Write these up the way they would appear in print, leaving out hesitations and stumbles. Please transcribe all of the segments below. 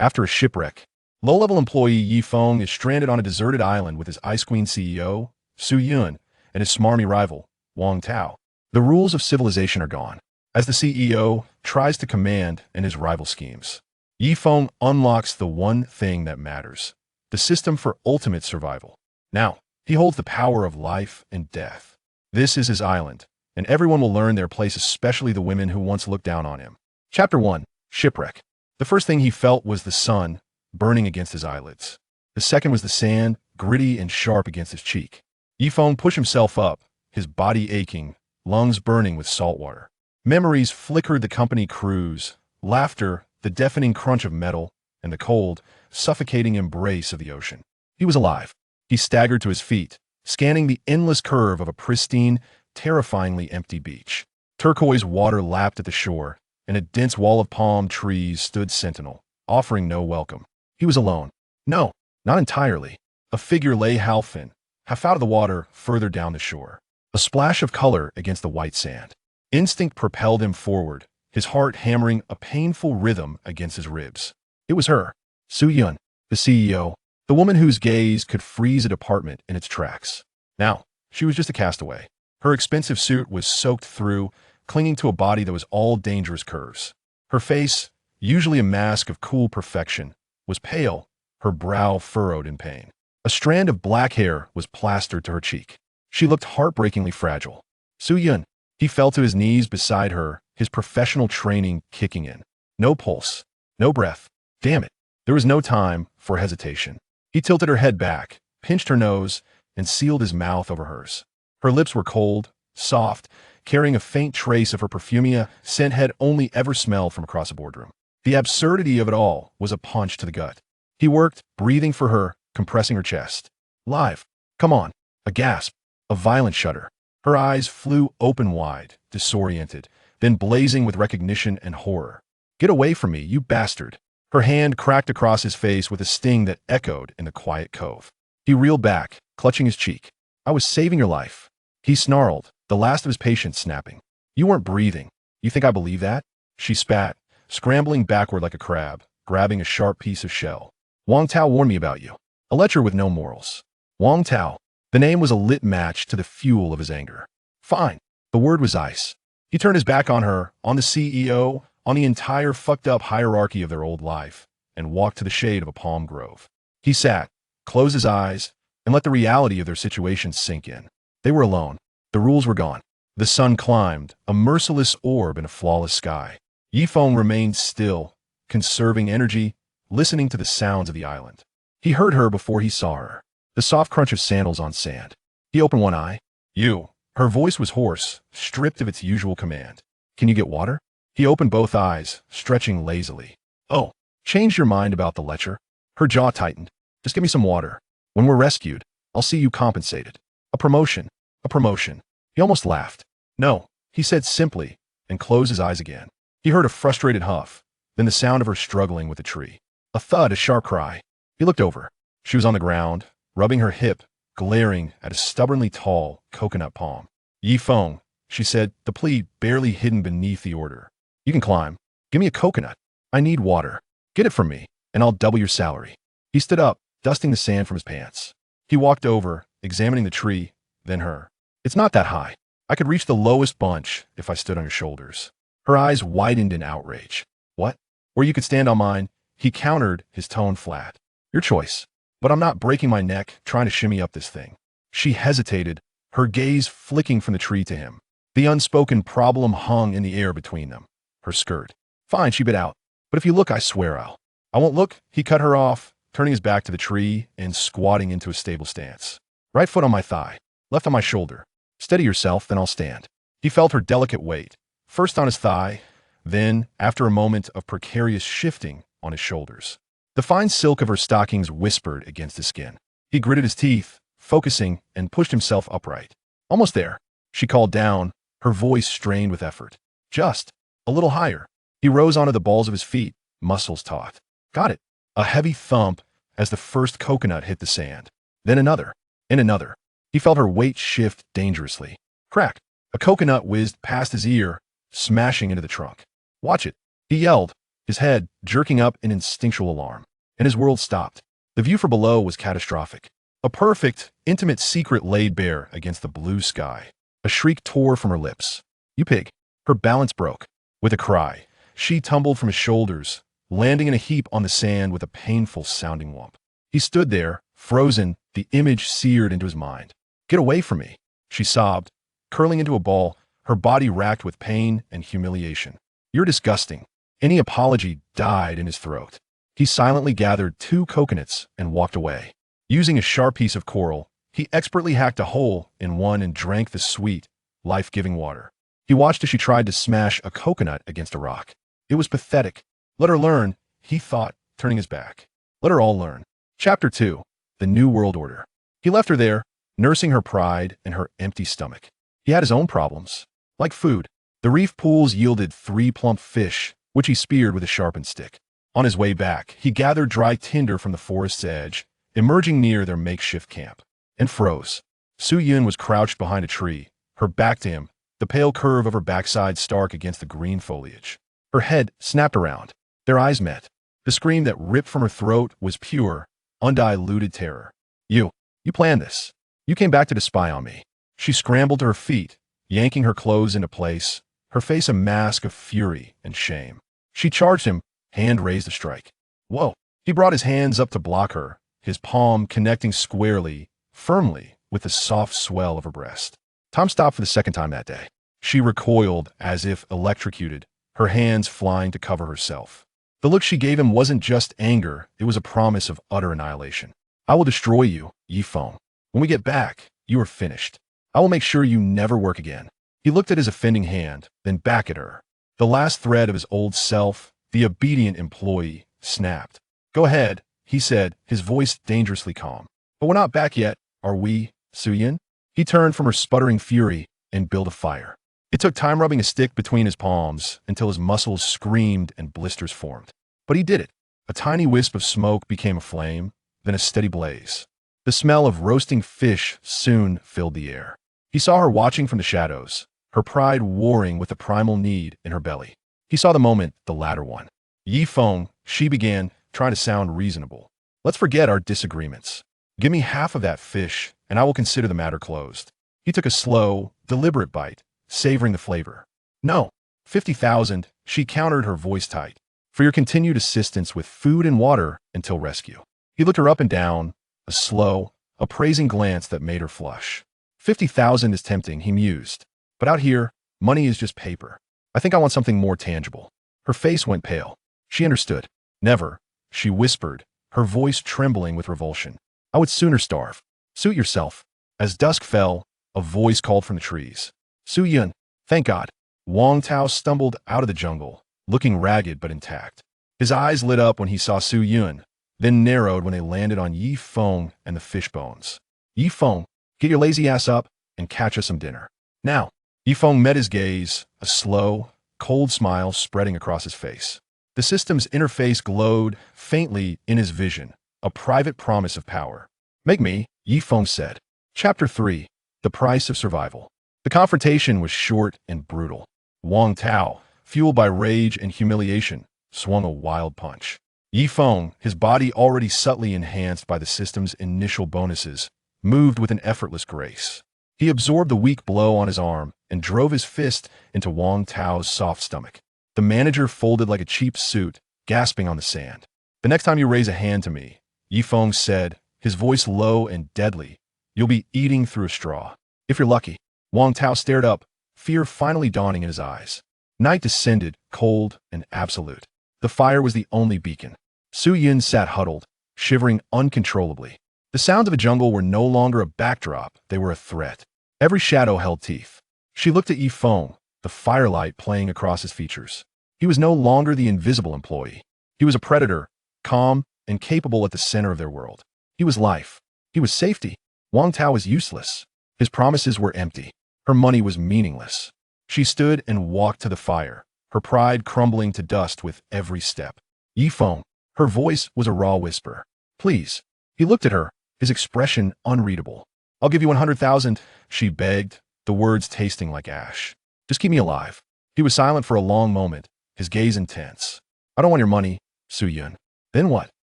After a shipwreck, low-level employee Ye Feng is stranded on a deserted island with his Ice Queen CEO, Su Yun, and his smarmy rival, Wang Tao. The rules of civilization are gone, as the CEO tries to command in his rival schemes. Ye Feng unlocks the one thing that matters, the system for ultimate survival. Now, he holds the power of life and death. This is his island, and everyone will learn their place, especially the women who once looked down on him. Chapter 1. Shipwreck. The first thing he felt was the sun burning against his eyelids. The second was the sand, gritty and sharp against his cheek. Ye Feng pushed himself up, his body aching, lungs burning with salt water. Memories flickered: the company cruise, laughter, the deafening crunch of metal, and the cold, suffocating embrace of the ocean. He was alive. He staggered to his feet, scanning the endless curve of a pristine, terrifyingly empty beach. Turquoise water lapped at the shore, and a dense wall of palm trees stood sentinel, offering no welcome. He was alone. No, not entirely. A figure lay half out of the water further down the shore. A splash of color against the white sand. Instinct propelled him forward, his heart hammering a painful rhythm against his ribs. It was her, Su Yun, the CEO, the woman whose gaze could freeze a department in its tracks. Now, she was just a castaway. Her expensive suit was soaked through, clinging to a body that was all dangerous curves. Her face, usually a mask of cool perfection, was pale, her brow furrowed in pain. A strand of black hair was plastered to her cheek. She looked heartbreakingly fragile. Su Yun. He fell to his knees beside her, his professional training kicking in. No pulse, no breath. Damn it. There was no time for hesitation. He tilted her head back, pinched her nose, and sealed his mouth over hers. Her lips were cold, soft, carrying a faint trace of her perfumia scent had only ever smelled from across a boardroom. The absurdity of it all was a punch to the gut. He worked, breathing for her, compressing her chest. Live. Come on. A gasp. A violent shudder. Her eyes flew open wide, disoriented, then blazing with recognition and horror. Get away from me, you bastard. Her hand cracked across his face with a sting that echoed in the quiet cove. He reeled back, clutching his cheek. I was saving your life. He snarled, the last of his patience snapping. You weren't breathing. You think I believe that? She spat, scrambling backward like a crab, grabbing a sharp piece of shell. Wang Tao warned me about you. A lecher with no morals. Wang Tao. The name was a lit match to the fuel of his anger. Fine. The word was ice. He turned his back on her, on the CEO, on the entire fucked-up hierarchy of their old life, and walked to the shade of a palm grove. He sat, closed his eyes, and let the reality of their situation sink in. They were alone. The rules were gone. The sun climbed, a merciless orb in a flawless sky. Ye Feng remained still, conserving energy, listening to the sounds of the island. He heard her before he saw her. The soft crunch of sandals on sand. He opened one eye. You. Her voice was hoarse, stripped of its usual command. Can you get water? He opened both eyes, stretching lazily. Oh, changed your mind about the lecher? Her jaw tightened. Just give me some water. When we're rescued, I'll see you compensated. A promotion. A promotion. He almost laughed. No, he said simply, and closed his eyes again. He heard a frustrated huff, then the sound of her struggling with a tree. A thud, a sharp cry. He looked over. She was on the ground, rubbing her hip, glaring at a stubbornly tall coconut palm. Ye Feng, she said, the plea barely hidden beneath the order. You can climb. Give me a coconut. I need water. Get it from me, and I'll double your salary. He stood up, dusting the sand from his pants. He walked over, examining the tree, then her. It's not that high. I could reach the lowest bunch if I stood on your shoulders. Her eyes widened in outrage. What? Or you could stand on mine, he countered, his tone flat. Your choice. But I'm not breaking my neck trying to shimmy up this thing. She hesitated, her gaze flicking from the tree to him. The unspoken problem hung in the air between them. Her skirt. Fine, she bit out. But if you look, I swear I'll. I won't look, he cut her off, turning his back to the tree and squatting into a stable stance. Right foot on my thigh, left on my shoulder. Steady yourself, then I'll stand. He felt her delicate weight, first on his thigh, then, after a moment of precarious shifting, on his shoulders. The fine silk of her stockings whispered against his skin. He gritted his teeth, focusing, and pushed himself upright. Almost there. She called down, her voice strained with effort. Just a little higher. He rose onto the balls of his feet, muscles taut. Got it. A heavy thump as the first coconut hit the sand. Then another, and another. He felt her weight shift dangerously. Crack. A coconut whizzed past his ear, smashing into the trunk. Watch it. He yelled, his head jerking up in instinctual alarm, and his world stopped. The view from below was catastrophic. A perfect, intimate secret laid bare against the blue sky. A shriek tore from her lips. "You pig!" Her balance broke. With a cry, she tumbled from his shoulders, landing in a heap on the sand with a painful sounding whump. He stood there, frozen, the image seared into his mind. "Get away from me," she sobbed, curling into a ball, her body racked with pain and humiliation. "You're disgusting." Any apology died in his throat. He silently gathered 2 coconuts and walked away. Using a sharp piece of coral, he expertly hacked a hole in one and drank the sweet, life-giving water. He watched as she tried to smash a coconut against a rock. It was pathetic. Let her learn, he thought, turning his back. Let her all learn. Chapter 2. The New World Order. He left her there, nursing her pride and her empty stomach. He had his own problems. Like food, the reef pools yielded 3 plump fish, which he speared with a sharpened stick. On his way back, he gathered dry tinder from the forest's edge, emerging near their makeshift camp, and froze. Su Yun was crouched behind a tree, her back to him, the pale curve of her backside stark against the green foliage. Her head snapped around. Their eyes met. The scream that ripped from her throat was pure, undiluted terror. You planned this. You came back to spy on me." She scrambled to her feet, yanking her clothes into place, her face a mask of fury and shame. She charged him, hand raised to strike. Whoa! He brought his hands up to block her, his palm connecting squarely, firmly, with the soft swell of her breast. Time stopped for the second time that day. She recoiled as if electrocuted, her hands flying to cover herself. The look she gave him wasn't just anger, it was a promise of utter annihilation. "I will destroy you, Ye Feng. When we get back, you are finished. I will make sure you never work again." He looked at his offending hand, then back at her. The last thread of his old self, the obedient employee, snapped. "Go ahead," he said, his voice dangerously calm. "But we're not back yet, are we, Su Yun?" He turned from her sputtering fury and built a fire. It took time rubbing a stick between his palms until his muscles screamed and blisters formed. But he did it. A tiny wisp of smoke became a flame, then a steady blaze. The smell of roasting fish soon filled the air. He saw her watching from the shadows, her pride warring with the primal need in her belly. He saw the moment, the latter one. "Ye Feng," she began, trying to sound reasonable. "Let's forget our disagreements. Give me half of that fish, and I will consider the matter closed." He took a slow, deliberate bite, savoring the flavor. "No, 50,000, she countered, her voice tight. "For your continued assistance with food and water until rescue." He looked her up and down, a slow, appraising glance that made her flush. 50,000 is tempting, he mused. But out here, money is just paper. I think I want something more tangible. Her face went pale. She understood. "Never," she whispered, her voice trembling with revulsion. "I would sooner starve. Suit yourself." As dusk fell, a voice called from the trees. "Su Yun." Thank God. Wang Tao stumbled out of the jungle, looking ragged but intact. His eyes lit up when he saw Su Yun, then narrowed when they landed on Ye Feng and the fish bones. "Ye Feng, get your lazy ass up and catch us some dinner. Now." Ye Feng met his gaze, a slow, cold smile spreading across his face. The system's interface glowed faintly in his vision, a private promise of power. "Make me," Ye Feng said. Chapter 3. The Price of Survival. The confrontation was short and brutal. Wang Tao, fueled by rage and humiliation, swung a wild punch. Ye Feng, his body already subtly enhanced by the system's initial bonuses, moved with an effortless grace. He absorbed the weak blow on his arm and drove his fist into Wang Tao's soft stomach. The manager folded like a cheap suit, gasping on the sand. "The next time you raise a hand to me," Ye Feng said, his voice low and deadly, "you'll be eating through a straw. If you're lucky." Wang Tao stared up, fear finally dawning in his eyes. Night descended, cold and absolute. The fire was the only beacon. Su Yun sat huddled, shivering uncontrollably. The sounds of a jungle were no longer a backdrop, they were a threat. Every shadow held teeth. She looked at Ye Feng, the firelight playing across his features. He was no longer the invisible employee. He was a predator, calm and capable at the center of their world. He was life. He was safety. Wang Tao was useless. His promises were empty. Her money was meaningless. She stood and walked to the fire, her pride crumbling to dust with every step. "Ye Feng." Her voice was a raw whisper. "Please." He looked at her, his expression unreadable. "I'll give you 100,000, she begged, the words tasting like ash. "Just keep me alive." He was silent for a long moment, his gaze intense. I don't want your money, Su Yun. Then what?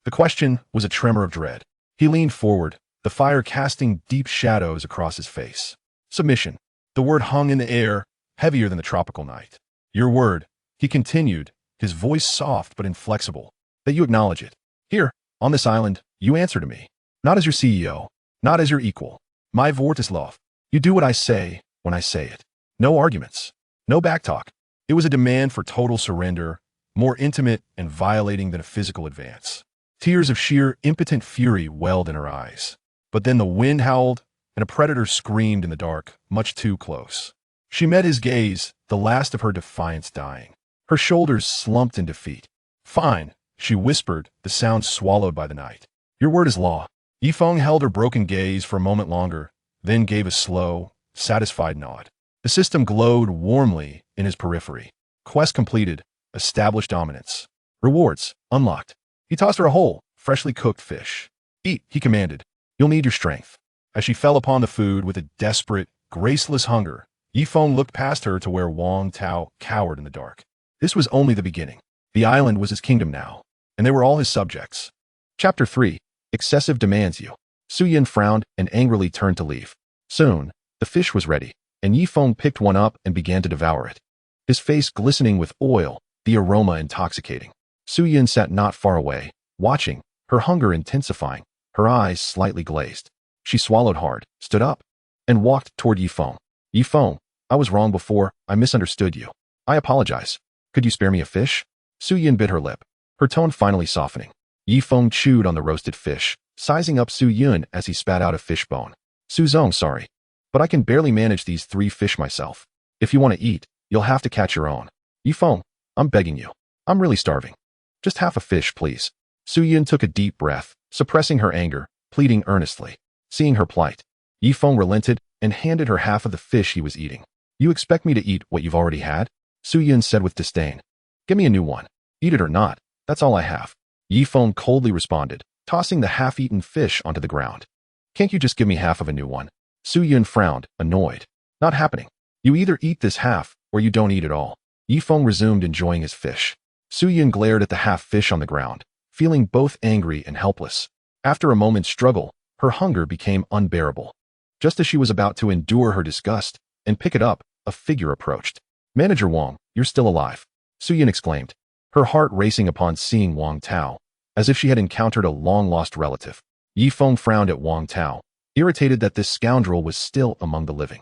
The question was a tremor of dread. He leaned forward, the fire casting deep shadows across his face. Submission. The word hung in the air, heavier than the tropical night. Your word, he continued, his voice soft but inflexible, that you acknowledge it. Here, on this island, you answer to me. Not as your CEO, not as your equal. My Vortislav. You do what I say when I say it. No arguments. No backtalk. It was a demand for total surrender, more intimate and violating than a physical advance. Tears of sheer impotent fury welled in her eyes. But then the wind howled, and a predator screamed in the dark, much too close. She met his gaze, the last of her defiance dying. Her shoulders slumped in defeat. Fine, she whispered, the sound swallowed by the night. Your word is law. Ye Feng held her broken gaze for a moment longer, then gave a slow, satisfied nod. The system glowed warmly in his periphery. Quest completed. Established dominance. Rewards unlocked. He tossed her a whole, freshly cooked fish. Eat, he commanded. You'll need your strength. As she fell upon the food with a desperate, graceless hunger, Ye Feng looked past her to where Wang Tao cowered in the dark. This was only the beginning. The island was his kingdom now, and they were all his subjects. Chapter 3. Excessive demands you. Su Yin frowned and angrily turned to leave. Soon, the fish was ready, and Ye Feng picked one up and began to devour it. His face glistening with oil, the aroma intoxicating. Su Yin sat not far away, watching, her hunger intensifying, her eyes slightly glazed. She swallowed hard, stood up, and walked toward Ye Feng. Ye Feng, I was wrong before, I misunderstood you. I apologize. Could you spare me a fish? Su Yin bit her lip, her tone finally softening. Ye Feng chewed on the roasted fish, sizing up Su Yun as he spat out a fish bone. Su Zong, sorry, but I can barely manage these 3 fish myself. If you want to eat, you'll have to catch your own. Ye Feng, I'm begging you. I'm really starving. Just half a fish, please. Su Yun took a deep breath, suppressing her anger, pleading earnestly. Seeing her plight, Ye Feng relented and handed her half of the fish he was eating. You expect me to eat what you've already had? Su Yun said with disdain. Give me a new one. Eat it or not, that's all I have. Ye Feng coldly responded, tossing the half-eaten fish onto the ground. Can't you just give me half of a new one? Su Yun frowned, annoyed. Not happening. You either eat this half, or you don't eat at all. Ye Feng resumed enjoying his fish. Su Yun glared at the half fish on the ground, feeling both angry and helpless. After a moment's struggle, her hunger became unbearable. Just as she was about to endure her disgust and pick it up, a figure approached. Manager Wang, you're still alive. Su Yun exclaimed, her heart racing upon seeing Wang Tao, as if she had encountered a long-lost relative. Ye Feng frowned at Wang Tao, irritated that this scoundrel was still among the living.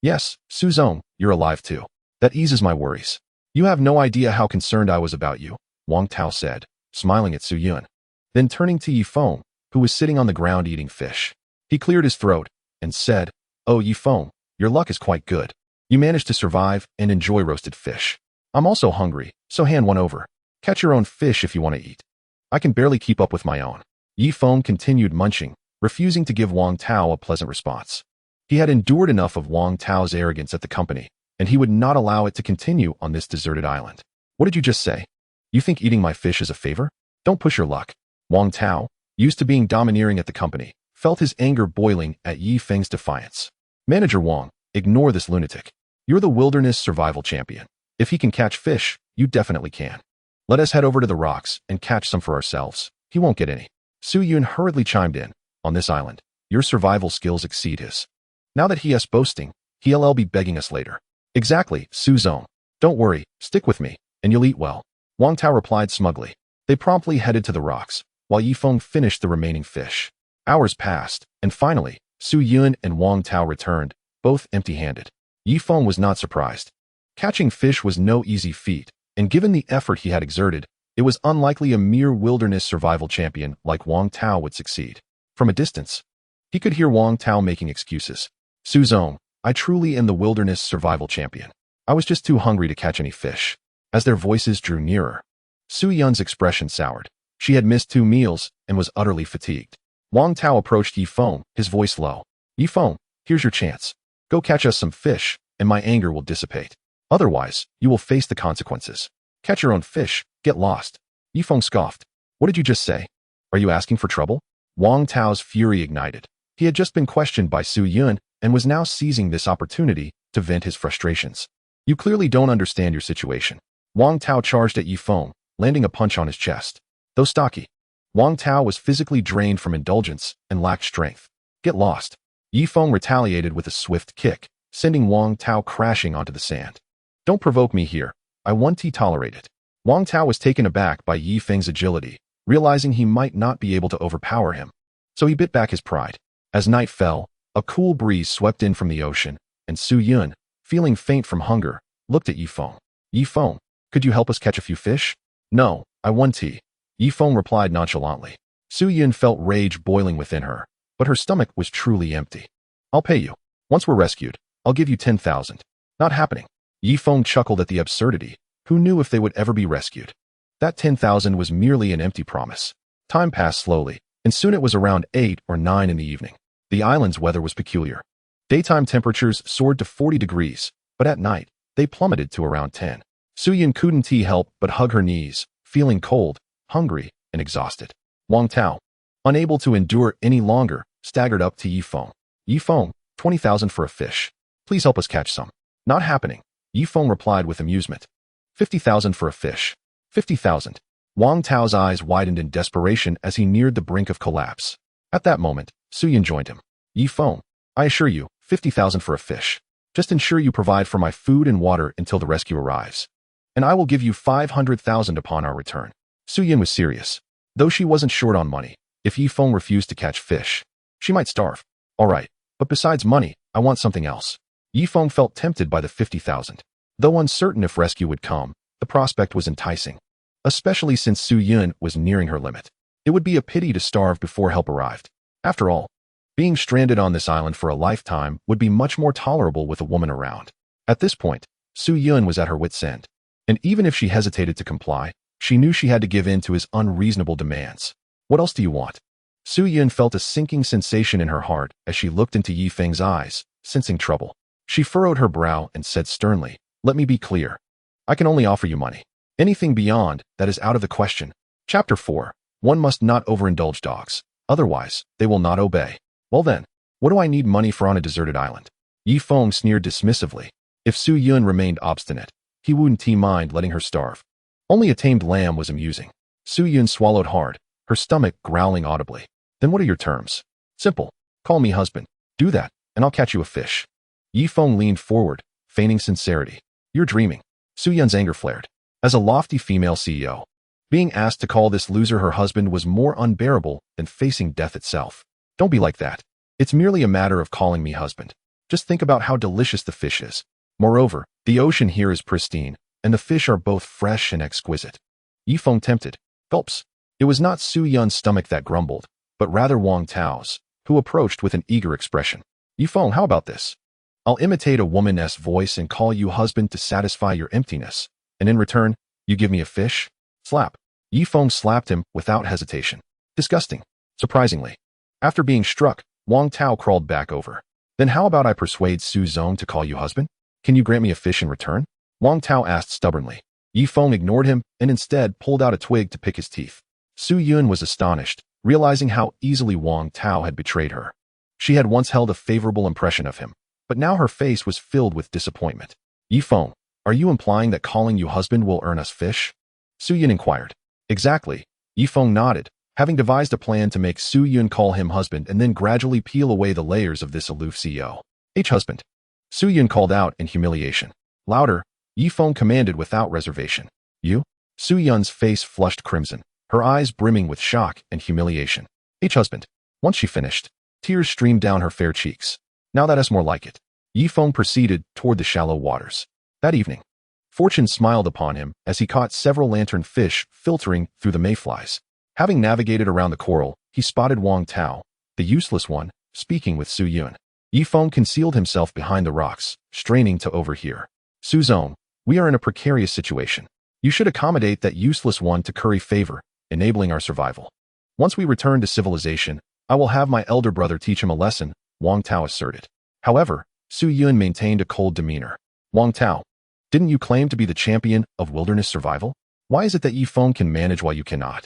Yes, Su Zong, you're alive too. That eases my worries. You have no idea how concerned I was about you, Wang Tao said, smiling at Su Yun. Then turning to Ye Feng, who was sitting on the ground eating fish. He cleared his throat and said, Oh, Ye Feng, your luck is quite good. You managed to survive and enjoy roasted fish. I'm also hungry, so hand one over. Catch your own fish if you want to eat. I can barely keep up with my own. Ye Feng continued munching, refusing to give Wang Tao a pleasant response. He had endured enough of Wang Tao's arrogance at the company, and he would not allow it to continue on this deserted island. What did you just say? You think eating my fish is a favor? Don't push your luck. Wang Tao, used to being domineering at the company, felt his anger boiling at Ye Feng's defiance. Manager Wang, ignore this lunatic. You're the wilderness survival champion. If he can catch fish, you definitely can. Let us head over to the rocks and catch some for ourselves. He won't get any. Su Yun hurriedly chimed in. On this island, your survival skills exceed his. Now that he is boasting, he'll be begging us later. Exactly, Su Zong. Don't worry, stick with me, and you'll eat well. Wang Tao replied smugly. They promptly headed to the rocks, while Ye Feng finished the remaining fish. Hours passed, and finally, Su Yun and Wang Tao returned, both empty-handed. Ye Feng was not surprised. Catching fish was no easy feat, and given the effort he had exerted, it was unlikely a mere wilderness survival champion like Wang Tao would succeed. From a distance, he could hear Wang Tao making excuses. Su Zong, I truly am the wilderness survival champion. I was just too hungry to catch any fish. As their voices drew nearer, Su Yun's expression soured. She had missed 2 meals and was utterly fatigued. Wang Tao approached Ye Feng, his voice low. Ye Feng, here's your chance. Go catch us some fish, and my anger will dissipate. Otherwise, you will face the consequences. Catch your own fish, get lost. Ye Feng scoffed. What did you just say? Are you asking for trouble? Wang Tao's fury ignited. He had just been questioned by Su Yun and was now seizing this opportunity to vent his frustrations. You clearly don't understand your situation. Wang Tao charged at Ye Feng, landing a punch on his chest. Though stocky, Wang Tao was physically drained from indulgence and lacked strength. Get lost. Ye Feng retaliated with a swift kick, sending Wang Tao crashing onto the sand. Don't provoke me here. I won't tolerate it. Wang Tao was taken aback by Ye Feng's agility, realizing he might not be able to overpower him. So he bit back his pride. As night fell, a cool breeze swept in from the ocean, and Su Yun, feeling faint from hunger, looked at Ye Feng. Ye Feng, could you help us catch a few fish? No, I want tea. Ye Feng replied nonchalantly. Su Yun felt rage boiling within her, but her stomach was truly empty. I'll pay you. Once we're rescued, I'll give you 10,000. Not happening. Ye Feng chuckled at the absurdity. Who knew if they would ever be rescued? That 10,000 was merely an empty promise. Time passed slowly, and soon it was around 8 or 9 in the evening. The island's weather was peculiar. Daytime temperatures soared to 40 degrees, but at night, they plummeted to around 10. Su Yun couldn't help but hug her knees, feeling cold, hungry, and exhausted. Wang Tao, unable to endure any longer, staggered up to Ye Feng. Ye Feng, 20,000 for a fish. Please help us catch some. Not happening. Ye Feng replied with amusement. 50,000 for a fish. 50,000. Wang Tao's eyes widened in desperation as he neared the brink of collapse. At that moment, Su Yun joined him. Ye Feng, I assure you, 50,000 for a fish. Just ensure you provide for my food and water until the rescue arrives. And I will give you 500,000 upon our return. Su Yun was serious. Though she wasn't short on money, if Ye Feng refused to catch fish, she might starve. All right, but besides money, I want something else. Ye Feng felt tempted by the 50,000. Though uncertain if rescue would come, the prospect was enticing, especially since Su Yun was nearing her limit. It would be a pity to starve before help arrived. After all, being stranded on this island for a lifetime would be much more tolerable with a woman around. At this point, Su Yun was at her wit's end, and even if she hesitated to comply, she knew she had to give in to his unreasonable demands. What else do you want? Su Yun felt a sinking sensation in her heart as she looked into Ye Feng's eyes, sensing trouble. She furrowed her brow and said sternly, let me be clear. I can only offer you money. Anything beyond that is out of the question. Chapter 4. One must not overindulge dogs. Otherwise, they will not obey. Well then, what do I need money for on a deserted island? Ye Feng sneered dismissively. If Su Yun remained obstinate, he wouldn't mind letting her starve. Only a tamed lamb was amusing. Su Yun swallowed hard, her stomach growling audibly. Then what are your terms? Simple. Call me husband. Do that, and I'll catch you a fish. Ye Feng leaned forward, feigning sincerity. You're dreaming. Su Yun's anger flared. As a lofty female CEO, being asked to call this loser her husband was more unbearable than facing death itself. Don't be like that. It's merely a matter of calling me husband. Just think about how delicious the fish is. Moreover, the ocean here is pristine, and the fish are both fresh and exquisite. Ye Feng tempted. Gulps. It was not Su Yun's stomach that grumbled, but rather Wang Tao's, who approached with an eager expression. Ye Feng, how about this? I'll imitate a woman's voice and call you husband to satisfy your emptiness, and in return, you give me a fish? Slap. Ye Feng slapped him without hesitation. Disgusting. Surprisingly. After being struck, Wang Tao crawled back over. Then how about I persuade Su Zong to call you husband? Can you grant me a fish in return? Wang Tao asked stubbornly. Ye Feng ignored him and instead pulled out a twig to pick his teeth. Su Yun was astonished, realizing how easily Wang Tao had betrayed her. She had once held a favorable impression of him, but now her face was filled with disappointment. Ye Feng, are you implying that calling you husband will earn us fish? Su Yun inquired. Exactly. Ye Feng nodded, having devised a plan to make Su Yun call him husband and then gradually peel away the layers of this aloof CEO. Husband. Su Yun called out in humiliation. Louder, Ye Feng commanded without reservation. You? Su Yun's face flushed crimson, her eyes brimming with shock and humiliation. Husband. Once she finished, tears streamed down her fair cheeks. Now that is more like it. Ye Feng proceeded toward the shallow waters. That evening, fortune smiled upon him as he caught several lantern fish filtering through the mayflies. Having navigated around the coral, he spotted Wang Tao, the useless one, speaking with Su Yun. Ye Feng concealed himself behind the rocks, straining to overhear. Su Zong, we are in a precarious situation. You should accommodate that useless one to curry favor, enabling our survival. Once we return to civilization, I will have my elder brother teach him a lesson, Wang Tao asserted. However, Su Yun maintained a cold demeanor. Wang Tao, didn't you claim to be the champion of wilderness survival? Why is it that Ye Feng can manage while you cannot?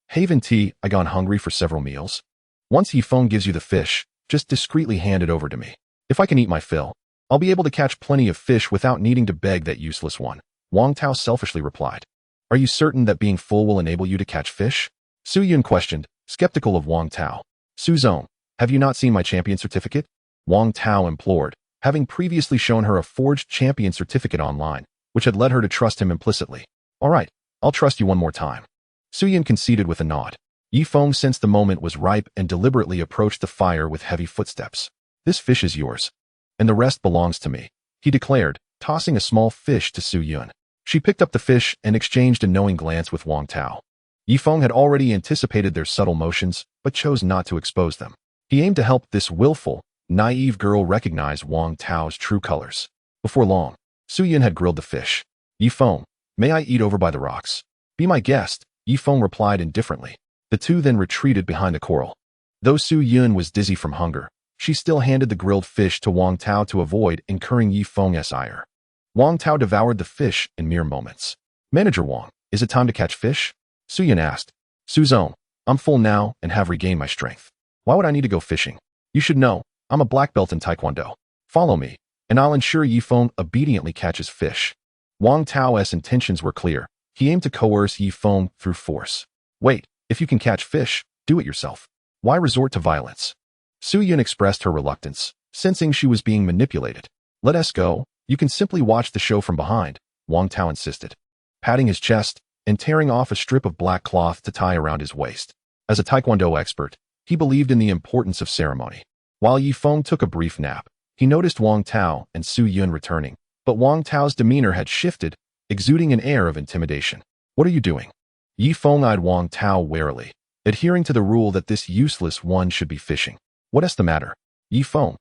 Haven't I gone hungry for several meals? Once Ye Feng gives you the fish, just discreetly hand it over to me. If I can eat my fill, I'll be able to catch plenty of fish without needing to beg that useless one, Wang Tao selfishly replied. Are you certain that being full will enable you to catch fish? Su Yun questioned, skeptical of Wang Tao. Su Zong, have you not seen my champion certificate? Wang Tao implored, having previously shown her a forged champion certificate online, which had led her to trust him implicitly. All right, I'll trust you one more time. Su Yun conceded with a nod. Ye Feng sensed the moment was ripe and deliberately approached the fire with heavy footsteps. This fish is yours, and the rest belongs to me, he declared, tossing a small fish to Su Yun. She picked up the fish and exchanged a knowing glance with Wang Tao. Ye Feng had already anticipated their subtle motions, but chose not to expose them. He aimed to help this willful, naive girl recognize Wang Tao's true colors. Before long, Su Yun had grilled the fish. Ye Feng, may I eat over by the rocks? Be my guest, Ye Feng replied indifferently. The two then retreated behind the coral. Though Su Yun was dizzy from hunger, she still handed the grilled fish to Wang Tao to avoid incurring Ye Feng's ire. Wang Tao devoured the fish in mere moments. Manager Wang, is it time to catch fish? Su Yun asked. Su Zong, I'm full now and have regained my strength. Why would I need to go fishing? You should know, I'm a black belt in Taekwondo. Follow me, and I'll ensure Ye Feng obediently catches fish. Wang Tao's intentions were clear. He aimed to coerce Ye Feng through force. Wait, if you can catch fish, do it yourself. Why resort to violence? Su Yun expressed her reluctance, sensing she was being manipulated. Let us go, you can simply watch the show from behind, Wang Tao insisted, patting his chest and tearing off a strip of black cloth to tie around his waist. As a Taekwondo expert, he believed in the importance of ceremony. While Ye Feng took a brief nap, he noticed Wang Tao and Su Yun returning, but Wang Tao's demeanor had shifted, exuding an air of intimidation. What are you doing? Ye Feng eyed Wang Tao warily, adhering to the rule that this useless one should be fishing. What's the matter? Ye Feng,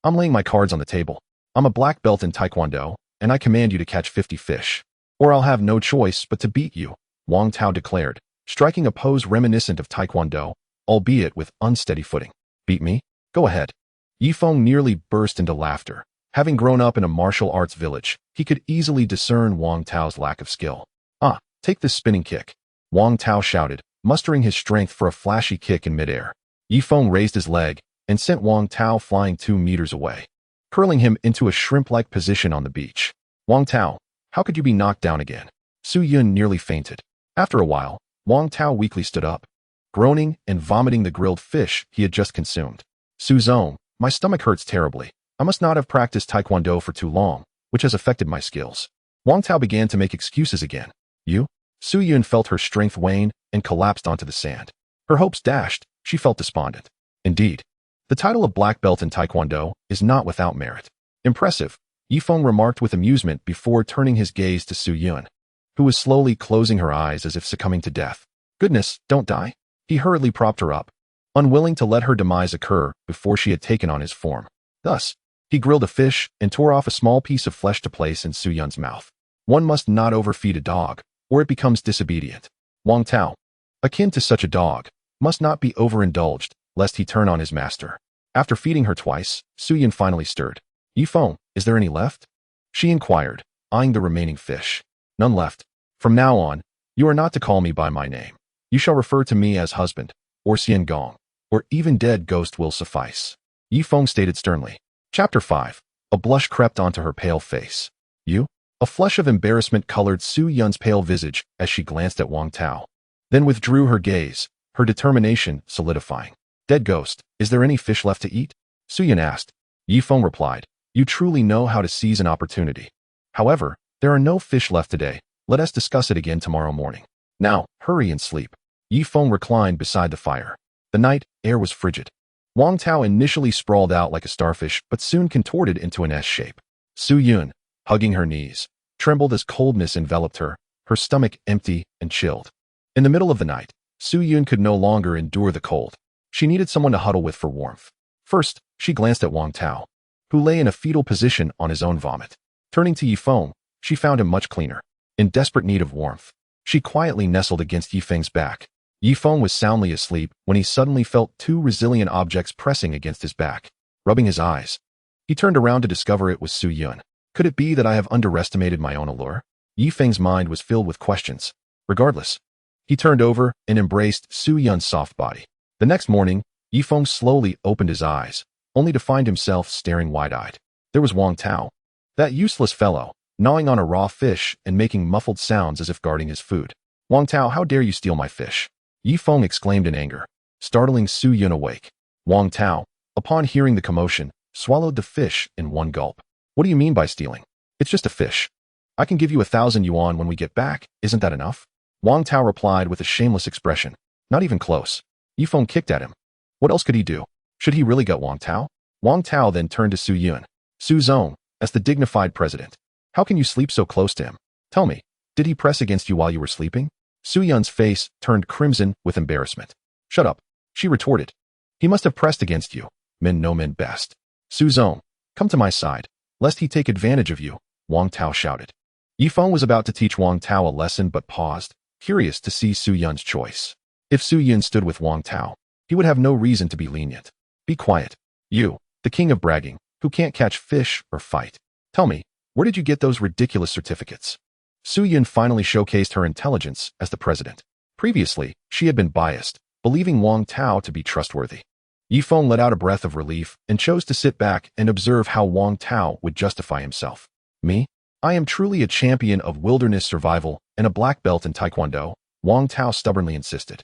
I'm laying my cards on the table. I'm a black belt in Taekwondo, and I command you to catch 50 fish. Or I'll have no choice but to beat you, Wang Tao declared, striking a pose reminiscent of Taekwondo, albeit with unsteady footing. Beat me? Go ahead. Ye Feng nearly burst into laughter. Having grown up in a martial arts village, he could easily discern Wang Tao's lack of skill. Ah, take this spinning kick, Wang Tao shouted, mustering his strength for a flashy kick in midair. Ye Feng raised his leg and sent Wang Tao flying 2 meters away, curling him into a shrimp-like position on the beach. Wang Tao, how could you be knocked down again? Su Yun nearly fainted. After a while, Wang Tao weakly stood up, groaning and vomiting the grilled fish he had just consumed. Su Zong, my stomach hurts terribly. I must not have practiced Taekwondo for too long, which has affected my skills. Wang Tao began to make excuses again. You? Su Yun felt her strength wane and collapsed onto the sand. Her hopes dashed, she felt despondent. Indeed, the title of black belt in Taekwondo is not without merit. Impressive, Ye Feng remarked with amusement before turning his gaze to Su Yun, who was slowly closing her eyes as if succumbing to death. Goodness, don't die. He hurriedly propped her up, unwilling to let her demise occur before she had taken on his form. Thus, he grilled a fish and tore off a small piece of flesh to place in Su Yun's mouth. One must not overfeed a dog, or it becomes disobedient. Wang Tao, akin to such a dog, must not be overindulged, lest he turn on his master. After feeding her twice, Su Yun finally stirred. Ye Feng, is there any left? She inquired, eyeing the remaining fish. None left. From now on, you are not to call me by my name. You shall refer to me as husband, or Xian Gong, or even dead ghost will suffice, Ye Feng stated sternly. Chapter 5. A blush crept onto her pale face. You? A flush of embarrassment colored Su Yun's pale visage as she glanced at Wang Tao, then withdrew her gaze, her determination solidifying. Dead ghost, is there any fish left to eat? Su Yun asked. Ye Feng replied, you truly know how to seize an opportunity. However, there are no fish left today. Let us discuss it again tomorrow morning. Now, hurry and sleep. Ye Feng reclined beside the fire. The night air was frigid. Wang Tao initially sprawled out like a starfish, but soon contorted into an S shape. Su Yun, hugging her knees, trembled as coldness enveloped her, her stomach empty and chilled. In the middle of the night, Su Yun could no longer endure the cold. She needed someone to huddle with for warmth. First, she glanced at Wang Tao, who lay in a fetal position on his own vomit. Turning to Ye Feng, she found him much cleaner. In desperate need of warmth, she quietly nestled against Ye Feng's back. Ye Feng was soundly asleep when he suddenly felt 2 resilient objects pressing against his back. Rubbing his eyes, he turned around to discover it was Su Yun. Could it be that I have underestimated my own allure? Ye Feng's mind was filled with questions. Regardless, he turned over and embraced Su Yun's soft body. The next morning, Ye Feng slowly opened his eyes, only to find himself staring wide-eyed. There was Wang Tao. That useless fellow, gnawing on a raw fish and making muffled sounds as if guarding his food. Wang Tao, how dare you steal my fish? Ye Feng exclaimed in anger, startling Su Yun awake. Wang Tao, upon hearing the commotion, swallowed the fish in one gulp. What do you mean by stealing? It's just a fish. I can give you 1,000 yuan when we get back, isn't that enough? Wang Tao replied with a shameless expression. Not even close. Ye Feng kicked at him. What else could he do? Should he really gut Wang Tao? Wang Tao then turned to Su Yun. Su Zong, as the dignified president, how can you sleep so close to him? Tell me, did he press against you while you were sleeping? Su Yun's face turned crimson with embarrassment. Shut up, she retorted. He must have pressed against you. Men know men best. Su Zong, come to my side, lest he take advantage of you, Wang Tao shouted. Ye Feng was about to teach Wang Tao a lesson but paused, curious to see Su Yun's choice. If Su Yun stood with Wang Tao, he would have no reason to be lenient. Be quiet. You, the king of bragging, who can't catch fish or fight. Tell me, where did you get those ridiculous certificates? Su Yun finally showcased her intelligence as the president. Previously, she had been biased, believing Wang Tao to be trustworthy. Ye Feng let out a breath of relief and chose to sit back and observe how Wang Tao would justify himself. Me? I am truly a champion of wilderness survival and a black belt in Taekwondo, Wang Tao stubbornly insisted.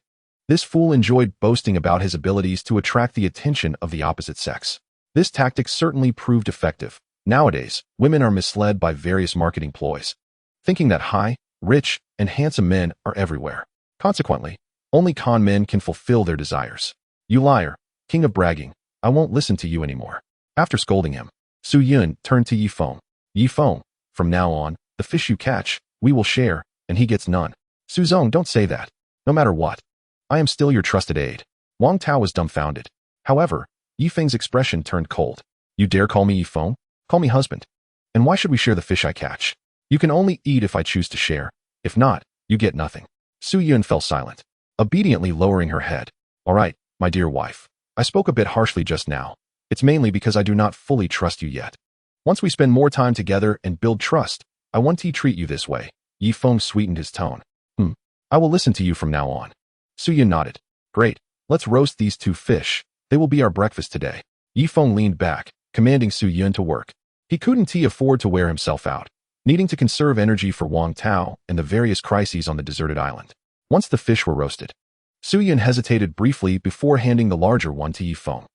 This fool enjoyed boasting about his abilities to attract the attention of the opposite sex. This tactic certainly proved effective. Nowadays, women are misled by various marketing ploys, thinking that high, rich, and handsome men are everywhere. Consequently, only con men can fulfill their desires. You liar, king of bragging, I won't listen to you anymore. After scolding him, Su Yun turned to Ye Feng. Ye Feng, from now on, the fish you catch, we will share, and he gets none. Su Zong, don't say that. No matter what, I am still your trusted aide. Wang Tao was dumbfounded. However, Ye Feng's expression turned cold. You dare call me Ye Feng? Call me husband. And why should we share the fish I catch? You can only eat if I choose to share. If not, you get nothing. Su Yun fell silent, obediently lowering her head. All right, my dear wife. I spoke a bit harshly just now. It's mainly because I do not fully trust you yet. Once we spend more time together and build trust, I want to treat you this way. Ye Feng sweetened his tone. I will listen to you from now on. Su Yun nodded. Great, let's roast these 2 fish. They will be our breakfast today. Ye Feng leaned back, commanding Su Yun to work. He couldn't afford to wear himself out, needing to conserve energy for Wang Tao and the various crises on the deserted island. Once the fish were roasted, Su Yun hesitated briefly before handing the larger one to Ye Feng.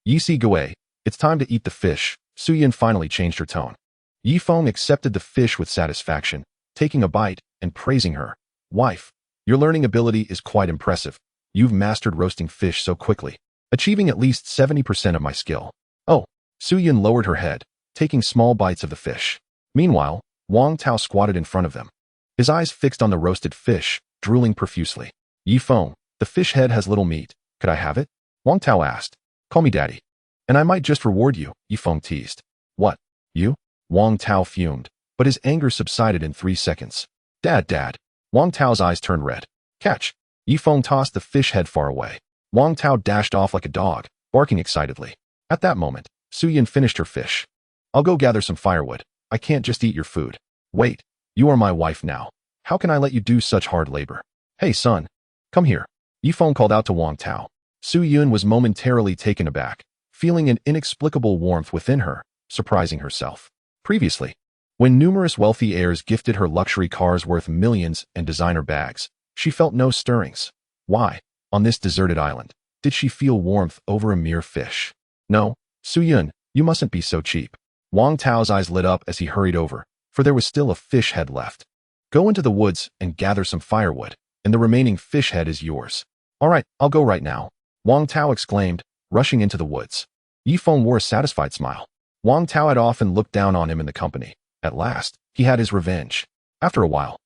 Yi Si Gui, it's time to eat the fish. Su Yun finally changed her tone. Ye Feng accepted the fish with satisfaction, taking a bite and praising her. Wife, your learning ability is quite impressive. You've mastered roasting fish so quickly, achieving at least 70% of my skill. Oh, Su Yun lowered her head, taking small bites of the fish. Meanwhile, Wang Tao squatted in front of them, his eyes fixed on the roasted fish, drooling profusely. Ye Feng, the fish head has little meat. Could I have it? Wang Tao asked. Call me daddy. And I might just reward you, Ye Feng teased. What? You? Wang Tao fumed, but his anger subsided in 3 seconds. Dad. Wang Tao's eyes turned red. Catch. Ye Feng tossed the fish head far away. Wang Tao dashed off like a dog, barking excitedly. At that moment, Su Yun finished her fish. I'll go gather some firewood. I can't just eat your food. Wait, you are my wife now. How can I let you do such hard labor? Hey son, come here. Ye Feng called out to Wang Tao. Su Yun was momentarily taken aback, feeling an inexplicable warmth within her, surprising herself. Previously, when numerous wealthy heirs gifted her luxury cars worth millions and designer bags, she felt no stirrings. Why, on this deserted island, did she feel warmth over a mere fish? No, Su Yun, you mustn't be so cheap. Wang Tao's eyes lit up as he hurried over, for there was still a fish head left. Go into the woods and gather some firewood, and the remaining fish head is yours. All right, I'll go right now, Wang Tao exclaimed, rushing into the woods. Ye Feng wore a satisfied smile. Wang Tao had often looked down on him in the company. At last, he had his revenge. After a while,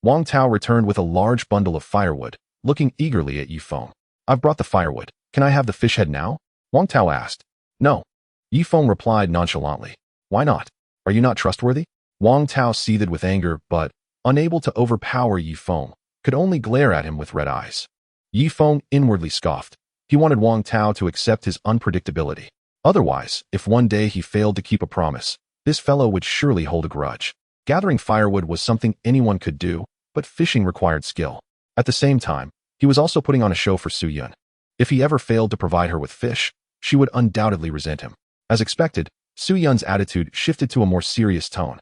Wang Tao returned with a large bundle of firewood, looking eagerly at Ye Feng. I've brought the firewood. Can I have the fish head now? Wang Tao asked. No. Ye Feng replied nonchalantly. Why not? Are you not trustworthy? Wang Tao seethed with anger, but, unable to overpower Ye Feng, could only glare at him with red eyes. Ye Feng inwardly scoffed. He wanted Wang Tao to accept his unpredictability. Otherwise, if one day he failed to keep a promise, this fellow would surely hold a grudge. Gathering firewood was something anyone could do, but fishing required skill. At the same time, he was also putting on a show for Su Yun. If he ever failed to provide her with fish, she would undoubtedly resent him. As expected, Su Yun's attitude shifted to a more serious tone.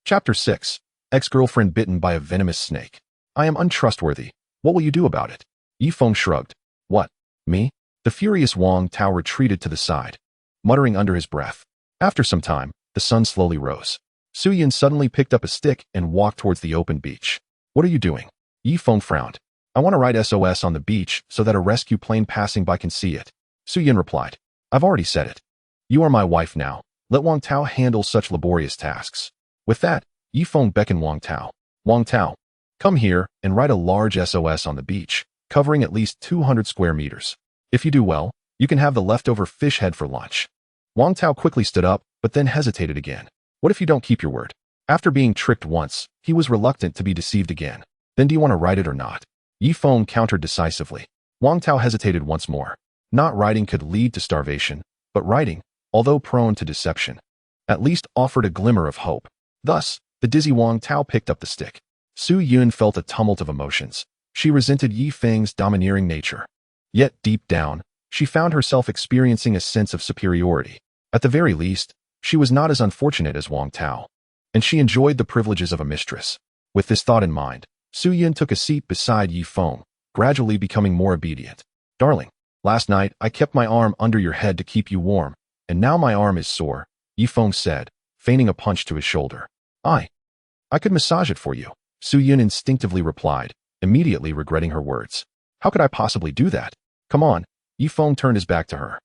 Chapter 6. Ex-girlfriend bitten by a venomous snake. I am untrustworthy. What will you do about it? Ye Feng shrugged. What? Me? The furious Wang Tao retreated to the side, muttering under his breath. After some time, the sun slowly rose. Su Yun suddenly picked up a stick and walked towards the open beach. What are you doing? Ye Feng frowned. I want to write SOS on the beach so that a rescue plane passing by can see it. Su Yun replied. I've already said it. You are my wife now. Let Wang Tao handle such laborious tasks. With that, Ye Feng beckoned Wang Tao. Wang Tao, come here and write a large SOS on the beach, covering at least 200 square meters. If you do well, you can have the leftover fish head for lunch. Wang Tao quickly stood up, but then hesitated again. What if you don't keep your word? After being tricked once, he was reluctant to be deceived again. Then do you want to write it or not? Ye Feng countered decisively. Wang Tao hesitated once more. Not writing could lead to starvation, but writing, although prone to deception, at least offered a glimmer of hope. Thus, the dizzy Wang Tao picked up the stick. Su Yun felt a tumult of emotions. She resented Ye Feng's domineering nature. Yet, deep down, she found herself experiencing a sense of superiority. At the very least, she was not as unfortunate as Wang Tao, and she enjoyed the privileges of a mistress. With this thought in mind, Su Yun took a seat beside Ye Feng, gradually becoming more obedient. Darling, last night I kept my arm under your head to keep you warm, and now my arm is sore, Ye Feng said, feigning a punch to his shoulder. I could massage it for you, Su Yun instinctively replied, immediately regretting her words. How could I possibly do that? Come on, Ye Feng turned his back to her.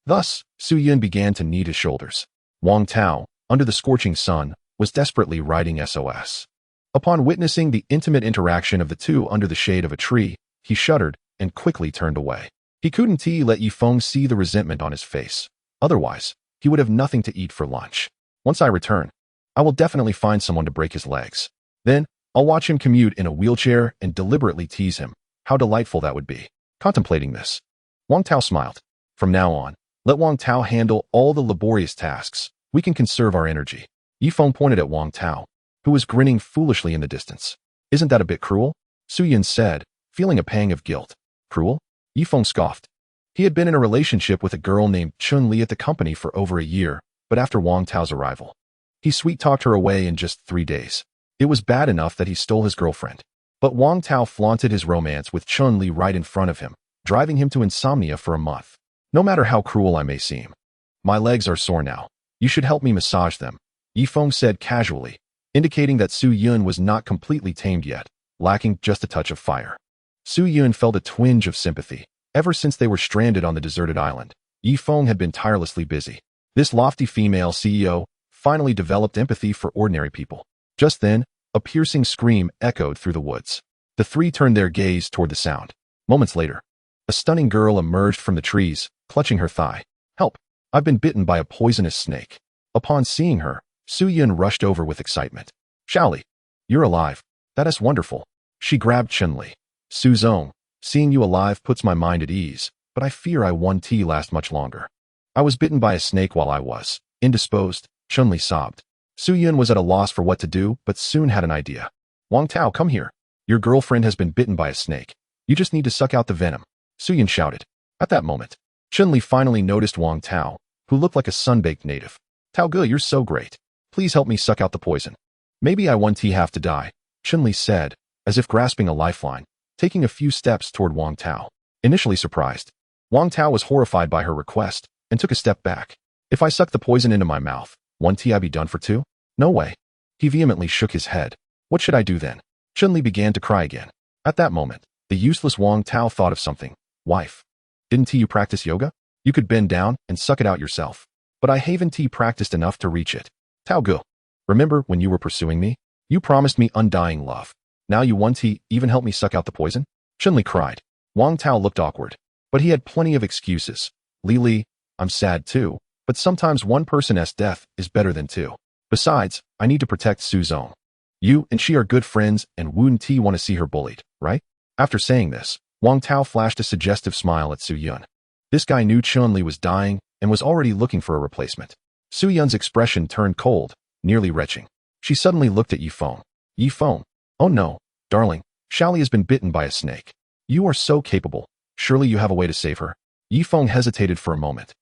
Thus, Su Yun began to knead his shoulders. Wang Tao, under the scorching sun, was desperately writing SOS. Upon witnessing the intimate interaction of the two under the shade of a tree, he shuddered and quickly turned away. He couldn't let Ye Feng see the resentment on his face. Otherwise, he would have nothing to eat for lunch. Once I return, I will definitely find someone to break his legs. Then, I'll watch him commute in a wheelchair and deliberately tease him. How delightful that would be. Contemplating this, Wang Tao smiled. From now on, let Wang Tao handle all the laborious tasks. We can conserve our energy. Ye Feng pointed at Wang Tao, who was grinning foolishly in the distance. Isn't that a bit cruel? Su Yun said, feeling a pang of guilt. Cruel? Ye Feng scoffed. He had been in a relationship with a girl named Chun-Li at the company for over a year, but after Wang Tao's arrival, he sweet-talked her away in just 3 days. It was bad enough that he stole his girlfriend. But Wang Tao flaunted his romance with Chun-Li right in front of him, driving him to insomnia for a month. No matter how cruel I may seem. My legs are sore now. You should help me massage them, Ye Feng said casually, indicating that Su Yun was not completely tamed yet, lacking just a touch of fire. Su Yun felt a twinge of sympathy. Ever since they were stranded on the deserted island, Ye Feng had been tirelessly busy. This lofty female CEO finally developed empathy for ordinary people. Just then, a piercing scream echoed through the woods. The three turned their gaze toward the sound. Moments later, a stunning girl emerged from the trees, clutching her thigh. Help! I've been bitten by a poisonous snake. Upon seeing her, Su Yun rushed over with excitement. Xiaoli, you're alive. That is wonderful. She grabbed Chun-Li. Su Zong, seeing you alive puts my mind at ease, but I fear I won't last much longer. I was bitten by a snake while I was indisposed, Chun-Li sobbed. Su Yun was at a loss for what to do, but soon had an idea. Wang Tao, come here. Your girlfriend has been bitten by a snake. You just need to suck out the venom, Su Yun shouted. At that moment, Chun-Li finally noticed Wang Tao, who looked like a sun-baked native. Tao Ge, you're so great. Please help me suck out the poison. Maybe I won't have to die, Chun-Li said, as if grasping a lifeline, taking a few steps toward Wang Tao. Initially surprised, Wang Tao was horrified by her request and took a step back. If I suck the poison into my mouth, won't I be done for too? No way. He vehemently shook his head. What should I do then? Chun-Li began to cry again. At that moment, the useless Wang Tao thought of something. Wife, didn't you practice yoga? You could bend down and suck it out yourself. But I haven't practiced enough to reach it. Tao Ge, remember when you were pursuing me? You promised me undying love. Now you won't even help me suck out the poison? Chun-Li cried. Wang Tao looked awkward, but he had plenty of excuses. Li, I'm sad too, but sometimes one person's death is better than two. Besides, I need to protect Su Zong. You and she are good friends and wouldn't want to see her bullied, right? After saying this, Wang Tao flashed a suggestive smile at Su Yun. This guy knew Chun-Li was dying and was already looking for a replacement. Su Yun's expression turned cold, nearly retching. She suddenly looked at Ye Feng. Ye Feng, oh no, darling, Xiaoli has been bitten by a snake. You are so capable. Surely you have a way to save her. Ye Feng hesitated for a moment,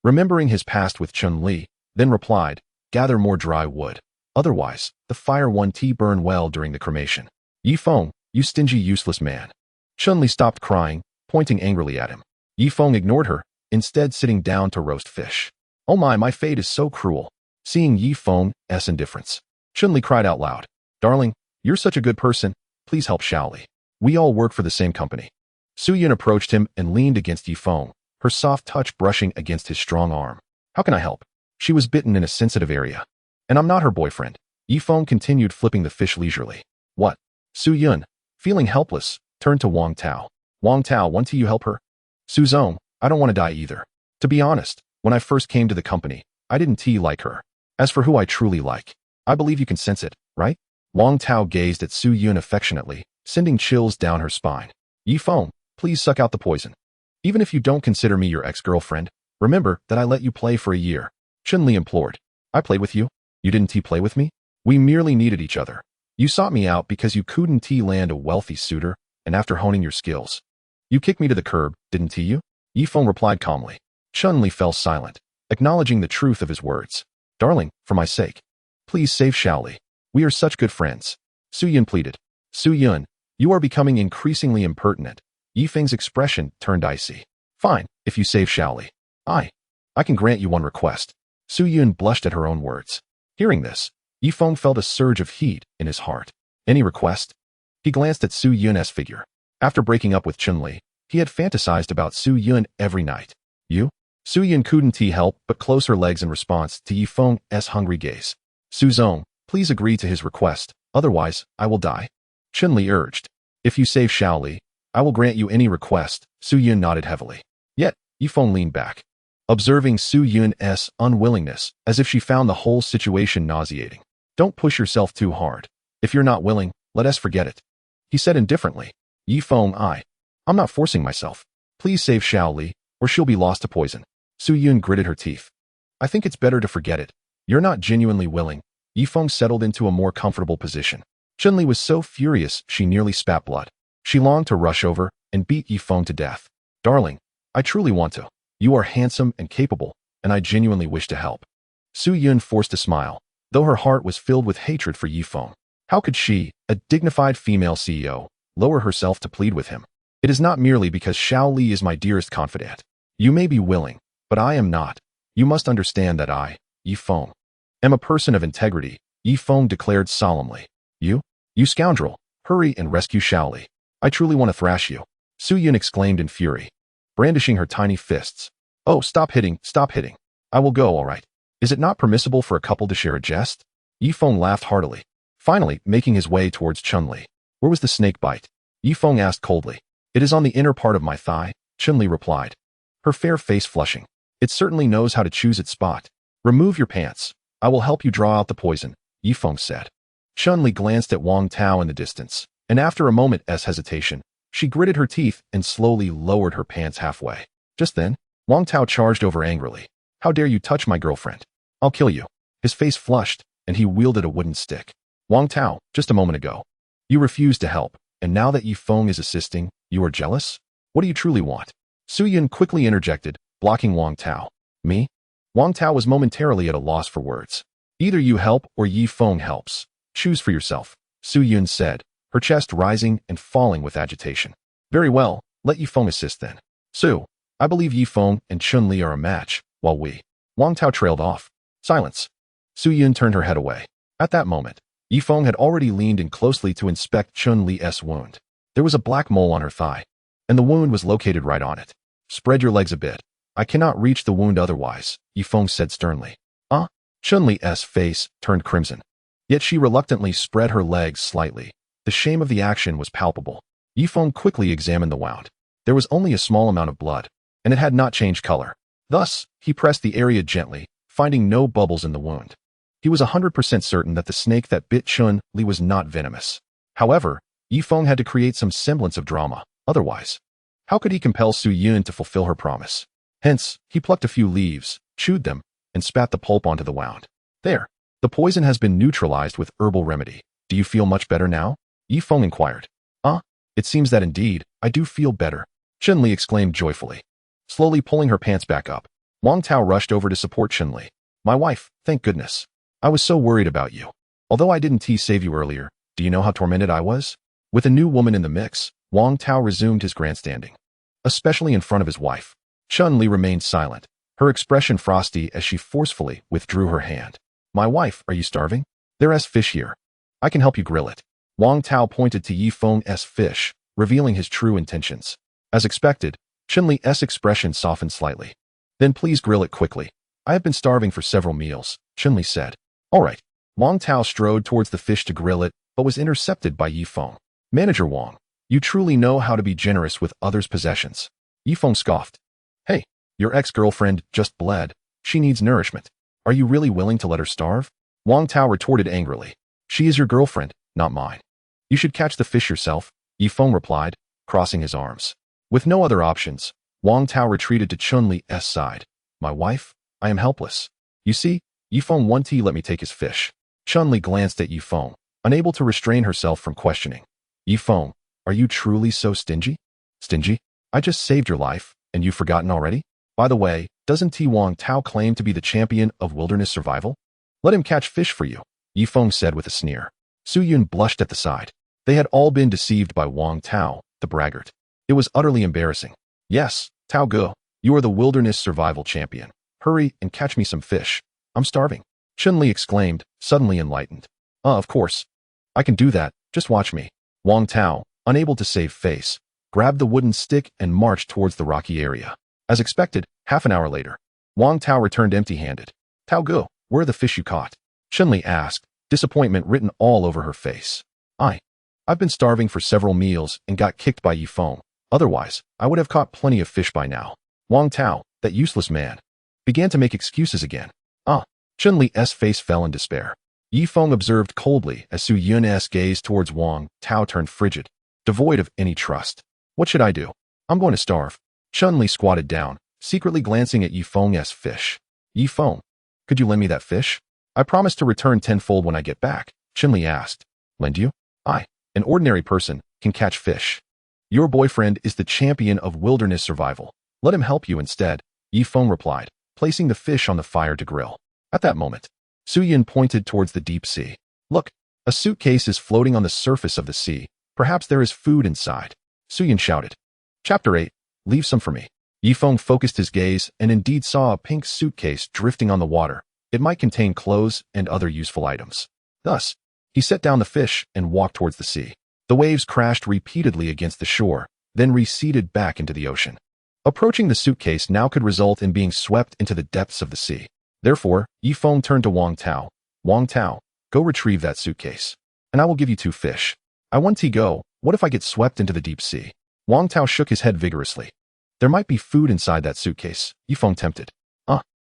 remembering his past with Chun-Li, then replied, gather more dry wood. Otherwise, the fire won't burn well during the cremation. Ye Feng, you stingy, useless man. Chun-Li stopped crying, pointing angrily at him. Ye Feng ignored her, instead sitting down to roast fish. Oh my fate is so cruel. Seeing Ye Feng's indifference, Chun-Li cried out loud. Darling, you're such a good person. Please help Shaoli. We all work for the same company. Su-Yun approached him and leaned against Ye Feng, her soft touch brushing against his strong arm. How can I help? She was bitten in a sensitive area. And I'm not her boyfriend. Ye Feng continued flipping the fish leisurely. What? Su-Yun, feeling helpless, turned to Wang Tao. Wang Tao, won't you help her? Su-Zong, I don't want to die either. To be honest, when I first came to the company, I didn't like her. As for who I truly like, I believe you can sense it, right? Wang Tao gazed at Su-Yun affectionately, sending chills down her spine. Ye Feng, please suck out the poison. Even if you don't consider me your ex-girlfriend, remember that I let you play for a year. Chun-Li implored. I played with you? You didn't play with me? We merely needed each other. You sought me out because you couldn't land a wealthy suitor, and after honing your skills, you kicked me to the curb, didn't you? Ye Feng replied calmly. Chun-Li fell silent, acknowledging the truth of his words. Darling, for my sake, please save Shaoli. We are such good friends. Su-Yun pleaded. Su-Yun, you are becoming increasingly impertinent. Ye Feng's expression turned icy. Fine, if you save Shaoli. I can grant you one request. Su-Yun blushed at her own words. Hearing this, Ye Feng felt a surge of heat in his heart. Any request? He glanced at Su-Yun's figure. After breaking up with Chun-Li, he had fantasized about Su-Yun every night. You? Su-Yun couldn't help but close her legs in response to Ye Feng's hungry gaze. Su-Zong, please agree to his request, otherwise, I will die. Chun-Li urged. If you save Shaoli, I will grant you any request. Su-Yun nodded heavily. Yet, Ye Feng leaned back, observing Su-Yun's unwillingness as if she found the whole situation nauseating. Don't push yourself too hard. If you're not willing, let us forget it. He said indifferently. Ye Feng, I'm not forcing myself. Please save Shaoli, or she'll be lost to poison. Su-Yun gritted her teeth. I think it's better to forget it. You're not genuinely willing. Ye Feng settled into a more comfortable position. Chun-Li was so furious she nearly spat blood. She longed to rush over and beat Ye Feng to death. Darling, I truly want to. You are handsome and capable, and I genuinely wish to help. Su-Yun forced a smile, though her heart was filled with hatred for Ye Feng. How could she, a dignified female CEO, lower herself to plead with him? It is not merely because Shaoli is my dearest confidant. You may be willing, but I am not. You must understand that I, Ye Feng, am a person of integrity, Ye Feng declared solemnly. You scoundrel, hurry and rescue Shaoli. I truly want to thrash you. Su-Yun exclaimed in fury, brandishing her tiny fists. Oh, stop hitting. I will go, all right. Is it not permissible for a couple to share a jest? Ye Feng laughed heartily, finally making his way towards Chun-Li. Where was the snake bite? Ye Feng asked coldly. It is on the inner part of my thigh, Chun-Li replied, her fair face flushing. It certainly knows how to choose its spot. Remove your pants. I will help you draw out the poison, Ye Feng said. Chun-Li glanced at Wang Tao in the distance, and after a moment's hesitation, she gritted her teeth and slowly lowered her pants halfway. Just then, Wang Tao charged over angrily. How dare you touch my girlfriend? I'll kill you. His face flushed, and he wielded a wooden stick. Wang Tao, just a moment ago, you refused to help, and now that Ye Feng is assisting, you are jealous? What do you truly want? Su-Yun quickly interjected, blocking Wang Tao. Me? Wang Tao was momentarily at a loss for words. Either you help or Ye Feng helps. Choose for yourself, Su-Yun said, her chest rising and falling with agitation. Very well, let Ye Feng assist then. Su, I believe Ye Feng and Chun-Li are a match, while Wang Tao trailed off. Silence. Su-Yun turned her head away. At that moment, Ye Feng had already leaned in closely to inspect Chun-Li's wound. There was a black mole on her thigh, and the wound was located right on it. Spread your legs a bit. I cannot reach the wound otherwise, Ye Feng said sternly. Chun-Li's face turned crimson. Yet she reluctantly spread her legs slightly. The shame of the action was palpable. Ye Feng quickly examined the wound. There was only a small amount of blood, and it had not changed color. Thus, he pressed the area gently, finding no bubbles in the wound. He was 100% certain that the snake that bit Chun-Li was not venomous. However, Ye Feng had to create some semblance of drama. Otherwise, how could he compel Su-Yun to fulfill her promise? Hence, he plucked a few leaves, chewed them, and spat the pulp onto the wound. There. The poison has been neutralized with herbal remedy. Do you feel much better now? Ye Feng inquired. It seems that indeed, I do feel better, Chun-Li exclaimed joyfully. Slowly pulling her pants back up, Wang Tao rushed over to support Chun-Li. My wife, thank goodness. I was so worried about you. Although I didn't save you earlier, do you know how tormented I was? With a new woman in the mix, Wang Tao resumed his grandstanding, especially in front of his wife. Chun-Li remained silent, her expression frosty as she forcefully withdrew her hand. My wife, are you starving? There's fish here. I can help you grill it. Wang Tao pointed to Ye Feng's fish, revealing his true intentions. As expected, Chun-Li's expression softened slightly. Then please grill it quickly. I have been starving for several meals, Chun-Li said. All right. Wang Tao strode towards the fish to grill it, but was intercepted by Ye Feng. Manager Wang, you truly know how to be generous with others' possessions. Ye Feng scoffed. Hey, your ex-girlfriend just bled. She needs nourishment. Are you really willing to let her starve? Wang Tao retorted angrily. She is your girlfriend, not mine. You should catch the fish yourself, Ye Feng replied, crossing his arms. With no other options, Wang Tao retreated to Chun-Li's side. My wife, I am helpless. You see, Ye Feng won't let me take his fish. Chun-Li glanced at Ye Feng, unable to restrain herself from questioning. Ye Feng, are you truly so stingy? Stingy? I just saved your life, and you've forgotten already? By the way, doesn't Wang Tao claim to be the champion of wilderness survival? Let him catch fish for you, Ye Feng said with a sneer. Su Yun blushed at the side. They had all been deceived by Wang Tao, the braggart. It was utterly embarrassing. Yes, Tao Ge, you are the wilderness survival champion. Hurry and catch me some fish. I'm starving. Chun-Li exclaimed, suddenly enlightened. Of course. I can do that, just watch me. Wang Tao, unable to save face, grabbed the wooden stick and marched towards the rocky area. As expected, half an hour later, Wang Tao returned empty-handed. Tao Ge, where are the fish you caught? Chun-Li asked, disappointment written all over her face. I've been starving for several meals and got kicked by Ye Feng. Otherwise, I would have caught plenty of fish by now. Wang Tao, that useless man, began to make excuses again. Chun-Li's face fell in despair. Ye Feng observed coldly as Su Yun's gaze towards Wang Tao turned frigid, devoid of any trust. What should I do? I'm going to starve. Chun-Li squatted down, secretly glancing at Ye Feng's fish. Ye Feng, could you lend me that fish? I promise to return tenfold when I get back, Chun-Li asked. Lend you? An ordinary person, can catch fish. Your boyfriend is the champion of wilderness survival. Let him help you instead, Ye Feng replied, placing the fish on the fire to grill. At that moment, Su Yun pointed towards the deep sea. Look, a suitcase is floating on the surface of the sea. Perhaps there is food inside. Su Yun shouted. Chapter 8. Leave some for me. Ye Feng focused his gaze and indeed saw a pink suitcase drifting on the water. It might contain clothes and other useful items. Thus, he set down the fish and walked towards the sea. The waves crashed repeatedly against the shore, then receded back into the ocean. Approaching the suitcase now could result in being swept into the depths of the sea. Therefore, Ye Feng turned to Wang Tao. Wang Tao, go retrieve that suitcase, and I will give you 2 fish. I want to go. What if I get swept into the deep sea? Wang Tao shook his head vigorously. There might be food inside that suitcase, Ye Feng tempted.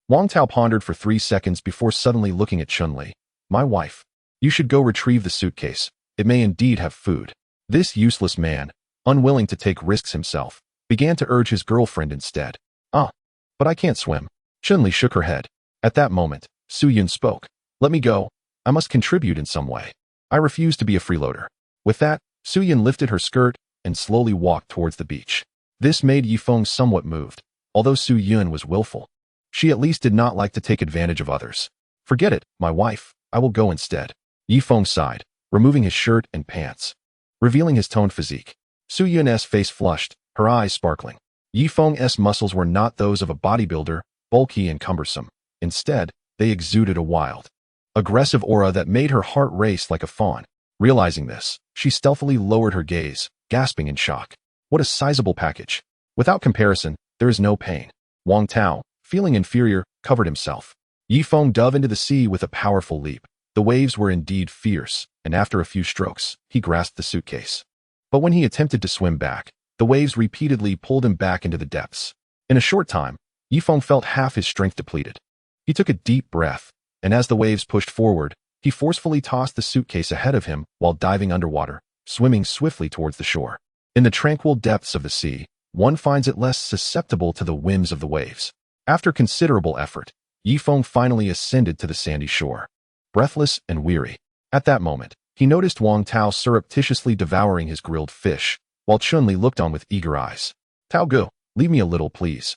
Wang Tao pondered for 3 seconds before suddenly looking at Chun-Li. My wife. You should go retrieve the suitcase. It may indeed have food. This useless man, unwilling to take risks himself, began to urge his girlfriend instead. But I can't swim. Chun-Li shook her head. At that moment, Su Yun spoke. Let me go. I must contribute in some way. I refuse to be a freeloader. With that, Su Yun lifted her skirt and slowly walked towards the beach. This made Ye Feng somewhat moved. Although Su Yun was willful, she at least did not like to take advantage of others. Forget it, my wife. I will go instead. Ye Feng sighed, removing his shirt and pants, revealing his toned physique. Su Yun's face flushed, her eyes sparkling. Ye Feng's muscles were not those of a bodybuilder, bulky and cumbersome. Instead, they exuded a wild, aggressive aura that made her heart race like a fawn. Realizing this, she stealthily lowered her gaze, gasping in shock. What a sizable package. Without comparison, there is no pain. Wang Tao, feeling inferior, covered himself. Ye Feng dove into the sea with a powerful leap. The waves were indeed fierce, and after a few strokes, he grasped the suitcase. But when he attempted to swim back, the waves repeatedly pulled him back into the depths. In a short time, Ye Feng felt half his strength depleted. He took a deep breath, and as the waves pushed forward, he forcefully tossed the suitcase ahead of him while diving underwater, swimming swiftly towards the shore. In the tranquil depths of the sea, one finds it less susceptible to the whims of the waves. After considerable effort, Ye Feng finally ascended to the sandy shore. Breathless and weary. At that moment, he noticed Wang Tao surreptitiously devouring his grilled fish, while Chun-Li looked on with eager eyes. Tao Ge, leave me a little, please.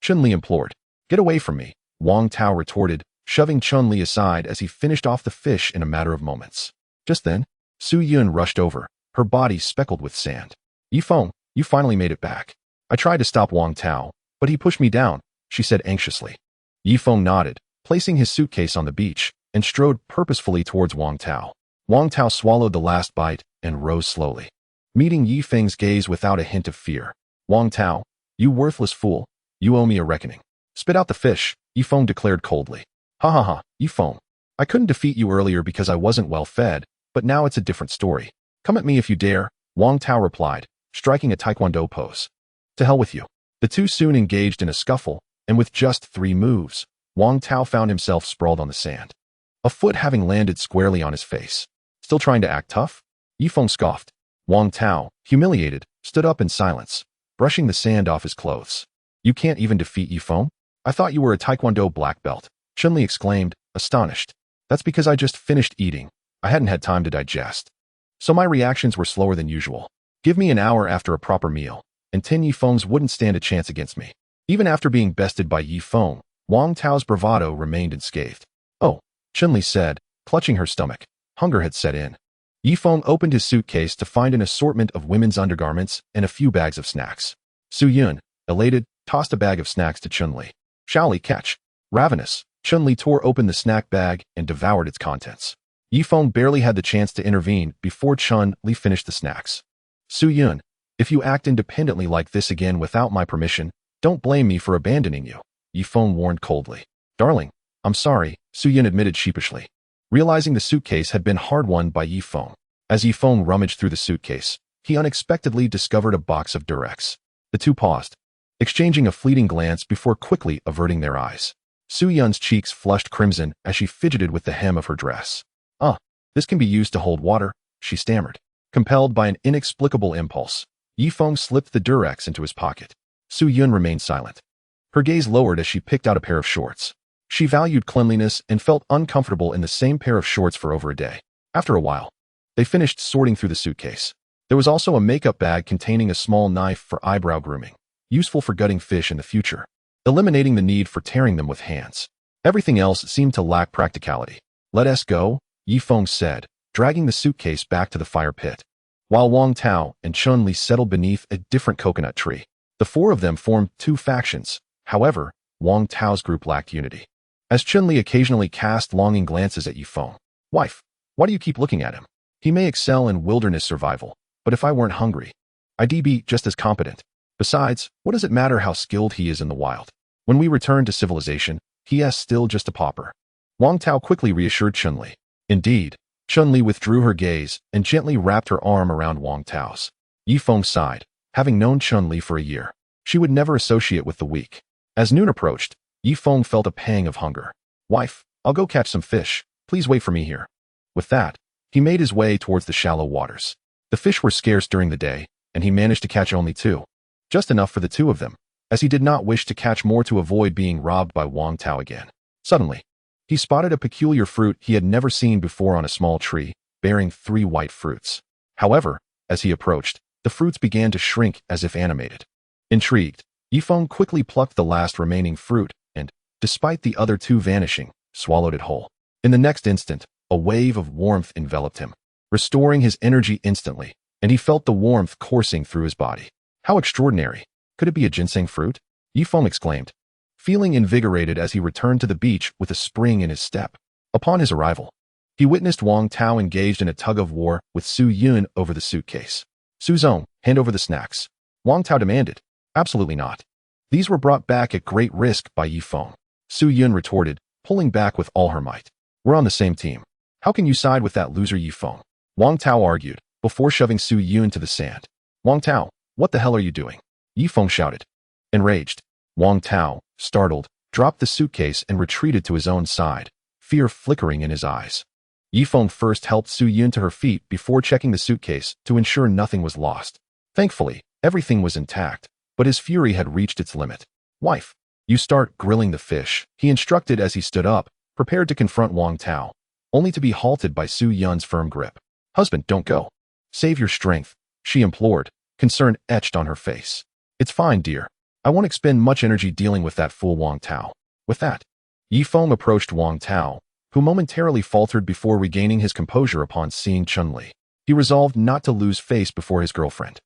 Chun-Li implored. Get away from me, Wang Tao retorted, shoving Chun-Li aside as he finished off the fish in a matter of moments. Just then, Su Yun rushed over, her body speckled with sand. Ye Feng, you finally made it back. I tried to stop Wang Tao, but he pushed me down, she said anxiously. Ye Feng nodded, placing his suitcase on the beach, and strode purposefully towards Wang Tao. Wang Tao swallowed the last bite and rose slowly, meeting Ye Feng's gaze without a hint of fear. Wang Tao, you worthless fool, you owe me a reckoning. Spit out the fish, Ye Feng declared coldly. Ha ha ha, Ye Feng. I couldn't defeat you earlier because I wasn't well fed, but now it's a different story. Come at me if you dare, Wang Tao replied, striking a taekwondo pose. To hell with you. The two soon engaged in a scuffle, and with just 3 moves, Wang Tao found himself sprawled on the sand, a foot having landed squarely on his face. Still trying to act tough? Ye Feng scoffed. Wang Tao, humiliated, stood up in silence, brushing the sand off his clothes. You can't even defeat Ye Feng? I thought you were a taekwondo black belt, Chun-Li exclaimed, astonished. That's because I just finished eating. I hadn't had time to digest. So my reactions were slower than usual. Give me an hour after a proper meal, and 10 Ye Fengs wouldn't stand a chance against me. Even after being bested by Ye Feng, Wang Tao's bravado remained unscathed. Oh, Chun-Li said, clutching her stomach. Hunger had set in. Ye Feng opened his suitcase to find an assortment of women's undergarments and a few bags of snacks. Su Yun, elated, tossed a bag of snacks to Chun-Li. Shall we catch? Ravenous, Chun-Li tore open the snack bag and devoured its contents. Ye Feng barely had the chance to intervene before Chun-Li finished the snacks. Su Yun, if you act independently like this again without my permission, don't blame me for abandoning you, Ye Feng warned coldly. Darling, I'm sorry, Su Yun admitted sheepishly, realizing the suitcase had been hard-won by Ye Feng. As Ye Feng rummaged through the suitcase, he unexpectedly discovered a box of Durex. The two paused, exchanging a fleeting glance before quickly averting their eyes. Su Yun's cheeks flushed crimson as she fidgeted with the hem of her dress. This can be used to hold water, she stammered. Compelled by an inexplicable impulse, Ye Feng slipped the Durex into his pocket. Su Yun remained silent. Her gaze lowered as she picked out a pair of shorts. She valued cleanliness and felt uncomfortable in the same pair of shorts for over a day. After a while, they finished sorting through the suitcase. There was also a makeup bag containing a small knife for eyebrow grooming, useful for gutting fish in the future, eliminating the need for tearing them with hands. Everything else seemed to lack practicality. Let us go, Ye Feng said, dragging the suitcase back to the fire pit. While Wang Tao and Chun-Li settled beneath a different coconut tree, the four of them formed 2 factions. However, Wang Tao's group lacked unity. As Chun-Li occasionally cast longing glances at Ye Feng. Wife, why do you keep looking at him? He may excel in wilderness survival, but if I weren't hungry, I'd be just as competent. Besides, what does it matter how skilled he is in the wild? When we return to civilization, he is still just a pauper. Wang Tao quickly reassured Chun-Li. Indeed, Chun-Li withdrew her gaze and gently wrapped her arm around Wang Tao's. Ye Feng sighed. Having known Chun-Li for a year, she would never associate with the weak. As noon approached, Ye Feng felt a pang of hunger. Wife, I'll go catch some fish. Please wait for me here. With that, he made his way towards the shallow waters. The fish were scarce during the day, and he managed to catch only 2. Just enough for the 2 of them, as he did not wish to catch more to avoid being robbed by Wang Tao again. Suddenly, he spotted a peculiar fruit he had never seen before on a small tree, bearing 3 white fruits. However, as he approached, the fruits began to shrink as if animated. Intrigued, Ye Feng quickly plucked the last remaining fruit and, despite the other 2 vanishing, swallowed it whole. In the next instant, a wave of warmth enveloped him, restoring his energy instantly, and he felt the warmth coursing through his body. How extraordinary! Could it be a ginseng fruit? Ye Feng exclaimed, feeling invigorated as he returned to the beach with a spring in his step. Upon his arrival, he witnessed Wang Tao engaged in a tug-of-war with Su Yun over the suitcase. Su Zong, hand over the snacks, Wang Tao demanded. Absolutely not. These were brought back at great risk by Ye Feng. Su Yun retorted, pulling back with all her might. We're on the same team. How can you side with that loser Ye Feng? Wang Tao argued, before shoving Su Yun to the sand. Wang Tao, what the hell are you doing? Ye Feng shouted. Enraged, Wang Tao, startled, dropped the suitcase and retreated to his own side, fear flickering in his eyes. Ye Feng first helped Su Yun to her feet before checking the suitcase to ensure nothing was lost. Thankfully, everything was intact, but his fury had reached its limit. Wife, you start grilling the fish, he instructed as he stood up, prepared to confront Wang Tao, only to be halted by Su Yun's firm grip. Husband, don't go. Save your strength, she implored, concern etched on her face. It's fine, dear. I won't expend much energy dealing with that fool Wang Tao. With that, Ye Feng approached Wang Tao, who momentarily faltered before regaining his composure upon seeing Chun-Li. He resolved not to lose face before his girlfriend.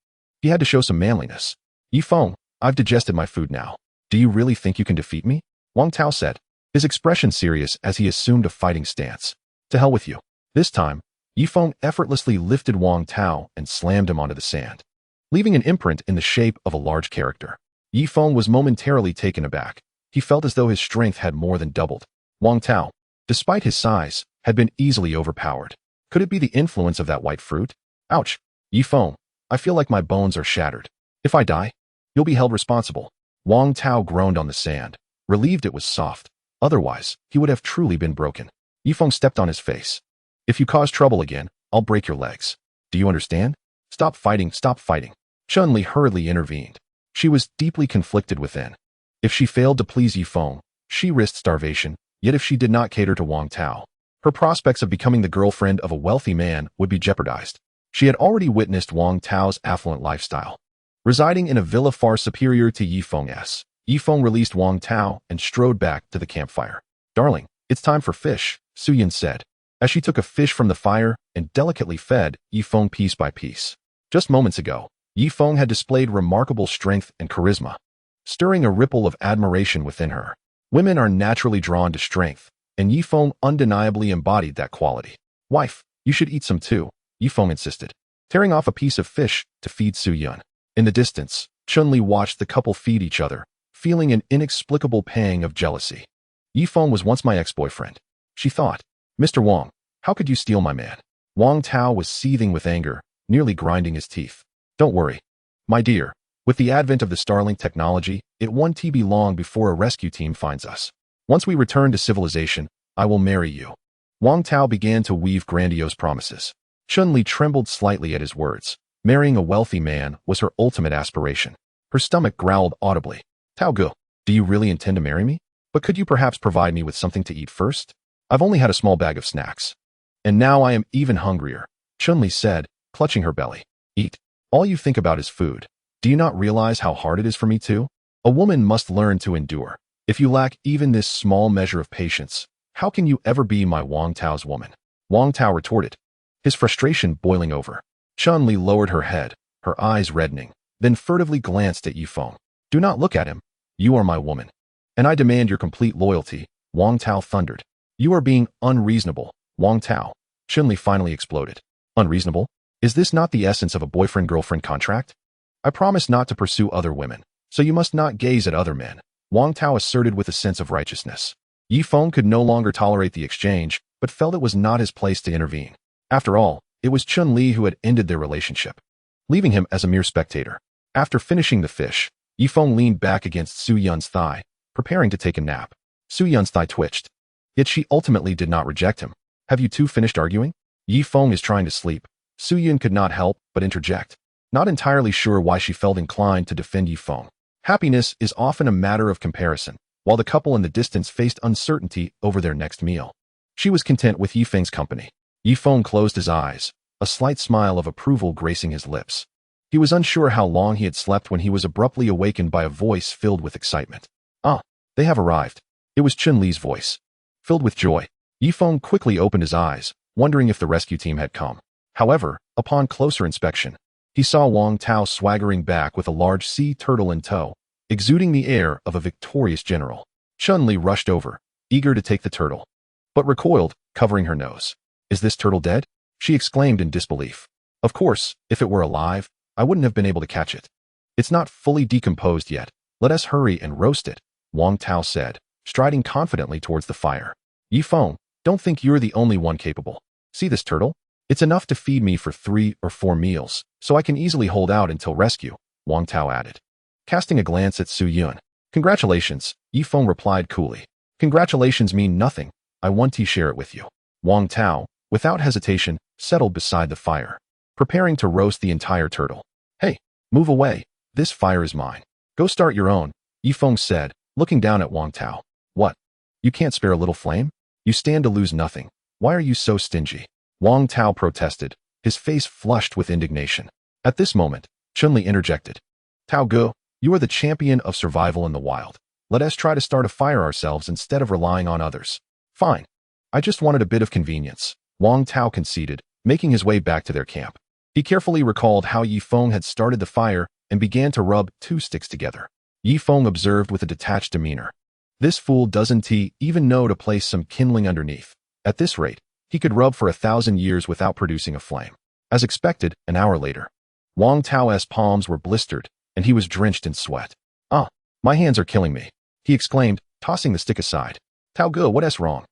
He had to show some manliness. Ye Feng, I've digested my food now. Do you really think you can defeat me? Wang Tao said, his expression serious as he assumed a fighting stance. To hell with you. This time, Ye Feng effortlessly lifted Wang Tao and slammed him onto the sand, leaving an imprint in the shape of a large character. Ye Feng was momentarily taken aback. He felt as though his strength had more than doubled. Wang Tao, despite his size, had been easily overpowered. Could it be the influence of that white fruit? Ouch! Ye Feng, I feel like my bones are shattered. If I die, you'll be held responsible. Wang Tao groaned on the sand, relieved it was soft. Otherwise, he would have truly been broken. Ye Feng stepped on his face. If you cause trouble again, I'll break your legs. Do you understand? Stop fighting, stop fighting. Chun-Li hurriedly intervened. She was deeply conflicted within. If she failed to please Ye Feng, she risked starvation, yet if she did not cater to Wang Tao, her prospects of becoming the girlfriend of a wealthy man would be jeopardized. She had already witnessed Wang Tao's affluent lifestyle. Residing in a villa far superior to Ye Feng's, Ye Feng released Wang Tao and strode back to the campfire. Darling, it's time for fish, Su Yun said, as she took a fish from the fire and delicately fed Ye Feng piece by piece. Just moments ago, Ye Feng had displayed remarkable strength and charisma, stirring a ripple of admiration within her. Women are naturally drawn to strength, and Ye Feng undeniably embodied that quality. Wife, you should eat some too, Ye Feng insisted, tearing off a piece of fish to feed Su Yun. In the distance, Chun-Li watched the couple feed each other, feeling an inexplicable pang of jealousy. Ye Feng was once my ex-boyfriend, she thought. Mr. Wang, how could you steal my man? Wang Tao was seething with anger, nearly grinding his teeth. Don't worry, my dear. With the advent of the Starlink technology, it won't be long before a rescue team finds us. Once we return to civilization, I will marry you. Wang Tao began to weave grandiose promises. Chun-Li trembled slightly at his words. Marrying a wealthy man was her ultimate aspiration. Her stomach growled audibly. Tao Gu, do you really intend to marry me? But could you perhaps provide me with something to eat first? I've only had a small bag of snacks. And now I am even hungrier, Chun-Li said, clutching her belly. Eat. All you think about is food. Do you not realize how hard it is for me too? A woman must learn to endure. If you lack even this small measure of patience, how can you ever be my Wang Tao's woman? Wang Tao retorted, his frustration boiling over. Chun-Li lowered her head, her eyes reddening, then furtively glanced at Ye Feng. Do not look at him. You are my woman. And I demand your complete loyalty, Wang Tao thundered. You are being unreasonable, Wang Tao. Chun-Li finally exploded. Unreasonable? Is this not the essence of a boyfriend-girlfriend contract? I promise not to pursue other women, so you must not gaze at other men, Wang Tao asserted with a sense of righteousness. Ye Feng could no longer tolerate the exchange, but felt it was not his place to intervene. After all, it was Chun-Li who had ended their relationship, leaving him as a mere spectator. After finishing the fish, Ye Feng leaned back against Su Yun's thigh, preparing to take a nap. Su Yun's thigh twitched. Yet she ultimately did not reject him. Have you two finished arguing? Ye Feng is trying to sleep. Su Yun could not help but interject, not entirely sure why she felt inclined to defend Ye Feng. Happiness is often a matter of comparison, while the couple in the distance faced uncertainty over their next meal. She was content with Ye Feng's company. Ye Feng closed his eyes, a slight smile of approval gracing his lips. He was unsure how long he had slept when he was abruptly awakened by a voice filled with excitement. Ah, they have arrived. It was Chun-Li's voice. Filled with joy, Ye Feng quickly opened his eyes, wondering if the rescue team had come. However, upon closer inspection, he saw Wang Tao swaggering back with a large sea turtle in tow, exuding the air of a victorious general. Chun-Li rushed over, eager to take the turtle, but recoiled, covering her nose. Is this turtle dead? She exclaimed in disbelief. Of course, if it were alive, I wouldn't have been able to catch it. It's not fully decomposed yet. Let us hurry and roast it, Wang Tao said, striding confidently towards the fire. Ye Feng, don't think you're the only one capable. See this turtle? It's enough to feed me for 3 or 4 meals, so I can easily hold out until rescue, Wang Tao added, casting a glance at Su Yun. Congratulations, Ye Feng replied coolly. Congratulations mean nothing. I want to share it with you. Wang Tao, without hesitation, settled beside the fire, preparing to roast the entire turtle. Hey, move away. This fire is mine. Go start your own, Ye Feng said, looking down at Wang Tao. What? You can't spare a little flame? You stand to lose nothing. Why are you so stingy? Wang Tao protested, his face flushed with indignation. At this moment, Chun-Li interjected. Tao Gu, you are the champion of survival in the wild. Let us try to start a fire ourselves instead of relying on others. Fine. I just wanted a bit of convenience, Wang Tao conceded, making his way back to their camp. He carefully recalled how Ye Feng had started the fire and began to rub 2 sticks together. Ye Feng observed with a detached demeanor. This fool doesn't even know to place some kindling underneath. At this rate, he could rub for 1,000 years without producing a flame. As expected, an hour later, Wang Tao's palms were blistered, and he was drenched in sweat. "Ah, my hands are killing me," he exclaimed, tossing the stick aside. "Tao Ge, what's wrong?"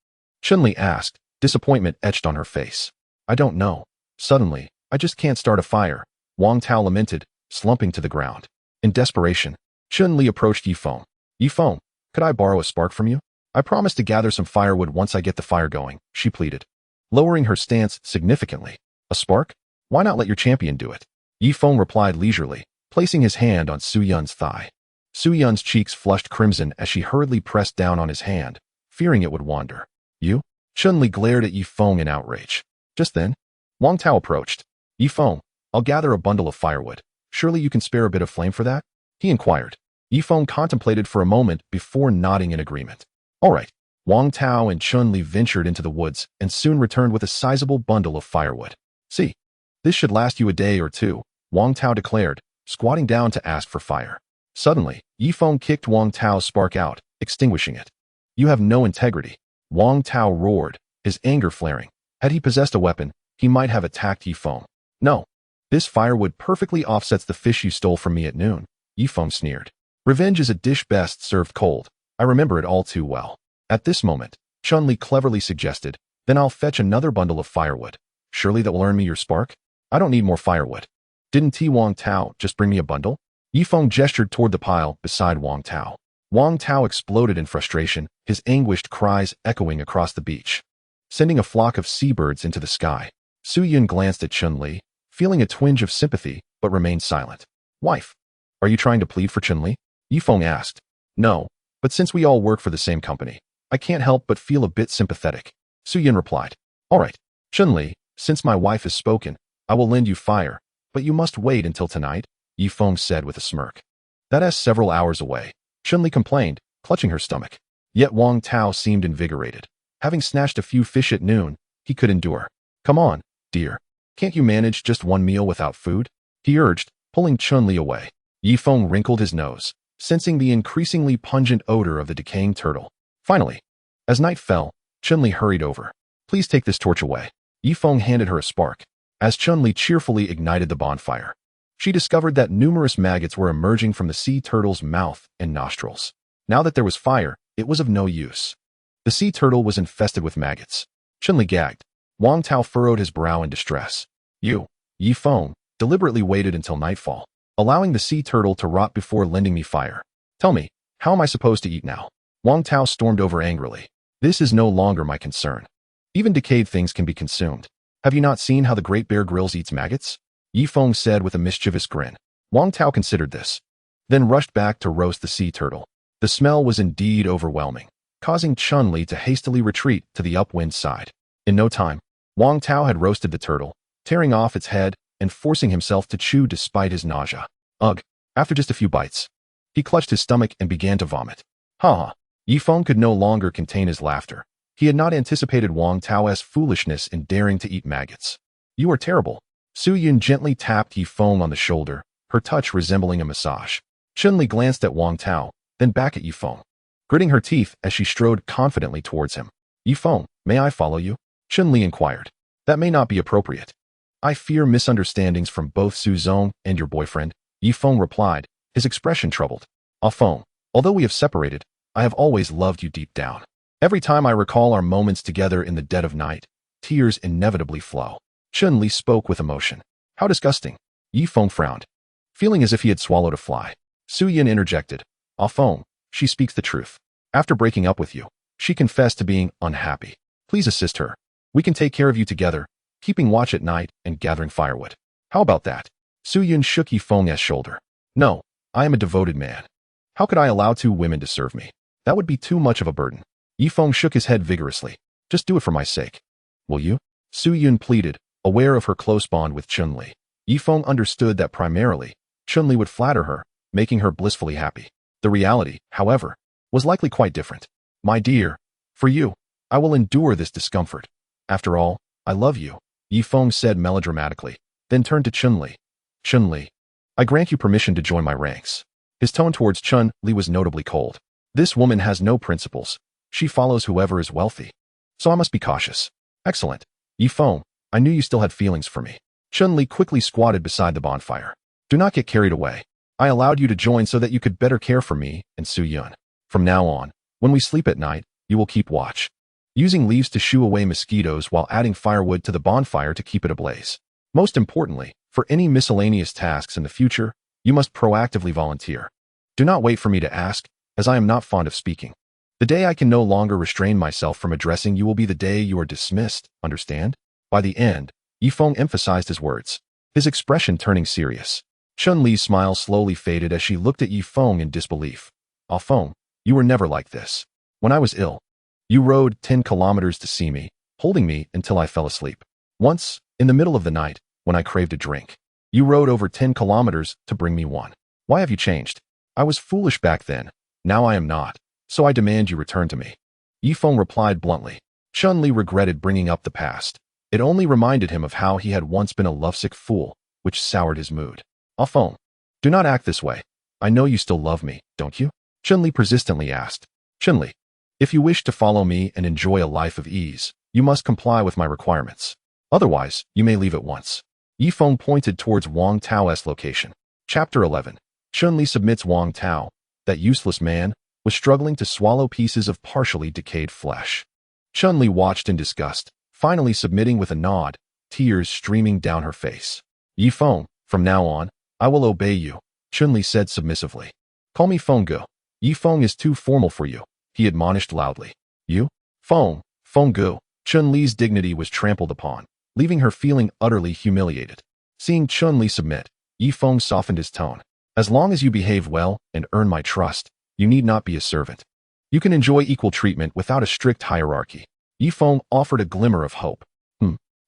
Chun-Li asked, disappointment etched on her face. "I don't know. Suddenly, I just can't start a fire," Wang Tao lamented, slumping to the ground. In desperation, Chun-Li approached Ye Feng. "Ye Feng, could I borrow a spark from you? I promise to gather some firewood once I get the fire going," she pleaded, lowering her stance significantly. "A spark? Why not let your champion do it?" Ye Feng replied leisurely, placing his hand on Su Yun's thigh. Su Yun's cheeks flushed crimson as she hurriedly pressed down on his hand, fearing it would wander. "You?" Chun-Li glared at Ye Feng in outrage. Just then, Wang Tao approached. "Ye Feng, I'll gather a bundle of firewood. Surely you can spare a bit of flame for that?" he inquired. Ye Feng contemplated for a moment before nodding in agreement. "All right." Wang Tao and Chun-Li ventured into the woods and soon returned with a sizable bundle of firewood. "See, this should last you a day or two," Wang Tao declared, squatting down to ask for fire. Suddenly, Ye Feng kicked Wang Tao's spark out, extinguishing it. "You have no integrity," Wang Tao roared, his anger flaring. Had he possessed a weapon, he might have attacked Ye Feng. "No. This firewood perfectly offsets the fish you stole from me at noon," Ye Feng sneered. "Revenge is a dish best served cold. I remember it all too well." At this moment, Chun-Li cleverly suggested, "Then I'll fetch another bundle of firewood. Surely that will earn me your spark? I don't need more firewood. Didn't Wang Tao just bring me a bundle?" Ye Feng gestured toward the pile beside Wang Tao. Wang Tao exploded in frustration, his anguished cries echoing across the beach, sending a flock of seabirds into the sky. Su Yun glanced at Chun-Li, feeling a twinge of sympathy, but remained silent. "Wife, are you trying to plead for Chun-Li?" Ye Feng asked. "No, but since we all work for the same company, I can't help but feel a bit sympathetic," Su Yun replied. "All right, Chun-Li, since my wife has spoken, I will lend you fire, but you must wait until tonight," Ye Feng said with a smirk. "That's several hours away," Chun-Li complained, clutching her stomach. Yet Wang Tao seemed invigorated. Having snatched a few fish at noon, he could endure. "Come on, dear. Can't you manage just one meal without food?" he urged, pulling Chun-Li away. Ye Feng wrinkled his nose, sensing the increasingly pungent odor of the decaying turtle. Finally, as night fell, Chun-Li hurried over. "Please take this torch away." Ye Feng handed her a spark. As Chun-Li cheerfully ignited the bonfire, she discovered that numerous maggots were emerging from the sea turtle's mouth and nostrils. Now that there was fire, it was of no use. The sea turtle was infested with maggots. Chun-Li gagged. Wang Tao furrowed his brow in distress. Ye Feng, deliberately waited until nightfall, allowing the sea turtle to rot before lending me fire. "Tell me, how am I supposed to eat now?" Wang Tao stormed over angrily. "This is no longer my concern. Even decayed things can be consumed. Have you not seen how the Great Bear Grylls eats maggots?" Ye Feng said with a mischievous grin. Wang Tao considered this, then rushed back to roast the sea turtle. The smell was indeed overwhelming, causing Chun-Li to hastily retreat to the upwind side. In no time, Wang Tao had roasted the turtle, tearing off its head and forcing himself to chew despite his nausea. Ugh! After just a few bites, he clutched his stomach and began to vomit. Ha ha! Ye Feng could no longer contain his laughter. He had not anticipated Wang Tao's foolishness in daring to eat maggots. "You are terrible." Su Yun gently tapped Ye Feng on the shoulder, her touch resembling a massage. Chun-Li glanced at Wang Tao, then back at Ye Feng, gritting her teeth as she strode confidently towards him. "Ye Feng, may I follow you?" Chun-Li inquired. "That may not be appropriate. I fear misunderstandings from both Su Zong and your boyfriend," Ye Feng replied, his expression troubled. "Ah Feng, although we have separated, I have always loved you deep down. Every time I recall our moments together in the dead of night, tears inevitably flow." Chun-Li spoke with emotion. "How disgusting." Ye Feng frowned, feeling as if he had swallowed a fly. Su Yin interjected. "Ah Feng, she speaks the truth. After breaking up with you, she confessed to being unhappy. Please assist her. We can take care of you together, keeping watch at night and gathering firewood. How about that?" Su Yun shook Ye Feng's shoulder. "No, I am a devoted man. How could I allow 2 women to serve me? That would be too much of a burden." Ye Feng shook his head vigorously. "Just do it for my sake. Will you?" Su Yun pleaded, aware of her close bond with Chun-Li. Ye Feng understood that primarily, Chun-Li would flatter her, making her blissfully happy. The reality, however, was likely quite different. My dear, for you, I will endure this discomfort. After all, I love you, Ye Feng said melodramatically, then turned to Chun-Li. Chun-Li, I grant you permission to join my ranks. His tone towards Chun-Li was notably cold. This woman has no principles. She follows whoever is wealthy. So I must be cautious. Excellent. Ye Feng, I knew you still had feelings for me. Chun-Li quickly squatted beside the bonfire. Do not get carried away. I allowed you to join so that you could better care for me and Su-Yun. From now on, when we sleep at night, you will keep watch, using leaves to shoo away mosquitoes while adding firewood to the bonfire to keep it ablaze. Most importantly, for any miscellaneous tasks in the future, you must proactively volunteer. Do not wait for me to ask, as I am not fond of speaking. The day I can no longer restrain myself from addressing you will be the day you are dismissed, understand? By the end, Ye Feng emphasized his words, his expression turning serious. Chun-Li's smile slowly faded as she looked at Ye Feng in disbelief. Ah Feng, you were never like this. When I was ill, you rode 10 kilometers to see me, holding me until I fell asleep. Once, in the middle of the night, when I craved a drink, you rode over 10 kilometers to bring me one. Why have you changed? I was foolish back then. Now I am not. So I demand you return to me. Ye Feng replied bluntly. Chun-Li regretted bringing up the past. It only reminded him of how he had once been a lovesick fool, which soured his mood. Ah Feng, do not act this way. I know you still love me, don't you? Chun-Li persistently asked. Chun-Li, if you wish to follow me and enjoy a life of ease, you must comply with my requirements. Otherwise, you may leave at once. Ye Feng pointed towards Wang Tao's location. Chapter 11. Chun-Li submits. Wang Tao, that useless man, was struggling to swallow pieces of partially decayed flesh. Chun-Li watched in disgust, finally submitting with a nod, tears streaming down her face. Ye Feng, from now on, I will obey you, Chun-Li said submissively. Call me Feng-gu. Ye Feng is too formal for you, he admonished loudly. You? Feng-gu. Chun-Li's dignity was trampled upon, leaving her feeling utterly humiliated. Seeing Chun-Li submit, Ye Feng softened his tone. As long as you behave well and earn my trust, you need not be a servant. You can enjoy equal treatment without a strict hierarchy. Ye Feng offered a glimmer of hope.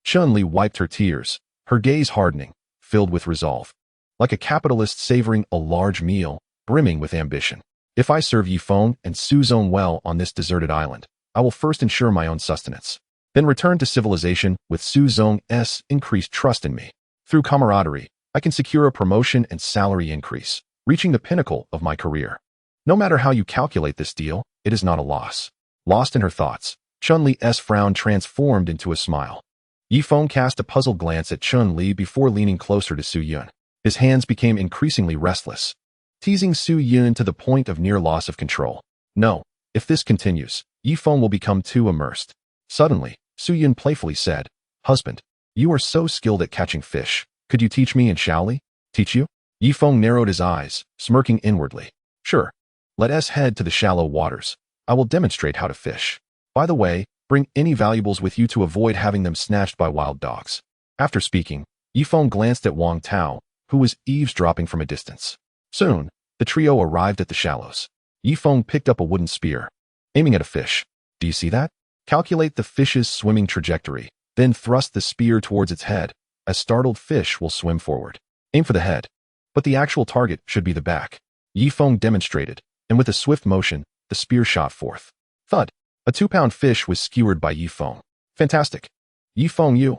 Chun-Li wiped her tears, her gaze hardening, filled with resolve. Like a capitalist savoring a large meal, brimming with ambition. If I serve Ye Feng and Su-Zone well on this deserted island, I will first ensure my own sustenance, then return to civilization with Su-Zone's increased trust in me. Through camaraderie, I can secure a promotion and salary increase, reaching the pinnacle of my career. No matter how you calculate this deal, it is not a loss. Lost in her thoughts, Chun-Li's frown transformed into a smile. Ye Feng cast a puzzled glance at Chun-Li before leaning closer to Su-Yun. His hands became increasingly restless, teasing Su-Yun to the point of near loss of control. No, if this continues, Ye Feng will become too immersed. Suddenly, Su-Yun playfully said, Husband, you are so skilled at catching fish. Could you teach me and shall we? Teach you? Ye Feng narrowed his eyes, smirking inwardly. Sure. Let us head to the shallow waters. I will demonstrate how to fish. By the way, bring any valuables with you to avoid having them snatched by wild dogs. After speaking, Ye Feng glanced at Wang Tao, who was eavesdropping from a distance. Soon, the trio arrived at the shallows. Ye Feng picked up a wooden spear, aiming at a fish. Do you see that? Calculate the fish's swimming trajectory, then thrust the spear towards its head. A startled fish will swim forward. Aim for the head. But the actual target should be the back. Ye Feng demonstrated, and with a swift motion, the spear shot forth. Thud. A 2-pound fish was skewered by Ye Feng. Fantastic. Ye Feng, you.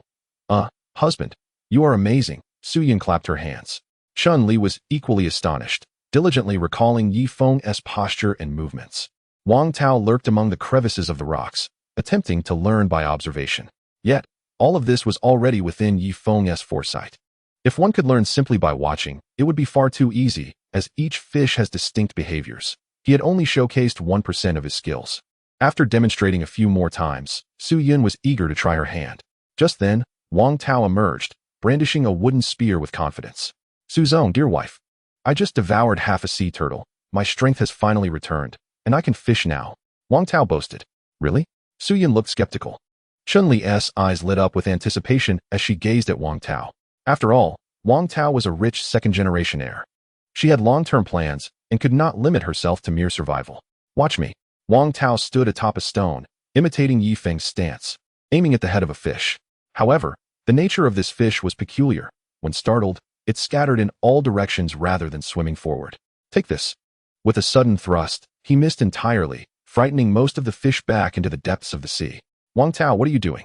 Husband. You are amazing. Su-Yun clapped her hands. Chun-Li was equally astonished, diligently recalling Ye Feng's posture and movements. Wang Tao lurked among the crevices of the rocks, attempting to learn by observation. Yet, all of this was already within Ye Feng's foresight. If one could learn simply by watching, it would be far too easy, as each fish has distinct behaviors. He had only showcased 1% of his skills. After demonstrating a few more times, Su-Yun was eager to try her hand. Just then, Wang Tao emerged, brandishing a wooden spear with confidence. Su-Zone, dear wife, I just devoured half a sea turtle. My strength has finally returned, and I can fish now. Wang Tao boasted. Really? Su-Yun looked skeptical. Chun-Li's eyes lit up with anticipation as she gazed at Wang Tao. After all, Wang Tao was a rich second-generation heir. She had long-term plans and could not limit herself to mere survival. Watch me. Wang Tao stood atop a stone, imitating Ye Feng's stance, aiming at the head of a fish. However, the nature of this fish was peculiar. When startled, it scattered in all directions rather than swimming forward. Take this. With a sudden thrust, He missed entirely, frightening most of the fish back into the depths of the sea. Wang Tao, what are you doing?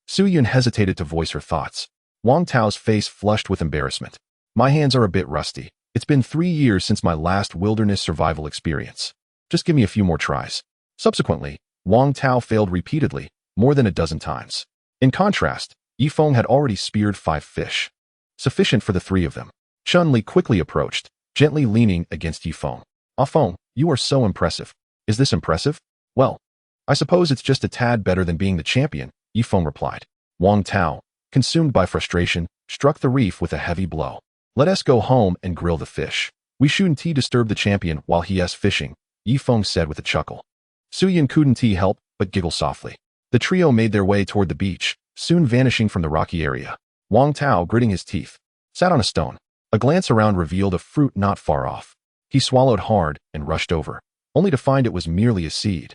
Su Yun hesitated to voice her thoughts. Wang Tao's face flushed with embarrassment. My hands are a bit rusty. It's been 3 years since my last wilderness survival experience. Just give me a few more tries. Subsequently, Wang Tao failed repeatedly, more than a dozen times. In contrast, Ye Feng had already speared 5 fish. Sufficient for the 3 of them. Chun-Li quickly approached, gently leaning against Ye Feng. Ah Feng, you are so impressive. Is this impressive? Well, I suppose it's just a tad better than being the champion, Ye Feng replied. Wang Tao, consumed by frustration, struck the reef with a heavy blow. Let us go home and grill the fish. We shouldn't disturb the champion while he is fishing, Ye Feng said with a chuckle. Su Yun couldn't help but giggle softly. The trio made their way toward the beach, soon vanishing from the rocky area. Wang Tao, gritting his teeth, sat on a stone. A glance around revealed a fruit not far off. He swallowed hard and rushed over, only to find it was merely a seed.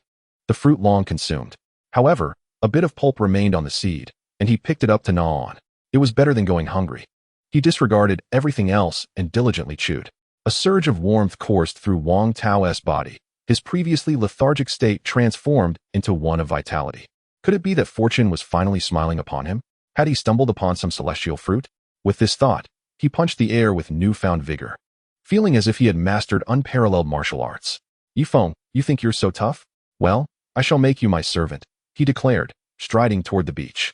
The fruit long consumed. However, a bit of pulp remained on the seed, and he picked it up to gnaw on. It was better than going hungry. He disregarded everything else and diligently chewed. A surge of warmth coursed through Wang Tao's body. His previously lethargic state transformed into one of vitality. Could it be that fortune was finally smiling upon him? Had he stumbled upon some celestial fruit? With this thought, he punched the air with newfound vigor, feeling as if he had mastered unparalleled martial arts. Ye Feng, you think you're so tough? Well, I shall make you my servant, he declared, striding toward the beach.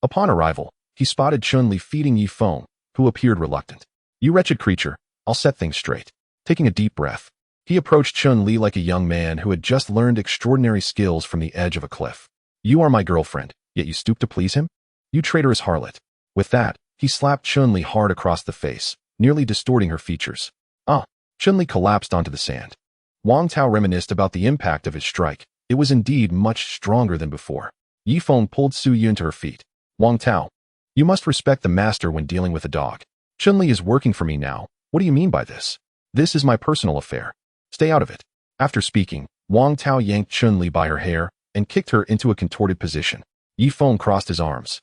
Upon arrival, he spotted Chun-Li feeding Ye Feng, who appeared reluctant. You wretched creature, I'll set things straight. Taking a deep breath, he approached Chun-Li like a young man who had just learned extraordinary skills from the edge of a cliff. You are my girlfriend, yet you stoop to please him? You traitorous harlot. With that, he slapped Chun-Li hard across the face, nearly distorting her features. Chun-Li collapsed onto the sand. Wang Tao reminisced about the impact of his strike. It was indeed much stronger than before. Ye Feng pulled Su Yun to her feet. Wang Tao, you must respect the master when dealing with a dog. Chun-Li is working for me now. What do you mean by this? This is my personal affair. Stay out of it. After speaking, Wang Tao yanked Chun-Li by her hair and kicked her into a contorted position. Ye Feng crossed his arms,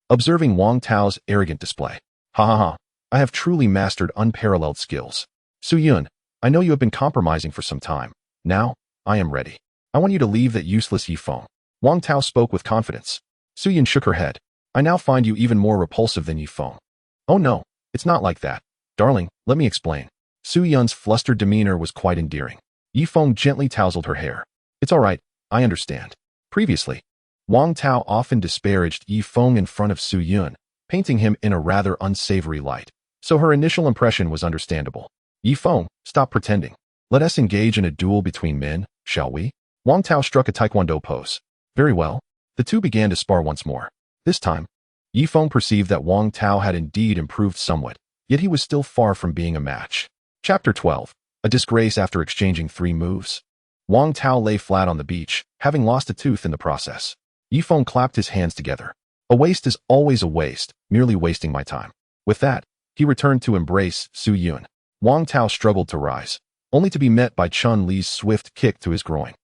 observing Wang Tao's arrogant display. Ha ha ha, I have truly mastered unparalleled skills. Su Yun, I know you have been compromising for some time. Now, I am ready. I want you to leave that useless Ye Feng. Wang Tao spoke with confidence. Su Yun shook her head. I now find you even more repulsive than Ye Feng. Oh no, it's not like that. Darling, let me explain. Su Yun's flustered demeanor was quite endearing. Ye Feng gently tousled her hair. It's all right, I understand. Previously, Wang Tao often disparaged Ye Feng in front of Su Yun, painting him in a rather unsavory light. So her initial impression was understandable. Ye Feng, stop pretending. Let us engage in a duel between men, shall we? Wang Tao struck a taekwondo pose. Very well. The two began to spar once more. This time, Ye Feng perceived that Wang Tao had indeed improved somewhat, yet he was still far from being a match. Chapter 12. A disgrace after exchanging 3 moves. Wang Tao lay flat on the beach, having lost a tooth in the process. Ye Feng clapped his hands together. A waste is always a waste, merely wasting my time. With that, he returned to embrace Su Yun. Wang Tao struggled to rise, only to be met by Chun-Li's swift kick to his groin.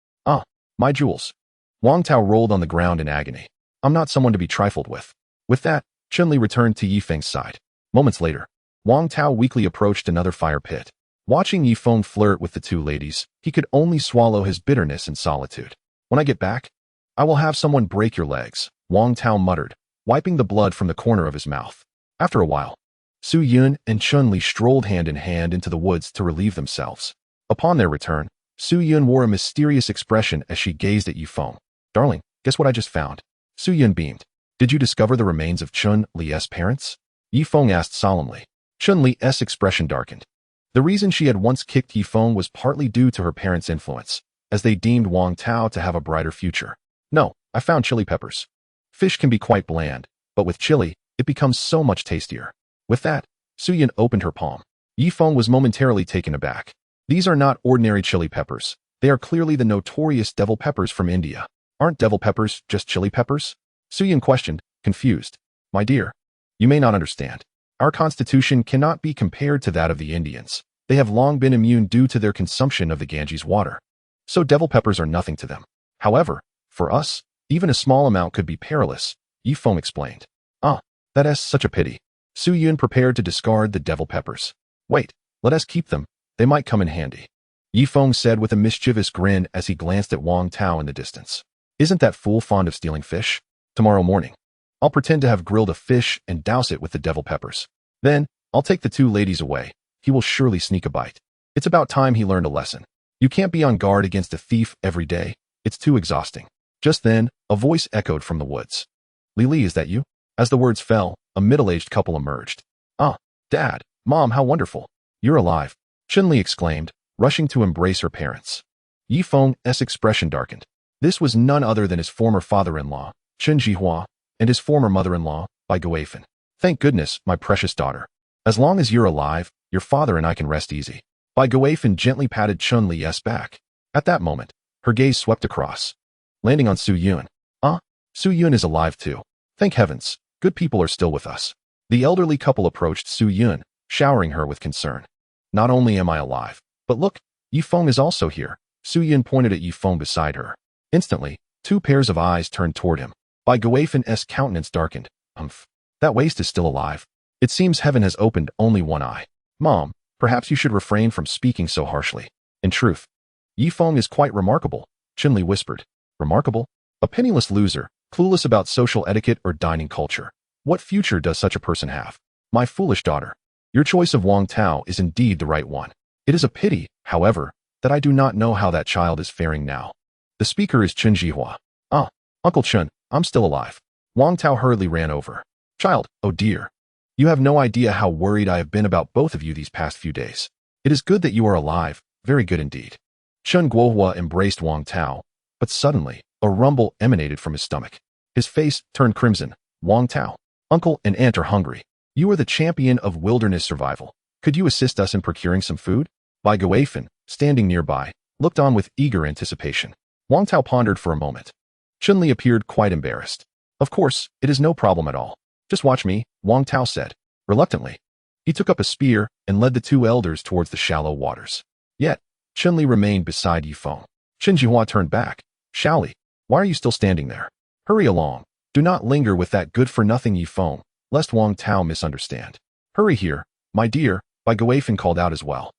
My jewels. Wang Tao rolled on the ground in agony. I'm not someone to be trifled with. With that, Chun-Li returned to Ye Feng's side. Moments later, Wang Tao weakly approached another fire pit. Watching Ye Feng flirt with the 2 ladies, he could only swallow his bitterness in solitude. When I get back, I will have someone break your legs, Wang Tao muttered, wiping the blood from the corner of his mouth. After a while, Su Yun and Chun-Li strolled hand in hand into the woods to relieve themselves. Upon their return, Su Yun wore a mysterious expression as she gazed at Ye Feng. Darling, guess what I just found? Su Yun beamed. Did you discover the remains of Chun-Li's parents? Ye Feng asked solemnly. Chun-Li's expression darkened. The reason she had once kicked Ye Feng was partly due to her parents' influence, as they deemed Wang Tao to have a brighter future. No, I found chili peppers. Fish can be quite bland, but with chili, it becomes so much tastier. With that, Su Yun opened her palm. Ye Feng was momentarily taken aback. These are not ordinary chili peppers. They are clearly the notorious devil peppers from India. Aren't devil peppers just chili peppers? Su Yun questioned, confused. My dear, you may not understand. Our constitution cannot be compared to that of the Indians. They have long been immune due to their consumption of the Ganges water. So devil peppers are nothing to them. However, for us, even a small amount could be perilous, Ye Feng explained. That is such a pity. Su Yun prepared to discard the devil peppers. Wait, let us keep them. They might come in handy. Ye Feng said with a mischievous grin as he glanced at Wang Tao in the distance. Isn't that fool fond of stealing fish? Tomorrow morning, I'll pretend to have grilled a fish and douse it with the devil peppers. Then, I'll take the two ladies away. He will surely sneak a bite. It's about time he learned a lesson. You can't be on guard against a thief every day. It's too exhausting. Just then, a voice echoed from the woods. Lili, is that you? As the words fell, a middle-aged couple emerged. Ah, Dad, Mom, how wonderful. You're alive, Chun-Li exclaimed, rushing to embrace her parents. Ye Feng's expression darkened. This was none other than his former father-in-law, Chen Jihua, and his former mother-in-law, Bai Guifan. Thank goodness, my precious daughter. As long as you're alive, your father and I can rest easy. Bai Guifan gently patted Chun-Li's back. At that moment, her gaze swept across, landing on Su Yun. Ah, Su Yun is alive too. Thank heavens, good people are still with us. The elderly couple approached Su Yun, showering her with concern. Not only am I alive, but look, Ye Feng is also here. Su Yun pointed at Ye Feng beside her. Instantly, two pairs of eyes turned toward him. Bai Guifan's countenance darkened. That waist is still alive. It seems heaven has opened only one eye. Mom, perhaps you should refrain from speaking so harshly. In truth, Ye Feng is quite remarkable, Chun-Li whispered. Remarkable? A penniless loser, clueless about social etiquette or dining culture. What future does such a person have? My foolish daughter. Your choice of Wang Tao is indeed the right one. It is a pity, however, that I do not know how that child is faring now. The speaker is Chen Jihua. Ah, Uncle Chen, I'm still alive. Wang Tao hurriedly ran over. Child, oh dear. You have no idea how worried I have been about both of you these past few days. It is good that you are alive, very good indeed. Chen Guohua embraced Wang Tao, but suddenly, a rumble emanated from his stomach. His face turned crimson. Wang Tao, uncle and aunt are hungry. You are the champion of wilderness survival. Could you assist us in procuring some food? Bai Guifan, standing nearby, looked on with eager anticipation. Wang Tao pondered for a moment. Chun-Li appeared quite embarrassed. Of course, it is no problem at all. Just watch me, Wang Tao said. Reluctantly, he took up a spear and led the two elders towards the shallow waters. Yet, Chun-Li remained beside Ye Feng. Chen Jihua turned back. Shaoli, why are you still standing there? Hurry along. Do not linger with that good-for-nothing Ye Feng, lest Wang Tao misunderstand. Hurry here, my dear, Bai Guifan called out as well.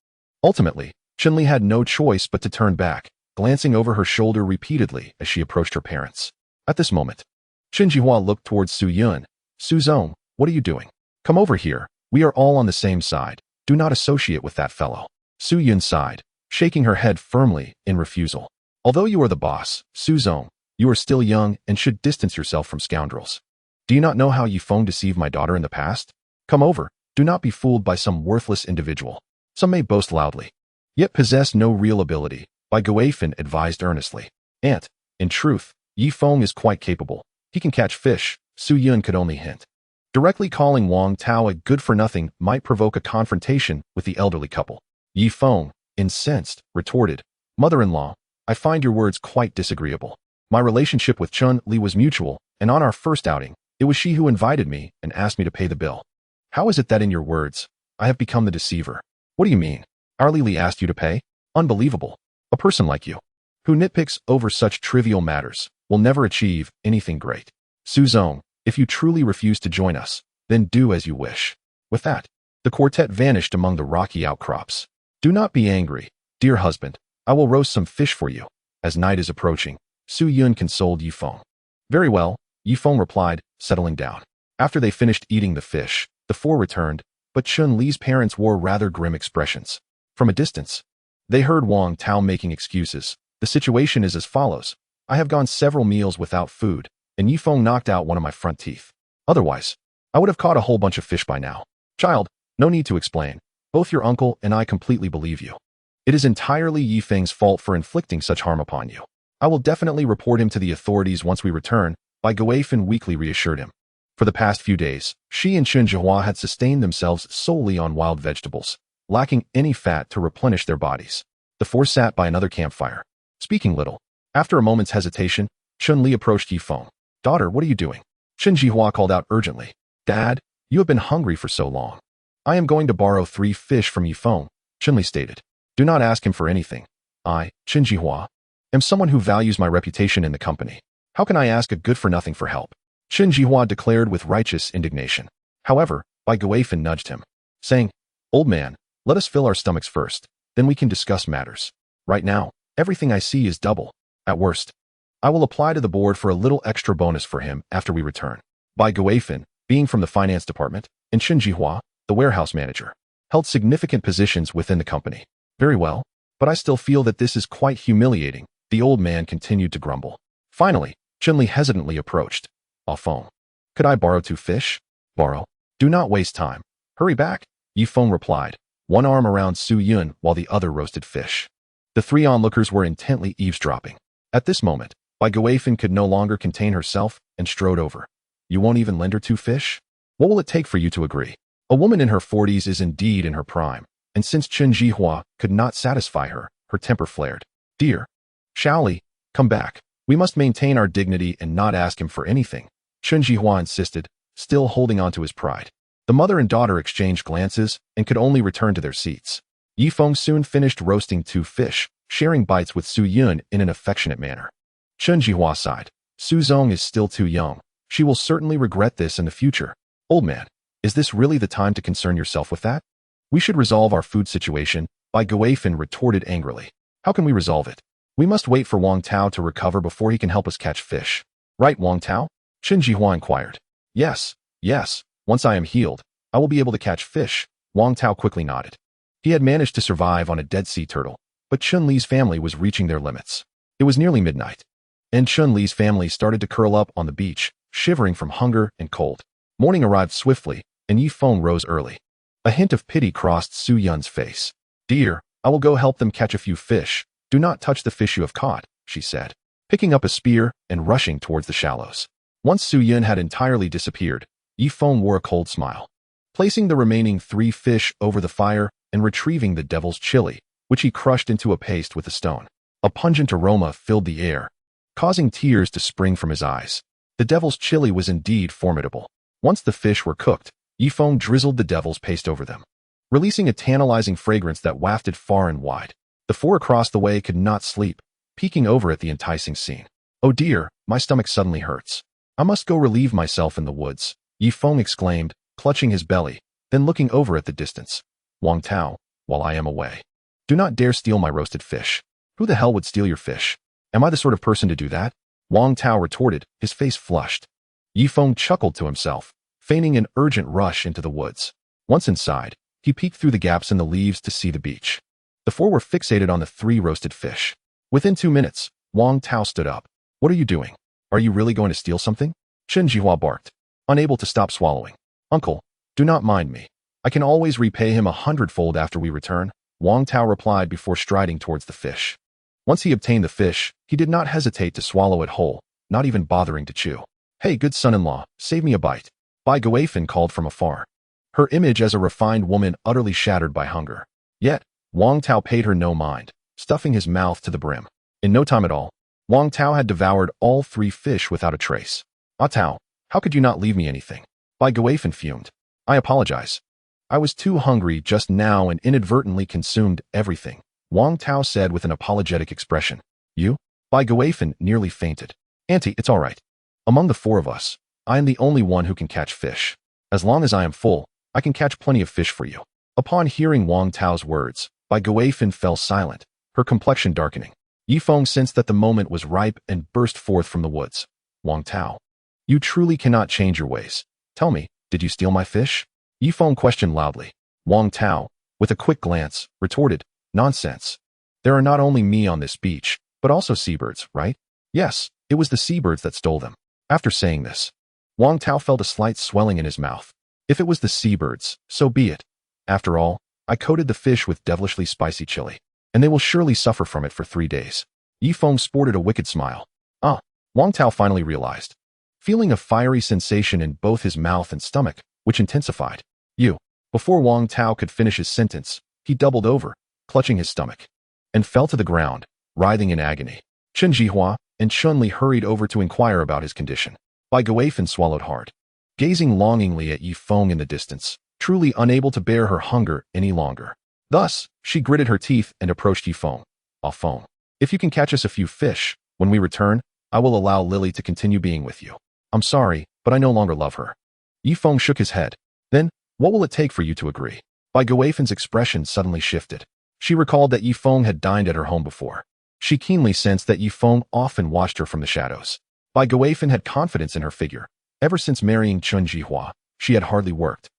Ultimately, Chun-Li had no choice but to turn back, glancing over her shoulder repeatedly as she approached her parents. At this moment, Chen Jihua looked towards Su Yun. Su Zong, what are you doing? Come over here. We are all on the same side. Do not associate with that fellow. Su Yun sighed, shaking her head firmly in refusal. Although you are the boss, Su Zong, you are still young and should distance yourself from scoundrels. Do you not know how Ye Feng deceived my daughter in the past? Come over. Do not be fooled by some worthless individual. Some may boast loudly, yet possess no real ability, Bai Guifan advised earnestly. Aunt, in truth, Ye Feng is quite capable. He can catch fish, Su Yun could only hint. Directly calling Wang Tao a good-for-nothing might provoke a confrontation with the elderly couple. Ye Feng, incensed, retorted, Mother-in-law, I find your words quite disagreeable. My relationship with Chun-Li was mutual, and on our first outing, it was she who invited me and asked me to pay the bill. How is it that in your words, I have become the deceiver? What do you mean? Our Lili asked you to pay? Unbelievable. A person like you, who nitpicks over such trivial matters, will never achieve anything great. Su Zong, if you truly refuse to join us, then do as you wish. With that, the quartet vanished among the rocky outcrops. Do not be angry, dear husband. I will roast some fish for you. As night is approaching, Su Yun consoled Ye Feng. Very well, Ye Feng replied, settling down. After they finished eating the fish, the four returned, but Chun-Li's parents wore rather grim expressions. From a distance, they heard Wang Tao making excuses. The situation is as follows. I have gone several meals without food, and Ye Feng knocked out one of my front teeth. Otherwise, I would have caught a whole bunch of fish by now. Child, no need to explain. Both your uncle and I completely believe you. It is entirely Ye Feng's fault for inflicting such harm upon you. I will definitely report him to the authorities once we return, Bai Guifan weakly reassured him. For the past few days, she and Chen Jihua had sustained themselves solely on wild vegetables, lacking any fat to replenish their bodies. The four sat by another campfire, speaking little. After a moment's hesitation, Chun-Li approached Ye Feng. Daughter, what are you doing? Chen Jihua called out urgently. Dad, you have been hungry for so long. I am going to borrow 3 fish from Ye Feng, Chun-Li stated. Do not ask him for anything. I, Chen Jihua, am someone who values my reputation in the company. How can I ask a good-for-nothing for help? Chen Jihua declared with righteous indignation. However, Bai Guifan nudged him, saying, Old man, let us fill our stomachs first, then we can discuss matters. Right now, everything I see is double. At worst, I will apply to the board for a little extra bonus for him after we return. By Ye Feng, being from the finance department, and Chen Jihua, the warehouse manager, held significant positions within the company. Very well, but I still feel that this is quite humiliating, the old man continued to grumble. Finally, Chen Li hesitantly approached. Ye Feng, could I borrow 2 fish? Borrow? Do not waste time. Hurry back, Ye Feng replied, one arm around Su Yun while the other roasted fish. The 3 onlookers were intently eavesdropping. At this moment, Ye Feng could no longer contain herself and strode over. You won't even lend her 2 fish? What will it take for you to agree? A woman in her 40s is indeed in her prime, and since Chen Jihua could not satisfy her, her temper flared. Dear Shaoli, come back. We must maintain our dignity and not ask him for anything, Chen Jihua insisted, still holding on to his pride. The mother and daughter exchanged glances and could only return to their seats. Ye Feng soon finished roasting 2 fish, sharing bites with Su Yun in an affectionate manner. Chen Jihua sighed. Su Zong is still too young. She will certainly regret this in the future. Old man, is this really the time to concern yourself with that? We should resolve our food situation, Ye Feng retorted angrily. How can we resolve it? We must wait for Wang Tao to recover before he can help us catch fish. Right, Wang Tao? Chen Jihua inquired. Yes. Once I am healed, I will be able to catch fish, Wang Tao quickly nodded. He had managed to survive on a dead sea turtle, but Chun Li's family was reaching their limits. It was nearly midnight, and Chun Li's family started to curl up on the beach, shivering from hunger and cold. Morning arrived swiftly, and Ye Feng rose early. A hint of pity crossed Su Yun's face. Dear, I will go help them catch a few fish. Do not touch the fish you have caught, she said, picking up a spear and rushing towards the shallows. Once Su Yun had entirely disappeared, Ye Feng wore a cold smile. Placing the remaining 3 fish over the fire and retrieving the devil's chili, which he crushed into a paste with a stone. A pungent aroma filled the air, causing tears to spring from his eyes. The devil's chili was indeed formidable. Once the fish were cooked, Ye Feng drizzled the devil's paste over them, releasing a tantalizing fragrance that wafted far and wide. The 4 across the way could not sleep, peeking over at the enticing scene. Oh dear, my stomach suddenly hurts. I must go relieve myself in the woods, Ye Feng exclaimed, clutching his belly, then looking over at the distance. Wang Tao, while I am away, do not dare steal my roasted fish. Who the hell would steal your fish? Am I the sort of person to do that? Wang Tao retorted, his face flushed. Ye Feng chuckled to himself, feigning an urgent rush into the woods. Once inside, he peeked through the gaps in the leaves to see the beach. The 4 were fixated on the 3 roasted fish. Within 2 minutes, Wang Tao stood up. What are you doing? Are you really going to steal something? Chen Jihua barked, unable to stop swallowing. Uncle, do not mind me. I can always repay him 100-fold after we return, Wang Tao replied before striding towards the fish. Once he obtained the fish, he did not hesitate to swallow it whole, not even bothering to chew. Hey, good son-in-law, save me a bite. Ye Feng called from afar, her image as a refined woman utterly shattered by hunger. Yet, Wang Tao paid her no mind, stuffing his mouth to the brim. In no time at all, Wang Tao had devoured all 3 fish without a trace. Ah Tao, how could you not leave me anything? Ye Feng fumed. I apologize. I was too hungry just now and inadvertently consumed everything, Wang Tao said with an apologetic expression. You? Ye Feng nearly fainted. Auntie, it's all right. Among the 4 of us, I am the only one who can catch fish. As long as I am full, I can catch plenty of fish for you. Upon hearing Wang Tao's words, Ye Feng fell silent, her complexion darkening. Ye Feng sensed that the moment was ripe and burst forth from the woods. Wang Tao, you truly cannot change your ways. Tell me, did you steal my fish? Ye Feng questioned loudly. Wang Tao, with a quick glance, retorted, nonsense. There are not only me on this beach, but also seabirds, right? Yes, it was the seabirds that stole them. After saying this, Wang Tao felt a slight swelling in his mouth. If it was the seabirds, so be it. After all, I coated the fish with devilishly spicy chili, and they will surely suffer from it for 3 days. Ye Feng sported a wicked smile. Wang Tao finally realized, feeling a fiery sensation in both his mouth and stomach, which intensified. Before Wang Tao could finish his sentence, he doubled over, clutching his stomach, and fell to the ground, writhing in agony. Chen Jihua and Chun Li hurried over to inquire about his condition. Ye Feng swallowed hard, gazing longingly at Ye Feng in the distance, truly unable to bear her hunger any longer. Thus, she gritted her teeth and approached Ye Feng. Ah Feng, if you can catch us a few fish, when we return, I will allow Lily to continue being with you. I'm sorry, but I no longer love her. Ye Feng shook his head. Then, what will it take for you to agree? Ye Feng's expression suddenly shifted. She recalled that Ye Feng had dined at her home before. She keenly sensed that Ye Feng often watched her from the shadows. Bai Guifan had confidence in her figure. Ever since marrying Chun Jihua, she had hardly worked,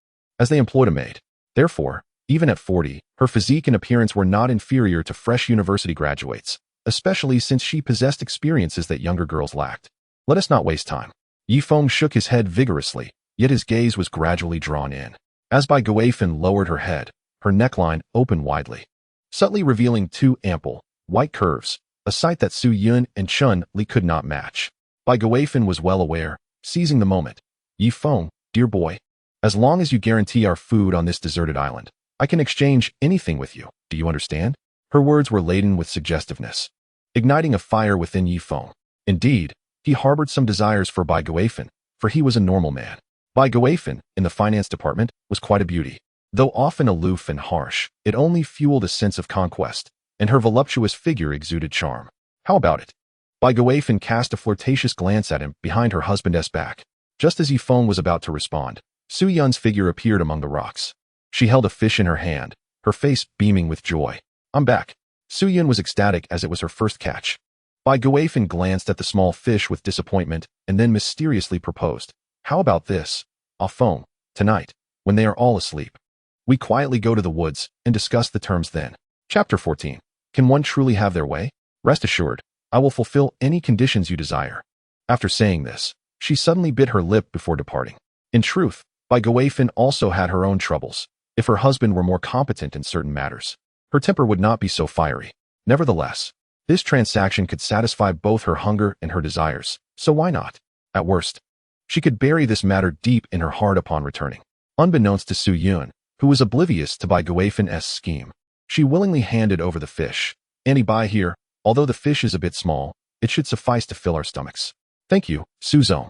as they employed a maid. Therefore, even at 40, her physique and appearance were not inferior to fresh university graduates, especially since she possessed experiences that younger girls lacked. Let us not waste time. Ye Feng shook his head vigorously, yet his gaze was gradually drawn in. As Bai Guifan lowered her head, her neckline opened widely, subtly revealing two ample, white curves, a sight that Su Yun and Chun Li could not match. Bai Guifan was well aware, seizing the moment. Ye Feng, dear boy, as long as you guarantee our food on this deserted island, I can exchange anything with you. Do you understand? Her words were laden with suggestiveness, igniting a fire within Ye Feng. Indeed, he harbored some desires for Bai Guifan, for he was a normal man. Bai Guifan, in the finance department, was quite a beauty. Though often aloof and harsh, it only fueled a sense of conquest, and her voluptuous figure exuded charm. How about it? Bai Guifan cast a flirtatious glance at him behind her husband's back. Just as Ye Feng was about to respond, Su Yun's figure appeared among the rocks. She held a fish in her hand, her face beaming with joy. I'm back. Su Yun was ecstatic as it was her first catch. Bai Guifan glanced at the small fish with disappointment and then mysteriously proposed. How about this? Ah Feng, tonight, when they are all asleep, we quietly go to the woods and discuss the terms then. Chapter 14. Can one truly have their way? Rest assured, I will fulfill any conditions you desire. After saying this, she suddenly bit her lip before departing. In truth, Bai Guifan also had her own troubles. If her husband were more competent in certain matters, her temper would not be so fiery. Nevertheless, this transaction could satisfy both her hunger and her desires, so why not? At worst, she could bury this matter deep in her heart upon returning. Unbeknownst to Su Yun, who was oblivious to Bai Guifan's scheme, she willingly handed over the fish. Annie Bai here, although the fish is a bit small, it should suffice to fill our stomachs. Thank you, Su Zong.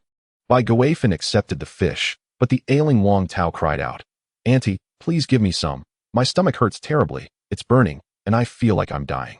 Bai Guifan accepted the fish, but the ailing Wang Tao cried out, Auntie, please give me some. My stomach hurts terribly, it's burning, and I feel like I'm dying.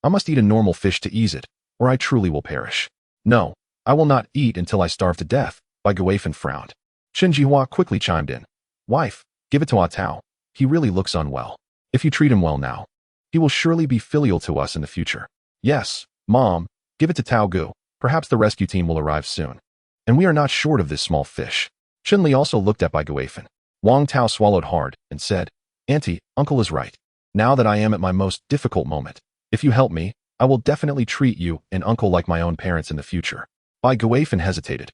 I must eat a normal fish to ease it, or I truly will perish. No, I will not eat until I starve to death. Bai Guifan frowned. Chen Jihua quickly chimed in. Wife, give it to Ah Tao. He really looks unwell. If you treat him well now, he will surely be filial to us in the future. Yes, Mom, give it to Tao Gu. Perhaps the rescue team will arrive soon. And we are not short of this small fish. Chen Li also looked at Bai Guifan. Wang Tao swallowed hard and said, Auntie, Uncle is right. Now that I am at my most difficult moment, if you help me, I will definitely treat you and Uncle like my own parents in the future. Bai Guifan hesitated.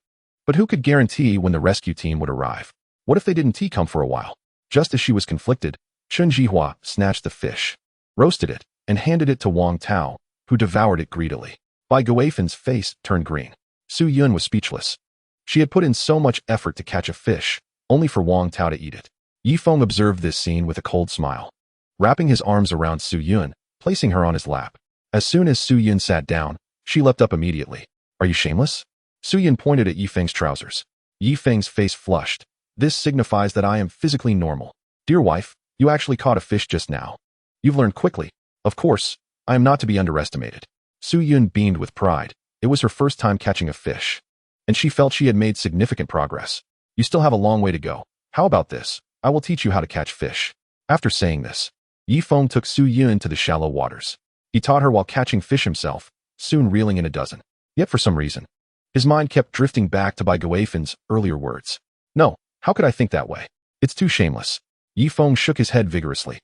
But who could guarantee when the rescue team would arrive? What if they didn't come for a while? Just as she was conflicted, Chun Jihua snatched the fish, roasted it, and handed it to Wang Tao, who devoured it greedily. Bai Guifan's face turned green. Su Yun was speechless. She had put in so much effort to catch a fish, only for Wang Tao to eat it. Ye Feng observed this scene with a cold smile, wrapping his arms around Su Yun, placing her on his lap. As soon as Su Yun sat down, she leapt up immediately. Are you shameless? Su Yun pointed at Ye Feng's trousers. Ye Feng's face flushed. This signifies that I am physically normal. Dear wife, you actually caught a fish just now. You've learned quickly. Of course, I am not to be underestimated. Su Yun beamed with pride. It was her first time catching a fish, and she felt she had made significant progress. You still have a long way to go. How about this? I will teach you how to catch fish. After saying this, Ye Feng took Su Yun to the shallow waters. He taught her while catching fish himself, soon reeling in a dozen. Yet for some reason, his mind kept drifting back to Bai Guifan's earlier words. No, how could I think that way? It's too shameless. Ye Feng shook his head vigorously,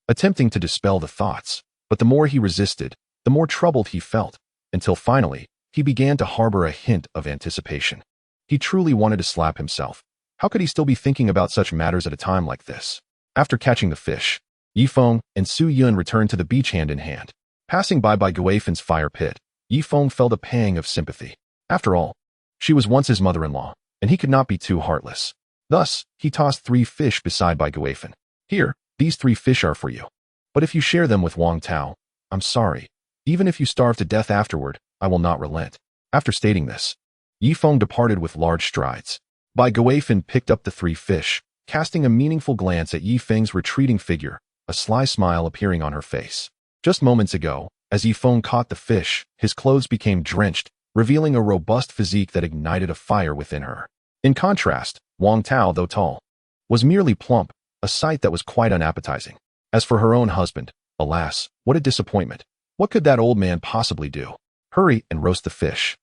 attempting to dispel the thoughts, but the more he resisted, the more troubled he felt, until finally, he began to harbor a hint of anticipation. He truly wanted to slap himself. How could he still be thinking about such matters at a time like this? After catching the fish, Ye Feng and Su Yun returned to the beach hand in hand. Passing by Guifan's fire pit, Ye Feng felt a pang of sympathy. After all, she was once his mother-in-law, and he could not be too heartless. Thus, he tossed 3 fish beside Bai Guifan. Here, these 3 fish are for you. But if you share them with Wang Tao, I'm sorry. Even if you starve to death afterward, I will not relent. After stating this, Ye Feng departed with large strides. Bai Guifan picked up the 3 fish, casting a meaningful glance at Ye Feng's retreating figure, a sly smile appearing on her face. Just moments ago, as Ye Feng caught the fish, his clothes became drenched, revealing a robust physique that ignited a fire within her. In contrast, Wang Tao, though tall, was merely plump, a sight that was quite unappetizing. As for her own husband, Alas, what a disappointment. What could that old man possibly do? Hurry and roast the fish.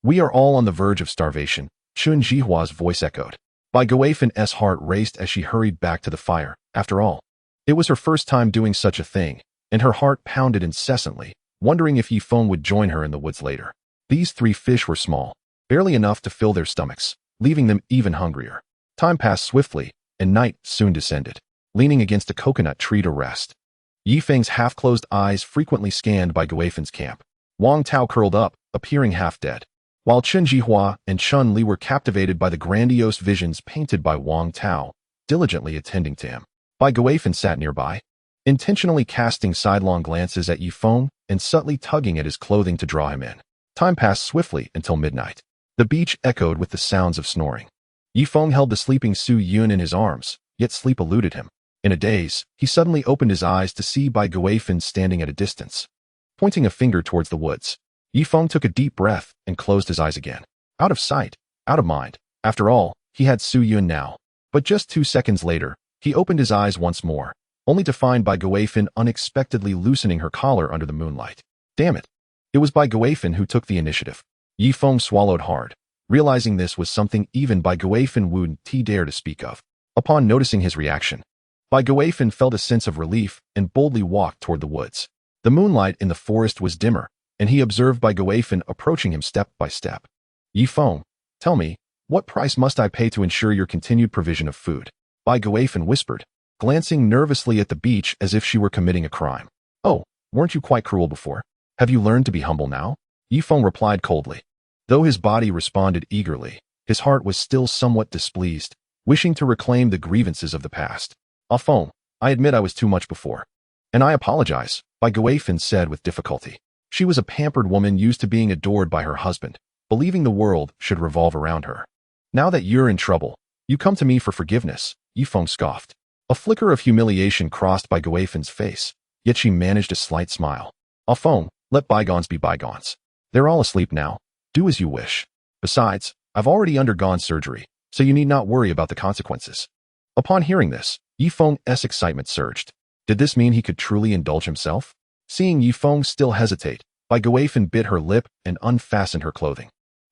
We are all on the verge of starvation, Chun Jihua's voice echoed. Bai Guifen's heart raced as she hurried back to the fire. After all, it was her first time doing such a thing, and her heart pounded incessantly, wondering if Ye Feng would join her in the woods later. These 3 fish were small, barely enough to fill their stomachs, leaving them even hungrier. Time passed swiftly, and night soon descended. Leaning against a coconut tree to rest, Ye Feng's half-closed eyes frequently scanned Bai Guifen's camp. Wang Tao curled up, appearing half-dead, while Chun Jihua and Chun Li were captivated by the grandiose visions painted by Wang Tao, diligently attending to him. Bai Guifen sat nearby, intentionally casting sidelong glances at Ye Feng and subtly tugging at his clothing to draw him in. Time passed swiftly until midnight. The beach echoed with the sounds of snoring. Ye Feng held the sleeping Su Yun in his arms, yet sleep eluded him. In a daze, he suddenly opened his eyes to see Bai Guifen standing at a distance. Pointing a finger towards the woods, Ye Feng took a deep breath and closed his eyes again. Out of sight, out of mind. After all, he had Su Yun now. But just 2 seconds later, he opened his eyes once more, only to find Bai Guifen unexpectedly loosening her collar under the moonlight. Damn it. It was Bai Guifen who took the initiative. Ye Feng swallowed hard, realizing this was something even Bai Guifen wouldn't dare to speak of. Upon noticing his reaction, Bai Guifen felt a sense of relief and boldly walked toward the woods. The moonlight in the forest was dimmer, and he observed Bai Guifen approaching him step by step. Ye Feng, tell me, what price must I pay to ensure your continued provision of food? Bai Guifen whispered, glancing nervously at the beach as if she were committing a crime. Oh, weren't you quite cruel before? Have you learned to be humble now? Ye Feng replied coldly. Though his body responded eagerly, his heart was still somewhat displeased, wishing to reclaim the grievances of the past. Ah Feng, I admit I was too much before. And I apologize, Bai Guifen said with difficulty. She was a pampered woman used to being adored by her husband, believing the world should revolve around her. Now that you're in trouble, you come to me for forgiveness, Ye Feng scoffed. A flicker of humiliation crossed Bai Guifen's face, yet she managed a slight smile. Ah Feng, let bygones be bygones. They're all asleep now. Do as you wish. Besides, I've already undergone surgery, so you need not worry about the consequences. Upon hearing this, Ye Feng's excitement surged. Did this mean he could truly indulge himself? Seeing Ye Feng still hesitate, Bai Guifen bit her lip and unfastened her clothing.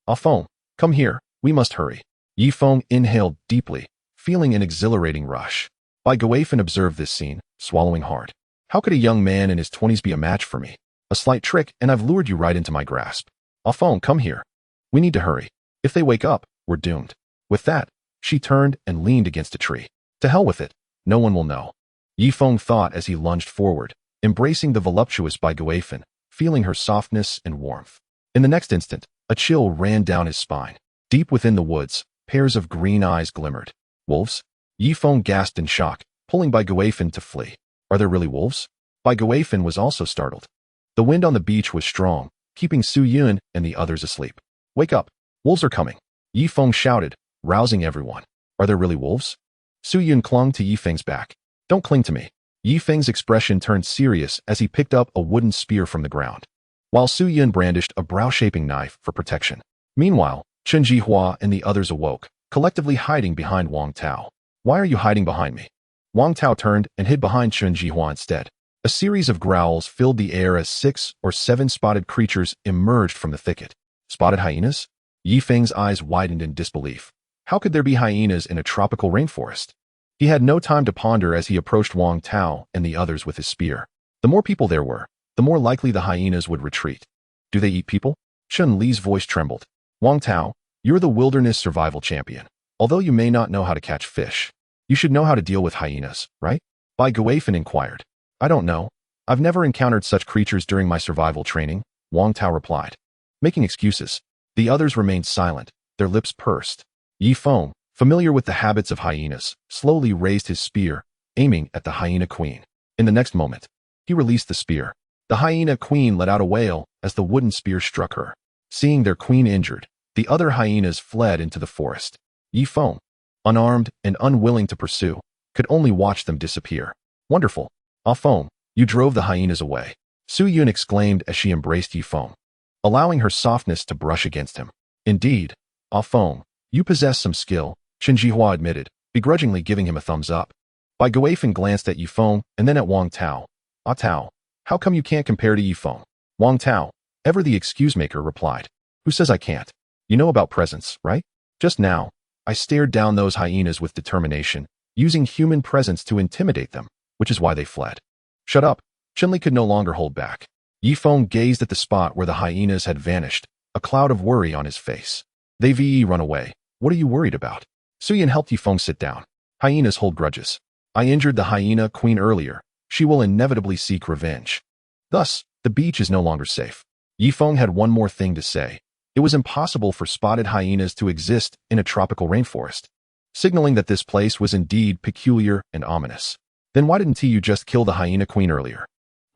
Ah Feng, come here, we must hurry. Ye Feng inhaled deeply, feeling an exhilarating rush. Bai Guifen observed this scene, swallowing hard. How could a young man in his 20s be a match for me? A slight trick and I've lured you right into my grasp. Ah Feng, come here. We need to hurry. If they wake up, we're doomed. With that, she turned and leaned against a tree. To hell with it. No one will know. Ye Feng thought as he lunged forward, embracing the voluptuous Bai Guifen, feeling her softness and warmth. In the next instant, a chill ran down his spine. Deep within the woods, pairs of green eyes glimmered. Wolves? Ye Feng gasped in shock, pulling Bai Guifen to flee. Are there really wolves? Bai Guifen was also startled. The wind on the beach was strong, keeping Su Yun and the others asleep. Wake up. Wolves are coming. Ye Feng shouted, rousing everyone. Are there really wolves? Su Yun clung to Ye Feng's back. Don't cling to me. Ye Feng's expression turned serious as he picked up a wooden spear from the ground, while Su Yun brandished a brow-shaping knife for protection. Meanwhile, Chun Jihua and the others awoke, collectively hiding behind Wang Tao. Why are you hiding behind me? Wang Tao turned and hid behind Chun Jihua instead. A series of growls filled the air as 6 or 7 spotted creatures emerged from the thicket. Spotted hyenas? Ye Feng's eyes widened in disbelief. How could there be hyenas in a tropical rainforest? He had no time to ponder as he approached Wang Tao and the others with his spear. The more people there were, the more likely the hyenas would retreat. Do they eat people? Chun Li's voice trembled. Wang Tao, you're the wilderness survival champion. Although you may not know how to catch fish, you should know how to deal with hyenas, right? Bai Guifen inquired. I don't know. I've never encountered such creatures during my survival training, Wang Tao replied. Making excuses, the others remained silent, their lips pursed. Ye Feng, familiar with the habits of hyenas, slowly raised his spear, aiming at the hyena queen. In the next moment, he released the spear. The hyena queen let out a wail as the wooden spear struck her. Seeing their queen injured, the other hyenas fled into the forest. Ye Feng, unarmed and unwilling to pursue, could only watch them disappear. Wonderful. Ah Feng, you drove the hyenas away. Su Yun exclaimed as she embraced Ye Feng, allowing her softness to brush against him. Indeed, Ah Feng, you possess some skill, Chun Jihua admitted, begrudgingly giving him a thumbs up. Bai Guifen glanced at Ye Feng and then at Wang Tao, Ah Tao, how come you can't compare to Ye Feng? Wang Tao, ever the excuse-maker, replied. Who says I can't? You know about presence, right? Just now, I stared down those hyenas with determination, using human presence to intimidate them, which is why they fled. Shut up. Chinli could no longer hold back. Ye Feng gazed at the spot where the hyenas had vanished, a cloud of worry on his face. They run away. What are you worried about? Suyin helped Ye Feng sit down. Hyenas hold grudges. I injured the hyena queen earlier. She will inevitably seek revenge. Thus, the beach is no longer safe. Ye Feng had one more thing to say. It was impossible for spotted hyenas to exist in a tropical rainforest, signaling that this place was indeed peculiar and ominous. Then why didn't you just kill the hyena queen earlier?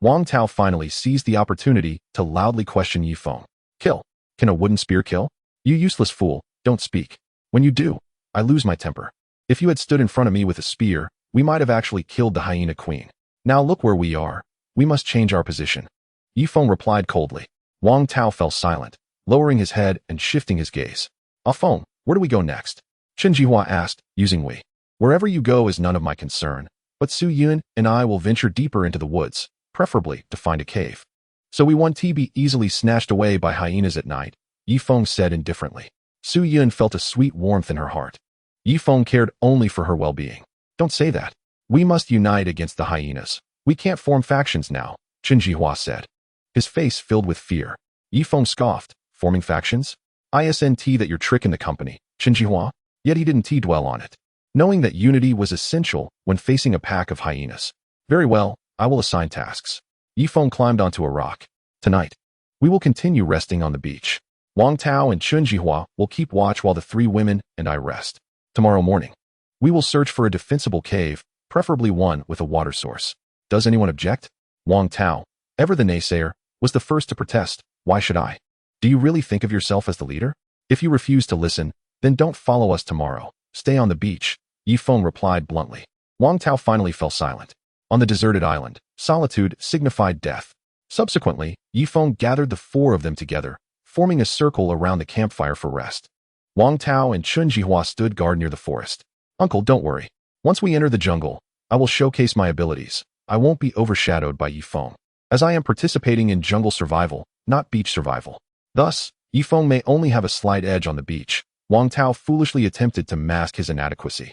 Wang Tao finally seized the opportunity to loudly question Ye Feng. Kill? Can a wooden spear kill? You useless fool, don't speak. When you do, I lose my temper. If you had stood in front of me with a spear, we might have actually killed the hyena queen. Now look where we are. We must change our position. Ye Feng replied coldly. Wang Tao fell silent, lowering his head and shifting his gaze. Ah Feng, where do we go next? Chen Jihua asked, using we. Wherever you go is none of my concern, but Su Yun and I will venture deeper into the woods, preferably to find a cave. So we won't be easily snatched away by hyenas at night, Ye Feng said indifferently. Su Yun felt a sweet warmth in her heart. Ye Feng cared only for her well-being. Don't say that. We must unite against the hyenas. We can't form factions now, Chen Jihua said. His face filled with fear. Ye Feng scoffed. Forming factions? Isn't that you're tricking the company, Chen Jihua? Yet he didn't dwell on it, knowing that unity was essential when facing a pack of hyenas. Very well, I will assign tasks. Ye Feng climbed onto a rock. Tonight, we will continue resting on the beach. Wang Tao and Chen Jihua will keep watch while the three women and I rest. Tomorrow morning, we will search for a defensible cave, preferably one with a water source. Does anyone object? Wang Tao, ever the naysayer, was the first to protest. Why should I? Do you really think of yourself as the leader? If you refuse to listen, then don't follow us tomorrow. Stay on the beach, Ye Feng replied bluntly. Wang Tao finally fell silent. On the deserted island, solitude signified death. Subsequently, Ye Feng gathered the four of them together, forming a circle around the campfire for rest. Wang Tao and Chen Jihua stood guard near the forest. Uncle, don't worry. Once we enter the jungle, I will showcase my abilities. I won't be overshadowed by Ye Feng, as I am participating in jungle survival, not beach survival. Thus, Ye Feng may only have a slight edge on the beach. Wang Tao foolishly attempted to mask his inadequacy.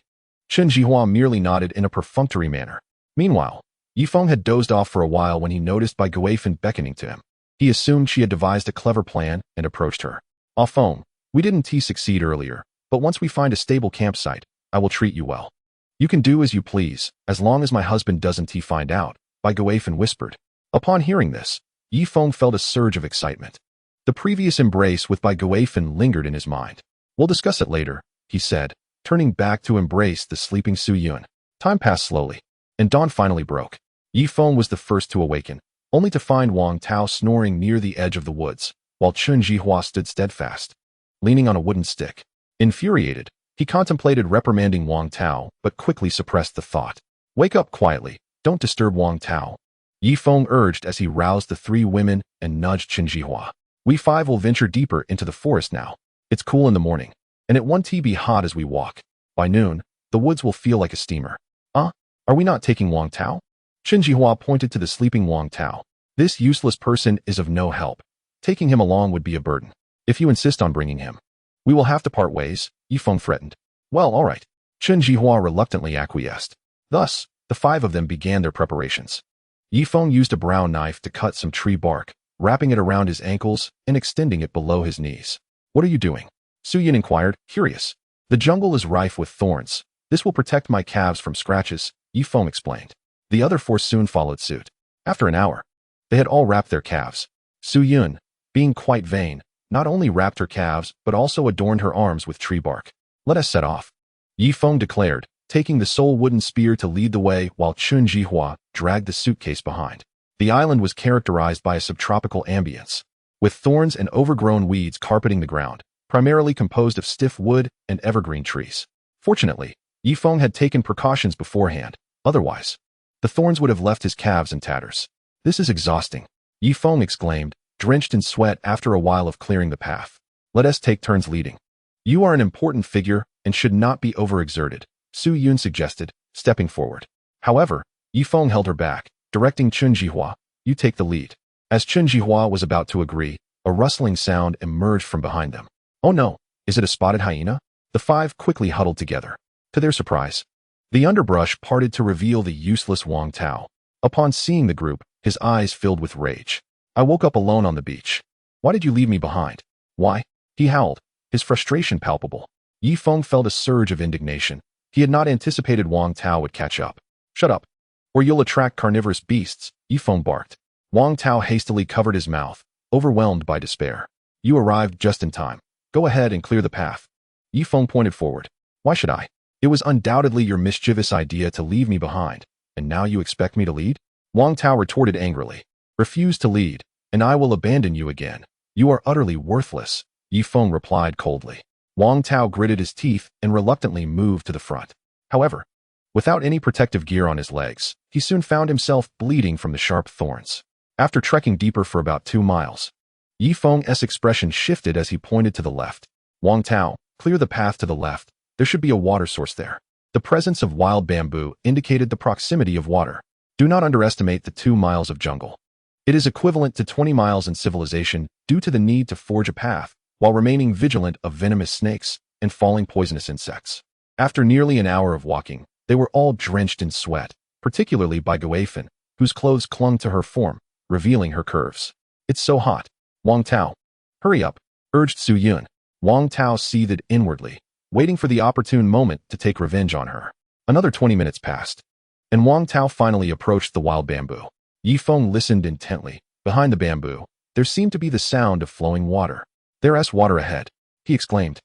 Chen Jihua merely nodded in a perfunctory manner. Meanwhile, Ye Feng had dozed off for a while when he noticed Bai Guifan beckoning to him. He assumed she had devised a clever plan and approached her. Ah Feng, we didn't succeed earlier, but once we find a stable campsite, I will treat you well. You can do as you please, as long as my husband doesn't find out, Bai Guifan whispered. Upon hearing this, Ye Feng felt a surge of excitement. The previous embrace with Bai Guifan lingered in his mind. We'll discuss it later, he said, turning back to embrace the sleeping Su Yun. Time passed slowly, and dawn finally broke. Ye Feng was the first to awaken, only to find Wang Tao snoring near the edge of the woods, while Chen Jihua stood steadfast, leaning on a wooden stick. Infuriated, he contemplated reprimanding Wang Tao, but quickly suppressed the thought. Wake up quietly, don't disturb Wang Tao, Ye Feng urged as he roused the three women and nudged Chen Jihua. We five will venture deeper into the forest now. It's cool in the morning, and it won't be hot as we walk. By noon, the woods will feel like a steamer. Are we not taking Wang Tao? Chen Jihua pointed to the sleeping Wang Tao. This useless person is of no help. Taking him along would be a burden. If you insist on bringing him, we will have to part ways, Ye Feng threatened. Well, all right. Chen Jihua reluctantly acquiesced. Thus, the five of them began their preparations. Ye Feng used a brown knife to cut some tree bark, wrapping it around his ankles and extending it below his knees. What are you doing? Su Yin inquired, curious. The jungle is rife with thorns. This will protect my calves from scratches, Ye Feng explained. The other four soon followed suit. After an hour, they had all wrapped their calves. Su Yun, being quite vain, not only wrapped her calves but also adorned her arms with tree bark. Let us set off, Ye Feng declared, taking the sole wooden spear to lead the way while Chen Jihua dragged the suitcase behind. The island was characterized by a subtropical ambience, with thorns and overgrown weeds carpeting the ground, primarily composed of stiff wood and evergreen trees. Fortunately, Ye Feng had taken precautions beforehand, otherwise, the thorns would have left his calves in tatters. This is exhausting, Ye Feng exclaimed, drenched in sweat after a while of clearing the path. Let us take turns leading. You are an important figure and should not be overexerted, Su Yun suggested, stepping forward. However, Ye Feng held her back. directing Chun Jihua, "You take the lead." As Chun Jihua was about to agree, a rustling sound emerged from behind them. "Oh no, is it a spotted hyena?" The five quickly huddled together. To their surprise, the underbrush parted to reveal the useless Wang Tao. Upon seeing the group, his eyes filled with rage. "I woke up alone on the beach. Why did you leave me behind?" "Why?" he howled, his frustration palpable. Ye Feng felt a surge of indignation. He had not anticipated Wang Tao would catch up. "Shut up, or you'll attract carnivorous beasts," Ye Feng barked. Wang Tao hastily covered his mouth, overwhelmed by despair. "You arrived just in time. Go ahead and clear the path." Ye Feng pointed forward. "Why should I? It was undoubtedly your mischievous idea to leave me behind, and now you expect me to lead?" Wang Tao retorted angrily. "Refuse to lead, and I will abandon you again. You are utterly worthless," Ye Feng replied coldly. Wang Tao gritted his teeth and reluctantly moved to the front. However, without any protective gear on his legs, he soon found himself bleeding from the sharp thorns. After trekking deeper for about 2 miles, Ye Feng's expression shifted as he pointed to the left. "Wang Tao, clear the path to the left. There should be a water source there." The presence of wild bamboo indicated the proximity of water. Do not underestimate the 2 miles of jungle. It is equivalent to 20 miles in civilization due to the need to forge a path while remaining vigilant of venomous snakes and falling poisonous insects. After nearly an hour of walking, they were all drenched in sweat, particularly by Ye Feng, whose clothes clung to her form, revealing her curves. "It's so hot. Wang Tao, hurry up," urged Su Yun. Wang Tao seethed inwardly, waiting for the opportune moment to take revenge on her. Another 20 minutes passed, and Wang Tao finally approached the wild bamboo. Ye Feng listened intently. Behind the bamboo, there seemed to be the sound of flowing water. "There's water ahead," he exclaimed,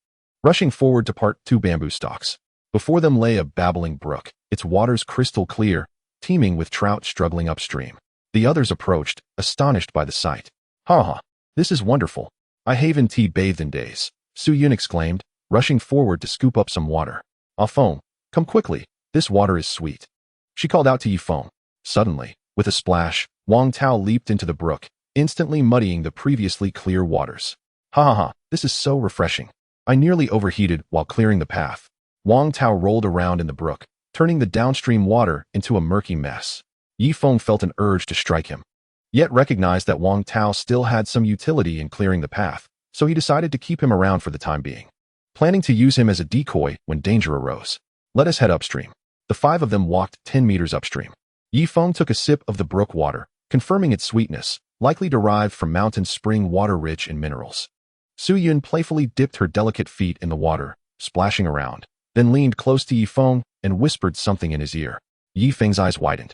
rushing forward to part 2 bamboo stalks. Before them lay a babbling brook, its waters crystal clear, teeming with trout struggling upstream. The others approached, astonished by the sight. "Ha ha, this is wonderful. I haven't bathed in days," Su Yun exclaimed, rushing forward to scoop up some water. "Ah Feng, come quickly, this water is sweet," she called out to Ye Feng. Suddenly, with a splash, Wang Tao leaped into the brook, instantly muddying the previously clear waters. "Ha ha ha, this is so refreshing. I nearly overheated while clearing the path." Wang Tao rolled around in the brook, turning the downstream water into a murky mess. Ye Feng felt an urge to strike him, yet recognized that Wang Tao still had some utility in clearing the path, so he decided to keep him around for the time being, planning to use him as a decoy when danger arose. "Let us head upstream." The 5 of them walked 10 meters upstream. Ye Feng took a sip of the brook water, confirming its sweetness, likely derived from mountain spring water rich in minerals. Su Yun playfully dipped her delicate feet in the water, splashing around, then leaned close to Ye Feng and whispered something in his ear. Ye Feng's eyes widened,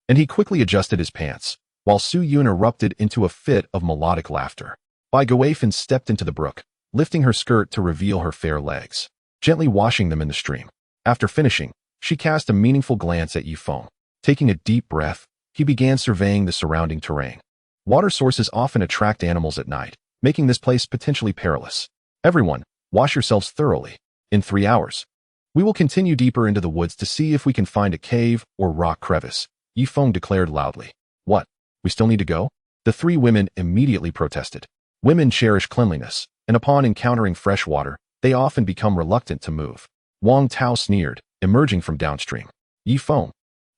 and he quickly adjusted his pants, while Su Yun erupted into a fit of melodic laughter. Ye Feng stepped into the brook, lifting her skirt to reveal her fair legs, gently washing them in the stream. After finishing, she cast a meaningful glance at Ye Feng. Taking a deep breath, he began surveying the surrounding terrain. Water sources often attract animals at night, making this place potentially perilous. "Everyone, wash yourselves thoroughly. In 3 hours, we will continue deeper into the woods to see if we can find a cave or rock crevice," Ye Feng declared loudly. "What? We still need to go?" The 3 women immediately protested. Women cherish cleanliness, and upon encountering fresh water, they often become reluctant to move. Wang Tao sneered, emerging from downstream. "Ye Feng,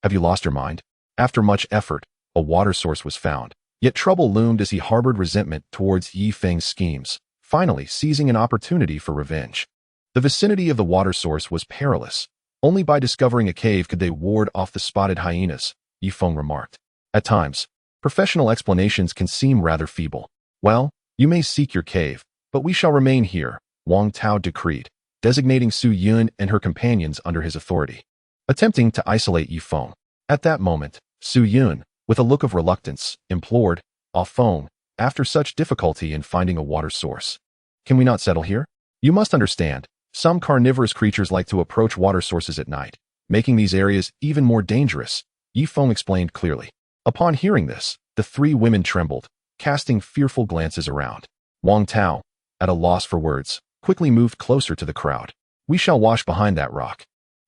have you lost your mind?" After much effort, a water source was found, yet trouble loomed as he harbored resentment towards Ye Feng's schemes, finally seizing an opportunity for revenge. The vicinity of the water source was perilous. Only by discovering a cave could they ward off the spotted hyenas, Ye Feng remarked. "At times, professional explanations can seem rather feeble. Well, you may seek your cave, but we shall remain here," Wang Tao decreed, designating Su Yun and her companions under his authority. Attempting to isolate Ye Feng. At that moment, Su Yun, with a look of reluctance, implored, "Ah Feng, after such difficulty in finding a water source, can we not settle here? You must understand, some carnivorous creatures like to approach water sources at night, making these areas even more dangerous," Ye Feng explained clearly. Upon hearing this, the 3 women trembled, casting fearful glances around. Wang Tao, at a loss for words, quickly moved closer to the crowd. "We shall wash behind that rock,"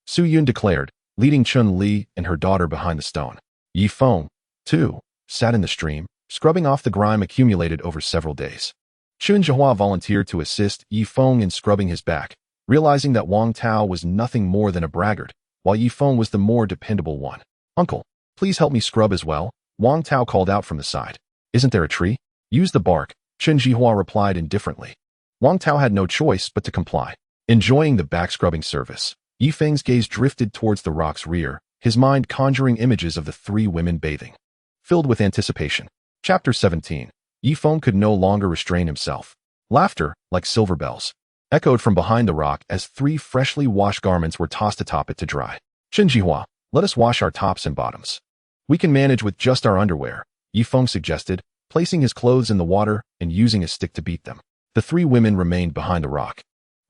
Su Yun declared, leading Chun Li and her daughter behind the stone. Ye Feng, too, sat in the stream, scrubbing off the grime accumulated over several days. Chun Jihua volunteered to assist Ye Feng in scrubbing his back, realizing that Wang Tao was nothing more than a braggart, while Ye Feng was the more dependable one. "Uncle, Please help me scrub as well, Wang Tao called out from the side. Isn't there a tree? Use the bark, Chen Jihua replied indifferently. Wang Tao had no choice but to comply. Enjoying the back-scrubbing service, Ye Feng's gaze drifted towards the rock's rear, his mind conjuring images of the three women bathing. Filled with anticipation. Chapter 17. Ye Feng could no longer restrain himself. Laughter, like silver bells, echoed from behind the rock as three freshly washed garments were tossed atop it to dry. Chen Jihua, let us wash our tops and bottoms. We can manage with just our underwear, Ye Feng suggested, placing his clothes in the water and using a stick to beat them. The three women remained behind the rock,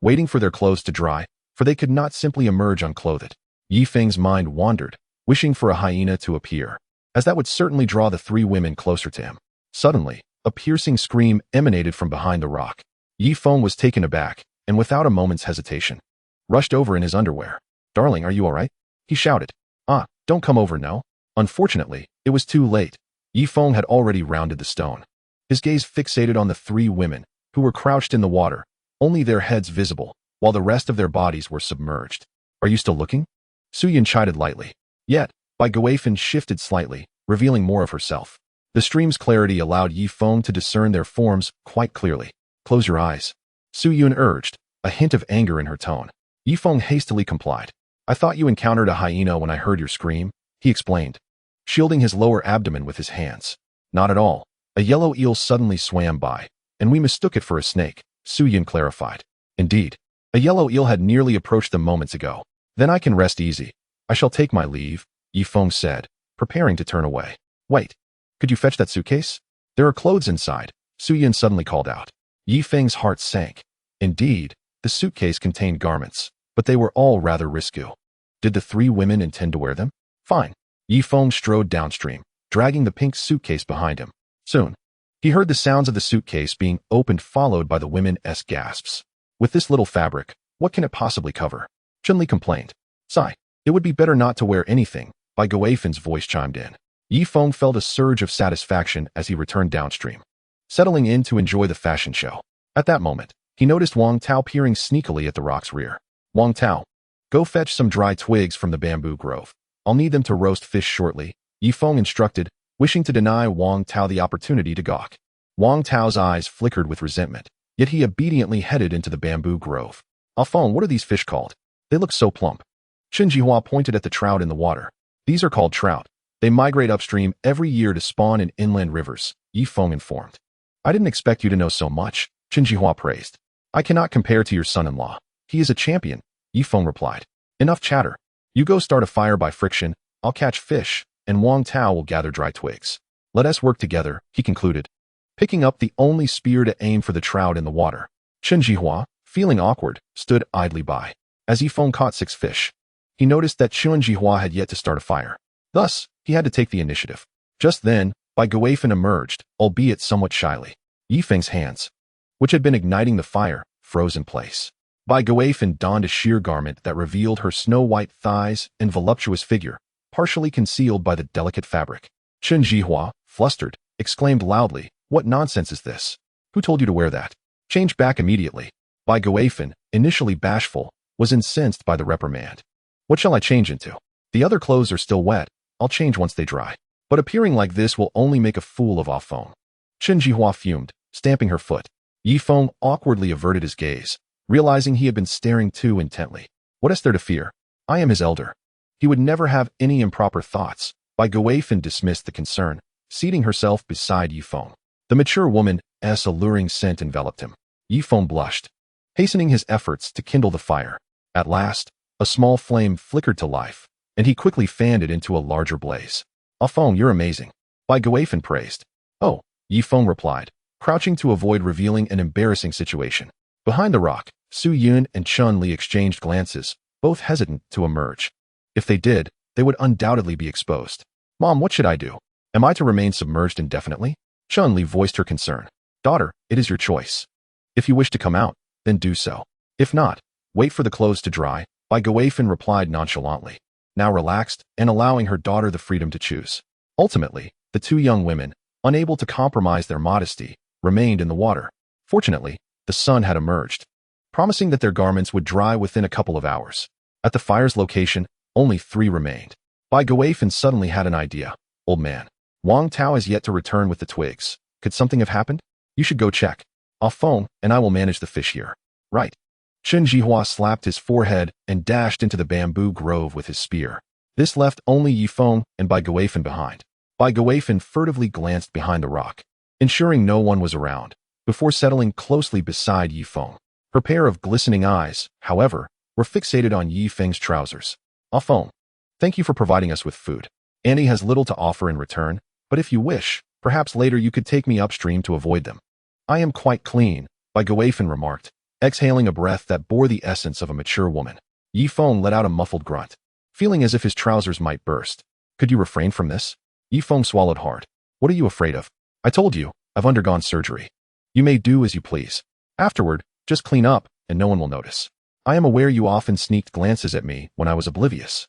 waiting for their clothes to dry, for they could not simply emerge unclothed. Ye Feng's mind wandered, wishing for a hyena to appear, as that would certainly draw the three women closer to him. Suddenly, a piercing scream emanated from behind the rock. Ye Feng was taken aback, and without a moment's hesitation, rushed over in his underwear. Darling, are you all right? He shouted. Don't come over, no. Unfortunately, it was too late. Ye Feng had already rounded the stone. His gaze fixated on the three women, who were crouched in the water, only their heads visible, while the rest of their bodies were submerged. Are you still looking? Su Yun chided lightly. Yet, Bai Guifan shifted slightly, revealing more of herself. The stream's clarity allowed Ye Feng to discern their forms quite clearly. Close your eyes, Su Yun urged, a hint of anger in her tone. Ye Feng hastily complied. I thought you encountered a hyena when I heard your scream, he explained, shielding his lower abdomen with his hands. Not at all. A yellow eel suddenly swam by, and we mistook it for a snake, Su Yun clarified. Indeed, a yellow eel had nearly approached them moments ago. Then I can rest easy. I shall take my leave, Ye Feng said, preparing to turn away. Wait, could you fetch that suitcase? There are clothes inside, Su Yun suddenly called out. Ye Feng's heart sank. Indeed, the suitcase contained garments, but they were all rather risque. Did the three women intend to wear them? Fine. Ye Feng strode downstream, dragging the pink suitcase behind him. Soon, he heard the sounds of the suitcase being opened, followed by the women's gasps. With this little fabric, what can it possibly cover? Chun-Li complained. Sigh. It would be better not to wear anything, Bai Guifan's voice chimed in. Ye Feng felt a surge of satisfaction as he returned downstream, settling in to enjoy the fashion show. At that moment, he noticed Wang Tao peering sneakily at the rock's rear. Wang Tao, go fetch some dry twigs from the bamboo grove. I'll need them to roast fish shortly, Ye Feng instructed, wishing to deny Wang Tao the opportunity to gawk. Wang Tao's eyes flickered with resentment, yet he obediently headed into the bamboo grove. Feng, what are these fish called? They look so plump. Chen Jihua pointed at the trout in the water. These are called trout. They migrate upstream every year to spawn in inland rivers, Ye Feng informed. I didn't expect you to know so much, Chen Jihua praised. I cannot compare to your son-in-law. He is a champion, Ye Feng replied. Enough chatter. You go start a fire by friction, I'll catch fish, and Wang Tao will gather dry twigs. Let us work together, he concluded, picking up the only spear to aim for the trout in the water. Chen Jihua, feeling awkward, stood idly by. As Ye Feng caught 6 fish, he noticed that Chen Jihua had yet to start a fire. Thus, he had to take the initiative. Just then, Bai Guifan emerged, albeit somewhat shyly. Ye Feng's hands, which had been igniting the fire, froze in place. Bai Guifan donned a sheer garment that revealed her snow-white thighs and voluptuous figure, partially concealed by the delicate fabric. Chen Jihua, flustered, exclaimed loudly, What nonsense is this? Who told you to wear that? Change back immediately. Bai Guifan, initially bashful, was incensed by the reprimand. What shall I change into? The other clothes are still wet. I'll change once they dry. But appearing like this will only make a fool of Feng. Chen Jihua fumed, stamping her foot. Ye Feng awkwardly averted his gaze, realizing he had been staring too intently. What is there to fear? I am his elder. He would never have any improper thoughts. Bai Guifan dismissed the concern, seating herself beside Ye Feng. The mature woman's alluring scent enveloped him. Ye Feng blushed, hastening his efforts to kindle the fire. At last, a small flame flickered to life, and he quickly fanned it into a larger blaze. Feng, you're amazing, Bai Guifan praised. Oh, Ye Feng replied, crouching to avoid revealing an embarrassing situation. Behind the rock, Su Yun and Chun-Li exchanged glances, both hesitant to emerge. If they did, they would undoubtedly be exposed. Mom, what should I do? Am I to remain submerged indefinitely? Chun-Li voiced her concern. Daughter, it is your choice. If you wish to come out, then do so. If not, wait for the clothes to dry, Bai Guifan replied nonchalantly, now relaxed and allowing her daughter the freedom to choose. Ultimately, the two young women, unable to compromise their modesty, remained in the water. Fortunately, the sun had emerged, promising that their garments would dry within a couple of hours. At the fire's location, only 3 remained. Bai Guifan suddenly had an idea. Old man, Wang Tao has yet to return with the twigs. Could something have happened? You should go check. I'll phone, and I will manage the fish here. Right. Chen Jihua slapped his forehead and dashed into the bamboo grove with his spear. This left only Ye Feng and Bai Guifan behind. Bai Guifan furtively glanced behind the rock, ensuring no one was around, before settling closely beside Ye Feng. Her pair of glistening eyes, however, were fixated on Ye Feng's trousers. Ah Feng, thank you for providing us with food. Annie has little to offer in return, but if you wish, perhaps later you could take me upstream to avoid them. I am quite clean, Bai Guifan remarked, exhaling a breath that bore the essence of a mature woman. Ye Feng let out a muffled grunt, feeling as if his trousers might burst. Could you refrain from this? Ye Feng swallowed hard. What are you afraid of? I told you, I've undergone surgery. You may do as you please. Afterward, just clean up, and no one will notice. I am aware you often sneaked glances at me when I was oblivious.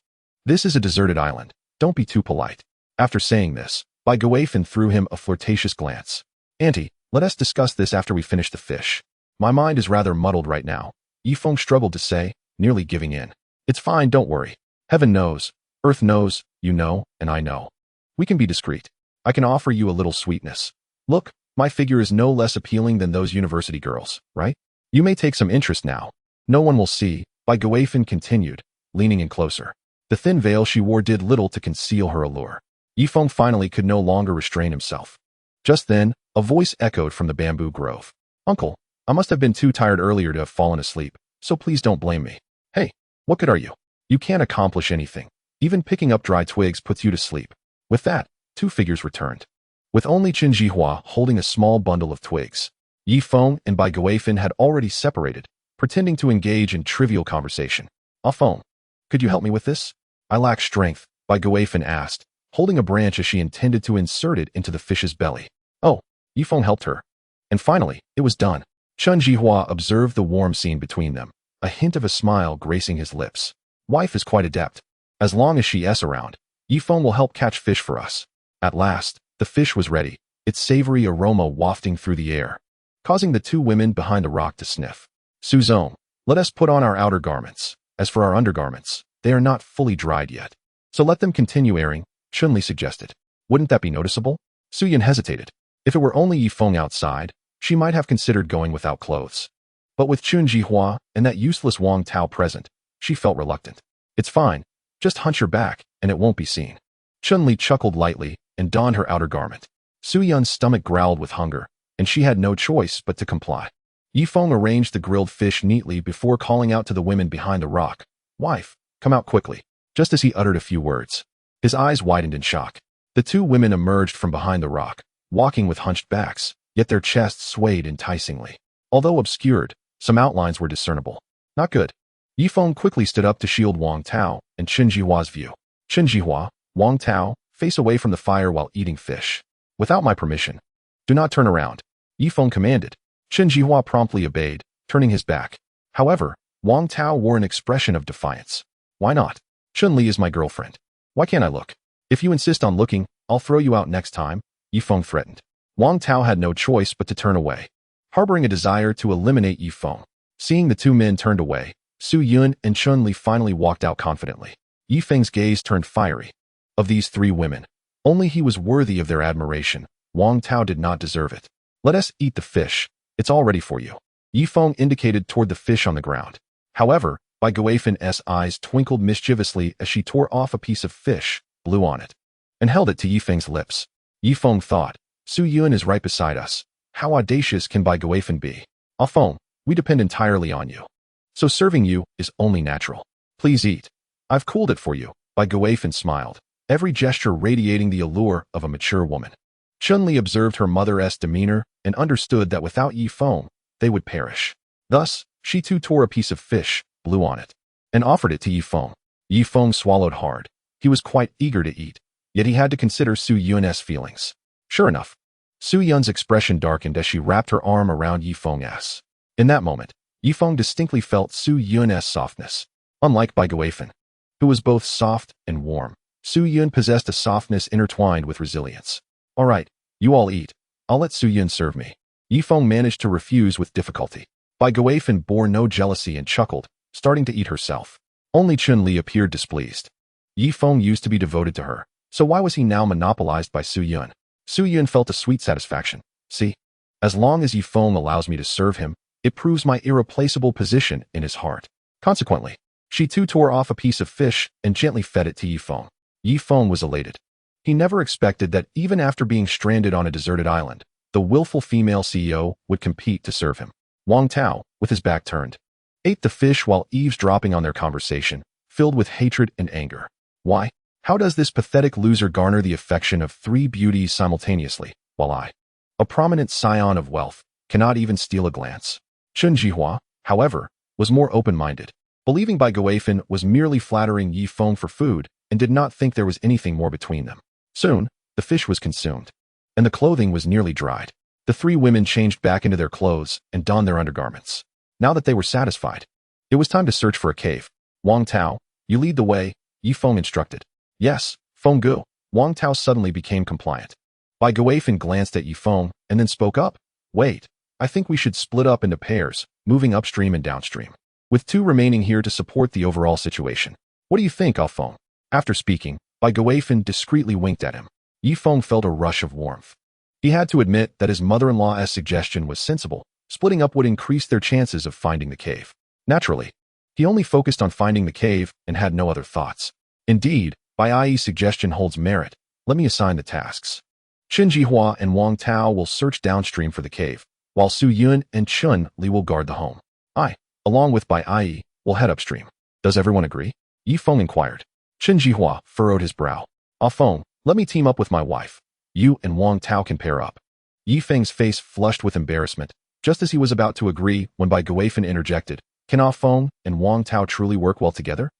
This is a deserted island. Don't be too polite. After saying this, Bai Guifan threw him a flirtatious glance. Auntie, let us discuss this after we finish the fish. My mind is rather muddled right now, Ye Feng struggled to say, nearly giving in. It's fine, don't worry. Heaven knows, earth knows, you know, and I know. We can be discreet. I can offer you a little sweetness. Look, my figure is no less appealing than those university girls, right? You may take some interest now. No one will see, Bai Guifan continued, leaning in closer. The thin veil she wore did little to conceal her allure. Ye Feng finally could no longer restrain himself. Just then, a voice echoed from the bamboo grove. Uncle, I must have been too tired earlier to have fallen asleep, so please don't blame me. Hey, what good are you? You can't accomplish anything. Even picking up dry twigs puts you to sleep. With that, two figures returned. With only Chen Jihua holding a small bundle of twigs, Ye Feng and Bai Guifan had already separated, pretending to engage in trivial conversation. Ah Feng, could you help me with this? I lack strength, Bai Guifan asked, holding a branch as she intended to insert it into the fish's belly. Oh, Ye Feng helped her. And finally, it was done. Chen Jihua observed the warm scene between them, a hint of a smile gracing his lips. Wife is quite adept. As long as she's around, Ye Feng will help catch fish for us. At last, the fish was ready, its savory aroma wafting through the air, causing the two women behind the rock to sniff. Suzong, let us put on our outer garments. As for our undergarments, they are not fully dried yet. So let them continue airing, Chun-Li suggested. Wouldn't that be noticeable? Su-Yin hesitated. If it were only Ye Feng outside, she might have considered going without clothes. But with Chun Jihua and that useless Wang Tao present, she felt reluctant. It's fine. Just hunch your back, and it won't be seen. Chun-Li chuckled lightly and donned her outer garment. Su-Yun's stomach growled with hunger, and she had no choice but to comply. Ye Feng arranged the grilled fish neatly before calling out to the women behind the rock. Wife, come out quickly. Just as he uttered a few words, his eyes widened in shock. The two women emerged from behind the rock, walking with hunched backs, yet their chests swayed enticingly. Although obscured, some outlines were discernible. Not good. Ye Feng quickly stood up to shield Wang Tao and Chen Jihua's view. Chen Jihua, Wang Tao, face away from the fire while eating fish. Without my permission. Do not turn around, Ye Feng commanded. Chen Jihua promptly obeyed, turning his back. However, Wang Tao wore an expression of defiance. Why not? Chun-Li is my girlfriend. Why can't I look? If you insist on looking, I'll throw you out next time, Ye Feng threatened. Wang Tao had no choice but to turn away, harboring a desire to eliminate Ye Feng. Seeing the two men turned away, Su Yun and Chun-Li finally walked out confidently. Ye Feng's gaze turned fiery. Of these three women, only he was worthy of their admiration. Wang Tao did not deserve it. Let us eat the fish. It's all ready for you. Ye Feng indicated toward the fish on the ground. However, Bai Guifan's eyes twinkled mischievously as she tore off a piece of fish, blew on it, and held it to Ye Feng's lips. Ye Feng thought, Su Yun is right beside us. How audacious can Bai Guifan be? Ah Feng, we depend entirely on you. So serving you is only natural. Please eat. I've cooled it for you, Bai Guifan smiled, every gesture radiating the allure of a mature woman. Chun-Li observed her mother's demeanor and understood that without Ye Feng, they would perish. Thus, she too tore a piece of fish, blew on it, and offered it to Ye Feng. Ye Feng swallowed hard. He was quite eager to eat, yet he had to consider Su Yun's feelings. Sure enough, Su Yun's expression darkened as she wrapped her arm around Ye Feng's. In that moment, Ye Feng distinctly felt Su Yun's softness. Unlike Bai Guifan, who was both soft and warm, Su Yun possessed a softness intertwined with resilience. All right, you all eat. I'll let Su Yun serve me. Ye Feng managed to refuse with difficulty. Bai Guifan bore no jealousy and chuckled, starting to eat herself. Only Chun-Li appeared displeased. Ye Feng used to be devoted to her, so why was he now monopolized by Su Yun? Su Yun felt a sweet satisfaction. See, as long as Ye Feng allows me to serve him, it proves my irreplaceable position in his heart. Consequently, she too tore off a piece of fish and gently fed it to Ye Feng. Ye Feng was elated. He never expected that even after being stranded on a deserted island, the willful female CEO would compete to serve him. Wang Tao, with his back turned, ate the fish while eavesdropping on their conversation, filled with hatred and anger. Why? How does this pathetic loser garner the affection of three beauties simultaneously, while I, a prominent scion of wealth, cannot even steal a glance? Chen Jihua, however, was more open-minded, believing Bai Guifan was merely flattering Ye Feng for food and did not think there was anything more between them. Soon, the fish was consumed, and the clothing was nearly dried. The three women changed back into their clothes and donned their undergarments. Now that they were satisfied, it was time to search for a cave. Wang Tao, you lead the way, Ye Feng instructed. Yes, Feng Gu. Wang Tao suddenly became compliant. Bai Guifan glanced at Ye Feng and then spoke up. Wait, I think we should split up into pairs, moving upstream and downstream, with two remaining here to support the overall situation. What do you think, Ah Feng? After speaking, Bai Guifan discreetly winked at him. Ye Feng felt a rush of warmth. He had to admit that his mother-in-law's suggestion was sensible. Splitting up would increase their chances of finding the cave. Naturally, he only focused on finding the cave and had no other thoughts. Indeed, Bai Yi's suggestion holds merit. Let me assign the tasks. Chen Jihua and Wang Tao will search downstream for the cave, while Su Yun and Chun Li will guard the home. I, along with Bai Yi, will head upstream. Does everyone agree? Ye Feng inquired. Chen Jihua furrowed his brow. Ah Feng, let me team up with my wife. You and Wang Tao can pair up. Ye Feng's face flushed with embarrassment, just as he was about to agree when Bai Guifan interjected. Can Ah Feng and Wang Tao truly work well together?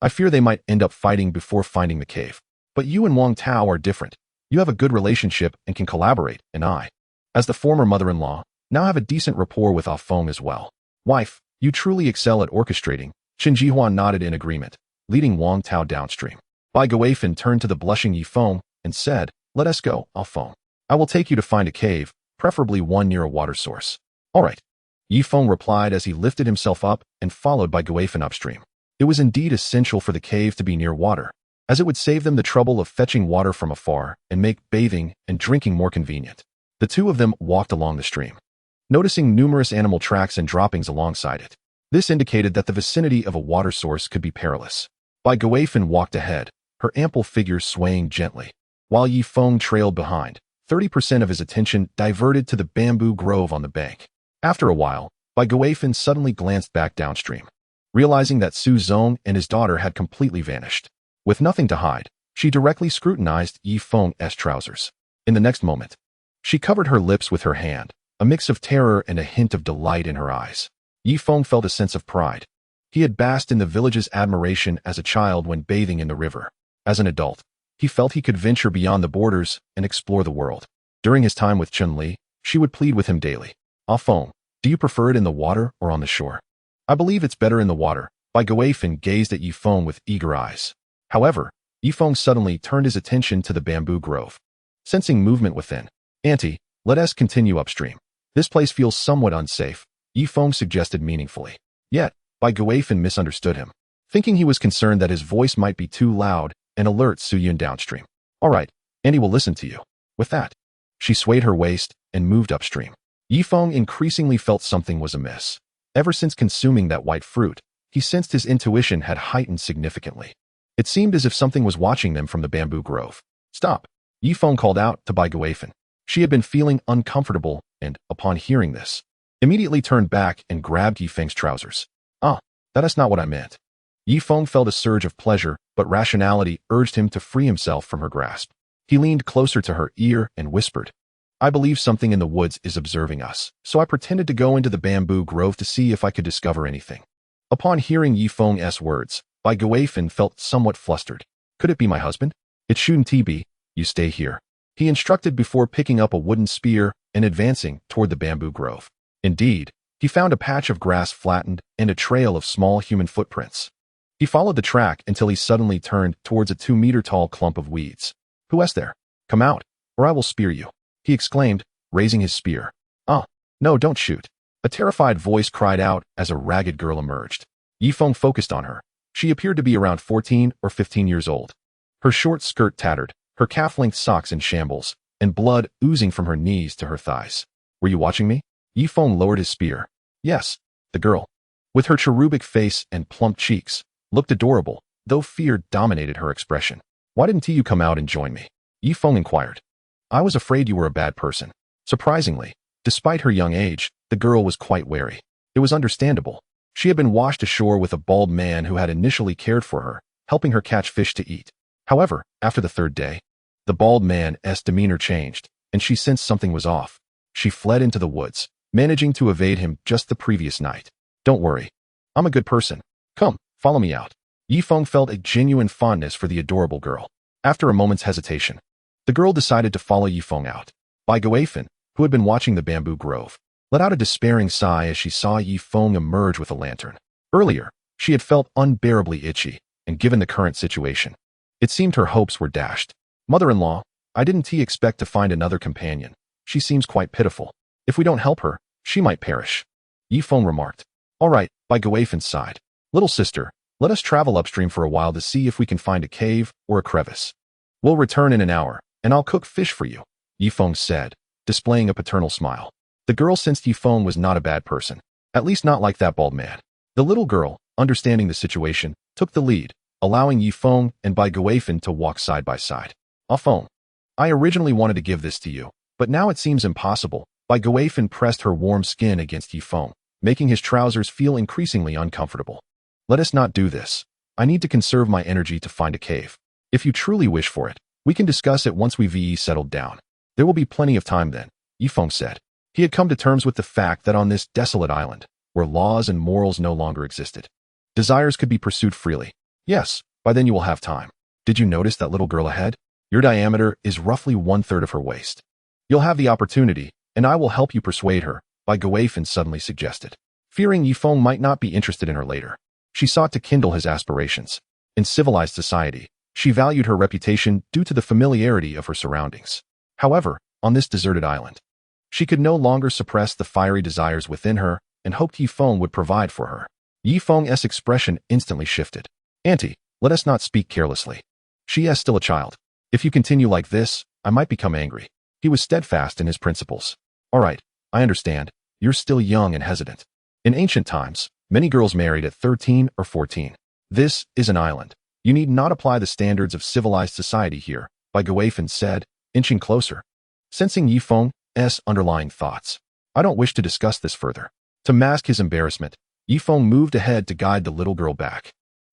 I fear they might end up fighting before finding the cave. But you and Wang Tao are different. You have a good relationship and can collaborate, and I, as the former mother-in-law, now have a decent rapport with Ah Feng as well. Wife, you truly excel at orchestrating. Chen Jihua nodded in agreement, leading Wang Tao downstream. Bai Guifan turned to the blushing Ye Feng and said, Let us go, Ah Feng. I will take you to find a cave, preferably one near a water source. All right. Ye Feng replied as he lifted himself up and followed Bai Guifan upstream. It was indeed essential for the cave to be near water, as it would save them the trouble of fetching water from afar and make bathing and drinking more convenient. The two of them walked along the stream, noticing numerous animal tracks and droppings alongside it. This indicated that the vicinity of a water source could be perilous. Bai Guifan walked ahead, her ample figure swaying gently, while Ye Feng trailed behind. 30% of his attention diverted to the bamboo grove on the bank. After a while, Bai Guifan suddenly glanced back downstream, realizing that Su Zong and his daughter had completely vanished. With nothing to hide, she directly scrutinized Ye Feng's trousers. In the next moment, she covered her lips with her hand, a mix of terror and a hint of delight in her eyes. Ye Feng felt a sense of pride. He had basked in the village's admiration as a child when bathing in the river. As an adult, he felt he could venture beyond the borders and explore the world. During his time with Chun Li, she would plead with him daily. Ah Feng, do you prefer it in the water or on the shore? I believe it's better in the water. Bai Guifan gazed at Ye Feng with eager eyes. However, Ye Feng suddenly turned his attention to the bamboo grove. Sensing movement within, Auntie, let us continue upstream. This place feels somewhat unsafe, Ye Feng suggested meaningfully. Yet, Bai Guifan misunderstood him, thinking he was concerned that his voice might be too loud and alert Su Yun downstream. All right, Auntie will listen to you. With that, she swayed her waist and moved upstream. Ye Feng increasingly felt something was amiss. Ever since consuming that white fruit, he sensed his intuition had heightened significantly. It seemed as if something was watching them from the bamboo grove. Stop! Ye Feng called out to Bai Guifan. She had been feeling uncomfortable and, upon hearing this, immediately turned back and grabbed Ye Feng's trousers. Ah, that is not what I meant. Ye Feng felt a surge of pleasure, but rationality urged him to free himself from her grasp. He leaned closer to her ear and whispered, I believe something in the woods is observing us, so I pretended to go into the bamboo grove to see if I could discover anything. Upon hearing Ye Feng's words, Bai Guifan felt somewhat flustered. Could it be my husband? It shouldn't be. You stay here, he instructed before picking up a wooden spear and advancing toward the bamboo grove. Indeed, he found a patch of grass flattened and a trail of small human footprints. He followed the track until he suddenly turned towards a 2-meter-tall clump of weeds. Who is there? Come out, or I will spear you, he exclaimed, raising his spear. Ah, no, don't shoot. A terrified voice cried out as a ragged girl emerged. Ye Feng focused on her. She appeared to be around 14 or 15 years old. Her short skirt tattered, her calf-length socks in shambles, and blood oozing from her knees to her thighs. Were you watching me? Ye Feng lowered his spear. Yes. The girl, with her cherubic face and plump cheeks, looked adorable, though fear dominated her expression. Why didn't you come out and join me? Ye Feng inquired. I was afraid you were a bad person. Surprisingly, despite her young age, the girl was quite wary. It was understandable. She had been washed ashore with a bald man who had initially cared for her, helping her catch fish to eat. However, after the third day, the bald man's demeanor changed, and she sensed something was off. She fled into the woods, managing to evade him just the previous night. Don't worry. I'm a good person. Come, follow me out. Ye Feng felt a genuine fondness for the adorable girl. After a moment's hesitation, the girl decided to follow Ye Feng out. Ye Feng, who had been watching the bamboo grove, let out a despairing sigh as she saw Ye Feng emerge with a lantern. Earlier, she had felt unbearably itchy, and given the current situation, it seemed her hopes were dashed. Mother-in-law, I didn't expect to find another companion. She seems quite pitiful. If we don't help her, she might perish. Ye Feng remarked. All right, Ye Feng sighed. Little sister, let us travel upstream for a while to see if we can find a cave or a crevice. We'll return in an hour, and I'll cook fish for you, Ye Feng said, displaying a paternal smile. The girl sensed Ye Feng was not a bad person, at least not like that bald man. The little girl, understanding the situation, took the lead, allowing Ye Feng and Ye Feng to walk side by side. Feng, I originally wanted to give this to you, but now it seems impossible. Ye Feng pressed her warm skin against Ye Feng, making his trousers feel increasingly uncomfortable. Let us not do this. I need to conserve my energy to find a cave. If you truly wish for it, we can discuss it once we've settled down. There will be plenty of time then, Ye Feng said. He had come to terms with the fact that on this desolate island, where laws and morals no longer existed, desires could be pursued freely. Yes, by then you will have time. Did you notice that little girl ahead? Your diameter is roughly 1/3 of her waist. You'll have the opportunity, and I will help you persuade her, Ye Feng suddenly suggested. Fearing Ye Feng might not be interested in her later, she sought to kindle his aspirations. In civilized society, she valued her reputation due to the familiarity of her surroundings. However, on this deserted island, she could no longer suppress the fiery desires within her and hoped Ye Feng would provide for her. Ye Feng's expression instantly shifted. Auntie, let us not speak carelessly. She is still a child. If you continue like this, I might become angry. He was steadfast in his principles. All right, I understand. You're still young and hesitant. In ancient times, many girls married at 13 or 14. This is an island. You need not apply the standards of civilized society here, Ye Feng said, inching closer. Sensing Ye Feng's underlying thoughts, I don't wish to discuss this further. To mask his embarrassment, Ye Feng moved ahead to guide the little girl back.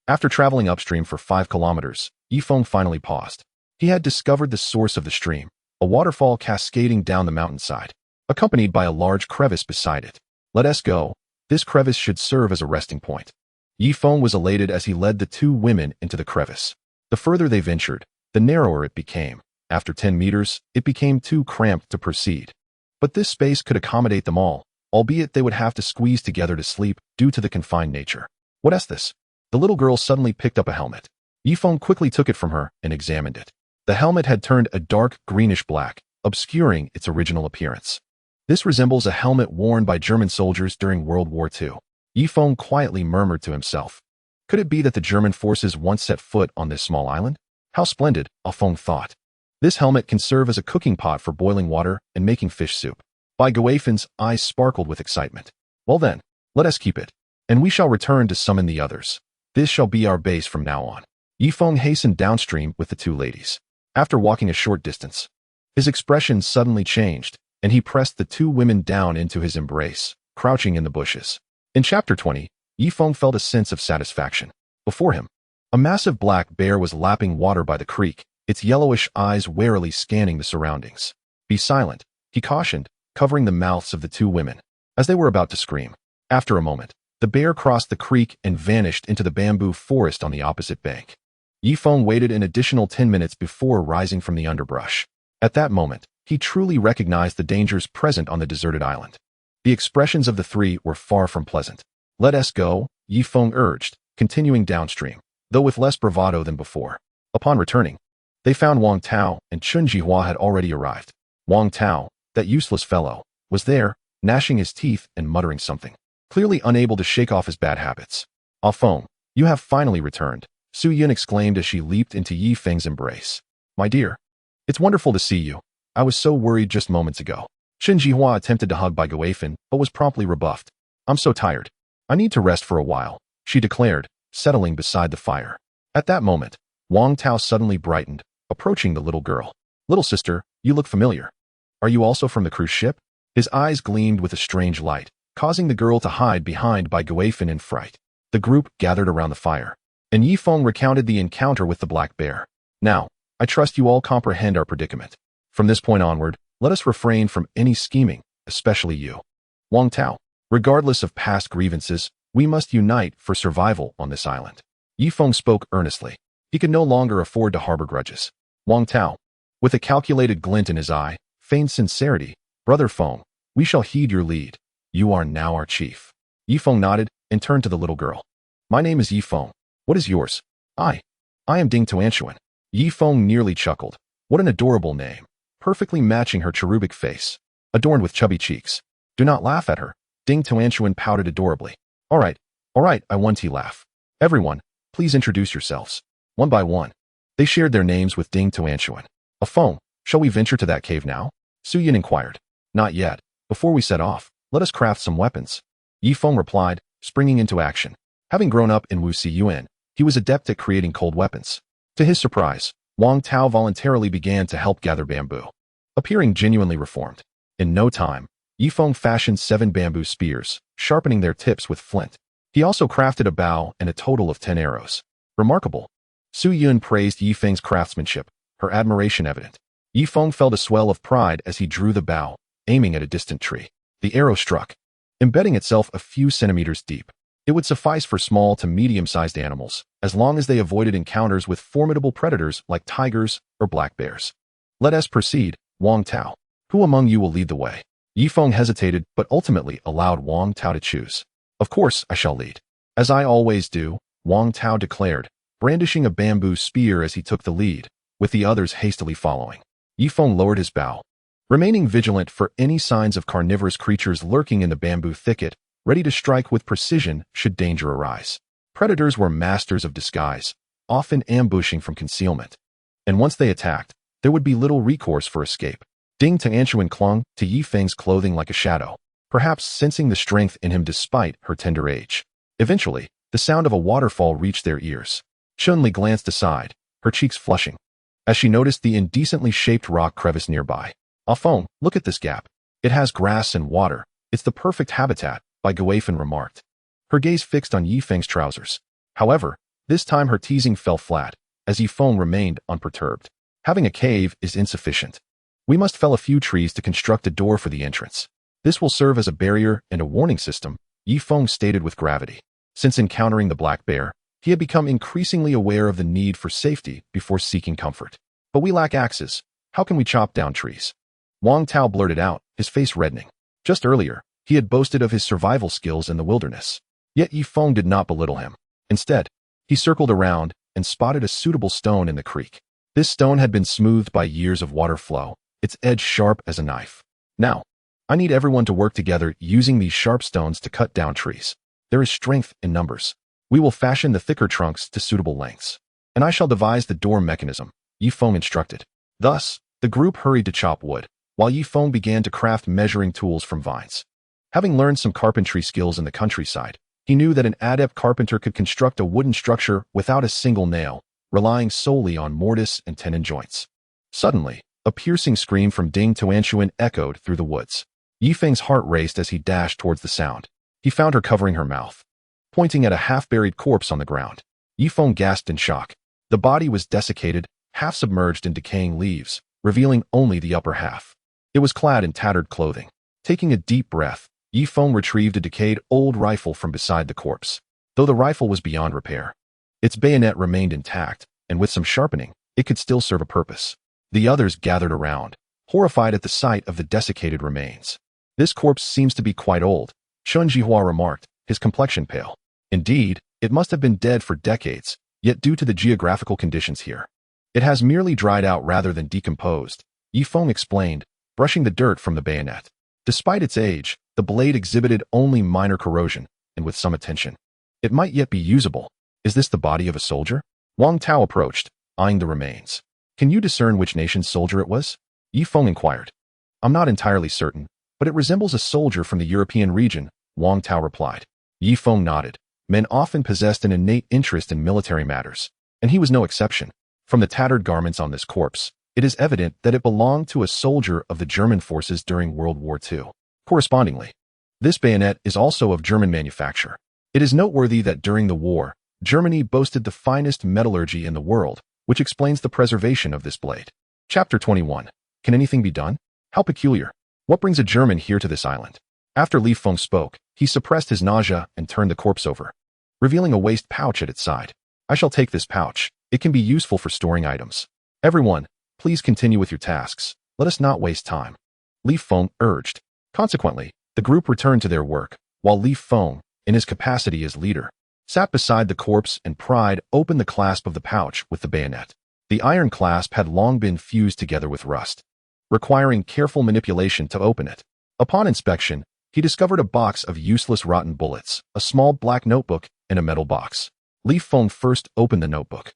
After traveling upstream for 5 kilometers, Ye Feng finally paused. He had discovered the source of the stream, a waterfall cascading down the mountainside, accompanied by a large crevice beside it. Let us go. This crevice should serve as a resting point. Ye Feng was elated as he led the 2 women into the crevice. The further they ventured, the narrower it became. After 10 meters, it became too cramped to proceed. But this space could accommodate them all, albeit they would have to squeeze together to sleep due to the confined nature. What is this? The little girl suddenly picked up a helmet. Ye Feng quickly took it from her and examined it. The helmet had turned a dark greenish-black, obscuring its original appearance. This resembles a helmet worn by German soldiers during World War II. Ye Feng quietly murmured to himself. Could it be that the German forces once set foot on this small island? How splendid, Ye Feng thought. This helmet can serve as a cooking pot for boiling water and making fish soup. Ye Feng's eyes sparkled with excitement. Well then, let us keep it, and we shall return to summon the others. This shall be our base from now on. Ye Feng hastened downstream with the 2 ladies. After walking a short distance, his expression suddenly changed, and he pressed the 2 women down into his embrace, crouching in the bushes. In Chapter 20, Ye Feng felt a sense of satisfaction. Before him, a massive black bear was lapping water by the creek, its yellowish eyes warily scanning the surroundings. Be silent, he cautioned, covering the mouths of the 2 women, as they were about to scream. After a moment, the bear crossed the creek and vanished into the bamboo forest on the opposite bank. Ye Feng waited an additional 10 minutes before rising from the underbrush. At that moment, he truly recognized the dangers present on the deserted island. The expressions of the 3 were far from pleasant. Let us go, Ye Feng urged, continuing downstream, though with less bravado than before. Upon returning, they found Wang Tao and Chun Jihua had already arrived. Wang Tao, that useless fellow, was there, gnashing his teeth and muttering something, clearly unable to shake off his bad habits. Feng, You have finally returned, Su Yun exclaimed as she leaped into Ye Feng's embrace. My dear, it's wonderful to see you. I was so worried just moments ago. Shen Jihua attempted to hug by Ye Feng, but was promptly rebuffed. I'm so tired. I need to rest for a while, she declared, settling beside the fire. At that moment, Wang Tao suddenly brightened, approaching the little girl. Little sister, you look familiar. Are you also from the cruise ship? His eyes gleamed with a strange light, causing the girl to hide behind by Ye Feng in fright. The group gathered around the fire, and Ye Feng recounted the encounter with the black bear. Now, I trust you all comprehend our predicament. From this point onward, let us refrain from any scheming, especially you. Wang Tao, regardless of past grievances, we must unite for survival on this island. Ye Feng spoke earnestly. He could no longer afford to harbor grudges. Wang Tao, with a calculated glint in his eye, feigned sincerity. Brother Feng, we shall heed your lead. You are now our chief. Ye Feng nodded and turned to the little girl. My name is Ye Feng. What is yours? I am Ding Tuanshuan. Ye Feng nearly chuckled. What an adorable name, perfectly matching her cherubic face, adorned with chubby cheeks. Do not laugh at her. Ding Tuanshuan pouted adorably. All right, I want to laugh. Everyone, please introduce yourselves. One by one, they shared their names with Ding Tuanshuan. A Feng, shall we venture to that cave now? Su Yin inquired. Not yet. Before we set off, let us craft some weapons. Ye Feng replied, springing into action. Having grown up in Wuxi Yuan, he was adept at creating cold weapons. To his surprise, Wang Tao voluntarily began to help gather bamboo. Appearing genuinely reformed. In no time, Ye Feng fashioned 7 bamboo spears, sharpening their tips with flint. He also crafted a bow and a total of 10 arrows. Remarkable. Su Yun praised Ye Feng's craftsmanship, her admiration evident. Ye Feng felt a swell of pride as he drew the bow, aiming at a distant tree. The arrow struck, embedding itself a few centimeters deep. It would suffice for small to medium-sized animals, as long as they avoided encounters with formidable predators like tigers or black bears. Let us proceed, Wang Tao. Who among you will lead the way? Ye Feng hesitated, but ultimately allowed Wang Tao to choose. Of course, I shall lead. As I always do, Wang Tao declared, brandishing a bamboo spear as he took the lead, with the others hastily following. Ye Feng lowered his bow, remaining vigilant for any signs of carnivorous creatures lurking in the bamboo thicket, ready to strike with precision should danger arise. Predators were masters of disguise, often ambushing from concealment. And once they attacked, there would be little recourse for escape. Ding Tuanshuan clung to Ye Feng's clothing like a shadow, perhaps sensing the strength in him despite her tender age. Eventually, the sound of a waterfall reached their ears. Chun-Li glanced aside, her cheeks flushing, as she noticed the indecently shaped rock crevice nearby. Ah Feng, look at this gap. It has grass and water. It's the perfect habitat, by Ye Feng remarked, her gaze fixed on Ye Feng's trousers. However, this time her teasing fell flat, as Ye Feng remained unperturbed. Having a cave is insufficient. We must fell a few trees to construct a door for the entrance. This will serve as a barrier and a warning system, Ye Feng stated with gravity. Since encountering the black bear, he had become increasingly aware of the need for safety before seeking comfort. But we lack axes. How can we chop down trees? Wang Tao blurted out, his face reddening. Just earlier, he had boasted of his survival skills in the wilderness. Yet Ye Feng did not belittle him. Instead, he circled around and spotted a suitable stone in the creek. This stone had been smoothed by years of water flow, its edge sharp as a knife. Now, I need everyone to work together using these sharp stones to cut down trees. There is strength in numbers. We will fashion the thicker trunks to suitable lengths. And I shall devise the door mechanism, Ye Feng instructed. Thus, the group hurried to chop wood, while Ye Feng began to craft measuring tools from vines. Having learned some carpentry skills in the countryside, he knew that an adept carpenter could construct a wooden structure without a single nail, relying solely on mortise and tenon joints. Suddenly, a piercing scream from Ding Tuanshuan echoed through the woods. Ye Feng's heart raced as he dashed towards the sound. He found her covering her mouth, pointing at a half-buried corpse on the ground. Ye Feng gasped in shock. The body was desiccated, half submerged in decaying leaves, revealing only the upper half. It was clad in tattered clothing. Taking a deep breath, Ye Feng retrieved a decayed old rifle from beside the corpse. Though the rifle was beyond repair, its bayonet remained intact, and with some sharpening, it could still serve a purpose. The others gathered around, horrified at the sight of the desiccated remains. This corpse seems to be quite old, Chun Jihua remarked, his complexion pale. Indeed, it must have been dead for decades, yet due to the geographical conditions here, it has merely dried out rather than decomposed, Ye Feng explained, brushing the dirt from the bayonet. Despite its age, the blade exhibited only minor corrosion, and with some attention, it might yet be usable. Is this the body of a soldier? Wang Tao approached, eyeing the remains. Can you discern which nation's soldier it was? Ye Feng inquired. I'm not entirely certain, but it resembles a soldier from the European region, Wang Tao replied. Ye Feng nodded. Men often possessed an innate interest in military matters, and he was no exception. From the tattered garments on this corpse, it is evident that it belonged to a soldier of the German forces during World War II. Correspondingly, this bayonet is also of German manufacture. It is noteworthy that during the war, Germany boasted the finest metallurgy in the world, which explains the preservation of this blade. Chapter 21. Can anything be done? How peculiar. What brings a German here to this island? After Ye Feng spoke, he suppressed his nausea and turned the corpse over, revealing a waste pouch at its side. I shall take this pouch. It can be useful for storing items. Everyone, please continue with your tasks. Let us not waste time. Ye Feng urged. Consequently, the group returned to their work, while Ye Feng, in his capacity as leader, sat beside the corpse and pried open the clasp of the pouch with the bayonet. The iron clasp had long been fused together with rust, requiring careful manipulation to open it. Upon inspection, he discovered a box of useless rotten bullets, a small black notebook, and a metal box. Ye Feng first opened the notebook,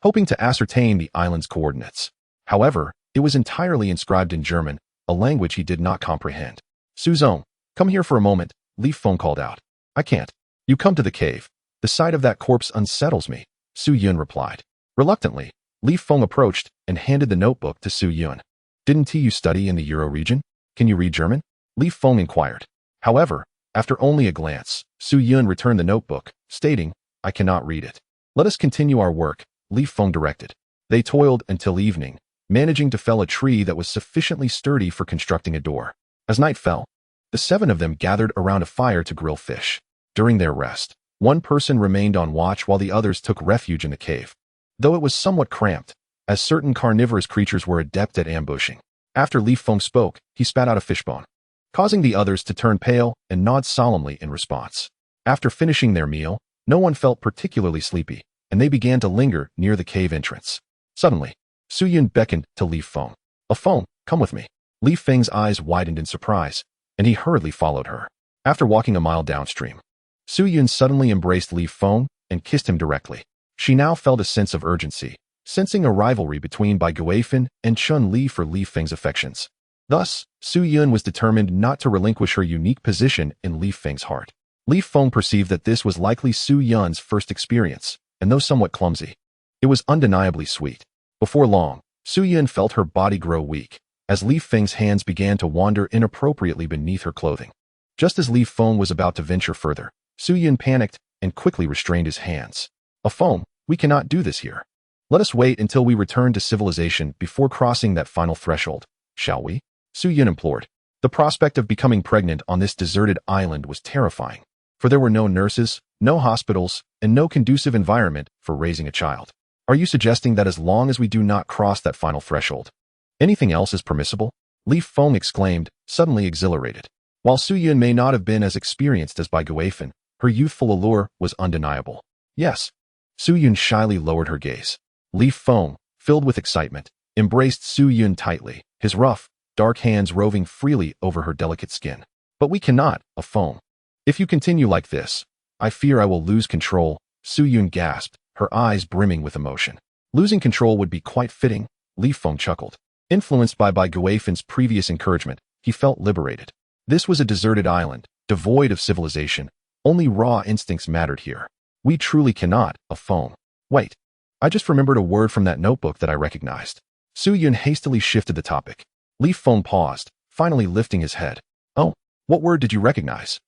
hoping to ascertain the island's coordinates. However, it was entirely inscribed in German, a language he did not comprehend. Suzong, come here for a moment, Ye Feng called out. I can't. You come to the cave. The sight of that corpse unsettles me, Su Yun replied. Reluctantly, Ye Feng approached and handed the notebook to Su Yun. Didn't you study in the Euro region? Can you read German? Ye Feng inquired. However, after only a glance, Su Yun returned the notebook, stating, I cannot read it. Let us continue our work, Ye Feng directed. They toiled until evening, managing to fell a tree that was sufficiently sturdy for constructing a door. As night fell, the 7 of them gathered around a fire to grill fish. During their rest, one person remained on watch while the others took refuge in the cave, though it was somewhat cramped, as certain carnivorous creatures were adept at ambushing. After Ye Feng spoke, he spat out a fishbone, causing the others to turn pale and nod solemnly in response. After finishing their meal, no one felt particularly sleepy, and they began to linger near the cave entrance. Suddenly, Su Yun beckoned to Ye Feng. A Feng, come with me. Ye Feng's eyes widened in surprise, and he hurriedly followed her. After walking a mile downstream, Su Yun suddenly embraced Ye Feng and kissed him directly. She now felt a sense of urgency, sensing a rivalry between Bai Guifan and Chun Li for Ye Feng's affections. Thus, Su Yun was determined not to relinquish her unique position in Ye Feng's heart. Ye Feng perceived that this was likely Su Yun's first experience, and though somewhat clumsy, it was undeniably sweet. Before long, Su Yun felt her body grow weak, as Ye Feng's hands began to wander inappropriately beneath her clothing. Just as Ye Feng was about to venture further, Su Yun panicked and quickly restrained his hands. A Feng, we cannot do this here. Let us wait until we return to civilization before crossing that final threshold, shall we? Su Yun implored. The prospect of becoming pregnant on this deserted island was terrifying, for there were no nurses, no hospitals, and no conducive environment for raising a child. Are you suggesting that as long as we do not cross that final threshold, anything else is permissible? Ye Feng exclaimed, suddenly exhilarated. While Su Yun may not have been as experienced as Bai Guifan, her youthful allure was undeniable. Yes. Su Yun shyly lowered her gaze. Ye Feng, filled with excitement, embraced Su Yun tightly, his rough, dark hands roving freely over her delicate skin. But we cannot, A Feng. If you continue like this, I fear I will lose control, Su Yun gasped, her eyes brimming with emotion. Losing control would be quite fitting, Ye Feng chuckled. Influenced by Bai Guifan's previous encouragement, he felt liberated. This was a deserted island, devoid of civilization. Only raw instincts mattered here. We truly cannot, A Feng. Wait. I just remembered a word from that notebook that I recognized. Su Yun hastily shifted the topic. Ye Feng paused, finally lifting his head. Oh, what word did you recognize?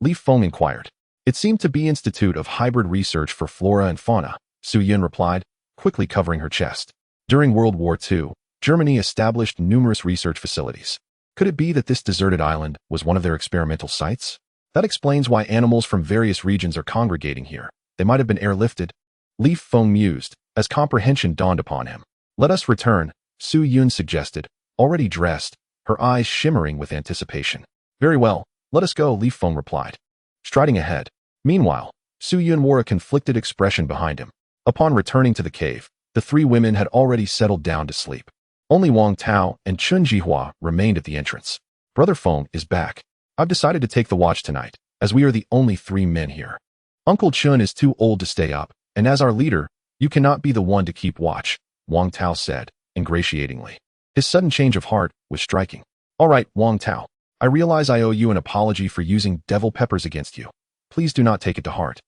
Ye Feng inquired. It seemed to be Institute of Hybrid Research for Flora and Fauna, Su Yun replied, quickly covering her chest. During World War II, Germany established numerous research facilities. Could it be that this deserted island was one of their experimental sites? That explains why animals from various regions are congregating here. They might have been airlifted. Ye Feng mused, as comprehension dawned upon him. Let us return, Su Yun suggested, already dressed, her eyes shimmering with anticipation. Very well, let us go, Ye Feng replied, striding ahead. Meanwhile, Su Yun wore a conflicted expression behind him. Upon returning to the cave, the 3 women had already settled down to sleep. Only Wang Tao and Chun Jihua remained at the entrance. Brother Feng is back. I've decided to take the watch tonight, as we are the only 3 men here. Uncle Chun is too old to stay up, And as our leader, you cannot be the one to keep watch, Wang Tao said, ingratiatingly. His sudden change of heart was striking. All right, Wang Tao. I realize I owe you an apology for using devil peppers against you. Please do not take it to heart.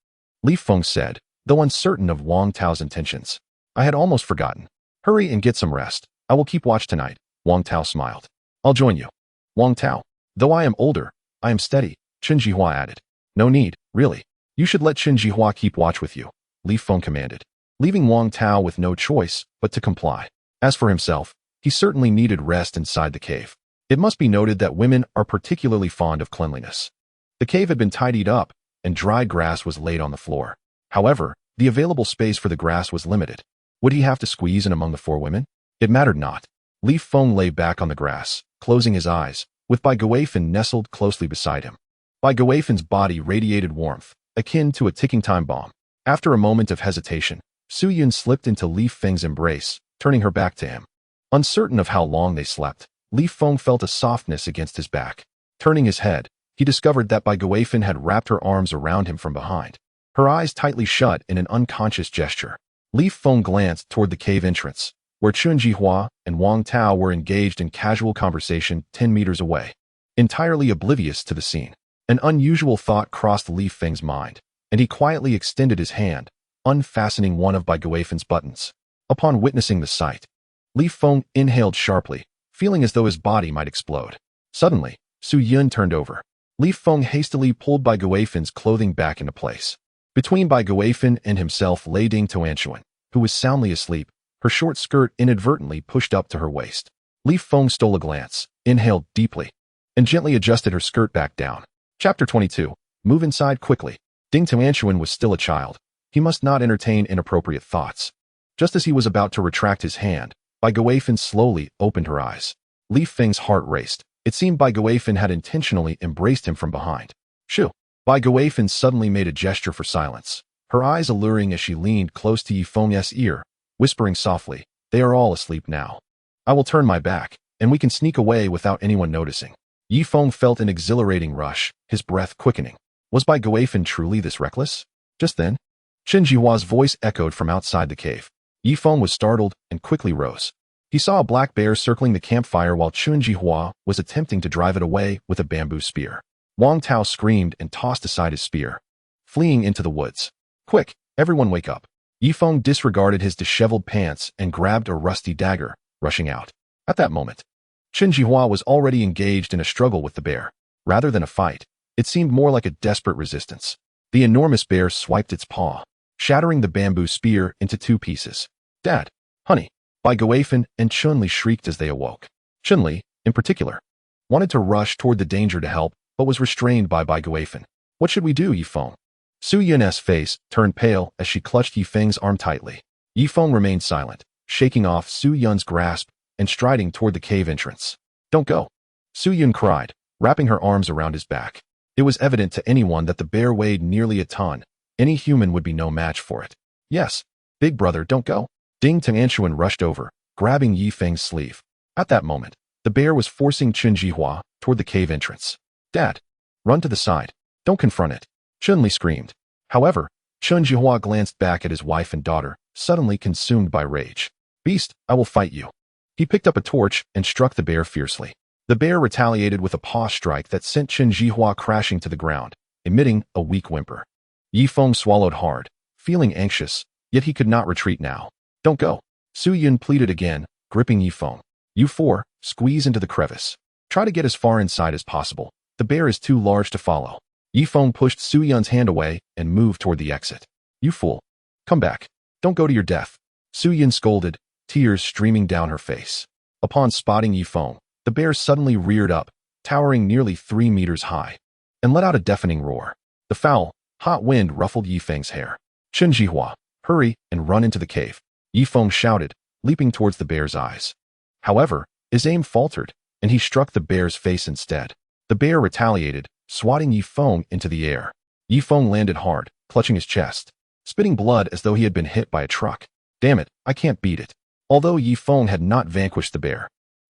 Ye Feng said, though uncertain of Wang Tao's intentions. I had almost forgotten. Hurry and get some rest. I will keep watch tonight. Wang Tao smiled. I'll join you. Wang Tao. Though I am older, I am steady, Chen Jihua added. No need, really. You should let Chen Jihua keep watch with you, Ye Feng commanded, leaving Wang Tao with no choice but to comply. As for himself, he certainly needed rest inside the cave. It must be noted that women are particularly fond of cleanliness. The cave had been tidied up, and dry grass was laid on the floor. However, the available space for the grass was limited. Would he have to squeeze in among the four women? It mattered not. Ye Feng lay back on the grass, closing his eyes, with Bai Guifan nestled closely beside him. Bai Guifan's body radiated warmth, akin to a ticking time bomb. After a moment of hesitation, Su Yun slipped into Ye Feng's embrace, turning her back to him. Uncertain of how long they slept, Ye Feng felt a softness against his back. Turning his head, he discovered that Bai Guifan had wrapped her arms around him from behind, her eyes tightly shut in an unconscious gesture. Ye Feng glanced toward the cave entrance, where Chen Jihua and Wang Tao were engaged in casual conversation 10 meters away. Entirely oblivious to the scene, an unusual thought crossed Ye Feng's mind, and he quietly extended his hand, unfastening one of Bai Guifan's buttons. Upon witnessing the sight, Ye Feng inhaled sharply, feeling as though his body might explode. Suddenly, Su Yun turned over. Ye Feng hastily pulled Bai Guifan's clothing back into place. Between Bai Guifan and himself lay Ding Tuanshuan, who was soundly asleep, her short skirt inadvertently pushed up to her waist. Ye Feng stole a glance, inhaled deeply, and gently adjusted her skirt back down. Chapter 22. Move inside quickly. Ding Tuanshuan was still a child. He must not entertain inappropriate thoughts. Just as he was about to retract his hand, Bai Guifan slowly opened her eyes. Ye Feng's heart raced. It seemed Bai Guifan had intentionally embraced him from behind. Shoo! Bai Guifan suddenly made a gesture for silence, her eyes alluring as she leaned close to Ye Feng's ear, whispering softly, they are all asleep now. I will turn my back, and we can sneak away without anyone noticing. Ye Feng felt an exhilarating rush, his breath quickening. Was Bai Guifan truly this reckless? Just then, Chen Jihua's voice echoed from outside the cave. Ye Feng was startled and quickly rose. He saw a black bear circling the campfire while Chen Jihua was attempting to drive it away with a bamboo spear. Wang Tao screamed and tossed aside his spear, fleeing into the woods. Quick, everyone wake up. Ye Feng disregarded his disheveled pants and grabbed a rusty dagger, rushing out. At that moment, Chen Jihua was already engaged in a struggle with the bear. Rather than a fight, it seemed more like a desperate resistance. The enormous bear swiped its paw, shattering the bamboo spear into 2 pieces. Dad, honey, Bai Guifan and Chun-Li shrieked as they awoke. Chun-Li, in particular, wanted to rush toward the danger to help, but was restrained by Bai Guifan. What should we do, Ye Feng? Su Yun's face turned pale as she clutched Ye Feng's arm tightly. Ye Feng remained silent, shaking off Su Yun's grasp and striding toward the cave entrance. Don't go! Su Yun cried, wrapping her arms around his back. It was evident to anyone that the bear weighed nearly a ton. Any human would be no match for it. Yes, big brother, don't go. Ding Tuanshuan rushed over, grabbing Ye Feng's sleeve. At that moment, the bear was forcing Chen Jihua toward the cave entrance. Dad, run to the side. Don't confront it. Chun-Li screamed. However, Chen Jihua glanced back at his wife and daughter, suddenly consumed by rage. Beast, I will fight you. He picked up a torch and struck the bear fiercely. The bear retaliated with a paw strike that sent Chen Jihua crashing to the ground, emitting a weak whimper. Ye Feng swallowed hard, feeling anxious, yet he could not retreat now. Don't go. Su Yun pleaded again, gripping Ye Feng. You 4, squeeze into the crevice. Try to get as far inside as possible. The bear is too large to follow. Ye Feng pushed Su Yun's hand away and moved toward the exit. You fool. Come back. Don't go to your death. Su Yun scolded, tears streaming down her face. Upon spotting Ye Feng, the bear suddenly reared up, towering nearly 3 meters high, and let out a deafening roar. The foul, hot wind ruffled Ye Feng's hair. Chen Jihua, hurry and run into the cave. Ye Feng shouted, leaping towards the bear's eyes. However, his aim faltered, and he struck the bear's face instead. The bear retaliated, swatting Ye Feng into the air. Ye Feng landed hard, clutching his chest, spitting blood as though he had been hit by a truck. Damn it, I can't beat it. Although Ye Feng had not vanquished the bear,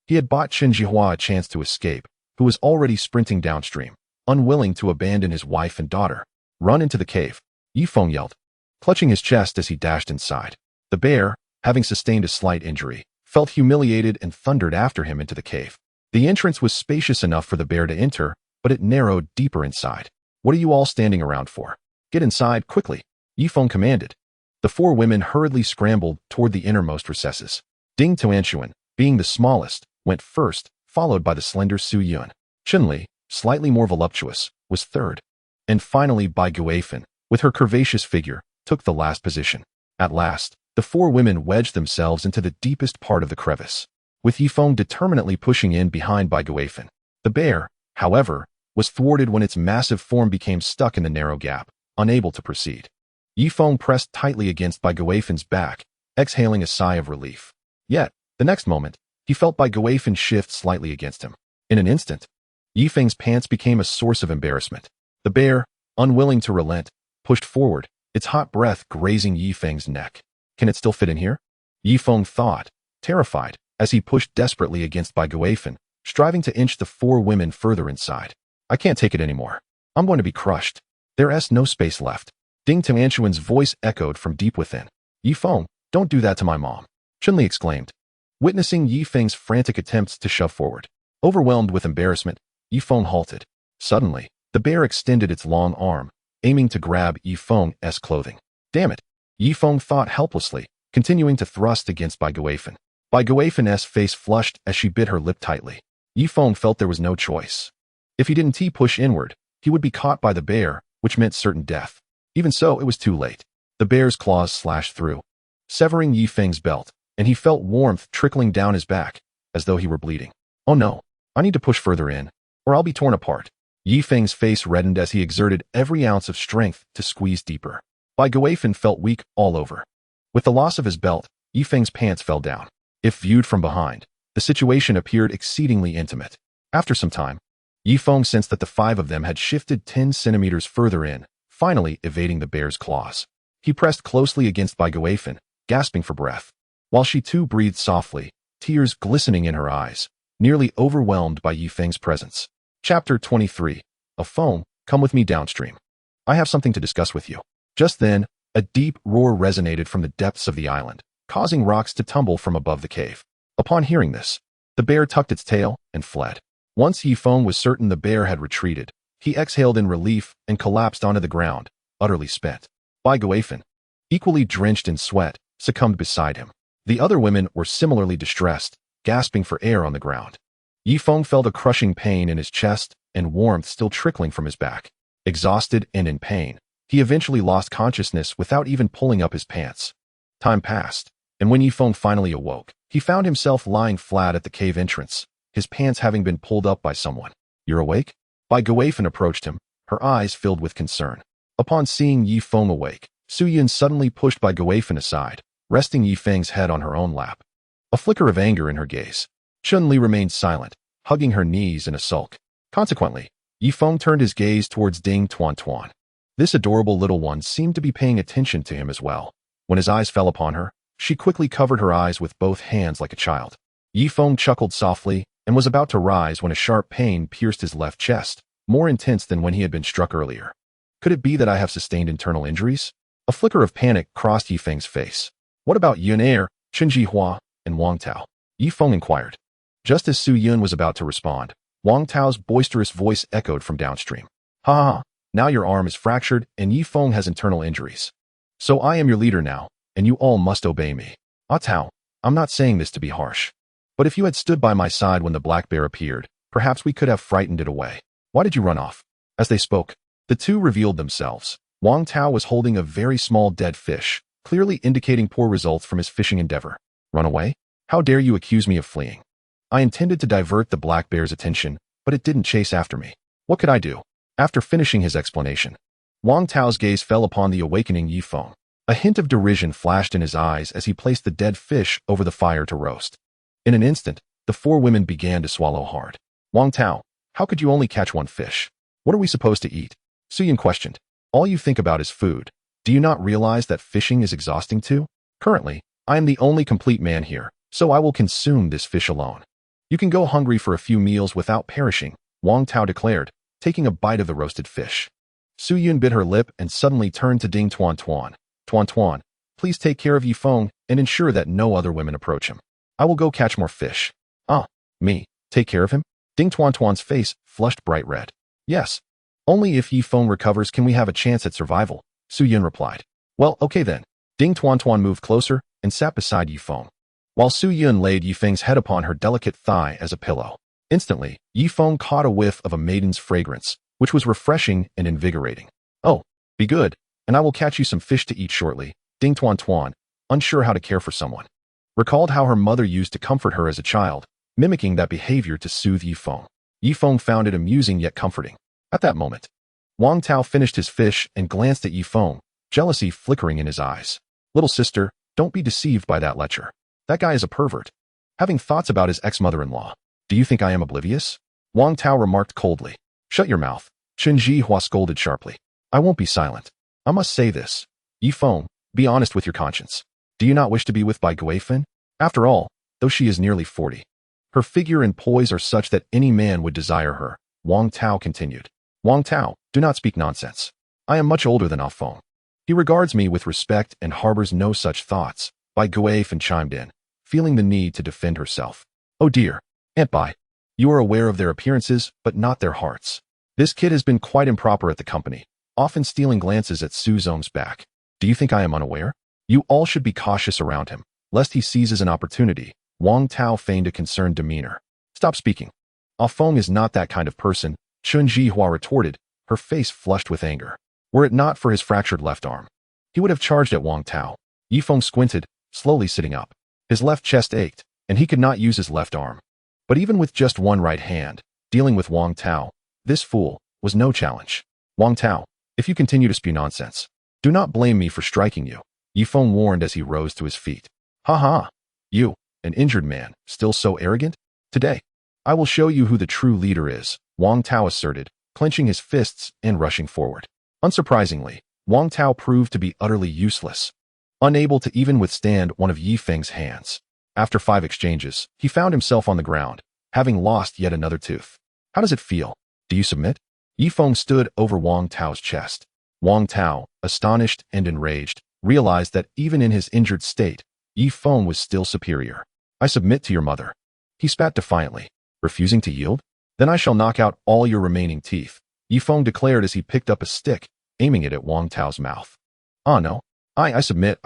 he had bought Chen Jihua a chance to escape, who was already sprinting downstream, unwilling to abandon his wife and daughter. Run into the cave. Ye Feng yelled. clutching his chest as he dashed inside. The bear, having sustained a slight injury, felt humiliated and thundered after him into the cave. The entrance was spacious enough for the bear to enter, but it narrowed deeper inside. "What are you all standing around for? Get inside, quickly," Ye Feng commanded. The four women hurriedly scrambled toward the innermost recesses. Ding Tuanshuan, being the smallest, went first, followed by the slender Su Yun. Chunli, slightly more voluptuous, was third. And finally Bai Guifan, with her curvaceous figure, took the last position. At last, the four women wedged themselves into the deepest part of the crevice, with Ye Feng determinately pushing in behind Bai Guifan. The bear, however, was thwarted when its massive form became stuck in the narrow gap, unable to proceed. Ye Feng pressed tightly against Bai Guifan's back, exhaling a sigh of relief. Yet, the next moment, he felt Bai Guifan shift slightly against him. In an instant, Ye Feng's pants became a source of embarrassment. The bear, unwilling to relent, pushed forward, its hot breath grazing Ye Feng's neck. "Can it still fit in here?" Ye Feng thought, terrified, as he pushed desperately against Bai Guifan, striving to inch the four women further inside. "I can't take it anymore. I'm going to be crushed. There's no space left." Ding Tuanshuan's voice echoed from deep within. "Ye Feng, don't do that to my mom," Chunli exclaimed, witnessing Ye Feng's frantic attempts to shove forward. Overwhelmed with embarrassment, Ye Feng halted. Suddenly, the bear extended its long arm, aiming to grab Ye Feng's clothing. "Damn it," Ye Feng thought helplessly, continuing to thrust against Bai Guifan. Bai Guifan's face flushed as she bit her lip tightly. Ye Feng felt there was no choice. If he didn't push inward, he would be caught by the bear, which meant certain death. Even so, it was too late. The bear's claws slashed through, severing Ye Feng's belt, and he felt warmth trickling down his back, as though he were bleeding. "Oh no, I need to push further in, or I'll be torn apart." Ye Feng's face reddened as he exerted every ounce of strength to squeeze deeper. Bai Guifan felt weak all over. With the loss of his belt, Ye Feng's pants fell down. If viewed from behind, the situation appeared exceedingly intimate. After some time, Ye Feng sensed that the five of them had shifted 10 centimeters further in, finally evading the bear's claws. He pressed closely against Bai Guifan, gasping for breath, while she too breathed softly, tears glistening in her eyes, nearly overwhelmed by Ye Feng's presence. Chapter 23. "A Feng, come with me downstream. I have something to discuss with you." Just then, a deep roar resonated from the depths of the island, causing rocks to tumble from above the cave. Upon hearing this, the bear tucked its tail and fled. Once Ye Feng was certain the bear had retreated, he exhaled in relief and collapsed onto the ground, utterly spent. Bai Guifan, equally drenched in sweat, succumbed beside him. The other women were similarly distressed, gasping for air on the ground. Ye Feng felt a crushing pain in his chest and warmth still trickling from his back. Exhausted and in pain, he eventually lost consciousness without even pulling up his pants. Time passed, and when Ye Feng finally awoke, he found himself lying flat at the cave entrance, his pants having been pulled up by someone. "You're awake?" Bai Guifan approached him, her eyes filled with concern. Upon seeing Ye Feng awake, Su Yun suddenly pushed Bai Guifan aside, resting Ye Feng's head on her own lap. A flicker of anger in her gaze. Chunli remained silent, hugging her knees in a sulk. Consequently, Ye Feng turned his gaze towards Ding Tuan. This adorable little one seemed to be paying attention to him as well. When his eyes fell upon her, she quickly covered her eyes with both hands like a child. Ye Feng chuckled softly and was about to rise when a sharp pain pierced his left chest, more intense than when he had been struck earlier. Could it be that I have sustained internal injuries? A flicker of panic crossed Ye Feng's face. "What about Yun Er, Chunji Hua, and Wang Tao?" Ye Feng inquired. Just as Su Yun was about to respond, Wang Tao's boisterous voice echoed from downstream. "Ha ha ha, now your arm is fractured and Ye Feng has internal injuries. So I am your leader now, and you all must obey me. Ah Tao, I'm not saying this to be harsh. But if you had stood by my side when the black bear appeared, perhaps we could have frightened it away. Why did you run off?" As they spoke, the two revealed themselves. Wang Tao was holding a very small dead fish, clearly indicating poor results from his fishing endeavor. "Run away? How dare you accuse me of fleeing? I intended to divert the black bear's attention, but it didn't chase after me. What could I do?" After finishing his explanation, Wang Tao's gaze fell upon the awakening Ye Feng. A hint of derision flashed in his eyes as he placed the dead fish over the fire to roast. In an instant, the four women began to swallow hard. "Wang Tao, how could you only catch one fish? What are we supposed to eat?" Su Yun questioned. "All you think about is food. Do you not realize that fishing is exhausting too? Currently, I am the only complete man here, so I will consume this fish alone." "You can go hungry for a few meals without perishing," Wang Tao declared, taking a bite of the roasted fish. Su Yun bit her lip and suddenly turned to Ding Tuan. Tuan Tuan, please take care of Ye Feng and ensure that no other women approach him. I will go catch more fish. Ah, me, take care of him? Ding Tuan Tuan's face flushed bright red. Yes. Only if Ye Feng recovers can we have a chance at survival, Su Yun replied. Well, okay then. Ding Tuan Tuan moved closer and sat beside Ye Feng, while Su Yun laid Ye Feng's head upon her delicate thigh as a pillow. Instantly, Ye Feng caught a whiff of a maiden's fragrance, which was refreshing and invigorating. Oh, be good, and I will catch you some fish to eat shortly, Ding Tuan Tuan, unsure how to care for someone, recalled how her mother used to comfort her as a child, mimicking that behavior to soothe Ye Feng. Ye Feng found it amusing yet comforting. At that moment, Wang Tao finished his fish and glanced at Ye Feng, jealousy flickering in his eyes. Little sister, don't be deceived by that lecher. That guy is a pervert, having thoughts about his ex-mother-in-law. Do you think I am oblivious? Wang Tao remarked coldly. Shut your mouth, Chen Jihua scolded sharply. I won't be silent. I must say this. Ye Feng, be honest with your conscience. Do you not wish to be with Bai Guifeng? After all, though she is nearly 40, her figure and poise are such that any man would desire her, Wang Tao continued. Wang Tao, do not speak nonsense. I am much older than Ah Feng. He regards me with respect and harbors no such thoughts, Bai Guifeng chimed in, feeling the need to defend herself. Oh dear, Aunt Bai, you are aware of their appearances, but not their hearts. This kid has been quite improper at the company, often stealing glances at Su Zong's back. Do you think I am unaware? You all should be cautious around him, lest he seizes an opportunity. Wang Tao feigned a concerned demeanor. Stop speaking. Ah Feng is not that kind of person, Chen Jihua retorted, her face flushed with anger. Were it not for his fractured left arm, he would have charged at Wang Tao. Ye Feng squinted, slowly sitting up. His left chest ached, and he could not use his left arm. But even with just one right hand, dealing with Wang Tao, this fool, was no challenge. Wang Tao, if you continue to spew nonsense, do not blame me for striking you, Ye Feng warned as he rose to his feet. Ha ha! You, an injured man, still so arrogant? Today, I will show you who the true leader is, Wang Tao asserted, clenching his fists and rushing forward. Unsurprisingly, Wang Tao proved to be utterly useless, unable to even withstand one of Ye Feng's hands. After 5 exchanges, he found himself on the ground, having lost yet another tooth. How does it feel? Do you submit? Ye Feng stood over Wang Tao's chest. Wang Tao, astonished and enraged, realized that even in his injured state, Ye Feng was still superior. I submit to your mother. He spat defiantly, refusing to yield. Then I shall knock out all your remaining teeth, Ye Feng declared as he picked up a stick, aiming it at Wang Tao's mouth. Ah no, I submit.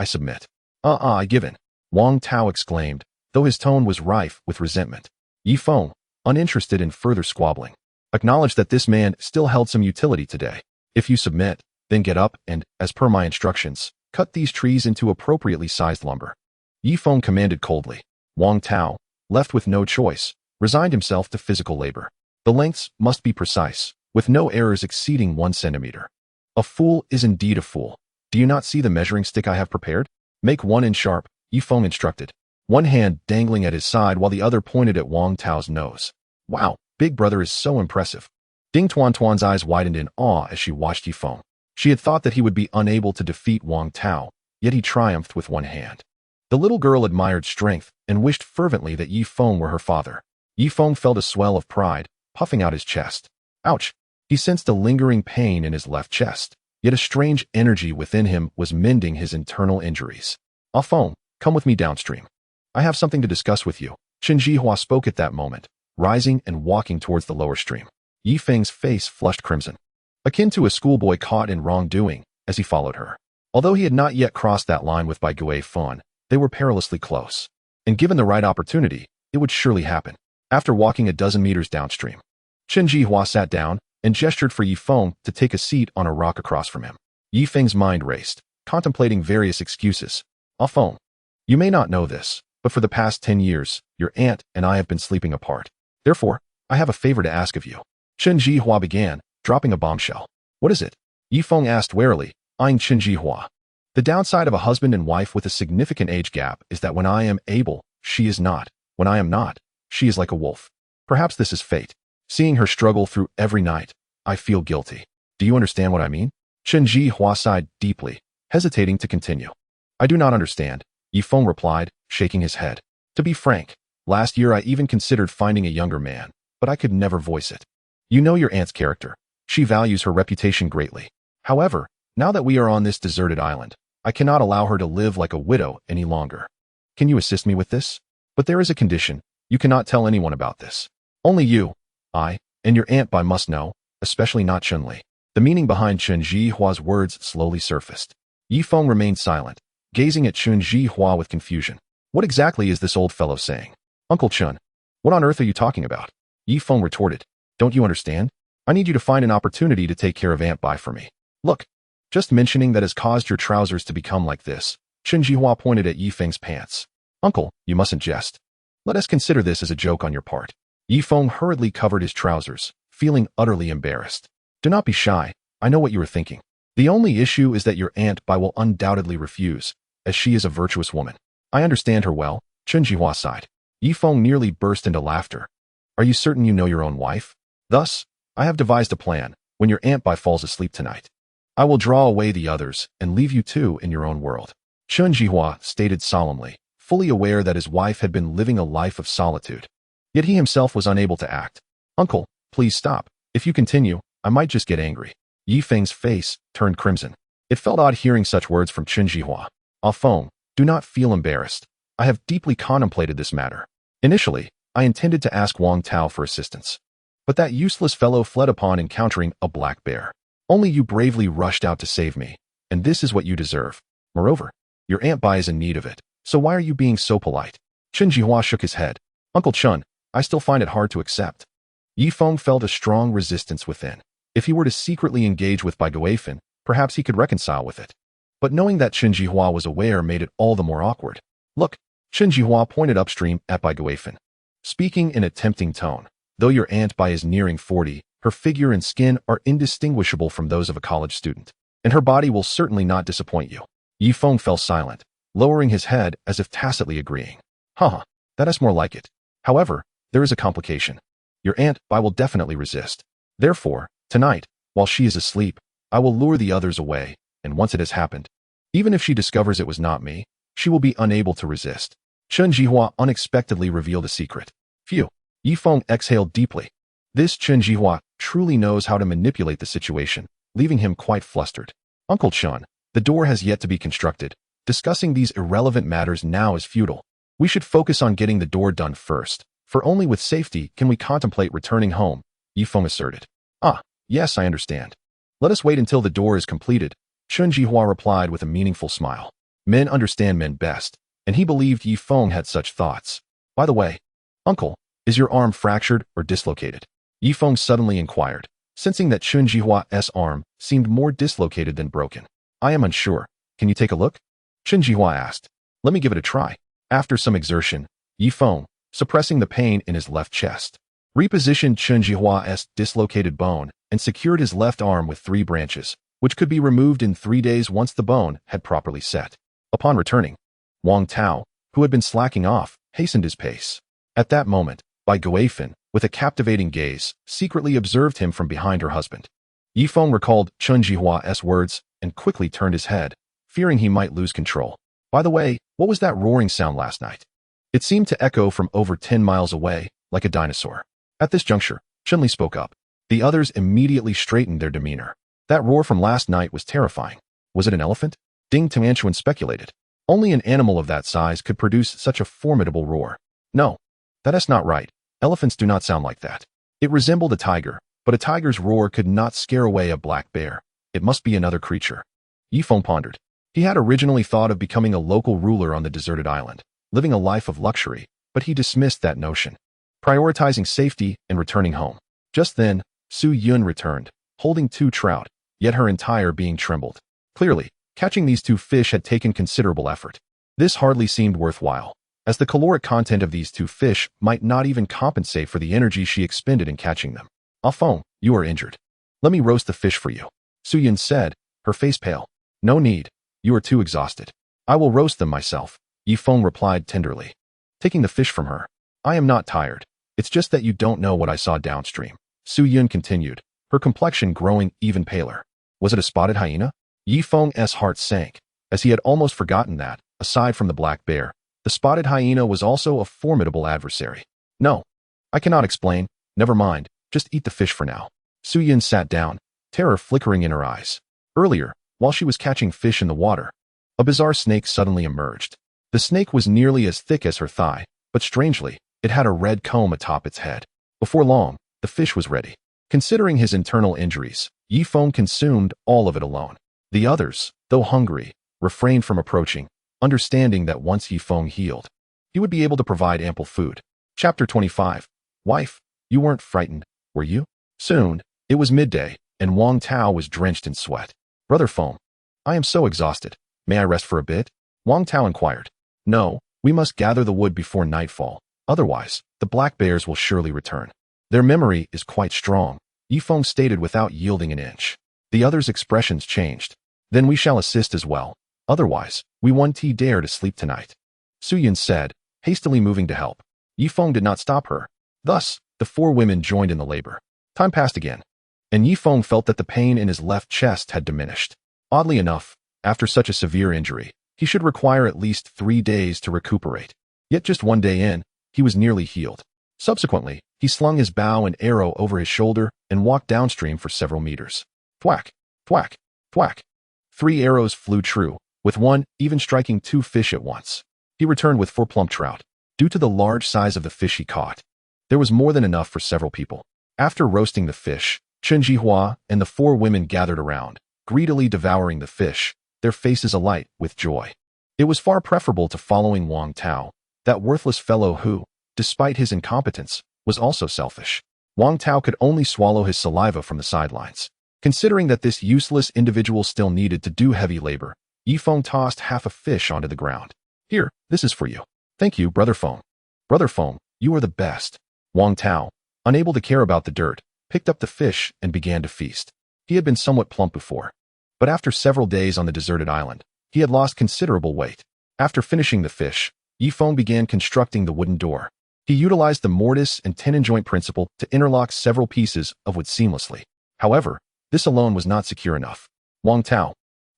I give in, Wang Tao exclaimed, though his tone was rife with resentment. Ye Feng, uninterested in further squabbling, acknowledged that this man still held some utility today. If you submit, then get up and, as per my instructions, cut these trees into appropriately sized lumber. Ye Feng commanded coldly. Wang Tao, left with no choice, resigned himself to physical labor. The lengths must be precise, with no errors exceeding 1 centimeter. A fool is indeed a fool. Do you not see the measuring stick I have prepared? Make 1 inch sharp, Ye Feng instructed, one hand dangling at his side while the other pointed at Wang Tao's nose. Wow, Big Brother is so impressive. Ding Tuan Tuan's eyes widened in awe as she watched Ye Feng. She had thought that he would be unable to defeat Wang Tao, yet he triumphed with 1 hand. The little girl admired strength and wished fervently that Ye Feng were her father. Ye Feng felt a swell of pride, puffing out his chest. Ouch! He sensed a lingering pain in his left chest, yet a strange energy within him was mending his internal injuries. Ah Feng, come with me downstream. I have something to discuss with you. Chen Jihua spoke at that moment, rising and walking towards the lower stream. Ye Feng's face flushed crimson, akin to a schoolboy caught in wrongdoing, as he followed her. Although he had not yet crossed that line with Bai Guifeng, they were perilously close, and given the right opportunity, it would surely happen. After walking a dozen meters downstream, Chen Jihua sat down and gestured for Ye Feng to take a seat on a rock across from him. Ye Feng's mind raced, contemplating various excuses. Ah Feng, you may not know this, but for the past 10 years, your aunt and I have been sleeping apart. Therefore, I have a favor to ask of you. Chen Jihua began, dropping a bombshell. What is it? Ye Feng asked warily, eyeing Chen Jihua. The downside of a husband and wife with a significant age gap is that when I am able, she is not. When I am not, she is like a wolf. Perhaps this is fate. Seeing her struggle through every night, I feel guilty. Do you understand what I mean? Chen Jihua sighed deeply, hesitating to continue. I do not understand, Ye Feng replied, shaking his head. To be frank, last year I even considered finding a younger man, but I could never voice it. You know your aunt's character. She values her reputation greatly. However, now that we are on this deserted island, I cannot allow her to live like a widow any longer. Can you assist me with this? But there is a condition. You cannot tell anyone about this. Only you, I, and your Aunt Bai must know, especially not Chun-Li. The meaning behind Chun Jihua's words slowly surfaced. Ye Feng remained silent, gazing at Chun Jihua with confusion. What exactly is this old fellow saying? Uncle Chun, what on earth are you talking about? Ye Feng retorted. Don't you understand? I need you to find an opportunity to take care of Aunt Bai for me. Look, just mentioning that has caused your trousers to become like this. Chun Jihua pointed at Ye Feng's pants. Uncle, you mustn't jest. Let us consider this as a joke on your part. Ye Feng hurriedly covered his trousers, feeling utterly embarrassed. Do not be shy. I know what you are thinking. The only issue is that your Aunt Bai will undoubtedly refuse, as she is a virtuous woman. I understand her well, Chun Jihua sighed. Ye Feng nearly burst into laughter. Are you certain you know your own wife? Thus, I have devised a plan. When your Aunt Bai falls asleep tonight, I will draw away the others and leave you two in your own world. Chun Jihua stated solemnly, fully aware that his wife had been living a life of solitude. Yet he himself was unable to act. Uncle, please stop. If you continue, I might just get angry. Ye Feng's face turned crimson. It felt odd hearing such words from Chun Jihua. Ah Feng, do not feel embarrassed. I have deeply contemplated this matter. Initially, I intended to ask Wang Tao for assistance. But that useless fellow fled upon encountering a black bear. Only you bravely rushed out to save me, and this is what you deserve. Moreover, your Aunt Bai is in need of it, so why are you being so polite? Chun Jihua shook his head. Uncle Chun, I still find it hard to accept. Ye Feng felt a strong resistance within. If he were to secretly engage with Bai Guifan, perhaps he could reconcile with it. But knowing that Chun Jihua was aware made it all the more awkward. Look, Chun Jihua pointed upstream at Bai Guifan, speaking in a tempting tone. Though your Aunt Bai is nearing 40, her figure and skin are indistinguishable from those of a college student, and her body will certainly not disappoint you. Ye Feng fell silent, lowering his head as if tacitly agreeing. That is more like it. However, there is a complication. Your Aunt Bai will definitely resist. Therefore, tonight, while she is asleep, I will lure the others away, and once it has happened, even if she discovers it was not me, she will be unable to resist. Chun Jihua unexpectedly revealed a secret. Phew. Ye Feng exhaled deeply. This Chun Jihua truly knows how to manipulate the situation, leaving him quite flustered. Uncle Chun, the door has yet to be constructed. Discussing these irrelevant matters now is futile. We should focus on getting the door done first, for only with safety can we contemplate returning home, Ye Feng asserted. Yes, I understand. Let us wait until the door is completed, Chun Jihua replied with a meaningful smile. Men understand men best, and he believed Ye Feng had such thoughts. By the way, Uncle, is your arm fractured or dislocated? Ye Feng suddenly inquired, sensing that Chun Jihua's arm seemed more dislocated than broken. I am unsure. Can you take a look? Chun Jihua asked. Let me give it a try. After some exertion, Ye Feng, suppressing the pain in his left chest, repositioned Chun Jihua's dislocated bone and secured his left arm with 3 branches, which could be removed in 3 days once the bone had properly set. Upon returning, Wang Tao, who had been slacking off, hastened his pace. At that moment, Bai Guifan, with a captivating gaze, secretly observed him from behind her husband. Ye Feng recalled Chun Jihua's words and quickly turned his head, fearing he might lose control. By the way, what was that roaring sound last night? It seemed to echo from over 10 miles away, like a dinosaur. At this juncture, Chun-Li spoke up. The others immediately straightened their demeanor. That roar from last night was terrifying. Was it an elephant? Ding Tianchuan speculated. Only an animal of that size could produce such a formidable roar. No, that is not right. Elephants do not sound like that. It resembled a tiger, but a tiger's roar could not scare away a black bear. It must be another creature. Ye Feng pondered. He had originally thought of becoming a local ruler on the deserted island, living a life of luxury, but he dismissed that notion, prioritizing safety and returning home. Just then, Su Yun returned, holding 2 trout, yet her entire being trembled. Clearly, catching these 2 fish had taken considerable effort. This hardly seemed worthwhile, as the caloric content of these 2 fish might not even compensate for the energy she expended in catching them. Ah Feng, you are injured. Let me roast the fish for you, Su Yun said, her face pale. No need. You are too exhausted. I will roast them myself, Ye Feng replied tenderly, taking the fish from her. I am not tired. It's just that you don't know what I saw downstream, Su Yun continued, her complexion growing even paler. Was it a spotted hyena? Ye Feng's heart sank, as he had almost forgotten that, aside from the black bear, the spotted hyena was also a formidable adversary. No, I cannot explain. Never mind, just eat the fish for now. Su Yun sat down, terror flickering in her eyes. Earlier, while she was catching fish in the water, A bizarre snake suddenly emerged. The snake was nearly as thick as her thigh, but strangely, it had a red comb atop its head. Before long, the fish was ready. Considering his internal injuries, Ye Feng consumed all of it alone. The others, though hungry, refrained from approaching, understanding that once Ye Feng healed, he would be able to provide ample food. Chapter 25. Wife, you weren't frightened, were you? Soon, it was midday, and Wang Tao was drenched in sweat. Brother Feng, I am so exhausted. May I rest for a bit? Wang Tao inquired. No, we must gather the wood before nightfall. Otherwise, the black bears will surely return. Their memory is quite strong, Ye Feng stated without yielding an inch. The others' expressions changed. Then we shall assist as well. Otherwise, we won't dare to sleep tonight. Su Yun said, hastily moving to help. Ye Feng did not stop her. Thus, the four women joined in the labor. Time passed again, and Ye Feng felt that the pain in his left chest had diminished. Oddly enough, after such a severe injury, he should require at least 3 days to recuperate. Yet just 1 day in, he was nearly healed. Subsequently, he slung his bow and arrow over his shoulder and walked downstream for several meters. Thwack, thwack, thwack. 3 arrows flew true, with one even striking 2 fish at once. He returned with 4 plump trout. Due to the large size of the fish he caught, there was more than enough for several people. After roasting the fish, Chen Jihua and the 4 women gathered around, greedily devouring the fish, their faces alight with joy. It was far preferable to following Wang Tao, that worthless fellow who, despite his incompetence, was also selfish. Wang Tao could only swallow his saliva from the sidelines. Considering that this useless individual still needed to do heavy labor, Ye Feng tossed half a fish onto the ground. Here, this is for you. Thank you, Brother Feng. Brother Feng, you are the best. Wang Tao, unable to care about the dirt, picked up the fish and began to feast. He had been somewhat plump before, but after several days on the deserted island, he had lost considerable weight. After finishing the fish, Ye Feng began constructing the wooden door. He utilized the mortise and tenon joint principle to interlock several pieces of wood seamlessly. However, this alone was not secure enough. Wang Tao,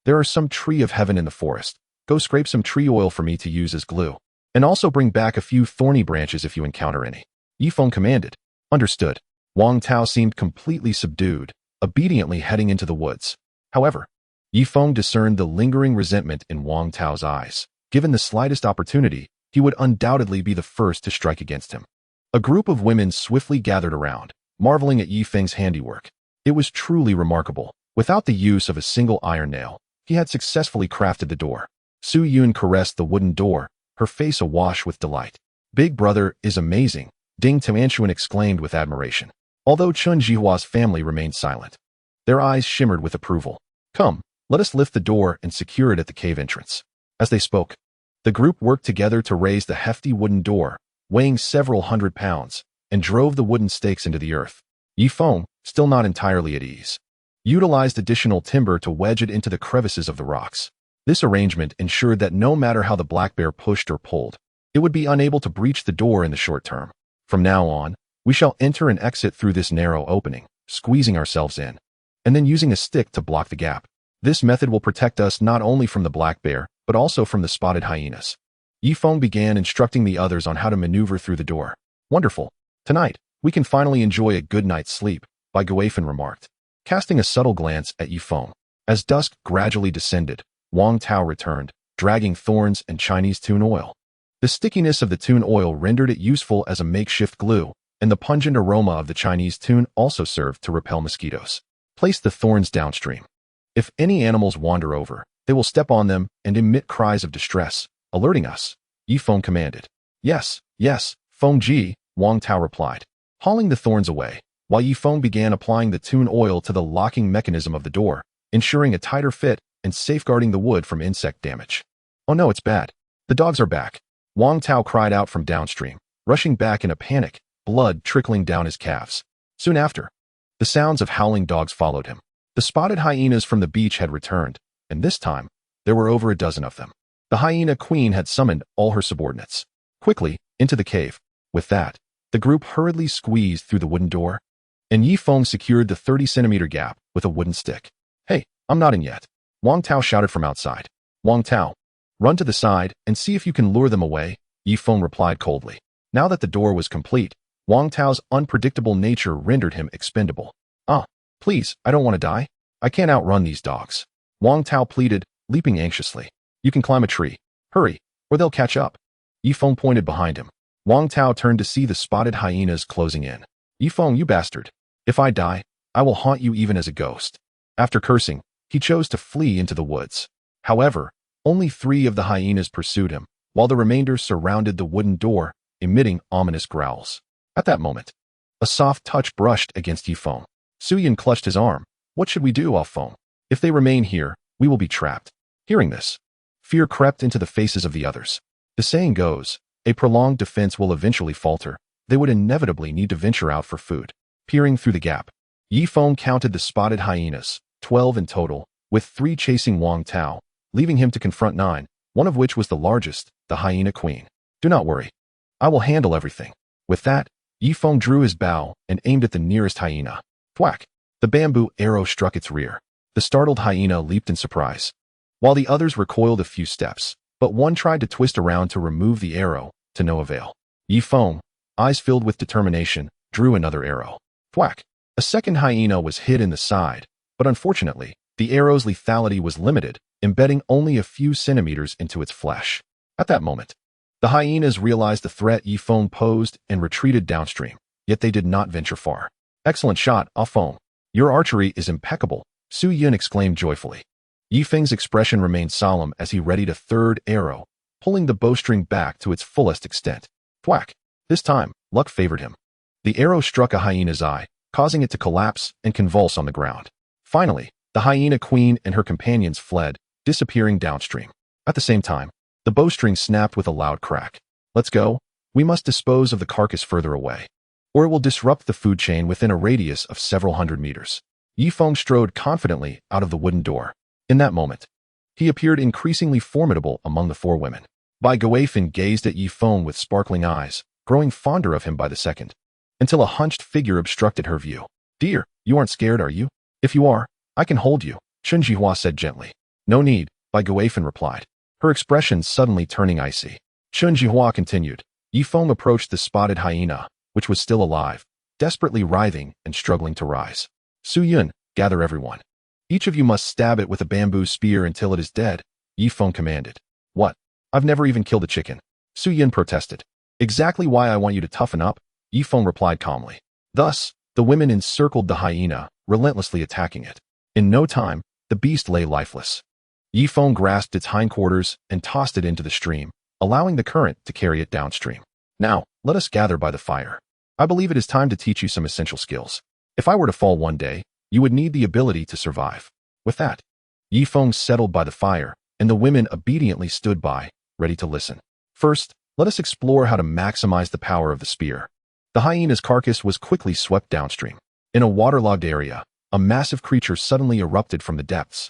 there are some tree of heaven in the forest. Go scrape some tree oil for me to use as glue. And also bring back a few thorny branches if you encounter any. Ye Feng commanded. Understood. Wang Tao seemed completely subdued, obediently heading into the woods. However, Ye Feng discerned the lingering resentment in Wang Tao's eyes. Given the slightest opportunity, he would undoubtedly be the first to strike against him. A group of women swiftly gathered around, marveling at Ye Feng's handiwork. It was truly remarkable. Without the use of a single iron nail, he had successfully crafted the door. Su Yun caressed the wooden door, her face awash with delight. Big brother is amazing, Ding Tianchuan exclaimed with admiration. Although Chun Jihua's family remained silent, their eyes shimmered with approval. Come, let us lift the door and secure it at the cave entrance. As they spoke, the group worked together to raise the hefty wooden door, weighing several hundred pounds, and drove the wooden stakes into the earth. Ye Feng, still not entirely at ease, utilized additional timber to wedge it into the crevices of the rocks. This arrangement ensured that no matter how the black bear pushed or pulled, it would be unable to breach the door in the short term. From now on, we shall enter and exit through this narrow opening, squeezing ourselves in, and then using a stick to block the gap. This method will protect us not only from the black bear, but also from the spotted hyenas. Ye Feng began instructing the others on how to maneuver through the door. Wonderful. Tonight, we can finally enjoy a good night's sleep, Ye Feng remarked, casting a subtle glance at Ye Feng. As dusk gradually descended, Wang Tao returned, dragging thorns and Chinese tune oil. The stickiness of the tune oil rendered it useful as a makeshift glue, and the pungent aroma of the Chinese tune also served to repel mosquitoes. Place the thorns downstream. If any animals wander over, they will step on them and emit cries of distress, alerting us, Ye Feng commanded. Yes, yes, Feng Ji, Wang Tao replied, hauling the thorns away, while Ye Feng began applying the tune oil to the locking mechanism of the door, ensuring a tighter fit and safeguarding the wood from insect damage. Oh no, it's bad. The dogs are back. Wang Tao cried out from downstream, rushing back in a panic, blood trickling down his calves. Soon after, the sounds of howling dogs followed him. The spotted hyenas from the beach had returned, and this time, there were over a dozen of them. The hyena queen had summoned all her subordinates. Quickly, into the cave. With that, the group hurriedly squeezed through the wooden door, and Ye Feng secured the 30-centimeter gap with a wooden stick. Hey, I'm not in yet. Wang Tao shouted from outside. Wang Tao, run to the side and see if you can lure them away, Ye Feng replied coldly. Now that the door was complete, Wang Tao's unpredictable nature rendered him expendable. Please, I don't want to die. I can't outrun these dogs. Wang Tao pleaded, leaping anxiously. You can climb a tree. Hurry, or they'll catch up. Ye Feng pointed behind him. Wang Tao turned to see the spotted hyenas closing in. Ye Feng, you bastard. If I die, I will haunt you even as a ghost. After cursing, he chose to flee into the woods. However, only 3 of the hyenas pursued him, while the remainder surrounded the wooden door, emitting ominous growls. At that moment, a soft touch brushed against Ye Feng. Su Yun clutched his arm. What should we do, Ah Feng? If they remain here, we will be trapped. Hearing this, fear crept into the faces of the others. The saying goes, a prolonged defense will eventually falter. They would inevitably need to venture out for food. Peering through the gap, Ye Feng counted the spotted hyenas, 12 in total, with 3 chasing Wang Tao, leaving him to confront 9, one of which was the largest, the hyena queen. Do not worry. I will handle everything. With that, Ye Feng drew his bow and aimed at the nearest hyena. Thwack! The bamboo arrow struck its rear. The startled hyena leaped in surprise, while the others recoiled a few steps, but one tried to twist around to remove the arrow, to no avail. Ye Feng, eyes filled with determination, drew another arrow. Thwack! A second hyena was hit in the side, but unfortunately, the arrow's lethality was limited, embedding only a few centimeters into its flesh. At that moment, the hyenas realized the threat Ye Feng posed and retreated downstream, yet they did not venture far. Excellent shot, Ah Feng. Your archery is impeccable, Su Yun exclaimed joyfully. Ye Feng's expression remained solemn as he readied a third arrow, pulling the bowstring back to its fullest extent. Thwack! This time, luck favored him. The arrow struck a hyena's eye, causing it to collapse and convulse on the ground. Finally, the hyena queen and her companions fled, disappearing downstream. At the same time, the bowstring snapped with a loud crack. Let's go. We must dispose of the carcass further away, or it will disrupt the food chain within a radius of several hundred meters. Ye Feng strode confidently out of the wooden door. In that moment, he appeared increasingly formidable among the 4 women. Ye Feng gazed at Ye Feng with sparkling eyes, growing fonder of him by the second, until a hunched figure obstructed her view. Dear, you aren't scared, are you? If you are, I can hold you, Chen Jihua said gently. No need, Ye Feng replied, her expression suddenly turning icy. Chen Jihua continued. Ye Feng approached the spotted hyena, which was still alive, desperately writhing and struggling to rise. Su Yun, gather everyone. Each of you must stab it with a bamboo spear until it is dead, Ye Feng commanded. What? I've never even killed a chicken, Su Yun protested. Exactly why I want you to toughen up, Ye Feng replied calmly. Thus, the women encircled the hyena, relentlessly attacking it. In no time, the beast lay lifeless. Ye Feng grasped its hindquarters and tossed it into the stream, allowing the current to carry it downstream. Now, let us gather by the fire. I believe it is time to teach you some essential skills. If I were to fall one day, you would need the ability to survive. With that, Ye Feng settled by the fire, and the women obediently stood by, ready to listen. First, let us explore how to maximize the power of the spear. The hyena's carcass was quickly swept downstream. In a waterlogged area, a massive creature suddenly erupted from the depths,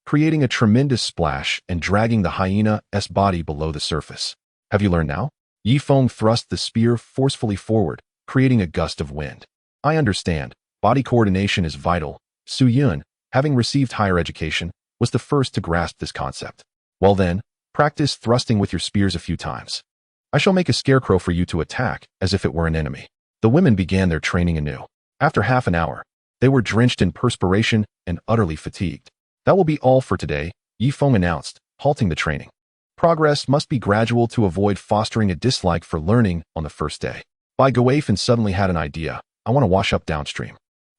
creating a tremendous splash and dragging the hyena's body below the surface. Have you learned now? Ye Feng thrust the spear forcefully forward, creating a gust of wind. I understand. Body coordination is vital. Su Yun, having received higher education, was the first to grasp this concept. Well then, practice thrusting with your spears a few times. I shall make a scarecrow for you to attack as if it were an enemy. The women began their training anew. After half an hour, they were drenched in perspiration and utterly fatigued. That will be all for today, Ye Feng announced, halting the training. Progress must be gradual to avoid fostering a dislike for learning on the first day. Ye Feng suddenly had an idea. I want to wash up downstream.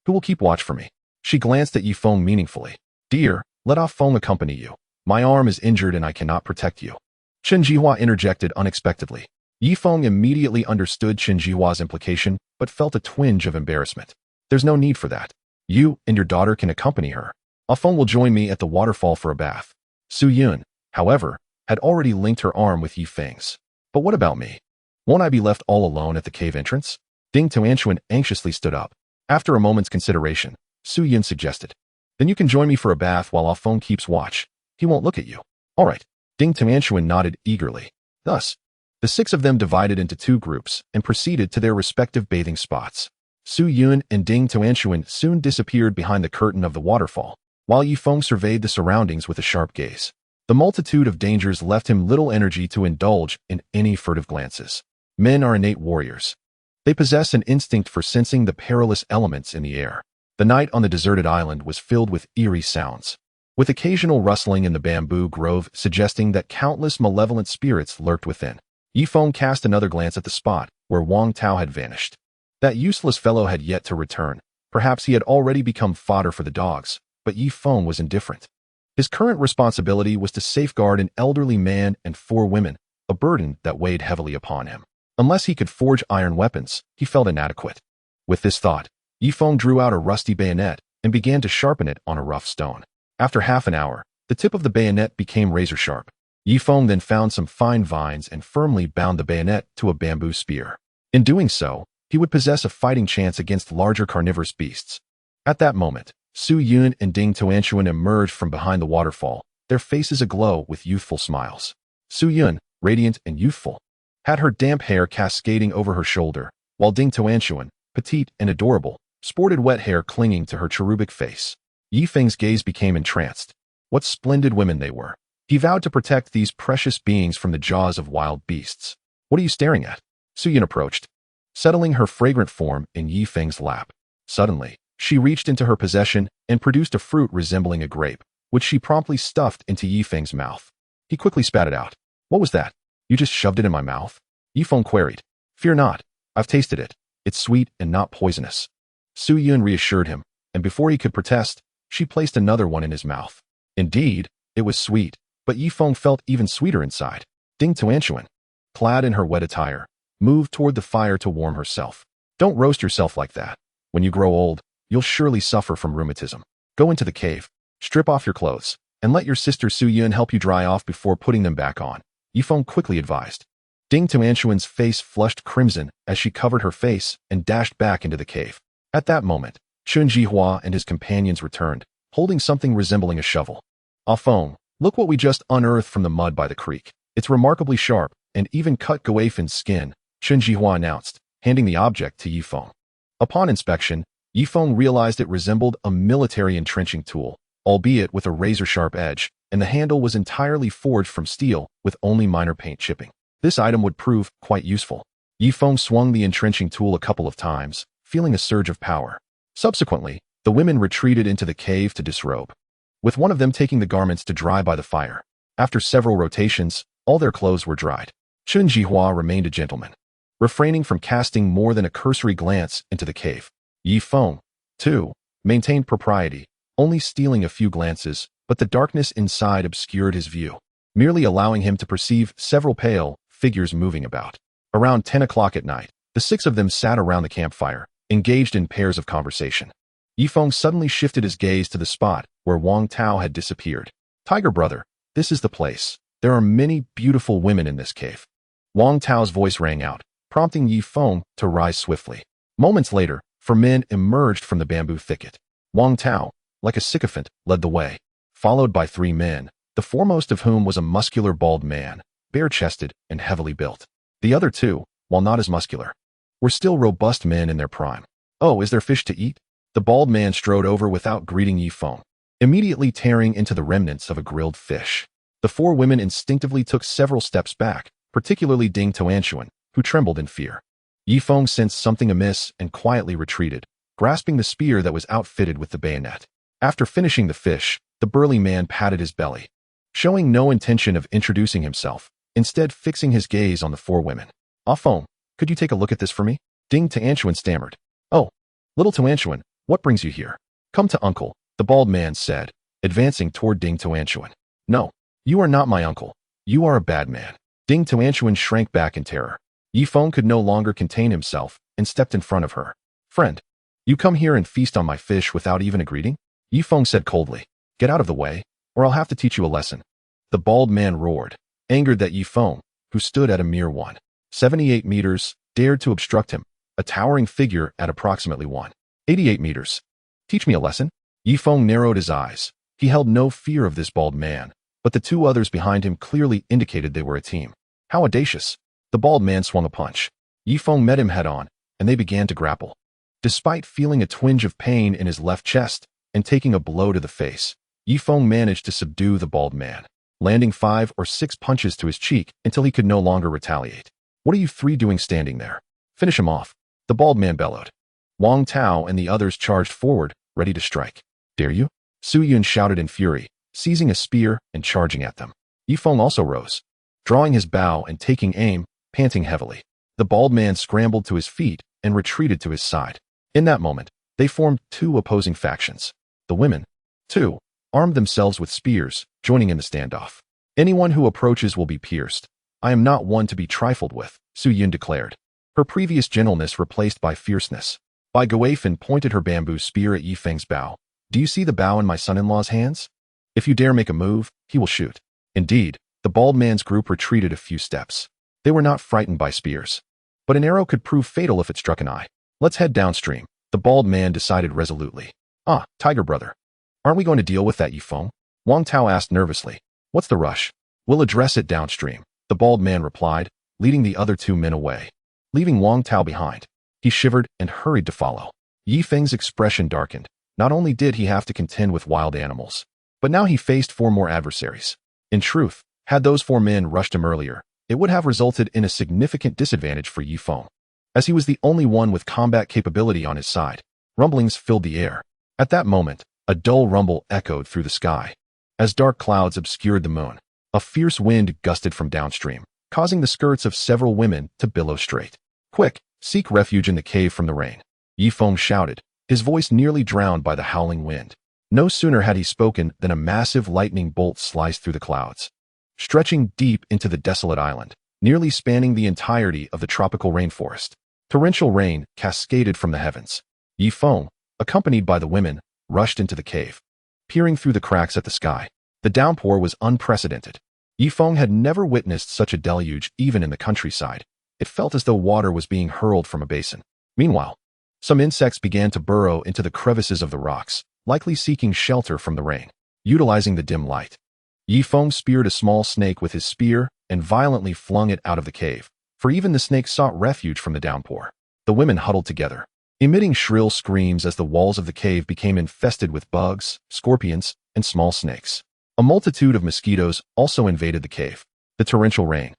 Who will keep watch for me? She glanced at Ye Feng meaningfully. Dear, let Ah Feng accompany you. My arm is injured and I cannot protect you. Chen Jihua interjected unexpectedly. Ye Feng immediately understood Chen Jihua's implication, but felt a twinge of embarrassment. There's no need for that. You and your daughter can accompany her. Ah Feng will join me at the waterfall for a bath. Su Yun, however, had already linked her arm with Ye Feng's. But what about me? Won't I be left all alone at the cave entrance? Ding Tuanchuan anxiously stood up. After a moment's consideration, Su Yun suggested. Then you can join me for a bath while Ah Feng keeps watch. He won't look at you. All right. Ding Tuanchuan nodded eagerly. Thus, the 6 of them divided into 2 groups and proceeded to their respective bathing spots. Su Yun and Ding Tuanchuan soon disappeared behind the curtain of the waterfall, while Ye Feng surveyed the surroundings with a sharp gaze. The multitude of dangers left him little energy to indulge in any furtive glances. Men are innate warriors. They possess an instinct for sensing the perilous elements in the air. The night on the deserted island was filled with eerie sounds. with occasional rustling in the bamboo grove suggesting that countless malevolent spirits lurked within. Ye Feng cast another glance at the spot where Wang Tao had vanished. That useless fellow had yet to return. Perhaps he had already become fodder for the dogs, but Ye Feng was indifferent. His current responsibility was to safeguard an elderly man and 4 women, a burden that weighed heavily upon him. Unless he could forge iron weapons, he felt inadequate. With this thought, Ye Feng drew out a rusty bayonet and began to sharpen it on a rough stone. After half an hour, the tip of the bayonet became razor-sharp. Ye Feng then found some fine vines and firmly bound the bayonet to a bamboo spear. In doing so, he would possess a fighting chance against larger carnivorous beasts. At that moment, Su Yun and Ding Tuanshuan emerged from behind the waterfall, their faces aglow with youthful smiles. Su Yun, radiant and youthful, had her damp hair cascading over her shoulder, while Ding Tuanshuan, petite and adorable, sported wet hair clinging to her cherubic face. Ye Feng's gaze became entranced. What splendid women they were. He vowed to protect these precious beings from the jaws of wild beasts. What are you staring at? Su Yun approached, settling her fragrant form in Ye Feng's lap. Suddenly, she reached into her possession and produced a fruit resembling a grape, which she promptly stuffed into Ye Feng's mouth. He quickly spat it out. What was that? You just shoved it in my mouth? Ye Feng queried. Fear not. I've tasted it. It's sweet and not poisonous. Su Yun reassured him, and before he could protest, she placed another one in his mouth. Indeed, it was sweet, but Ye Feng felt even sweeter inside. Ding Tuanshuan, clad in her wet attire, moved toward the fire to warm herself. Don't roast yourself like that. When you grow old, you'll surely suffer from rheumatism. Go into the cave, strip off your clothes, and let your sister Su Yun help you dry off before putting them back on, Ye Feng quickly advised. Ding Tuanshuan's face flushed crimson as she covered her face and dashed back into the cave. At that moment, Chun Jihua and his companions returned, holding something resembling a shovel. Ah Feng, look what we just unearthed from the mud by the creek. It's remarkably sharp and even cut Guaifen's skin, Chun Jihua announced, handing the object to Ye Feng. Upon inspection, Ye Feng realized it resembled a military entrenching tool, albeit with a razor-sharp edge, and the handle was entirely forged from steel with only minor paint chipping. This item would prove quite useful. Ye Feng swung the entrenching tool a couple of times, feeling a surge of power. Subsequently, the women retreated into the cave to disrobe, with one of them taking the garments to dry by the fire. After several rotations, all their clothes were dried. Chun Jihua remained a gentleman, refraining from casting more than a cursory glance into the cave. Ye Feng, too, maintained propriety, only stealing a few glances, but the darkness inside obscured his view, merely allowing him to perceive several pale figures moving about. Around 10 o'clock at night, the 6 of them sat around the campfire, engaged in pairs of conversation. Ye Feng suddenly shifted his gaze to the spot where Wang Tao had disappeared. Tiger brother, this is the place. There are many beautiful women in this cave. Wang Tao's voice rang out, prompting Ye Feng to rise swiftly. Moments later, 4 men emerged from the bamboo thicket. Wang Tao, like a sycophant, led the way, followed by 3 men, the foremost of whom was a muscular bald man, bare-chested and heavily built. The other 2, while not as muscular, were still robust men in their prime. Oh, is there fish to eat? The bald man strode over without greeting Ye Feng, immediately tearing into the remnants of a grilled fish. The 4 women instinctively took several steps back, particularly Ding Tuanshuan, who trembled in fear. Ye Feng sensed something amiss and quietly retreated, grasping the spear that was outfitted with the bayonet. After finishing the fish, the burly man patted his belly, showing no intention of introducing himself, instead fixing his gaze on the 4 women. Ah Feng, could you take a look at this for me? Ding Tuanshuan stammered. Oh, little Tuanshuan, what brings you here? Come to uncle, the bald man said, advancing toward Ding Tuanshuan. No, you are not my uncle. You are a bad man. Ding Tuanshuan shrank back in terror. Ye Feng could no longer contain himself and stepped in front of her. Friend, you come here and feast on my fish without even a greeting? Ye Feng said coldly. Get out of the way, or I'll have to teach you a lesson. The bald man roared, angered that Ye Feng, who stood at a mere 1.78 meters, dared to obstruct him, a towering figure at approximately 1.88 meters. Teach me a lesson? Ye Feng narrowed his eyes. He held no fear of this bald man, but the 2 others behind him clearly indicated they were a team. How audacious. The bald man swung a punch. Ye Feng met him head-on, and they began to grapple. Despite feeling a twinge of pain in his left chest and taking a blow to the face, Ye Feng managed to subdue the bald man, landing 5 or 6 punches to his cheek until he could no longer retaliate. What are you 3 doing standing there? Finish him off, the bald man bellowed. Wang Tao and the others charged forward, ready to strike. Dare you? Su Yun shouted in fury, seizing a spear and charging at them. Ye Feng also rose, drawing his bow and taking aim, panting heavily. The bald man scrambled to his feet and retreated to his side. In that moment, they formed two opposing factions. The women, too, armed themselves with spears, joining in the standoff. Anyone who approaches will be pierced. I am not one to be trifled with, Su Yun declared, her previous gentleness replaced by fierceness. Bai Guifan pointed her bamboo spear at Ye Feng's bow. Do you see the bow in my son-in-law's hands? If you dare make a move, he will shoot. Indeed, the bald man's group retreated a few steps. They were not frightened by spears. But an arrow could prove fatal if it struck an eye. Let's head downstream, the bald man decided resolutely. Ah, tiger brother. Aren't we going to deal with that, Ye Feng? Wang Tao asked nervously. What's the rush? We'll address it downstream, the bald man replied, leading the other two men away. Leaving Wang Tao behind, he shivered and hurried to follow. Ye Feng's expression darkened. Not only did he have to contend with wild animals, but now he faced four more adversaries. In truth, had those four men rushed him earlier, it would have resulted in a significant disadvantage for Ye Feng, as he was the only one with combat capability on his side. Rumblings filled the air. At that moment, a dull rumble echoed through the sky. As dark clouds obscured the moon, a fierce wind gusted from downstream, causing the skirts of several women to billow straight. Quick, seek refuge in the cave from the rain, Ye Feng shouted, his voice nearly drowned by the howling wind. No sooner had he spoken than a massive lightning bolt sliced through the clouds, stretching deep into the desolate island, nearly spanning the entirety of the tropical rainforest. Torrential rain cascaded from the heavens. Ye Feng, accompanied by the women, rushed into the cave, peering through the cracks at the sky. The downpour was unprecedented. Ye Feng had never witnessed such a deluge even in the countryside. It felt as though water was being hurled from a basin. Meanwhile, some insects began to burrow into the crevices of the rocks, likely seeking shelter from the rain. Utilizing the dim light, Ye Feng speared a small snake with his spear and violently flung it out of the cave, for even the snake sought refuge from the downpour. The women huddled together, emitting shrill screams as the walls of the cave became infested with bugs, scorpions, and small snakes. A multitude of mosquitoes also invaded the cave. The torrential rain,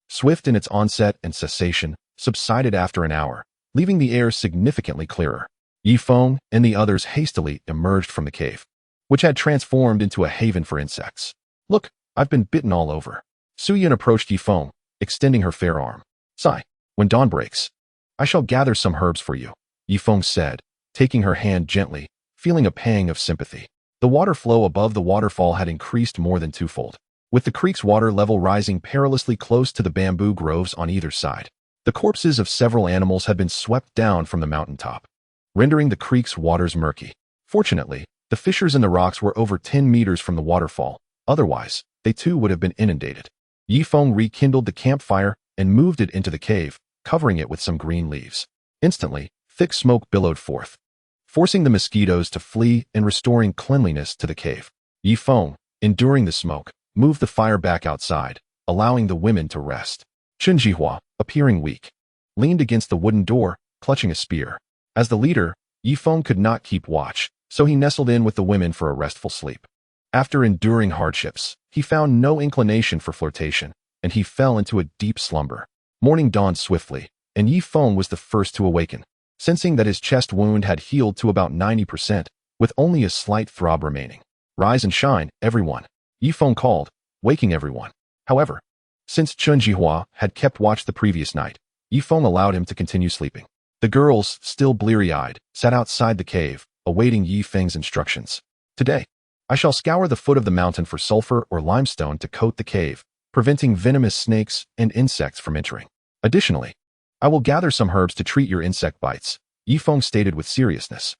swift in its onset and cessation, subsided after an hour, leaving the air significantly clearer. Ye Feng and the others hastily emerged from the cave, which had transformed into a haven for insects. Look, I've been bitten all over. Su Yun approached Ye Feng, extending her fair arm. Sigh, when dawn breaks, I shall gather some herbs for you, Ye Feng said, taking her hand gently, feeling a pang of sympathy. The water flow above the waterfall had increased more than twofold, with the creek's water level rising perilously close to the bamboo groves on either side. The corpses of several animals had been swept down from the mountaintop, rendering the creek's waters murky. Fortunately, the fissures in the rocks were over 10 meters from the waterfall, otherwise, they too would have been inundated. Ye Feng rekindled the campfire and moved it into the cave, covering it with some green leaves. Instantly, thick smoke billowed forth, forcing the mosquitoes to flee and restoring cleanliness to the cave. Ye Feng, enduring the smoke, moved the fire back outside, allowing the women to rest. Chen Jihua, appearing weak, leaned against the wooden door, clutching a spear. As the leader, Ye Feng could not keep watch, so he nestled in with the women for a restful sleep. After enduring hardships, he found no inclination for flirtation, and he fell into a deep slumber. Morning dawned swiftly, and Ye Feng was the first to awaken, sensing that his chest wound had healed to about 90%, with only a slight throb remaining. Rise and shine, everyone, Ye Feng called, waking everyone. However, since Chen Jihua had kept watch the previous night, Ye Feng allowed him to continue sleeping. The girls, still bleary-eyed, sat outside the cave, awaiting Ye Feng's instructions. Today, I shall scour the foot of the mountain for sulfur or limestone to coat the cave, preventing venomous snakes and insects from entering. Additionally, I will gather some herbs to treat your insect bites, Ye Feng stated with seriousness.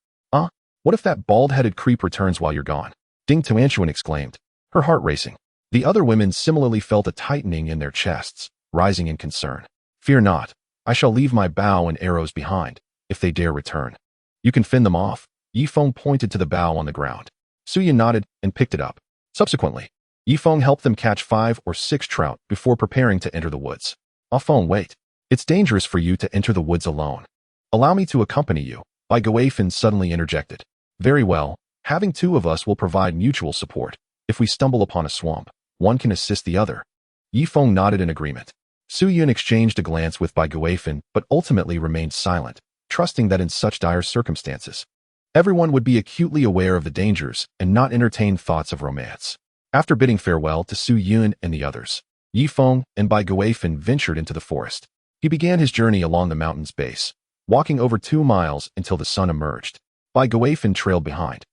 What if that bald-headed creep returns while you're gone? Ding Tuanchuan exclaimed, her heart racing. The other women similarly felt a tightening in their chests, rising in concern. Fear not, I shall leave my bow and arrows behind, if they dare return. You can fend them off, Ye Feng pointed to the bow on the ground. Su Yun nodded and picked it up. Subsequently, Ye Feng helped them catch 5 or 6 trout before preparing to enter the woods. Ah Feng, wait. It's dangerous for you to enter the woods alone. Allow me to accompany you, Bai Guifan suddenly interjected. Very well, having 2 of us will provide mutual support. If we stumble upon a swamp, one can assist the other. Ye Feng nodded in agreement. Su Yun exchanged a glance with Bai Guifan but ultimately remained silent, trusting that in such dire circumstances, everyone would be acutely aware of the dangers and not entertain thoughts of romance. After bidding farewell to Su Yun and the others, Ye Feng and Bai Guifan ventured into the forest. He began his journey along the mountain's base, walking over 2 miles until the sun emerged. Bai Guifan trailed behind,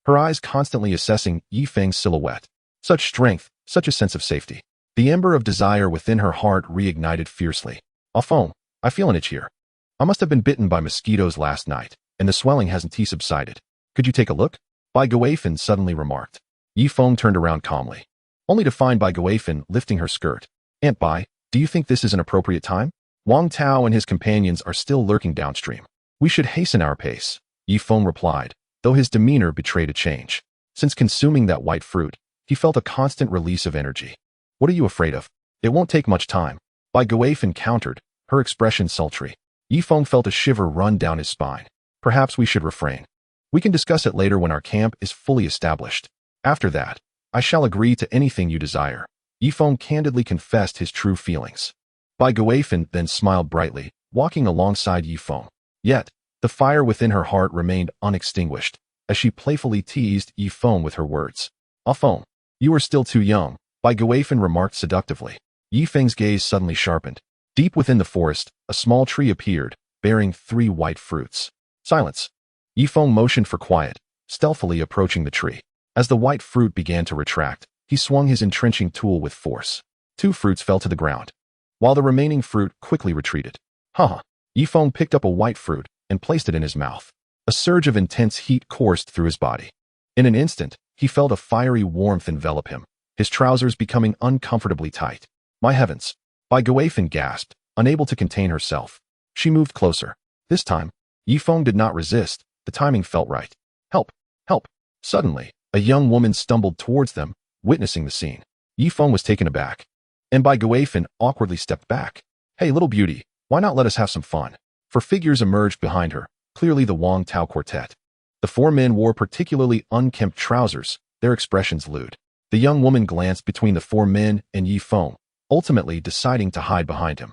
her eyes constantly assessing Ye Feng's silhouette. Such strength, such a sense of safety. The ember of desire within her heart reignited fiercely. "Ah Feng, I feel an itch here. I must have been bitten by mosquitoes last night, and the swelling hasn't subsided. Could you take a look?" Bai Guifan suddenly remarked. Ye Feng turned around calmly, only to find Bai Guifan lifting her skirt. "Aunt Bai, do you think this is an appropriate time? Wang Tao and his companions are still lurking downstream. We should hasten our pace," Ye Feng replied, though his demeanor betrayed a change. Since consuming that white fruit, he felt a constant release of energy. "What are you afraid of? It won't take much time," Bai Guifan countered, her expression sultry. Ye Feng felt a shiver run down his spine. "Perhaps we should refrain. We can discuss it later when our camp is fully established. After that, I shall agree to anything you desire." Ye Feng candidly confessed his true feelings. Bai Guifan then smiled brightly, walking alongside Ye Feng. Yet, the fire within her heart remained unextinguished, as she playfully teased Ye Feng with her words. "Ah Feng, you are still too young," Bai Guifan remarked seductively. Ye Feng's gaze suddenly sharpened. Deep within the forest, a small tree appeared, bearing 3 white fruits. "Silence." Ye Feng motioned for quiet, stealthily approaching the tree. As the white fruit began to retract, he swung his entrenching tool with force. 2 fruits fell to the ground, while the remaining fruit quickly retreated. "Haha." Ye Feng picked up a white fruit and placed it in his mouth. A surge of intense heat coursed through his body. In an instant, he felt a fiery warmth envelop him, his trousers becoming uncomfortably tight. "My heavens!" Bai Guifan gasped, unable to contain herself. She moved closer. This time, Ye Feng did not resist. The timing felt right. "Help! Help!" Suddenly, a young woman stumbled towards them, witnessing the scene. Ye Feng was taken aback, and Bai Guifan awkwardly stepped back. "Hey, little beauty, why not let us have some fun?" For figures emerged behind her, clearly the Wang Tao quartet. The 4 men wore particularly unkempt trousers, their expressions lewd. The young woman glanced between the 4 men and Ye Feng, ultimately deciding to hide behind him.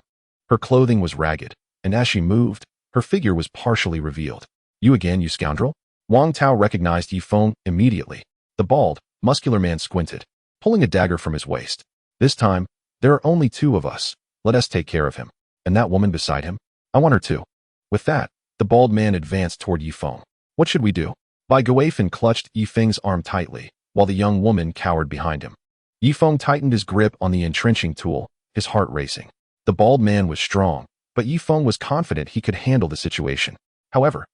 Her clothing was ragged, and as she moved, her figure was partially revealed. "You again, you scoundrel?" Wang Tao recognized Ye Feng immediately. The bald, muscular man squinted, pulling a dagger from his waist. "This time, there are only 2 of us. Let us take care of him. And that woman beside him? I want her too." With that, the bald man advanced toward Ye Feng. "What should we do?" Bai Guifan clutched Ye Feng's arm tightly, while the young woman cowered behind him. Ye Feng tightened his grip on the entrenching tool, his heart racing. The bald man was strong, but Ye Feng was confident he could handle the situation. However,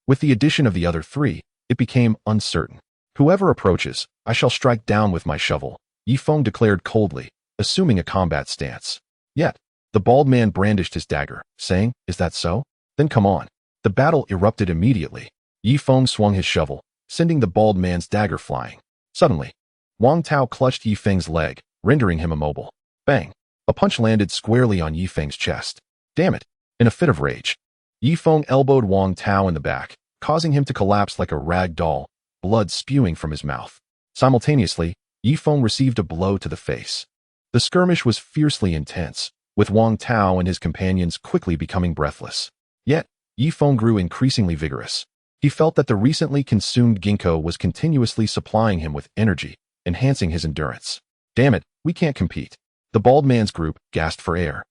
with the addition of the other 3, it became uncertain. "Whoever approaches, I shall strike down with my shovel," Ye Feng declared coldly, assuming a combat stance. Yet, the bald man brandished his dagger, saying, "Is that so? Then come on." The battle erupted immediately. Ye Feng swung his shovel, sending the bald man's dagger flying. Suddenly, Wang Tao clutched Ye Feng's leg, rendering him immobile. Bang! A punch landed squarely on Ye Feng's chest. "Damn it!" In a fit of rage, Ye Feng elbowed Wang Tao in the back, causing him to collapse like a rag doll, blood spewing from his mouth. Simultaneously, Ye Feng received a blow to the face. The skirmish was fiercely intense, with Wang Tao and his companions quickly becoming breathless. Yet, Ye Feng grew increasingly vigorous. He felt that the recently consumed ginkgo was continuously supplying him with energy, enhancing his endurance. "Damn it, we can't compete." The bald man's group gasped for air,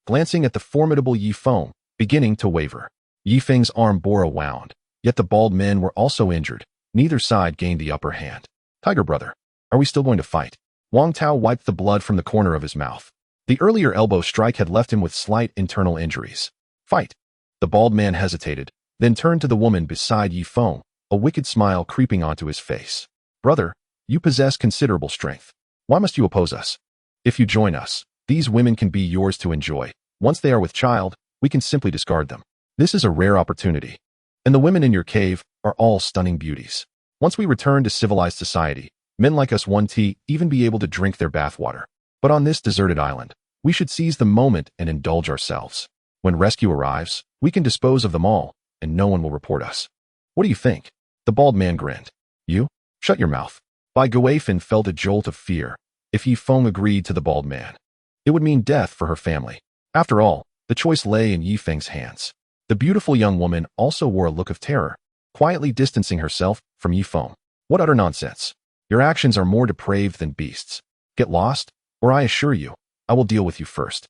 glancing at the formidable Ye Feng, beginning to waver. Ye Feng's arm bore a wound, yet the bald men were also injured. Neither side gained the upper hand. "Tiger brother, are we still going to fight?" Wang Tao wiped the blood from the corner of his mouth. The earlier elbow strike had left him with slight internal injuries. "Fight." The bald man hesitated, then turned to the woman beside Ye Feng, a wicked smile creeping onto his face. "Brother, you possess considerable strength. Why must you oppose us? If you join us, these women can be yours to enjoy. Once they are with child, we can simply discard them. This is a rare opportunity. And the women in your cave are all stunning beauties. Once we return to civilized society, men like us won't even be able to drink their bathwater. But on this deserted island, we should seize the moment and indulge ourselves. When rescue arrives, we can dispose of them all, and no one will report us. What do you think?" The bald man grinned. "You? Shut your mouth." Bai Guifan felt a jolt of fear. If Ye Feng agreed to the bald man, it would mean death for her family. After all, the choice lay in Ye Feng's hands. The beautiful young woman also wore a look of terror, quietly distancing herself from Ye Feng. "What utter nonsense. Your actions are more depraved than beasts. Get lost, or I assure you, I will deal with you first.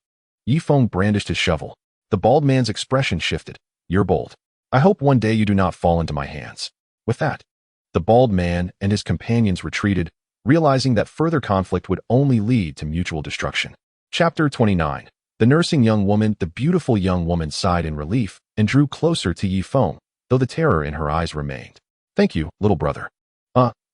Ye Feng brandished his shovel. The bald man's expression shifted. You're bold. I hope one day you do not fall into my hands. With that, the bald man and his companions retreated, realizing that further conflict would only lead to mutual destruction. Chapter 29. The nursing young woman. The beautiful young woman sighed in relief and drew closer to Ye Feng, though the terror in her eyes remained. Thank you, little brother.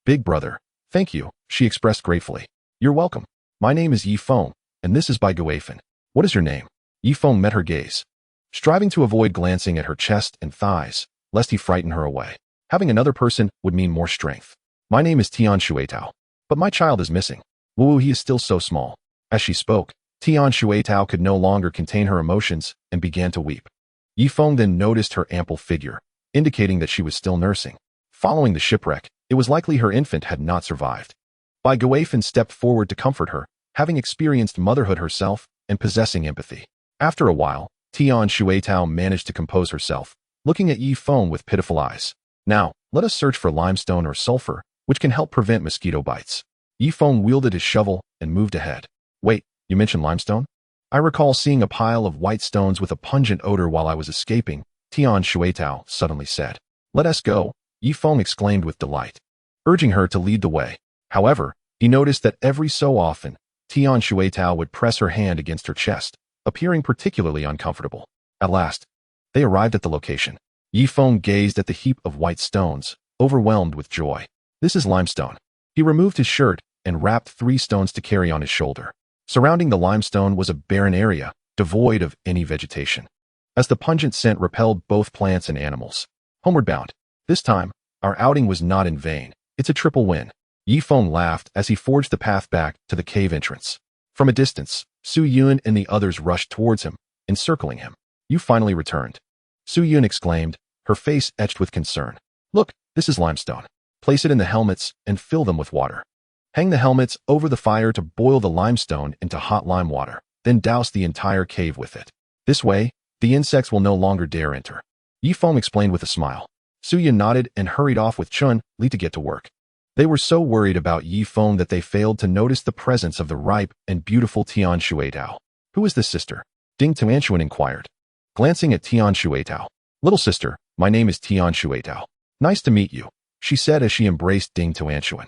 Big brother. Thank you, she expressed gratefully. You're welcome. My name is Ye Feng, and this is by Ye Feng. What is your name? Ye Feng met her gaze, striving to avoid glancing at her chest and thighs, lest he frighten her away. Having another person would mean more strength. My name is Tian Shuetao, but my child is missing. Woo, he is still so small. As she spoke, Tian Shuetao could no longer contain her emotions and began to weep. Ye Feng then noticed her ample figure, indicating that she was still nursing. Following the shipwreck, it was likely her infant had not survived. Ye Feng stepped forward to comfort her, having experienced motherhood herself and possessing empathy. After a while, Tian Shuetao managed to compose herself, looking at Ye Feng with pitiful eyes. Now, let us search for limestone or sulfur, which can help prevent mosquito bites. Ye Feng wielded his shovel and moved ahead. Wait, you mentioned limestone? I recall seeing a pile of white stones with a pungent odor while I was escaping, Tian Shuetao suddenly said. Let us go, Ye Feng exclaimed with delight, urging her to lead the way. However, he noticed that every so often, Tian Shuetao would press her hand against her chest, appearing particularly uncomfortable. At last, they arrived at the location. Ye Feng gazed at the heap of white stones, overwhelmed with joy. This is limestone. He removed his shirt and wrapped 3 stones to carry on his shoulder. Surrounding the limestone was a barren area, devoid of any vegetation, as the pungent scent repelled both plants and animals. Homeward bound. This time, our outing was not in vain. It's a triple win. Ye Feng laughed as he forged the path back to the cave entrance. From a distance, Su Yun and the others rushed towards him, encircling him. You finally returned. Su Yun exclaimed, her face etched with concern. Look, this is limestone. Place it in the helmets and fill them with water. Hang the helmets over the fire to boil the limestone into hot lime water, then douse the entire cave with it. This way, the insects will no longer dare enter. Ye Feng explained with a smile. Su Yun nodded and hurried off with Chun Li to get to work. They were so worried about Ye Feng that they failed to notice the presence of the ripe and beautiful Tian Shuetao. Who is this sister? Ding Tuanchuan inquired, glancing at Tian Shuetao. Little sister, my name is Tian Shuetao. Nice to meet you, she said as she embraced Ding Tuanchuan.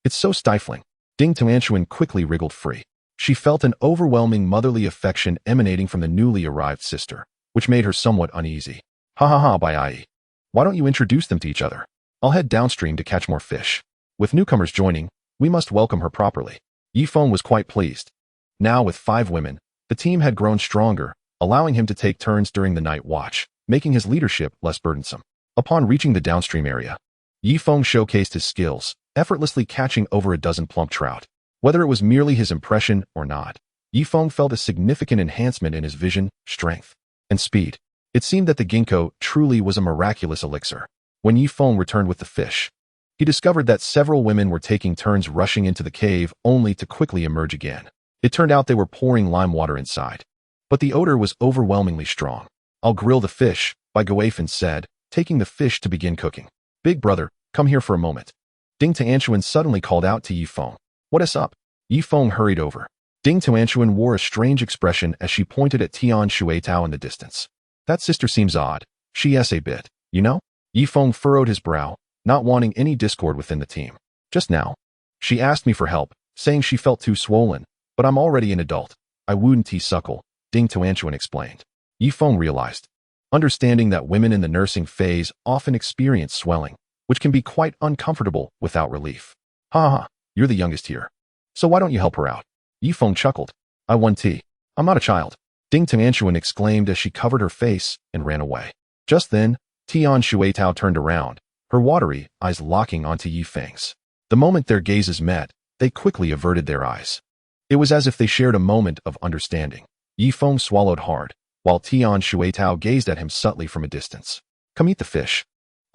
It's so stifling. Ding Tuanchuan quickly wriggled free. She felt an overwhelming motherly affection emanating from the newly arrived sister, which made her somewhat uneasy. Ha ha ha, Bai. Why don't you introduce them to each other? I'll head downstream to catch more fish. With newcomers joining, we must welcome her properly. Ye Feng was quite pleased. Now with 5 women, the team had grown stronger, allowing him to take turns during the night watch, making his leadership less burdensome. Upon reaching the downstream area, Ye Feng showcased his skills, effortlessly catching over a dozen plump trout. Whether it was merely his impression or not, Ye Feng felt a significant enhancement in his vision, strength, and speed. It seemed that the ginkgo truly was a miraculous elixir. When Ye Feng returned with the fish, he discovered that several women were taking turns rushing into the cave only to quickly emerge again. It turned out they were pouring lime water inside, but the odor was overwhelmingly strong. I'll grill the fish, Ye Feng said, taking the fish to begin cooking. Big brother, come here for a moment. Ding Tuanchuan suddenly called out to Ye Feng. What is up? Ye Feng hurried over. Ding Tuanchuan wore a strange expression as she pointed at Tian Shuetao in the distance. That sister seems odd. She a bit, you know? Ye Feng furrowed his brow, not wanting any discord within the team. Just now, she asked me for help, saying she felt too swollen, but I'm already an adult. I wouldn't suckle, Ding Tuanchuan explained. Ye Feng realized, understanding that women in the nursing phase often experience swelling, which can be quite uncomfortable without relief. Ha ha, you're the youngest here. So why don't you help her out? Ye Feng chuckled. I want tea. I'm not a child. Ding Tuanchuan exclaimed as she covered her face and ran away. Just then, Tian Shuetao turned around, her watery eyes locking onto Ye Feng's. The moment their gazes met, they quickly averted their eyes. It was as if they shared a moment of understanding. Ye Feng swallowed hard, while Tian Shuetao gazed at him subtly from a distance. Come eat the fish.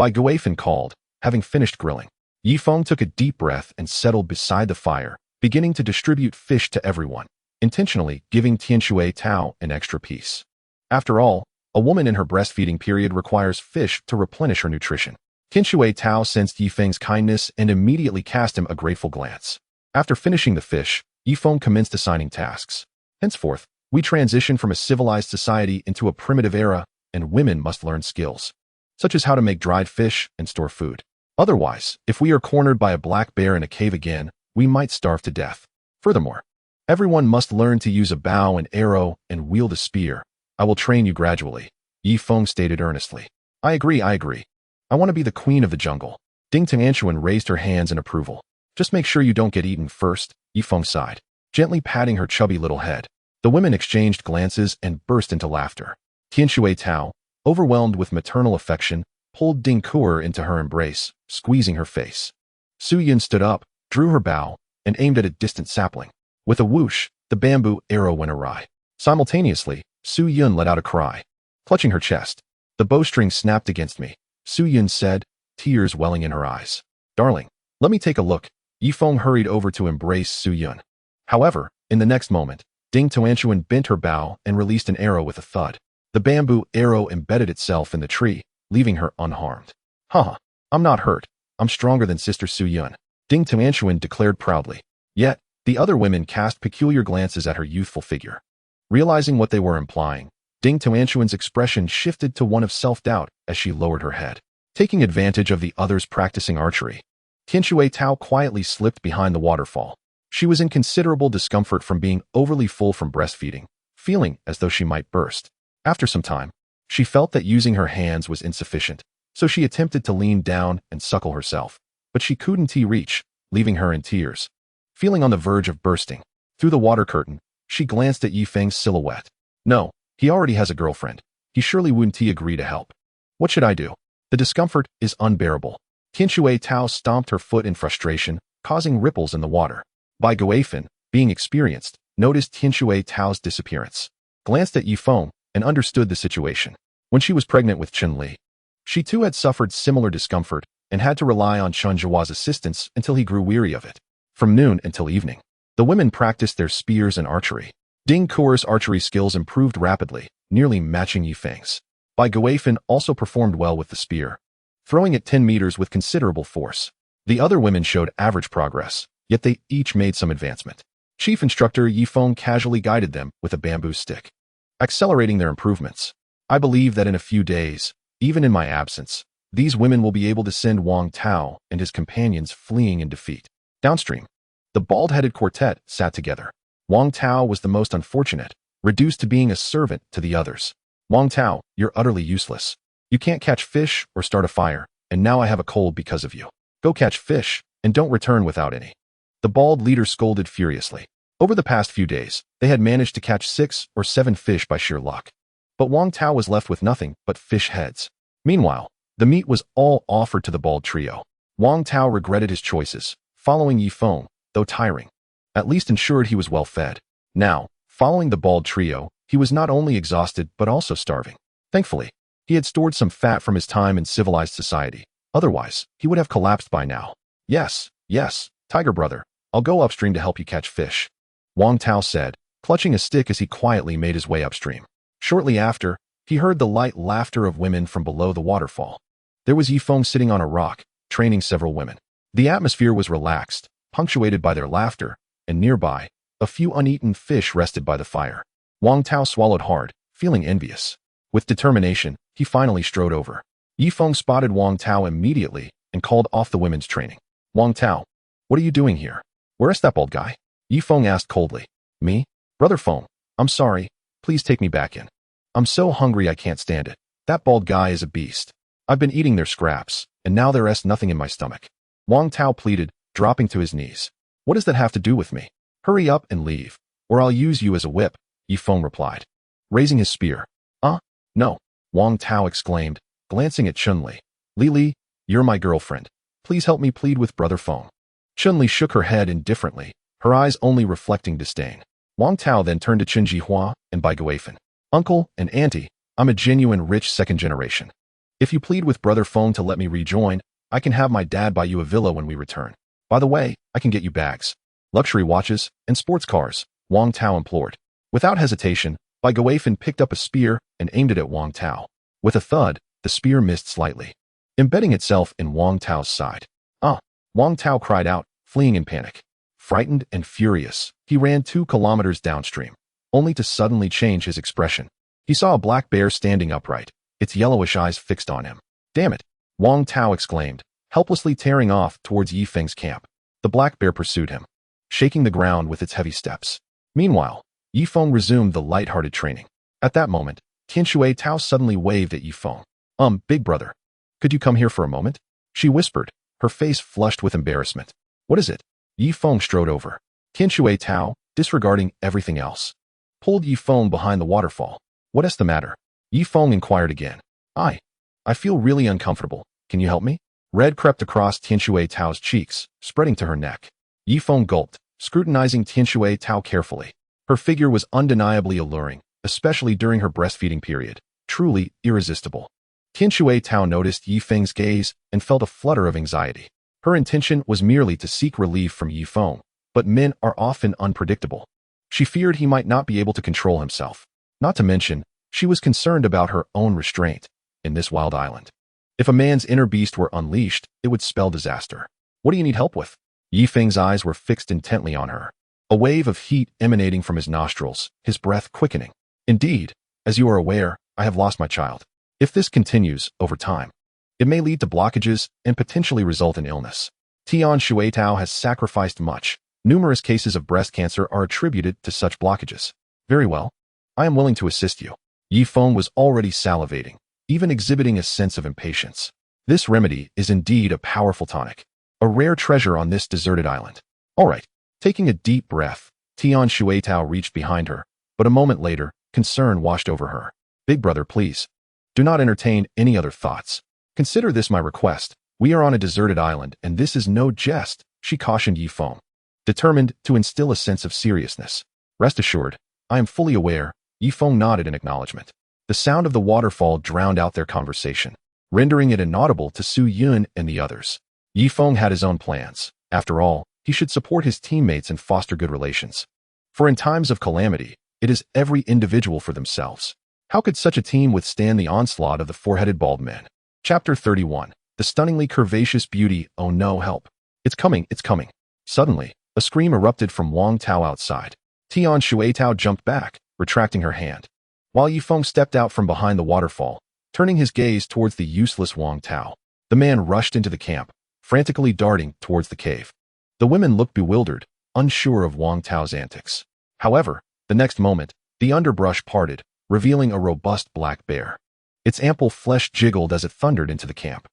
Ye Feng called, having finished grilling. Ye Feng took a deep breath and settled beside the fire, beginning to distribute fish to everyone, intentionally giving Tian Shuetao an extra piece. After all, a woman in her breastfeeding period requires fish to replenish her nutrition. Qin Tao sensed Ye Feng's kindness and immediately cast him a grateful glance. After finishing the fish, Ye Feng commenced assigning tasks. Henceforth, we transition from a civilized society into a primitive era, and women must learn skills, such as how to make dried fish and store food. Otherwise, if we are cornered by a black bear in a cave again, we might starve to death. Furthermore, everyone must learn to use a bow and arrow and wield a spear. I will train you gradually, Ye Feng stated earnestly. I agree. I want to be the queen of the jungle. Ding Tianquan raised her hands in approval. Just make sure you don't get eaten first, Ye Feng sighed, gently patting her chubby little head. The women exchanged glances and burst into laughter. Qin Tao, overwhelmed with maternal affection, pulled Ding Kuer into her embrace, squeezing her face. Su Yun stood up, drew her bow, and aimed at a distant sapling. With a whoosh, the bamboo arrow went awry. Simultaneously, Su Yun let out a cry. Clutching her chest, the bowstring snapped against me, Su Yun said, tears welling in her eyes. Darling, let me take a look. Ye Feng hurried over to embrace Su Yun. However, in the next moment, Ding Tianquan bent her bow and released an arrow with a thud. The bamboo arrow embedded itself in the tree, leaving her unharmed. Haha, I'm not hurt. I'm stronger than Sister Su Yun, Ding Tianquan declared proudly. Yet, the other women cast peculiar glances at her youthful figure. Realizing what they were implying, Ding Tianquan's expression shifted to one of self-doubt as she lowered her head. Taking advantage of the others practicing archery, Qin Tao quietly slipped behind the waterfall. She was in considerable discomfort from being overly full from breastfeeding, feeling as though she might burst. After some time, she felt that using her hands was insufficient, so she attempted to lean down and suckle herself, but she couldn't reach, leaving her in tears. Feeling on the verge of bursting, through the water curtain, she glanced at Ye Feng's silhouette. No, he already has a girlfriend. He surely wouldn't agree to help. What should I do? The discomfort is unbearable. Qin Tao stomped her foot in frustration, causing ripples in the water. Bai Guifan, being experienced, noticed Qin Tao's disappearance, glanced at Ye Feng, and understood the situation. When she was pregnant with Chen Li, she too had suffered similar discomfort and had to rely on Chen Zhua's assistance until he grew weary of it. From noon until evening, the women practiced their spears and archery. Ding Kuer's archery skills improved rapidly, nearly matching Ye Feng's. Bai Guifan also performed well with the spear, throwing it 10 meters with considerable force. The other women showed average progress, yet they each made some advancement. Chief Instructor Ye Feng casually guided them with a bamboo stick, accelerating their improvements. I believe that in a few days, even in my absence, these women will be able to send Wang Tao and his companions fleeing in defeat. Downstream, the bald-headed quartet sat together. Wang Tao was the most unfortunate, reduced to being a servant to the others. Wang Tao, you're utterly useless. You can't catch fish or start a fire, and now I have a cold because of you. Go catch fish, and don't return without any. The bald leader scolded furiously. Over the past few days, they had managed to catch 6 or 7 fish by sheer luck. But Wang Tao was left with nothing but fish heads. Meanwhile, the meat was all offered to the bald trio. Wang Tao regretted his choices, following Ye Feng, though tiring, at least ensured he was well fed. Now, following the bald trio, he was not only exhausted but also starving. Thankfully, he had stored some fat from his time in civilized society. Otherwise, he would have collapsed by now. Yes, Tiger Brother, I'll go upstream to help you catch fish, Wang Tao said, clutching a stick as he quietly made his way upstream. Shortly after, he heard the light laughter of women from below the waterfall. There was Ye Feng sitting on a rock, training several women. The atmosphere was relaxed, punctuated by their laughter, and nearby, a few uneaten fish rested by the fire. Wang Tao swallowed hard, feeling envious. With determination, he finally strode over. Ye Feng spotted Wang Tao immediately and called off the women's training. Wang Tao, what are you doing here? Where is that bald guy? Ye Feng asked coldly. Me? Brother Feng, I'm sorry, please take me back in. I'm so hungry I can't stand it. That bald guy is a beast. I've been eating their scraps, and now there is nothing in my stomach. Wang Tao pleaded, dropping to his knees. What does that have to do with me? Hurry up and leave, or I'll use you as a whip, Ye Feng replied, raising his spear. No, Wang Tao exclaimed, glancing at Chun-Li. Li, you're my girlfriend. Please help me plead with Brother Feng. Chun-Li shook her head indifferently, her eyes only reflecting disdain. Wang Tao then turned to Chen Jihua and Bai Guifan. Uncle and Auntie, I'm a genuine rich second generation. If you plead with Brother Feng to let me rejoin, I can have my dad buy you a villa when we return. By the way, I can get you bags, luxury watches, and sports cars, Wang Tao implored. Without hesitation, Bai Guifan picked up a spear and aimed it at Wang Tao. With a thud, the spear missed slightly. embedding itself in Wang Tao's side. Ah! Wang Tao cried out, fleeing in panic. Frightened and furious, he ran 2 kilometers downstream, only to suddenly change his expression. He saw a black bear standing upright, its yellowish eyes fixed on him. Damn it! Wang Tao exclaimed, helplessly tearing off towards Ye Feng's camp. The black bear pursued him, shaking the ground with its heavy steps. Meanwhile, Ye Feng resumed the light-hearted training. At that moment, Tianshui Tao suddenly waved at Ye Feng. Big brother. Could you come here for a moment? She whispered, her face flushed with embarrassment. What is it? Ye Feng strode over. Tianshui Tao, disregarding everything else, pulled Ye Feng behind the waterfall. What is the matter? Ye Feng inquired again. I feel really uncomfortable. Can you help me? Red crept across Tianshui Tao's cheeks, spreading to her neck. Ye Feng gulped, scrutinizing Tianshui Tao carefully. Her figure was undeniably alluring, especially during her breastfeeding period. Truly irresistible. Tianshui Tao noticed Ye Feng's gaze and felt a flutter of anxiety. Her intention was merely to seek relief from Ye Feng, but men are often unpredictable. She feared he might not be able to control himself. Not to mention, she was concerned about her own restraint in this wild island. If a man's inner beast were unleashed, it would spell disaster. What do you need help with? Ye Feng's eyes were fixed intently on her, a wave of heat emanating from his nostrils, his breath quickening. Indeed, as you are aware, I have lost my child. If this continues over time, it may lead to blockages and potentially result in illness. Tianshui Tao has sacrificed much. Numerous cases of breast cancer are attributed to such blockages. Very well. I am willing to assist you. Ye Feng was already salivating, even exhibiting a sense of impatience. This remedy is indeed a powerful tonic, a rare treasure on this deserted island. All right. Taking a deep breath, Tianshui Tao reached behind her, but a moment later, concern washed over her. Big brother, please. Do not entertain any other thoughts. Consider this my request. We are on a deserted island, and this is no jest, she cautioned Ye Feng, determined to instill a sense of seriousness. Rest assured, I am fully aware. Ye Feng nodded in acknowledgement. The sound of the waterfall drowned out their conversation, rendering it inaudible to Su Yun and the others. Ye Feng had his own plans. After all, he should support his teammates and foster good relations. For in times of calamity, it is every individual for themselves. How could such a team withstand the onslaught of the four-headed bald men? Chapter 31. The stunningly curvaceous beauty. Oh no, help. It's coming, it's coming. Suddenly, a scream erupted from Wang Tao outside. Tianshui Tao jumped back, retracting her hand, while Ye Feng stepped out from behind the waterfall, turning his gaze towards the useless Wang Tao. The man rushed into the camp, frantically darting towards the cave. The women looked bewildered, unsure of Wang Tao's antics. However, the next moment, the underbrush parted, revealing a robust black bear. Its ample flesh jiggled as it thundered into the camp.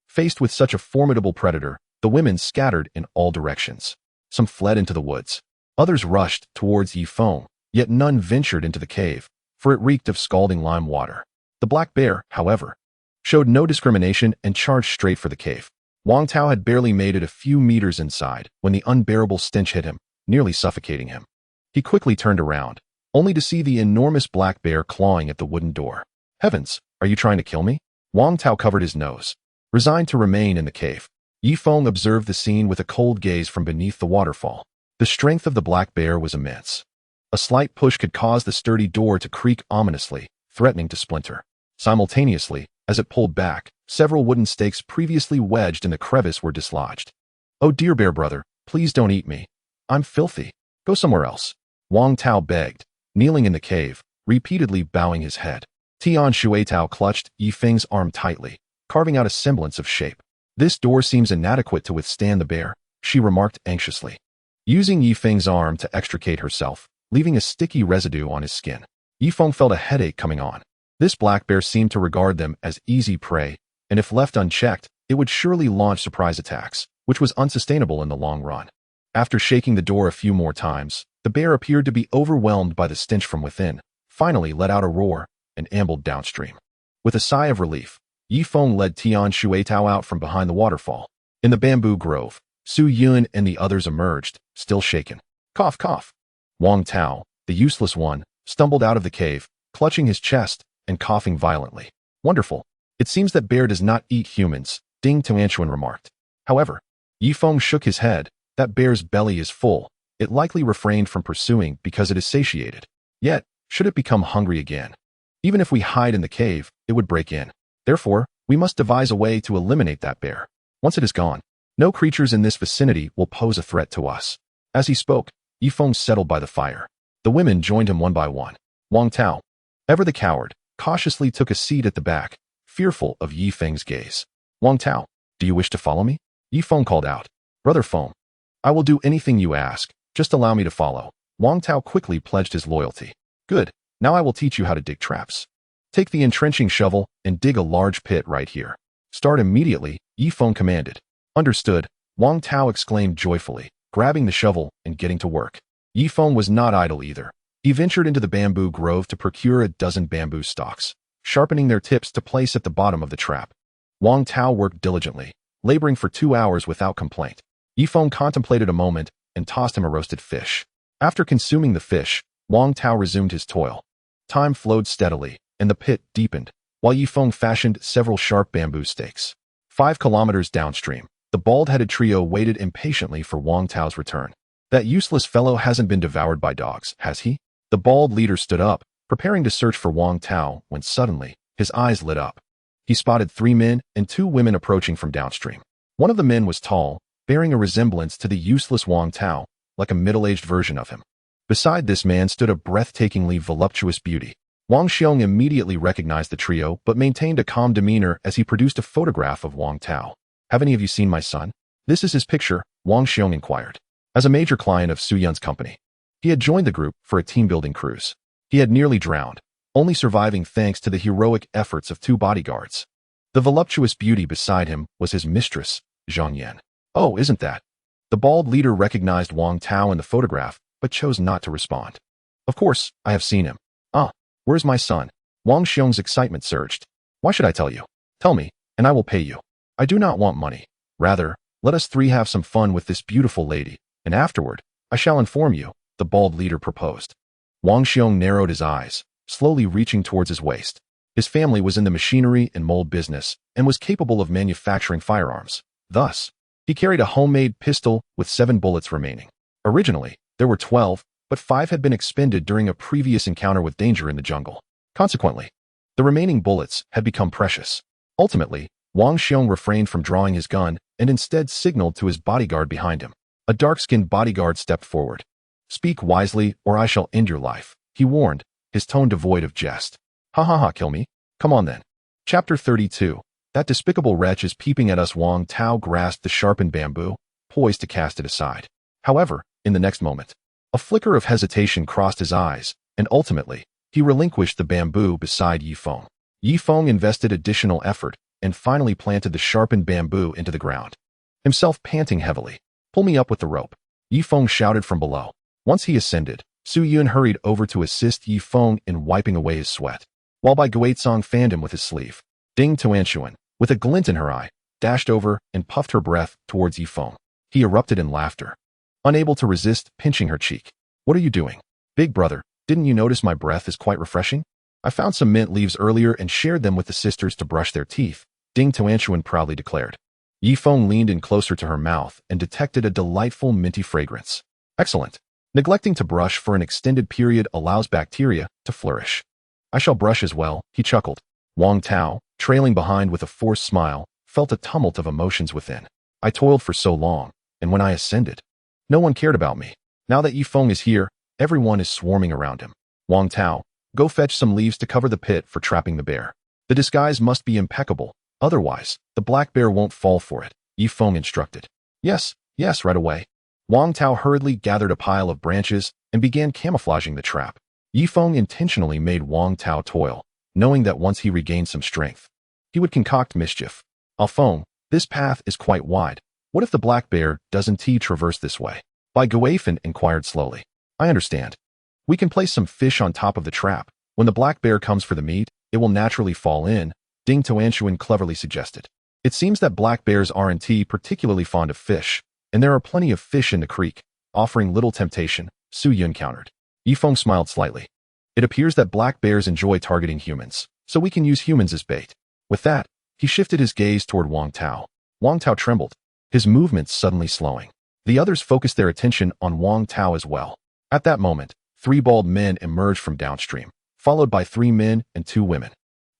Faced with such a formidable predator, the women scattered in all directions. Some fled into the woods. Others rushed towards Ye Feng, yet none ventured into the cave, for it reeked of scalding lime water. The black bear, however, showed no discrimination and charged straight for the cave. Wang Tao had barely made it a few meters inside when the unbearable stench hit him, nearly suffocating him. He quickly turned around, only to see the enormous black bear clawing at the wooden door. Heavens, are you trying to kill me? Wang Tao covered his nose, resigned to remain in the cave. Ye Feng observed the scene with a cold gaze from beneath the waterfall. The strength of the black bear was immense. A slight push could cause the sturdy door to creak ominously, threatening to splinter. Simultaneously, as it pulled back, several wooden stakes previously wedged in the crevice were dislodged. Oh dear bear brother, please don't eat me. I'm filthy. Go somewhere else. Wang Tao begged, kneeling in the cave, repeatedly bowing his head. Tianshui Tao clutched Ye Feng's arm tightly, carving out a semblance of shape. This door seems inadequate to withstand the bear, she remarked anxiously, using Ye Feng's arm to extricate herself, leaving a sticky residue on his skin. Ye Feng felt a headache coming on. This black bear seemed to regard them as easy prey, and if left unchecked, it would surely launch surprise attacks, which was unsustainable in the long run. After shaking the door a few more times, the bear appeared to be overwhelmed by the stench from within, finally let out a roar, and ambled downstream. With a sigh of relief, Ye Feng led Tianshui Tao out from behind the waterfall. In the bamboo grove, Su Yun and the others emerged, still shaken. Cough, cough. Wang Tao, the useless one, stumbled out of the cave, clutching his chest and coughing violently. Wonderful. It seems that bear does not eat humans, Ding Tianshuan remarked. However, Ye Feng shook his head. That bear's belly is full. It likely refrained from pursuing because it is satiated. Yet, should it become hungry again, even if we hide in the cave, it would break in. Therefore, We must devise a way to eliminate that bear. Once it is gone, no creatures in this vicinity will pose a threat to us. As he spoke, Ye Feng settled by the fire. The women joined him one by one. Wang Tao, ever the coward, cautiously took a seat at the back, fearful of Ye Feng's gaze. Wang Tao, do you wish to follow me? Ye Feng called out. Brother Feng, I will do anything you ask, just allow me to follow. Wang Tao quickly pledged his loyalty. Good, now I will teach you how to dig traps. Take the entrenching shovel and dig a large pit right here. Start immediately, Ye Feng commanded. Understood, Wang Tao exclaimed joyfully, grabbing the shovel and getting to work. Ye Feng was not idle either. He ventured into the bamboo grove to procure a dozen bamboo stalks, sharpening their tips to place at the bottom of the trap. Wang Tao worked diligently, laboring for 2 hours without complaint. Ye Feng contemplated a moment and tossed him a roasted fish. After consuming the fish, Wang Tao resumed his toil. Time flowed steadily, and the pit deepened, while Ye Feng fashioned several sharp bamboo stakes. 5 kilometers downstream, the bald-headed trio waited impatiently for Wang Tao's return. That useless fellow hasn't been devoured by dogs, has he? The bald leader stood up, preparing to search for Wang Tao, when suddenly, his eyes lit up. He spotted 3 men and 2 women approaching from downstream. One of the men was tall, bearing a resemblance to the useless Wang Tao, like a middle-aged version of him. Beside this man stood a breathtakingly voluptuous beauty. Wang Xiong immediately recognized the trio but maintained a calm demeanor as he produced a photograph of Wang Tao. Have any of you seen my son? This is his picture, Wang Xiong inquired. As a major client of Su Yun's company, he had joined the group for a team-building cruise. He had nearly drowned, only surviving thanks to the heroic efforts of 2 bodyguards. The voluptuous beauty beside him was his mistress, Zhang Yan. Oh, isn't that? The bald leader recognized Wang Tao in the photograph, but chose not to respond. Of course, I have seen him. Ah, where's my son? Wang Xiong's excitement surged. Why should I tell you? Tell me, and I will pay you. I do not want money. Rather, let us 3 have some fun with this beautiful lady, and afterward, I shall inform you, the bald leader proposed. Wang Xiong narrowed his eyes, slowly reaching towards his waist. His family was in the machinery and mold business and was capable of manufacturing firearms. Thus, he carried a homemade pistol with 7 bullets remaining. Originally, there were 12, but 5 had been expended during a previous encounter with danger in the jungle. Consequently, the remaining bullets had become precious. Ultimately, Wang Xiong refrained from drawing his gun and instead signaled to his bodyguard behind him. A dark-skinned bodyguard stepped forward. Speak wisely or I shall end your life, he warned, his tone devoid of jest. Ha ha ha, kill me? Come on then. Chapter 32. That despicable wretch is peeping at us. Wang Tao grasped the sharpened bamboo, poised to cast it aside. However, in the next moment, a flicker of hesitation crossed his eyes, and ultimately, he relinquished the bamboo beside Ye Feng. Ye Feng invested additional effort and finally planted the sharpened bamboo into the ground. Himself panting heavily. Pull me up with the rope, Ye Feng shouted from below. Once he ascended, Su Yun hurried over to assist Ye Feng in wiping away his sweat, while Bai Guizong fanned him with his sleeve. Ding Tuanshuan, with a glint in her eye, dashed over and puffed her breath towards Ye Feng. He erupted in laughter, unable to resist pinching her cheek. What are you doing? Big brother, didn't you notice my breath is quite refreshing? I found some mint leaves earlier and shared them with the sisters to brush their teeth, Ding Tuanshuan proudly declared. Ye Feng leaned in closer to her mouth and detected a delightful minty fragrance. Excellent. Neglecting to brush for an extended period allows bacteria to flourish. I shall brush as well, he chuckled. Wang Tao, trailing behind with a forced smile, felt a tumult of emotions within. I toiled for so long, and when I ascended, no one cared about me. Now that Ye Feng is here, everyone is swarming around him. Wang Tao, go fetch some leaves to cover the pit for trapping the bear. The disguise must be impeccable, otherwise, the black bear won't fall for it, Ye Feng instructed. Yes, right away. Wang Tao hurriedly gathered a pile of branches and began camouflaging the trap. Ye Feng intentionally made Wang Tao toil, knowing that once he regained some strength, he would concoct mischief. Feng, this path is quite wide. What if the black bear doesn't traverse this way? Bai Guizong inquired slowly. I understand. We can place some fish on top of the trap. When the black bear comes for the meat, it will naturally fall in, Ding Tuanshuan cleverly suggested. It seems that black bears aren't particularly fond of fish, and there are plenty of fish in the creek, offering little temptation, Su Yun countered. Ye Feng smiled slightly. It appears that black bears enjoy targeting humans, so we can use humans as bait. With that, he shifted his gaze toward Wang Tao. Wang Tao trembled, his movements suddenly slowing. The others focused their attention on Wang Tao as well. At that moment, 3 bald men emerged from downstream, followed by 3 men and 2 women.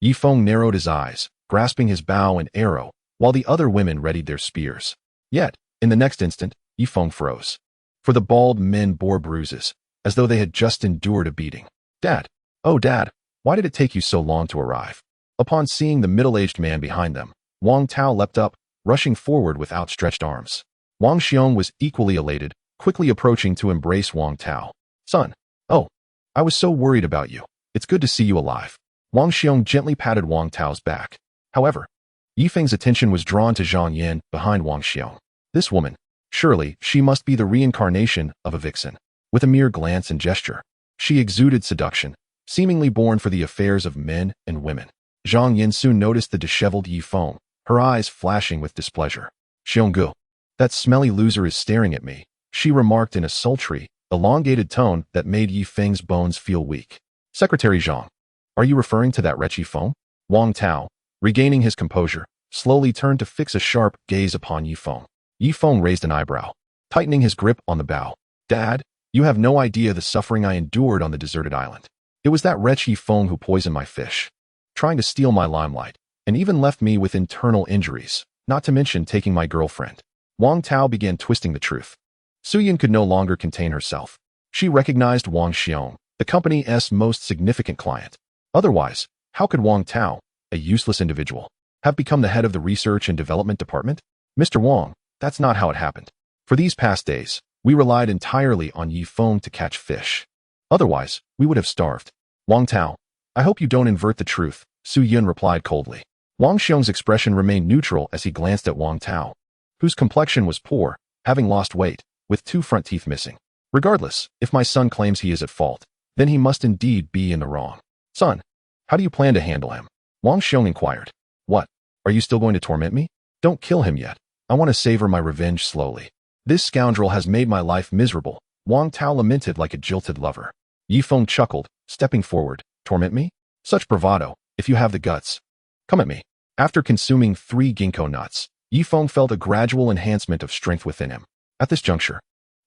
Ye Feng narrowed his eyes, grasping his bow and arrow, while the other women readied their spears. Yet, in the next instant, Ye Feng froze. For the bald men bore bruises, as though they had just endured a beating. Dad! Oh, Dad! Why did it take you so long to arrive? Upon seeing the middle-aged man behind them, Wang Tao leapt up, rushing forward with outstretched arms. Wang Xiong was equally elated, quickly approaching to embrace Wang Tao. Son! Oh! I was so worried about you. It's good to see you alive. Wang Xiong gently patted Wang Tao's back. However, Ye Feng's attention was drawn to Zhang Yin behind Wang Xiong. This woman, surely she must be the reincarnation of a vixen. With a mere glance and gesture, she exuded seduction, seemingly born for the affairs of men and women. Zhang Yin soon noticed the disheveled Ye Feng, her eyes flashing with displeasure. Xionggu, that smelly loser is staring at me, she remarked in a sultry, elongated tone that made Ye Feng's bones feel weak. Secretary Zhang, are you referring to that wretch Ye Feng? Wang Tao, regaining his composure, slowly turned to fix a sharp gaze upon Ye Feng. Ye Feng raised an eyebrow, tightening his grip on the bow. Dad, you have no idea the suffering I endured on the deserted island. It was that wretch Ye Feng who poisoned my fish, trying to steal my limelight, and even left me with internal injuries, not to mention taking my girlfriend. Wang Tao began twisting the truth. Suyin could no longer contain herself. She recognized Wang Xiong, the company's most significant client. Otherwise, how could Wang Tao, a useless individual, have become the head of the research and development department? Mr. Wang, that's not how it happened. For these past days, we relied entirely on Ye Feng to catch fish. Otherwise, we would have starved. Wang Tao, I hope you don't invert the truth, Su Yun replied coldly. Wang Xiong's expression remained neutral as he glanced at Wang Tao, whose complexion was poor, having lost weight, with 2 front teeth missing. Regardless, if my son claims he is at fault, then he must indeed be in the wrong. Son, how do you plan to handle him? Wang Xiong inquired. What? Are you still going to torment me? Don't kill him yet. I want to savor my revenge slowly. This scoundrel has made my life miserable, Wang Tao lamented like a jilted lover. Ye Feng chuckled, stepping forward. Torment me? Such bravado, if you have the guts. Come at me. After consuming 3 ginkgo nuts, Ye Feng felt a gradual enhancement of strength within him. At this juncture,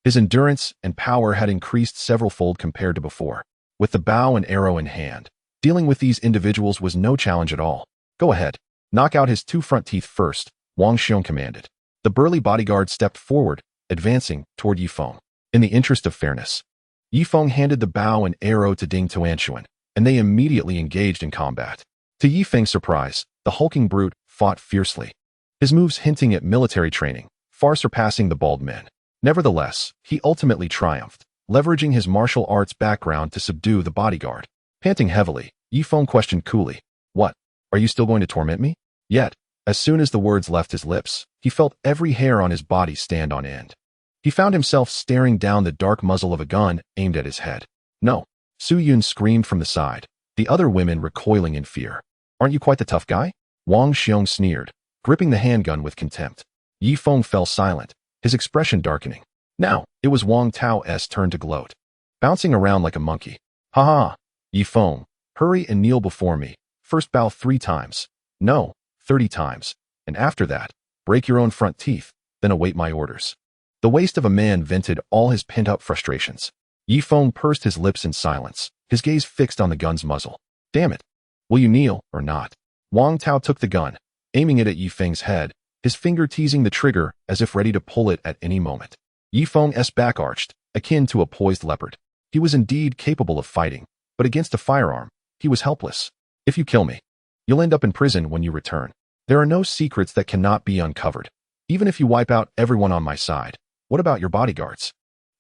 his endurance and power had increased several-fold compared to before. With the bow and arrow in hand, dealing with these individuals was no challenge at all. Go ahead. Knock out his 2 front teeth first, Wang Xiong commanded. The burly bodyguard stepped forward, advancing toward Ye Feng. In the interest of fairness, Ye Feng handed the bow and arrow to Ding Tuanchuan, and they immediately engaged in combat. To Ye Feng's surprise, the hulking brute fought fiercely, his moves hinting at military training, far surpassing the bald men. Nevertheless, he ultimately triumphed, leveraging his martial arts background to subdue the bodyguard. Panting heavily, Ye Feng questioned coolly, What? Are you still going to torment me? Yet, as soon as the words left his lips, he felt every hair on his body stand on end. He found himself staring down the dark muzzle of a gun aimed at his head. No! Su Yun screamed from the side, the other women recoiling in fear. Aren't you quite the tough guy? Wang Xiong sneered, gripping the handgun with contempt. Ye Feng fell silent, his expression darkening. Now, it was Wang Tao's turn to gloat, bouncing around like a monkey. Ha ha! Ye Feng, hurry and kneel before me. First bow 3 times. No, 30 times. And after that, break your own front teeth, then await my orders. The waste of a man vented all his pent-up frustrations. Ye Feng pursed his lips in silence, his gaze fixed on the gun's muzzle. Damn it! Will you kneel or not? Wang Tao took the gun, aiming it at Ye Feng's head, his finger teasing the trigger as if ready to pull it at any moment. Ye Feng's back arched, akin to a poised leopard. He was indeed capable of fighting, but against a firearm, he was helpless. If you kill me, you'll end up in prison when you return. There are no secrets that cannot be uncovered. Even if you wipe out everyone on my side, what about your bodyguards?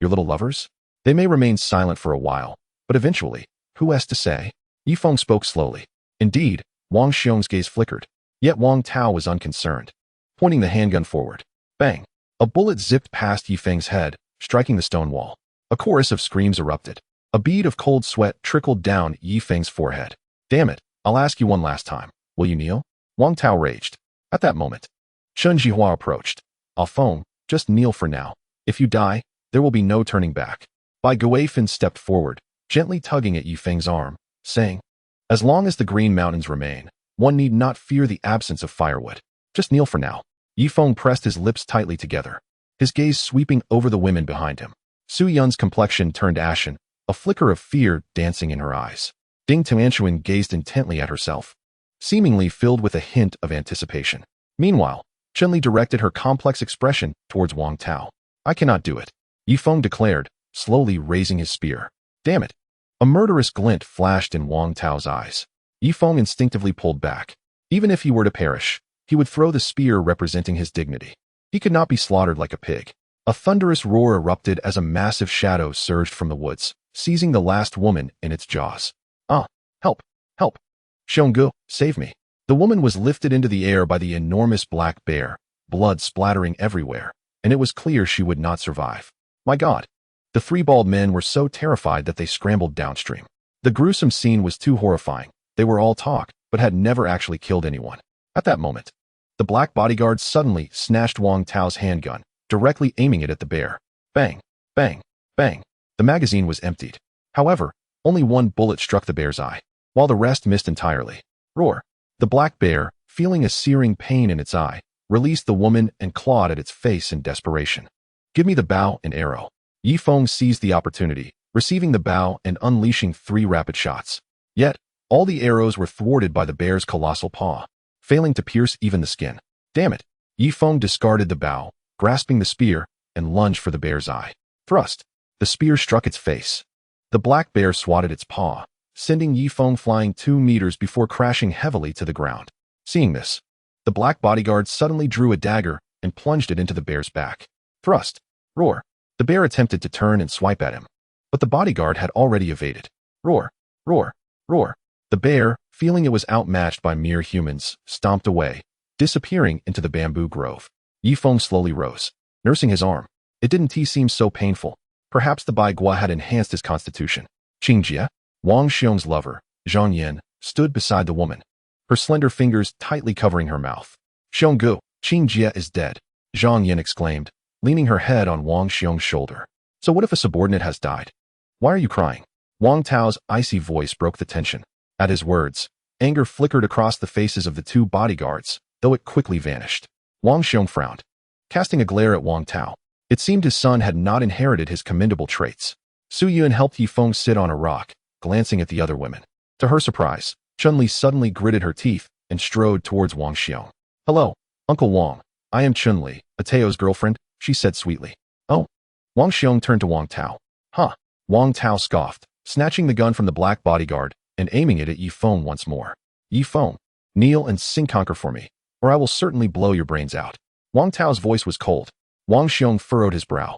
Your little lovers? They may remain silent for a while, but eventually, who has to say? Ye Feng spoke slowly. Indeed, Wang Xiong's gaze flickered, yet Wang Tao was unconcerned, pointing the handgun forward. Bang! A bullet zipped past Ye Feng's head, striking the stone wall. A chorus of screams erupted. A bead of cold sweat trickled down Ye Feng's forehead. Damn it, I'll ask you one last time. Will you kneel? Wang Tao raged. At that moment, Chen Jihua approached. Ah Feng, just kneel for now. If you die, there will be no turning back. Bai Guifan stepped forward, gently tugging at Ye Feng's arm, saying, As long as the Green Mountains remain, one need not fear the absence of firewood. Just kneel for now. Ye Feng pressed his lips tightly together, his gaze sweeping over the women behind him. Su Yun's complexion turned ashen, a flicker of fear dancing in her eyes. Ding Tuanchuan gazed intently at herself, seemingly filled with a hint of anticipation. Meanwhile, Chun-Li directed her complex expression towards Wang Tao. I cannot do it, Ye Feng declared, slowly raising his spear. Damn it! A murderous glint flashed in Wang Tao's eyes. Ye Feng instinctively pulled back. Even if he were to perish, he would throw the spear representing his dignity. He could not be slaughtered like a pig. A thunderous roar erupted as a massive shadow surged from the woods, seizing the last woman in its jaws. Ah! Help! Help! Xionggu, save me! The woman was lifted into the air by the enormous black bear, blood splattering everywhere, and it was clear she would not survive. My God! The three bald men were so terrified that they scrambled downstream. The gruesome scene was too horrifying. They were all talk, but had never actually killed anyone. At that moment, the black bodyguard suddenly snatched Wang Tao's handgun, directly aiming it at the bear. Bang! Bang! Bang! The magazine was emptied. However, only one bullet struck the bear's eye, while the rest missed entirely. Roar! The black bear, feeling a searing pain in its eye, released the woman and clawed at its face in desperation. Give me the bow and arrow. Ye Feng seized the opportunity, receiving the bow and unleashing 3 rapid shots. Yet, all the arrows were thwarted by the bear's colossal paw, failing to pierce even the skin. Damn it! Ye Feng discarded the bow, grasping the spear, and lunged for the bear's eye. Thrust! The spear struck its face. The black bear swatted its paw, sending Ye Feng flying 2 meters before crashing heavily to the ground. Seeing this, the black bodyguard suddenly drew a dagger and plunged it into the bear's back. Thrust! Roar! The bear attempted to turn and swipe at him, but the bodyguard had already evaded. Roar! Roar! Roar! The bear, feeling it was outmatched by mere humans, stomped away, disappearing into the bamboo grove. Ye Feng slowly rose, nursing his arm. It didn't seem so painful. Perhaps the Bai Gua had enhanced his constitution. Qingjie, Wang Xiong's lover, Zhang Yin, stood beside the woman, her slender fingers tightly covering her mouth. Xionggu, Qingjie is dead, Zhang Yin exclaimed, leaning her head on Wang Xiong's shoulder. So what if a subordinate has died? Why are you crying? Wang Tao's icy voice broke the tension. At his words, anger flickered across the faces of the 2 bodyguards, though it quickly vanished. Wang Xiong frowned, casting a glare at Wang Tao. It seemed his son had not inherited his commendable traits. Su Yun helped Ye Feng sit on a rock, glancing at the other women. To her surprise, Chun-Li suddenly gritted her teeth and strode towards Wang Xiong. Hello, Uncle Wang. I am Chun-Li, Atao's girlfriend, she said sweetly. Oh. Wang Xiong turned to Wang Tao. Huh. Wang Tao scoffed, snatching the gun from the black bodyguard and aiming it at Ye Feng once more. Ye Feng, kneel and sing conquer for me, or I will certainly blow your brains out. Wang Tao's voice was cold. Wang Xiong furrowed his brow.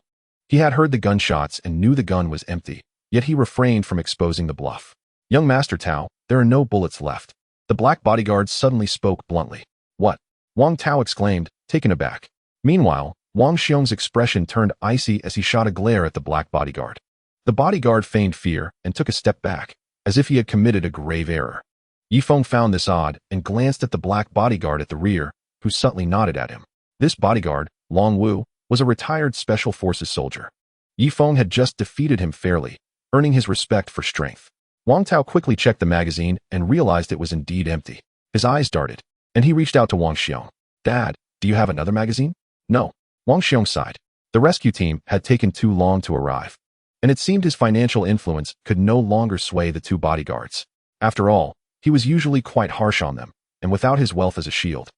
He had heard the gunshots and knew the gun was empty, yet he refrained from exposing the bluff. Young Master Tao, there are no bullets left. The black bodyguard suddenly spoke bluntly. What? Wang Tao exclaimed, taken aback. Meanwhile, Wang Xiong's expression turned icy as he shot a glare at the black bodyguard. The bodyguard feigned fear and took a step back, as if he had committed a grave error. Ye Feng found this odd and glanced at the black bodyguard at the rear, who subtly nodded at him. This bodyguard, Long Wu, was a retired Special Forces soldier. Ye Feng had just defeated him fairly, earning his respect for strength. Wang Tao quickly checked the magazine and realized it was indeed empty. His eyes darted, and he reached out to Wang Xiong. Dad, do you have another magazine? No. Wang Xiong sighed. The rescue team had taken too long to arrive, and it seemed his financial influence could no longer sway the 2 bodyguards. After all, he was usually quite harsh on them, and without his wealth as a shield,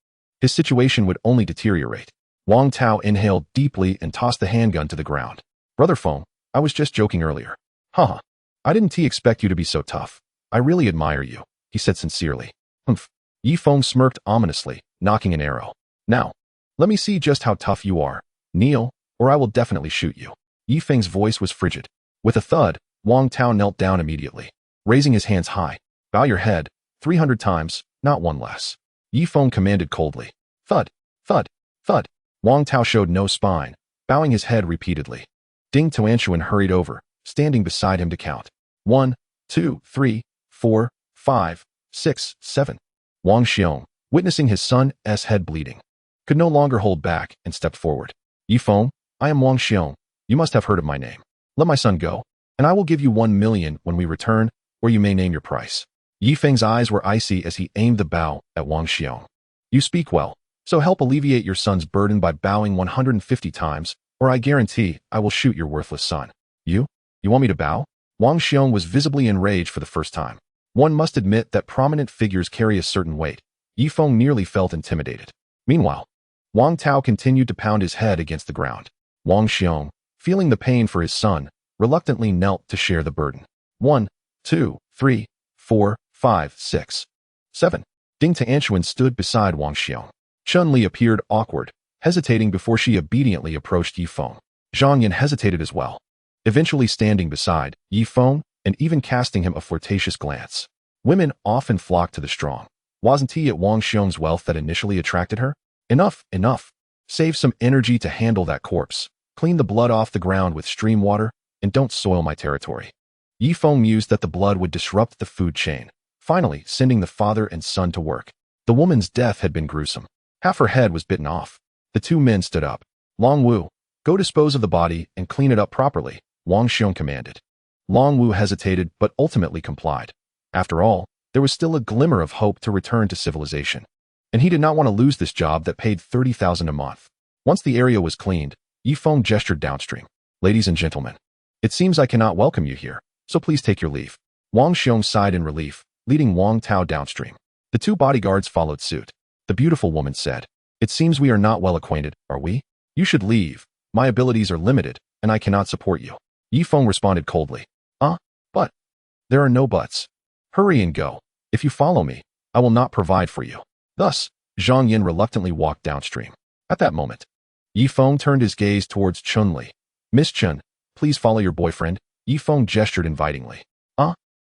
his situation would only deteriorate. Wang Tao inhaled deeply and tossed the handgun to the ground. Brother Feng, I was just joking earlier. Haha. I didn't expect you to be so tough. I really admire you, he said sincerely. Humph. Ye Feng smirked ominously, knocking an arrow. Now, let me see just how tough you are. Kneel, or I will definitely shoot you. Ye Feng's voice was frigid. With a thud, Wang Tao knelt down immediately, raising his hands high. Bow your head, 300 times, not one less. Ye Feng commanded coldly. Thud, thud, thud. Wang Tao showed no spine, bowing his head repeatedly. Ding Tuanshuan hurried over, standing beside him to count. 1, 2, 3, 4, 5, 6, 7. Wang Xiong, witnessing his son's head bleeding, could no longer hold back and stepped forward. Ye Feng, I am Wang Xiong. You must have heard of my name. Let my son go, and I will give you 1 million when we return, or you may name your price. Ye Feng's eyes were icy as he aimed the bow at Wang Xiong. You speak well, so help alleviate your son's burden by bowing 150 times, or I guarantee I will shoot your worthless son. You want me to bow? Wang Xiong was visibly enraged for the first time. One must admit that prominent figures carry a certain weight. Ye Feng nearly felt intimidated. Meanwhile, Wang Tao continued to pound his head against the ground. Wang Xiong, feeling the pain for his son, reluctantly knelt to share the burden. 1, 2, 3, 4, 5, 6, 7. Ding Tianchuan stood beside Wang Xiong. Chun-Li appeared awkward, hesitating before she obediently approached Ye Feng. Zhang Yan hesitated as well, eventually standing beside Ye Feng and even casting him a flirtatious glance. Women often flock to the strong. Wasn't it Wang Xiong's wealth that initially attracted her? Enough, enough. Save some energy to handle that corpse. Clean the blood off the ground with stream water, and don't soil my territory. Ye Feng mused that the blood would disrupt the food chain, finally sending the father and son to work. The woman's death had been gruesome. Half her head was bitten off. The two men stood up. Long Wu, go dispose of the body and clean it up properly, Wang Xiong commanded. Long Wu hesitated but ultimately complied. After all, there was still a glimmer of hope to return to civilization. And he did not want to lose this job that paid 30,000 a month. Once the area was cleaned, Ye Feng gestured downstream. Ladies and gentlemen, it seems I cannot welcome you here, so please take your leave. Wang Xiong sighed in relief, leading Wang Tao downstream. The two bodyguards followed suit. The beautiful woman said, "It seems we are not well acquainted, are we? You should leave. My abilities are limited, and I cannot support you." Ye Feng responded coldly. But there are no buts. Hurry and go. If you follow me, I will not provide for you. Thus, Zhang Yan reluctantly walked downstream. At that moment, Ye Feng turned his gaze towards Chun-Li. "Miss Chun, please follow your boyfriend." Ye Feng gestured invitingly.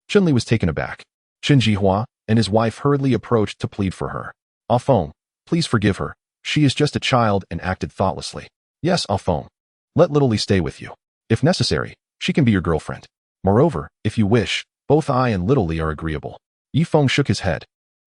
Chun-Li was taken aback. Chen Jihua and his wife hurriedly approached to plead for her. "Ah Feng, please forgive her. She is just a child and acted thoughtlessly." "Yes, Ah Feng. Let Little Li stay with you. If necessary, she can be your girlfriend. Moreover, if you wish, both I and Little Li are agreeable." Ye Feng shook his head.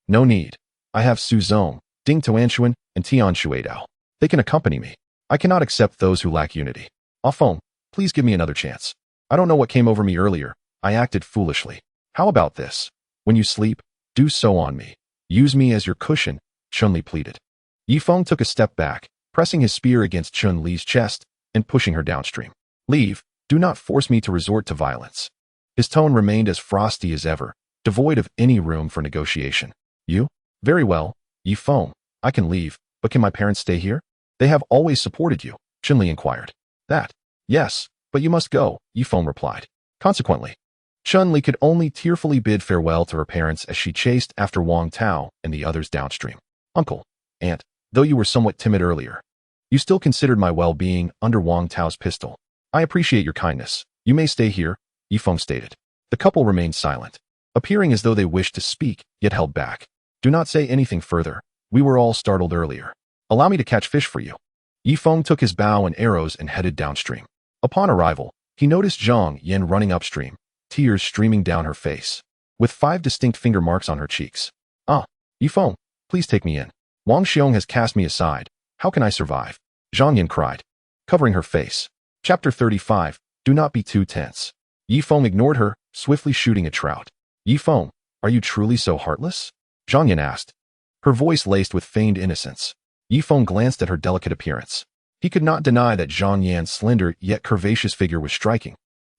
"No need. I have Su Zong, Ding Tuanshuan, and Tian Shuidao. They can accompany me. I cannot accept those who lack unity. Ah Feng, please give me another chance. I don't know what came over me earlier. I acted foolishly. How about this? When you sleep, do so on me. Use me as your cushion," Chun-Li pleaded. Ye Feng took a step back, pressing his spear against Chun-Li's chest and pushing her downstream. "Leave. Do not force me to resort to violence." His tone remained as frosty as ever, devoid of any room for negotiation. "You? Very well, Ye Feng. I can leave, but can my parents stay here? They have always supported you," Chun-Li inquired. "That? Yes, but you must go," Ye Feng replied. Consequently, Chun-Li could only tearfully bid farewell to her parents as she chased after Wang Tao and the others downstream. "Uncle, Aunt, though you were somewhat timid earlier, you still considered my well-being under Wang Tao's pistol. I appreciate your kindness. You may stay here," Ye Feng stated. The couple remained silent, appearing as though they wished to speak, yet held back. "Do not say anything further. We were all startled earlier. Allow me to catch fish for you." Ye Feng took his bow and arrows and headed downstream. Upon arrival, he noticed Zhang Yan running upstream, tears streaming down her face, with 5 distinct finger marks on her cheeks. Ye Feng, please take me in. Wang Xiong has cast me aside. How can I survive?" Zhang Yan cried, covering her face. Chapter 35, Do Not Be Too Tense. Ye Feng ignored her, swiftly shooting a trout. "Ye Feng, are you truly so heartless?" Zhang Yan asked, her voice laced with feigned innocence. Ye Feng glanced at her delicate appearance. He could not deny that Zhang Yan's slender yet curvaceous figure was striking,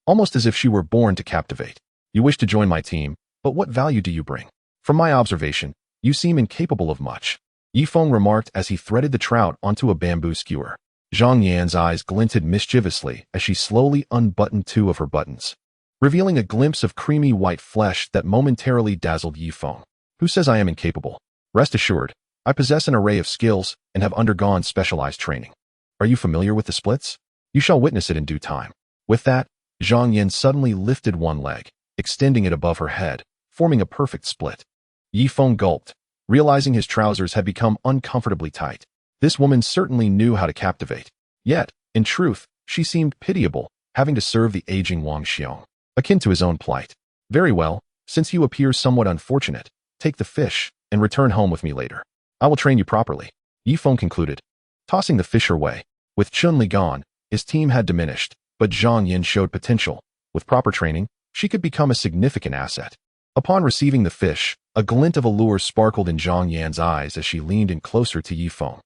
almost as if she were born to captivate. "You wish to join my team, but what value do you bring? From my observation, you seem incapable of much," Ye Feng remarked as he threaded the trout onto a bamboo skewer. Zhang Yan's eyes glinted mischievously as she slowly unbuttoned 2 of her buttons, revealing a glimpse of creamy white flesh that momentarily dazzled Ye Feng. "Who says I am incapable? Rest assured, I possess an array of skills and have undergone specialized training. Are you familiar with the splits? You shall witness it in due time." With that, Zhang Yan suddenly lifted one leg, extending it above her head, forming a perfect split. Ye Feng gulped, realizing his trousers had become uncomfortably tight. This woman certainly knew how to captivate. Yet, in truth, she seemed pitiable, having to serve the aging Wang Xiong, akin to his own plight. "Very well, since you appear somewhat unfortunate, take the fish and return home with me later. I will train you properly," Ye Feng concluded, tossing the fish her way. With Chun-Li gone, his team had diminished, but Zhang Yan showed potential. With proper training, she could become a significant asset. Upon receiving the fish, a glint of allure sparkled in Zhang Yan's eyes as she leaned in closer to Ye Feng.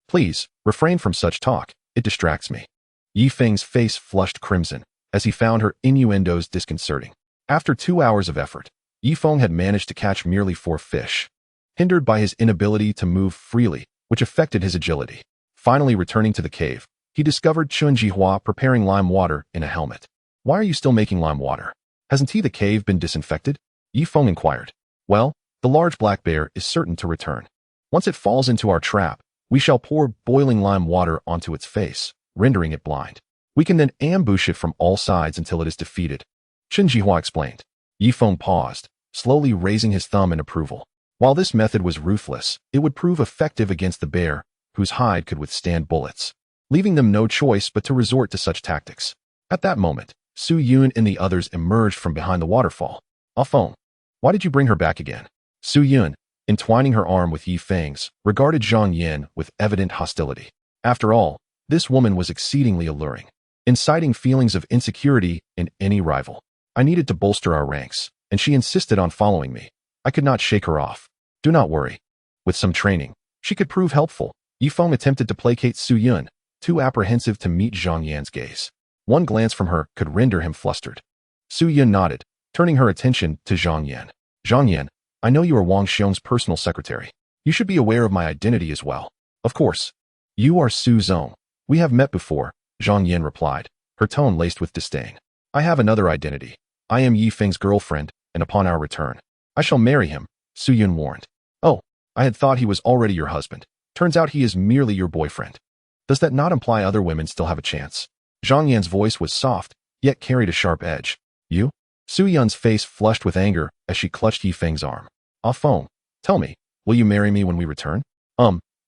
Please, refrain from such talk. It distracts me." Ye Feng's face flushed crimson as he found her innuendos disconcerting. After 2 hours of effort, Ye Feng had managed to catch merely 4 fish, hindered by his inability to move freely, which affected his agility. Finally returning to the cave, he discovered Chun Jihua preparing lime water in a helmet. "Why are you still making lime water? Hasn't the cave been disinfected?" Ye Feng inquired. "Well, the large black bear is certain to return. Once it falls into our trap, we shall pour boiling lime water onto its face, rendering it blind. We can then ambush it from all sides until it is defeated," Chun Jihua explained. Ye Feng paused, slowly raising his thumb in approval. While this method was ruthless, it would prove effective against the bear, whose hide could withstand bullets, leaving them no choice but to resort to such tactics. At that moment, Su Yun and the others emerged from behind the waterfall. "Ah Feng, why did you bring her back again?" Su Yun, entwining her arm with Ye Feng's, regarded Zhang Yan with evident hostility. After all, this woman was exceedingly alluring, inciting feelings of insecurity in any rival. "I needed to bolster our ranks, and she insisted on following me. I could not shake her off. Do not worry. With some training, she could prove helpful." Ye Feng attempted to placate Su Yun, too apprehensive to meet Zhang Yan's gaze. One glance from her could render him flustered. Su Yun nodded, turning her attention to Zhang Yan. "Zhang Yan, I know you are Wang Xiong's personal secretary. You should be aware of my identity as well." "Of course. You are Su Zong. We have met before," Zhang Yan replied, her tone laced with disdain. "I have another identity. I am Ye Feng's girlfriend, and upon our return, I shall marry him," Su Yun warned. "Oh, I had thought he was already your husband. Turns out he is merely your boyfriend. Does that not imply other women still have a chance?" Zhang Yan's voice was soft, yet carried a sharp edge. "You?" Su Yun's face flushed with anger as she clutched Ye Feng's arm. "Ah Feng, tell me, will you marry me when we return?"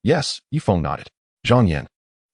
Yes," Ye Feng nodded. Zhang Yan,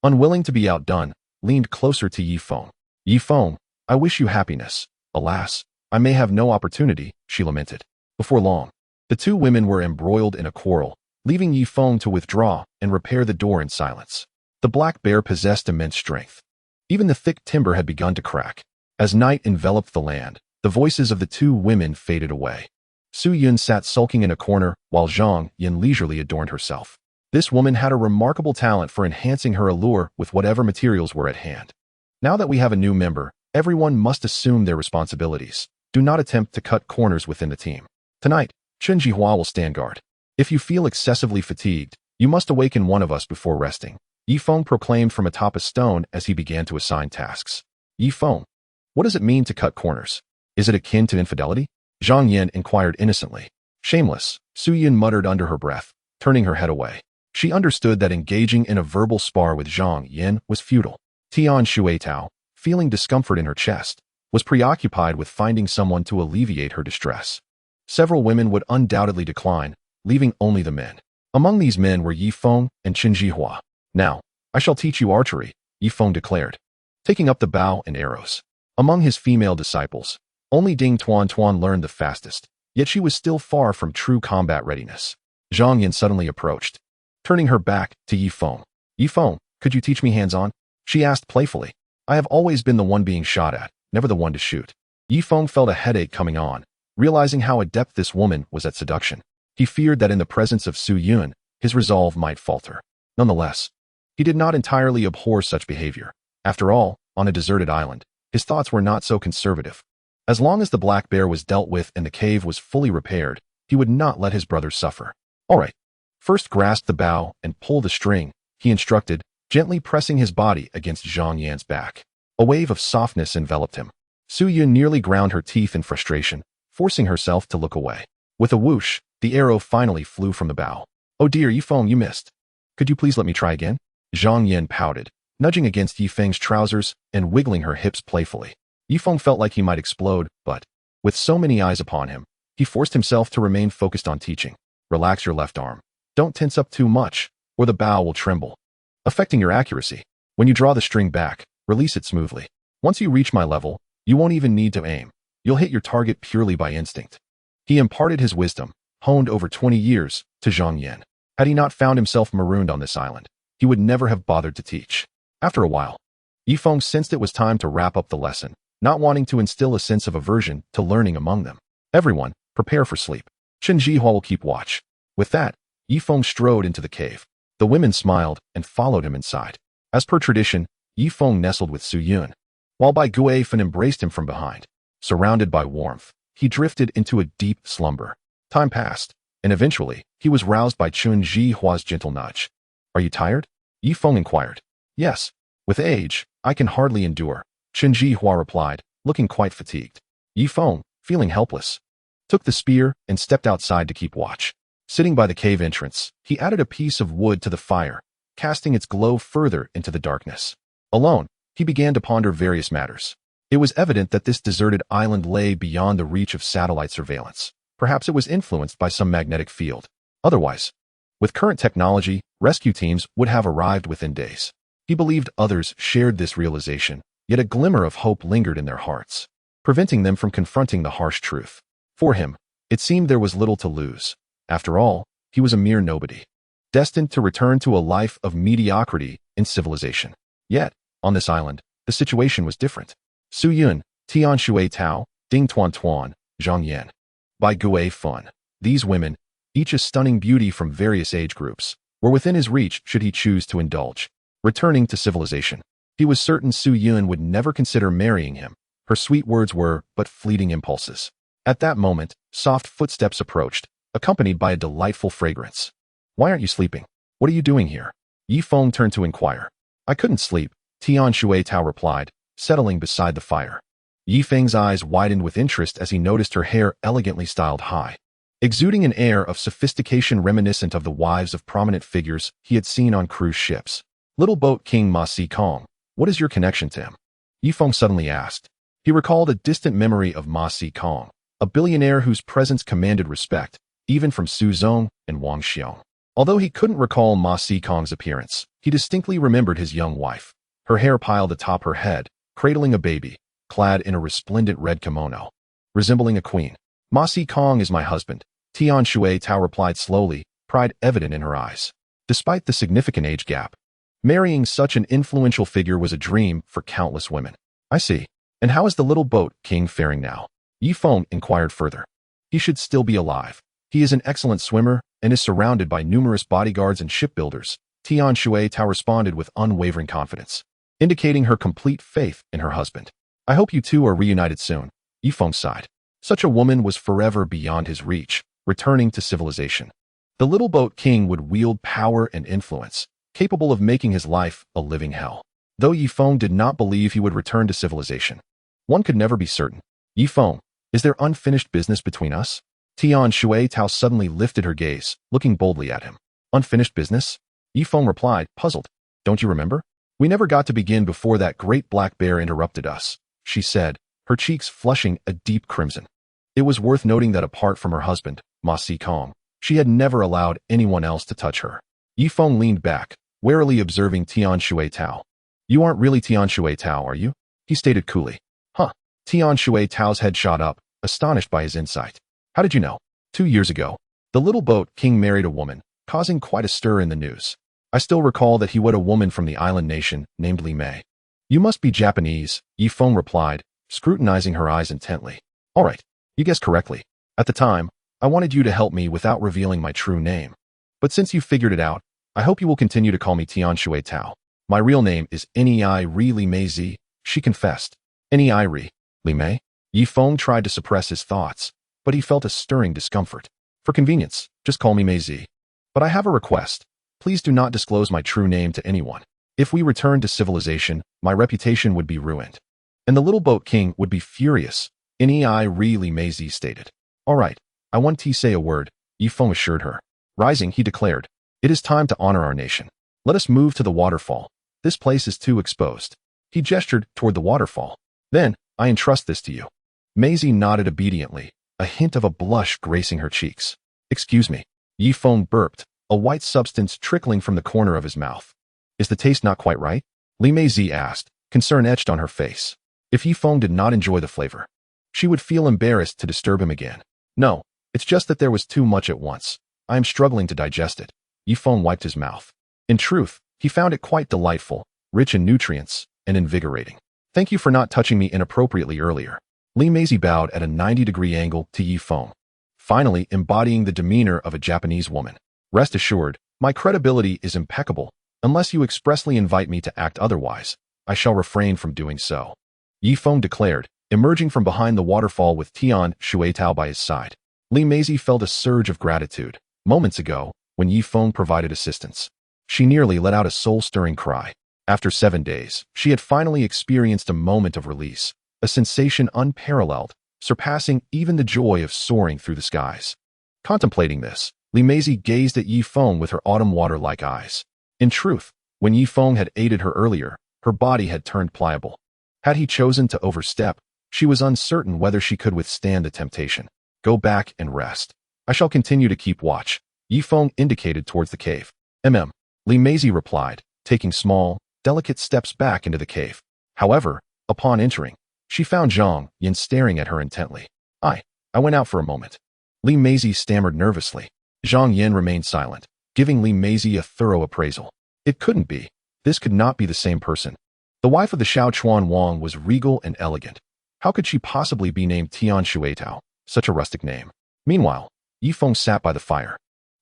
unwilling to be outdone, leaned closer to Ye Feng. "Ye Feng, I wish you happiness. Alas, I may have no opportunity," she lamented. Before long, the two women were embroiled in a quarrel, leaving Ye Feng to withdraw and repair the door in silence. The black bear possessed immense strength. Even the thick timber had begun to crack. As night enveloped the land, the voices of the two women faded away. Su Yun sat sulking in a corner while Zhang Yan leisurely adorned herself. This woman had a remarkable talent for enhancing her allure with whatever materials were at hand. Now that we have a new member, everyone must assume their responsibilities. Do not attempt to cut corners within the team. Tonight, Chun Jihua will stand guard. If you feel excessively fatigued, you must awaken one of us before resting, Ye Feng proclaimed from atop a stone as he began to assign tasks. "Ye Feng, what does it mean to cut corners? Is it akin to infidelity?" Zhang Yan inquired innocently. "Shameless," Su Yun muttered under her breath, turning her head away. She understood that engaging in a verbal spar with Zhang Yan was futile. Tian Shuitao, feeling discomfort in her chest, was preoccupied with finding someone to alleviate her distress. Several women would undoubtedly decline, leaving only the men. Among these men were Ye Feng and Chun Jihua. "Now, I shall teach you archery," Ye Feng declared, taking up the bow and arrows. Among his female disciples, only Ding Tuan learned the fastest, yet she was still far from true combat readiness. Zhang Yan suddenly approached, turning her back to Ye Feng. "Ye Feng, could you teach me hands-on?" she asked playfully. "I have always been the one being shot at, never the one to shoot." Ye Feng felt a headache coming on, realizing how adept this woman was at seduction. He feared that in the presence of Su Yun, his resolve might falter. Nonetheless, he did not entirely abhor such behavior. After all, on a deserted island, his thoughts were not so conservative. As long as the black bear was dealt with and the cave was fully repaired, he would not let his brothers suffer. "All right. First grasp the bow and pull the string," he instructed, gently pressing his body against Zhang Yan's back. A wave of softness enveloped him. Su Yun nearly ground her teeth in frustration, forcing herself to look away. With a whoosh, the arrow finally flew from the bow. "Oh dear, Ye Feng, you missed. Could you please let me try again?" Zhang Yan pouted, nudging against Ye Feng's trousers and wiggling her hips playfully. Ye Feng felt like he might explode, but, with so many eyes upon him, he forced himself to remain focused on teaching. "Relax your left arm. Don't tense up too much, or the bow will tremble, affecting your accuracy. When you draw the string back, release it smoothly. Once you reach my level, you won't even need to aim. You'll hit your target purely by instinct." He imparted his wisdom, honed over 20 years, to Zhang Yan. Had he not found himself marooned on this island, he would never have bothered to teach. After a while, Ye Feng sensed it was time to wrap up the lesson, not wanting to instill a sense of aversion to learning among them. "Everyone, prepare for sleep. Chun Jihua will keep watch." With that, Ye Feng strode into the cave. The women smiled and followed him inside. As per tradition, Ye Feng nestled with Su Yun, while Bai Guifan embraced him from behind. Surrounded by warmth, he drifted into a deep slumber. Time passed, and eventually, he was roused by Chun Ji-hua's gentle nudge. "Are you tired?" Ye Feng inquired. "Yes. With age, I can hardly endure," Chun Ji-hua replied, looking quite fatigued. Ye Feng, feeling helpless, took the spear and stepped outside to keep watch. Sitting by the cave entrance, he added a piece of wood to the fire, casting its glow further into the darkness. Alone, he began to ponder various matters. It was evident that this deserted island lay beyond the reach of satellite surveillance. Perhaps it was influenced by some magnetic field. Otherwise, with current technology, rescue teams would have arrived within days. He believed others shared this realization, yet a glimmer of hope lingered in their hearts, preventing them from confronting the harsh truth. For him, it seemed there was little to lose. After all, he was a mere nobody, destined to return to a life of mediocrity in civilization. Yet, on this island, the situation was different. Su Yun, Tian Shui Tao, Ding Tuan Tuan, Zhang Yan. By Ye Feng. These women, each a stunning beauty from various age groups, were within his reach should he choose to indulge. Returning to civilization, he was certain Su Yun would never consider marrying him. Her sweet words were but fleeting impulses. At that moment, soft footsteps approached, accompanied by a delightful fragrance. "Why aren't you sleeping? What are you doing here?" Ye Feng turned to inquire. "I couldn't sleep," Tian Shui Tao replied, settling beside the fire. Ye Feng's eyes widened with interest as he noticed her hair elegantly styled high, exuding an air of sophistication reminiscent of the wives of prominent figures he had seen on cruise ships. "Little boat king Ma Si Kong, what is your connection to him?" Ye Feng suddenly asked. He recalled a distant memory of Ma Si Kong, a billionaire whose presence commanded respect, even from Su Zong and Wang Xiong. Although he couldn't recall Ma Si Kong's appearance, he distinctly remembered his young wife, her hair piled atop her head, cradling a baby, clad in a resplendent red kimono, resembling a queen. "Ma Si Kong is my husband," Tian Shui Tao replied slowly, pride evident in her eyes. Despite the significant age gap, marrying such an influential figure was a dream for countless women. "I see. And how is the little boat king faring now?" Ye Feng inquired further. "He should still be alive. He is an excellent swimmer and is surrounded by numerous bodyguards and shipbuilders," Tian Shui Tao responded with unwavering confidence, indicating her complete faith in her husband. "I hope you two are reunited soon," Ye Feng sighed. Such a woman was forever beyond his reach, returning to civilization. The little boat king would wield power and influence, capable of making his life a living hell. Though Ye Feng did not believe he would return to civilization, one could never be certain. "Ye Feng, is there unfinished business between us?" Tian Shui Tao suddenly lifted her gaze, looking boldly at him. "Unfinished business?" Ye Feng replied, puzzled. "Don't you remember? We never got to begin before that great black bear interrupted us," she said, her cheeks flushing a deep crimson. It was worth noting that apart from her husband, Ma Si Kong, she had never allowed anyone else to touch her. Ye Feng leaned back, warily observing Tian Shui Tao. "You aren't really Tian Shui Tao, are you?" he stated coolly. "Huh." Tian Shui Tao's head shot up, astonished by his insight. "How did you know?" 2 years ago, the little boat king married a woman, causing quite a stir in the news. I still recall that he wed a woman from the island nation named Li Mei. "You must be Japanese," Ye Feng replied, scrutinizing her eyes intently. "All right, you guessed correctly. At the time, I wanted you to help me without revealing my true name. But since you figured it out, I hope you will continue to call me Tian Shui Tao. My real name is Nei Ri Li Mei Zi," she confessed. "Nei Ri Li Mei?" Ye Feng tried to suppress his thoughts, but he felt a stirring discomfort. "For convenience, just call me Mei Zi. But I have a request. Please do not disclose my true name to anyone. If we return to civilization, my reputation would be ruined. And the little boat king would be furious," Nei Ri Li Mei Zi stated. "All right, I want to say a word," Ye Feng assured her. Rising, he declared, "It is time to honor our nation. Let us move to the waterfall. This place is too exposed." He gestured toward the waterfall. "Then, I entrust this to you." Maisie nodded obediently, a hint of a blush gracing her cheeks. "Excuse me." Ye Feng burped, a white substance trickling from the corner of his mouth. "Is the taste not quite right?" Li Meizi asked, concern etched on her face. If Ye Feng did not enjoy the flavor, she would feel embarrassed to disturb him again. "No, it's just that there was too much at once. I am struggling to digest it." Ye Feng wiped his mouth. In truth, he found it quite delightful, rich in nutrients, and invigorating. "Thank you for not touching me inappropriately earlier." Li Meizi bowed at a 90-degree angle to Ye Feng, finally embodying the demeanor of a Japanese woman. "Rest assured, my credibility is impeccable. Unless you expressly invite me to act otherwise, I shall refrain from doing so," Ye Feng declared, emerging from behind the waterfall with Tian Shuitao by his side. Li Meizi felt a surge of gratitude. Moments ago, when Ye Feng provided assistance, she nearly let out a soul-stirring cry. After 7 days, she had finally experienced a moment of release, a sensation unparalleled, surpassing even the joy of soaring through the skies. Contemplating this, Li Meizi gazed at Ye Feng with her autumn water-like eyes. In truth, when Ye Feng had aided her earlier, her body had turned pliable. Had he chosen to overstep, she was uncertain whether she could withstand the temptation. Go back and rest. I shall continue to keep watch. Ye Feng indicated towards the cave. Li Meizi replied, taking small, delicate steps back into the cave. However, upon entering, she found Zhang Yin staring at her intently. I went out for a moment. Li Meizi stammered nervously. Zhang Yin remained silent, giving Li Meizi a thorough appraisal. It couldn't be. This could not be the same person. The wife of the Shaochuan Wang was regal and elegant. How could she possibly be named Tian Shuitao, such a rustic name? Meanwhile, Ye Feng sat by the fire,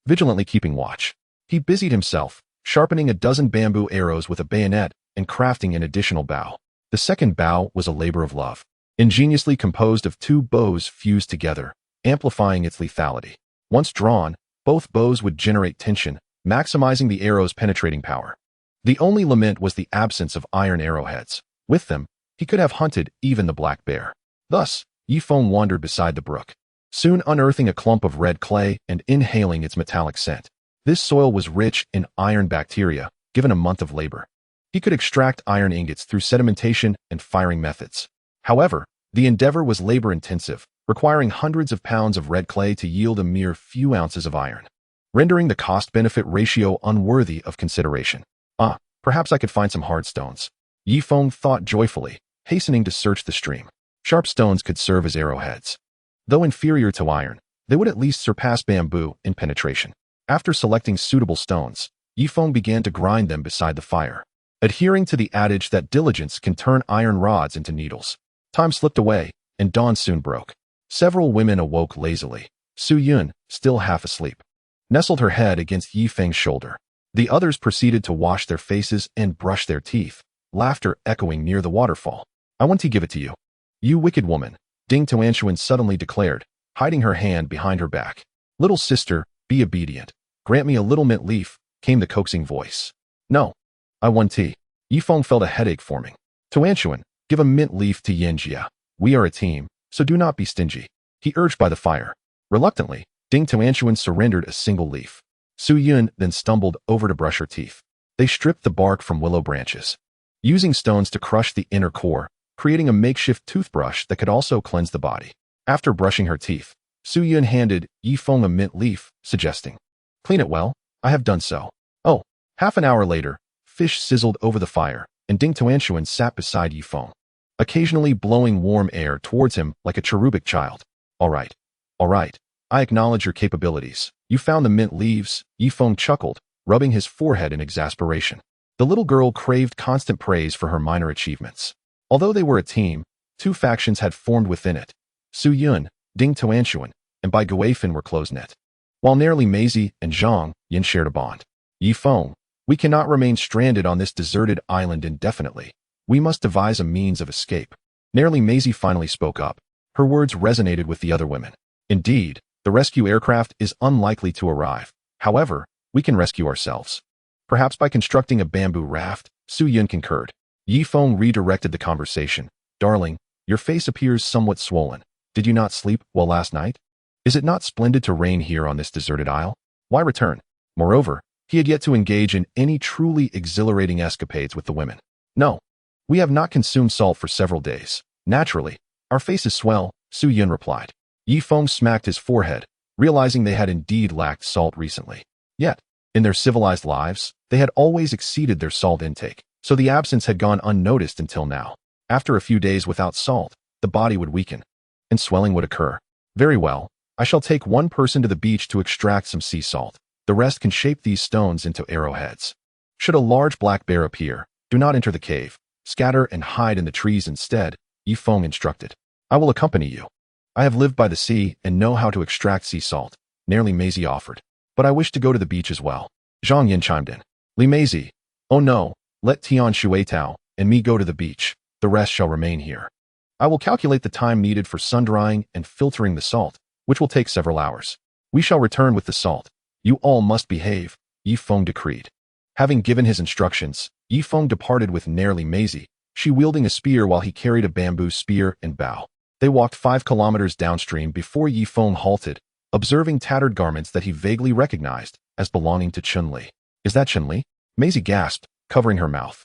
vigilantly keeping watch. He busied himself, sharpening a dozen bamboo arrows with a bayonet and crafting an additional bow. The second bow was a labor of love, ingeniously composed of 2 bows fused together, amplifying its lethality. Once drawn, both bows would generate tension, maximizing the arrow's penetrating power. The only lament was the absence of iron arrowheads. With them, he could have hunted even the black bear. Thus, Ye Feng wandered beside the brook, soon unearthing a clump of red clay and inhaling its metallic scent. This soil was rich in iron bacteria, given a month of labor. He could extract iron ingots through sedimentation and firing methods. However, the endeavor was labor-intensive, requiring hundreds of pounds of red clay to yield a mere few ounces of iron, rendering the cost-benefit ratio unworthy of consideration. Perhaps I could find some hard stones. Ye Feng thought joyfully, hastening to search the stream. Sharp stones could serve as arrowheads. Though inferior to iron, they would at least surpass bamboo in penetration. After selecting suitable stones, Ye Feng began to grind them beside the fire, adhering to the adage that diligence can turn iron rods into needles. Time slipped away, and dawn soon broke. Several women awoke lazily. Su Yun, still half asleep, nestled her head against Ye Feng's shoulder. The others proceeded to wash their faces and brush their teeth, laughter echoing near the waterfall. I want to give it to you. You wicked woman, Ding Tuanshuan suddenly declared, hiding her hand behind her back. Little sister, be obedient. Grant me a little mint leaf, came the coaxing voice. No. I want tea. Ye Feng felt a headache forming. Tuanshuan, give a mint leaf to Yanjia. We are a team, so do not be stingy. He urged by the fire. Reluctantly, Ding Tuanshuan surrendered a single leaf. Su Yun then stumbled over to brush her teeth. They stripped the bark from willow branches, using stones to crush the inner core, creating a makeshift toothbrush that could also cleanse the body. After brushing her teeth, Su Yun handed Ye Feng a mint leaf, suggesting, clean it well. I have done so. Oh, half an hour later, fish sizzled over the fire, and Ding Tuanshuan sat beside Ye Feng, occasionally blowing warm air towards him like a cherubic child. All right. I acknowledge your capabilities. You found the mint leaves, Ye Feng chuckled, rubbing his forehead in exasperation. The little girl craved constant praise for her minor achievements. Although they were a team, 2 factions had formed within it. Su Yun, Ding Tuanshuan, and Bai Guifan were close-knit, while Li Meizi and Zhang Yin shared a bond. Ye Feng, we cannot remain stranded on this deserted island indefinitely. We must devise a means of escape. Li Meizi finally spoke up. Her words resonated with the other women. Indeed, the rescue aircraft is unlikely to arrive. However, we can rescue ourselves. Perhaps by constructing a bamboo raft, Su Yun concurred. Ye Feng redirected the conversation. Darling, your face appears somewhat swollen. Did you not sleep well last night? Is it not splendid to reign here on this deserted isle? Why return? Moreover, he had yet to engage in any truly exhilarating escapades with the women. No, we have not consumed salt for several days. Naturally, our faces swell, Su Yun replied. Ye Feng smacked his forehead, realizing they had indeed lacked salt recently. Yet, in their civilized lives, they had always exceeded their salt intake, so the absence had gone unnoticed until now. After a few days without salt, the body would weaken, and swelling would occur. Very well, I shall take one person to the beach to extract some sea salt. The rest can shape these stones into arrowheads. Should a large black bear appear, do not enter the cave. Scatter and hide in the trees instead, Ye Feng instructed. I will accompany you. I have lived by the sea and know how to extract sea salt, Li Meizi offered. But I wish to go to the beach as well. Zhang Yin chimed in. Li Meizi, oh no, let Tian Shuitao and me go to the beach. The rest shall remain here. I will calculate the time needed for sun-drying and filtering the salt, which will take several hours. We shall return with the salt. You all must behave, Ye Feng decreed. Having given his instructions, Ye Feng departed with Nerli Maisie, she wielding a spear while he carried a bamboo spear and bow. They walked 5 kilometers downstream before Ye Feng halted, observing tattered garments that he vaguely recognized as belonging to Chun-Li. Is that Chun-Li? Maisie gasped, covering her mouth.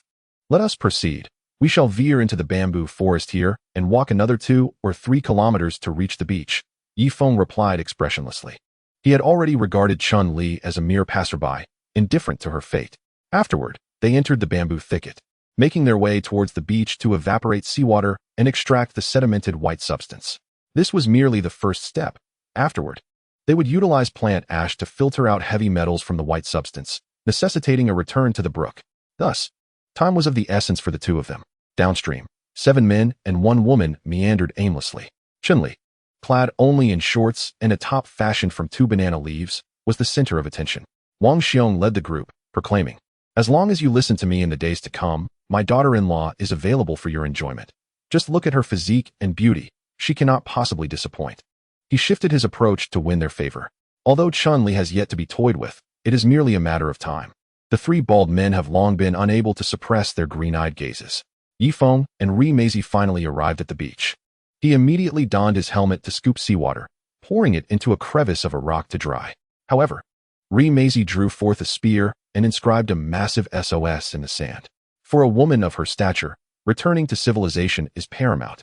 Let us proceed. We shall veer into the bamboo forest here and walk another 2 or 3 kilometers to reach the beach, Ye Feng replied expressionlessly. He had already regarded Chun-Li as a mere passerby, indifferent to her fate. Afterward, they entered the bamboo thicket, making their way towards the beach to evaporate seawater and extract the sedimented white substance. This was merely the first step. Afterward, they would utilize plant ash to filter out heavy metals from the white substance, necessitating a return to the brook. Thus, time was of the essence for the 2 of them. Downstream, 7 men and 1 woman meandered aimlessly. Chun-Li, clad only in shorts and a top fashioned from 2 banana leaves, was the center of attention. Wang Xiong led the group, proclaiming, "As long as you listen to me in the days to come, my daughter-in-law is available for your enjoyment. Just look at her physique and beauty, she cannot possibly disappoint." He shifted his approach to win their favor. Although Chun-Li has yet to be toyed with, it is merely a matter of time. The 3 bald men have long been unable to suppress their green-eyed gazes. Ye Feng and Ri Maisie finally arrived at the beach. He immediately donned his helmet to scoop seawater, pouring it into a crevice of a rock to dry. However, Ri Maisie drew forth a spear and inscribed a massive SOS in the sand. For a woman of her stature, returning to civilization is paramount,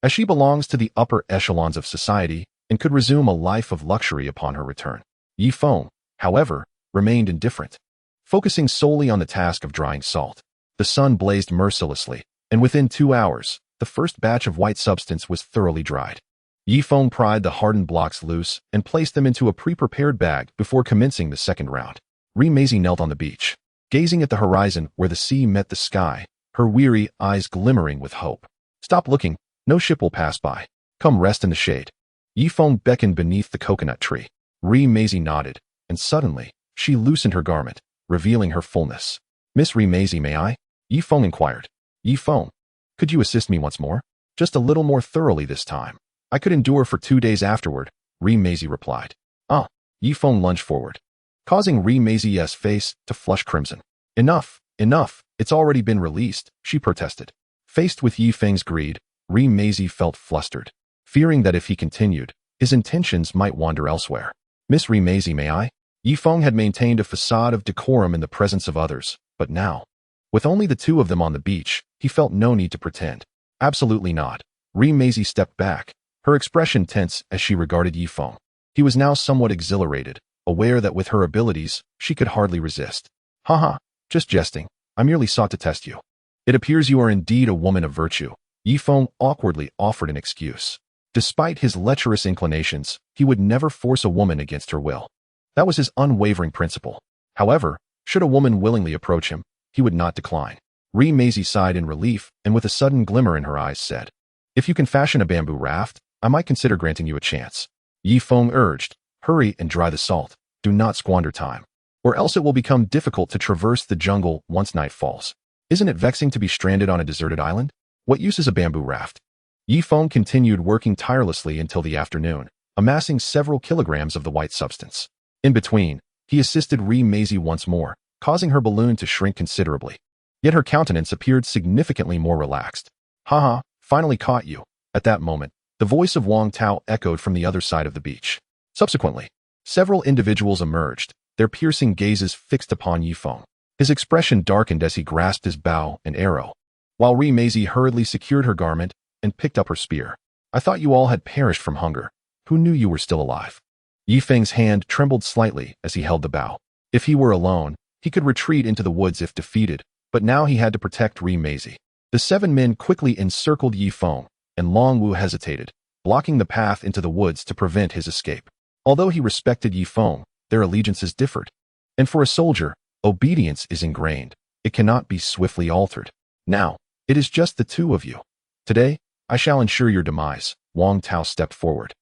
as she belongs to the upper echelons of society and could resume a life of luxury upon her return. Ye Feng, however, remained indifferent, focusing solely on the task of drying salt. The sun blazed mercilessly, and within 2 hours, the first batch of white substance was thoroughly dried. Ye Feng pried the hardened blocks loose and placed them into a pre-prepared bag before commencing the second round. Ri Maisie knelt on the beach, gazing at the horizon where the sea met the sky, her weary eyes glimmering with hope. "Stop looking, no ship will pass by. Come rest in the shade." Ye Feng beckoned beneath the coconut tree. Ri Maisie nodded, and suddenly, she loosened her garment, revealing her fullness. "Miss Ri Maisie, may I?" Ye Feng inquired. "Ye Feng, could you assist me once more? Just a little more thoroughly this time. I could endure for 2 days afterward," Ri Maisie replied. "Ah." Ye Feng lunged forward, causing Ri Maisie's face to flush crimson. "Enough, enough, it's already been released," she protested. Faced with Ye Feng's greed, Ri Maisie felt flustered, fearing that if he continued, his intentions might wander elsewhere. "Miss Ri Maisie, may I?" Ye Feng had maintained a facade of decorum in the presence of others, but now, with only the 2 of them on the beach, he felt no need to pretend. "Absolutely not." Ri Maisie stepped back, her expression tense as she regarded Ye Feng. He was now somewhat exhilarated, aware that with her abilities, she could hardly resist. "Haha, just jesting. I merely sought to test you." "It appears you are indeed a woman of virtue." Ye Feng awkwardly offered an excuse. Despite his lecherous inclinations, he would never force a woman against her will. That was his unwavering principle. However, should a woman willingly approach him, he would not decline. Ri Maisie sighed in relief and with a sudden glimmer in her eyes said, "If you can fashion a bamboo raft, I might consider granting you a chance." Ye Feng urged, "Hurry and dry the salt. Do not squander time, or else it will become difficult to traverse the jungle once night falls. Isn't it vexing to be stranded on a deserted island? What use is a bamboo raft?" Ye Feng continued working tirelessly until the afternoon, amassing several kilograms of the white substance. In between, he assisted Ri Maisie once more, causing her balloon to shrink considerably. Yet her countenance appeared significantly more relaxed. "Haha, finally caught you." At that moment, the voice of Wang Tao echoed from the other side of the beach. Subsequently, several individuals emerged, their piercing gazes fixed upon Ye Feng. His expression darkened as he grasped his bow and arrow, while Ri Maisie hurriedly secured her garment and picked up her spear. "I thought you all had perished from hunger. Who knew you were still alive?" Ye Feng's hand trembled slightly as he held the bow. If he were alone, he could retreat into the woods if defeated, but now he had to protect Ri Maisie. The 7 men quickly encircled Ye Feng, and Long Wu hesitated, blocking the path into the woods to prevent his escape. Although he respected Ye Feng, their allegiances differed. And for a soldier, obedience is ingrained. It cannot be swiftly altered. "Now, it is just the 2 of you. Today, I shall ensure your demise." Wang Tao stepped forward,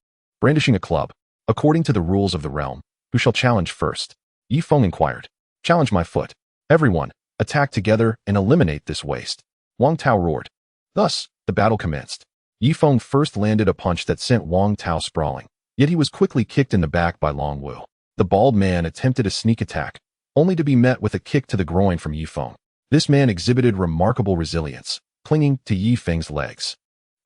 brandishing a club. "According to the rules of the realm, who shall challenge first?" Ye Feng inquired. "Challenge my foot. Everyone, attack together and eliminate this waste." Wang Tao roared. Thus, the battle commenced. Ye Feng first landed a punch that sent Wang Tao sprawling, yet he was quickly kicked in the back by Long Wu. The bald man attempted a sneak attack, only to be met with a kick to the groin from Ye Feng. This man exhibited remarkable resilience, clinging to Ye Feng's legs.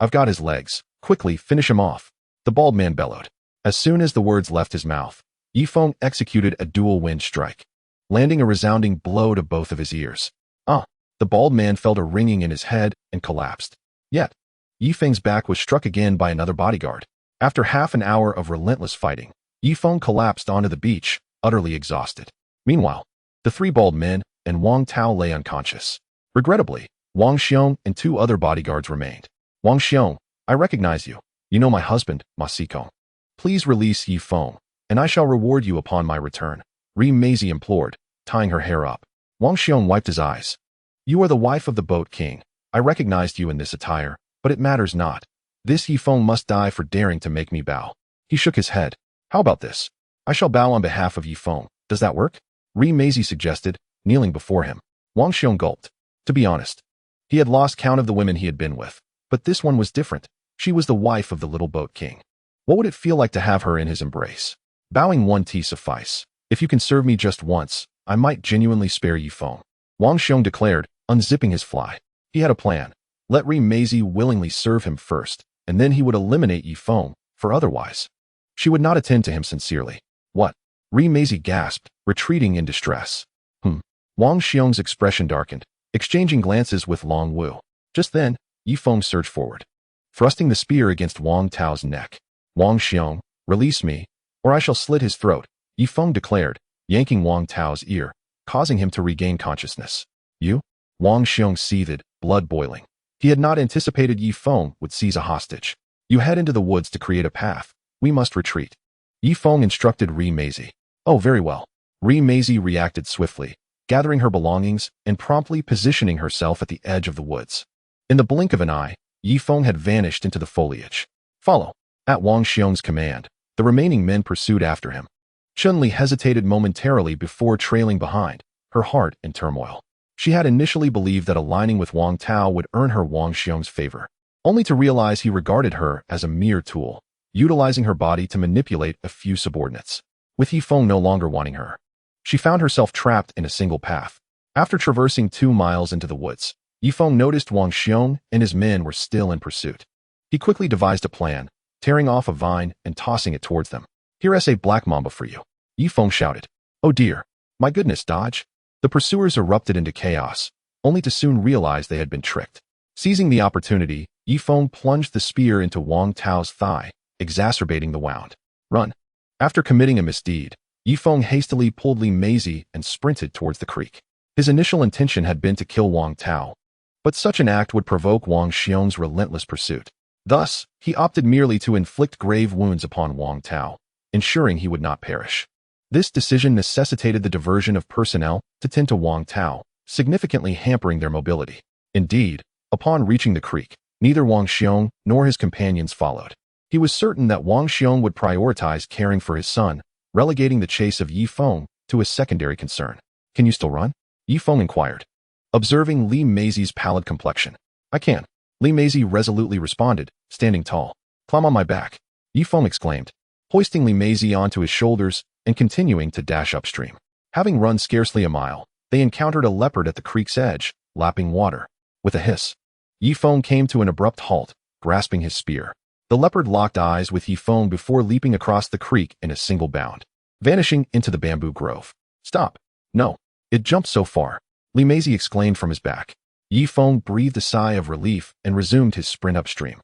"I've got his legs. Quickly, finish him off," the bald man bellowed. As soon as the words left his mouth, Ye Feng executed a dual wind strike, landing a resounding blow to both of his ears. The bald man felt a ringing in his head and collapsed. Yet, Ye Feng's back was struck again by another bodyguard. After half an hour of relentless fighting, Ye Feng collapsed onto the beach, utterly exhausted. Meanwhile, the three bald men and Wang Tao lay unconscious. Regrettably, Wang Xiong and two other bodyguards remained. "Wang Xiong, I recognize you. You know my husband, Ma Xikong. Please release Ye Feng, and I shall reward you upon my return," Ri Meizi implored, tying her hair up. Wang Xiong wiped his eyes. "You are the wife of the boat king. I recognized you in this attire, but it matters not. This Ye Feng must die for daring to make me bow." He shook his head. "How about this? I shall bow on behalf of Ye Feng. Does that work?" Ri Meizi suggested, kneeling before him. Wang Xiong gulped. To be honest, he had lost count of the women he had been with, but this one was different. She was the wife of the little boat king. What would it feel like to have her in his embrace? "Bowing one tea suffice. If you can serve me just once, I might genuinely spare Ye Feng," Wang Xiong declared, unzipping his fly. He had a plan. Let Ri Meizi willingly serve him first, and then he would eliminate Ye Feng, for otherwise, she would not attend to him sincerely. "What?" Ri Meizi gasped, retreating in distress. Wang Xiong's expression darkened, exchanging glances with Long Wu. Just then, Ye Feng surged forward, thrusting the spear against Wang Tao's neck. "Wang Xiong, release me, or I shall slit his throat," Ye Feng declared, yanking Wang Tao's ear, causing him to regain consciousness. "You?" Wang Xiong seethed, blood boiling. He had not anticipated Ye Feng would seize a hostage. "You head into the woods to create a path. We must retreat," Ye Feng instructed Ri Meizi. "Oh, very well." Ri Meizi reacted swiftly, gathering her belongings and promptly positioning herself at the edge of the woods. In the blink of an eye, Ye Feng had vanished into the foliage. "Follow." At Wang Xiong's command, the remaining men pursued after him. Chun-Li hesitated momentarily before trailing behind, her heart in turmoil. She had initially believed that aligning with Wang Tao would earn her Wang Xiong's favor, only to realize he regarded her as a mere tool, utilizing her body to manipulate a few subordinates. With Ye Feng no longer wanting her, she found herself trapped in a single path. After traversing 2 miles into the woods, Ye Feng noticed Wang Xiong and his men were still in pursuit. He quickly devised a plan, tearing off a vine and tossing it towards them. "Here's a black mamba for you," Ye Feng shouted. "Oh dear. My goodness, dodge." The pursuers erupted into chaos, only to soon realize they had been tricked. Seizing the opportunity, Ye Feng plunged the spear into Wang Tao's thigh, exacerbating the wound. "Run." After committing a misdeed, Ye Feng hastily pulled Li Meizi and sprinted towards the creek. His initial intention had been to kill Wang Tao, but such an act would provoke Wang Xiong's relentless pursuit. Thus, he opted merely to inflict grave wounds upon Wang Tao, ensuring he would not perish. This decision necessitated the diversion of personnel to tend to Wang Tao, significantly hampering their mobility. Indeed, upon reaching the creek, neither Wang Xiong nor his companions followed. He was certain that Wang Xiong would prioritize caring for his son, relegating the chase of Ye Feng to a secondary concern. "Can you still run?" Ye Feng inquired, observing Li Meizi's pallid complexion. "I can," Li Meizi resolutely responded, standing tall. "Climb on my back," Ye Feng exclaimed, hoisting Li Meizi onto his shoulders and continuing to dash upstream. Having run scarcely a mile, they encountered a leopard at the creek's edge, lapping water. With a hiss, Ye Feng came to an abrupt halt, grasping his spear. The leopard locked eyes with Ye Feng before leaping across the creek in a single bound, vanishing into the bamboo grove. "Stop. No. It jumped so far," Li Meizi exclaimed from his back. Ye Feng breathed a sigh of relief and resumed his sprint upstream,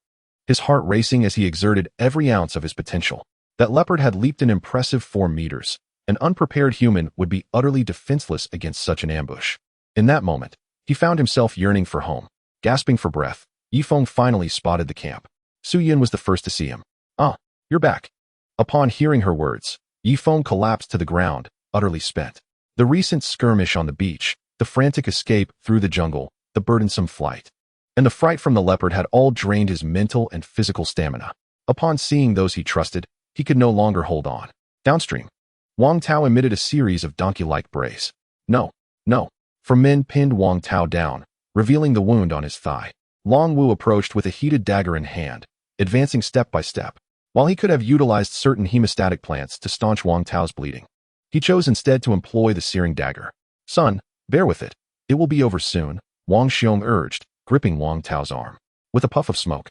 his heart racing as he exerted every ounce of his potential. That leopard had leaped an impressive 4 meters. An unprepared human would be utterly defenseless against such an ambush. In that moment, he found himself yearning for home. Gasping for breath, Ye Feng finally spotted the camp. Su Yun was the first to see him. "Ah, you're back." Upon hearing her words, Ye Feng collapsed to the ground, utterly spent. The recent skirmish on the beach, the frantic escape through the jungle, the burdensome flight, and the fright from the leopard had all drained his mental and physical stamina. Upon seeing those he trusted, he could no longer hold on. Downstream, Wang Tao emitted a series of donkey-like brays. "No, no." For men pinned Wang Tao down, revealing the wound on his thigh. Long Wu approached with a heated dagger in hand, advancing step by step. While he could have utilized certain hemostatic plants to staunch Wang Tao's bleeding, he chose instead to employ the searing dagger. Son, bear with it. It will be over soon, Wang Xiong urged, gripping Wang Tao's arm. With a puff of smoke,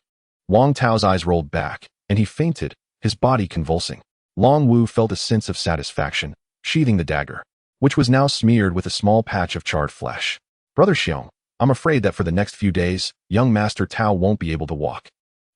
Wang Tao's eyes rolled back, and he fainted, his body convulsing. Long Wu felt a sense of satisfaction, sheathing the dagger, which was now smeared with a small patch of charred flesh. Brother Xiong, I'm afraid that for the next few days, young Master Tao won't be able to walk.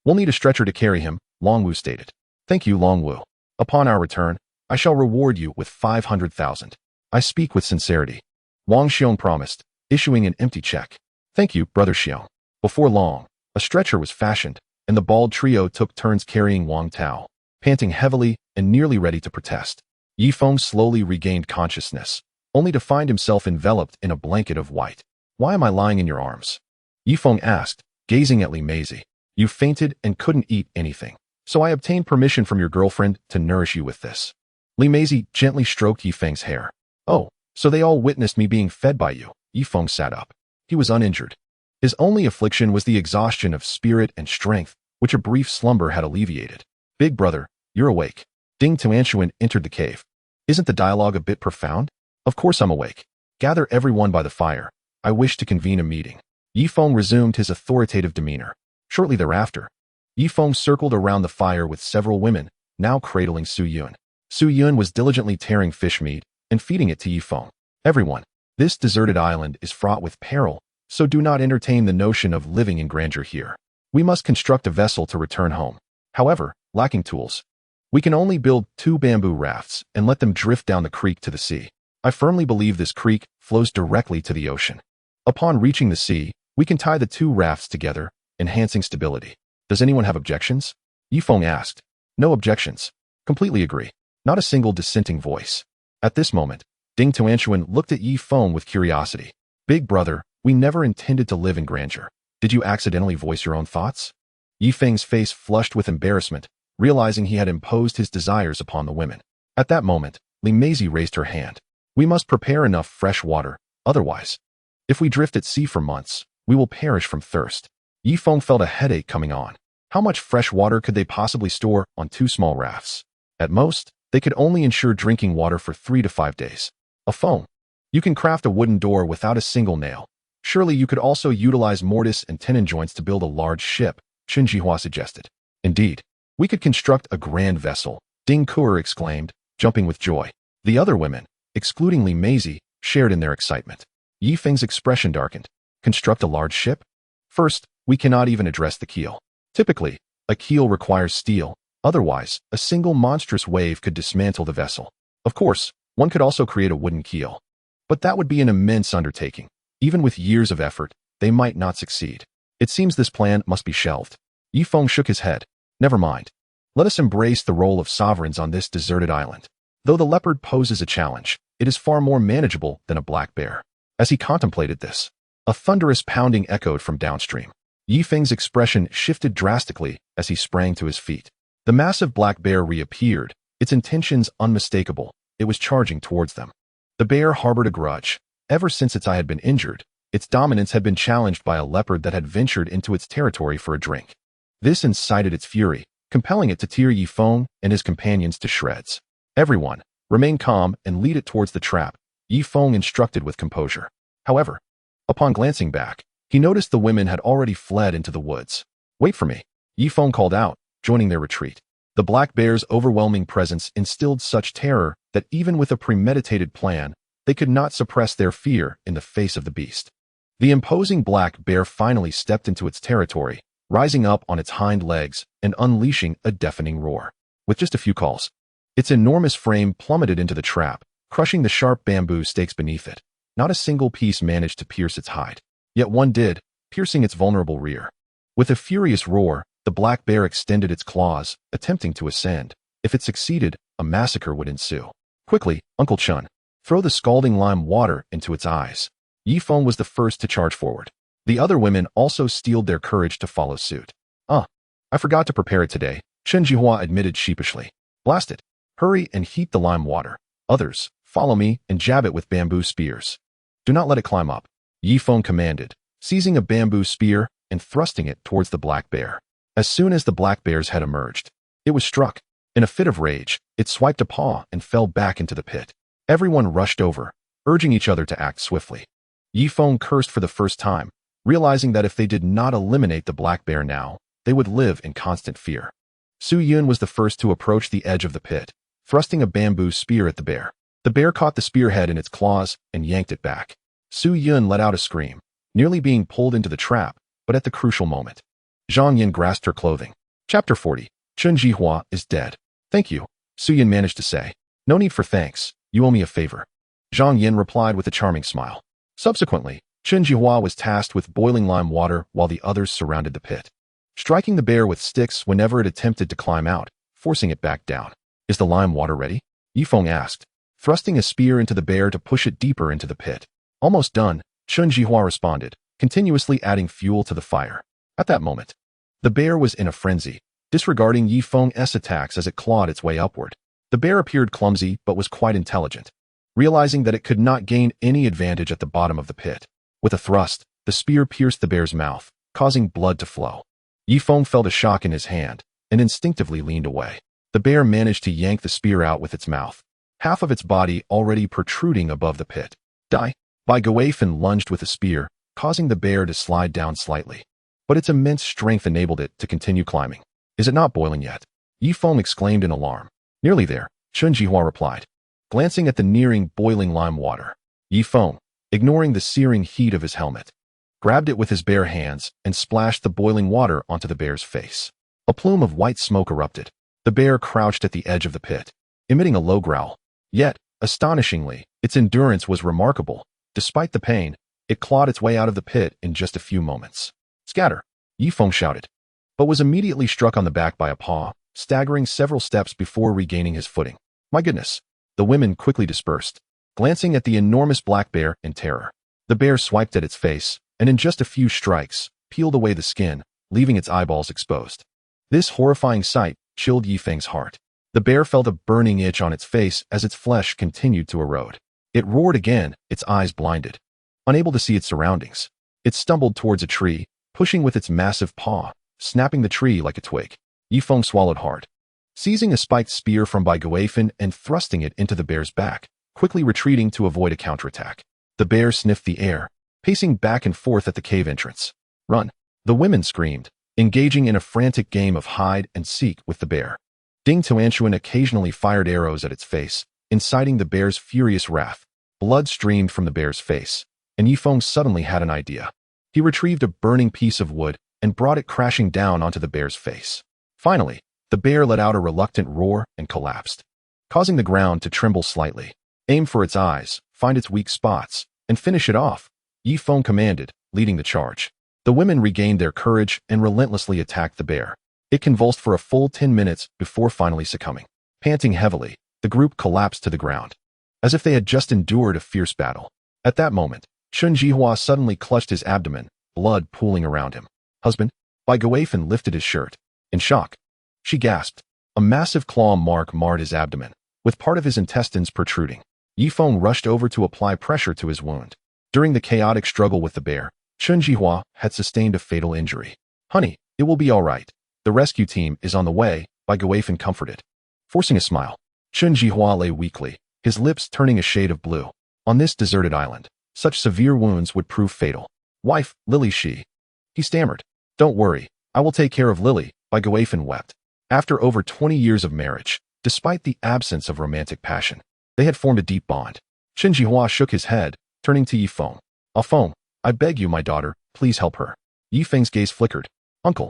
We'll need a stretcher to carry him, Long Wu stated. Thank you, Long Wu. Upon our return, I shall reward you with 500,000. I speak with sincerity. Wang Xiong promised, issuing an empty check. Thank you, Brother Xiong. Before long, a stretcher was fashioned, and the bald trio took turns carrying Wang Tao, panting heavily and nearly ready to protest. Ye Feng slowly regained consciousness, only to find himself enveloped in a blanket of white. Why am I lying in your arms? Ye Feng asked, gazing at Li Meizi. You fainted and couldn't eat anything, so I obtained permission from your girlfriend to nourish you with this. Li Meizi gently stroked Ye Feng's hair. Oh, so they all witnessed me being fed by you. Ye Feng sat up. He was uninjured. His only affliction was the exhaustion of spirit and strength, which a brief slumber had alleviated. Big brother, you're awake. Ding Tuanshuan entered the cave. Isn't the dialogue a bit profound? Of course I'm awake. Gather everyone by the fire. I wish to convene a meeting. Ye Feng resumed his authoritative demeanor. Shortly thereafter, Ye Feng circled around the fire with several women, now cradling Su Yun. Su Yun was diligently tearing fish meat and feeding it to Ye Feng. Everyone, this deserted island is fraught with peril, so do not entertain the notion of living in grandeur here. We must construct a vessel to return home. However, lacking tools, we can only build 2 bamboo rafts and let them drift down the creek to the sea. I firmly believe this creek flows directly to the ocean. Upon reaching the sea, we can tie the 2 rafts together, enhancing stability. Does anyone have objections? Ye Feng asked. No objections. Completely agree. Not a single dissenting voice. At this moment, Ding Tuanshuan looked at Ye Feng with curiosity. Big brother, we never intended to live in grandeur. Did you accidentally voice your own thoughts? Ye Feng's face flushed with embarrassment, realizing he had imposed his desires upon the women. At that moment, Li Meizi raised her hand. We must prepare enough fresh water, otherwise, if we drift at sea for months, we will perish from thirst. Ye Feng felt a headache coming on. How much fresh water could they possibly store on 2 small rafts? At most, they could only ensure drinking water for 3 to 5 days. A Feng, you can craft a wooden door without a single nail. Surely you could also utilize mortise and tenon joints to build a large ship, Chen Jihua suggested. Indeed, we could construct a grand vessel, Ding Kuer exclaimed, jumping with joy. The other women, excluding Li Meizi, shared in their excitement. Ye Feng's expression darkened. Construct a large ship? First, we cannot even address the keel. Typically, a keel requires steel, otherwise, a single monstrous wave could dismantle the vessel. Of course, one could also create a wooden keel. But that would be an immense undertaking. Even with years of effort, they might not succeed. It seems this plan must be shelved. Ye Feng shook his head. Never mind. Let us embrace the role of sovereigns on this deserted island. Though the leopard poses a challenge, it is far more manageable than a black bear. As he contemplated this, a thunderous pounding echoed from downstream. Ye Feng's expression shifted drastically as he sprang to his feet. The massive black bear reappeared, its intentions unmistakable. It was charging towards them. The bear harbored a grudge. Ever since its eye had been injured, its dominance had been challenged by a leopard that had ventured into its territory for a drink. This incited its fury, compelling it to tear Ye Feng and his companions to shreds. Everyone, remain calm and lead it towards the trap, Ye Feng instructed with composure. However, upon glancing back, he noticed the women had already fled into the woods. Wait for me, Ye Feng called out, joining their retreat. The black bear's overwhelming presence instilled such terror that even with a premeditated plan, they could not suppress their fear in the face of the beast. The imposing black bear finally stepped into its territory, rising up on its hind legs and unleashing a deafening roar. With just a few calls, its enormous frame plummeted into the trap, crushing the sharp bamboo stakes beneath it. Not a single piece managed to pierce its hide. Yet one did, piercing its vulnerable rear. With a furious roar, the black bear extended its claws, attempting to ascend. If it succeeded, a massacre would ensue. Quickly, Uncle Chun, throw the scalding lime water into its eyes. Ye Feng was the first to charge forward. The other women also steeled their courage to follow suit. I forgot to prepare it today, Chen Jihua admitted sheepishly. Blast it. Hurry and heat the lime water. Others, follow me and jab it with bamboo spears. Do not let it climb up, Ye Feng commanded. Seizing a bamboo spear, and thrusting it towards the black bear. As soon as the black bear's head emerged, it was struck. In a fit of rage, it swiped a paw and fell back into the pit. Everyone rushed over, urging each other to act swiftly. Ye Feng cursed for the first time, realizing that if they did not eliminate the black bear now, they would live in constant fear. Su Yun was the first to approach the edge of the pit, thrusting a bamboo spear at the bear. The bear caught the spearhead in its claws and yanked it back. Su Yun let out a scream, nearly being pulled into the trap, but at the crucial moment, Zhang Yin grasped her clothing. Chapter 40. Chun Jihua is dead. Thank you, Su Yun managed to say. No need for thanks, you owe me a favor. Zhang Yin replied with a charming smile. Subsequently, Chun Jihua was tasked with boiling lime water while the others surrounded the pit, striking the bear with sticks whenever it attempted to climb out, forcing it back down. Is the lime water ready? Ye Feng asked, thrusting a spear into the bear to push it deeper into the pit. Almost done, Chun Jihua responded, continuously adding fuel to the fire. At that moment, the bear was in a frenzy, disregarding Ye Feng's attacks as it clawed its way upward. The bear appeared clumsy but was quite intelligent, realizing that it could not gain any advantage at the bottom of the pit. With a thrust, the spear pierced the bear's mouth, causing blood to flow. Ye Feng felt a shock in his hand and instinctively leaned away. The bear managed to yank the spear out with its mouth, half of its body already protruding above the pit. Die! Bai Guifan lunged with the spear, causing the bear to slide down slightly. But its immense strength enabled it to continue climbing. Is it not boiling yet? Ye Feng exclaimed in alarm. Nearly there, Chun Jihua replied, glancing at the nearing boiling lime water. Ye Feng, ignoring the searing heat of his helmet, grabbed it with his bare hands and splashed the boiling water onto the bear's face. A plume of white smoke erupted. The bear crouched at the edge of the pit, emitting a low growl. Yet, astonishingly, its endurance was remarkable. Despite the pain, it clawed its way out of the pit in just a few moments. Scatter! Ye Feng shouted, but was immediately struck on the back by a paw, staggering several steps before regaining his footing. My goodness! The women quickly dispersed, glancing at the enormous black bear in terror. The bear swiped at its face, and in just a few strikes, peeled away the skin, leaving its eyeballs exposed. This horrifying sight chilled Ye Feng's heart. The bear felt a burning itch on its face as its flesh continued to erode. It roared again, its eyes blinded. Unable to see its surroundings, it stumbled towards a tree, pushing with its massive paw, snapping the tree like a twig. Ye Feng swallowed hard, seizing a spiked spear from Bai Guifan and thrusting it into the bear's back, quickly retreating to avoid a counterattack. The bear sniffed the air, pacing back and forth at the cave entrance. Run! The women screamed, engaging in a frantic game of hide and seek with the bear. Ding Tuanchuan occasionally fired arrows at its face, inciting the bear's furious wrath. Blood streamed from the bear's face, and Ye Feng suddenly had an idea. He retrieved a burning piece of wood and brought it crashing down onto the bear's face. Finally, the bear let out a reluctant roar and collapsed, causing the ground to tremble slightly. Aim for its eyes, find its weak spots, and finish it off, Ye Feng commanded, leading the charge. The women regained their courage and relentlessly attacked the bear. It convulsed for a full 10 minutes before finally succumbing. Panting heavily, the group collapsed to the ground, as if they had just endured a fierce battle. At that moment, Chun Jihua suddenly clutched his abdomen, blood pooling around him. Husband? Bai Guifan lifted his shirt. In shock, she gasped. A massive claw mark marred his abdomen, with part of his intestines protruding. Ye Feng rushed over to apply pressure to his wound. During the chaotic struggle with the bear, Chun Jihua had sustained a fatal injury. Honey, it will be all right. The rescue team is on the way, Bai Guifan comforted. Forcing a smile, Chun Jihua lay weakly, his lips turning a shade of blue. On this deserted island, such severe wounds would prove fatal. Wife, Lily he stammered. Don't worry, I will take care of Lily, Bai Guifan wept. After over 20 years of marriage, despite the absence of romantic passion, they had formed a deep bond. Chun Jihua shook his head, turning to Ye Feng. Ah Feng, I beg you, my daughter, please help her. Ye Feng's gaze flickered. Uncle.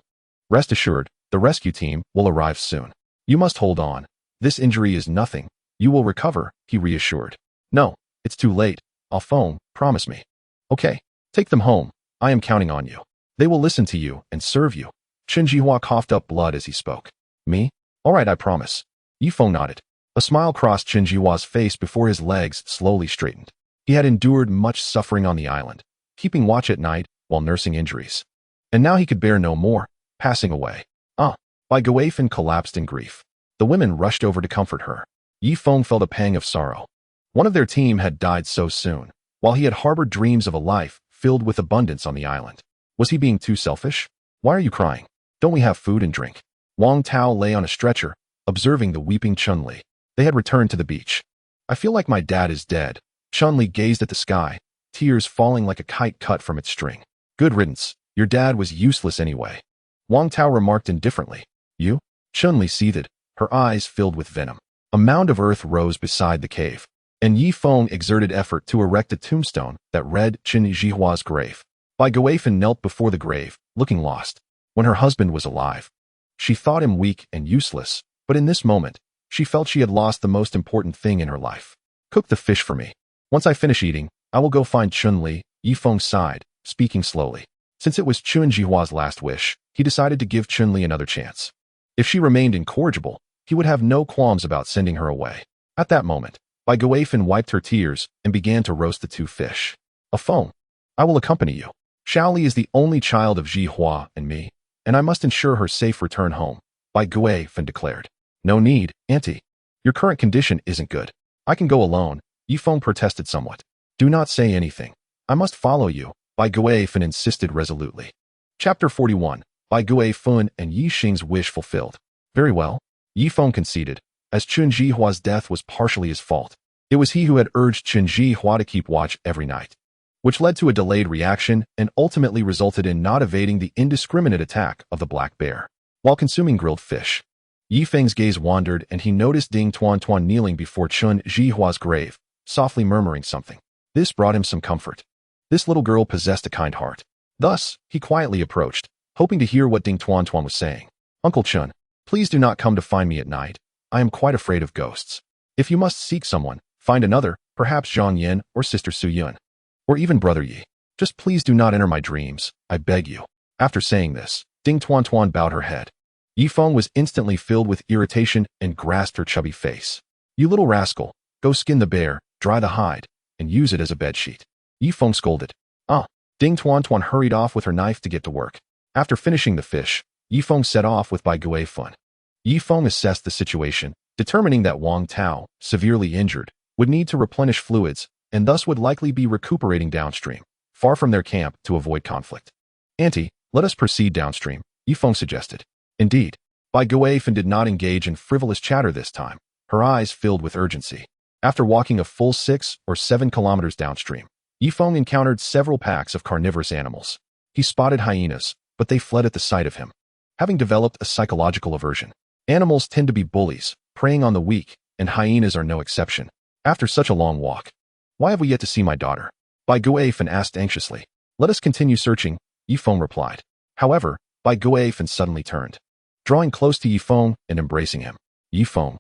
Rest assured, the rescue team will arrive soon. You must hold on. This injury is nothing. You will recover, he reassured. No, it's too late. Ah Feng, promise me. Okay, take them home. I am counting on you. They will listen to you and serve you. Chun Jihua coughed up blood as he spoke. Me? All right, I promise. Ye Feng nodded. A smile crossed Chun Jihua's face before his legs slowly straightened. He had endured much suffering on the island, keeping watch at night while nursing injuries. And now he could bear no more, passing away. Bai Guifan collapsed in grief. The women rushed over to comfort her. Ye Feng felt a pang of sorrow. One of their team had died so soon, while he had harbored dreams of a life filled with abundance on the island. Was he being too selfish? Why are you crying? Don't we have food and drink? Wang Tao lay on a stretcher, observing the weeping Chun-Li. They had returned to the beach. I feel like my dad is dead. Chun-Li gazed at the sky, tears falling like a kite cut from its string. Good riddance. Your dad was useless anyway. Wang Tao remarked indifferently. You? Chun-Li seethed, her eyes filled with venom. A mound of earth rose beside the cave, and Ye Feng exerted effort to erect a tombstone that read Chen Jihua's grave. Bai Guifan knelt before the grave, looking lost. When her husband was alive, she thought him weak and useless, but in this moment, she felt she had lost the most important thing in her life. Cook the fish for me. Once I finish eating, I will go find Chun-Li. Ye Feng sighed, speaking slowly. Since it was Chen Jihua's last wish, he decided to give Chun-Li another chance. If she remained incorrigible, he would have no qualms about sending her away. At that moment, Bai Guifan wiped her tears and began to roast the two fish. A Feng, I will accompany you. Shaoli is the only child of Jihua and me, and I must ensure her safe return home, Bai Guifan declared. No need, auntie. Your current condition isn't good. I can go alone, Ye Feng protested somewhat. Do not say anything. I must follow you, Bai Guifan insisted resolutely. Chapter 41, Bai Guifan and Yi Xing's wish fulfilled. Very well, Ye Feng conceded, as Chen Jihua's death was partially his fault. It was he who had urged Chen Jihua to keep watch every night, which led to a delayed reaction and ultimately resulted in not evading the indiscriminate attack of the black bear. While consuming grilled fish, Ye Feng's gaze wandered and he noticed Ding Tuan Tuan kneeling before Chen Jihua's grave, softly murmuring something. This brought him some comfort. This little girl possessed a kind heart. Thus, he quietly approached, hoping to hear what Ding Tuan Tuan was saying. Uncle Chen, please do not come to find me at night. I am quite afraid of ghosts. If you must seek someone, find another, perhaps Zhang Yin or Sister Su Yun, or even Brother Yi. Just please do not enter my dreams, I beg you. After saying this, Ding Tuan Tuan bowed her head. Ye Feng was instantly filled with irritation and grasped her chubby face. You little rascal, go skin the bear, dry the hide, and use it as a bedsheet. Ye Feng scolded. Ding Tuan Tuan hurried off with her knife to get to work. After finishing the fish, Ye Feng set off with Bai Guifan. Ye Feng assessed the situation, determining that Wang Tao, severely injured, would need to replenish fluids, and thus would likely be recuperating downstream, far from their camp to avoid conflict. Auntie, let us proceed downstream, Ye Feng suggested. Indeed, Bai Guifan did not engage in frivolous chatter this time, her eyes filled with urgency. After walking a full 6 or 7 kilometers downstream, Ye Feng encountered several packs of carnivorous animals. He spotted hyenas, but they fled at the sight of him. Having developed a psychological aversion, animals tend to be bullies, preying on the weak, and hyenas are no exception. After such a long walk, why have we yet to see my daughter? Bai Guifan asked anxiously. Let us continue searching, Ye Feng replied. However, Bai Guifan suddenly turned, drawing close to Ye Feng and embracing him. Ye Feng.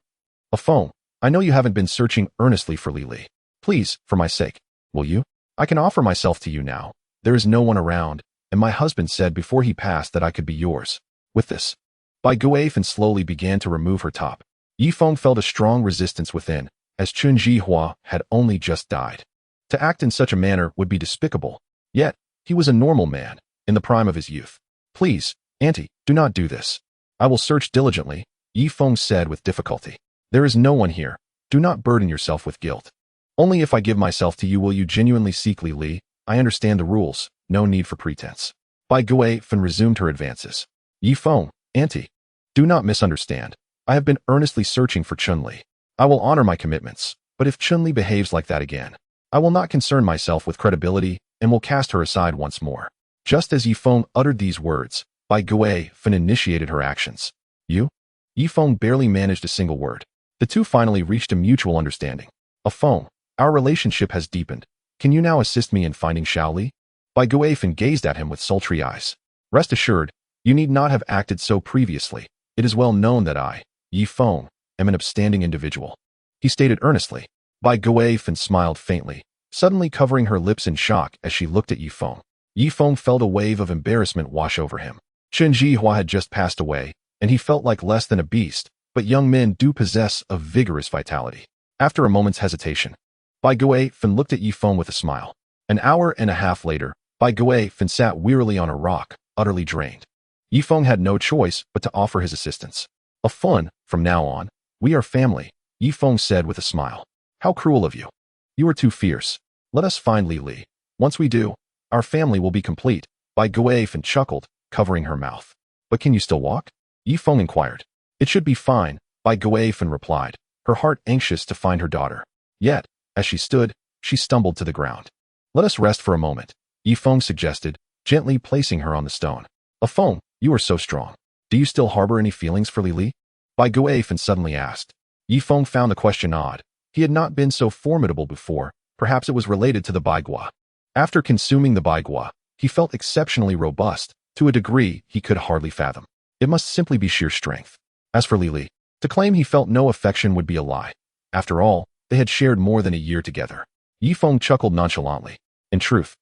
A Feng, I know you haven't been searching earnestly for Li Li. Please, for my sake, will you? I can offer myself to you now. There is no one around, and my husband said before he passed that I could be yours. With this, Bai Guifan slowly began to remove her top. Ye Feng felt a strong resistance within, as Chen Jihua had only just died. To act in such a manner would be despicable, yet, he was a normal man, in the prime of his youth. Please, auntie, do not do this. I will search diligently, Ye Feng said with difficulty. There is no one here. Do not burden yourself with guilt. Only if I give myself to you will you genuinely seek Li Li. I understand the rules, no need for pretense. Bai Guifan resumed her advances. Ye Feng, auntie, do not misunderstand. I have been earnestly searching for Chun-Li. I will honor my commitments, but if Chun-Li behaves like that again, I will not concern myself with credibility and will cast her aside once more. Just as Ye Feng uttered these words, Bai Guifan initiated her actions. You? Ye Feng barely managed a single word. The two finally reached a mutual understanding. A Feng, our relationship has deepened. Can you now assist me in finding Shaoli? Bai Guifan gazed at him with sultry eyes. Rest assured, you need not have acted so previously. It is well known that I, Ye Feng, am an upstanding individual. He stated earnestly. Bai Guifan smiled faintly, suddenly covering her lips in shock as she looked at Ye Feng. Ye Feng felt a wave of embarrassment wash over him. Chen Jihua had just passed away, and he felt like less than a beast, but young men do possess a vigorous vitality. After a moment's hesitation, Bai Guifan looked at Ye Feng with a smile. An hour and a half later, Bai Guifan sat wearily on a rock, utterly drained. Ye Feng had no choice but to offer his assistance. A Feng, from now on, we are family, Ye Feng said with a smile. How cruel of you. You are too fierce. Let us find Li Li. Once we do, our family will be complete, Bai Guifan chuckled, covering her mouth. But can you still walk? Ye Feng inquired. It should be fine, Bai Guifan replied, her heart anxious to find her daughter. Yet, as she stood, she stumbled to the ground. Let us rest for a moment, Ye Feng suggested, gently placing her on the stone. Feng, you are so strong. Do you still harbor any feelings for Li Li? Bai Guifan suddenly asked. Ye Feng found the question odd. He had not been so formidable before. Perhaps it was related to the baigua. After consuming the baigua, he felt exceptionally robust, to a degree he could hardly fathom. It must simply be sheer strength. As for Li Li, to claim he felt no affection would be a lie. After all, they had shared more than a year together. Ye Feng chuckled nonchalantly. In truth,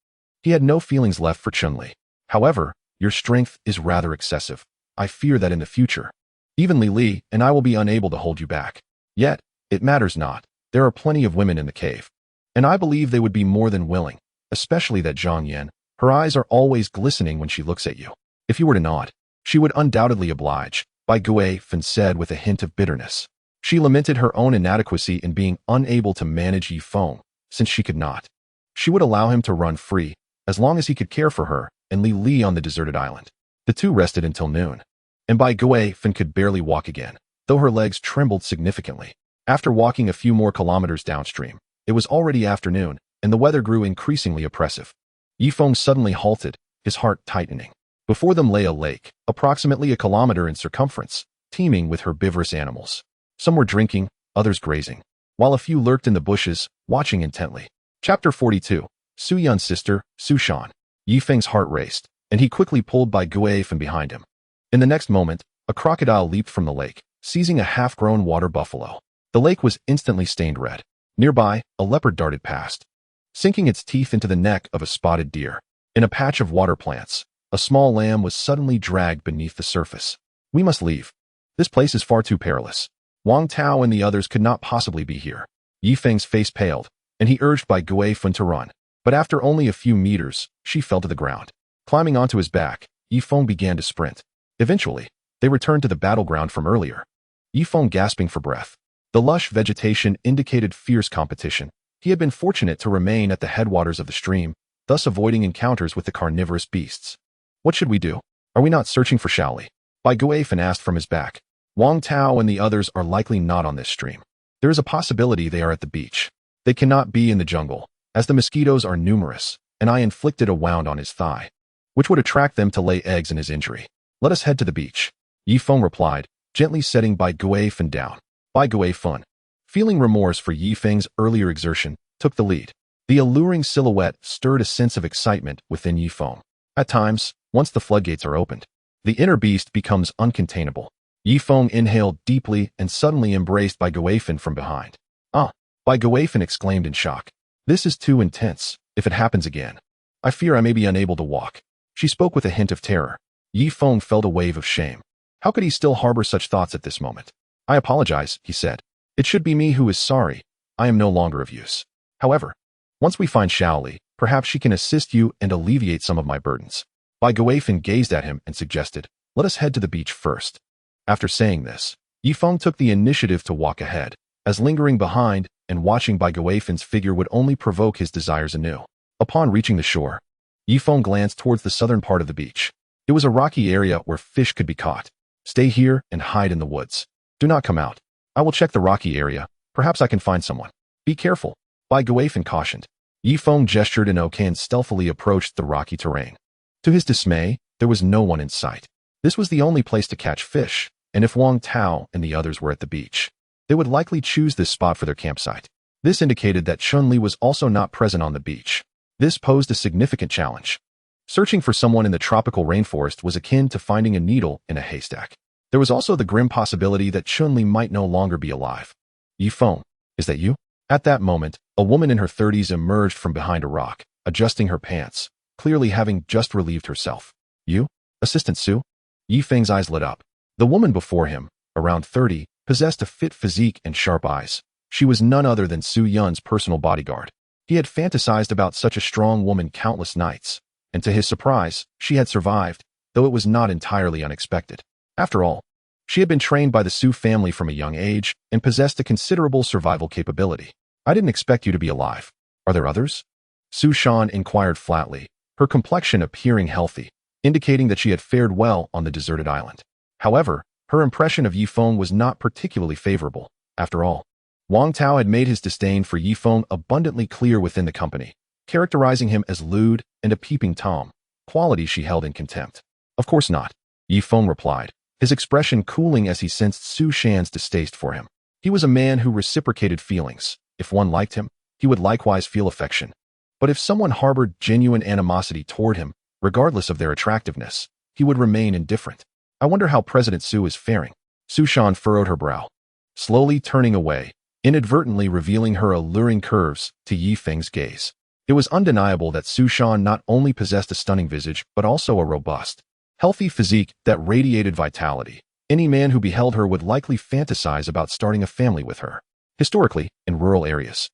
he had no feelings left for Chun-Li. However, your strength is rather excessive. I fear that in the future, even Li Li and I will be unable to hold you back. Yet, it matters not. There are plenty of women in the cave. And I believe they would be more than willing, especially that Zhang Yan. Her eyes are always glistening when she looks at you. If you were to nod, she would undoubtedly oblige, Bai Guifan said with a hint of bitterness. She lamented her own inadequacy in being unable to manage Ye Feng, since she could not. She would allow him to run free, as long as he could care for her and Li Li on the deserted island. The two rested until noon, and Bai Guifan could barely walk again, though her legs trembled significantly. After walking a few more kilometers downstream, it was already afternoon, and the weather grew increasingly oppressive. Ye Feng suddenly halted, his heart tightening. Before them lay a lake, approximately a kilometer in circumference, teeming with herbivorous animals. Some were drinking, others grazing, while a few lurked in the bushes, watching intently. Chapter 42. Su Yun's sister, Su Shan. Ye Feng's heart raced, and he quickly pulled Bai Guifan behind him. In the next moment, a crocodile leaped from the lake, seizing a half-grown water buffalo. The lake was instantly stained red. Nearby, a leopard darted past, sinking its teeth into the neck of a spotted deer. In a patch of water plants, a small lamb was suddenly dragged beneath the surface. We must leave. This place is far too perilous. Wang Tao and the others could not possibly be here. Ye Feng's face paled, and he urged Bai Guifan to run. But after only a few meters, she fell to the ground. Climbing onto his back, Ye Feng began to sprint. Eventually, they returned to the battleground from earlier. Ye Feng gasping for breath. The lush vegetation indicated fierce competition. He had been fortunate to remain at the headwaters of the stream, thus avoiding encounters with the carnivorous beasts. What should we do? Are we not searching for Shaoli? Bai Guifan asked from his back. Wang Tao and the others are likely not on this stream. There is a possibility they are at the beach. They cannot be in the jungle, as the mosquitoes are numerous, and I inflicted a wound on his thigh, which would attract them to lay eggs in his injury. Let us head to the beach. Ye Feng replied, gently setting Bai Guifan down. Bai Guifan, feeling remorse for Ye Feng's earlier exertion, took the lead. The alluring silhouette stirred a sense of excitement within Ye Feng. At times, once the floodgates are opened, the inner beast becomes uncontainable. Ye Feng inhaled deeply and suddenly embraced Bai Guifan from behind. Ah! Bai Guifan exclaimed in shock. This is too intense. If it happens again, I fear I may be unable to walk. She spoke with a hint of terror. Ye Feng felt a wave of shame. How could he still harbor such thoughts at this moment? I apologize, he said. It should be me who is sorry. I am no longer of use. However, once we find Shaoli, perhaps she can assist you and alleviate some of my burdens. Bai Guifan gazed at him and suggested, let us head to the beach first. After saying this, Ye Feng took the initiative to walk ahead, as lingering behind and watching Bai Guifan's figure would only provoke his desires anew. Upon reaching the shore, Ye Feng glanced towards the southern part of the beach. It was a rocky area where fish could be caught. Stay here and hide in the woods. Do not come out. I will check the rocky area. Perhaps I can find someone. Be careful, Bai Guifan cautioned. Ye Feng gestured and Okan stealthily approached the rocky terrain. To his dismay, there was no one in sight. This was the only place to catch fish, and if Wang Tao and the others were at the beach, they would likely choose this spot for their campsite. This indicated that Chun-Li was also not present on the beach. This posed a significant challenge. Searching for someone in the tropical rainforest was akin to finding a needle in a haystack. There was also the grim possibility that Chun-Li might no longer be alive. Ye Feng, is that you? At that moment, a woman in her 30s emerged from behind a rock, adjusting her pants, clearly having just relieved herself. You? Assistant Su? Ye Feng's eyes lit up. The woman before him, around 30, possessed a fit physique and sharp eyes. She was none other than Su Yun's personal bodyguard. He had fantasized about such a strong woman countless nights, and to his surprise, she had survived, though it was not entirely unexpected. After all, she had been trained by the Su family from a young age and possessed a considerable survival capability. I didn't expect you to be alive. Are there others? Su Shan inquired flatly, her complexion appearing healthy, indicating that she had fared well on the deserted island. However, her impression of Ye Feng was not particularly favorable. After all, Wang Tao had made his disdain for Ye Feng abundantly clear within the company, characterizing him as lewd and a peeping Tom, qualities she held in contempt. Of course not, Ye Feng replied, his expression cooling as he sensed Su Shan's distaste for him. He was a man who reciprocated feelings. If one liked him, he would likewise feel affection. But if someone harbored genuine animosity toward him, regardless of their attractiveness, he would remain indifferent. I wonder how President Su is faring. Su Shan furrowed her brow, slowly turning away, inadvertently revealing her alluring curves to Ye Feng's gaze. It was undeniable that Su Shan not only possessed a stunning visage, but also a robust, healthy physique that radiated vitality. Any man who beheld her would likely fantasize about starting a family with her. Historically, in rural areas,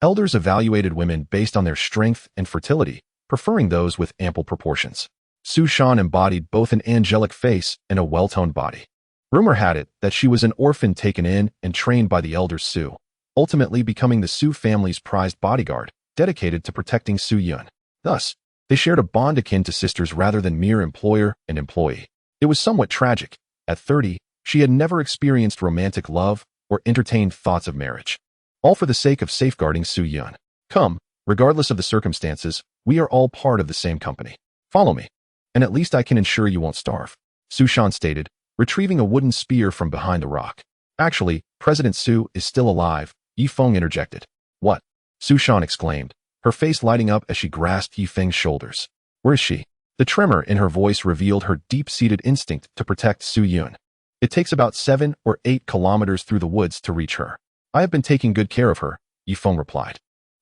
elders evaluated women based on their strength and fertility, preferring those with ample proportions. Su Shan embodied both an angelic face and a well-toned body. Rumor had it that she was an orphan taken in and trained by the elders Su, ultimately becoming the Su family's prized bodyguard, dedicated to protecting Su Yun. Thus, they shared a bond akin to sisters rather than mere employer and employee. It was somewhat tragic. At 30, she had never experienced romantic love or entertained thoughts of marriage. All for the sake of safeguarding Su Yun. Come, regardless of the circumstances, we are all part of the same company. Follow me, and at least I can ensure you won't starve, Su Shan stated, retrieving a wooden spear from behind the rock. Actually, President Su is still alive, Ye Feng interjected. What? Su Shan exclaimed, her face lighting up as she grasped Ye Feng's shoulders. Where is she? The tremor in her voice revealed her deep-seated instinct to protect Su Yun. It takes about 7 or 8 kilometers through the woods to reach her. I have been taking good care of her, Ye Feng replied.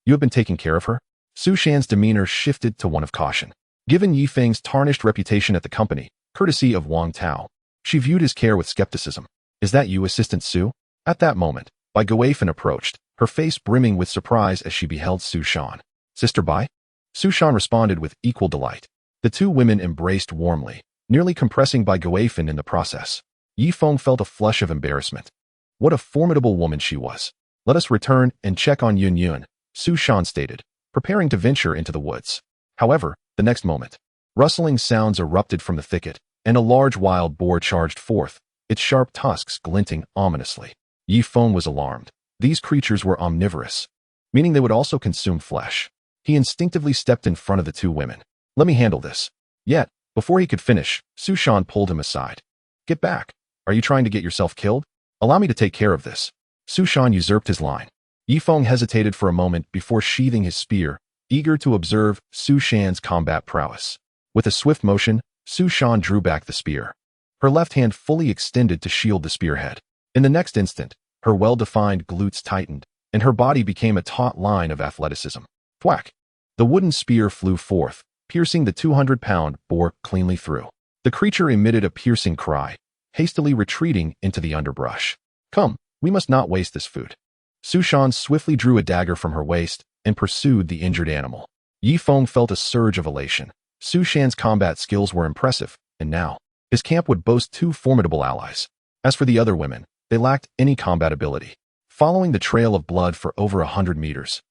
You have been taking care of her? Su Shan's demeanor shifted to one of caution. Given Ye Feng's tarnished reputation at the company, courtesy of Wang Tao, she viewed his care with skepticism. Is that you, Assistant Su? At that moment, Bai Guifan approached, her face brimming with surprise as she beheld Su Shan. Sister Bai? Su Shan responded with equal delight. The two women embraced warmly, nearly compressing Bai Guifan in the process. Ye Feng felt a flush of embarrassment. What a formidable woman she was. Let us return and check on Yun Yun, Su Shan stated, preparing to venture into the woods. However, the next moment, rustling sounds erupted from the thicket, and a large wild boar charged forth, its sharp tusks glinting ominously. Ye Feng was alarmed. These creatures were omnivorous, meaning they would also consume flesh. He instinctively stepped in front of the two women. Let me handle this. Yet, before he could finish, Su Shan pulled him aside. Get back. Are you trying to get yourself killed? Allow me to take care of this. Su Shan usurped his line. Ye Feng hesitated for a moment before sheathing his spear, eager to observe Su Shan's combat prowess. With a swift motion, Su Shan drew back the spear. Her left hand fully extended to shield the spearhead. In the next instant, her well-defined glutes tightened, and her body became a taut line of athleticism. Thwack! The wooden spear flew forth, piercing the 200-pound boar cleanly through. The creature emitted a piercing cry, hastily retreating into the underbrush. Come, we must not waste this food. Su Shan swiftly drew a dagger from her waist and pursued the injured animal. Ye Feng felt a surge of elation. Su Shan's combat skills were impressive, and now, his camp would boast 2 formidable allies. As for the other women, they lacked any combat ability. Following the trail of blood for over 100 meters,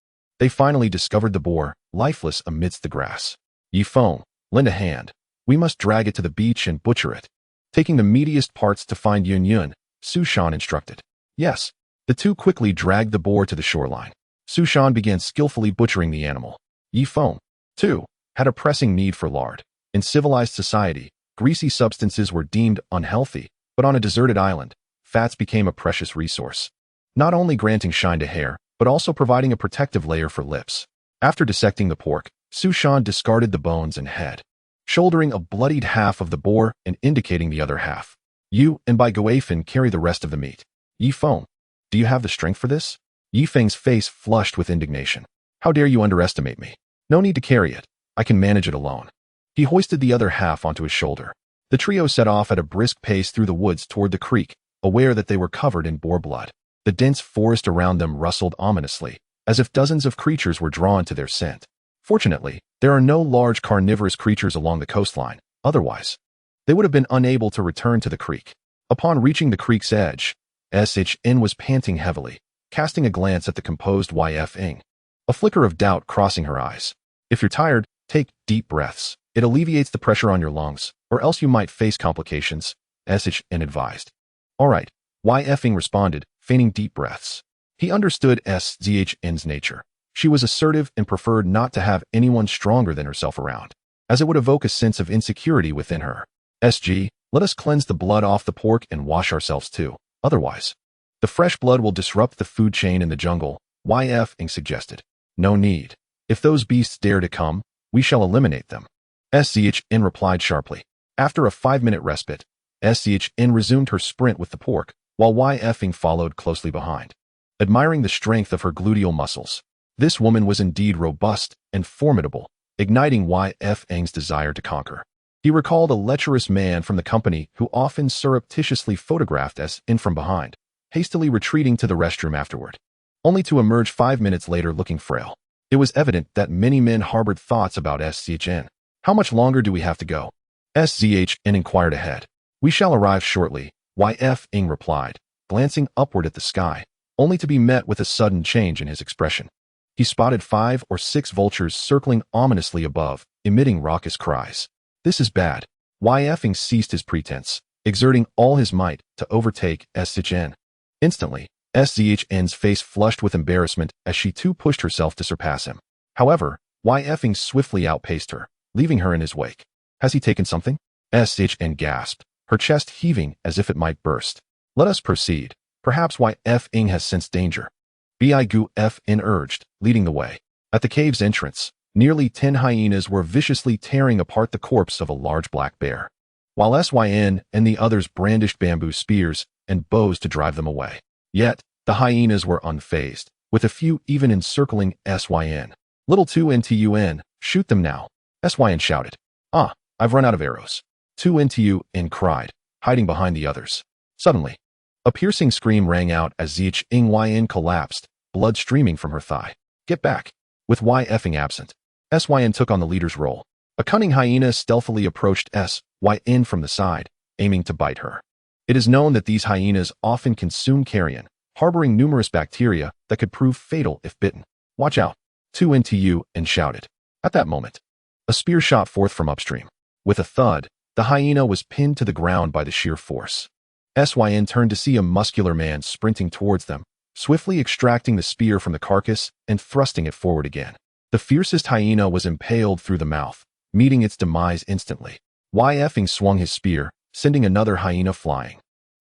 they finally discovered the boar, lifeless amidst the grass. Ye Feng, lend a hand. We must drag it to the beach and butcher it. Taking the meatiest parts to find Yun Yun, Su Shan instructed. Yes. The two quickly dragged the boar to the shoreline. Su Shan began skillfully butchering the animal. Ye Feng, too, had a pressing need for lard. In civilized society, greasy substances were deemed unhealthy, but on a deserted island, fats became a precious resource, not only granting shine to hair, but also providing a protective layer for lips. After dissecting the pork, Su Shan discarded the bones and head, shouldering a bloodied half of the boar and indicating the other half. You and Bai Guifan carry the rest of the meat. Ye Feng, do you have the strength for this? Ye Feng's face flushed with indignation. How dare you underestimate me? No need to carry it. I can manage it alone. He hoisted the other half onto his shoulder. The trio set off at a brisk pace through the woods toward the creek, aware that they were covered in boar blood. The dense forest around them rustled ominously, as if dozens of creatures were drawn to their scent. Fortunately, there are no large carnivorous creatures along the coastline. Otherwise, they would have been unable to return to the creek. Upon reaching the creek's edge, Shin was panting heavily, casting a glance at the composed Ye Feng, a flicker of doubt crossing her eyes. If you're tired, Take deep breaths. It alleviates the pressure on your lungs, or else you might face complications, SHN advised. Alright, Ye Feng responded, feigning deep breaths. He understood SZHN's nature. She was assertive and preferred not to have anyone stronger than herself around, as it would evoke a sense of insecurity within her. SG, let us cleanse the blood off the pork and wash ourselves too. Otherwise, the fresh blood will disrupt the food chain in the jungle, Ye Feng suggested. No need. If those beasts dare to come, we shall eliminate them. SZHN replied sharply. After a 5-minute respite, SZHN resumed her sprint with the pork, while Ye Feng followed closely behind. Admiring the strength of her gluteal muscles, this woman was indeed robust and formidable, igniting Ye Feng's desire to conquer. He recalled a lecherous man from the company who often surreptitiously photographed SN from behind, hastily retreating to the restroom afterward, only to emerge 5 minutes later looking frail. It was evident that many men harbored thoughts about SZHN. How much longer do we have to go? SZHN inquired ahead. We shall arrive shortly, Ye Feng replied, glancing upward at the sky, only to be met with a sudden change in his expression. He spotted 5 or 6 vultures circling ominously above, emitting raucous cries. This is bad. Ye Feng ceased his pretense, exerting all his might to overtake SZHN. Instantly, SZHN's face flushed with embarrassment as she too pushed herself to surpass him. However, Ye Feng swiftly outpaced her, leaving her in his wake. Has he taken something? SZHN gasped, her chest heaving as if it might burst. Let us proceed. Perhaps Ye Feng has sensed danger. Bigu Fn urged, leading the way. At the cave's entrance, nearly 10 hyenas were viciously tearing apart the corpse of a large black bear, while SYN and the others brandished bamboo spears and bows to drive them away. Yet, the hyenas were unfazed, with a few even encircling SYN. Little 2NTUN, shoot them now, SYN shouted. Ah, I've run out of arrows. 2NTUN cried, hiding behind the others. Suddenly, a piercing scream rang out as ZHYN collapsed, blood streaming from her thigh. Get back. With Ye Feng absent, SYN took on the leader's role. A cunning hyena stealthily approached SYN from the side, aiming to bite her. It is known that these hyenas often consume carrion, harboring numerous bacteria that could prove fatal if bitten. Watch out. 2NTUN shouted. At that moment, a spear shot forth from upstream. With a thud, the hyena was pinned to the ground by the sheer force. SYN turned to see a muscular man sprinting towards them, swiftly extracting the spear from the carcass and thrusting it forward again. The fiercest hyena was impaled through the mouth, meeting its demise instantly. Ye Feng swung his spear, sending another hyena flying.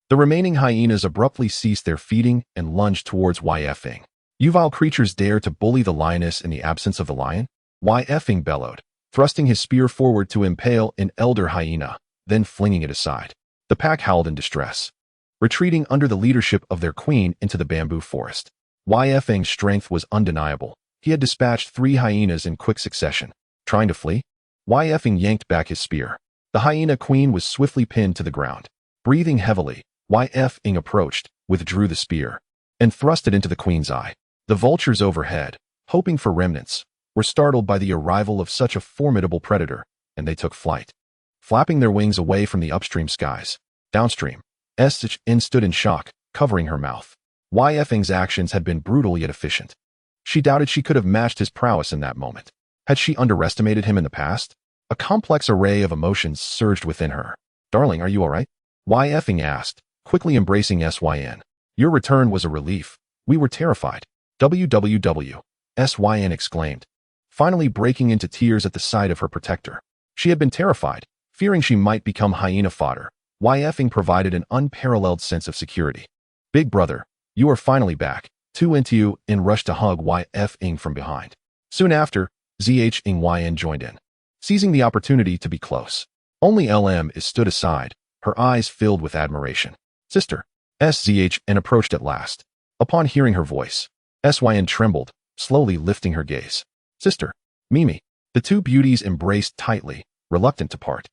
The remaining hyenas abruptly ceased their feeding and lunged towards Ye Feng. You vile creatures dare to bully the lioness in the absence of the lion? Ye Feng bellowed, thrusting his spear forward to impale an elder hyena, then flinging it aside. The pack howled in distress, retreating under the leadership of their queen into the bamboo forest. Ye Feng's strength was undeniable. He had dispatched 3 hyenas in quick succession. Trying to flee? Ye Feng yanked back his spear. The hyena queen was swiftly pinned to the ground. Breathing heavily, Ye Feng approached, withdrew the spear, and thrust it into the queen's eye. The vultures overhead, hoping for remnants, were startled by the arrival of such a formidable predator, and they took flight, flapping their wings away from the upstream skies. Downstream, SHN stood in shock, covering her mouth. Ye Feng's actions had been brutal yet efficient. She doubted she could have matched his prowess in that moment. Had she underestimated him in the past? A complex array of emotions surged within her. Darling, are you all right? Ye Feng asked, quickly embracing SYN. Your return was a relief. We were terrified. WWW, SYN exclaimed, finally breaking into tears at the sight of her protector. She had been terrified, fearing she might become hyena fodder. Ye Feng provided an unparalleled sense of security. Big brother, you are finally back. 2NTUN rushed to hug Ye Feng from behind. Soon after, ZHYN joined in, seizing the opportunity to be close. Only LM is stood aside, her eyes filled with admiration. Sister, SZHN approached at last. Upon hearing her voice, SYN trembled, slowly lifting her gaze. Sister, Mimi. The two beauties embraced tightly, reluctant to part.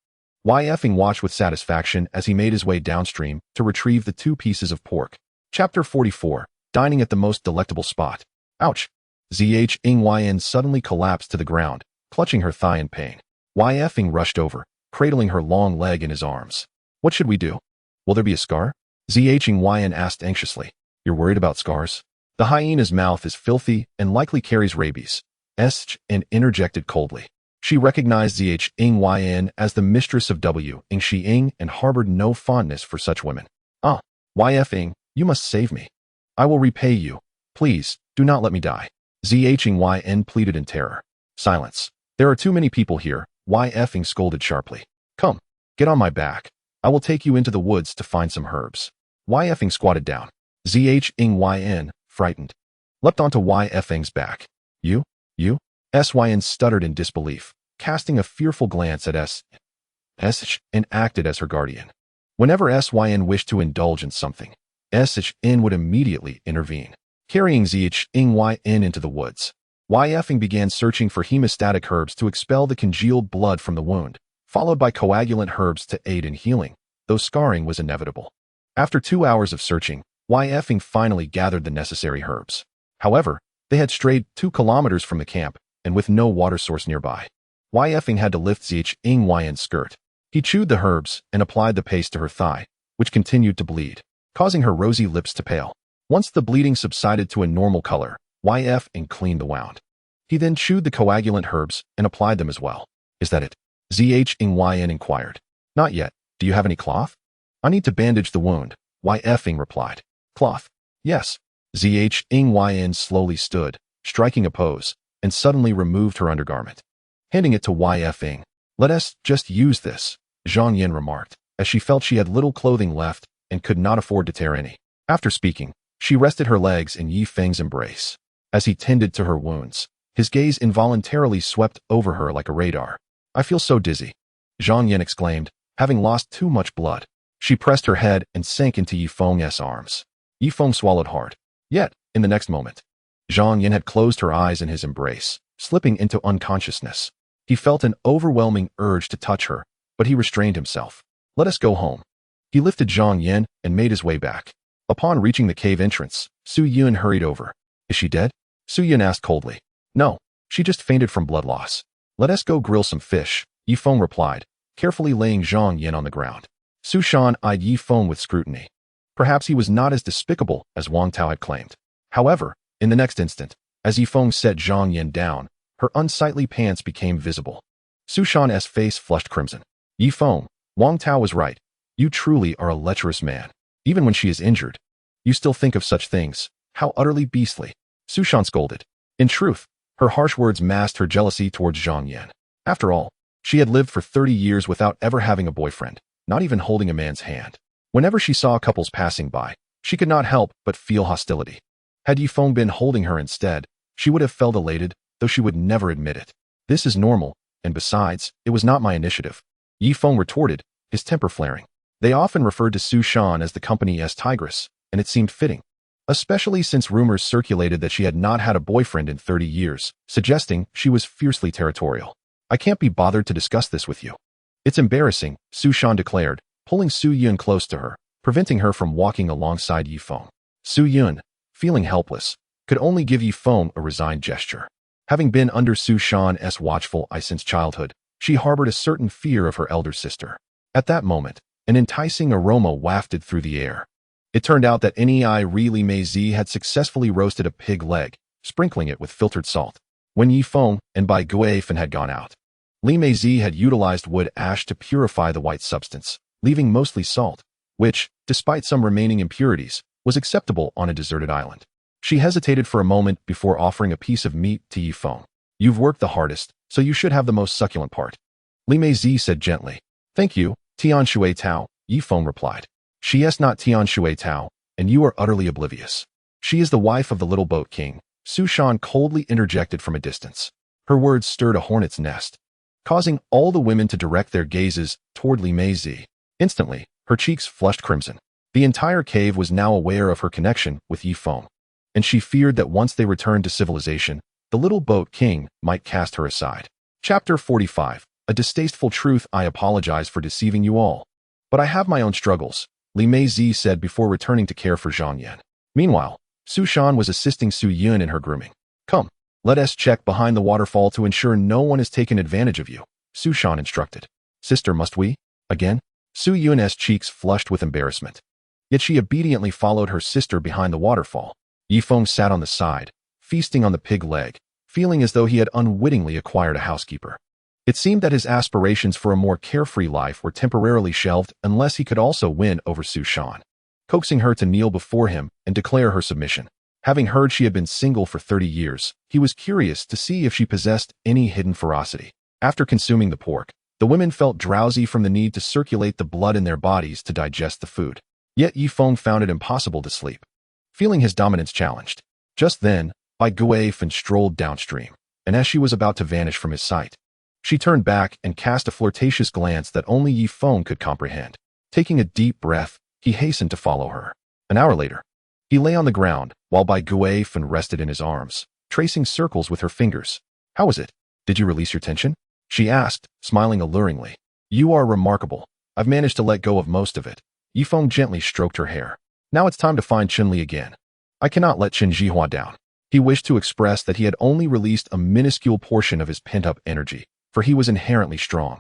Ye Feng watched with satisfaction as he made his way downstream to retrieve the 2 pieces of pork. Chapter 44, Dining at the Most Delectable Spot. Ouch! ZHYN suddenly collapsed to the ground, clutching her thigh in pain. Ye Feng rushed over, cradling her long leg in his arms. What should we do? Will there be a scar? ZHYN asked anxiously. You're worried about scars? The hyena's mouth is filthy and likely carries rabies. SHN interjected coldly. She recognized Zheng as the mistress of Ying and harbored no fondness for such women. Ah, Ying, you must save me. I will repay you. Please, do not let me die. Zheng pleaded in terror. Silence. There are too many people here, Ying scolded sharply. Come, get on my back. I will take you into the woods to find some herbs. Ying squatted down. Zheng, frightened, leapt onto Ying's back. You? Syn stuttered in disbelief, casting a fearful glance at and acted as her guardian. Whenever Syn wished to indulge in something, Syn would immediately intervene. Carrying Zheng into the woods, Ying began searching for hemostatic herbs to expel the congealed blood from the wound, followed by coagulant herbs to aid in healing, though scarring was inevitable. After 2 hours of searching, Ying finally gathered the necessary herbs. However, they had strayed 2 kilometers from the camp, and with no water source nearby. Ying had to lift Zheng's skirt. He chewed the herbs and applied the paste to her thigh, which continued to bleed, causing her rosy lips to pale. Once the bleeding subsided to a normal color, Ying cleaned the wound. He then chewed the coagulant herbs and applied them as well. Is that it? Zheng inquired. Not yet. Do you have any cloth? I need to bandage the wound, Ying replied. Cloth? Yes. Zheng slowly stood, striking a pose, and suddenly removed her undergarment. Handing it to Ying. Let us just use this, Zhang Yin remarked, as she felt she had little clothing left and could not afford to tear any. After speaking, she rested her legs in Ye Feng's embrace. As he tended to her wounds, his gaze involuntarily swept over her like a radar. I feel so dizzy, Zhang Yin exclaimed, having lost too much blood. She pressed her head and sank into Ye Feng's arms. Ye Feng swallowed hard. Yet, in the next moment, Zhang Yin had closed her eyes in his embrace, slipping into unconsciousness. He felt an overwhelming urge to touch her, but he restrained himself. Let us go home. He lifted Zhang Yin and made his way back. Upon reaching the cave entrance, Su Yun hurried over. Is she dead? Su Yun asked coldly. No, she just fainted from blood loss. Let us go grill some fish, Ye Feng replied, carefully laying Zhang Yin on the ground. Su Shan eyed Ye Feng with scrutiny. Perhaps he was not as despicable as Wang Tao had claimed. However, in the next instant, as Ye Feng set Zhang Yin down, her unsightly pants became visible. Su Shan's face flushed crimson. Ye Feng, Wang Tao was right. You truly are a lecherous man. Even when she is injured, you still think of such things. How utterly beastly. Su Shan scolded. In truth, her harsh words masked her jealousy towards Zhang Yin. After all, she had lived for 30 years without ever having a boyfriend, not even holding a man's hand. Whenever she saw couples passing by, she could not help but feel hostility. Had Ye Feng been holding her instead, she would have felt elated, though she would never admit it. This is normal, and besides, it was not my initiative. Ye Feng retorted, his temper flaring. They often referred to Su Shan as the company's tigress, and it seemed fitting, especially since rumors circulated that she had not had a boyfriend in 30 years, suggesting she was fiercely territorial. I can't be bothered to discuss this with you. It's embarrassing, Su Shan declared, pulling Su Yun close to her, preventing her from walking alongside Ye Feng. Su Yun, feeling helpless, could only give Ye Feng a resigned gesture. Having been under Su Shan's watchful eye since childhood, she harbored a certain fear of her elder sister. At that moment, an enticing aroma wafted through the air. It turned out that Nei Li Mei Zi had successfully roasted a pig leg, sprinkling it with filtered salt. When Ye Feng and Bai Guifen had gone out, Li Mei Zi had utilized wood ash to purify the white substance, leaving mostly salt, which, despite some remaining impurities, was acceptable on a deserted island. She hesitated for a moment before offering a piece of meat to Ye Feng. You've worked the hardest, so you should have the most succulent part. Li Mei Zi said gently. Thank you, Tian Shui Tao, Ye Feng replied. She is not Tian Shui Tao, and you are utterly oblivious. She is the wife of the little boat king, Su Shan coldly interjected from a distance. Her words stirred a hornet's nest, causing all the women to direct their gazes toward Li Mei Zi. Instantly, her cheeks flushed crimson. The entire cave was now aware of her connection with Ye Feng, and she feared that once they returned to civilization, the little boat king might cast her aside. Chapter 45. A distasteful truth. I apologize for deceiving you all, but I have my own struggles, Li Mei Zi said before returning to care for Zhang Yin. Meanwhile, Su Shan was assisting Su Yun in her grooming. Come, let us check behind the waterfall to ensure no one has taken advantage of you, Su Shan instructed. Sister, must we? Again? Su Yun's cheeks flushed with embarrassment. Yet she obediently followed her sister behind the waterfall. Ye Feng sat on the side, feasting on the pig leg, feeling as though he had unwittingly acquired a housekeeper. It seemed that his aspirations for a more carefree life were temporarily shelved unless he could also win over Su Shan, coaxing her to kneel before him and declare her submission. Having heard she had been single for 30 years, he was curious to see if she possessed any hidden ferocity. After consuming the pork, the women felt drowsy from the need to circulate the blood in their bodies to digest the food. Yet Ye Feng found it impossible to sleep, feeling his dominance challenged. Just then, Ye Feng strolled downstream, and as she was about to vanish from his sight, she turned back and cast a flirtatious glance that only Ye Feng could comprehend. Taking a deep breath, he hastened to follow her. An hour later, he lay on the ground, while Ye Feng rested in his arms, tracing circles with her fingers. "How was it? Did you release your tension?" she asked, smiling alluringly. "You are remarkable. I've managed to let go of most of it." Ye Feng gently stroked her hair. "Now it's time to find Qinli again. I cannot let Qin Jihua down." He wished to express that he had only released a minuscule portion of his pent-up energy, for he was inherently strong,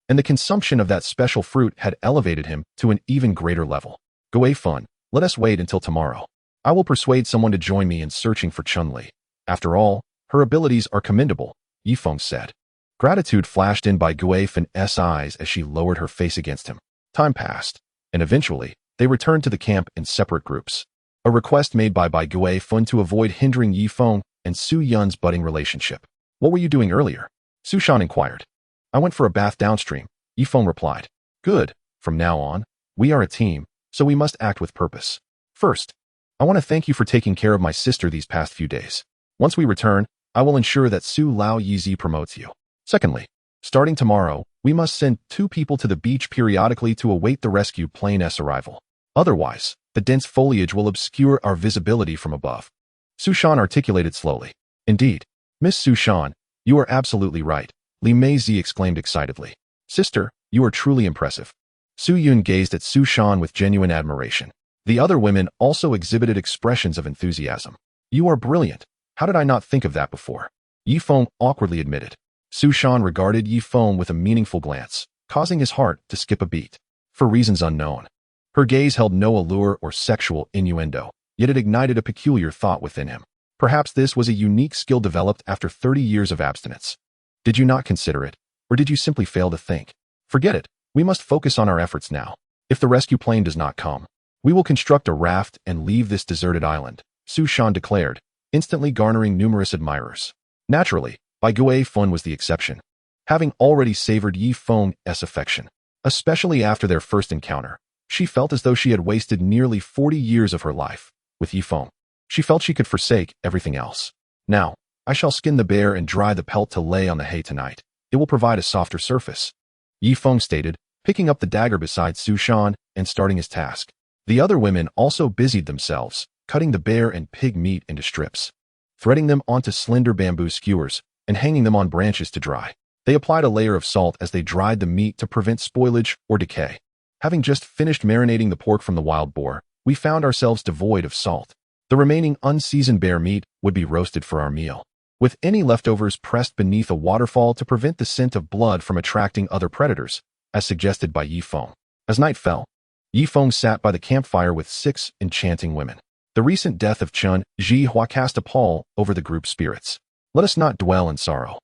and the consumption of that special fruit had elevated him to an even greater level. "Ye Feng, let us wait until tomorrow. I will persuade someone to join me in searching for Qinli. After all, her abilities are commendable," Ye Feng said. Gratitude flashed in Ye Feng's eyes as she lowered her face against him. Time passed, and eventually, they returned to the camp in separate groups. A request made by Ye Feng to avoid hindering Ye Feng and Su Yun's budding relationship. "What were you doing earlier?" Su Shan inquired. "I went for a bath downstream," Ye Feng replied. "Good. From now on, we are a team, so we must act with purpose. First, I want to thank you for taking care of my sister these past few days. Once we return, I will ensure that Su Lao Yizi promotes you. Secondly, starting tomorrow, we must send 2 people to the beach periodically to await the rescue plane's arrival. Otherwise, the dense foliage will obscure our visibility from above." Su Shan articulated slowly. "Indeed, Miss Su Shan, you are absolutely right," Li Meizi exclaimed excitedly. "Sister, you are truly impressive." Su Yun gazed at Su Shan with genuine admiration. The other women also exhibited expressions of enthusiasm. "You are brilliant. How did I not think of that before?" Ye Feng awkwardly admitted. Su Shan regarded Ye Feng with a meaningful glance, causing his heart to skip a beat. For reasons unknown, her gaze held no allure or sexual innuendo, yet it ignited a peculiar thought within him. Perhaps this was a unique skill developed after 30 years of abstinence. Did you not consider it, or did you simply fail to think? Forget it. We must focus on our efforts now. If the rescue plane does not come, we will construct a raft and leave this deserted island, Su Shan declared, instantly garnering numerous admirers. Naturally, Ye Feng was the exception. Having already savored Ye Feng's affection, especially after their first encounter, she felt as though she had wasted nearly 40 years of her life with Ye Feng. She felt she could forsake everything else. "Now, I shall skin the bear and dry the pelt to lay on the hay tonight. It will provide a softer surface," Ye Feng stated, picking up the dagger beside Su Shan and starting his task. The other women also busied themselves, cutting the bear and pig meat into strips, threading them onto slender bamboo skewers, and hanging them on branches to dry. They applied a layer of salt as they dried the meat to prevent spoilage or decay. Having just finished marinating the pork from the wild boar, we found ourselves devoid of salt. The remaining unseasoned bear meat would be roasted for our meal, with any leftovers pressed beneath a waterfall to prevent the scent of blood from attracting other predators, as suggested by Ye Feng. As night fell, Ye Feng sat by the campfire with 6 enchanting women. The recent death of Qin Jihua cast a pall over the group's spirits. "Let us not dwell in sorrow.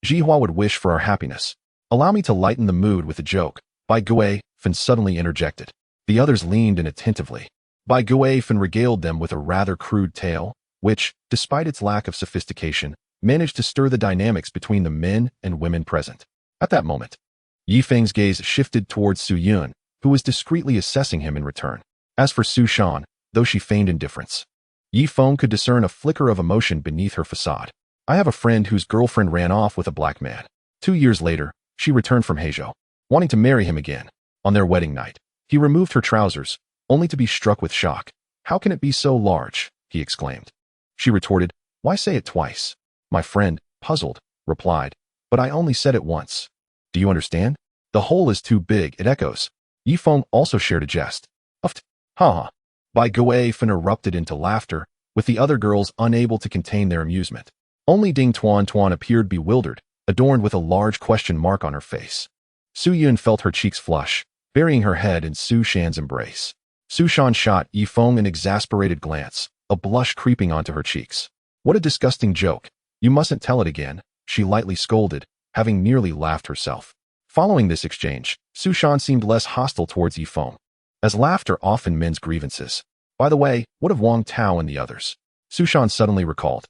Jihua would wish for our happiness. Allow me to lighten the mood with a joke," Ye Feng suddenly interjected. The others leaned in attentively. Ye Feng regaled them with a rather crude tale, which, despite its lack of sophistication, managed to stir the dynamics between the men and women present. At that moment, Ye Feng's gaze shifted towards Su Yun, who was discreetly assessing him in return. As for Su Shan, though she feigned indifference, Ye Feng could discern a flicker of emotion beneath her facade. "I have a friend whose girlfriend ran off with a black man. 2 years later, she returned from Heizhou, wanting to marry him again. On their wedding night, he removed her trousers, only to be struck with shock. 'How can it be so large?' he exclaimed. She retorted, 'Why say it twice?' My friend, puzzled, replied, 'But I only said it once. Do you understand? The hole is too big, it echoes.' Ye Feng also shared a jest. Uft, ha ha. Ye Feng erupted into laughter, with the other girls unable to contain their amusement. Only Ding Tuan Tuan appeared bewildered, adorned with a large question mark on her face. Su Yun felt her cheeks flush, burying her head in Su Shan's embrace. Su Shan shot Ye Feng an exasperated glance, a blush creeping onto her cheeks. "What a disgusting joke. You mustn't tell it again," she lightly scolded, having nearly laughed herself. Following this exchange, Su Shan seemed less hostile towards Ye Feng, as laughter often mends grievances. By the way, what of Wang Tao and the others? Su Shan suddenly recalled.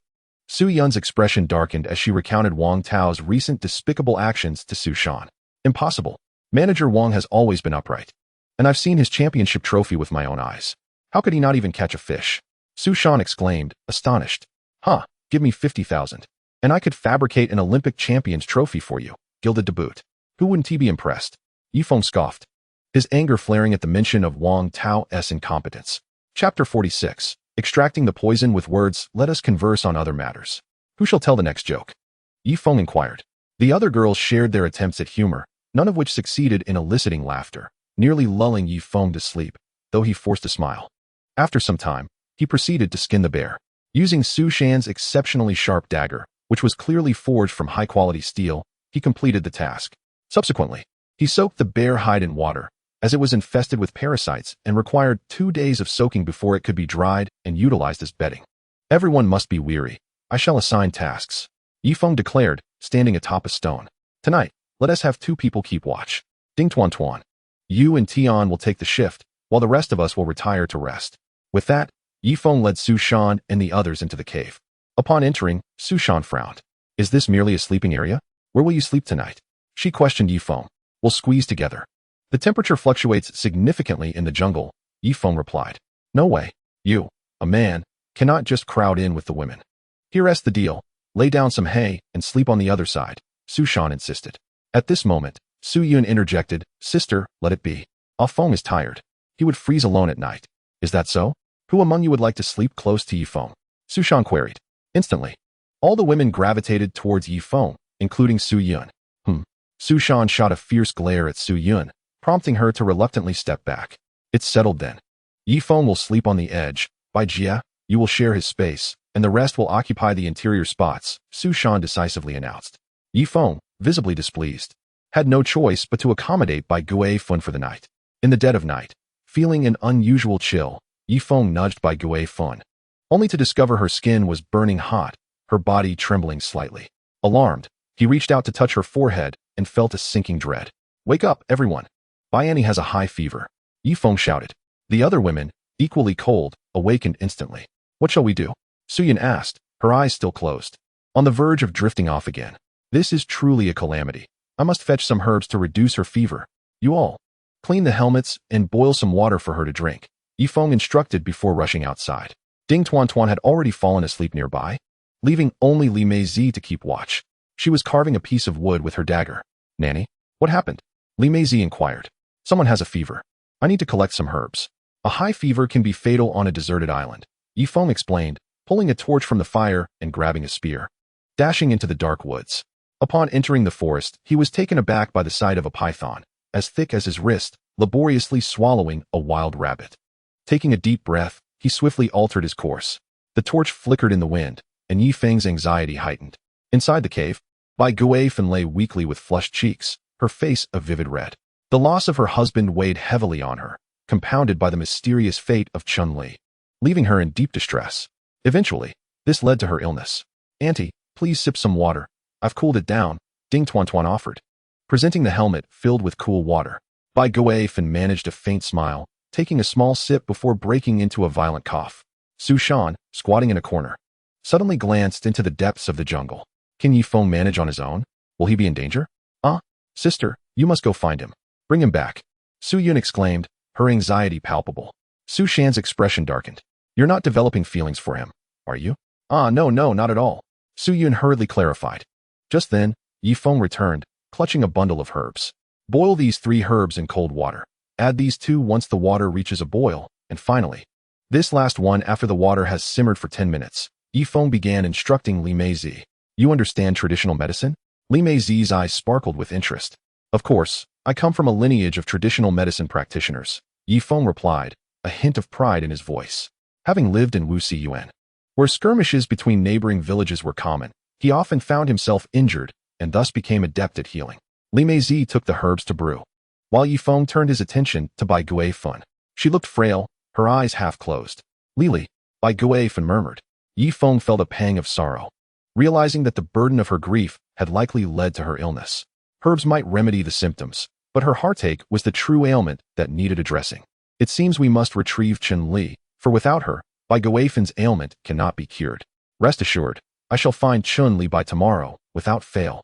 Su Yun's expression darkened as she recounted Wang Tao's recent despicable actions to Su Shan. Impossible. Manager Wang has always been upright. And I've seen his championship trophy with my own eyes. How could he not even catch a fish? Su Shan exclaimed, astonished. Huh, give me 50,000. And I could fabricate an Olympic champion's trophy for you, gilded to boot. Who wouldn't he be impressed? Ye Feng scoffed, his anger flaring at the mention of Wang Tao's incompetence. Chapter 46. Extracting the poison with words, let us converse on other matters. Who shall tell the next joke? Ye Feng inquired. The other girls shared their attempts at humor, none of which succeeded in eliciting laughter, nearly lulling Ye Feng to sleep, though he forced a smile. After some time, he proceeded to skin the bear. Using Su Shan's exceptionally sharp dagger, which was clearly forged from high-quality steel, he completed the task. Subsequently, he soaked the bear hide in water, as it was infested with parasites and required 2 days of soaking before it could be dried and utilized as bedding. Everyone must be weary. I shall assign tasks. Ye Feng declared, standing atop a stone. Tonight, let us have 2 people keep watch. Ding Tuan Tuan. You and Tian will take the shift, while the rest of us will retire to rest. With that, Ye Feng led Su Shan and the others into the cave. Upon entering, Su Shan frowned. Is this merely a sleeping area? Where will you sleep tonight? She questioned Ye Feng. We'll squeeze together. The temperature fluctuates significantly in the jungle, Ye Feng replied. No way. You, a man, cannot just crowd in with the women. Here's the deal. Lay down some hay and sleep on the other side, Su Shan insisted. At this moment, Su Yun interjected, Sister, let it be. Ah Feng is tired. He would freeze alone at night. Is that so? Who among you would like to sleep close to Ye Feng? Su Shan queried. Instantly, all the women gravitated towards Ye Feng, including Su Yun. Su Shan shot a fierce glare at Su Yun, prompting her to reluctantly step back. It's settled then. Ye Feng will sleep on the edge. By Jia, you will share his space, and the rest will occupy the interior spots, Su Shan decisively announced. Ye Feng, visibly displeased, had no choice but to accommodate Bai Gui Fun for the night. In the dead of night, feeling an unusual chill, Ye Feng nudged Bai Gui Fun, only to discover her skin was burning hot, her body trembling slightly. Alarmed, he reached out to touch her forehead and felt a sinking dread. Wake up, everyone. Bai Annie has a high fever. Ye Feng shouted. The other women, equally cold, awakened instantly. What shall we do? Su Yun asked, her eyes still closed, on the verge of drifting off again. This is truly a calamity. I must fetch some herbs to reduce her fever. You all, clean the helmets and boil some water for her to drink, Ye Feng instructed before rushing outside. Ding Tuan Tuan had already fallen asleep nearby, leaving only Li Mei Zi to keep watch. She was carving a piece of wood with her dagger. Nanny, what happened? Li Mei Zi inquired. Someone has a fever. I need to collect some herbs. A high fever can be fatal on a deserted island, Ye Feng explained, pulling a torch from the fire and grabbing a spear. Dashing into the dark woods. Upon entering the forest, he was taken aback by the sight of a python, as thick as his wrist, laboriously swallowing a wild rabbit. Taking a deep breath, he swiftly altered his course. The torch flickered in the wind, and Ye Feng's anxiety heightened. Inside the cave, Bai Gui Fen lay weakly with flushed cheeks, her face a vivid red. The loss of her husband weighed heavily on her, compounded by the mysterious fate of Chun-Li, leaving her in deep distress. Eventually, this led to her illness. Auntie, please sip some water. I've cooled it down, Ding Tuan Tuan offered. Presenting the helmet filled with cool water, Bai Gui Fen managed a faint smile, taking a small sip before breaking into a violent cough. Su Shan, squatting in a corner, suddenly glanced into the depths of the jungle. Can Ye Feng manage on his own? Will he be in danger? Sister, you must go find him. Bring him back. Su Yun exclaimed, her anxiety palpable. Su Shan's expression darkened. You're not developing feelings for him, are you? No, not at all. Su Yun hurriedly clarified. Just then, Ye Feng returned, clutching a bundle of herbs. Boil these 3 herbs in cold water. Add these 2 once the water reaches a boil, and finally, this last one after the water has simmered for 10 minutes. Ye Feng began instructing Li Mei Zi. You understand traditional medicine? Li Mei Zi's eyes sparkled with interest. Of course, I come from a lineage of traditional medicine practitioners, Ye Feng replied, a hint of pride in his voice. Having lived in Wuxi Yuan, where skirmishes between neighboring villages were common, he often found himself injured and thus became adept at healing. Li Mei Zi took the herbs to brew, while Ye Feng turned his attention to Bai Gui Fen. She looked frail, her eyes half closed. Lili, Bai Gui Fen murmured. Ye Feng felt a pang of sorrow. realizing that the burden of her grief had likely led to her illness. Herbs might remedy the symptoms, but her heartache was the true ailment that needed addressing. It seems we must retrieve Chun-Li, for without her, Ye Feng's ailment cannot be cured. Rest assured, I shall find Chun-Li by tomorrow, without fail.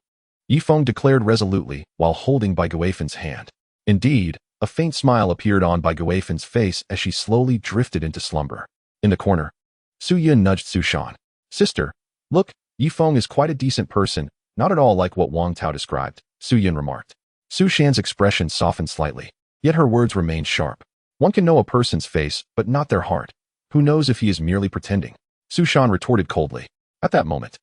Ye Feng declared resolutely while holding Ye Feng's hand. Indeed, a faint smile appeared on Ye Feng's face as she slowly drifted into slumber. In the corner, Su Yun nudged Su Shan. Sister, look, Ye Feng is quite a decent person, not at all like what Wang Tao described, Su Yun remarked. Su Shan's expression softened slightly, yet her words remained sharp. One can know a person's face, but not their heart. Who knows if he is merely pretending? Su Shan retorted coldly. At that moment,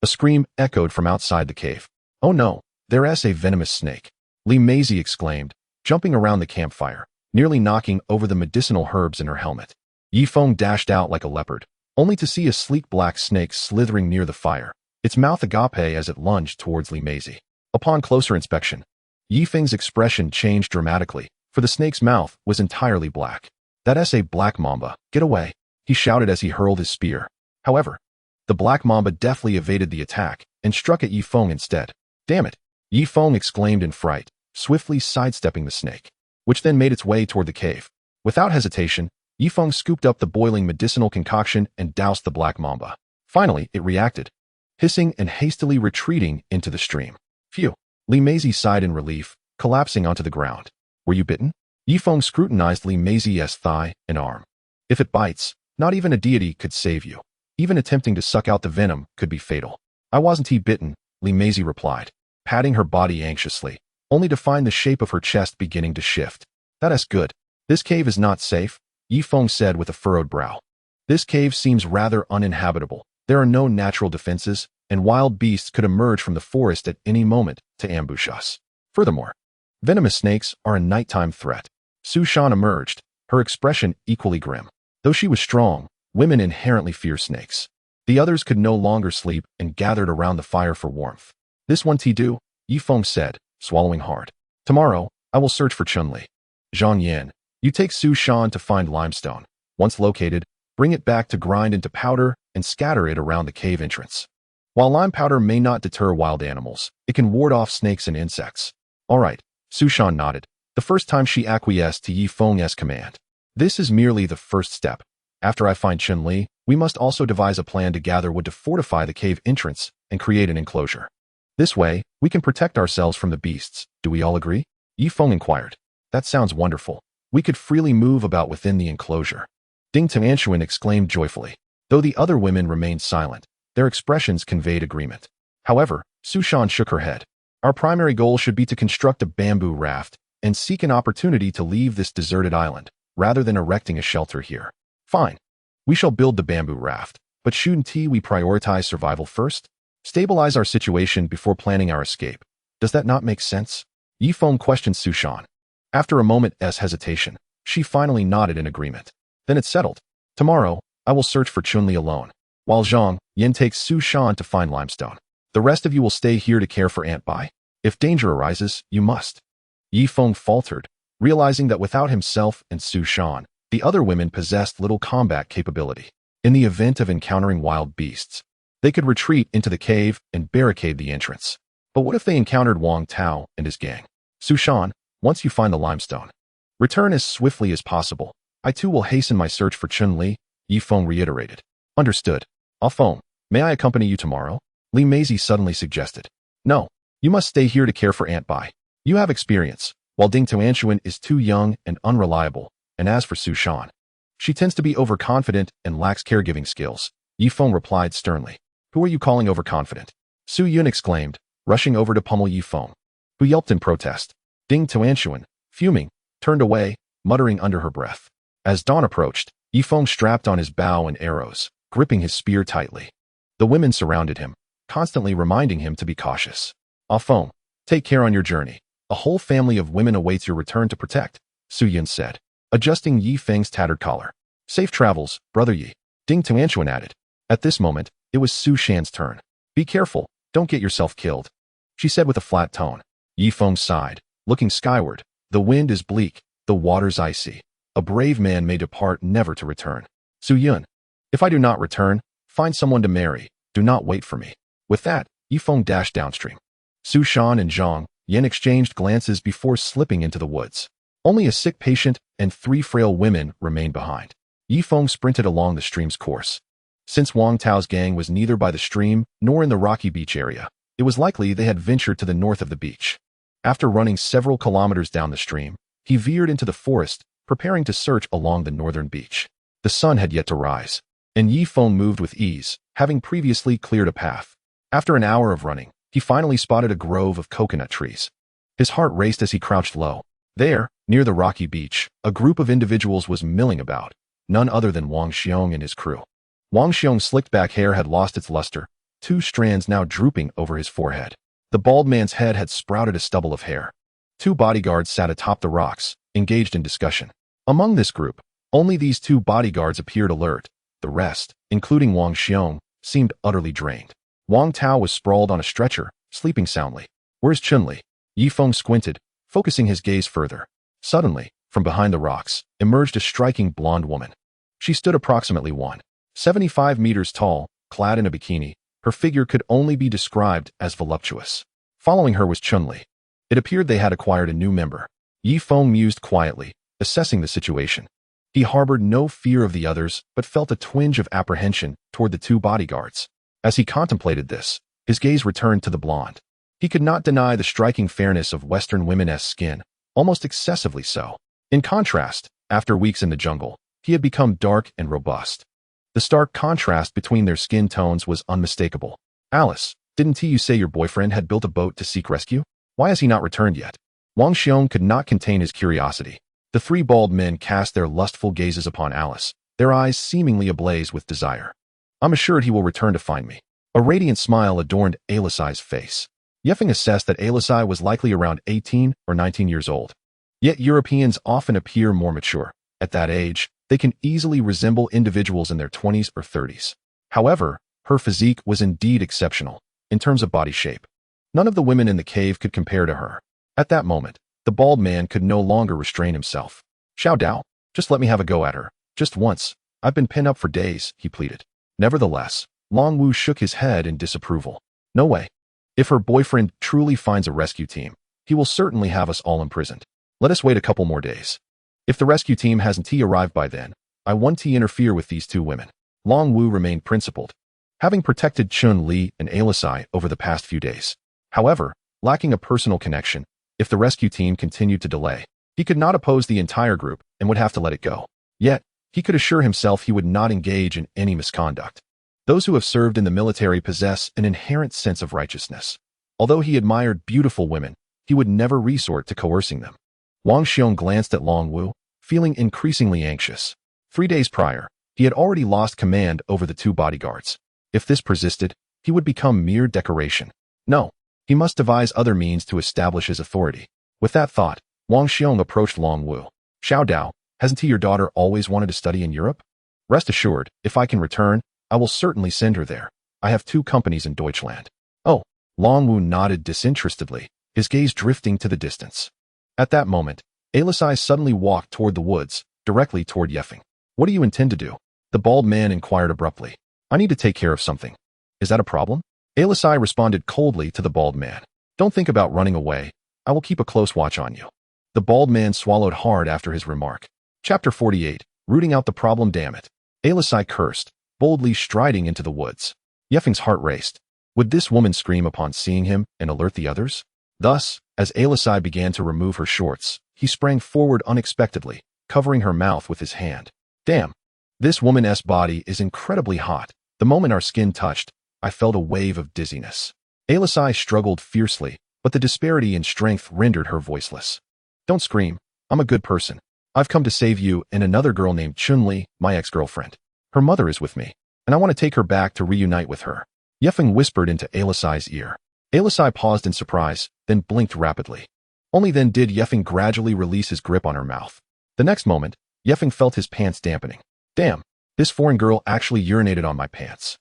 a scream echoed from outside the cave. Oh no, there's a venomous snake, Li Meizi exclaimed, jumping around the campfire, nearly knocking over the medicinal herbs in her helmet. Ye Feng dashed out like a leopard, only to see a sleek black snake slithering near the fire, its mouth agape as it lunged towards Li Meizi. Upon closer inspection, Ye Feng's expression changed dramatically, for the snake's mouth was entirely black. That's a black mamba, get away, he shouted as he hurled his spear. However, the black mamba deftly evaded the attack and struck at Ye Feng instead. Damn it, Ye Feng exclaimed in fright, swiftly sidestepping the snake, which then made its way toward the cave. Without hesitation, Ye Feng scooped up the boiling medicinal concoction and doused the black mamba. Finally, it reacted, hissing and hastily retreating into the stream. Phew, Li Meizi sighed in relief, collapsing onto the ground. Were you bitten? Ye Feng scrutinized Li Meizi's thigh and arm. If it bites, not even a deity could save you. Even attempting to suck out the venom could be fatal. I wasn't bitten, Li Meizi replied, patting her body anxiously, only to find the shape of her chest beginning to shift. That's good. This cave is not safe, Ye Feng said with a furrowed brow. This cave seems rather uninhabitable. There are no natural defenses, and wild beasts could emerge from the forest at any moment to ambush us. Furthermore, venomous snakes are a nighttime threat. Su Shan emerged, her expression equally grim. Though she was strong, women inherently fear snakes. The others could no longer sleep and gathered around the fire for warmth. This one do, Ye Feng said, swallowing hard. Tomorrow, I will search for Chun-Li. Zhang Yan, you take Su Shan to find limestone. Once located, bring it back to grind into powder and scatter it around the cave entrance. While lime powder may not deter wild animals, it can ward off snakes and insects. All right, Su Shan nodded, the first time she acquiesced to Ye Feng's command. This is merely the first step. After I find Chun-Li, we must also devise a plan to gather wood to fortify the cave entrance and create an enclosure. This way, we can protect ourselves from the beasts. Do we all agree? Ye Feng inquired. That sounds wonderful. We could freely move about within the enclosure. Ding Tianxuan exclaimed joyfully. Though the other women remained silent, their expressions conveyed agreement. However, Su Shan shook her head. Our primary goal should be to construct a bamboo raft and seek an opportunity to leave this deserted island, rather than erecting a shelter here. Fine. We shall build the bamboo raft, but shouldn't we prioritize survival first? Stabilize our situation before planning our escape. Does that not make sense? Ye Feng questioned Su Shan. After a moment's hesitation, she finally nodded in agreement. Then it's settled. Tomorrow, I will search for Chun-Li alone, while Zhang Yan takes Su Shan to find limestone. The rest of you will stay here to care for Aunt Bai. If danger arises, you must. Ye Feng faltered, realizing that without himself and Su Shan, the other women possessed little combat capability. In the event of encountering wild beasts, they could retreat into the cave and barricade the entrance. But what if they encountered Wang Tao and his gang? Su Shan, once you find the limestone, return as swiftly as possible. I too will hasten my search for Chun-Li, Ye Feng reiterated. Understood. Ah Feng, may I accompany you tomorrow? Li Meizi suddenly suggested. No, you must stay here to care for Aunt Bai. You have experience, while Ding Tianxuan is too young and unreliable, and as for Su Shan, she tends to be overconfident and lacks caregiving skills, Ye Feng replied sternly. Who are you calling overconfident? Su Yun exclaimed, rushing over to pummel Ye Feng, who yelped in protest. Ding Tianxuan, fuming, turned away, muttering under her breath. As dawn approached, Ye Feng strapped on his bow and arrows, gripping his spear tightly. The women surrounded him, constantly reminding him to be cautious. Ah Feng, take care on your journey. A whole family of women awaits your return to protect, Su Yun said, adjusting Ye Feng's tattered collar. Safe travels, brother Yi, Ding Tianxuan added. At this moment, it was Su Shan's turn. Be careful, don't get yourself killed, she said with a flat tone. Ye Feng sighed, looking skyward. The wind is bleak, the water's icy. A brave man may depart never to return. Su Yun, if I do not return, find someone to marry. Do not wait for me. With that, Ye Feng dashed downstream. Su Shan and Zhang Yan exchanged glances before slipping into the woods. Only a sick patient and 3 frail women remained behind. Ye Feng sprinted along the stream's course. Since Wang Tao's gang was neither by the stream nor in the rocky beach area, it was likely they had ventured to the north of the beach. After running several kilometers down the stream, he veered into the forest, preparing to search along the northern beach. The sun had yet to rise, and Ye Feng moved with ease, having previously cleared a path. After an hour of running, he finally spotted a grove of coconut trees. His heart raced as he crouched low. There, near the rocky beach, a group of individuals was milling about, none other than Wang Xiong and his crew. Wang Xiong's slicked back hair had lost its luster, 2 strands now drooping over his forehead. The bald man's head had sprouted a stubble of hair. 2 bodyguards sat atop the rocks, engaged in discussion. Among this group, only these 2 bodyguards appeared alert. The rest, including Wang Xiong, seemed utterly drained. Wang Tao was sprawled on a stretcher, sleeping soundly. "Where's Chun-Li?" Ye Feng squinted, focusing his gaze further. Suddenly, from behind the rocks, emerged a striking blonde woman. She stood approximately 1.75 meters tall, clad in a bikini. Her figure could only be described as voluptuous. Following her was Chun-Li. It appeared they had acquired a new member. Ye Feng mused quietly, assessing the situation. He harbored no fear of the others, but felt a twinge of apprehension toward the 2 bodyguards. As he contemplated this, his gaze returned to the blonde. He could not deny the striking fairness of Western women's skin, almost excessively so. In contrast, after weeks in the jungle, he had become dark and robust. The stark contrast between their skin tones was unmistakable. "Alice, didn't you say your boyfriend had built a boat to seek rescue? Why has he not returned yet?" Wang Xiong could not contain his curiosity. The 3 bald men cast their lustful gazes upon Alice, their eyes seemingly ablaze with desire. "I'm assured he will return to find me." A radiant smile adorned Alisai's face. Ye Feng assessed that Alisai was likely around 18 or 19 years old. Yet Europeans often appear more mature. At that age, they can easily resemble individuals in their 20s or 30s. However, her physique was indeed exceptional, in terms of body shape. None of the women in the cave could compare to her. At that moment, the bald man could no longer restrain himself. "Xiao Dao, just let me have a go at her. Just once. I've been pinned up for days," he pleaded. Nevertheless, Long Wu shook his head in disapproval. "No way. If her boyfriend truly finds a rescue team, he will certainly have us all imprisoned. Let us wait a couple more days. If the rescue team hasn't arrived by then, I won't interfere with these 2 women." Long Wu remained principled, having protected Chun-Li and Alisai over the past few days. However, lacking a personal connection, if the rescue team continued to delay, he could not oppose the entire group and would have to let it go. Yet, he could assure himself he would not engage in any misconduct. Those who have served in the military possess an inherent sense of righteousness. Although he admired beautiful women, he would never resort to coercing them. Wang Xiong glanced at Long Wu, feeling increasingly anxious. 3 days prior, he had already lost command over the 2 bodyguards. If this persisted, he would become mere decoration. No, he must devise other means to establish his authority. With that thought, Wang Xiong approached Long Wu. "Xiao Dao, hasn't your daughter always wanted to study in Europe? Rest assured, if I can return, I will certainly send her there. I have 2 companies in Deutschland." "Oh." Long Wu nodded disinterestedly, his gaze drifting to the distance. At that moment, Alisai suddenly walked toward the woods, directly toward Ye Feng. "What do you intend to do?" the bald man inquired abruptly. "I need to take care of something." "Is that a problem?" Alisai responded coldly to the bald man. "Don't think about running away. I will keep a close watch on you." The bald man swallowed hard after his remark. Chapter 48, Rooting Out the Problem. Damn it. Alisai cursed, boldly striding into the woods. Ye Feng's heart raced. Would this woman scream upon seeing him and alert the others? Thus, as Alisai began to remove her shorts, he sprang forward unexpectedly, covering her mouth with his hand. "Damn. This woman's body is incredibly hot. The moment our skin touched, I felt a wave of dizziness." Alisai struggled fiercely, but the disparity in strength rendered her voiceless. "Don't scream. I'm a good person. I've come to save you and another girl named Chun-Li, my ex-girlfriend. Her mother is with me, and I want to take her back to reunite with her." Ye Feng whispered into Alisai's ear. Alisai paused in surprise, then blinked rapidly. Only then did Ye Feng gradually release his grip on her mouth. The next moment, Ye Feng felt his pants dampening. "Damn, this foreign girl actually urinated on my pants."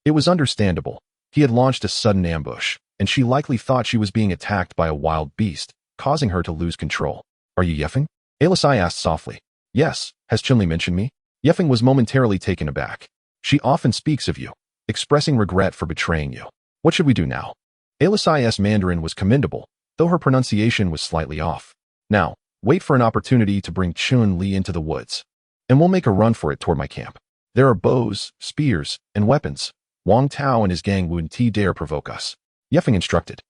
It was understandable. He had launched a sudden ambush, and she likely thought she was being attacked by a wild beast, causing her to lose control. "Are you Ye Feng?" Alisai asked softly. "Yes, has Chun-Li mentioned me?" Ye Feng was momentarily taken aback. "She often speaks of you, expressing regret for betraying you." What should we do now? Alisai's Mandarin was commendable, though her pronunciation was slightly off. Now, wait for an opportunity to bring Chun-Li into the woods, and we'll make a run for it toward my camp. There are bows, spears, and weapons. Wang Tao and his gang wouldn't dare provoke us. Ye Feng instructed.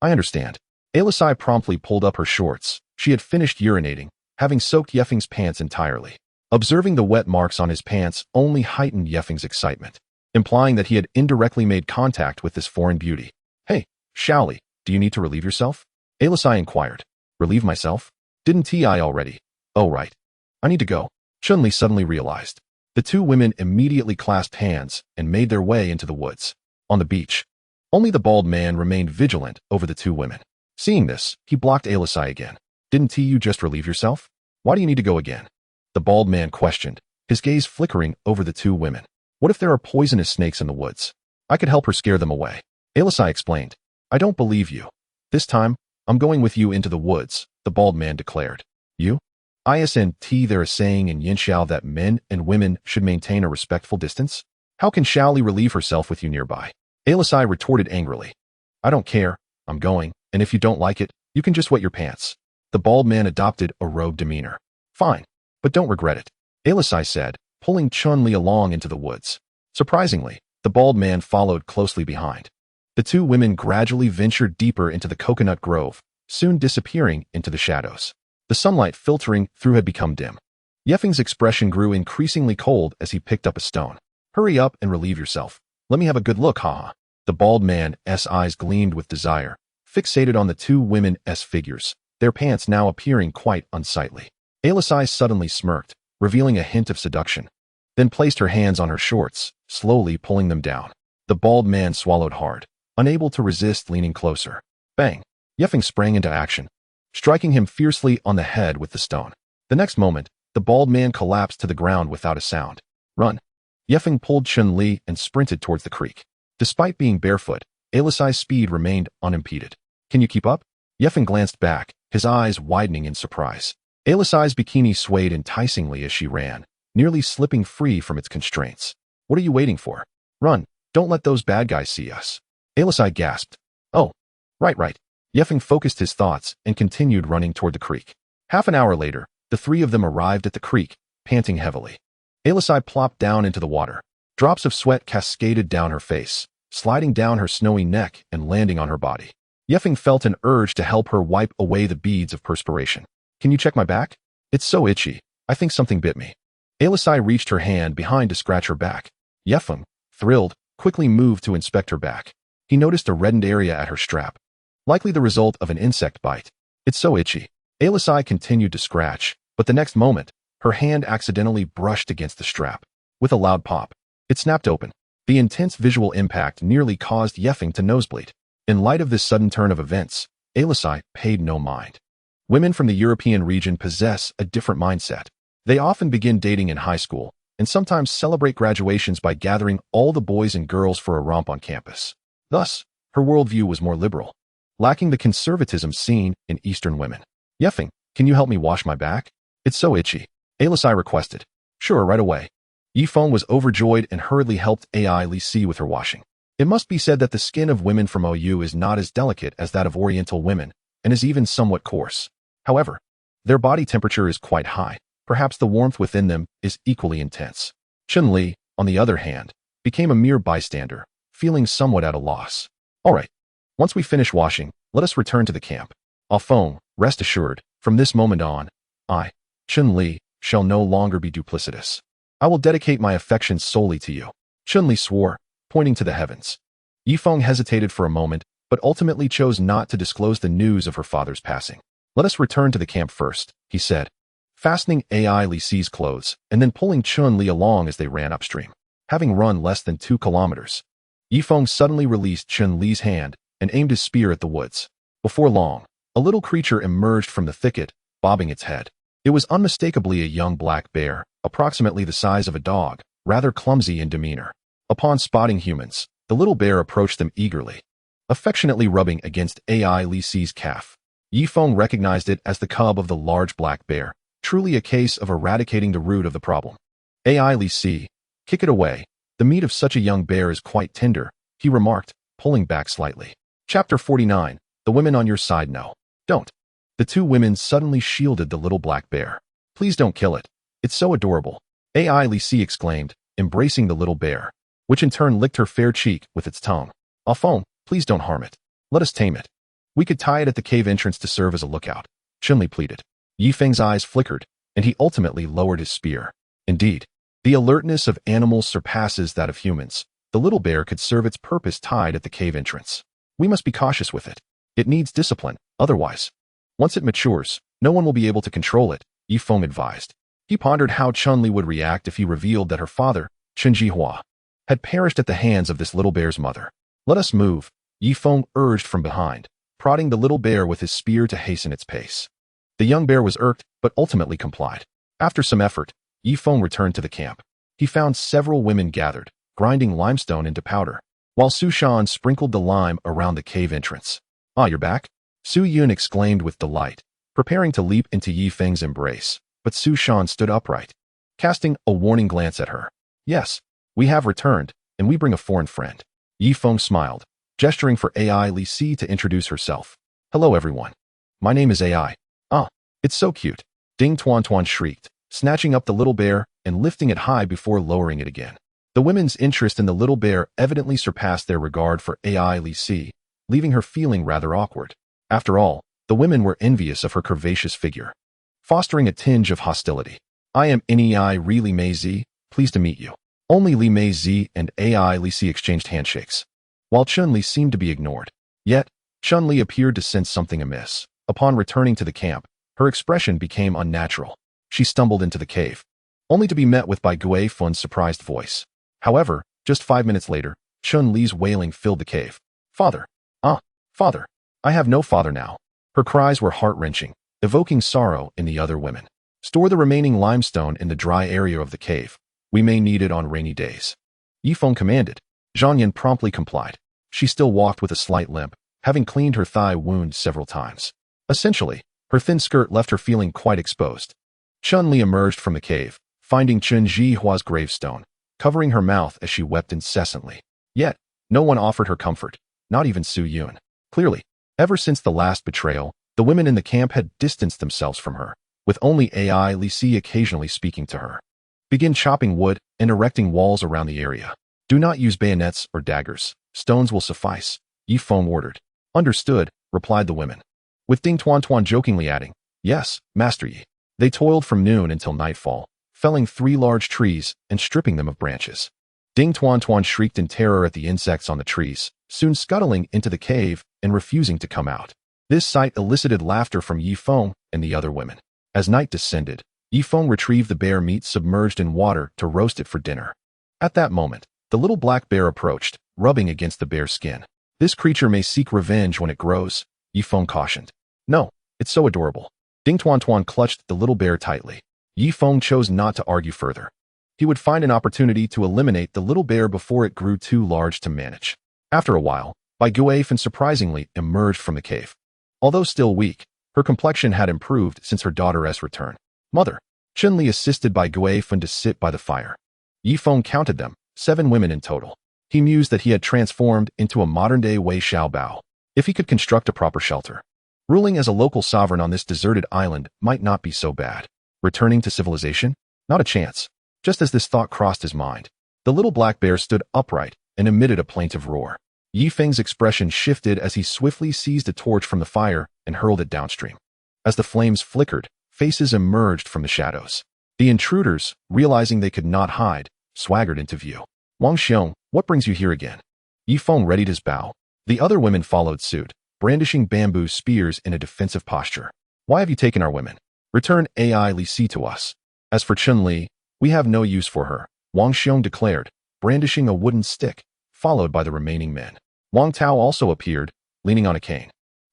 I understand. Alisai promptly pulled up her shorts. She had finished urinating, having soaked Ye Feng's pants entirely. Observing the wet marks on his pants only heightened Ye Feng's excitement, implying that he had indirectly made contact with this foreign beauty. Hey, Shaoli, do you need to relieve yourself? Alisai inquired. Relieve myself? Didn't I already? Oh right. I need to go. Chun-Li suddenly realized. The two women immediately clasped hands and made their way into the woods. On the beach, only the bald man remained vigilant over the two women. Seeing this, he blocked Alisai again. Didn't you just relieve yourself? Why do you need to go again? The bald man questioned, his gaze flickering over the two women. What if there are poisonous snakes in the woods? I could help her scare them away. Alisai explained. I don't believe you. This time, I'm going with you into the woods, the bald man declared. You? Isn't there a saying in Yinxiao that men and women should maintain a respectful distance? How can Shaoli relieve herself with you nearby? Alisai retorted angrily. I don't care, I'm going, and if you don't like it, you can just wet your pants. The bald man adopted a rogue demeanor. Fine, but don't regret it, Alisai said, pulling Chun-Li along into the woods. Surprisingly, the bald man followed closely behind. The two women gradually ventured deeper into the coconut grove, soon disappearing into the shadows. The sunlight filtering through had become dim. Ye Feng's expression grew increasingly cold as he picked up a stone. Hurry up and relieve yourself. Let me have a good look, haha. The bald man's eyes gleamed with desire, fixated on the two women's figures, their pants now appearing quite unsightly. Alisai suddenly smirked, revealing a hint of seduction, then placed her hands on her shorts, slowly pulling them down. The bald man swallowed hard, unable to resist leaning closer. Bang! Ye Feng sprang into action, striking him fiercely on the head with the stone. The next moment, the bald man collapsed to the ground without a sound. Run! Ye Feng pulled Chun-Li and sprinted towards the creek. Despite being barefoot, Alisai's speed remained unimpeded. Can you keep up? Ye Feng glanced back, his eyes widening in surprise. Alisai's bikini swayed enticingly as she ran, nearly slipping free from its constraints. What are you waiting for? Run! Don't let those bad guys see us. Alisai gasped. Oh, right. Ye Feng focused his thoughts and continued running toward the creek. Half an hour later, the three of them arrived at the creek, panting heavily. Alisai plopped down into the water. Drops of sweat cascaded down her face, sliding down her snowy neck and landing on her body. Ye Feng felt an urge to help her wipe away the beads of perspiration. Can you check my back? It's so itchy. I think something bit me. Alisai reached her hand behind to scratch her back. Ye Feng, thrilled, quickly moved to inspect her back. He noticed a reddened area at her strap, likely the result of an insect bite. It's so itchy. Alisai continued to scratch, but the next moment, her hand accidentally brushed against the strap. With a loud pop, it snapped open. The intense visual impact nearly caused Ye Feng to nosebleed. In light of this sudden turn of events, Alisai paid no mind. Women from the European region possess a different mindset. They often begin dating in high school, and sometimes celebrate graduations by gathering all the boys and girls for a romp on campus. Thus, her worldview was more liberal, lacking the conservatism seen in Eastern women. Ye Feng, can you help me wash my back? It's so itchy. Alisai requested. Sure, right away. Ye Feng was overjoyed and hurriedly helped Li Si with her washing. It must be said that the skin of women from OU is not as delicate as that of Oriental women, and is even somewhat coarse. However, their body temperature is quite high. Perhaps the warmth within them is equally intense. Chun-Li, on the other hand, became a mere bystander, feeling somewhat at a loss. All right, once we finish washing, let us return to the camp. Ah Feng, rest assured, from this moment on, I, Chun-Li, shall no longer be duplicitous. I will dedicate my affections solely to you. Chun-Li swore, pointing to the heavens. Ye Feng hesitated for a moment, but ultimately chose not to disclose the news of her father's passing. Let us return to the camp first, he said, fastening Li Si's clothes and then pulling Chun-Li along as they ran upstream. Having run less than 2 kilometers, Ye Feng suddenly released Chun-Li's hand and aimed his spear at the woods. Before long, a little creature emerged from the thicket, bobbing its head. It was unmistakably a young black bear, approximately the size of a dog, rather clumsy in demeanor. Upon spotting humans, the little bear approached them eagerly, affectionately rubbing against Li Si's calf. Ye Feng recognized it as the cub of the large black bear, truly a case of eradicating the root of the problem. Li Si, kick it away. The meat of such a young bear is quite tender, he remarked, pulling back slightly. Chapter 49. The women on your side know. Don't. The two women suddenly shielded the little black bear. Please don't kill it. It's so adorable. AI Li Si exclaimed, embracing the little bear, which in turn licked her fair cheek with its tongue. Afong, please don't harm it. Let us tame it. We could tie it at the cave entrance to serve as a lookout. Chun-Li pleaded. Ye Feng's eyes flickered, and he ultimately lowered his spear. Indeed, the alertness of animals surpasses that of humans. The little bear could serve its purpose tied at the cave entrance. We must be cautious with it. It needs discipline, otherwise. Once it matures, no one will be able to control it, Ye Feng advised. He pondered how Chun-Li would react if he revealed that her father, Chen Jihua, had perished at the hands of this little bear's mother. Let us move, Ye Feng urged from behind, prodding the little bear with his spear to hasten its pace. The young bear was irked, but ultimately complied. After some effort, Ye Feng returned to the camp. He found several women gathered, grinding limestone into powder, while Su Shan sprinkled the lime around the cave entrance. Ah, you're back? Su Yun exclaimed with delight, preparing to leap into Ye Feng's embrace, but Su Shan stood upright, casting a warning glance at her. Yes, we have returned, and we bring a foreign friend. Ye Feng smiled, gesturing for AI Li Si to introduce herself. Hello everyone. My name is AI. Ah, it's so cute. Ding Tuan Tuan shrieked, snatching up the little bear and lifting it high before lowering it again. The women's interest in the little bear evidently surpassed their regard for AI Li Si, leaving her feeling rather awkward. After all, the women were envious of her curvaceous figure, fostering a tinge of hostility. I am Nei Ri Li Mei Zi, pleased to meet you. Only Li Mei Zi and AI Li Si exchanged handshakes, while Chun-Li seemed to be ignored. Yet, Chun-Li appeared to sense something amiss. Upon returning to the camp, her expression became unnatural. She stumbled into the cave, only to be met with by Ye Feng's surprised voice. However, just 5 minutes later, Chun-Li's wailing filled the cave. Father! Ah, father! I have no father now. Her cries were heart-wrenching, evoking sorrow in the other women. Store the remaining limestone in the dry area of the cave. We may need it on rainy days. Ye Feng commanded. Zhang Yan promptly complied. She still walked with a slight limp, having cleaned her thigh wound several times. Essentially, her thin skirt left her feeling quite exposed. Chun-Li emerged from the cave, finding Chen Jihua's gravestone, covering her mouth as she wept incessantly. Yet, no one offered her comfort, not even Su Yun. Clearly, ever since the last betrayal, the women in the camp had distanced themselves from her, with only AI Li Si occasionally speaking to her. Begin chopping wood and erecting walls around the area. Do not use bayonets or daggers. Stones will suffice, Ye Feng ordered. Understood, replied the women, with Ding Tuan Tuan jokingly adding, Yes, Master Yi. They toiled from noon until nightfall, felling 3 large trees and stripping them of branches. Ding Tuan Tuan shrieked in terror at the insects on the trees, soon scuttling into the cave and refusing to come out. This sight elicited laughter from Ye Feng and the other women. As night descended, Ye Feng retrieved the bear meat submerged in water to roast it for dinner. At that moment, the little black bear approached, rubbing against the bear's skin. This creature may seek revenge when it grows, Ye Feng cautioned. No, it's so adorable. Ding Tuan Tuan clutched the little bear tightly. Ye Feng chose not to argue further. He would find an opportunity to eliminate the little bear before it grew too large to manage. After a while, Ye Feng surprisingly emerged from the cave. Although still weak, her complexion had improved since her daughter's return. Mother. Chun-Li assisted Ye Feng to sit by the fire. Ye Feng counted them, 7 women in total. He mused that he had transformed into a modern-day Wei Xiaobao. If he could construct a proper shelter, ruling as a local sovereign on this deserted island might not be so bad. Returning to civilization? Not a chance. Just as this thought crossed his mind, the little black bear stood upright and emitted a plaintive roar. Ye Feng's expression shifted as he swiftly seized a torch from the fire and hurled it downstream. As the flames flickered, faces emerged from the shadows. The intruders, realizing they could not hide, swaggered into view. Wang Xiong, what brings you here again? Ye Feng readied his bow. The other women followed suit, brandishing bamboo spears in a defensive posture. Why have you taken our women? Return AI Li Si to us. As for Chun-Li, we have no use for her, Wang Xiong declared, brandishing a wooden stick, followed by the remaining men. Wang Tao also appeared, leaning on a cane.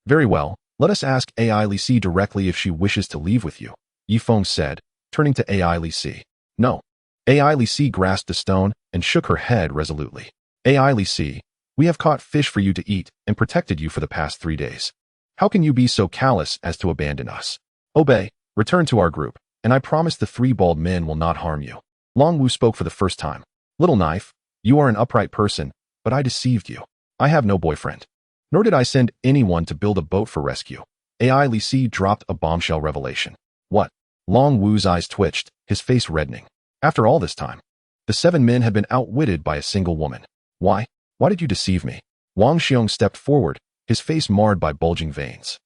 Very well, let us ask AI Li Si directly if she wishes to leave with you, Ye Feng said, turning to AI Li Si. No. AI Li Si grasped a stone and shook her head resolutely. AI Li Si, we have caught fish for you to eat and protected you for the past 3 days. How can you be so callous as to abandon us? Obey, return to our group, and I promise the 3 bald men will not harm you. Long Wu spoke for the first time. Little knife, you are an upright person, but I deceived you. I have no boyfriend. Nor did I send anyone to build a boat for rescue. AI Li Si dropped a bombshell revelation. What? Long Wu's eyes twitched, his face reddening. After all this time, the 7 men had been outwitted by a single woman. Why? Why did you deceive me? Wang Xiong stepped forward, his face marred by bulging veins.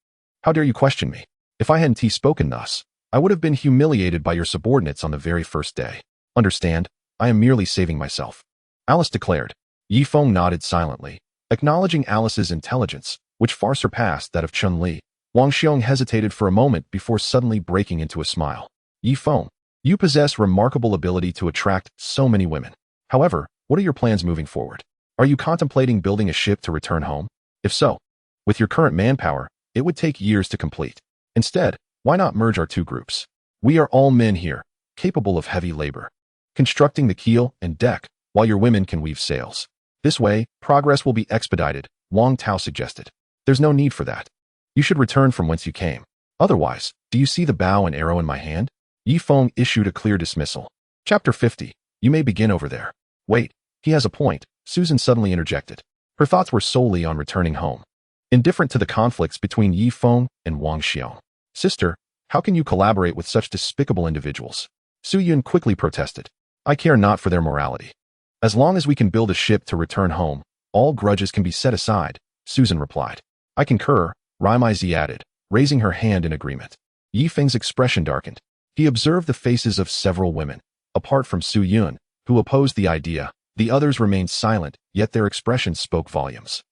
How dare you question me? If I hadn't spoken thus, I would have been humiliated by your subordinates on the very first day. Understand, I am merely saving myself. Alice declared. Ye Feng nodded silently, acknowledging Alice's intelligence, which far surpassed that of Chun-Li. Wang Xiong hesitated for a moment before suddenly breaking into a smile. Ye Feng, you possess remarkable ability to attract so many women. However, what are your plans moving forward? Are you contemplating building a ship to return home? If so, with your current manpower, it would take years to complete. Instead, why not merge our 2 groups? We are all men here, capable of heavy labor, constructing the keel and deck, while your women can weave sails. This way, progress will be expedited, Wang Tao suggested. There's no need for that. You should return from whence you came. Otherwise, do you see the bow and arrow in my hand? Ye Feng issued a clear dismissal. Chapter 50. You may begin over there. Wait, he has a point, Susan suddenly interjected. Her thoughts were solely on returning home, indifferent to the conflicts between Ye Feng and Wang Xiong. Sister, how can you collaborate with such despicable individuals? Su Yun quickly protested. I care not for their morality. As long as we can build a ship to return home, all grudges can be set aside, Susan replied. I concur, Rimai Zi added, raising her hand in agreement. Ye Feng's expression darkened. He observed the faces of several women. Apart from Su Yun, who opposed the idea, the others remained silent, yet their expressions spoke volumes.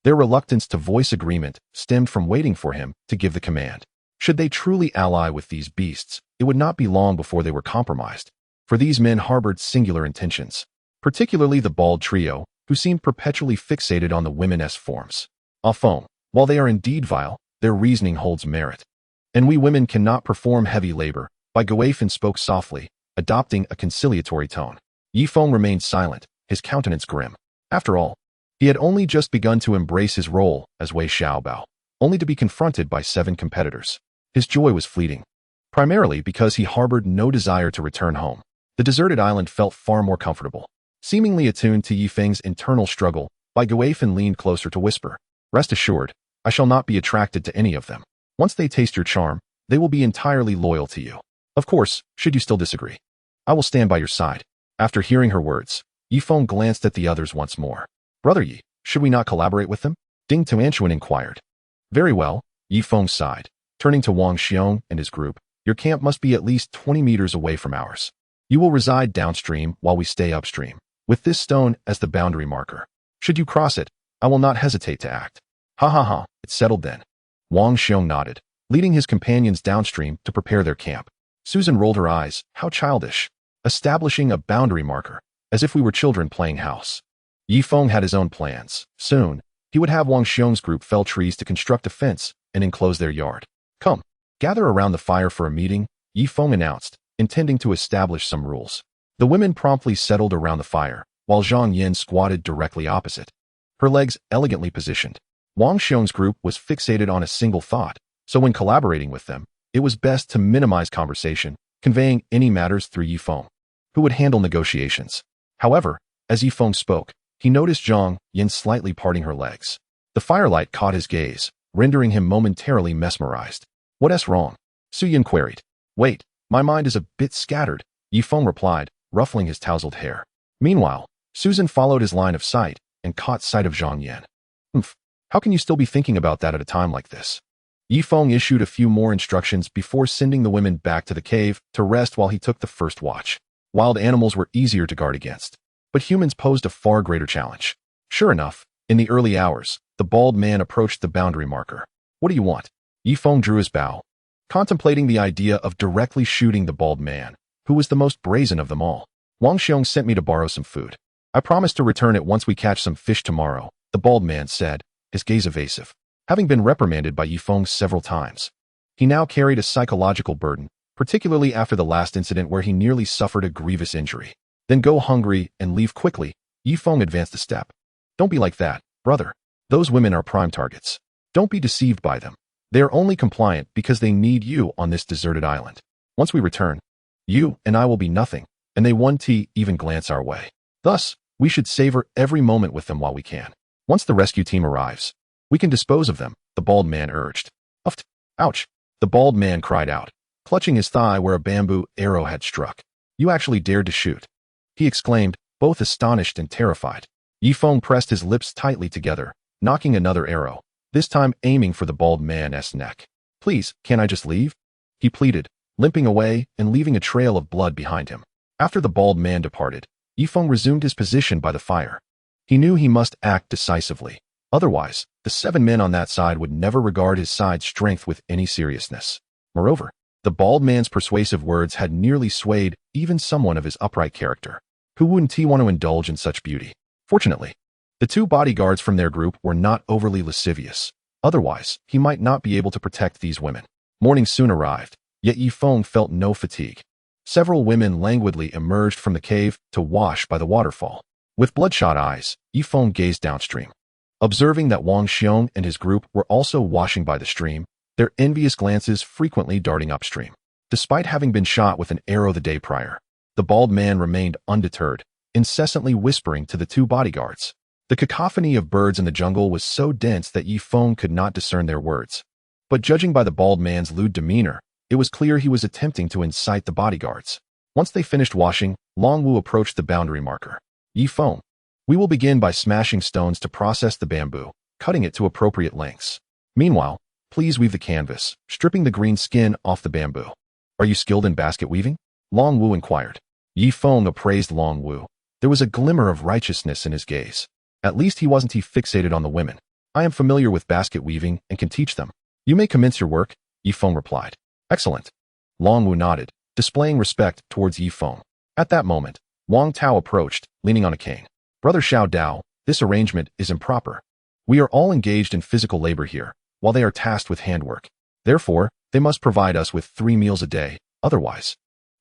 Their reluctance to voice agreement stemmed from waiting for him to give the command. Should they truly ally with these beasts, it would not be long before they were compromised. For these men harbored singular intentions, particularly the bald trio, who seemed perpetually fixated on the women-esque forms. Enfin, while they are indeed vile, their reasoning holds merit. And we women cannot perform heavy labor, Ye Feng spoke softly, adopting a conciliatory tone. Ye Feng remained silent, his countenance grim. After all, he had only just begun to embrace his role as Wei Xiaobao, only to be confronted by 7 competitors. His joy was fleeting, primarily because he harbored no desire to return home. The deserted island felt far more comfortable. Seemingly attuned to Ye Feng's internal struggle, Ye Feng leaned closer to whisper. Rest assured, I shall not be attracted to any of them. Once they taste your charm, they will be entirely loyal to you. Of course, should you still disagree, I will stand by your side. After hearing her words, Ye Feng glanced at the others once more. Brother Yi, should we not collaborate with them? Ding Tuanchuan inquired. Very well, Ye Feng sighed. Turning to Wang Xiong and his group, your camp must be at least 20 meters away from ours. You will reside downstream while we stay upstream, with this stone as the boundary marker. Should you cross it, I will not hesitate to act. Ha ha ha, it's settled then. Wang Xiong nodded, leading his companions downstream to prepare their camp. Susan rolled her eyes. How childish. Establishing a boundary marker, as if we were children playing house. Ye Feng had his own plans. Soon, he would have Wang Xiong's group fell trees to construct a fence and enclose their yard. Come, gather around the fire for a meeting, Ye Feng announced, intending to establish some rules. The women promptly settled around the fire, while Zhang Yin squatted directly opposite, her legs elegantly positioned. Wang Xiong's group was fixated on a single thought, so when collaborating with them, it was best to minimize conversation, conveying any matters through Ye Feng, who would handle negotiations. However, as Ye Feng spoke, he noticed Zhang Yin slightly parting her legs. The firelight caught his gaze, rendering him momentarily mesmerized. What's wrong? Su Yin queried. Wait, my mind is a bit scattered, Ye Feng replied, ruffling his tousled hair. Meanwhile, Susan followed his line of sight and caught sight of Zhang Yin. How can you still be thinking about that at a time like this? Ye Feng issued a few more instructions before sending the women back to the cave to rest while he took the first watch. Wild animals were easier to guard against, but humans posed a far greater challenge. Sure enough, in the early hours, the bald man approached the boundary marker. What do you want? Ye Feng drew his bow, contemplating the idea of directly shooting the bald man, who was the most brazen of them all. Wang Xiong sent me to borrow some food. I promise to return it once we catch some fish tomorrow, the bald man said, his gaze evasive. Having been reprimanded by Ye Feng several times, he now carried a psychological burden, particularly after the last incident where he nearly suffered a grievous injury. Then go hungry and leave quickly, Ye Feng advanced a step. Don't be like that, brother. Those women are prime targets. Don't be deceived by them. They are only compliant because they need you on this deserted island. Once we return, you and I will be nothing, and they won't even glance our way. Thus, we should savor every moment with them while we can. Once the rescue team arrives, we can dispose of them, the bald man urged. Uft! Ouch! The bald man cried out, clutching his thigh where a bamboo arrow had struck. You actually dared to shoot, he exclaimed, both astonished and terrified. Ye Feng pressed his lips tightly together, knocking another arrow, this time aiming for the bald man's neck. Please, can't I just leave? He pleaded, limping away and leaving a trail of blood behind him. After the bald man departed, Ye Feng resumed his position by the fire. He knew he must act decisively. Otherwise, the 7 men on that side would never regard his side's strength with any seriousness. Moreover, the bald man's persuasive words had nearly swayed even someone of his upright character. Who wouldn't he want to indulge in such beauty? Fortunately, the 2 bodyguards from their group were not overly lascivious. Otherwise, he might not be able to protect these women. Morning soon arrived, yet Ye Feng felt no fatigue. Several women languidly emerged from the cave to wash by the waterfall. With bloodshot eyes, Ye Feng gazed downstream. Observing that Wang Xiong and his group were also washing by the stream, their envious glances frequently darting upstream. Despite having been shot with an arrow the day prior, the bald man remained undeterred, incessantly whispering to the 2 bodyguards. The cacophony of birds in the jungle was so dense that Ye Feng could not discern their words. But judging by the bald man's lewd demeanor, it was clear he was attempting to incite the bodyguards. Once they finished washing, Long Wu approached the boundary marker. Ye Feng, we will begin by smashing stones to process the bamboo, cutting it to appropriate lengths. Meanwhile, please weave the canvas, stripping the green skin off the bamboo. Are you skilled in basket weaving? Long Wu inquired. Ye Feng appraised Long Wu. There was a glimmer of righteousness in his gaze. At least he wasn't fixated on the women. I am familiar with basket weaving and can teach them. You may commence your work, Ye Feng replied. Excellent. Long Wu nodded, displaying respect towards Ye Feng. At that moment, Wang Tao approached, leaning on a cane. Brother Xiao Dao, this arrangement is improper. We are all engaged in physical labor here, while they are tasked with handwork. Therefore, they must provide us with 3 meals a day, otherwise,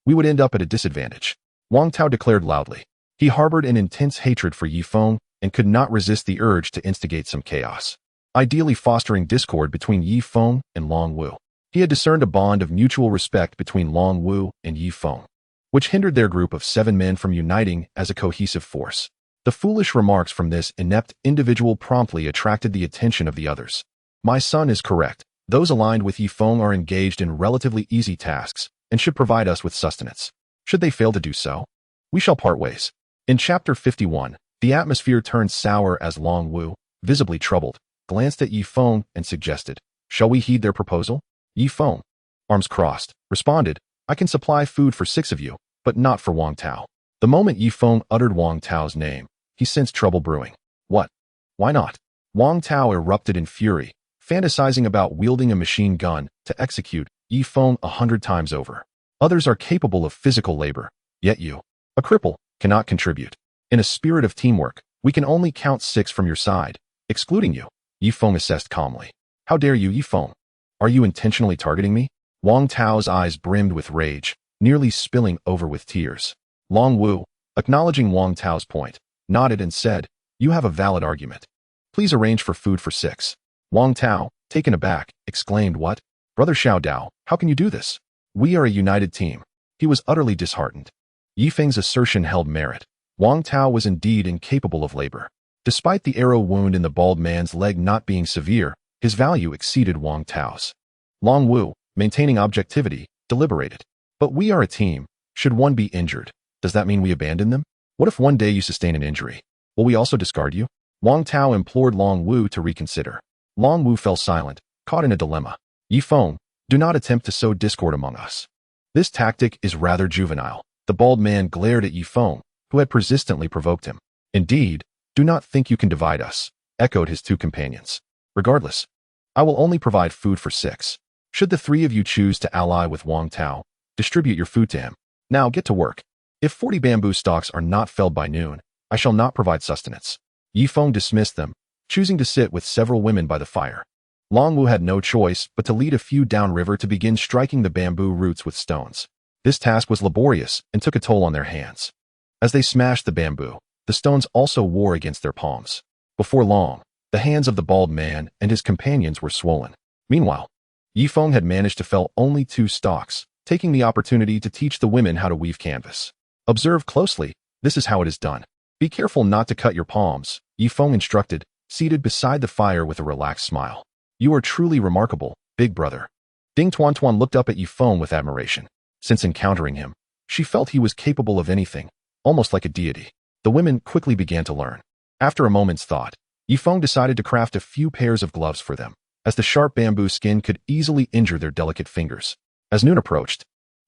we would end up at a disadvantage. Wang Tao declared loudly. He harbored an intense hatred for Ye Feng and could not resist the urge to instigate some chaos, ideally fostering discord between Ye Feng and Long Wu. He had discerned a bond of mutual respect between Long Wu and Ye Feng, which hindered their group of 7 men from uniting as a cohesive force. The foolish remarks from this inept individual promptly attracted the attention of the others. My son is correct. Those aligned with Ye Feng are engaged in relatively easy tasks and should provide us with sustenance. Should they fail to do so, we shall part ways. In Chapter 51, the atmosphere turned sour as Long Wu, visibly troubled, glanced at Ye Feng and suggested, shall we heed their proposal? Ye Feng, arms crossed, responded, I can supply food for 6 of you, but not for Wang Tao. The moment Ye Feng uttered Wang Tao's name, he sensed trouble brewing. What? Why not? Wang Tao erupted in fury, fantasizing about wielding a machine gun to execute Ye Feng 100 times over. Others are capable of physical labor, yet you, a cripple, cannot contribute. In a spirit of teamwork, we can only count 6 from your side, excluding you, Ye Feng assessed calmly. How dare you, Ye Feng? Are you intentionally targeting me? Wang Tao's eyes brimmed with rage, nearly spilling over with tears. Long Wu, acknowledging Wang Tao's point, nodded and said, you have a valid argument. Please arrange for food for 6. Wang Tao, taken aback, exclaimed, what? Brother Xiao Dao, how can you do this? We are a united team. He was utterly disheartened. Ye Feng's assertion held merit. Wang Tao was indeed incapable of labor. Despite the arrow wound in the bald man's leg not being severe, his value exceeded Wang Tao's. Long Wu, maintaining objectivity, deliberated. But we are a team. Should one be injured, does that mean we abandon them? What if one day you sustain an injury? Will we also discard you? Wang Tao implored Long Wu to reconsider. Long Wu fell silent, caught in a dilemma. Ye Feng, do not attempt to sow discord among us. This tactic is rather juvenile. The bald man glared at Ye Feng, who had persistently provoked him. Indeed, do not think you can divide us, echoed his 2 companions. Regardless, I will only provide food for 6. Should the 3 of you choose to ally with Wang Tao, distribute your food to him. Now get to work. If 40 bamboo stalks are not felled by noon, I shall not provide sustenance. Ye Feng dismissed them, choosing to sit with several women by the fire. Long Wu had no choice but to lead a few downriver to begin striking the bamboo roots with stones. This task was laborious and took a toll on their hands. As they smashed the bamboo, the stones also wore against their palms. Before long, the hands of the bald man and his companions were swollen. Meanwhile, Ye Feng had managed to fell only 2 stalks, taking the opportunity to teach the women how to weave canvas. Observe closely, this is how it is done. Be careful not to cut your palms, Ye Feng instructed, seated beside the fire with a relaxed smile. You are truly remarkable, big brother. Ding Tuan Tuan looked up at Ye Feng with admiration. Since encountering him, she felt he was capable of anything, almost like a deity. The women quickly began to learn. After a moment's thought, Ye Feng decided to craft a few pairs of gloves for them, as the sharp bamboo skin could easily injure their delicate fingers. As noon approached,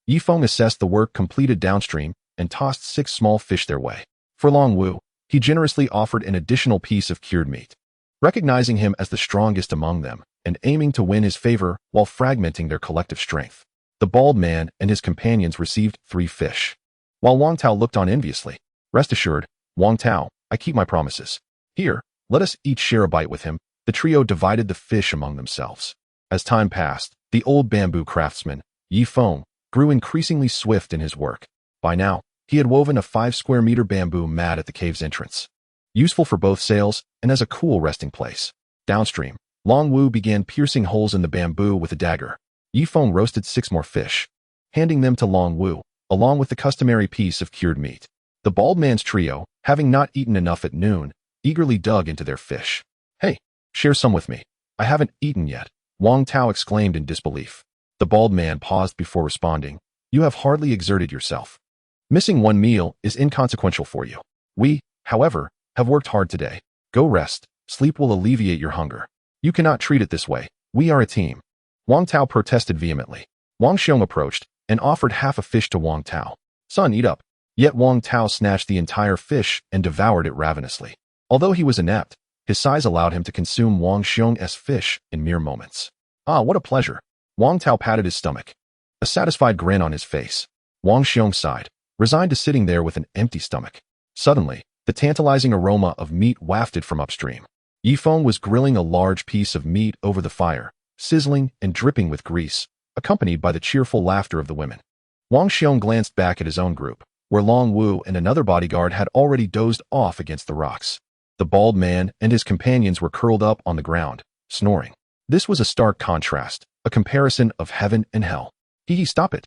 Ye Feng assessed the work completed downstream and tossed 6 small fish their way. For Long Wu, he generously offered an additional piece of cured meat. Recognizing him as the strongest among them and aiming to win his favor while fragmenting their collective strength, the bald man and his companions received 3 fish. While Wang Tao looked on enviously, rest assured, Wang Tao, I keep my promises. Here, let us each share a bite with him. The trio divided the fish among themselves. As time passed, the old bamboo craftsman, Ye Feng, grew increasingly swift in his work. By now, he had woven a 5-square-meter bamboo mat at the cave's entrance, useful for both sails and as a cool resting place. Downstream, Long Wu began piercing holes in the bamboo with a dagger. Ye Feng roasted 6 more fish, handing them to Long Wu, along with the customary piece of cured meat. The bald man's trio, having not eaten enough at noon, eagerly dug into their fish. Hey, share some with me. I haven't eaten yet, Wang Tao exclaimed in disbelief. The bald man paused before responding. You have hardly exerted yourself. Missing 1 meal is inconsequential for you. We, however, have worked hard today. Go rest. Sleep will alleviate your hunger. You cannot treat it this way. We are a team. Wang Tao protested vehemently. Wang Xiong approached and offered half a fish to Wang Tao. Son, eat up. Yet Wang Tao snatched the entire fish and devoured it ravenously. Although he was inept, his size allowed him to consume Wang Xiong's fish in mere moments. Ah, what a pleasure. Wang Tao patted his stomach, a satisfied grin on his face. Wang Xiong sighed, resigned to sitting there with an empty stomach. Suddenly, the tantalizing aroma of meat wafted from upstream. Ye Feng was grilling a large piece of meat over the fire, sizzling and dripping with grease, accompanied by the cheerful laughter of the women. Wang Xiong glanced back at his own group, where Long Wu and another bodyguard had already dozed off against the rocks. The bald man and his companions were curled up on the ground, snoring. This was a stark contrast, a comparison of heaven and hell. Hee, stop it.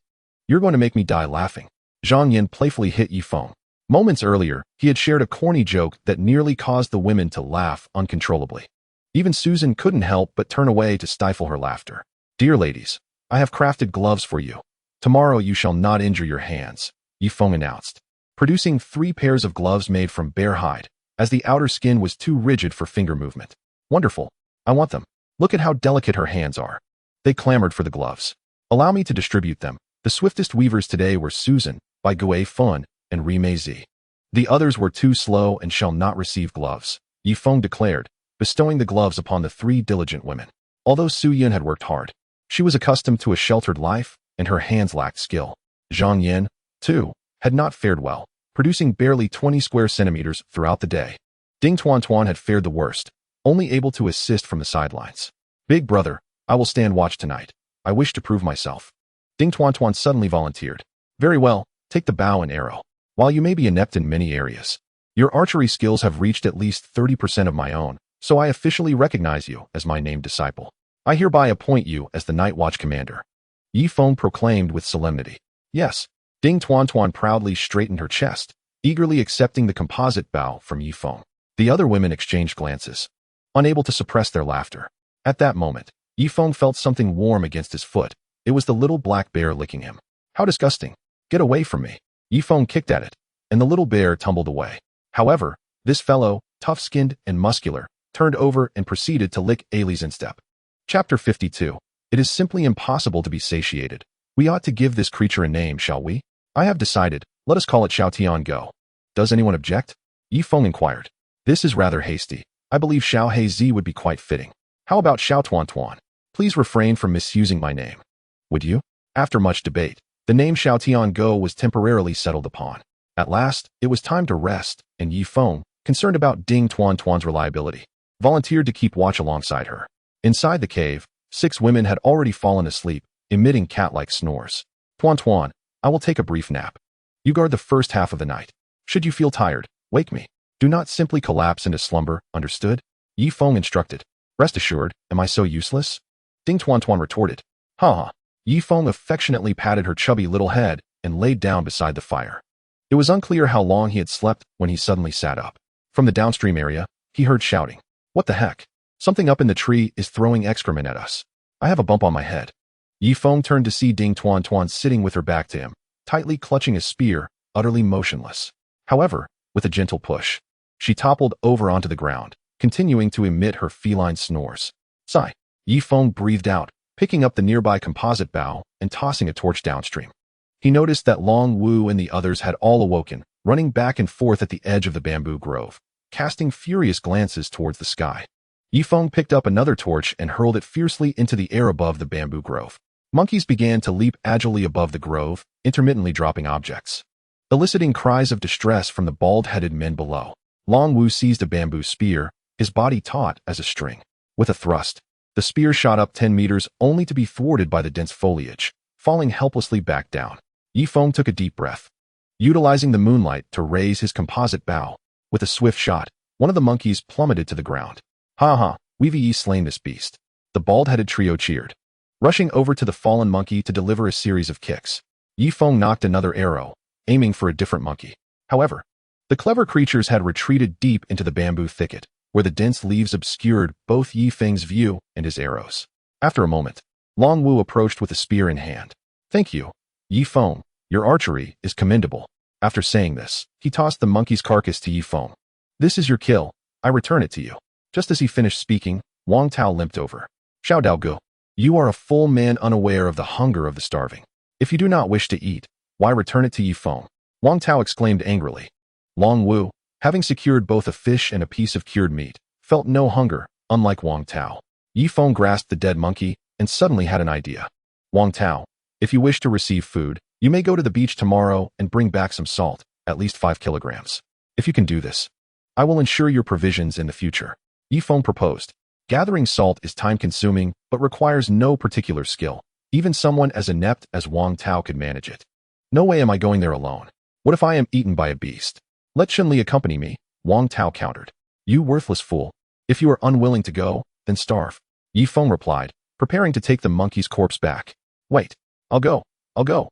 You're going to make me die laughing. Zhang Yin playfully hit Ye Feng. Moments earlier, he had shared a corny joke that nearly caused the women to laugh uncontrollably. Even Susan couldn't help but turn away to stifle her laughter. Dear ladies, I have crafted gloves for you. Tomorrow you shall not injure your hands, Ye Feng announced, producing 3 pairs of gloves made from bear hide, as the outer skin was too rigid for finger movement. Wonderful. I want them. Look at how delicate her hands are. They clamored for the gloves. Allow me to distribute them. The swiftest weavers today were Susan, by Ye Feng, and Rimei Zi. The others were too slow and shall not receive gloves, Ye Feng declared, bestowing the gloves upon the 3 diligent women. Although Su Yun had worked hard, she was accustomed to a sheltered life, and her hands lacked skill. Zhang Yin, too, had not fared well, producing barely 20 square centimeters throughout the day. Ding Tuan Tuan had fared the worst, only able to assist from the sidelines. Big brother, I will stand watch tonight. I wish to prove myself. Ding Tuan Tuan suddenly volunteered. Very well, take the bow and arrow. While you may be inept in many areas, your archery skills have reached at least 30% of my own, so I officially recognize you as my named disciple. I hereby appoint you as the Night Watch Commander. Ye Feng proclaimed with solemnity. Yes. Ding Tuan Tuan proudly straightened her chest, eagerly accepting the composite bow from Ye Feng. The other women exchanged glances, unable to suppress their laughter. At that moment, Ye Feng felt something warm against his foot. It was the little black bear licking him. How disgusting. Get away from me. Ye Feng kicked at it, and the little bear tumbled away. However, this fellow, tough-skinned and muscular, turned over and proceeded to lick Ailey's instep. Chapter 52. It is simply impossible to be satiated. We ought to give this creature a name, shall we? I have decided. Let us call it Xiao Tian Go. Does anyone object? Ye Feng inquired. This is rather hasty. I believe Xiao He Zi would be quite fitting. How about Xiao Tuan Tuan? Please refrain from misusing my name. Would you? After much debate, the name Xiao Tian Go was temporarily settled upon. At last, it was time to rest, and Ye Feng, concerned about Ding Tuan Tuan's reliability, volunteered to keep watch alongside her. Inside the cave, 6 women had already fallen asleep, emitting cat-like snores. Tuan Tuan, I will take a brief nap. You guard the first half of the night. Should you feel tired, wake me. Do not simply collapse into slumber, understood? Ye Feng instructed. Rest assured, am I so useless? Ding Tuan Tuan retorted. Ha ha. Ye Feng affectionately patted her chubby little head and laid down beside the fire. It was unclear how long he had slept when he suddenly sat up. From the downstream area, he heard shouting. What the heck? Something up in the tree is throwing excrement at us. I have a bump on my head. Ye Feng turned to see Ding Tuan Tuan sitting with her back to him, tightly clutching a spear, utterly motionless. However, with a gentle push, she toppled over onto the ground, continuing to emit her feline snores. Sigh. Ye Feng breathed out, picking up the nearby composite bough and tossing a torch downstream. He noticed that Long Wu and the others had all awoken, running back and forth at the edge of the bamboo grove, casting furious glances towards the sky. Ye Feng picked up another torch and hurled it fiercely into the air above the bamboo grove. Monkeys began to leap agilely above the grove, intermittently dropping objects, eliciting cries of distress from the bald-headed men below. Long Wu seized a bamboo spear, his body taut as a string. With a thrust, the spear shot up 10 meters only to be thwarted by the dense foliage, falling helplessly back down. Ye Feng took a deep breath, utilizing the moonlight to raise his composite bow. With a swift shot, one of the monkeys plummeted to the ground. Ha ha, we've slain this beast. The bald-headed trio cheered, rushing over to the fallen monkey to deliver a series of kicks. Ye Feng nocked another arrow, aiming for a different monkey. However, the clever creatures had retreated deep into the bamboo thicket, where the dense leaves obscured both Ye Feng's view and his arrows. After a moment, Long Wu approached with a spear in hand. Thank you, Ye Feng. Your archery is commendable. After saying this, he tossed the monkey's carcass to Ye Feng. This is your kill. I return it to you. Just as he finished speaking, Wang Tao limped over. Xiao Daogu, you are a full man unaware of the hunger of the starving. If you do not wish to eat, why return it to Ye Feng? Wang Tao exclaimed angrily. Long Wu, having secured both a fish and a piece of cured meat, felt no hunger, unlike Wang Tao. Ye Feng grasped the dead monkey and suddenly had an idea. Wang Tao, if you wish to receive food, you may go to the beach tomorrow and bring back some salt, at least 5 kilograms. If you can do this, I will ensure your provisions in the future. Ye Feng proposed. Gathering salt is time-consuming, but requires no particular skill. Even someone as inept as Wang Tao could manage it. No way am I going there alone. What if I am eaten by a beast? Let Chun-Li accompany me, Wang Tao countered. You worthless fool. If you are unwilling to go, then starve. Ye Feng replied, preparing to take the monkey's corpse back. Wait, I'll go.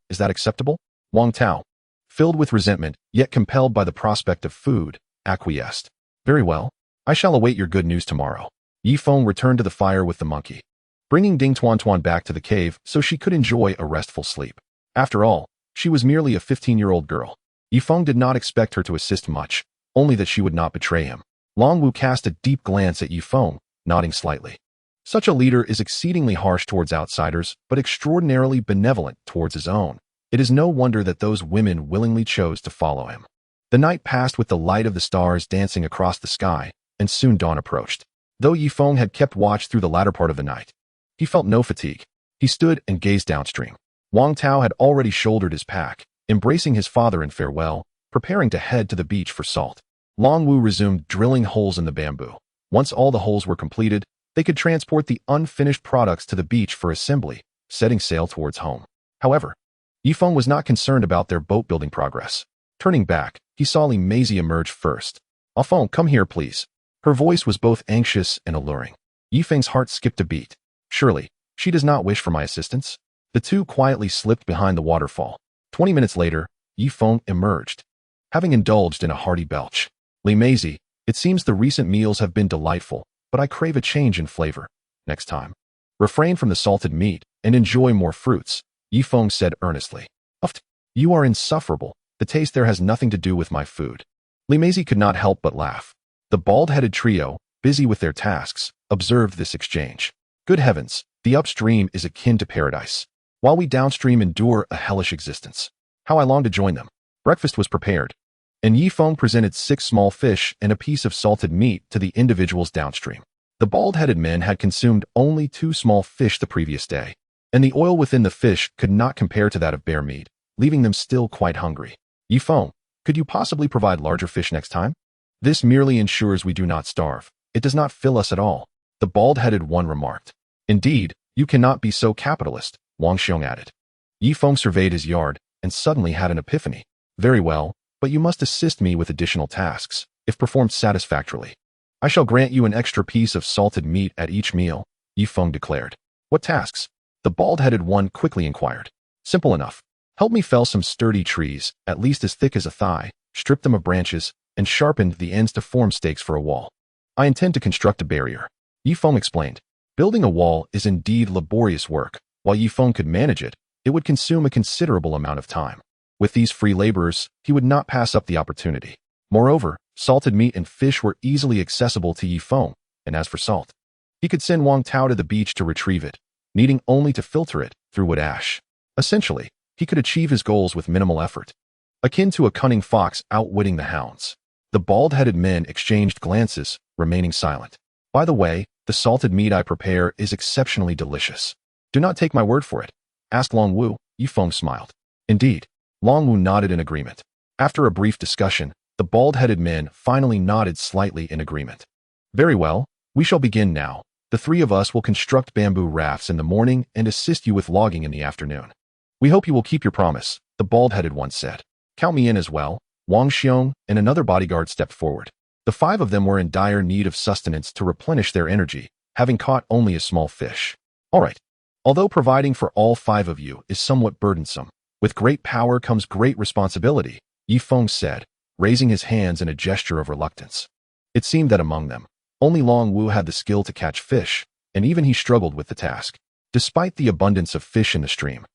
Is that acceptable? Wang Tao, filled with resentment, yet compelled by the prospect of food, acquiesced. Very well. I shall await your good news tomorrow. Ye Feng returned to the fire with the monkey, bringing Ding Tuan Tuan back to the cave so she could enjoy a restful sleep. After all, she was merely a 15-year-old girl. Ye Feng did not expect her to assist much, only that she would not betray him. Long Wu cast a deep glance at Ye Feng, nodding slightly. Such a leader is exceedingly harsh towards outsiders, but extraordinarily benevolent towards his own. It is no wonder that those women willingly chose to follow him. The night passed with the light of the stars dancing across the sky, and soon dawn approached. Though Ye Feng had kept watch through the latter part of the night, he felt no fatigue. He stood and gazed downstream. Wang Tao had already shouldered his pack, embracing his father in farewell, preparing to head to the beach for salt. Long Wu resumed drilling holes in the bamboo. Once all the holes were completed, they could transport the unfinished products to the beach for assembly, setting sail towards home. However, Ye Feng was not concerned about their boat-building progress. Turning back, he saw Li Meizi emerge first. Feng, come here, please. Her voice was both anxious and alluring. Ye Feng's heart skipped a beat. Surely, she does not wish for my assistance? The two quietly slipped behind the waterfall. 20 minutes later, Ye Feng emerged, having indulged in a hearty belch. Li Meizi, it seems the recent meals have been delightful, but I crave a change in flavor. Next time, refrain from the salted meat and enjoy more fruits, Ye Feng said earnestly. Uft, you are insufferable. The taste there has nothing to do with my food. Li Meizi could not help but laugh. The bald-headed trio, busy with their tasks, observed this exchange. Good heavens, the upstream is akin to paradise, while we downstream endure a hellish existence. How I long to join them. Breakfast was prepared, and Ye Feng presented 6 small fish and a piece of salted meat to the individuals downstream. The bald-headed men had consumed only 2 small fish the previous day, and the oil within the fish could not compare to that of bear meat, leaving them still quite hungry. Ye Feng, could you possibly provide larger fish next time? This merely ensures we do not starve. It does not fill us at all, the bald-headed one remarked. Indeed, you cannot be so capitalist, Wang Xiong added. Ye Feng surveyed his yard and suddenly had an epiphany. Very well, but you must assist me with additional tasks, if performed satisfactorily. I shall grant you an extra piece of salted meat at each meal, Ye Feng declared. What tasks? The bald-headed one quickly inquired. Simple enough. Help me fell some sturdy trees, at least as thick as a thigh, strip them of branches, and sharpened the ends to form stakes for a wall. I intend to construct a barrier, Ye Feng explained. Building a wall is indeed laborious work. While Ye Feng could manage it, it would consume a considerable amount of time. With these free laborers, he would not pass up the opportunity. Moreover, salted meat and fish were easily accessible to Ye Feng, and as for salt, he could send Wang Tao to the beach to retrieve it, needing only to filter it through wood ash. Essentially, he could achieve his goals with minimal effort, akin to a cunning fox outwitting the hounds. The bald-headed men exchanged glances, remaining silent. By the way, the salted meat I prepare is exceptionally delicious. Do not take my word for it, asked Long Wu. Ye Feng smiled. Indeed. Long Wu nodded in agreement. After a brief discussion, the bald-headed men finally nodded slightly in agreement. Very well, we shall begin now. The three of us will construct bamboo rafts in the morning and assist you with logging in the afternoon. We hope you will keep your promise, the bald-headed one said. Count me in as well. Wang Xiong and another bodyguard stepped forward. The five of them were in dire need of sustenance to replenish their energy, having caught only a small fish. All right. Although providing for all five of you is somewhat burdensome, with great power comes great responsibility, Ye Feng said, raising his hands in a gesture of reluctance. It seemed that among them, only Long Wu had the skill to catch fish, and even he struggled with the task. Despite the abundance of fish in the stream,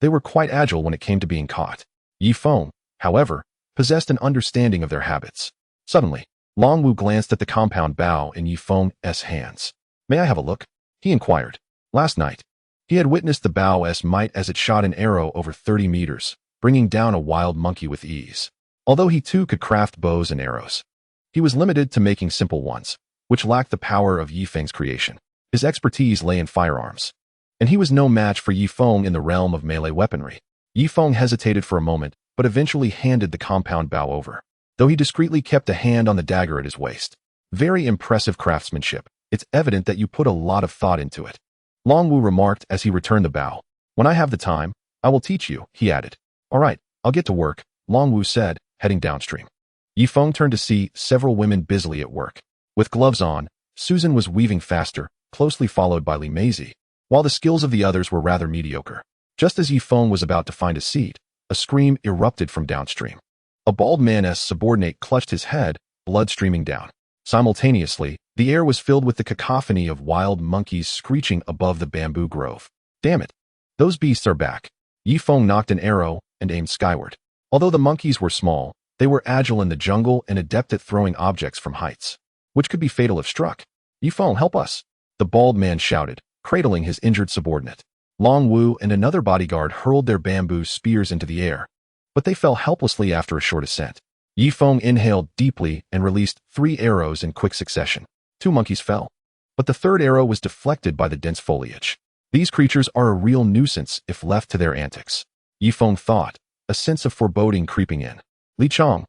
they were quite agile when it came to being caught. Ye Feng, however, possessed an understanding of their habits. Suddenly, Long Wu glanced at the compound bow in Ye Feng's hands. May I have a look? He inquired. Last night, he had witnessed the bow's might as it shot an arrow over 30 meters, bringing down a wild monkey with ease. Although he too could craft bows and arrows, he was limited to making simple ones, which lacked the power of Ye Feng's creation. His expertise lay in firearms, and he was no match for Ye Feng in the realm of melee weaponry. Ye Feng hesitated for a moment, but eventually handed the compound bow over, though he discreetly kept a hand on the dagger at his waist. Very impressive craftsmanship. It's evident that you put a lot of thought into it, Long Wu remarked as he returned the bow. When I have the time, I will teach you, he added. All right, I'll get to work, Long Wu said, heading downstream. Ye Feng turned to see several women busily at work. With gloves on, Susan was weaving faster, closely followed by Li Meizi, while the skills of the others were rather mediocre. Just as Ye Feng was about to find a seat, a scream erupted from downstream. A bald man's subordinate clutched his head, blood streaming down. Simultaneously, the air was filled with the cacophony of wild monkeys screeching above the bamboo grove. Damn it! Those beasts are back. Ye Feng knocked an arrow and aimed skyward. Although the monkeys were small, they were agile in the jungle and adept at throwing objects from heights, which could be fatal if struck. Ye Feng, help us! The bald man shouted, cradling his injured subordinate. Long Wu and another bodyguard hurled their bamboo spears into the air, but they fell helplessly after a short ascent. Ye Feng inhaled deeply and released 3 arrows in quick succession. 2 monkeys fell, but the third arrow was deflected by the dense foliage. These creatures are a real nuisance if left to their antics, Ye Feng thought, a sense of foreboding creeping in. Li Chong,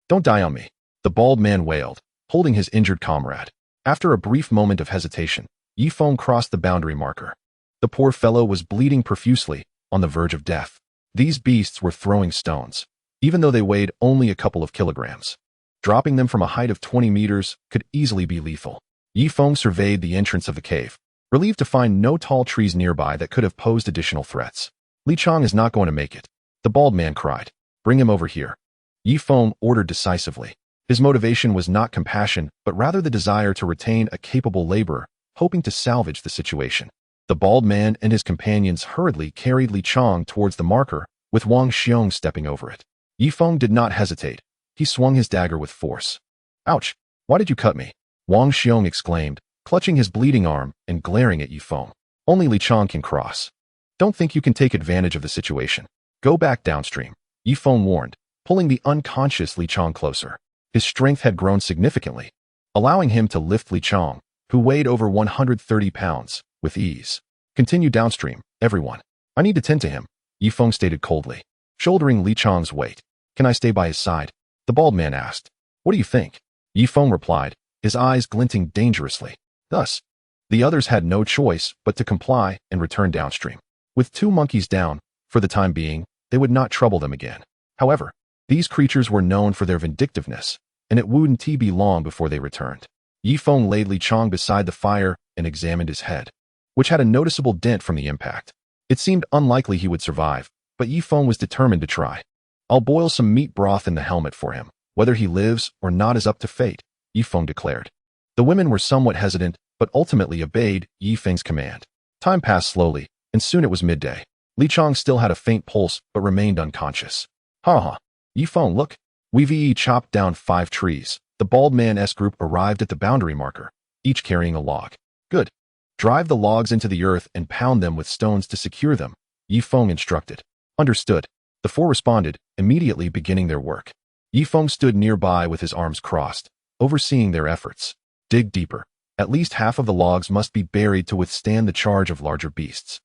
don't die on me, the bald man wailed, holding his injured comrade. After a brief moment of hesitation, Ye Feng crossed the boundary marker. The poor fellow was bleeding profusely, on the verge of death. These beasts were throwing stones, even though they weighed only a couple of kilograms. Dropping them from a height of 20 meters could easily be lethal. Ye Feng surveyed the entrance of the cave, relieved to find no tall trees nearby that could have posed additional threats. Li Chong is not going to make it, the bald man cried. Bring him over here, Ye Feng ordered decisively. His motivation was not compassion, but rather the desire to retain a capable laborer, hoping to salvage the situation. The bald man and his companions hurriedly carried Li Chong towards the marker, with Wang Xiong stepping over it. Ye Feng did not hesitate. He swung his dagger with force. Ouch! Why did you cut me? Wang Xiong exclaimed, clutching his bleeding arm and glaring at Ye Feng. Only Li Chong can cross. Don't think you can take advantage of the situation. Go back downstream, Ye Feng warned, pulling the unconscious Li Chong closer. His strength had grown significantly, allowing him to lift Li Chong, who weighed over 130 pounds, with ease. Continue downstream, everyone. I need to tend to him, Ye Feng stated coldly, shouldering Li Chong's weight. Can I stay by his side? The bald man asked. What do you think? Ye Feng replied, his eyes glinting dangerously. Thus, the others had no choice but to comply and return downstream. With 2 monkeys down, for the time being, they would not trouble them again. However, these creatures were known for their vindictiveness, and it wouldn't be long before they returned. Ye Feng laid Li Chong beside the fire and examined his head, which had a noticeable dent from the impact. It seemed unlikely he would survive, but Ye Feng was determined to try. I'll boil some meat broth in the helmet for him. Whether he lives or not is up to fate, Ye Feng declared. The women were somewhat hesitant, but ultimately obeyed Ye Feng's command. Time passed slowly, and soon it was midday. Li Chong still had a faint pulse, but remained unconscious. Ha ha. Ye Feng, look. We've chopped down 5 trees. The bald man-s group arrived at the boundary marker, each carrying a log. Good. Drive the logs into the earth and pound them with stones to secure them, Ye Feng instructed. Understood. The 4 responded, immediately beginning their work. Ye Feng stood nearby with his arms crossed, overseeing their efforts. Dig deeper. At least half of the logs must be buried to withstand the charge of larger beasts.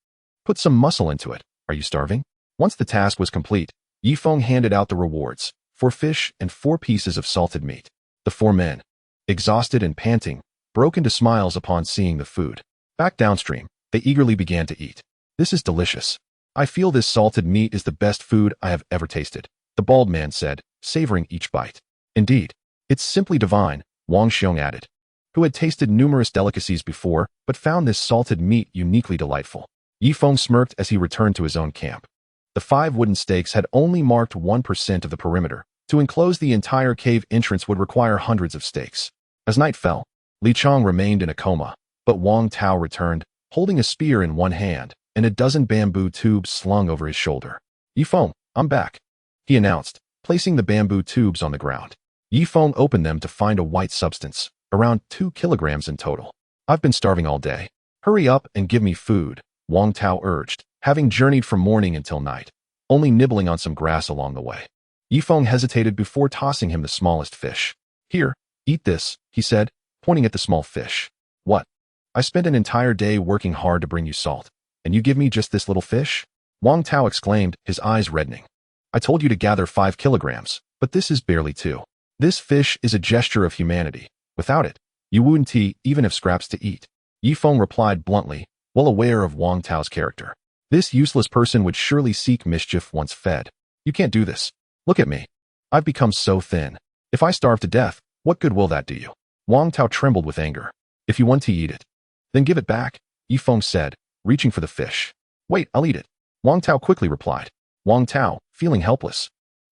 Put some muscle into it. Are you starving? Once the task was complete, Ye Feng handed out the rewards, 4 fish and 4 pieces of salted meat. The 4 men, exhausted and panting, broke into smiles upon seeing the food. Back downstream, they eagerly began to eat. This is delicious. I feel this salted meat is the best food I have ever tasted, the bald man said, savoring each bite. Indeed, it's simply divine, Wang Xiong added, who had tasted numerous delicacies before, but found this salted meat uniquely delightful. Ye Feng smirked as he returned to his own camp. The 5 wooden stakes had only marked 1% of the perimeter. To enclose the entire cave entrance would require hundreds of stakes. As night fell, Li Chong remained in a coma, but Wang Tao returned, holding a spear in one hand and a dozen bamboo tubes slung over his shoulder. Ye Feng, I'm back, he announced, placing the bamboo tubes on the ground. Ye Feng opened them to find a white substance, around 2 kilograms in total. I've been starving all day. Hurry up and give me food, Wang Tao urged, having journeyed from morning until night, only nibbling on some grass along the way. Ye Feng hesitated before tossing him the smallest fish. Here, eat this, he said, pointing at the small fish. What? I spent an entire day working hard to bring you salt, and you give me just this little fish? Wang Tao exclaimed, his eyes reddening. I told you to gather 5 kilograms, but this is barely 2. This fish is a gesture of humanity. Without it, you wouldn't even have scraps to eat. Ye Feng replied bluntly, well aware of Wang Tao's character. This useless person would surely seek mischief once fed. You can't do this. Look at me. I've become so thin. If I starve to death, what good will that do you? Wang Tao trembled with anger. If you want to eat it, then give it back, Ye Feng said, reaching for the fish. Wait, I'll eat it. Wang Tao quickly replied. Wang Tao, feeling helpless,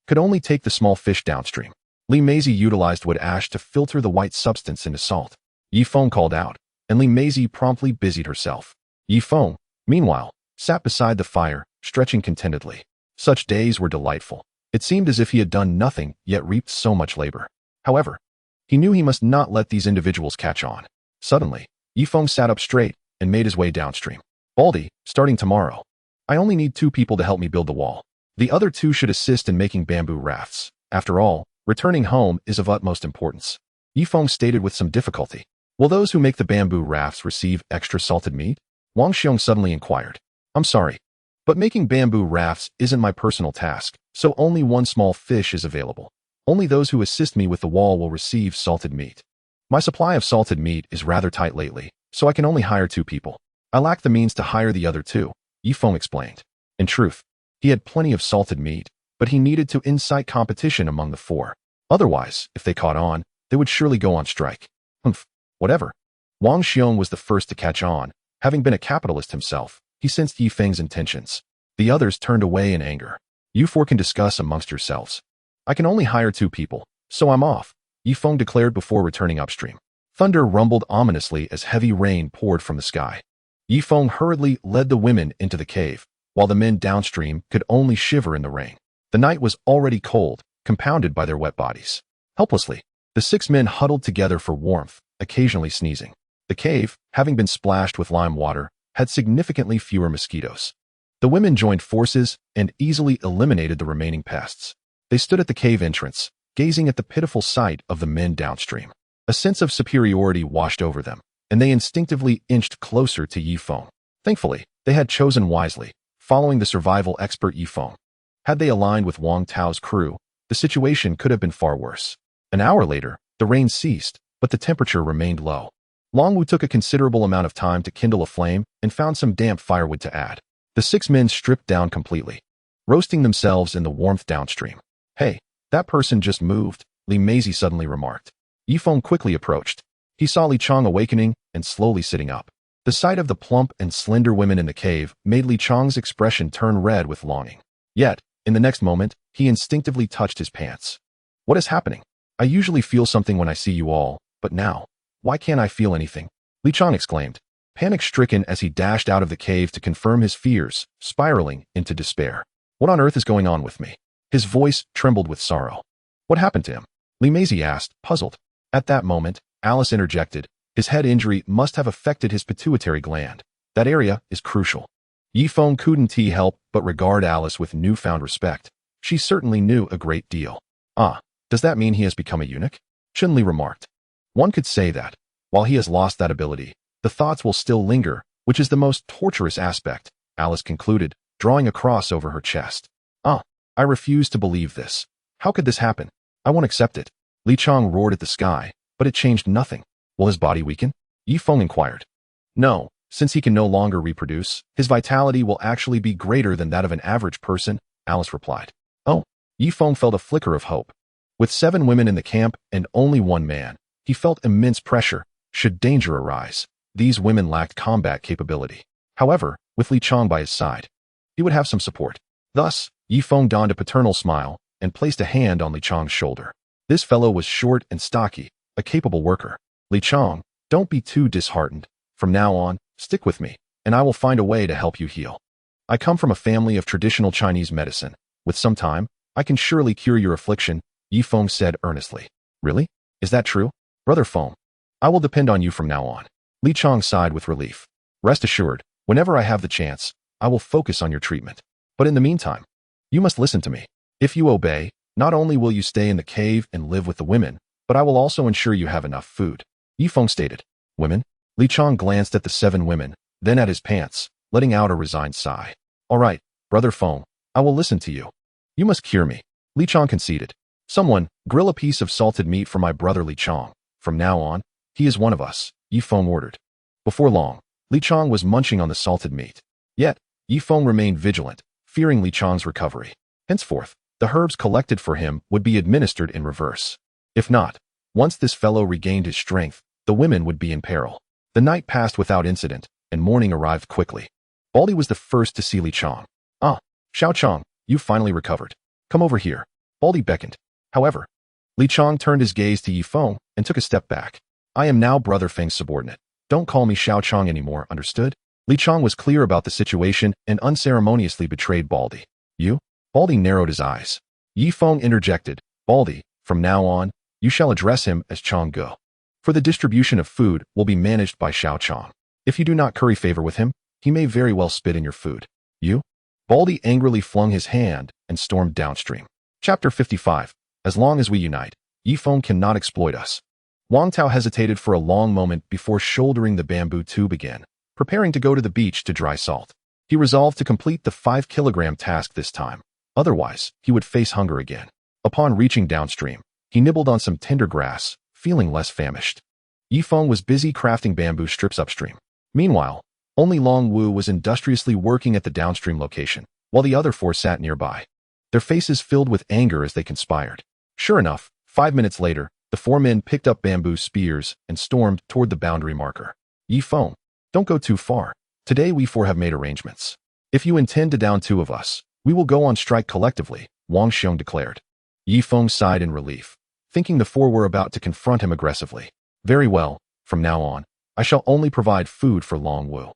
could only take the small fish downstream. Li Meizi utilized wood ash to filter the white substance into salt. Ye Feng called out, and Li Meizi promptly busied herself. Ye Feng, meanwhile, sat beside the fire, stretching contentedly. Such days were delightful. It seemed as if he had done nothing, yet reaped so much labor. However, he knew he must not let these individuals catch on. Suddenly, Ye Feng sat up straight and made his way downstream. Baldy, starting tomorrow, I only need 2 people to help me build the wall. The other 2 should assist in making bamboo rafts. After all, returning home is of utmost importance. Ye Feng stated with some difficulty. Will those who make the bamboo rafts receive extra salted meat? Wang Xiong suddenly inquired. I'm sorry, but making bamboo rafts isn't my personal task, so only 1 small fish is available. Only those who assist me with the wall will receive salted meat. My supply of salted meat is rather tight lately, so I can only hire 2 people. I lack the means to hire the other 2, Ye Feng explained. In truth, he had plenty of salted meat, but he needed to incite competition among the 4. Otherwise, if they caught on, they would surely go on strike. Humph, whatever. Wang Xiong was the first to catch on. Having been a capitalist himself, he sensed Ye Feng's intentions. The others turned away in anger. You 4 can discuss amongst yourselves. I can only hire 2 people, so I'm off, Ye Feng declared before returning upstream. Thunder rumbled ominously as heavy rain poured from the sky. Ye Feng hurriedly led the women into the cave, while the men downstream could only shiver in the rain. The night was already cold, compounded by their wet bodies. Helplessly, the 6 men huddled together for warmth, occasionally sneezing. The cave, having been splashed with lime water, had significantly fewer mosquitoes. The women joined forces and easily eliminated the remaining pests. They stood at the cave entrance, gazing at the pitiful sight of the men downstream. A sense of superiority washed over them, and they instinctively inched closer to Ye Feng. Thankfully, they had chosen wisely, following the survival expert Ye Feng. Had they aligned with Wang Tao's crew, the situation could have been far worse. An hour later, the rain ceased, but the temperature remained low. Long Wu took a considerable amount of time to kindle a flame and found some damp firewood to add. The 6 men stripped down completely, roasting themselves in the warmth downstream. Hey, that person just moved, Li Meizi suddenly remarked. Ye Feng quickly approached. He saw Li Chong awakening and slowly sitting up. The sight of the plump and slender women in the cave made Li Chong's expression turn red with longing. Yet, in the next moment, he instinctively touched his pants. What is happening? I usually feel something when I see you all, but now, Why can't I feel anything? Li Chang exclaimed, panic-stricken as he dashed out of the cave to confirm his fears, spiraling into despair. What on earth is going on with me? His voice trembled with sorrow. What happened to him? Li Meizi asked, puzzled. At that moment, Alice interjected. His head injury must have affected his pituitary gland. That area is crucial. Ye Feng couldn't help but regard Alice with newfound respect. She certainly knew a great deal. Ah, does that mean he has become a eunuch? Chun Li remarked. One could say that. While he has lost that ability, the thoughts will still linger, which is the most torturous aspect, Alice concluded, drawing a cross over her chest. Ah, I refuse to believe this. How could this happen? I won't accept it. Li Chang roared at the sky, but it changed nothing. Will his body weaken? Ye Feng inquired. No, since he can no longer reproduce, his vitality will actually be greater than that of an average person, Alice replied. Oh, Ye Feng felt a flicker of hope. With 7 women in the camp and only 1 man, he felt immense pressure. Should danger arise, these women lacked combat capability. However, with Li Chang by his side, he would have some support. Thus, Ye Feng donned a paternal smile and placed a hand on Li Chang's shoulder. This fellow was short and stocky, a capable worker. Li Chang, don't be too disheartened. From now on, stick with me, and I will find a way to help you heal. I come from a family of traditional Chinese medicine. With some time, I can surely cure your affliction, Ye Feng said earnestly. Really? Is that true? Brother Feng, I will depend on you from now on. Li Chang sighed with relief. Rest assured, whenever I have the chance, I will focus on your treatment. But in the meantime, you must listen to me. If you obey, not only will you stay in the cave and live with the women, but I will also ensure you have enough food. Ye Feng stated. Women? Li Chang glanced at the 7 women, then at his pants, letting out a resigned sigh. All right, Brother Feng, I will listen to you. You must cure me. Li Chang conceded. Someone, grill a piece of salted meat for my brother Li Chang. From now on, he is one of us, Ye Feng ordered. Before long, Li Chang was munching on the salted meat. Yet, Ye Feng remained vigilant, fearing Li Chang's recovery. Henceforth, the herbs collected for him would be administered in reverse. If not, once this fellow regained his strength, the women would be in peril. The night passed without incident, and morning arrived quickly. Baldy was the first to see Li Chang. Ah, Xiao Chang, you've finally recovered. Come over here. Baldy beckoned. However, Li Chang turned his gaze to Ye Feng and took a step back. I am now Brother Feng's subordinate. Don't call me Xiao Chang anymore, understood? Li Chang was clear about the situation and unceremoniously betrayed Baldy. You? Baldy narrowed his eyes. Ye Feng interjected. Baldy, from now on, you shall address him as Chang Go. For the distribution of food will be managed by Xiao Chang. If you do not curry favor with him, he may very well spit in your food. You? Baldy angrily flung his hand and stormed downstream. Chapter 55. As long as we unite, Ye Feng cannot exploit us. Wang Tao hesitated for a long moment before shouldering the bamboo tube again, preparing to go to the beach to dry salt. He resolved to complete the 5-kilogram task this time. Otherwise, he would face hunger again. Upon reaching downstream, he nibbled on some tender grass, feeling less famished. Ye Feng was busy crafting bamboo strips upstream. Meanwhile, only Long Wu was industriously working at the downstream location, while the other 4 sat nearby. Their faces filled with anger as they conspired. Sure enough, 5 minutes later, the 4 men picked up bamboo spears and stormed toward the boundary marker. Ye Feng, don't go too far. Today we 4 have made arrangements. If you intend to down 2 of us, we will go on strike collectively, Wang Xiong declared. Ye Feng sighed in relief, thinking the 4 were about to confront him aggressively. Very well, from now on, I shall only provide food for Long Wu.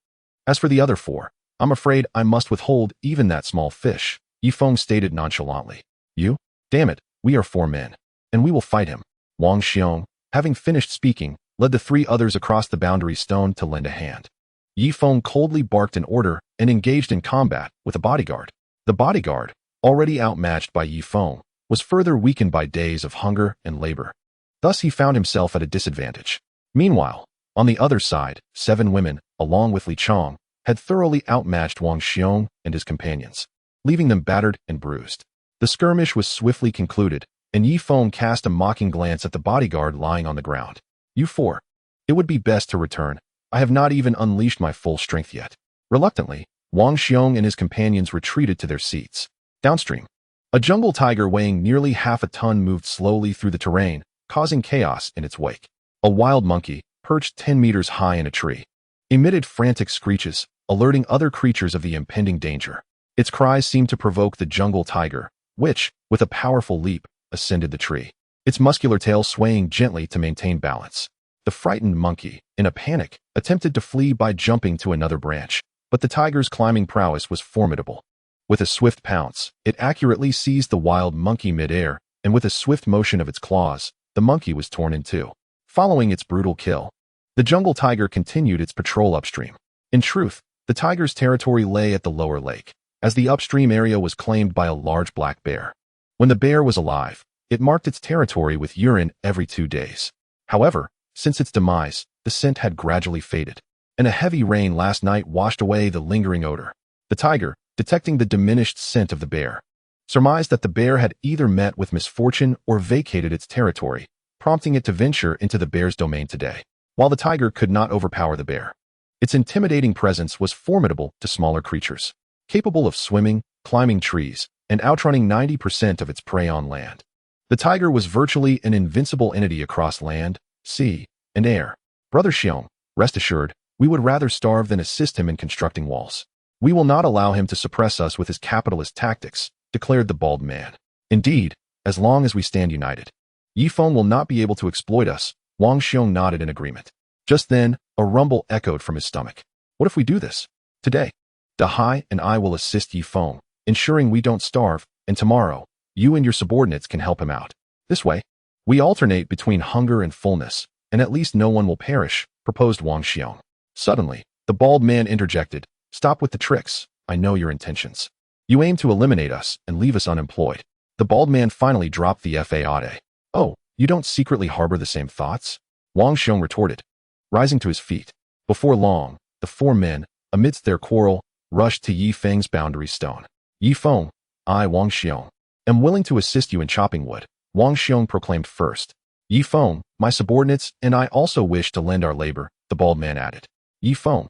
As for the other 4, I'm afraid I must withhold even that small fish, Ye Feng stated nonchalantly. You? Damn it, we are 4 men. And we will fight him. Wang Xiong, having finished speaking, led the 3 others across the boundary stone to lend a hand. Ye Feng coldly barked an order and engaged in combat with a bodyguard. The bodyguard, already outmatched by Ye Feng, was further weakened by days of hunger and labor. Thus he found himself at a disadvantage. Meanwhile, on the other side, 7 women, along with Li Chang, had thoroughly outmatched Wang Xiong and his companions, leaving them battered and bruised. The skirmish was swiftly concluded, and Ye Feng cast a mocking glance at the bodyguard lying on the ground. You 4. It would be best to return. I have not even unleashed my full strength yet. Reluctantly, Wang Xiong and his companions retreated to their seats. Downstream, a jungle tiger weighing nearly half a ton moved slowly through the terrain, causing chaos in its wake. A wild monkey, perched 10 meters high in a tree, emitted frantic screeches, alerting other creatures of the impending danger. Its cries seemed to provoke the jungle tiger, which, with a powerful leap, ascended the tree, its muscular tail swaying gently to maintain balance. The frightened monkey, in a panic, attempted to flee by jumping to another branch, but the tiger's climbing prowess was formidable. With a swift pounce, it accurately seized the wild monkey mid-air, and with a swift motion of its claws, the monkey was torn in two. Following its brutal kill, the jungle tiger continued its patrol upstream. In truth, the tiger's territory lay at the lower lake, as the upstream area was claimed by a large black bear. When the bear was alive, it marked its territory with urine every 2 days. However, since its demise, the scent had gradually faded, and a heavy rain last night washed away the lingering odor. The tiger, detecting the diminished scent of the bear, surmised that the bear had either met with misfortune or vacated its territory, prompting it to venture into the bear's domain today. While the tiger could not overpower the bear, its intimidating presence was formidable to smaller creatures, capable of swimming, climbing trees, and outrunning 90% of its prey on land. The tiger was virtually an invincible entity across land, sea, and air. Brother Xiong, rest assured, we would rather starve than assist him in constructing walls. We will not allow him to suppress us with his capitalist tactics, declared the bald man. Indeed, as long as we stand united, Ye Feng will not be able to exploit us. Wang Xiong nodded in agreement. Just then, a rumble echoed from his stomach. What if we do this? Today, Dahai and I will assist Ye Feng, ensuring we don't starve, and tomorrow, you and your subordinates can help him out. This way, we alternate between hunger and fullness, and at least no one will perish, proposed Wang Xiong. Suddenly, the bald man interjected, Stop with the tricks, I know your intentions. You aim to eliminate us and leave us unemployed. The bald man finally dropped the fade. Oh, you don't secretly harbor the same thoughts? Wang Xiong retorted, rising to his feet. Before long, the 4 men, amidst their quarrel, rushed to Ye Feng's boundary stone. Ye Feng, I, Wang Xiong, am willing to assist you in chopping wood, Wang Xiong proclaimed first. Ye Feng, my subordinates and I also wish to lend our labor, the bald man added. Ye Feng,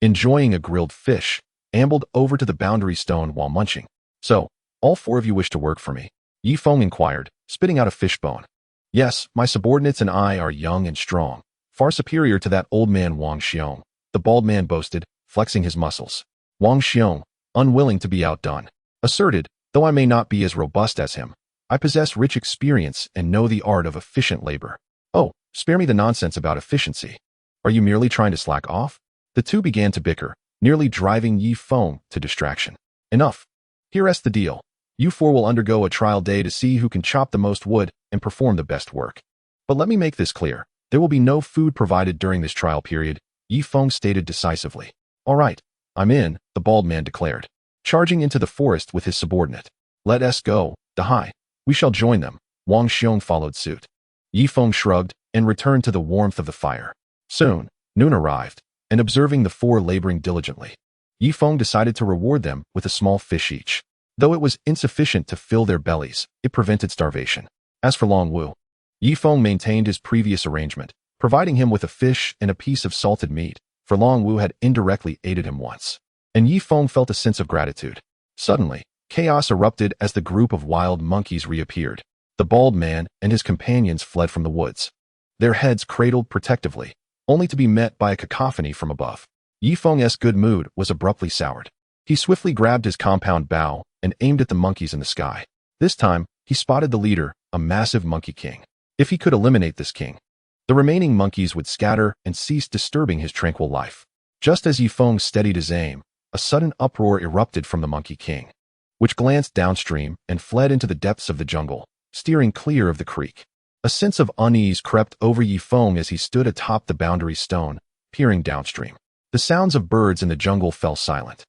enjoying a grilled fish, ambled over to the boundary stone while munching. So, all 4 of you wish to work for me? Ye Feng inquired, spitting out a fishbone. Yes, my subordinates and I are young and strong, far superior to that old man Wang Xiong, the bald man boasted, flexing his muscles. Wang Xiong, unwilling to be outdone, asserted, though I may not be as robust as him, I possess rich experience and know the art of efficient labor. Oh, spare me the nonsense about efficiency. Are you merely trying to slack off? The two began to bicker, nearly driving Ye Feng to distraction. Enough. Here's the deal. You 4 will undergo a trial day to see who can chop the most wood and perform the best work. But let me make this clear. There will be no food provided during this trial period, Ye Feng stated decisively. All right, I'm in, the bald man declared, charging into the forest with his subordinate. Let us go, Dahai. We shall join them. Wang Xiong followed suit. Ye Feng shrugged and returned to the warmth of the fire. Soon, noon arrived, and observing the 4 laboring diligently, Ye Feng decided to reward them with a small fish each. Though it was insufficient to fill their bellies, it prevented starvation. As for Long Wu, Ye Feng maintained his previous arrangement, providing him with a fish and a piece of salted meat, for Long Wu had indirectly aided him once. And Ye Feng felt a sense of gratitude. Suddenly, chaos erupted as the group of wild monkeys reappeared. The bald man and his companions fled from the woods, their heads cradled protectively, only to be met by a cacophony from above. Ye Feng's good mood was abruptly soured. He swiftly grabbed his compound bow and aimed at the monkeys in the sky. This time, he spotted the leader, a massive monkey king. If he could eliminate this king, the remaining monkeys would scatter and cease disturbing his tranquil life. Just as Ye Feng steadied his aim, a sudden uproar erupted from the monkey king, which glanced downstream and fled into the depths of the jungle, steering clear of the creek. A sense of unease crept over Ye Feng as he stood atop the boundary stone, peering downstream. The sounds of birds in the jungle fell silent,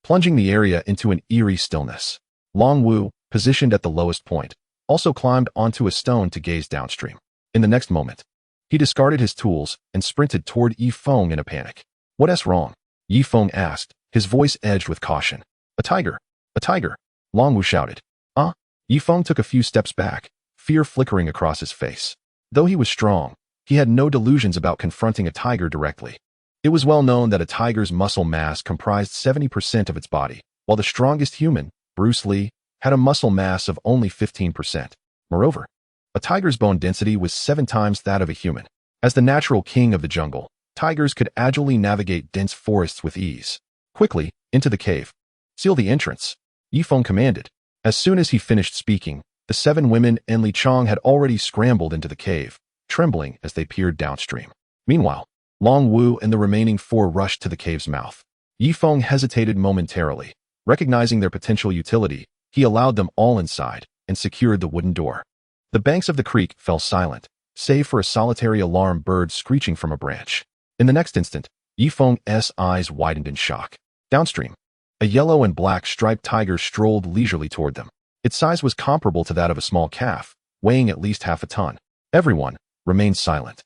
plunging the area into an eerie stillness. Long Wu, positioned at the lowest point, also climbed onto a stone to gaze downstream. In the next moment, he discarded his tools and sprinted toward Ye Feng in a panic. What's wrong? Ye Feng asked, his voice edged with caution. A tiger! A tiger! Long Wu shouted. Ye Feng took a few steps back, fear flickering across his face. Though he was strong, he had no delusions about confronting a tiger directly. It was well known that a tiger's muscle mass comprised 70% of its body, while the strongest human, Bruce Lee, had a muscle mass of only 15%. Moreover, a tiger's bone density was 7 times that of a human. As the natural king of the jungle, tigers could agilely navigate dense forests with ease. Quickly, into the cave. Seal the entrance, Ye Feng commanded. As soon as he finished speaking, the 7 women and Li Chong had already scrambled into the cave, trembling as they peered downstream. Meanwhile, Long Wu and the remaining four rushed to the cave's mouth. Ye Feng hesitated momentarily. Recognizing their potential utility, he allowed them all inside and secured the wooden door. The banks of the creek fell silent, save for a solitary alarm bird screeching from a branch. In the next instant, Ye Feng's eyes widened in shock. Downstream, a yellow and black striped tiger strolled leisurely toward them. Its size was comparable to that of a small calf, weighing at least half a ton. Everyone remained silent.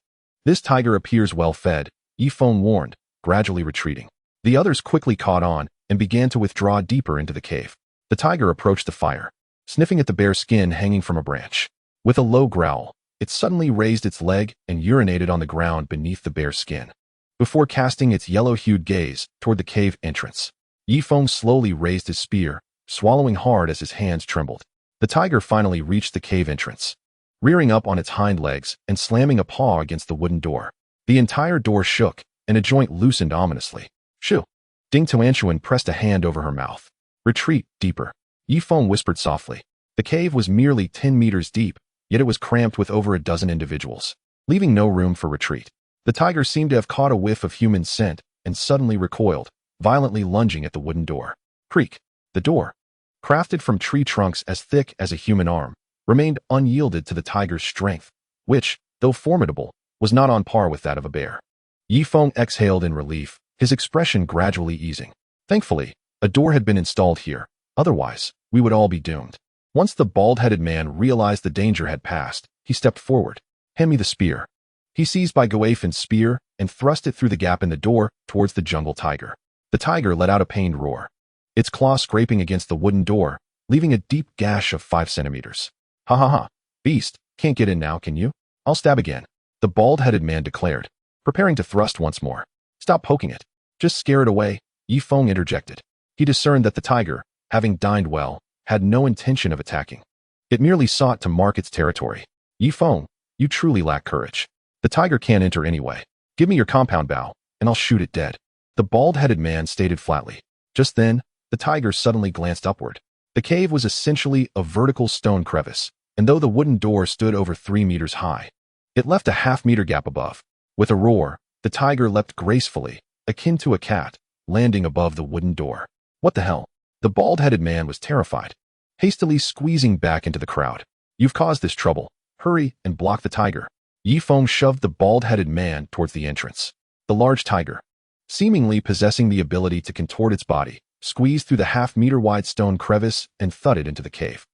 This tiger appears well fed, Ye Feng warned, gradually retreating. The others quickly caught on and began to withdraw deeper into the cave. The tiger approached the fire, sniffing at the bare skin hanging from a branch. With a low growl, it suddenly raised its leg and urinated on the ground beneath the bare skin. Before casting its yellow-hued gaze toward the cave entrance, Ye Feng slowly raised his spear, swallowing hard as his hands trembled. The tiger finally reached the cave entrance, rearing up on its hind legs and slamming a paw against the wooden door. The entire door shook, and a joint loosened ominously. Shoo! Ding Tuanshuan pressed a hand over her mouth. Retreat, deeper. Ye Feng whispered softly. The cave was merely 10 meters deep, yet it was cramped with over a dozen individuals, leaving no room for retreat. The tiger seemed to have caught a whiff of human scent and suddenly recoiled, violently lunging at the wooden door. Creak! The door, crafted from tree trunks as thick as a human arm, remained unyielded to the tiger's strength, which, though formidable, was not on par with that of a bear. Ye Feng exhaled in relief, his expression gradually easing. Thankfully, a door had been installed here, otherwise, we would all be doomed. Once the bald-headed man realized the danger had passed, he stepped forward. Hand me the spear. He seized Bai Guifen's spear and thrust it through the gap in the door towards the jungle tiger. The tiger let out a pained roar, its claw scraping against the wooden door, leaving a deep gash of 5 centimeters. Ha ha ha. Beast, can't get in now, can you? I'll stab again, the bald-headed man declared, preparing to thrust once more. Stop poking it. Just scare it away, Ye Feng interjected. He discerned that the tiger, having dined well, had no intention of attacking. It merely sought to mark its territory. Ye Feng, you truly lack courage. The tiger can't enter anyway. Give me your compound bow, and I'll shoot it dead. The bald-headed man stated flatly. Just then, the tiger suddenly glanced upward. The cave was essentially a vertical stone crevice, and though the wooden door stood over 3 meters high, it left a half-meter gap above. With a roar, the tiger leapt gracefully, akin to a cat, landing above the wooden door. What the hell? The bald-headed man was terrified, hastily squeezing back into the crowd. You've caused this trouble. Hurry and block the tiger. Ye Feng shoved the bald-headed man towards the entrance. The large tiger, seemingly possessing the ability to contort its body, squeezed through the half-meter-wide stone crevice and thudded into the cave.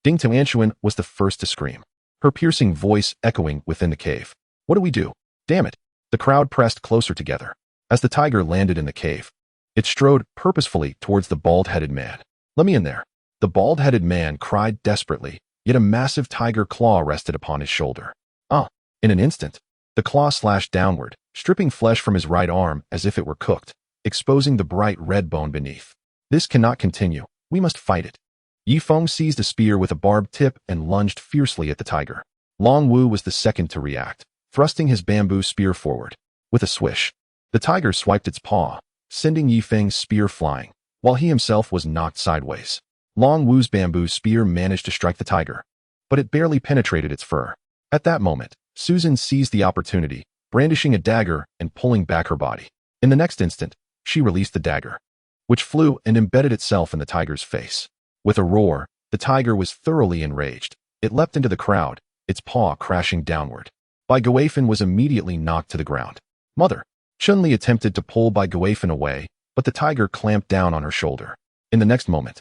Ding Tuanshuan was the first to scream, her piercing voice echoing within the cave. What do we do? Damn it! The crowd pressed closer together. As the tiger landed in the cave, it strode purposefully towards the bald-headed man. Let me in there. The bald-headed man cried desperately, yet a massive tiger claw rested upon his shoulder. In an instant, the claw slashed downward, stripping flesh from his right arm as if it were cooked, exposing the bright red bone beneath. This cannot continue. We must fight it. Ye Feng seized a spear with a barbed tip and lunged fiercely at the tiger. Long Wu was the second to react, thrusting his bamboo spear forward. With a swish, the tiger swiped its paw, sending Ye Feng's spear flying, while he himself was knocked sideways. Long Wu's bamboo spear managed to strike the tiger, but it barely penetrated its fur. At that moment, Susan seized the opportunity, brandishing a dagger and pulling back her body. In the next instant, she released the dagger, which flew and embedded itself in the tiger's face. With a roar, the tiger was thoroughly enraged. It leapt into the crowd, its paw crashing downward. Bai Guifen was immediately knocked to the ground. Mother! Chun-Li attempted to pull Bai Guifen away, but the tiger clamped down on her shoulder. In the next moment,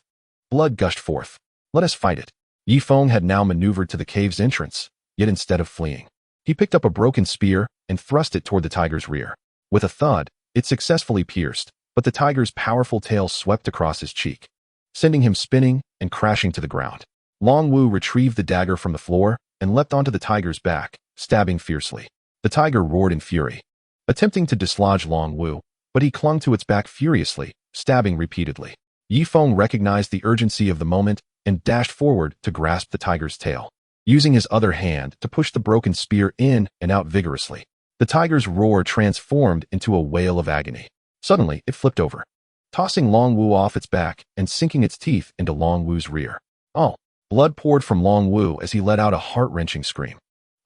blood gushed forth. Let us fight it. Ye Feng had now maneuvered to the cave's entrance, yet instead of fleeing, he picked up a broken spear and thrust it toward the tiger's rear. With a thud, it successfully pierced, but the tiger's powerful tail swept across his cheek, sending him spinning and crashing to the ground. Long Wu retrieved the dagger from the floor and leapt onto the tiger's back, stabbing fiercely. The tiger roared in fury, attempting to dislodge Long Wu, but he clung to its back furiously, stabbing repeatedly. Ye Feng recognized the urgency of the moment and dashed forward to grasp the tiger's tail, using his other hand to push the broken spear in and out vigorously. The tiger's roar transformed into a wail of agony. Suddenly, it flipped over, tossing Long Wu off its back and sinking its teeth into Long Wu's rear. Blood poured from Long Wu as he let out a heart-wrenching scream.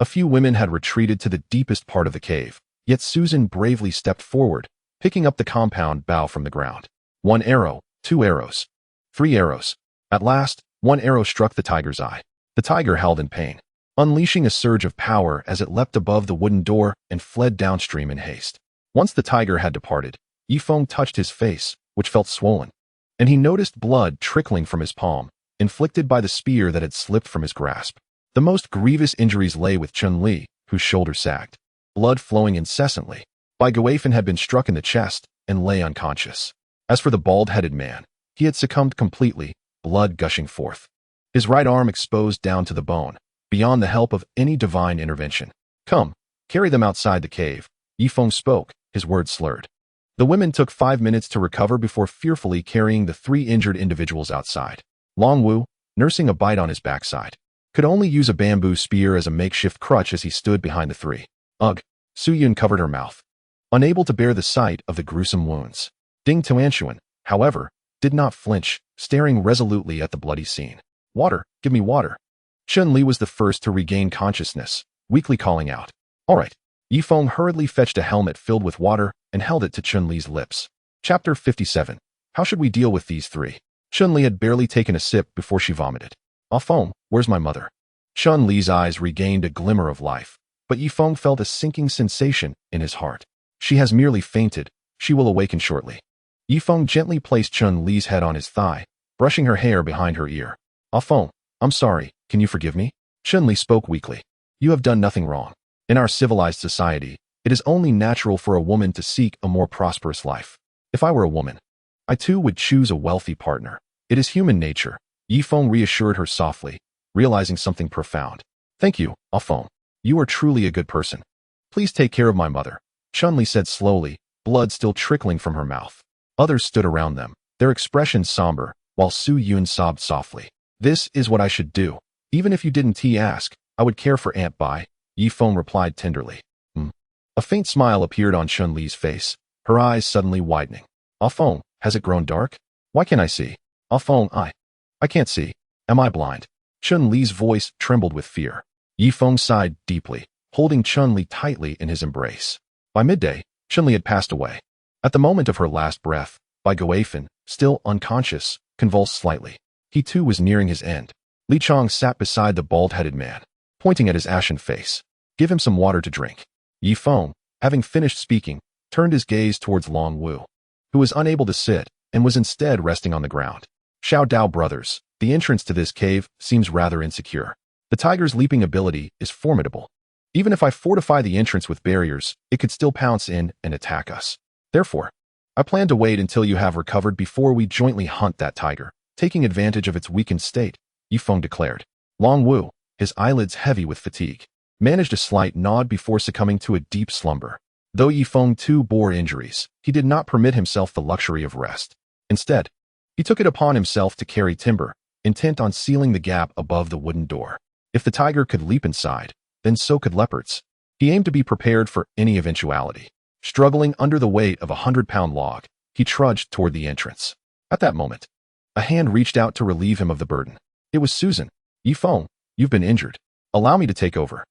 A few women had retreated to the deepest part of the cave, yet Susan bravely stepped forward, picking up the compound bow from the ground. 1 arrow, 2 arrows, 3 arrows. At last, 1 arrow struck the tiger's eye. The tiger howled in pain, unleashing a surge of power as it leapt above the wooden door and fled downstream in haste. Once the tiger had departed, Ye Feng touched his face, which felt swollen, and he noticed blood trickling from his palm, inflicted by the spear that had slipped from his grasp. The most grievous injuries lay with Chun-Li, whose shoulder sagged, blood flowing incessantly. Ye Feng had been struck in the chest and lay unconscious. As for the bald-headed man, he had succumbed completely, blood gushing forth, his right arm exposed down to the bone, beyond the help of any divine intervention. Come, carry them outside the cave. Ye Feng spoke, his words slurred. The women took 5 minutes to recover before fearfully carrying the 3 injured individuals outside. Long Wu, nursing a bite on his backside, could only use a bamboo spear as a makeshift crutch as he stood behind the 3. Ugh! Su Yun covered her mouth, unable to bear the sight of the gruesome wounds. Ding Tuanshuan, however, did not flinch, staring resolutely at the bloody scene. Water, give me water. Chun-Li was the first to regain consciousness, weakly calling out. All right. Ye Feng hurriedly fetched a helmet filled with water and held it to Chun-Li's lips. Chapter 57. How should we deal with these 3? Chun-Li had barely taken a sip before she vomited. Ah Feng, where's my mother? Chun-Li's eyes regained a glimmer of life, but Ye Feng felt a sinking sensation in his heart. She has merely fainted. She will awaken shortly. Ye Feng gently placed Chun-Li's head on his thigh, brushing her hair behind her ear. Ah Feng, I'm sorry, can you forgive me? Chun-Li spoke weakly. You have done nothing wrong. In our civilized society, it is only natural for a woman to seek a more prosperous life. If I were a woman, I too would choose a wealthy partner. It is human nature. Ye Feng reassured her softly, realizing something profound. Thank you, Ah Feng. You are truly a good person. Please take care of my mother, Chun-Li said slowly, blood still trickling from her mouth. Others stood around them, their expressions somber, while Su Yun sobbed softly. This is what I should do. Even if you didn't ask, I would care for Aunt Bai, Ye Feng replied tenderly. A faint smile appeared on Chun-Li's face, her eyes suddenly widening. Ah Feng, has it grown dark? Why can't I see? Ah Feng, I can't see. Am I blind? Chun-Li's voice trembled with fear. Ye Feng sighed deeply, holding Chun-Li tightly in his embrace. By midday, Chun-Li had passed away. At the moment of her last breath, Ye Feng, still unconscious, convulsed slightly. He too was nearing his end. Li Chong sat beside the bald-headed man, pointing at his ashen face. Give him some water to drink. Ye Feng, having finished speaking, turned his gaze towards Long Wu, who was unable to sit and was instead resting on the ground. Xiao Dao brothers, the entrance to this cave seems rather insecure. The tiger's leaping ability is formidable. Even if I fortify the entrance with barriers, it could still pounce in and attack us. Therefore, I plan to wait until you have recovered before we jointly hunt that tiger, taking advantage of its weakened state, Ye Feng declared. Long Wu, his eyelids heavy with fatigue, managed a slight nod before succumbing to a deep slumber. Though Ye Feng too bore injuries, he did not permit himself the luxury of rest. Instead, he took it upon himself to carry timber, intent on sealing the gap above the wooden door. If the tiger could leap inside, then so could leopards. He aimed to be prepared for any eventuality. Struggling under the weight of a 100-pound log, he trudged toward the entrance. At that moment, a hand reached out to relieve him of the burden. It was Susan. Ye Feng, you've been injured. Allow me to take over.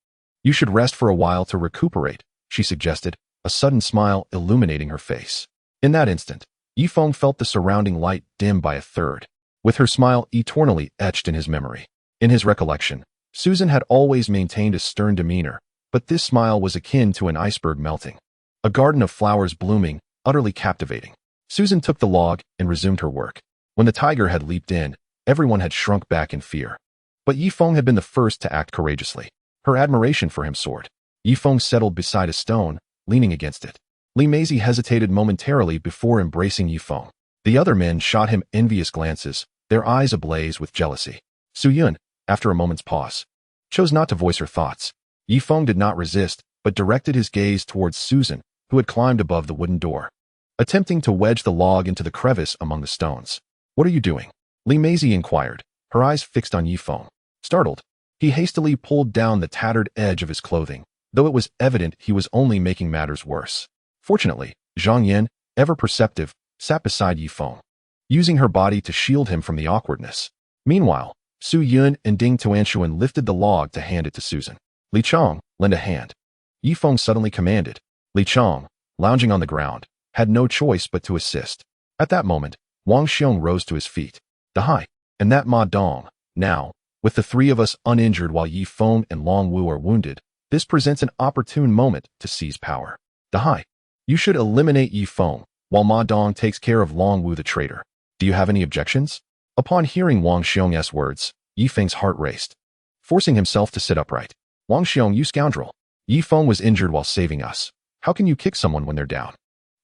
You should rest for a while to recuperate, she suggested, a sudden smile illuminating her face. In that instant, Ye Feng felt the surrounding light dim by a third, with her smile eternally etched in his memory. In his recollection, Susan had always maintained a stern demeanor, but this smile was akin to an iceberg melting. A garden of flowers blooming, utterly captivating. Susan took the log and resumed her work. When the tiger had leaped in, everyone had shrunk back in fear. But Ye Feng had been the first to act courageously. Her admiration for him soared. Ye Feng settled beside a stone, leaning against it. Li Meizi hesitated momentarily before embracing Ye Feng. The other men shot him envious glances, their eyes ablaze with jealousy. Su Yun, after a moment's pause, chose not to voice her thoughts. Ye Feng did not resist, but directed his gaze towards Susan, who had climbed above the wooden door, attempting to wedge the log into the crevice among the stones. What are you doing? Li Meizi inquired, her eyes fixed on Ye Feng. Startled, he hastily pulled down the tattered edge of his clothing, though it was evident he was only making matters worse. Fortunately, Zhang Yan, ever perceptive, sat beside Ye Feng, using her body to shield him from the awkwardness. Meanwhile, Su Yun and Ding Tuanshuan lifted the log to hand it to Susan. Li Chong, lend a hand. Ye Feng suddenly commanded. Li Chong, lounging on the ground, had no choice but to assist. At that moment, Wang Xiong rose to his feet. Dahai, and that Ma Dong. Now, with the three of us uninjured while Ye Feng and Long Wu are wounded, this presents an opportune moment to seize power. Dahai, you should eliminate Ye Feng, while Ma Dong takes care of Long Wu the traitor. Do you have any objections? Upon hearing Wang Xiong's words, Ye Feng's heart raced, forcing himself to sit upright. Wang Xiong, you scoundrel. Ye Feng was injured while saving us. How can you kick someone when they're down?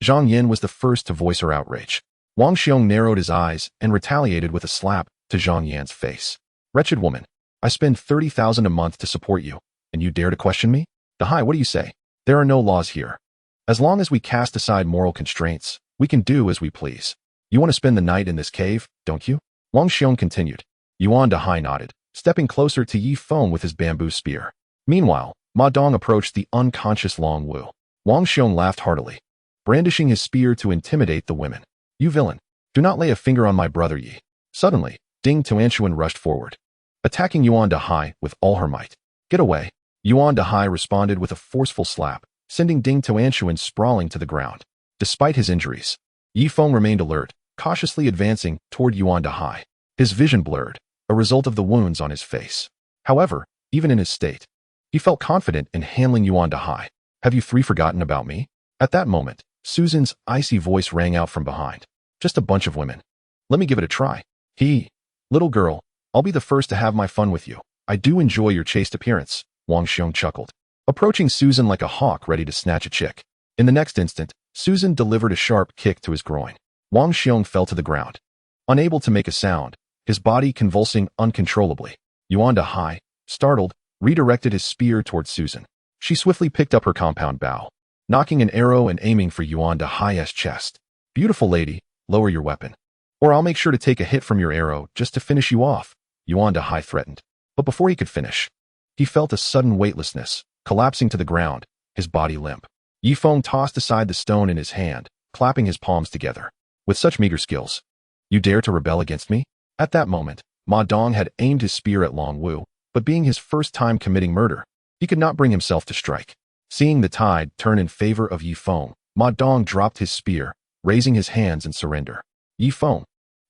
Zhang Yin was the first to voice her outrage. Wang Xiong narrowed his eyes and retaliated with a slap to Zhang Yan's face. Wretched woman, I spend 30,000 a month to support you, and you dare to question me? Dahai, what do you say? There are no laws here. As long as we cast aside moral constraints, we can do as we please. You want to spend the night in this cave, don't you? Wang Xiong continued. Yuan Dahai nodded, stepping closer to Ye Feng with his bamboo spear. Meanwhile, Ma Dong approached the unconscious Long Wu. Wang Xiong laughed heartily, brandishing his spear to intimidate the women. You villain, do not lay a finger on my brother Yi. Suddenly, Ding Tuanshuan rushed forward, attacking Yuan Dahai with all her might. Get away. Yuan Dahai responded with a forceful slap, sending Ding Tuanshuan sprawling to the ground. Despite his injuries, Ye Feng remained alert, cautiously advancing toward Yuan Dahai. His vision blurred, a result of the wounds on his face. However, even in his state, he felt confident in handling Yuan Dahai. Have you three forgotten about me? At that moment, Susan's icy voice rang out from behind. Just a bunch of women. Let me give it a try. Little girl, I'll be the first to have my fun with you. I do enjoy your chaste appearance, Wang Xiong chuckled, approaching Susan like a hawk ready to snatch a chick. In the next instant, Susan delivered a sharp kick to his groin. Wang Xiong fell to the ground, unable to make a sound, his body convulsing uncontrollably. Yuan Dahai, startled, redirected his spear towards Susan. She swiftly picked up her compound bow, knocking an arrow and aiming for Yuan Dahai's chest. Beautiful lady, lower your weapon, or I'll make sure to take a hit from your arrow just to finish you off, Yuan Dahai threatened. But before he could finish, he felt a sudden weightlessness, collapsing to the ground, his body limp. Ye Feng tossed aside the stone in his hand, clapping his palms together. With such meager skills, you dare to rebel against me? At that moment, Ma Dong had aimed his spear at Long Wu, but being his first time committing murder, he could not bring himself to strike. Seeing the tide turn in favor of Ye Feng, Ma Dong dropped his spear, raising his hands in surrender. Ye Feng,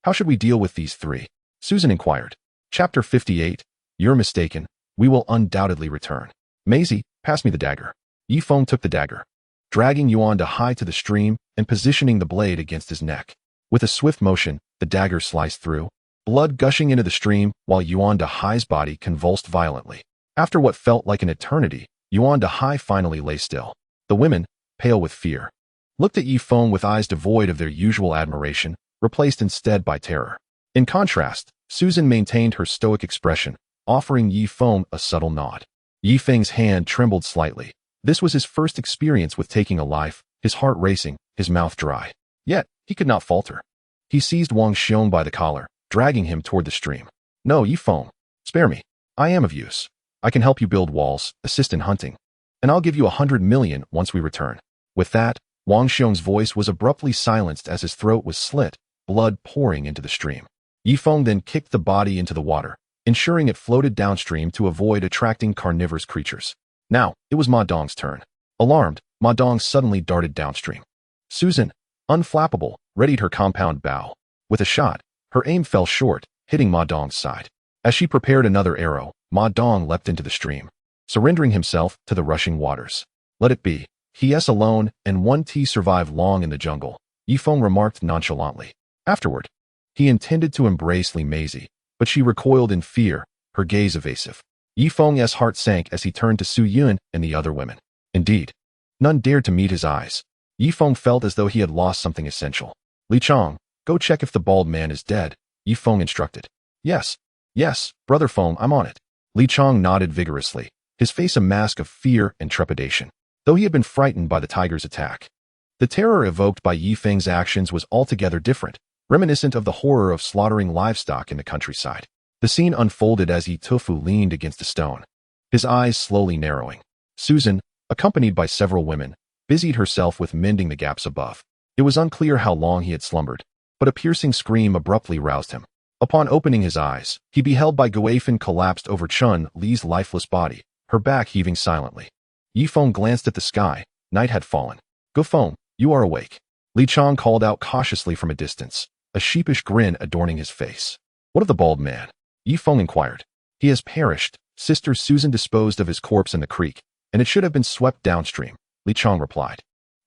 how should we deal with these three? Susan inquired. Chapter 58, You're mistaken. We will undoubtedly return. Maisie, pass me the dagger. Ye Feng took the dagger, dragging Yuan Dahai to the stream and positioning the blade against his neck. With a swift motion, the dagger sliced through, blood gushing into the stream while Yuan Dahai's body convulsed violently. After what felt like an eternity, Yuan Dahai finally lay still. The women, pale with fear, looked at Ye Feng with eyes devoid of their usual admiration, replaced instead by terror. In contrast, Susan maintained her stoic expression, offering Ye Feng a subtle nod. Ye Feng's hand trembled slightly. This was his first experience with taking a life, his heart racing, his mouth dry. Yet, he could not falter. He seized Wang Xiong by the collar, dragging him toward the stream. No, Ye Feng, spare me. I am of use. I can help you build walls, assist in hunting, and I'll give you 100 million once we return. With that, Wang Xiong's voice was abruptly silenced as his throat was slit, blood pouring into the stream. Ye Feng then kicked the body into the water, ensuring it floated downstream to avoid attracting carnivorous creatures. Now, it was Ma Dong's turn. Alarmed, Ma Dong suddenly darted downstream. Susan, unflappable, readied her compound bow. With a shot, her aim fell short, hitting Ma Dong's side. As she prepared another arrow, Ma Dong leapt into the stream, surrendering himself to the rushing waters. Let it be. He alone and 1T survive long in the jungle, Ye Feng remarked nonchalantly. Afterward, he intended to embrace Li Maisie, but she recoiled in fear, her gaze evasive. Ye Feng's heart sank as he turned to Su Yun and the other women. Indeed, none dared to meet his eyes. Ye Feng felt as though he had lost something essential. Li Chong, go check if the bald man is dead, Ye Feng instructed. Yes, Brother Feng, I'm on it. Li Chong nodded vigorously, his face a mask of fear and trepidation, though he had been frightened by the tiger's attack. The terror evoked by Ye Feng's actions was altogether different, reminiscent of the horror of slaughtering livestock in the countryside. The scene unfolded as Yi Tufu leaned against a stone, his eyes slowly narrowing. Susan, accompanied by several women, busied herself with mending the gaps above. It was unclear how long he had slumbered, but a piercing scream abruptly roused him. Upon opening his eyes, he beheld Bai Guifan collapsed over Chun Li's lifeless body, her back heaving silently. Ye Feng glanced at the sky. Night had fallen. Go Feng, you are awake. Li Chang called out cautiously from a distance, a sheepish grin adorning his face. What of the bald man? Ye Feng inquired. He has perished. Sister Susan disposed of his corpse in the creek, and it should have been swept downstream, Li Chang replied.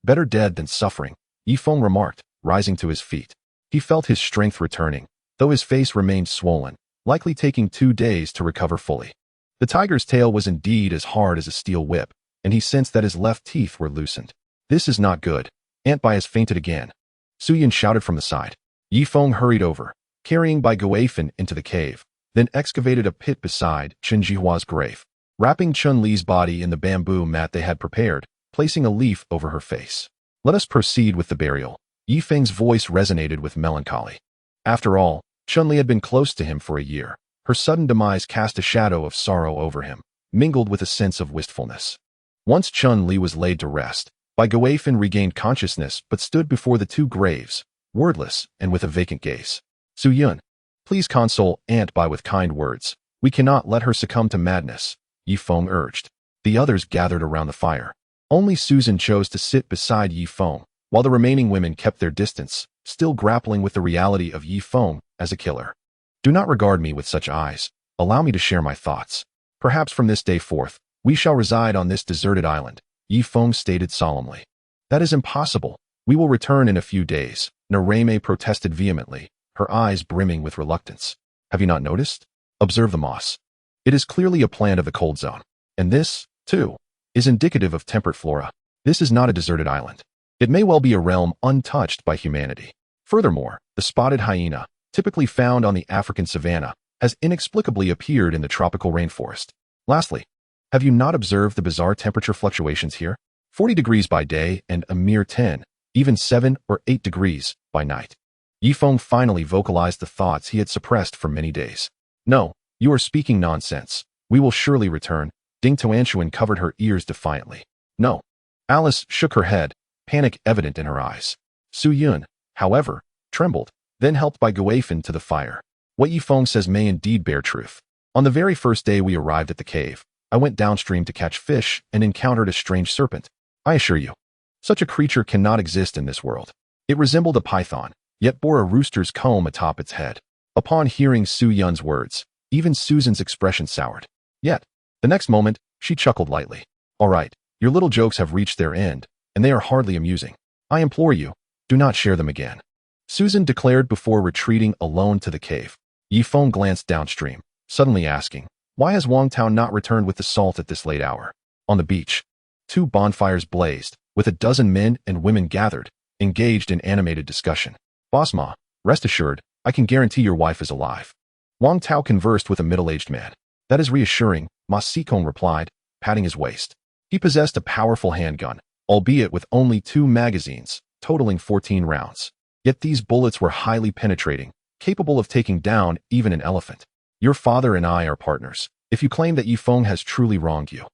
Better dead than suffering, Ye Feng remarked, rising to his feet. He felt his strength returning, though his face remained swollen, likely taking 2 days to recover fully. The tiger's tail was indeed as hard as a steel whip, and he sensed that his left teeth were loosened. This is not good. Aunt Bai has fainted again. Su Yun shouted from the side. Ye Feng hurried over, carrying Bai Guifan into the cave, then excavated a pit beside Chen Jihua's grave, wrapping Chun Li's body in the bamboo mat they had prepared, placing a leaf over her face. Let us proceed with the burial. Ye Feng's voice resonated with melancholy. After all, Chun Li had been close to him for a year. Her sudden demise cast a shadow of sorrow over him, mingled with a sense of wistfulness. Once Chun Li was laid to rest, Bai Guifan regained consciousness but stood before the 2 graves, wordless and with a vacant gaze. Su Yun, please console Aunt Bai with kind words. We cannot let her succumb to madness, Ye Feng urged. The others gathered around the fire. Only Susan chose to sit beside Ye Feng, while the remaining women kept their distance, still grappling with the reality of Ye Feng as a killer. Do not regard me with such eyes. Allow me to share my thoughts. Perhaps from this day forth, we shall reside on this deserted island, Ye Feng stated solemnly. That is impossible. We will return in a few days, Nareme protested vehemently, her eyes brimming with reluctance. Have you not noticed? Observe the moss. It is clearly a plant of the cold zone. And this, too, is indicative of temperate flora. This is not a deserted island. It may well be a realm untouched by humanity. Furthermore, the spotted hyena, typically found on the African savanna, has inexplicably appeared in the tropical rainforest. Lastly, have you not observed the bizarre temperature fluctuations here? 40 degrees by day and a mere 10, even 7 or 8 degrees by night. Ye Feng finally vocalized the thoughts he had suppressed for many days. No, you are speaking nonsense. We will surely return. Ding Tuanshuan covered her ears defiantly. No. Alice shook her head, panic evident in her eyes. Su Yun, however, trembled, then helped Bai Guifan to the fire. What Ye Feng says may indeed bear truth. On the very first day we arrived at the cave, I went downstream to catch fish and encountered a strange serpent. I assure you, such a creature cannot exist in this world. It resembled a python, yet bore a rooster's comb atop its head. Upon hearing Su Yun's words, even Susan's expression soured. Yet, the next moment, she chuckled lightly. All right, your little jokes have reached their end, and they are hardly amusing. I implore you, do not share them again. Susan declared before retreating alone to the cave. Ye Feng glanced downstream, suddenly asking, why has Wang Tao not returned with the salt at this late hour? On the beach, 2 bonfires blazed, with a dozen men and women gathered, engaged in animated discussion. Boss Ma, rest assured, I can guarantee your wife is alive. Wang Tao conversed with a middle-aged man. That is reassuring, Ma Sikong replied, patting his waist. He possessed a powerful handgun, albeit with only 2 magazines, totaling 14 rounds. Yet these bullets were highly penetrating, capable of taking down even an elephant. Your father and I are partners. If you claim that Ye Feng has truly wronged you,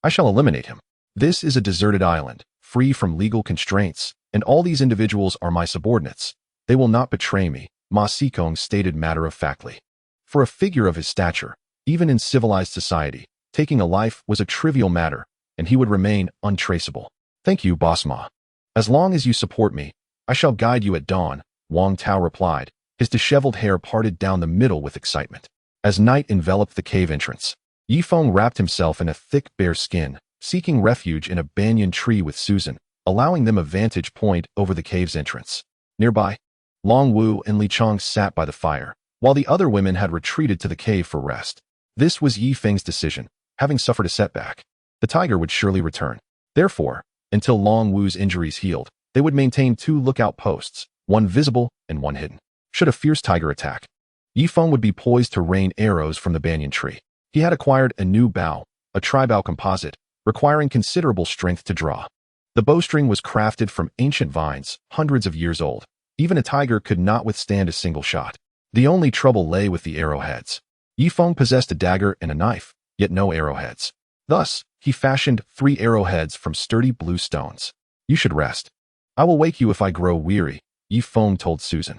I shall eliminate him. This is a deserted island, free from legal constraints, and all these individuals are my subordinates. They will not betray me, Ma Sikong stated matter-of-factly. For a figure of his stature, even in civilized society, taking a life was a trivial matter, and he would remain untraceable. Thank you, Boss Ma. As long as you support me, I shall guide you at dawn, Wang Tao replied, his disheveled hair parted down the middle with excitement. As night enveloped the cave entrance, Ye Feng wrapped himself in a thick bear skin, seeking refuge in a banyan tree with Susan, allowing them a vantage point over the cave's entrance. Nearby, Long Wu and Li Chang sat by the fire, while the other women had retreated to the cave for rest. This was Ye Feng's decision, having suffered a setback. The tiger would surely return. Therefore, until Long Wu's injuries healed, they would maintain 2 lookout posts, one visible and one hidden. Should a fierce tiger attack, Ye Feng would be poised to rain arrows from the banyan tree. He had acquired a new bow, a tri-bow composite, requiring considerable strength to draw. The bowstring was crafted from ancient vines, hundreds of years old. Even a tiger could not withstand a single shot. The only trouble lay with the arrowheads. Ye Feng possessed a dagger and a knife, yet no arrowheads. Thus, he fashioned 3 arrowheads from sturdy blue stones. You should rest. I will wake you if I grow weary, Ye Feng told Susan.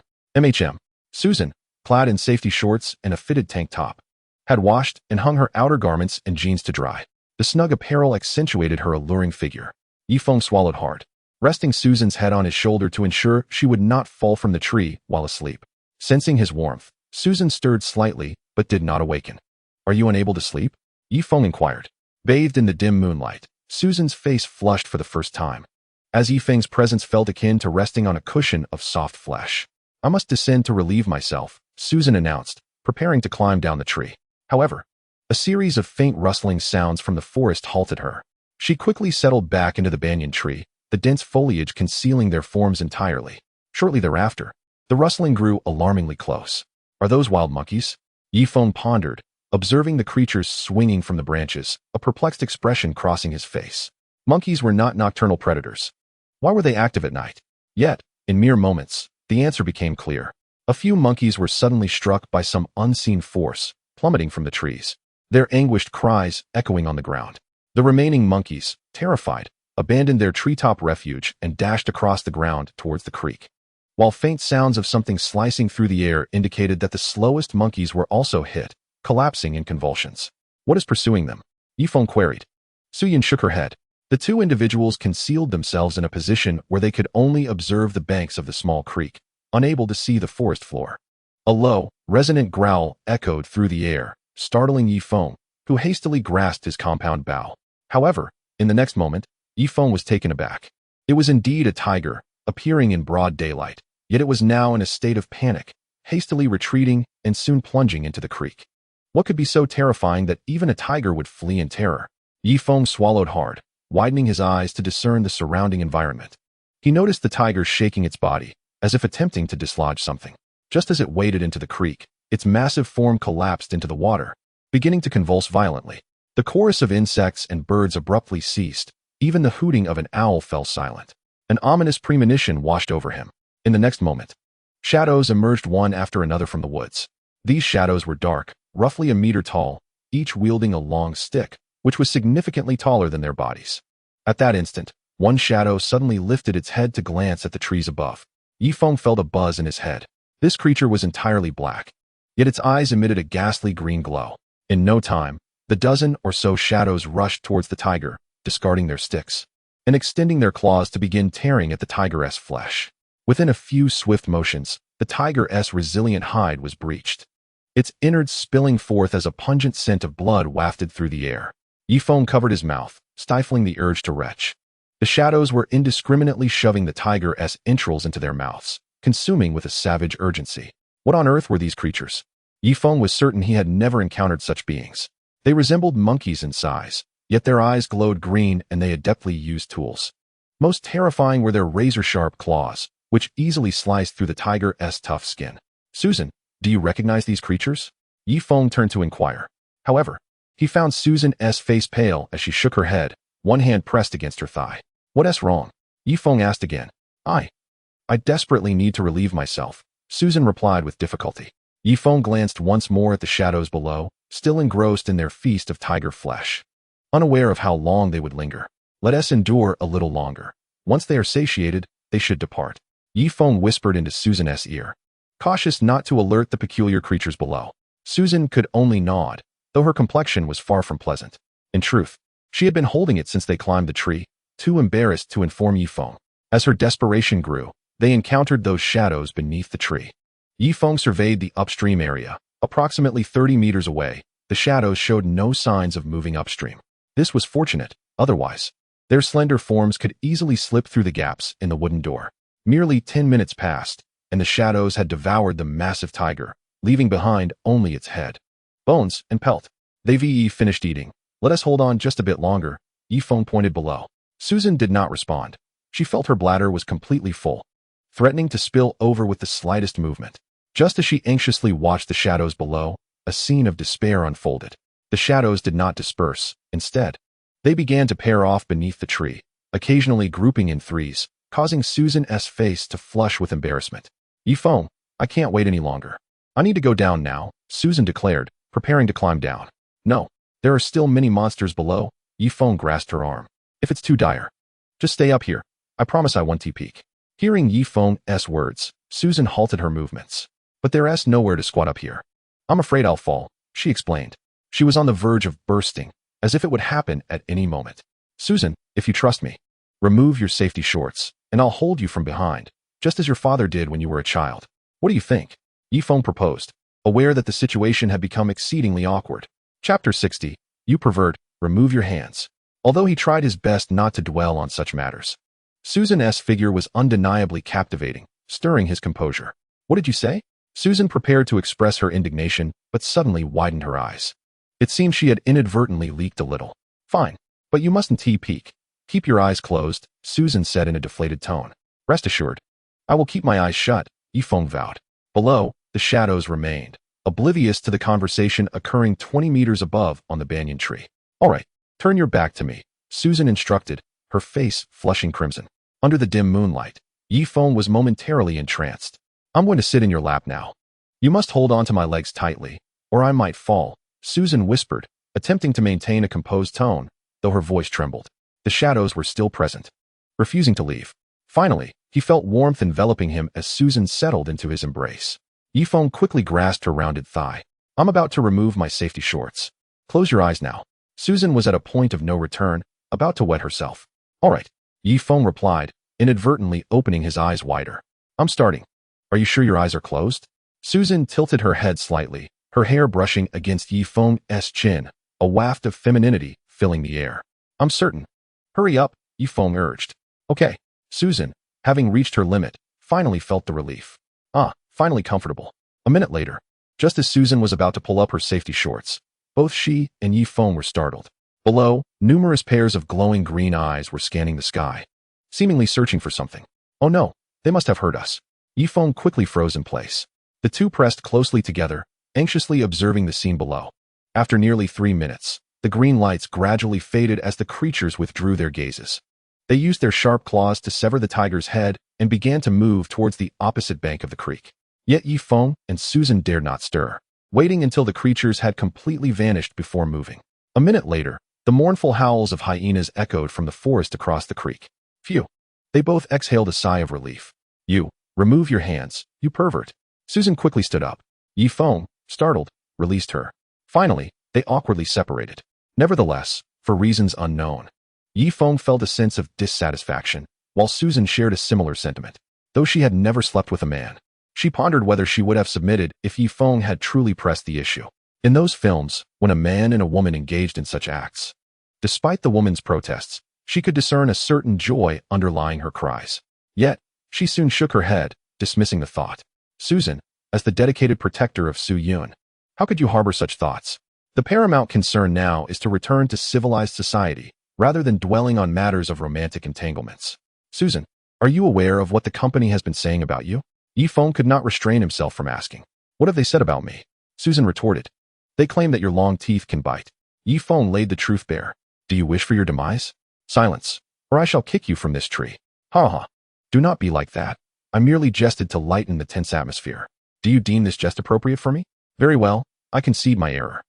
Susan, clad in safety shorts and a fitted tank top, had washed and hung her outer garments and jeans to dry. The snug apparel accentuated her alluring figure. Ye Feng swallowed hard, resting Susan's head on his shoulder to ensure she would not fall from the tree while asleep. Sensing his warmth, Susan stirred slightly but did not awaken. "Are you unable to sleep?" Ye Feng inquired. Bathed in the dim moonlight, Susan's face flushed for the first time, as Ye Feng's presence felt akin to resting on a cushion of soft flesh. "I must descend to relieve myself," Susan announced, preparing to climb down the tree. However, a series of faint rustling sounds from the forest halted her. She quickly settled back into the banyan tree, the dense foliage concealing their forms entirely. Shortly thereafter, the rustling grew alarmingly close. "Are those wild monkeys?" Ye Feng pondered, observing the creatures swinging from the branches, a perplexed expression crossing his face. Monkeys were not nocturnal predators. Why were they active at night? Yet, in mere moments, the answer became clear. A few monkeys were suddenly struck by some unseen force, plummeting from the trees, their anguished cries echoing on the ground. The remaining monkeys, terrified, abandoned their treetop refuge and dashed across the ground towards the creek. While faint sounds of something slicing through the air indicated that the slowest monkeys were also hit, collapsing in convulsions. "What is pursuing them?" Ye Feng queried. Suyin shook her head. The two individuals concealed themselves in a position where they could only observe the banks of the small creek, unable to see the forest floor. A low, resonant growl echoed through the air, startling Ye Feng, who hastily grasped his compound bow. However, in the next moment, Ye Feng was taken aback. It was indeed a tiger, appearing in broad daylight, yet it was now in a state of panic, hastily retreating and soon plunging into the creek. What could be so terrifying that even a tiger would flee in terror? Ye Feng swallowed hard, widening his eyes to discern the surrounding environment. He noticed the tiger shaking its body, as if attempting to dislodge something. Just as it waded into the creek, its massive form collapsed into the water, beginning to convulse violently. The chorus of insects and birds abruptly ceased. Even the hooting of an owl fell silent. An ominous premonition washed over him. In the next moment, shadows emerged one after another from the woods. These shadows were dark, roughly a meter tall, each wielding a long stick, which was significantly taller than their bodies. At that instant, one shadow suddenly lifted its head to glance at the trees above. Ye Feng felt a buzz in his head. This creature was entirely black, yet its eyes emitted a ghastly green glow. In no time, the dozen or so shadows rushed towards the tiger, discarding their sticks, and extending their claws to begin tearing at the tiger's flesh. Within a few swift motions, the tiger's resilient hide was breached, its innards spilling forth as a pungent scent of blood wafted through the air. Ye Feng covered his mouth, stifling the urge to retch. The shadows were indiscriminately shoving the tiger's entrails into their mouths, consuming with a savage urgency. What on earth were these creatures? Ye Feng was certain he had never encountered such beings. They resembled monkeys in size, yet their eyes glowed green and they adeptly used tools. Most terrifying were their razor-sharp claws, which easily sliced through the tiger's tough skin. "Susan, do you recognize these creatures?" Ye Feng turned to inquire. However, he found Susan's face pale as she shook her head, one hand pressed against her thigh. "What's wrong?" Ye Feng asked again. I desperately need to relieve myself," Susan replied with difficulty. Ye Feng glanced once more at the shadows below, still engrossed in their feast of tiger flesh, unaware of how long they would linger. "Let us endure a little longer. Once they are satiated, they should depart," Ye Feng whispered into Susan's ear, cautious not to alert the peculiar creatures below. Susan could only nod, though her complexion was far from pleasant. In truth, she had been holding it since they climbed the tree, too embarrassed to inform Ye Feng. As her desperation grew, they encountered those shadows beneath the tree. Ye Feng surveyed the upstream area. Approximately 30 meters away, the shadows showed no signs of moving upstream. This was fortunate, otherwise, their slender forms could easily slip through the gaps in the wooden door. Merely 10 minutes passed, and the shadows had devoured the massive tiger, leaving behind only its head, bones, and pelt. They've finished eating. Let us hold on just a bit longer, Ye Feng pointed below. Susan did not respond. She felt her bladder was completely full, threatening to spill over with the slightest movement. Just as she anxiously watched the shadows below, a scene of despair unfolded. The shadows did not disperse. Instead, they began to pair off beneath the tree, occasionally grouping in threes, causing Susan's face to flush with embarrassment. "Ye Feng, I can't wait any longer. I need to go down now," Susan declared, preparing to climb down. "No, there are still many monsters below," Ye Feng grasped her arm. "If it's too dire, just stay up here. I promise I won't peek." Hearing Ye Feng's words, Susan halted her movements. "But there's nowhere to squat up here. I'm afraid I'll fall," she explained. She was on the verge of bursting, as if it would happen at any moment. Susan, if you trust me, remove your safety shorts, and I'll hold you from behind, just as your father did when you were a child. What do you think? Ye Feng proposed, aware that the situation had become exceedingly awkward. Chapter 60. You pervert, remove your hands. Although he tried his best not to dwell on such matters, Susan's figure was undeniably captivating, stirring his composure. What did you say? Susan prepared to express her indignation, but suddenly widened her eyes. It seemed she had inadvertently leaked a little. Fine, but you mustn't peek. Keep your eyes closed, Susan said in a deflated tone. Rest assured, I will keep my eyes shut, Ye Feng vowed. Below, the shadows remained, oblivious to the conversation occurring 20 meters above on the banyan tree. All right, turn your back to me, Susan instructed, her face flushing crimson. Under the dim moonlight, Ye Feng was momentarily entranced. I'm going to sit in your lap now. You must hold on to my legs tightly, or I might fall, Susan whispered, attempting to maintain a composed tone, though her voice trembled. The shadows were still present, refusing to leave. Finally, he felt warmth enveloping him as Susan settled into his embrace. Ye Feng quickly grasped her rounded thigh. I'm about to remove my safety shorts. Close your eyes now. Susan was at a point of no return, about to wet herself. All right, Ye Feng replied, inadvertently opening his eyes wider. I'm starting. Are you sure your eyes are closed? Susan tilted her head slightly, her hair brushing against Ye Feng's chin, a waft of femininity filling the air. I'm certain. Hurry up, Ye Feng urged. Okay. Susan, having reached her limit, finally felt the relief. Finally comfortable. A minute later, just as Susan was about to pull up her safety shorts, both she and Ye Feng were startled. Below, numerous pairs of glowing green eyes were scanning the sky, seemingly searching for something. Oh no, they must have heard us. Ye Feng quickly froze in place. The two pressed closely together, anxiously observing the scene below. After nearly 3 minutes, the green lights gradually faded as the creatures withdrew their gazes. They used their sharp claws to sever the tiger's head and began to move towards the opposite bank of the creek. Yet Ye Feng and Susan dared not stir, waiting until the creatures had completely vanished before moving. A minute later, the mournful howls of hyenas echoed from the forest across the creek. Phew! They both exhaled a sigh of relief. You, remove your hands, you pervert. Susan quickly stood up. Ye Feng, startled, released her. Finally, they awkwardly separated. Nevertheless, for reasons unknown, Ye Feng felt a sense of dissatisfaction, while Susan shared a similar sentiment. Though she had never slept with a man, she pondered whether she would have submitted if Ye Feng had truly pressed the issue. In those films, when a man and a woman engaged in such acts, despite the woman's protests, she could discern a certain joy underlying her cries. Yet, she soon shook her head, dismissing the thought. Susan, as the dedicated protector of Su Yun, how could you harbor such thoughts? The paramount concern now is to return to civilized society, rather than dwelling on matters of romantic entanglements. Susan, are you aware of what the company has been saying about you? Ye Feng could not restrain himself from asking. What have they said about me? Susan retorted. They claim that your long teeth can bite. Ye Feng laid the truth bare. Do you wish for your demise? Silence, or I shall kick you from this tree. Ha ha. Do not be like that. I merely jested to lighten the tense atmosphere. Do you deem this jest appropriate for me? Very well, I concede my error.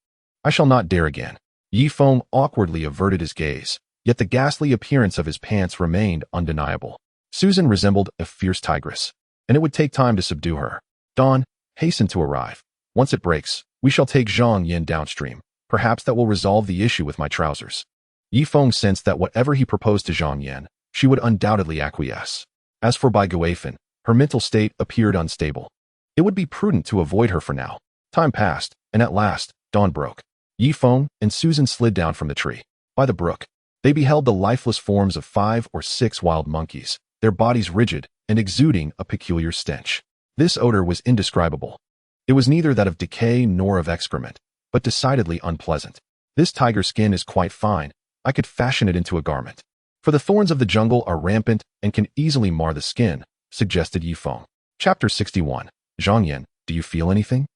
I shall not dare again. Ye Feng awkwardly averted his gaze, yet the ghastly appearance of his pants remained undeniable. Susan resembled a fierce tigress, and it would take time to subdue her. Dawn, hasten to arrive. Once it breaks, we shall take Zhang Yin downstream. Perhaps that will resolve the issue with my trousers. Ye Feng sensed that whatever he proposed to Zhang Yin, she would undoubtedly acquiesce. As for Bai Guifan, her mental state appeared unstable. It would be prudent to avoid her for now. Time passed, and at last, dawn broke. Ye Feng and Susan slid down from the tree. By the brook, they beheld the lifeless forms of 5 or 6 wild monkeys, their bodies rigid and exuding a peculiar stench. This odor was indescribable. It was neither that of decay nor of excrement, but decidedly unpleasant. This tiger skin is quite fine. I could fashion it into a garment. For the thorns of the jungle are rampant and can easily mar the skin, suggested Ye Feng. Chapter 61. Zhang Yin, do you feel anything?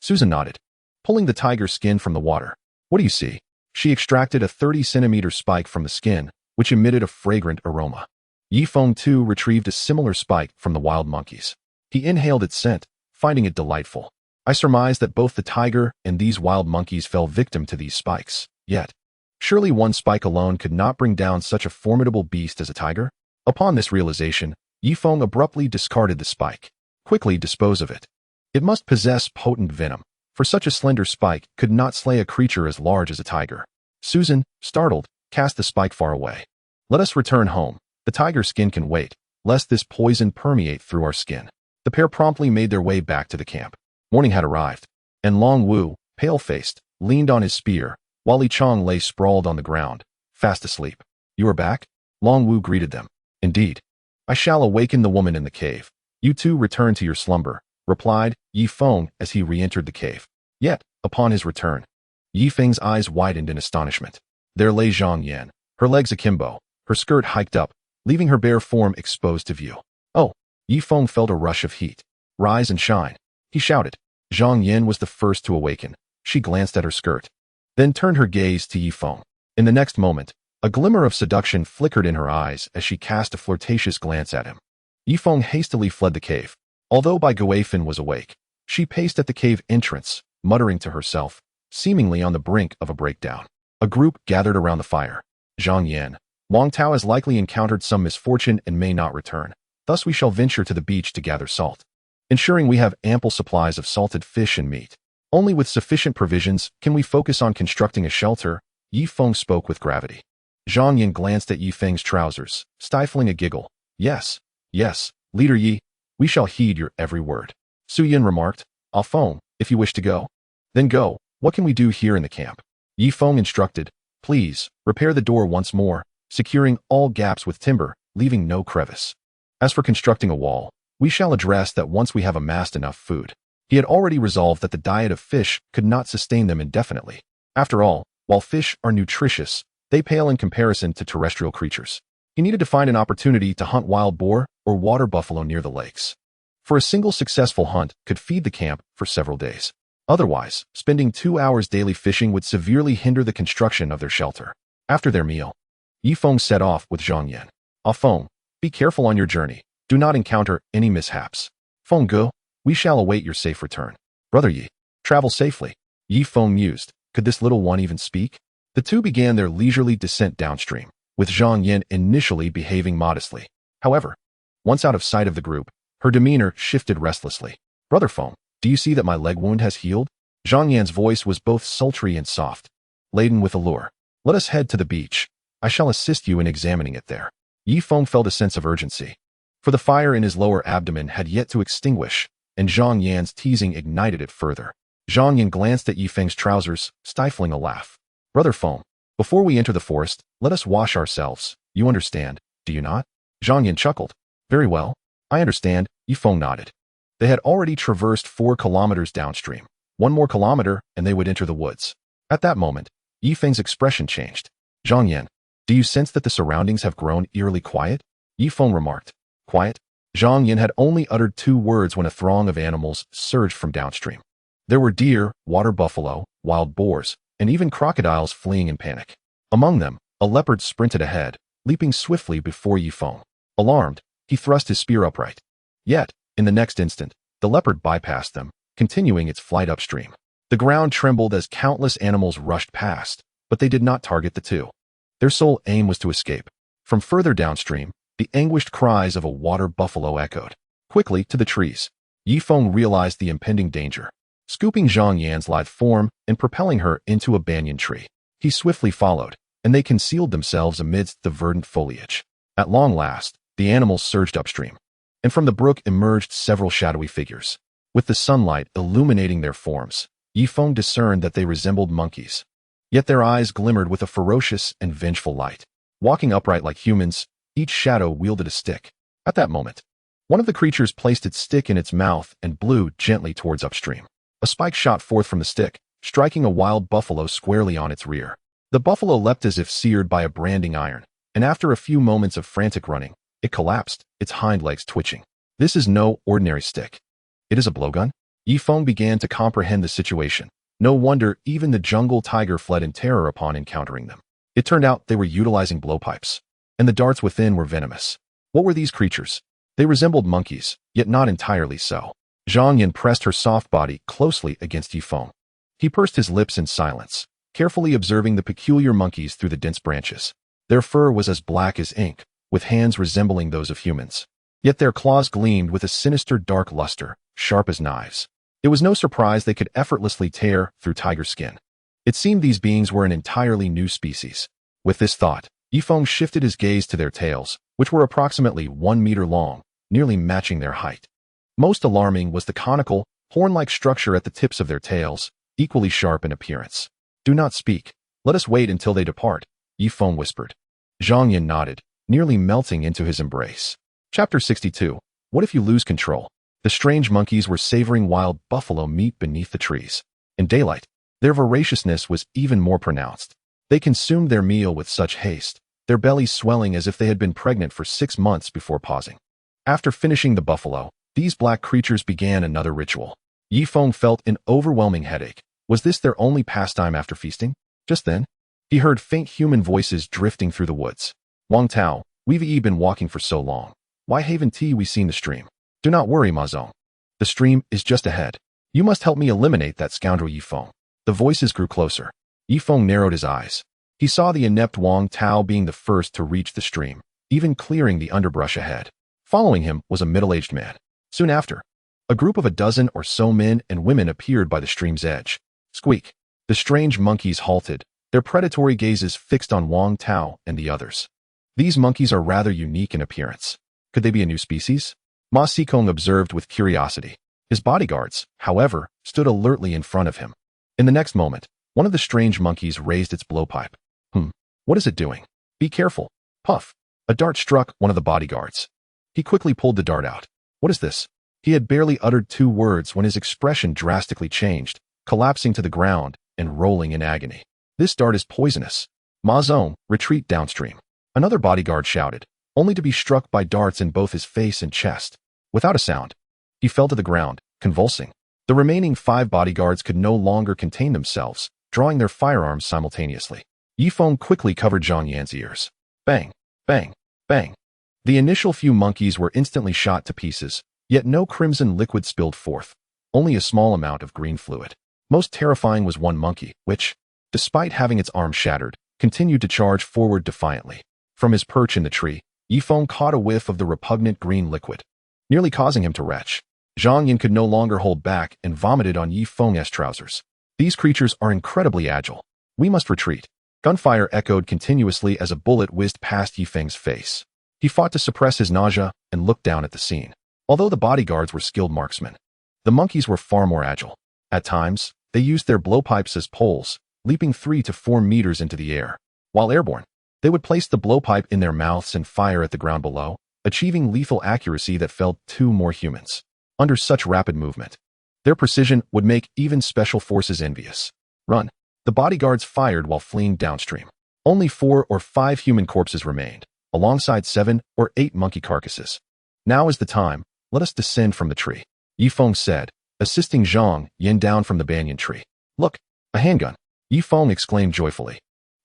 Susan nodded, pulling the tiger skin from the water. What do you see? She extracted a 30-centimeter spike from the skin, which emitted a fragrant aroma. Ye Feng too retrieved a similar spike from the wild monkeys. He inhaled its scent, finding it delightful. I surmise that both the tiger and these wild monkeys fell victim to these spikes. Yet, surely one spike alone could not bring down such a formidable beast as a tiger? Upon this realization, Ye Feng abruptly discarded the spike. Quickly dispose of it. It must possess potent venom, for such a slender spike could not slay a creature as large as a tiger. Susan, startled, cast the spike far away. Let us return home. The tiger skin can wait, lest this poison permeate through our skin. The pair promptly made their way back to the camp. Morning had arrived, and Long Wu, pale-faced, leaned on his spear, while Li Chong lay sprawled on the ground, fast asleep. You are back? Long Wu greeted them. Indeed. I shall awaken the woman in the cave. You two return to your slumber, replied Ye Feng as he re-entered the cave. Yet, upon his return, Ye Feng's eyes widened in astonishment. There lay Zhang Yan, her legs akimbo, her skirt hiked up, leaving her bare form exposed to view. Oh! Ye Feng felt a rush of heat. Rise and shine, he shouted. Zhang Yan was the first to awaken. She glanced at her skirt, then turned her gaze to Ye Feng. In the next moment, a glimmer of seduction flickered in her eyes as she cast a flirtatious glance at him. Ye Feng hastily fled the cave. Although Bai Guifan was awake, she paced at the cave entrance, muttering to herself, seemingly on the brink of a breakdown. A group gathered around the fire. Zhang Yan, Wang Tao has likely encountered some misfortune and may not return. Thus we shall venture to the beach to gather salt, ensuring we have ample supplies of salted fish and meat. Only with sufficient provisions can we focus on constructing a shelter. Ye Feng spoke with gravity. Zhang Yan glanced at Ye Feng's trousers, stifling a giggle. Yes, Leader Yi, we shall heed your every word. Su Yin remarked. Ah Feng, if you wish to go, then go. What can we do here in the camp? Ye Feng instructed. Please, repair the door once more, securing all gaps with timber, leaving no crevice. As for constructing a wall, we shall address that once we have amassed enough food. He had already resolved that the diet of fish could not sustain them indefinitely. After all, while fish are nutritious, they pale in comparison to terrestrial creatures. He needed to find an opportunity to hunt wild boar or water buffalo near the lakes. For a single successful hunt could feed the camp for several days. Otherwise, spending 2 hours daily fishing would severely hinder the construction of their shelter. After their meal, Ye Feng set off with Zhang Yan. Ah Feng, be careful on your journey. Do not encounter any mishaps. Feng Ge, we shall await your safe return. Brother Yi, travel safely. Ye Feng mused. Could this little one even speak? The two began their leisurely descent downstream, with Zhang Yan initially behaving modestly. However, once out of sight of the group, her demeanor shifted restlessly. Brother Feng, do you see that my leg wound has healed? Zhang Yan's voice was both sultry and soft, laden with allure. Let us head to the beach. I shall assist you in examining it there. Ye Feng felt a sense of urgency, for the fire in his lower abdomen had yet to extinguish, and Zhang Yan's teasing ignited it further. Zhang Yan glanced at Ye Feng's trousers, stifling a laugh. Brother Feng, before we enter the forest, let us wash ourselves. You understand, do you not? Zhang Yan chuckled. Very well. I understand. Ye Feng nodded. They had already traversed 4 kilometers downstream. 1 more kilometer, and they would enter the woods. At that moment, Ye Feng's expression changed. Zhang Yan, do you sense that the surroundings have grown eerily quiet? Ye Feng remarked. Quiet? Zhang Yan had only uttered 2 words when a throng of animals surged from downstream. There were deer, water buffalo, wild boars, and even crocodiles fleeing in panic. Among them, a leopard sprinted ahead, leaping swiftly before Ye Feng. Alarmed, he thrust his spear upright. Yet, in the next instant, the leopard bypassed them, continuing its flight upstream. The ground trembled as countless animals rushed past, but they did not target the two. Their sole aim was to escape. From further downstream, the anguished cries of a water buffalo echoed. Quickly, to the trees. Ye Feng realized the impending danger, scooping Zhang Yan's lithe form and propelling her into a banyan tree. He swiftly followed, and they concealed themselves amidst the verdant foliage. At long last, the animals surged upstream, and from the brook emerged several shadowy figures. With the sunlight illuminating their forms, Ye Feng discerned that they resembled monkeys. Yet their eyes glimmered with a ferocious and vengeful light. Walking upright like humans, each shadow wielded a stick. At that moment, one of the creatures placed its stick in its mouth and blew gently towards upstream. A spike shot forth from the stick, striking a wild buffalo squarely on its rear. The buffalo leapt as if seared by a branding iron, and after a few moments of frantic running, it collapsed, its hind legs twitching. This is no ordinary stick. It is a blowgun? Ye Feng began to comprehend the situation. No wonder even the jungle tiger fled in terror upon encountering them. It turned out they were utilizing blowpipes, and the darts within were venomous. What were these creatures? They resembled monkeys, yet not entirely so. Zhang Yan pressed her soft body closely against Ye Feng. He pursed his lips in silence, carefully observing the peculiar monkeys through the dense branches. Their fur was as black as ink, with hands resembling those of humans. Yet their claws gleamed with a sinister dark luster, sharp as knives. It was no surprise they could effortlessly tear through tiger skin. It seemed these beings were an entirely new species. With this thought, Ye Feng shifted his gaze to their tails, which were approximately 1 meter long, nearly matching their height. Most alarming was the conical, horn-like structure at the tips of their tails, equally sharp in appearance. Do not speak. Let us wait until they depart, Ye Feng whispered. Zhang Yin nodded, nearly melting into his embrace. Chapter 62. What if you lose control? The strange monkeys were savoring wild buffalo meat beneath the trees. In daylight, their voraciousness was even more pronounced. They consumed their meal with such haste, their bellies swelling as if they had been pregnant for 6 months before pausing. After finishing the buffalo, these black creatures began another ritual. Ye Feng felt an overwhelming headache. Was this their only pastime after feasting? Just then, he heard faint human voices drifting through the woods. Wang Tao, we've been walking for so long. Why haven't we seen the stream? Do not worry, Ma Zong. The stream is just ahead. You must help me eliminate that scoundrel Ye Feng. The voices grew closer. Ye Feng narrowed his eyes. He saw the inept Wang Tao being the first to reach the stream, even clearing the underbrush ahead. Following him was a middle-aged man. Soon after, a group of a dozen or so men and women appeared by the stream's edge. Squeak. The strange monkeys halted, their predatory gazes fixed on Wang Tao and the others. These monkeys are rather unique in appearance. Could they be a new species? Ma Xikong observed with curiosity. His bodyguards, however, stood alertly in front of him. In the next moment, one of the strange monkeys raised its blowpipe. What is it doing? Be careful. Puff. A dart struck one of the bodyguards. He quickly pulled the dart out. What is this? He had barely uttered 2 words when his expression drastically changed, collapsing to the ground and rolling in agony. This dart is poisonous. Ma Zong, retreat downstream. Another bodyguard shouted, only to be struck by darts in both his face and chest. Without a sound, he fell to the ground, convulsing. The remaining 5 bodyguards could no longer contain themselves, drawing their firearms simultaneously. Ye Feng quickly covered Zhang Yan's ears. Bang, bang, bang. The initial few monkeys were instantly shot to pieces, yet no crimson liquid spilled forth, only a small amount of green fluid. Most terrifying was one monkey, which, despite having its arm shattered, continued to charge forward defiantly. From his perch in the tree, Ye Feng caught a whiff of the repugnant green liquid, nearly causing him to retch. Zhang Yin could no longer hold back and vomited on Ye Feng's trousers. These creatures are incredibly agile. We must retreat. Gunfire echoed continuously as a bullet whizzed past Ye Feng's face. He fought to suppress his nausea and looked down at the scene. Although the bodyguards were skilled marksmen, the monkeys were far more agile. At times, they used their blowpipes as poles, leaping 3 to 4 meters into the air. While airborne, they would place the blowpipe in their mouths and fire at the ground below, achieving lethal accuracy that felled 2 more humans. Under such rapid movement, their precision would make even special forces envious. Run. The bodyguards fired while fleeing downstream. Only 4 or 5 human corpses remained, alongside 7 or 8 monkey carcasses. Now is the time. Let us descend from the tree, Ye Feng said, assisting Zhang Yin down from the banyan tree. Look, a handgun, Ye Feng exclaimed joyfully,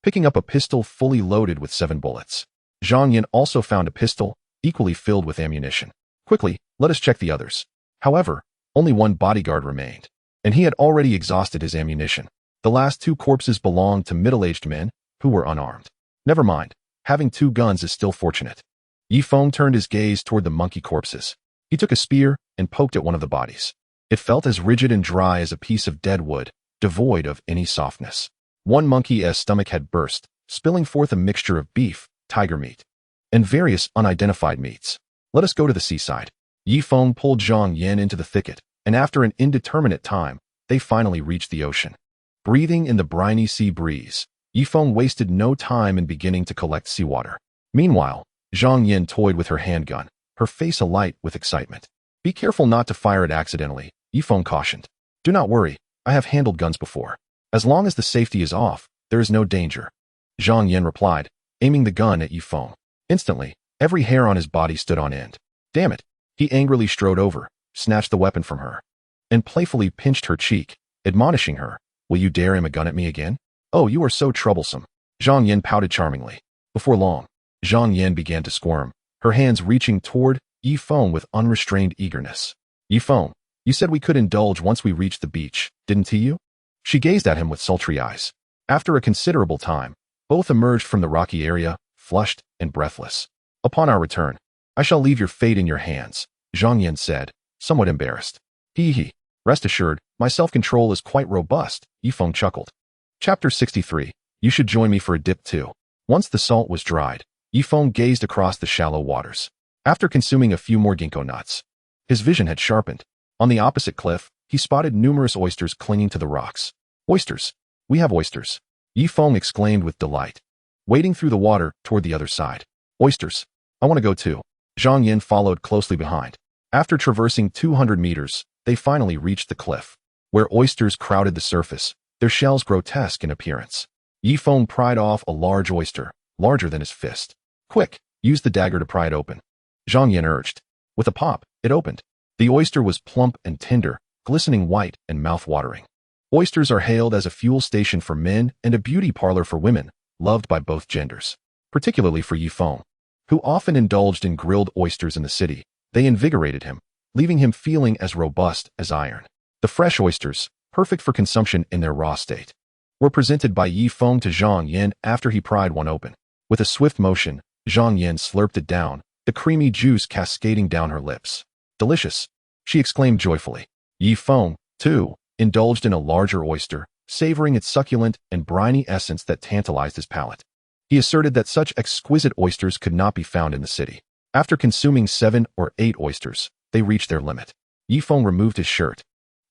picking up a pistol fully loaded with 7 bullets. Zhang Yin also found a pistol, equally filled with ammunition. Quickly, let us check the others. However, only 1 bodyguard remained, and he had already exhausted his ammunition. The last 2 corpses belonged to middle-aged men who were unarmed. Never mind, having 2 guns is still fortunate. Ye Feng turned his gaze toward the monkey corpses. He took a spear and poked at one of the bodies. It felt as rigid and dry as a piece of dead wood, devoid of any softness. One monkey's stomach had burst, spilling forth a mixture of beef, tiger meat, and various unidentified meats. Let us go to the seaside. Ye Feng pulled Zhang Yin into the thicket, and after an indeterminate time, they finally reached the ocean. Breathing in the briny sea breeze, Ye Feng wasted no time in beginning to collect seawater. Meanwhile, Zhang Yin toyed with her handgun, her face alight with excitement. Be careful not to fire it accidentally, Ye Feng cautioned. Do not worry, I have handled guns before. As long as the safety is off, there is no danger, Zhang Yin replied, aiming the gun at Ye Feng. Instantly, every hair on his body stood on end. Damn it! He angrily strode over, snatched the weapon from her, and playfully pinched her cheek, admonishing her. Will you dare aim a gun at me again? Oh, you are so troublesome. Zhang Yin pouted charmingly. Before long, Zhang Yin began to squirm, her hands reaching toward Ye Feng with unrestrained eagerness. Ye Feng, you said we could indulge once we reached the beach, didn't you? She gazed at him with sultry eyes. After a considerable time, both emerged from the rocky area, flushed and breathless. Upon our return, I shall leave your fate in your hands, Zhang Yin said, somewhat embarrassed. Hee hee. Rest assured, my self-control is quite robust, Ye Feng chuckled. Chapter 63. You should join me for a dip too. Once the salt was dried, Ye Feng gazed across the shallow waters. After consuming a few more ginkgo nuts, his vision had sharpened. On the opposite cliff, he spotted numerous oysters clinging to the rocks. Oysters! We have oysters! Ye Feng exclaimed with delight, wading through the water toward the other side. Oysters! I want to go too. Zhang Yin followed closely behind. After traversing 200 meters, they finally reached the cliff, where oysters crowded the surface, their shells grotesque in appearance. Ye Feng pried off a large oyster, larger than his fist. Quick, use the dagger to pry it open. Zhang Yin urged. With a pop, it opened. The oyster was plump and tender, glistening white and mouth-watering. Oysters are hailed as a fuel station for men and a beauty parlor for women, loved by both genders. Particularly for Ye Feng, who often indulged in grilled oysters in the city. They invigorated him, leaving him feeling as robust as iron. The fresh oysters, perfect for consumption in their raw state, were presented by Ye Feng to Zhang Yin after he pried one open. With a swift motion, Zhang Yin slurped it down, the creamy juice cascading down her lips. Delicious, she exclaimed joyfully. Ye Feng, too, indulged in a larger oyster, savoring its succulent and briny essence that tantalized his palate. He asserted that such exquisite oysters could not be found in the city. After consuming 7 or 8 oysters, they reached their limit. Ye Feng removed his shirt,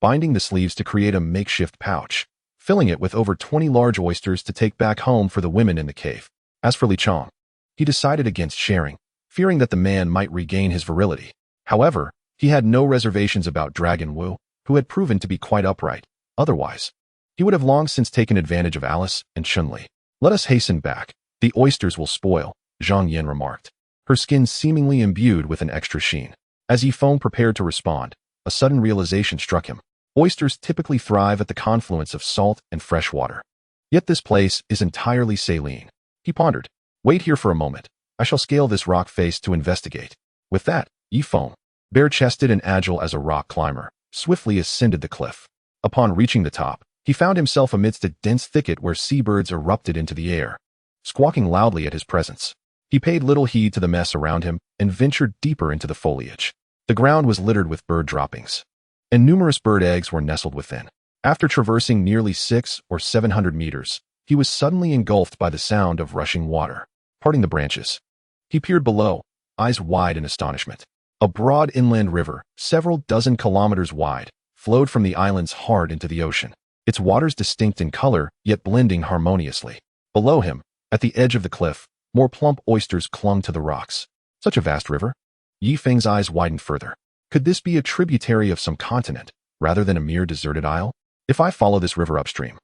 binding the sleeves to create a makeshift pouch, filling it with over 20 large oysters to take back home for the women in the cave. As for Li Chong, he decided against sharing, fearing that the man might regain his virility. However, he had no reservations about Dragon Wu, who had proven to be quite upright. Otherwise, he would have long since taken advantage of Alice and Chun-Li. Let us hasten back. The oysters will spoil, Zhang Yin remarked, her skin seemingly imbued with an extra sheen. As Ye Feng prepared to respond, a sudden realization struck him. Oysters typically thrive at the confluence of salt and fresh water. Yet this place is entirely saline. He pondered. Wait here for a moment. I shall scale this rock face to investigate. With that, Ye Feng, bare-chested and agile as a rock climber, swiftly ascended the cliff. Upon reaching the top, he found himself amidst a dense thicket where seabirds erupted into the air, squawking loudly at his presence. He paid little heed to the mess around him and ventured deeper into the foliage. The ground was littered with bird droppings, and numerous bird eggs were nestled within. After traversing nearly 600 or 700 meters, he was suddenly engulfed by the sound of rushing water, parting the branches. He peered below, eyes wide in astonishment. A broad inland river, several dozen kilometers wide, flowed from the island's heart into the ocean, its waters distinct in color, yet blending harmoniously. Below him, at the edge of the cliff, more plump oysters clung to the rocks. Such a vast river? Ye Feng's eyes widened further. Could this be a tributary of some continent, rather than a mere deserted isle? If I follow this river upstream,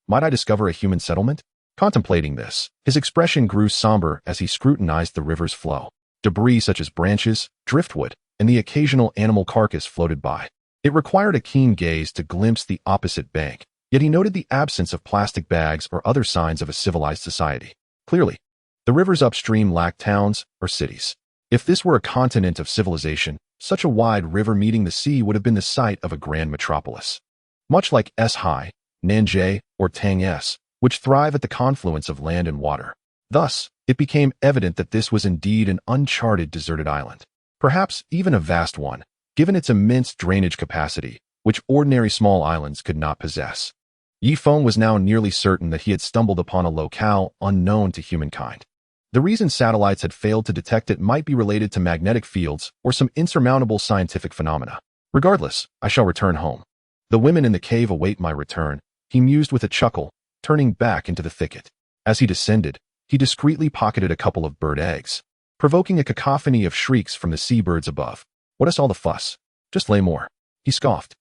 might I discover a human settlement? Contemplating this, his expression grew somber as he scrutinized the river's flow. Debris such as branches, driftwood, and the occasional animal carcass floated by. It required a keen gaze to glimpse the opposite bank, yet he noted the absence of plastic bags or other signs of a civilized society. Clearly, the rivers upstream lacked towns or cities. If this were a continent of civilization, such a wide river meeting the sea would have been the site of a grand metropolis. Much like Shai, Nanjie, or Tang-S, which thrive at the confluence of land and water. Thus, it became evident that this was indeed an uncharted deserted island. Perhaps even a vast one, given its immense drainage capacity, which ordinary small islands could not possess. Ye Feng was now nearly certain that he had stumbled upon a locale unknown to humankind. The reason satellites had failed to detect it might be related to magnetic fields or some insurmountable scientific phenomena. Regardless, I shall return home. The women in the cave await my return, he mused with a chuckle, turning back into the thicket. As he descended, he discreetly pocketed a couple of bird eggs, provoking a cacophony of shrieks from the seabirds above. What is all the fuss? Just lay more, he scoffed,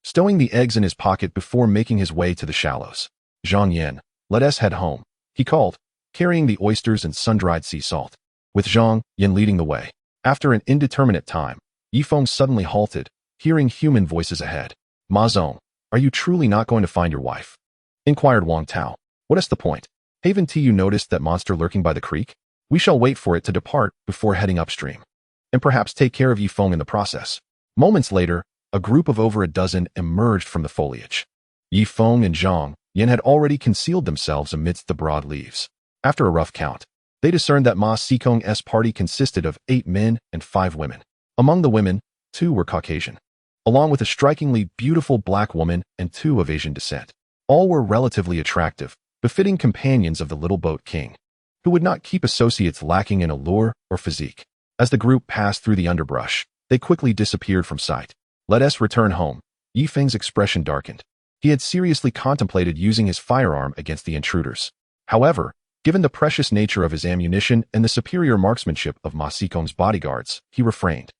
stowing the eggs in his pocket before making his way to the shallows. Zhang Yin, let us head home, he called, carrying the oysters and sun-dried sea salt. With Zhang Yin leading the way. After an indeterminate time, Ye Feng suddenly halted, hearing human voices ahead. Ma Zong, are you truly not going to find your wife? Inquired Wang Tao. What is the point? Haven't you noticed that monster lurking by the creek? We shall wait for it to depart before heading upstream, and perhaps take care of Ye Feng in the process. Moments later, a group of over a dozen emerged from the foliage. Ye Feng and Zhang Yin had already concealed themselves amidst the broad leaves. After a rough count, they discerned that Ma Sikong's party consisted of 8 men and 5 women. Among the women, 2 were Caucasian, along with a strikingly beautiful black woman and 2 of Asian descent. All were relatively attractive, befitting companions of the little boat king, who would not keep associates lacking in allure or physique. As the group passed through the underbrush, they quickly disappeared from sight. Let us return home. Ye Feng's expression darkened. He had seriously contemplated using his firearm against the intruders. However, given the precious nature of his ammunition and the superior marksmanship of Ma Xikong's bodyguards, he refrained.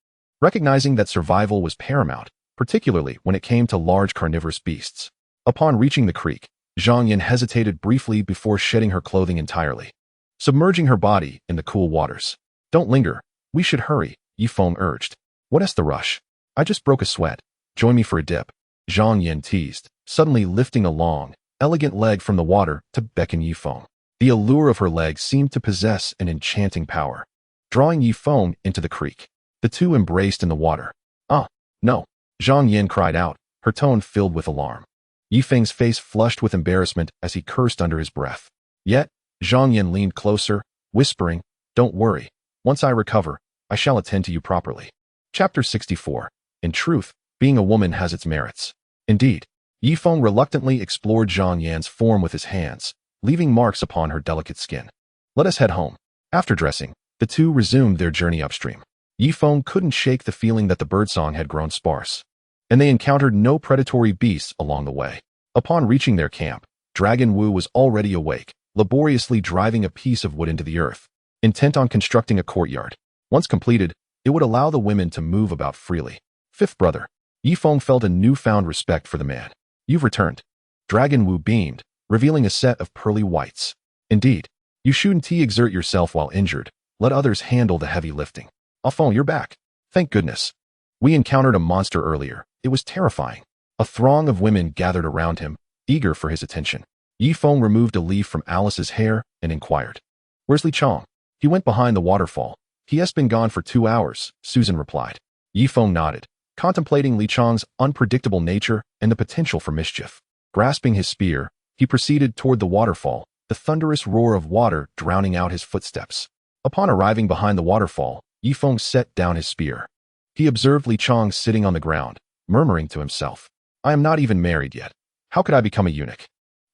Recognizing that survival was paramount, particularly when it came to large carnivorous beasts. Upon reaching the creek, Zhang Yin hesitated briefly before shedding her clothing entirely, submerging her body in the cool waters. Don't linger. We should hurry, Ye Feng urged. What's the rush? I just broke a sweat. Join me for a dip. Zhang Yin teased, suddenly lifting a long, elegant leg from the water to beckon Ye Feng. The allure of her legs seemed to possess an enchanting power, drawing Ye Feng into the creek. The two embraced in the water. Ah, no, Zhang Yin cried out, her tone filled with alarm. Ye Feng's face flushed with embarrassment as he cursed under his breath. Yet, Zhang Yin leaned closer, whispering, Don't worry. Once I recover, I shall attend to you properly. Chapter 64. In truth, being a woman has its merits. Indeed, Ye Feng reluctantly explored Zhang Yan's form with his hands, leaving marks upon her delicate skin. Let us head home. After dressing, the two resumed their journey upstream. Ye Feng couldn't shake the feeling that the birdsong had grown sparse, and they encountered no predatory beasts along the way. Upon reaching their camp, Dragon Wu was already awake, laboriously driving a piece of wood into the earth, intent on constructing a courtyard. Once completed, it would allow the women to move about freely. Fifth brother. Ye Feng felt a newfound respect for the man. You've returned. Dragon Wu beamed, revealing a set of pearly whites. Indeed, you shouldn't exert yourself while injured. Let others handle the heavy lifting. Feng, you're back. Thank goodness. We encountered a monster earlier. It was terrifying. A throng of women gathered around him, eager for his attention. Ye Feng removed a leaf from Alice's hair and inquired. Where's Li Chong? He went behind the waterfall. He has been gone for 2 hours, Susan replied. Ye Feng nodded, contemplating Li Chong's unpredictable nature and the potential for mischief. Grasping his spear, he proceeded toward the waterfall, the thunderous roar of water drowning out his footsteps. Upon arriving behind the waterfall, Ye Feng set down his spear. He observed Li Chong sitting on the ground, murmuring to himself, I am not even married yet. How could I become a eunuch?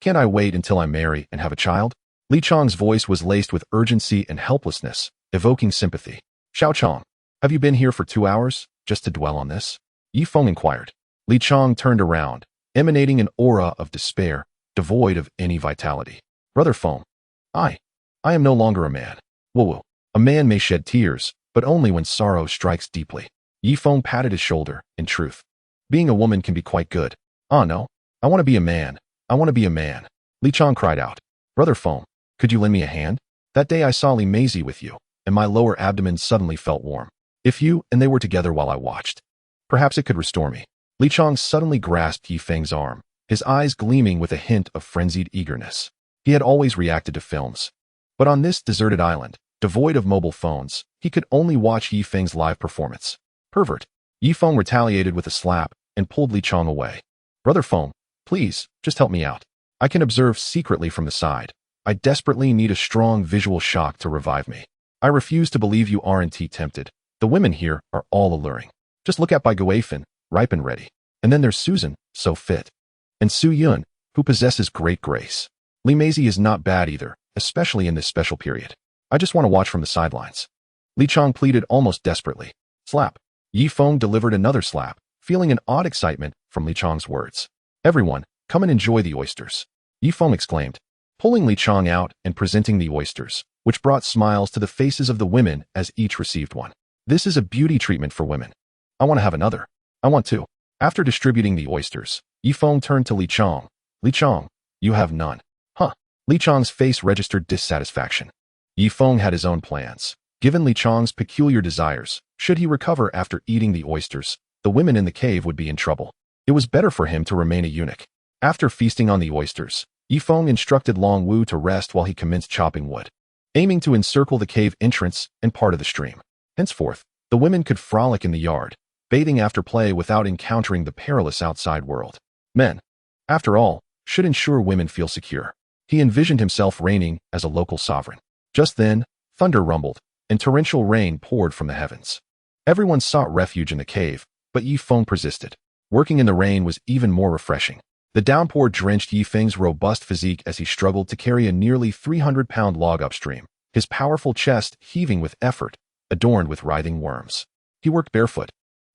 Can't I wait until I marry and have a child? Li Chong's voice was laced with urgency and helplessness, evoking sympathy. Xiao Chong, have you been here for 2 hours, just to dwell on this? Ye Feng inquired. Li Chong turned around, emanating an aura of despair, devoid of any vitality. Brother Feng, I am no longer a man. Woo. A man may shed tears, but only when sorrow strikes deeply. Ye Feng patted his shoulder. In truth, being a woman can be quite good. Ah no, I want to be a man. I want to be a man. Li Chong cried out. Brother Feng, could you lend me a hand? That day I saw Li Meizi with you, and my lower abdomen suddenly felt warm. If you and they were together while I watched, perhaps it could restore me. Li Chong suddenly grasped Ye Feng's arm, his eyes gleaming with a hint of frenzied eagerness. He had always reacted to films, but on this deserted island, devoid of mobile phones, he could only watch Ye Feng's live performance. Pervert. Ye Feng retaliated with a slap and pulled Li Chong away. Brother Feng, please, just help me out. I can observe secretly from the side. I desperately need a strong visual shock to revive me. I refuse to believe you aren't tempted. The women here are all alluring. Just look at Bai Guifan, ripe and ready. And then there's Susan, so fit. And Su Yun, who possesses great grace. Li Meizi is not bad either, especially in this special period. I just want to watch from the sidelines. Li Chong pleaded almost desperately. Slap. Ye Feng delivered another slap, feeling an odd excitement from Li Chong's words. Everyone, come and enjoy the oysters. Ye Feng exclaimed, pulling Li Chong out and presenting the oysters, which brought smiles to the faces of the women as each received one. This is a beauty treatment for women. I want to have another. I want to. After distributing the oysters, Ye Feng turned to Li Chong. Li Chong, you have none. Huh. Li Chong's face registered dissatisfaction. Ye Feng had his own plans. Given Li Chong's peculiar desires, should he recover after eating the oysters, the women in the cave would be in trouble. It was better for him to remain a eunuch. After feasting on the oysters, Ye Feng instructed Long Wu to rest while he commenced chopping wood, aiming to encircle the cave entrance and part of the stream. Henceforth, the women could frolic in the yard, bathing after play without encountering the perilous outside world. Men, after all, should ensure women feel secure. He envisioned himself reigning as a local sovereign. Just then, thunder rumbled, and torrential rain poured from the heavens. Everyone sought refuge in the cave, but Ye Feng persisted. Working in the rain was even more refreshing. The downpour drenched Ye Feng's robust physique as he struggled to carry a nearly 300-pound log upstream, his powerful chest heaving with effort, adorned with writhing worms. He worked barefoot,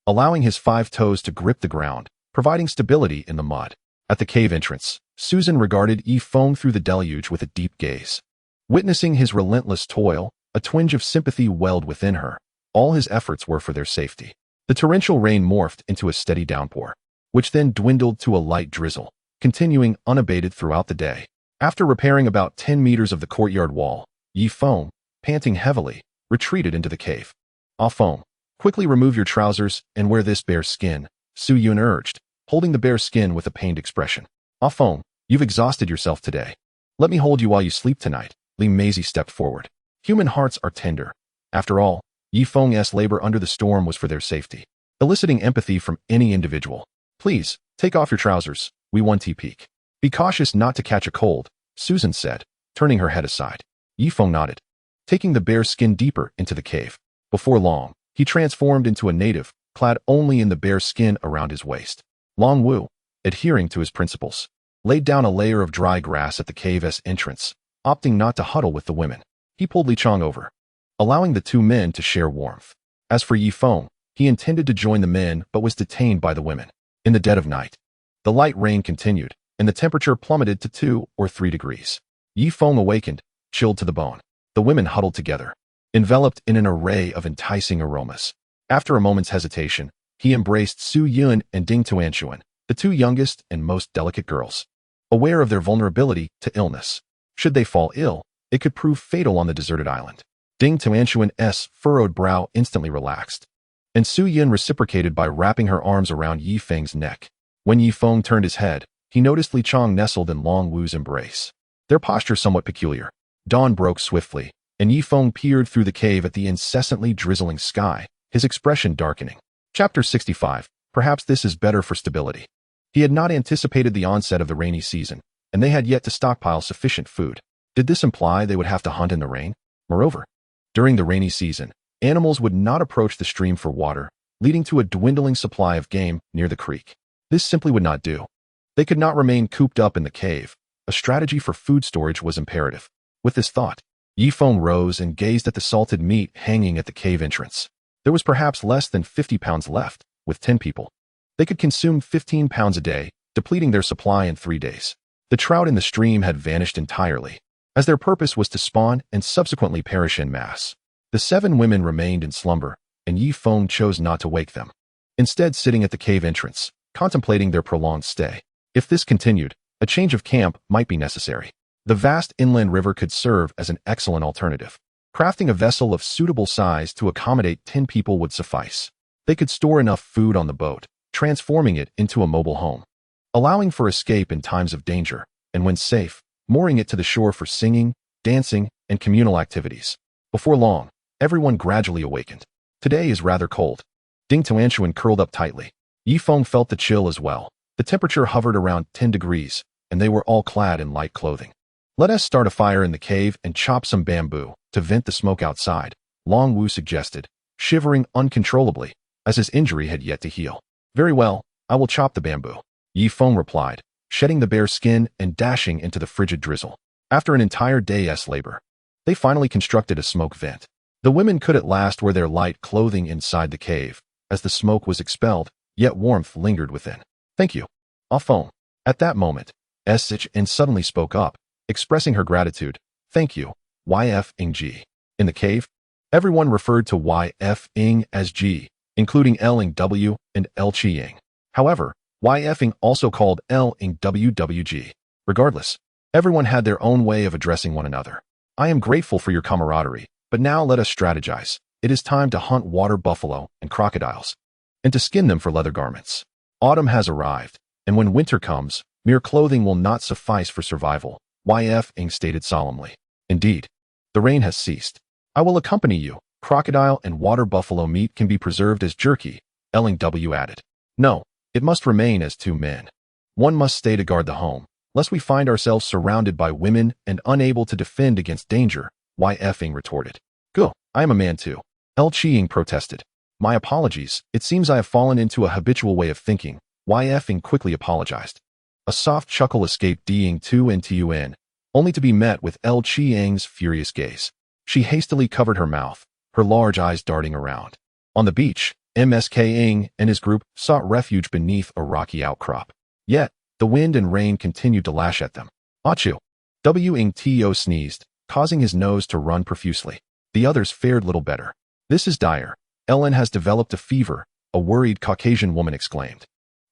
allowing his 5 toes to grip the ground, providing stability in the mud. At the cave entrance, Susan regarded Ye Feng through the deluge with a deep gaze. Witnessing his relentless toil, a twinge of sympathy welled within her. All his efforts were for their safety. The torrential rain morphed into a steady downpour, which then dwindled to a light drizzle, continuing unabated throughout the day. After repairing about 10 meters of the courtyard wall, Ye Feng, panting heavily, retreated into the cave. Ah Feng, quickly remove your trousers and wear this bare skin, Su Yun urged, holding the bare skin with a pained expression. Ah Feng, you've exhausted yourself today. Let me hold you while you sleep tonight. Li Meizi stepped forward. Human hearts are tender. After all, Ye Feng's labor under the storm was for their safety, eliciting empathy from any individual. Please, take off your trousers, we want to peek. Be cautious not to catch a cold, Susan said, turning her head aside. Ye Feng nodded, taking the bare skin deeper into the cave. Before long, he transformed into a native, clad only in the bare skin around his waist. Long Wu, adhering to his principles, laid down a layer of dry grass at the cave's entrance, opting not to huddle with the women. He pulled Li Chong over, allowing the 2 men to share warmth. As for Ye Feng, he intended to join the men but was detained by the women. In the dead of night, the light rain continued, and the temperature plummeted to 2 or 3 degrees. Ye Feng awakened, chilled to the bone. The women huddled together, enveloped in an array of enticing aromas. After a moment's hesitation, he embraced Su Yun and Ding Tuanshuan, the 2 youngest and most delicate girls. Aware of their vulnerability to illness, should they fall ill, it could prove fatal on the deserted island. Ding Tuanshuan's furrowed brow instantly relaxed, and Su Yun reciprocated by wrapping her arms around Ye Feng's neck. When Ye Feng turned his head, he noticed Li Chong nestled in Long Wu's embrace, their posture somewhat peculiar. Dawn broke swiftly, and Ye Feng peered through the cave at the incessantly drizzling sky, his expression darkening. Chapter 65. Perhaps this is better for stability. He had not anticipated the onset of the rainy season, and they had yet to stockpile sufficient food. Did this imply they would have to hunt in the rain? Moreover, during the rainy season, animals would not approach the stream for water, leading to a dwindling supply of game near the creek. This simply would not do. They could not remain cooped up in the cave. A strategy for food storage was imperative. With this thought, Ye Feng rose and gazed at the salted meat hanging at the cave entrance. There was perhaps less than 50 pounds left. With 10 people, they could consume 15 pounds a day, depleting their supply in 3 days. The trout in the stream had vanished entirely, as their purpose was to spawn and subsequently perish en masse. The 7 women remained in slumber, and Ye Feng chose not to wake them, instead sitting at the cave entrance, contemplating their prolonged stay. If this continued, a change of camp might be necessary. The vast inland river could serve as an excellent alternative. Crafting a vessel of suitable size to accommodate 10 people would suffice. They could store enough food on the boat, transforming it into a mobile home, allowing for escape in times of danger, and when safe, mooring it to the shore for singing, dancing, and communal activities. Before long, everyone gradually awakened. Today is rather cold. Ding Tuanshuan curled up tightly. Ye Feng felt the chill as well. The temperature hovered around 10 degrees, and they were all clad in light clothing. Let us start a fire in the cave and chop some bamboo to vent the smoke outside, Long Wu suggested, shivering uncontrollably, as his injury had yet to heal. Very well, I will chop the bamboo, Ye Feng replied, shedding the bare skin and dashing into the frigid drizzle. After an entire day's labor, they finally constructed a smoke vent. The women could at last wear their light clothing inside the cave, as the smoke was expelled, yet warmth lingered within. Thank you, Ah Feng. At that moment, Sich and suddenly spoke up, expressing her gratitude. Thank you, Yfeng. In the cave, everyone referred to Yfeng as G, including Ling W and L Qiying. However, Yfeng also called Ling WWG. Regardless, everyone had their own way of addressing one another. I am grateful for your camaraderie, but now let us strategize. It is time to hunt water buffalo and crocodiles, and to skin them for leather garments. Autumn has arrived, and when winter comes, mere clothing will not suffice for survival, Yfeng stated solemnly. Indeed, the rain has ceased. I will accompany you. Crocodile and water buffalo meat can be preserved as jerky, Ling W added. No, it must remain as 2 men. One must stay to guard the home, lest we find ourselves surrounded by women and unable to defend against danger, Yfeng retorted. Go, I am a man too, L Qiying protested. My apologies, it seems I have fallen into a habitual way of thinking, Yfeng quickly apologized. A soft chuckle escaped Ding Tu and Tun, only to be met with L Chiang's furious gaze. She hastily covered her mouth, her large eyes darting around. On the beach, MSK Ing and his group sought refuge beneath a rocky outcrop. Yet, the wind and rain continued to lash at them. Achoo! Ing To sneezed, causing his nose to run profusely. The others fared little better. This is dire. Ellen has developed a fever, a worried Caucasian woman exclaimed.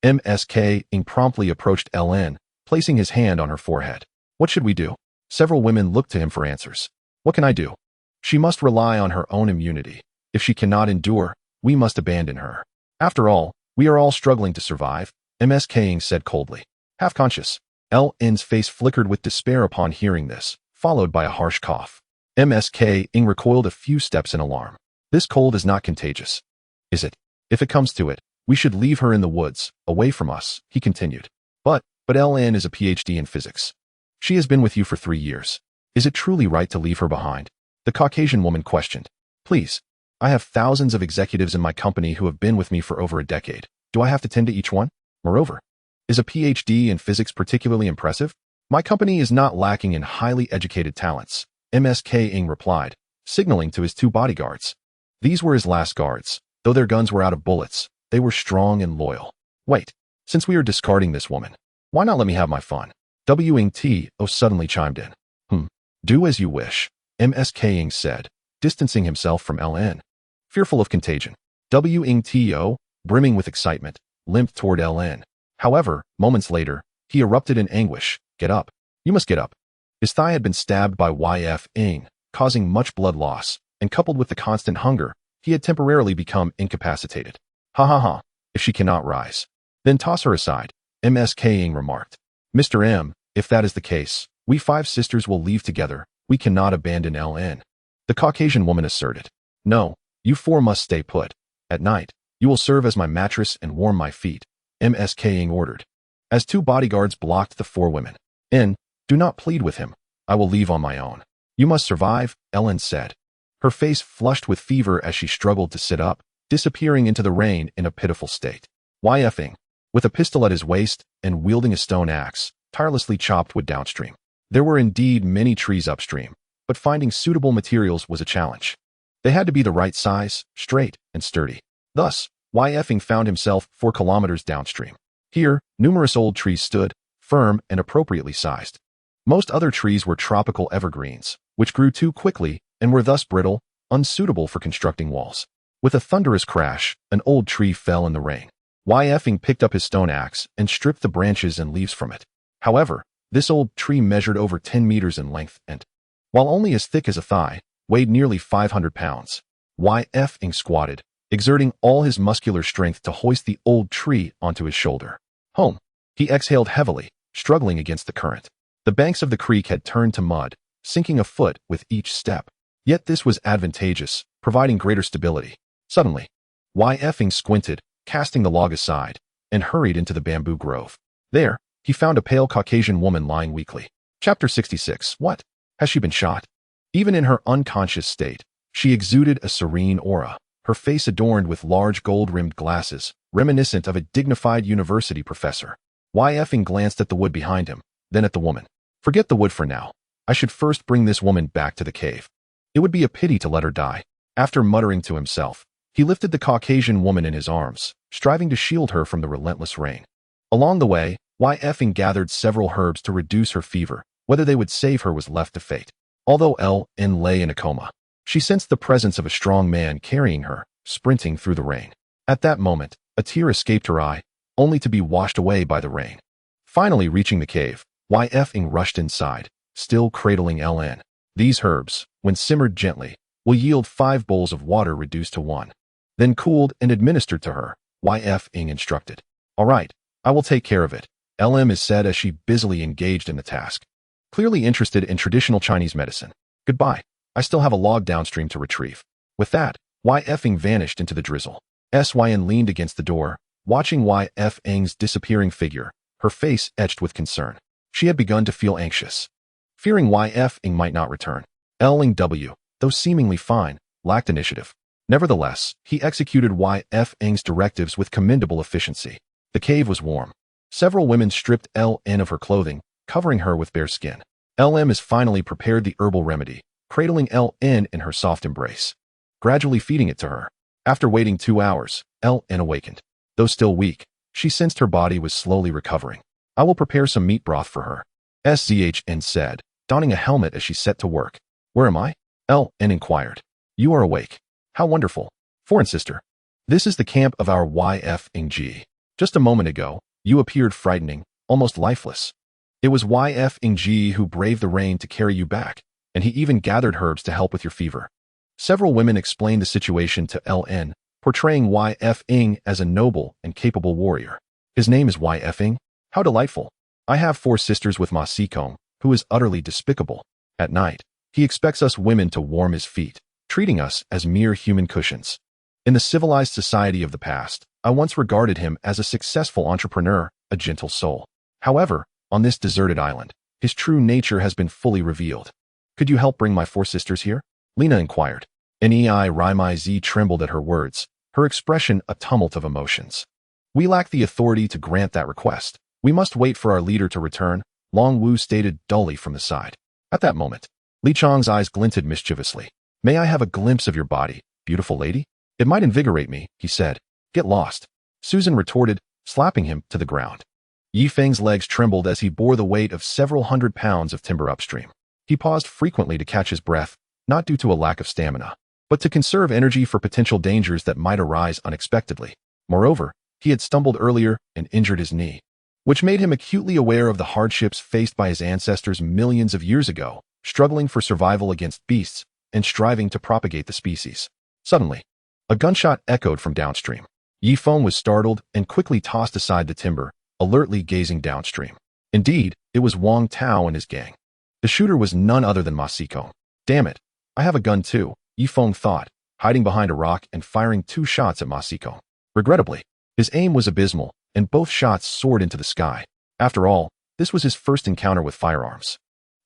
MSK Ing promptly approached Ellen, placing his hand on her forehead. What should we do? Several women looked to him for answers. What can I do? She must rely on her own immunity. If she cannot endure, we must abandon her. After all, we are all struggling to survive, MSK Ing said coldly. Half-conscious. L.N.'s face flickered with despair upon hearing this, followed by a harsh cough. MSK Ing recoiled a few steps in alarm. This cold is not contagious. Is it? If it comes to it, we should leave her in the woods, away from us, he continued. But L.N. is a PhD in physics. She has been with you for 3 years. Is it truly right to leave her behind? The Caucasian woman questioned. Please. I have thousands of executives in my company who have been with me for over a decade. Do I have to tend to each one? Moreover, is a PhD in physics particularly impressive? My company is not lacking in highly educated talents, MSK Ing replied, signaling to his 2 bodyguards. These were his last guards. Though their guns were out of bullets, they were strong and loyal. Wait, since we are discarding this woman, why not let me have my fun? Ing To suddenly chimed in. Do as you wish, MSK Ing said, distancing himself from LN. Fearful of contagion, Ing To, brimming with excitement, limped toward LN. However, moments later, he erupted in anguish. Get up. You must get up. His thigh had been stabbed by YF Ing, causing much blood loss, and coupled with the constant hunger, he had temporarily become incapacitated. Ha ha ha, if she cannot rise. Then toss her aside, MSK Ing remarked. Mr. M, if that is the case, we 5 sisters will leave together. We cannot abandon LN. The Caucasian woman asserted. No, you 4 must stay put. At night, you will serve as my mattress and warm my feet, MSK Ing ordered. As 2 bodyguards blocked the 4 women. N, do not plead with him. I will leave on my own. You must survive, Ellen said. Her face flushed with fever as she struggled to sit up, disappearing into the rain in a pitiful state. YF Ing, with a pistol at his waist and wielding a stone axe, tirelessly chopped wood downstream. There were indeed many trees upstream, but finding suitable materials was a challenge. They had to be the right size, straight, and sturdy. Thus, YF Ing found himself 4 kilometers downstream. Here, numerous old trees stood, firm and appropriately sized. Most other trees were tropical evergreens, which grew too quickly and were thus brittle, unsuitable for constructing walls. With a thunderous crash, an old tree fell in the rain. YF Ing picked up his stone axe and stripped the branches and leaves from it. However, this old tree measured over 10 meters in length and, while only as thick as a thigh, weighed nearly 500 pounds. YF Ing squatted, exerting all his muscular strength to hoist the old tree onto his shoulder. Home. He exhaled heavily, struggling against the current. The banks of the creek had turned to mud, sinking a foot with each step. Yet this was advantageous, providing greater stability. Suddenly, YF Ing squinted, casting the log aside, and hurried into the bamboo grove. There, he found a pale Caucasian woman lying weakly. Chapter 66. What? Has she been shot? Even in her unconscious state, she exuded a serene aura, her face adorned with large gold-rimmed glasses, reminiscent of a dignified university professor. YF Ing glanced at the wood behind him, then at the woman. Forget the wood for now. I should first bring this woman back to the cave. It would be a pity to let her die. After muttering to himself, he lifted the Caucasian woman in his arms, striving to shield her from the relentless rain. Along the way, YF Ing gathered several herbs to reduce her fever. Whether they would save her was left to fate. Although L.N. lay in a coma, she sensed the presence of a strong man carrying her, sprinting through the rain. At that moment, a tear escaped her eye, only to be washed away by the rain. Finally reaching the cave, YF Ing rushed inside, still cradling L.N. These herbs, when simmered gently, will yield 5 bowls of water reduced to 1. Then cooled and administered to her, YF Ing instructed. All right, I will take care of it, LM is said as she busily engaged in the task. Clearly interested in traditional Chinese medicine. Goodbye. I still have a log downstream to retrieve. With that, YF Ing vanished into the drizzle. SYN leaned against the door, watching YF Ing's disappearing figure, her face etched with concern. She had begun to feel anxious. Fearing YF Ing might not return, L Ing W, though seemingly fine, lacked initiative. Nevertheless, he executed YF Ing's directives with commendable efficiency. The cave was warm. Several women stripped LN of her clothing, covering her with bare skin. LM has finally prepared the herbal remedy, cradling LN in her soft embrace, gradually feeding it to her. After waiting 2 hours, LN awakened. Though still weak, she sensed her body was slowly recovering. I will prepare some meat broth for her, SZHN said, donning a helmet as she set to work. Where am I? LN inquired. You are awake. How wonderful. Foreign sister. This is the camp of our Ye Feng. Just a moment ago, you appeared frightening, almost lifeless. It was Ye Feng who braved the rain to carry you back, and he even gathered herbs to help with your fever. Several women explained the situation to LN, portraying Ye Feng as a noble and capable warrior. His name is Ye Feng? How delightful. I have 4 sisters with Ma Sikong, who is utterly despicable. At night, he expects us women to warm his feet, treating us as mere human cushions. In the civilized society of the past, I once regarded him as a successful entrepreneur, a gentle soul. However, on this deserted island, his true nature has been fully revealed. Could you help bring my 4 sisters here? Lena inquired. Nei Rimai Z trembled at her words, her expression a tumult of emotions. We lack the authority to grant that request. We must wait for our leader to return, Long Wu stated dully from the side. At that moment, Li Chang's eyes glinted mischievously. May I have a glimpse of your body, beautiful lady? It might invigorate me, he said. Get lost, Susan retorted, slapping him to the ground. Ye Feng's legs trembled as he bore the weight of several hundred pounds of timber upstream. He paused frequently to catch his breath, not due to a lack of stamina, but to conserve energy for potential dangers that might arise unexpectedly. Moreover, he had stumbled earlier and injured his knee, which made him acutely aware of the hardships faced by his ancestors millions of years ago, struggling for survival against beasts and striving to propagate the species. Suddenly, a gunshot echoed from downstream. Ye Feng was startled and quickly tossed aside the timber, alertly gazing downstream. Indeed, it was Wang Tao and his gang. The shooter was none other than Ma Sikong. Damn it, I have a gun too, Ye Feng thought, hiding behind a rock and firing 2 shots at Ma Sikong. Regrettably, his aim was abysmal, and both shots soared into the sky. After all, this was his first encounter with firearms.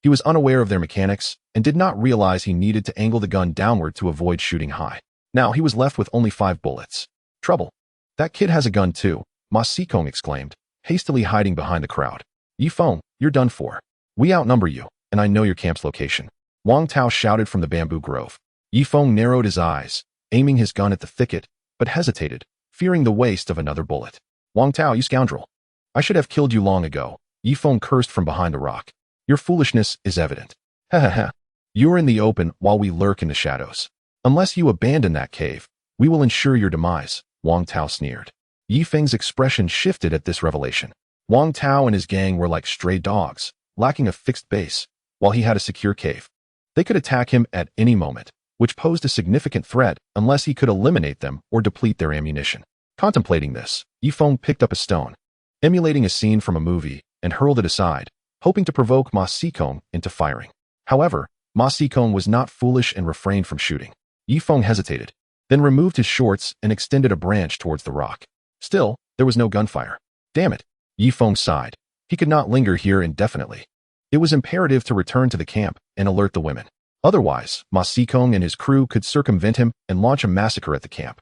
He was unaware of their mechanics and did not realize he needed to angle the gun downward to avoid shooting high. Now he was left with only 5 bullets. Trouble. That kid has a gun too, Ma Sikong exclaimed, hastily hiding behind the crowd. Ye Feng, you're done for. We outnumber you, and I know your camp's location. Wang Tao shouted from the bamboo grove. Ye Feng narrowed his eyes, aiming his gun at the thicket, but hesitated, fearing the waste of another bullet. Wang Tao, you scoundrel. I should have killed you long ago, Ye Feng cursed from behind a rock. Your foolishness is evident. Ha ha ha. You are in the open while we lurk in the shadows. Unless you abandon that cave, we will ensure your demise, Wang Tao sneered. Ye Feng's expression shifted at this revelation. Wang Tao and his gang were like stray dogs, lacking a fixed base, while he had a secure cave. They could attack him at any moment, which posed a significant threat unless he could eliminate them or deplete their ammunition. Contemplating this, Ye Feng picked up a stone, emulating a scene from a movie, and hurled it aside, hoping to provoke Ma Sikong into firing. However, Ma Sikong was not foolish and refrained from shooting. Ye Feng hesitated, then removed his shorts and extended a branch towards the rock. Still, there was no gunfire. Damn it, Ye Feng sighed. He could not linger here indefinitely. It was imperative to return to the camp and alert the women. Otherwise, Ma Sikong and his crew could circumvent him and launch a massacre at the camp.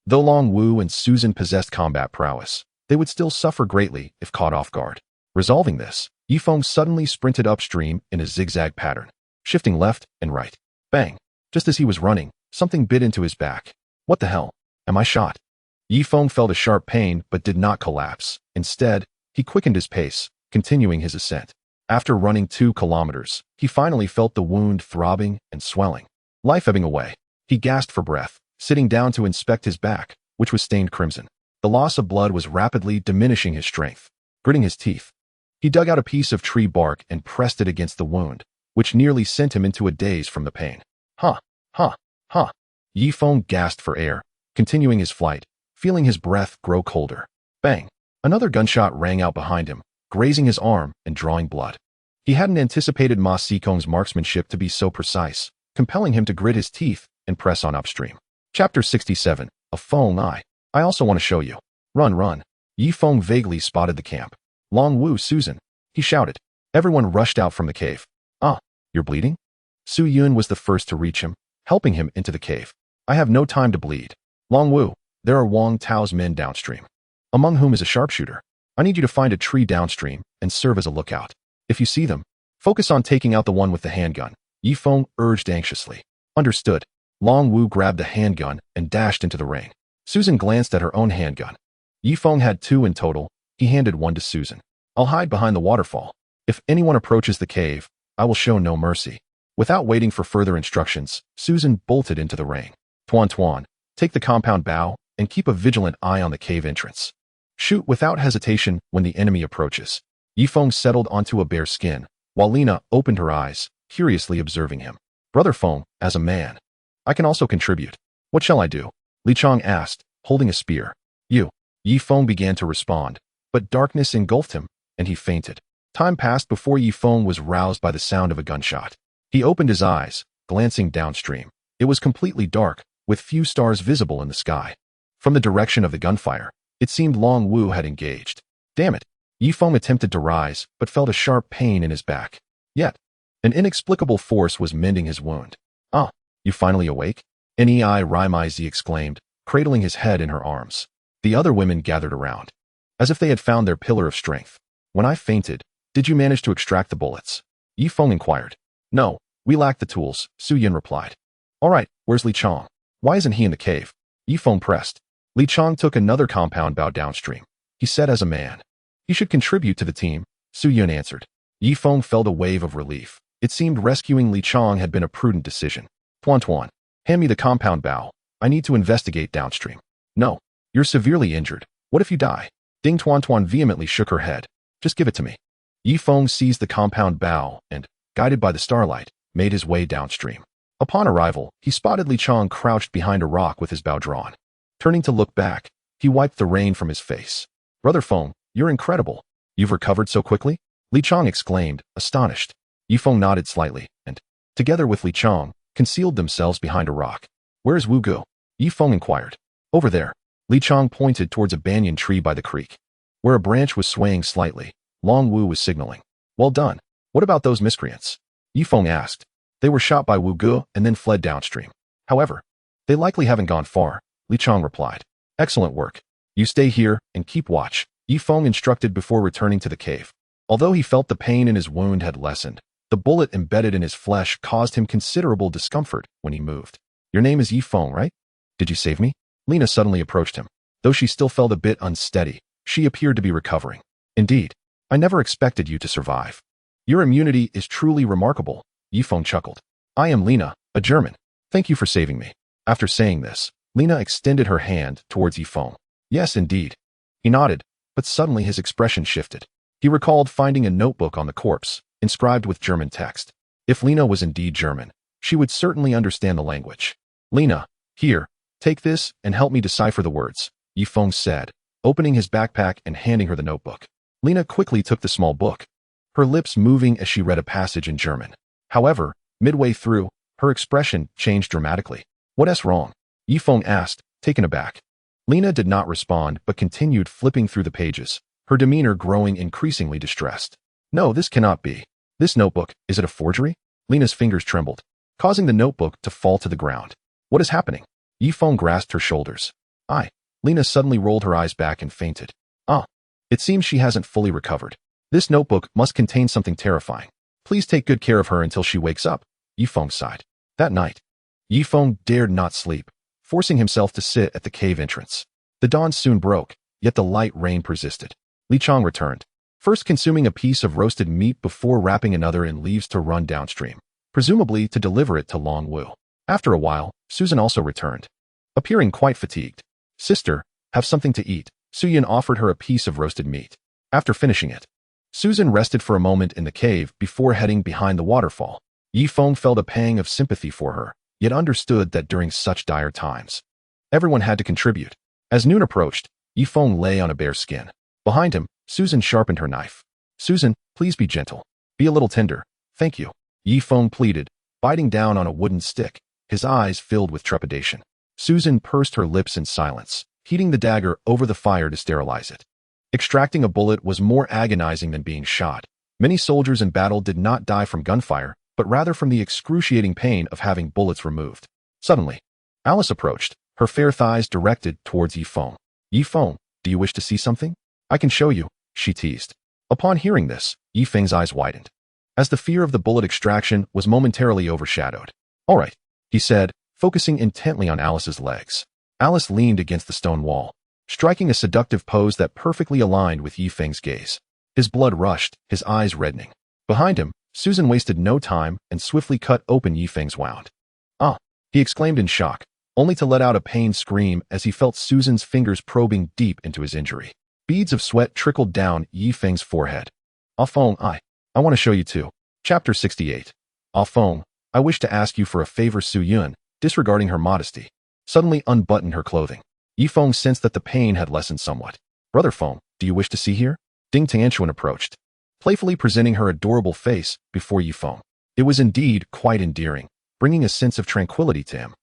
Though Long Wu and Susan possessed combat prowess, they would still suffer greatly if caught off guard. Resolving this, Ye Feng suddenly sprinted upstream in a zigzag pattern, shifting left and right. Bang! Just as he was running, something bit into his back. What the hell? Am I shot? Ye Feng felt a sharp pain but did not collapse. Instead, he quickened his pace, continuing his ascent. After running 2 kilometers, he finally felt the wound throbbing and swelling. Life ebbing away. He gasped for breath, sitting down to inspect his back, which was stained crimson. The loss of blood was rapidly diminishing his strength. Gritting his teeth, he dug out a piece of tree bark and pressed it against the wound, which nearly sent him into a daze from the pain. Huh. Ye Feng gasped for air, continuing his flight, feeling his breath grow colder. Bang! Another gunshot rang out behind him, grazing his arm and drawing blood. He hadn't anticipated Ma Sikong's marksmanship to be so precise, compelling him to grit his teeth and press on upstream. Chapter 67, A Feng Eye. I also want to show you. Run. Ye Feng vaguely spotted the camp. Long Wu, Susan, he shouted. Everyone rushed out from the cave. Ah, you're bleeding? Su Yun was the first to reach him, helping him into the cave. I have no time to bleed. Long Wu, there are Wang Tao's men downstream, among whom is a sharpshooter. I need you to find a tree downstream and serve as a lookout. If you see them, focus on taking out the one with the handgun, Ye Feng urged anxiously. Understood. Long Wu grabbed the handgun and dashed into the ring. Susan glanced at her own handgun. Ye Feng had 2 in total. He handed one to Susan. I'll hide behind the waterfall. If anyone approaches the cave, I will show no mercy. Without waiting for further instructions, Susan bolted into the ring. Tuan, take the compound bow and keep a vigilant eye on the cave entrance. Shoot without hesitation when the enemy approaches. Ye Feng settled onto a bare skin, while Lina opened her eyes, curiously observing him. Brother Feng, as a man, I can also contribute. What shall I do? Li Chong asked, holding a spear. Ye Feng began to respond, but darkness engulfed him, and he fainted. Time passed before Ye Feng was roused by the sound of a gunshot. He opened his eyes, glancing downstream. It was completely dark, with few stars visible in the sky. From the direction of the gunfire, it seemed Long Wu had engaged. Damn it! Ye Feng attempted to rise, but felt a sharp pain in his back. Yet, an inexplicable force was mending his wound. Ah, you finally awake? Nei Rimai Z exclaimed, cradling his head in her arms. The other women gathered around, as if they had found their pillar of strength. When I fainted, did you manage to extract the bullets? Ye Feng inquired. No, we lack the tools, Su Yin replied. All right, where's Li Chong? Why isn't he in the cave? Ye Feng pressed. Li Chong took another compound bow downstream. He said as a man. He should contribute to the team, Su Yin answered. Ye Feng felt a wave of relief. It seemed rescuing Li Chong had been a prudent decision. Tuan, hand me the compound bow. I need to investigate downstream. No, you're severely injured. What if you die? Ding Tuan vehemently shook her head. Just give it to me. Ye Feng seized the compound bow and, guided by the starlight, made his way downstream. Upon arrival, he spotted Li Chong crouched behind a rock with his bow drawn. Turning to look back, he wiped the rain from his face. Brother Feng, you're incredible. You've recovered so quickly? Li Chong exclaimed, astonished. Ye Feng nodded slightly, and, together with Li Chong, concealed themselves behind a rock. Where's Wu Gu? Ye Feng inquired. Over there. Li Chong pointed towards a banyan tree by the creek. Where a branch was swaying slightly, Long Wu was signaling. Well done. What about those miscreants? Ye Feng asked. They were shot by Wu Gu and then fled downstream. However, they likely haven't gone far, Li Chong replied. Excellent work. You stay here and keep watch, Ye Feng instructed before returning to the cave. Although he felt the pain in his wound had lessened, the bullet embedded in his flesh caused him considerable discomfort when he moved. Your name is Ye Feng, right? Did you save me? Lina suddenly approached him. Though she still felt a bit unsteady, she appeared to be recovering. Indeed, I never expected you to survive. Your immunity is truly remarkable, Ye Feng chuckled. I am Lina, a German. Thank you for saving me. After saying this, Lina extended her hand towards Ye Feng. Yes, indeed. He nodded, but suddenly his expression shifted. He recalled finding a notebook on the corpse, inscribed with German text. If Lina was indeed German, she would certainly understand the language. Lina, here, take this and help me decipher the words, Ye Feng said, opening his backpack and handing her the notebook. Lina quickly took the small book, her lips moving as she read a passage in German. However, midway through, her expression changed dramatically. What's wrong? Ye Feng asked, taken aback. Lina did not respond but continued flipping through the pages, her demeanor growing increasingly distressed. No, this cannot be. This notebook, is it a forgery? Lina's fingers trembled, causing the notebook to fall to the ground. What is happening? Ye Feng grasped her shoulders. Lina suddenly rolled her eyes back and fainted. It seems she hasn't fully recovered. This notebook must contain something terrifying. Please take good care of her until she wakes up, Ye Feng sighed. That night, Ye Feng dared not sleep, forcing himself to sit at the cave entrance. The dawn soon broke, yet the light rain persisted. Li Chong returned, first consuming a piece of roasted meat before wrapping another in leaves to run downstream, presumably to deliver it to Long Wu. After a while, Susan also returned, appearing quite fatigued. Sister, have something to eat. Su Yin offered her a piece of roasted meat. After finishing it, Susan rested for a moment in the cave before heading behind the waterfall. Ye Feng felt a pang of sympathy for her, yet understood that during such dire times, everyone had to contribute. As noon approached, Ye Feng lay on a bare skin. Behind him, Susan sharpened her knife. Susan, please be gentle. Be a little tender. Thank you. Ye Feng pleaded, biting down on a wooden stick, his eyes filled with trepidation. Susan pursed her lips in silence, heating the dagger over the fire to sterilize it. Extracting a bullet was more agonizing than being shot. Many soldiers in battle did not die from gunfire, but rather from the excruciating pain of having bullets removed. Suddenly, Alice approached, her fair thighs directed towards Ye Feng. Ye Feng, do you wish to see something? I can show you, she teased. Upon hearing this, Ye Feng's eyes widened, as the fear of the bullet extraction was momentarily overshadowed. All right, he said, focusing intently on Alice's legs. Alice leaned against the stone wall, striking a seductive pose that perfectly aligned with Ye Feng's gaze. His blood rushed, his eyes reddening. Behind him, Susan wasted no time and swiftly cut open Ye Feng's wound. Ah! He exclaimed in shock, only to let out a pained scream as he felt Susan's fingers probing deep into his injury. Beads of sweat trickled down Ye Feng's forehead. Ah Feng, I want to show you too. Chapter 68. Ah Feng, I wish to ask you for a favor. Su Yun, disregarding her modesty, suddenly unbuttoned her clothing. Ye Feng sensed that the pain had lessened somewhat. Brother Feng, do you wish to see here? Ding Tianchuan approached, playfully presenting her adorable face before Ye Feng. It was indeed quite endearing, bringing a sense of tranquility to him.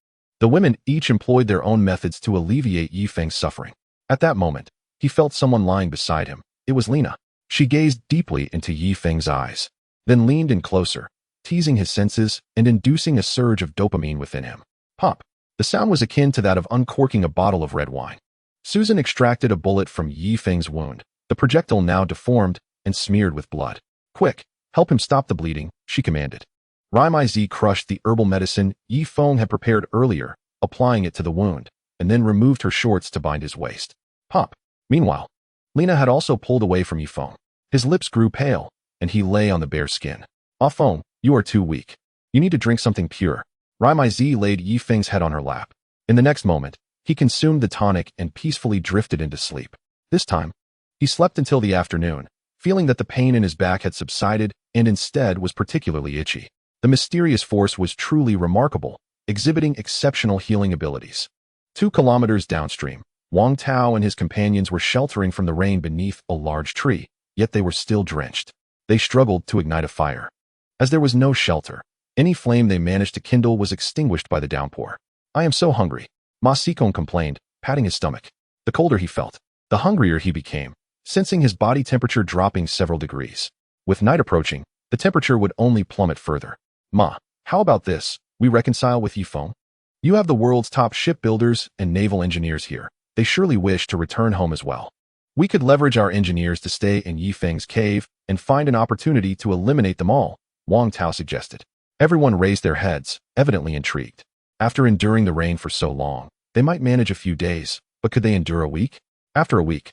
The women each employed their own methods to alleviate Ye Feng's suffering. At that moment, he felt someone lying beside him. It was Lena. She gazed deeply into Ye Feng's eyes, then leaned in closer, teasing his senses and inducing a surge of dopamine within him. Pop! The sound was akin to that of uncorking a bottle of red wine. Susan extracted a bullet from Ye Feng's wound, the projectile now deformed and smeared with blood. Quick, help him stop the bleeding, she commanded. Rai Zi crushed the herbal medicine Ye Feng had prepared earlier, applying it to the wound, and then removed her shorts to bind his waist. Pop! Meanwhile, Lena had also pulled away from Ye Feng. His lips grew pale, and he lay on the bare skin. Ah Feng, you are too weak. You need to drink something pure. Rai Zi laid Ye Feng's head on her lap. In the next moment, he consumed the tonic and peacefully drifted into sleep. This time, he slept until the afternoon, feeling that the pain in his back had subsided and instead was particularly itchy. The mysterious force was truly remarkable, exhibiting exceptional healing abilities. 2 kilometers downstream, Wang Tao and his companions were sheltering from the rain beneath a large tree, yet they were still drenched. They struggled to ignite a fire. As there was no shelter, any flame they managed to kindle was extinguished by the downpour. I am so hungry, Ma Xikong complained, patting his stomach. The colder he felt, the hungrier he became, sensing his body temperature dropping several degrees. With night approaching, the temperature would only plummet further. Ma, how about this? We reconcile with Ye Feng? You have the world's top shipbuilders and naval engineers here. They surely wish to return home as well. We could leverage our engineers to stay in Ye Feng's cave and find an opportunity to eliminate them all, Wang Tao suggested. Everyone raised their heads, evidently intrigued. After enduring the rain for so long, they might manage a few days, but could they endure a week? After a week,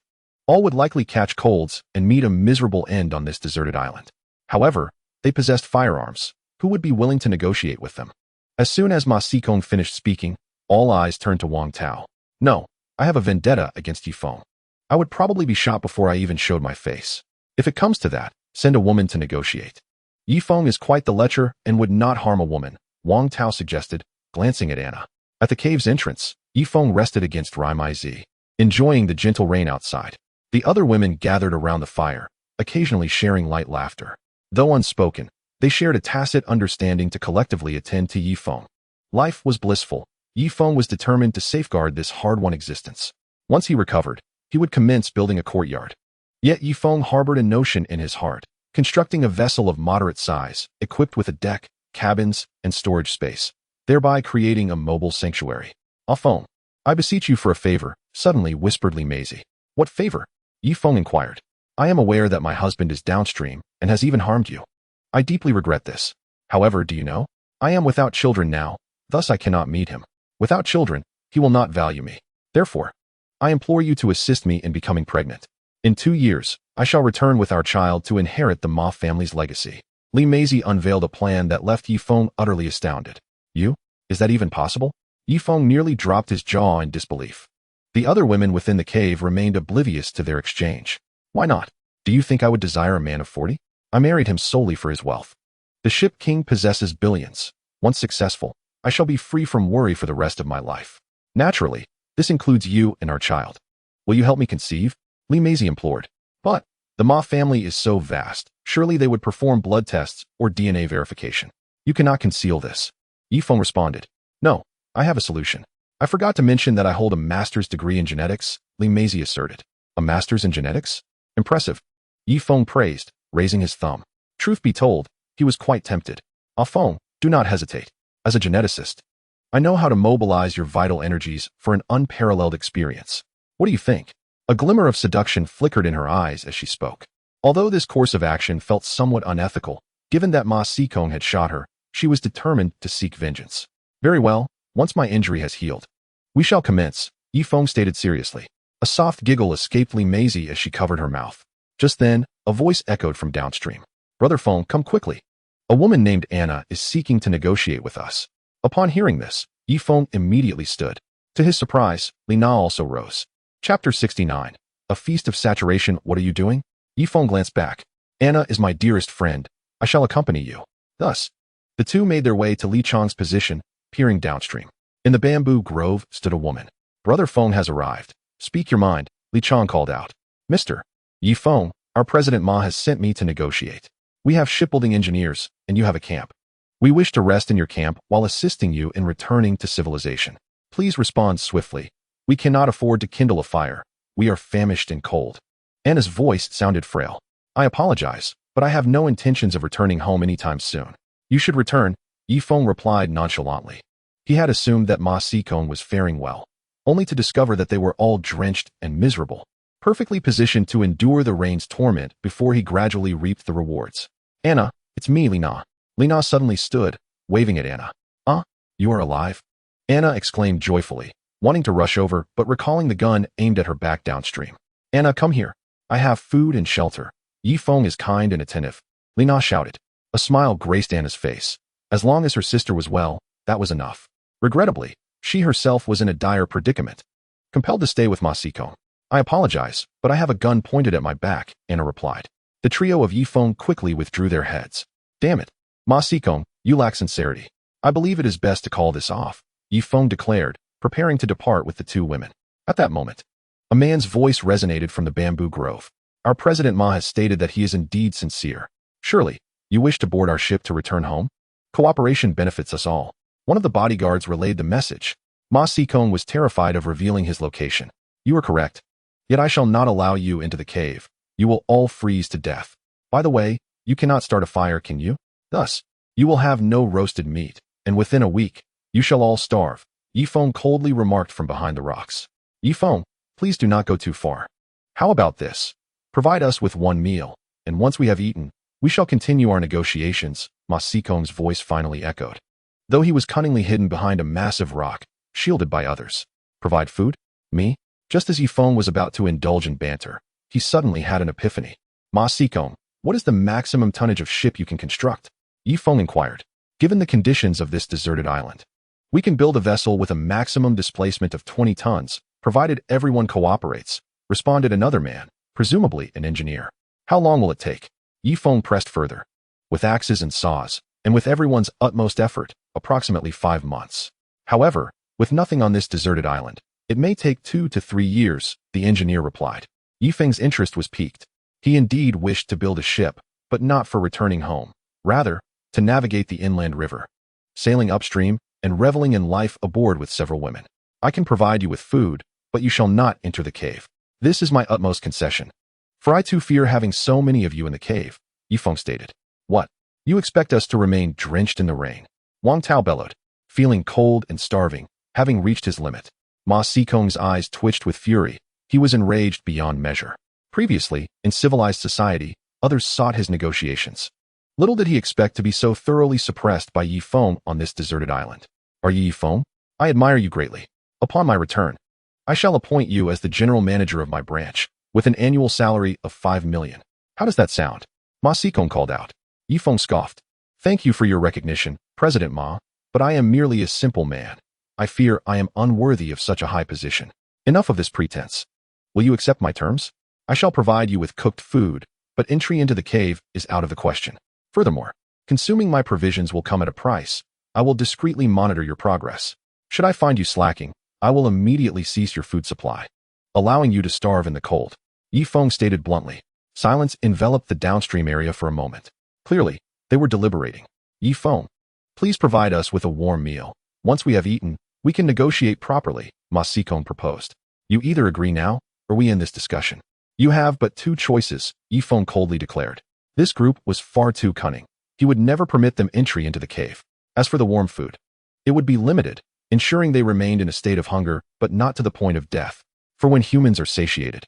all would likely catch colds and meet a miserable end on this deserted island. However, they possessed firearms. Who would be willing to negotiate with them? As soon as Ma Xikong finished speaking, all eyes turned to Wang Tao. No, I have a vendetta against Ye Feng. I would probably be shot before I even showed my face. If it comes to that, send a woman to negotiate. Ye Feng is quite the lecher and would not harm a woman, Wang Tao suggested, glancing at Anna. At the cave's entrance, Ye Feng rested against Rai Zi, enjoying the gentle rain outside. The other women gathered around the fire, occasionally sharing light laughter. Though unspoken, they shared a tacit understanding to collectively attend to Ye Feng. Life was blissful. Ye Feng was determined to safeguard this hard-won existence. Once he recovered, he would commence building a courtyard. Yet Ye Feng harbored a notion in his heart, constructing a vessel of moderate size, equipped with a deck, cabins, and storage space, thereby creating a mobile sanctuary. Ah Feng, I beseech you for a favor, suddenly whispered Li Meizi. What favor? Ye Feng inquired. I am aware that my husband is downstream and has even harmed you. I deeply regret this. However, do you know? I am without children now, thus I cannot meet him. Without children, he will not value me. Therefore, I implore you to assist me in becoming pregnant. In 2 years, I shall return with our child to inherit the Ma family's legacy. Li Meizi unveiled a plan that left Ye Feng utterly astounded. You? Is that even possible? Ye Feng nearly dropped his jaw in disbelief. The other women within the cave remained oblivious to their exchange. Why not? Do you think I would desire a man of 40? I married him solely for his wealth. The ship king possesses billions. Once successful, I shall be free from worry for the rest of my life. Naturally, this includes you and our child. Will you help me conceive? Li Meizi implored. But the Ma family is so vast, surely they would perform blood tests or DNA verification. You cannot conceal this. Ye Feng responded. No, I have a solution. I forgot to mention that I hold a master's degree in genetics, Li Meizi asserted. A master's in genetics? Impressive. Ye Feng praised, raising his thumb. Truth be told, he was quite tempted. Ah Feng, do not hesitate. As a geneticist, I know how to mobilize your vital energies for an unparalleled experience. What do you think? A glimmer of seduction flickered in her eyes as she spoke. Although this course of action felt somewhat unethical, given that Ma Sikong had shot her, she was determined to seek vengeance. Very well, once my injury has healed, we shall commence, Ye Feng stated seriously. A soft giggle escaped Li Maisie as she covered her mouth. Just then, a voice echoed from downstream. Brother Feng, come quickly. A woman named Anna is seeking to negotiate with us. Upon hearing this, Ye Feng immediately stood. To his surprise, Li Na also rose. Chapter 69. A Feast of Saturation. What are you doing? Ye Feng glanced back. Anna is my dearest friend. I shall accompany you. Thus, the two made their way to Li Chang's position, peering downstream. In the bamboo grove stood a woman. Brother Feng has arrived. Speak your mind, Li Chang called out. Mr. Ye Feng, our President Ma has sent me to negotiate. We have shipbuilding engineers, and you have a camp. We wish to rest in your camp while assisting you in returning to civilization. Please respond swiftly. We cannot afford to kindle a fire. We are famished and cold. Anna's voice sounded frail. I apologize, but I have no intentions of returning home anytime soon. You should return, Ye Feng replied nonchalantly. He had assumed that Ma Sikong was faring well, only to discover that they were all drenched and miserable, perfectly positioned to endure the rain's torment before he gradually reaped the rewards. Anna, it's me, Li Na. Li Na suddenly stood, waving at Anna. You are alive? Anna exclaimed joyfully, wanting to rush over but recalling the gun aimed at her back downstream. Anna, come here. I have food and shelter. Ye Feng is kind and attentive. Li Na shouted. A smile graced Anna's face. As long as her sister was well, that was enough. Regrettably, she herself was in a dire predicament, compelled to stay with Ma Sikong. I apologize, but I have a gun pointed at my back, Anna replied. The trio of Ye Feng quickly withdrew their heads. Damn it. Ma Sikong, you lack sincerity. I believe it is best to call this off, Ye Feng declared, preparing to depart with the two women. At that moment, a man's voice resonated from the bamboo grove. Our President Ma has stated that he is indeed sincere. Surely, you wish to board our ship to return home? Cooperation benefits us all. One of the bodyguards relayed the message. Ma Sikong was terrified of revealing his location. You are correct. Yet I shall not allow you into the cave. You will all freeze to death. By the way, you cannot start a fire, can you? Thus, you will have no roasted meat, and within a week, you shall all starve, Ye Feng coldly remarked from behind the rocks. Ye Feng, please do not go too far. How about this? Provide us with one meal, and once we have eaten, we shall continue our negotiations, Ma Sikong's voice finally echoed. Though he was cunningly hidden behind a massive rock, shielded by others. Provide food? Me? Just as Ye Feng was about to indulge in banter, he suddenly had an epiphany. Ma Sikong, what is the maximum tonnage of ship you can construct? Ye Feng inquired. Given the conditions of this deserted island, we can build a vessel with a maximum displacement of 20 tons, provided everyone cooperates, responded another man, presumably an engineer. How long will it take? Ye Feng pressed further. With axes and saws, and with everyone's utmost effort, approximately 5 months. However, with nothing on this deserted island, it may take 2 to 3 years, the engineer replied. Ye Feng's interest was piqued. He indeed wished to build a ship, but not for returning home. Rather, to navigate the inland river, sailing upstream, and reveling in life aboard with several women. I can provide you with food, but you shall not enter the cave. This is my utmost concession. For I too fear having so many of you in the cave, Ye Feng stated. What? You expect us to remain drenched in the rain? Wang Tao bellowed, feeling cold and starving, having reached his limit. Ma Sikong's eyes twitched with fury. He was enraged beyond measure. Previously, in civilized society, others sought his negotiations. Little did he expect to be so thoroughly suppressed by Ye Feng on this deserted island. Are you Ye Feng? I admire you greatly. Upon my return, I shall appoint you as the general manager of my branch, with an annual salary of 5 million. How does that sound? Ma Sikong called out. Ye Feng scoffed. Thank you for your recognition, President Ma, but I am merely a simple man. I fear I am unworthy of such a high position. Enough of this pretense. Will you accept my terms? I shall provide you with cooked food, but entry into the cave is out of the question. Furthermore, consuming my provisions will come at a price. I will discreetly monitor your progress. Should I find you slacking, I will immediately cease your food supply, allowing you to starve in the cold. Ye Feng stated bluntly. Silence enveloped the downstream area for a moment. Clearly, they were deliberating. Ye Feng, please provide us with a warm meal. Once we have eaten, we can negotiate properly, Ma Sikong proposed. You either agree now, or we end this discussion. You have but 2 choices, Ye Feng coldly declared. This group was far too cunning. He would never permit them entry into the cave. As for the warm food, it would be limited, ensuring they remained in a state of hunger, but not to the point of death. For when humans are satiated,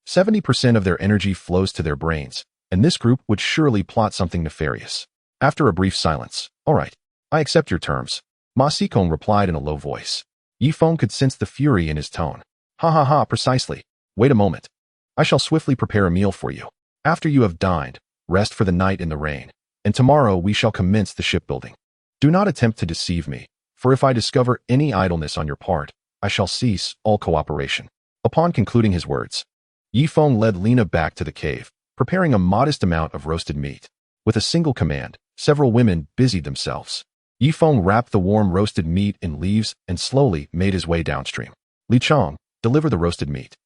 70% of their energy flows to their brains, and this group would surely plot something nefarious. After a brief silence, "All right, I accept your terms," Ma Xikong replied in a low voice. Ye Feng could sense the fury in his tone. "Ha ha ha, precisely. Wait a moment. I shall swiftly prepare a meal for you. After you have dined, rest for the night in the rain, and tomorrow we shall commence the shipbuilding. Do not attempt to deceive me, for if I discover any idleness on your part, I shall cease all cooperation." Upon concluding his words, Ye Feng led Lena back to the cave, preparing a modest amount of roasted meat. With a single command, several women busied themselves. Ye Feng wrapped the warm roasted meat in leaves and slowly made his way downstream. "Li Chang, deliver the roasted meat."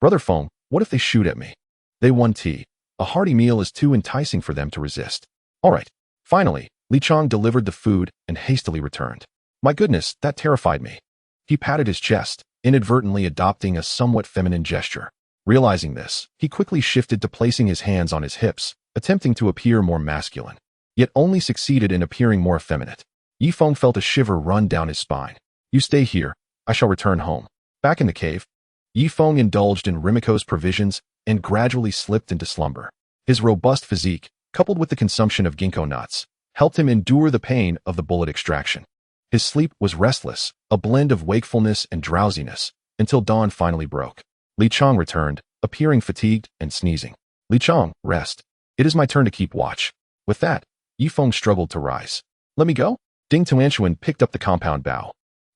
Brother Feng, what if they shoot at me?" They won tea. A hearty meal is too enticing for them to resist. "All right." Finally, Li Chang delivered the food and hastily returned. "My goodness, that terrified me." He patted his chest, inadvertently adopting a somewhat feminine gesture. Realizing this, he quickly shifted to placing his hands on his hips, attempting to appear more masculine, yet only succeeded in appearing more effeminate. Ye Feng felt a shiver run down his spine. "You stay here. I shall return home." Back in the cave, Ye Feng indulged in Rimiko's provisions and gradually slipped into slumber. His robust physique, coupled with the consumption of ginkgo nuts, helped him endure the pain of the bullet extraction. His sleep was restless, a blend of wakefulness and drowsiness, until dawn finally broke. Li Chang returned, appearing fatigued and sneezing. "Li Chang, rest. It is my turn to keep watch." With that, Ye Feng struggled to rise. "Let me go?" Ding Tuanshuan picked up the compound bow.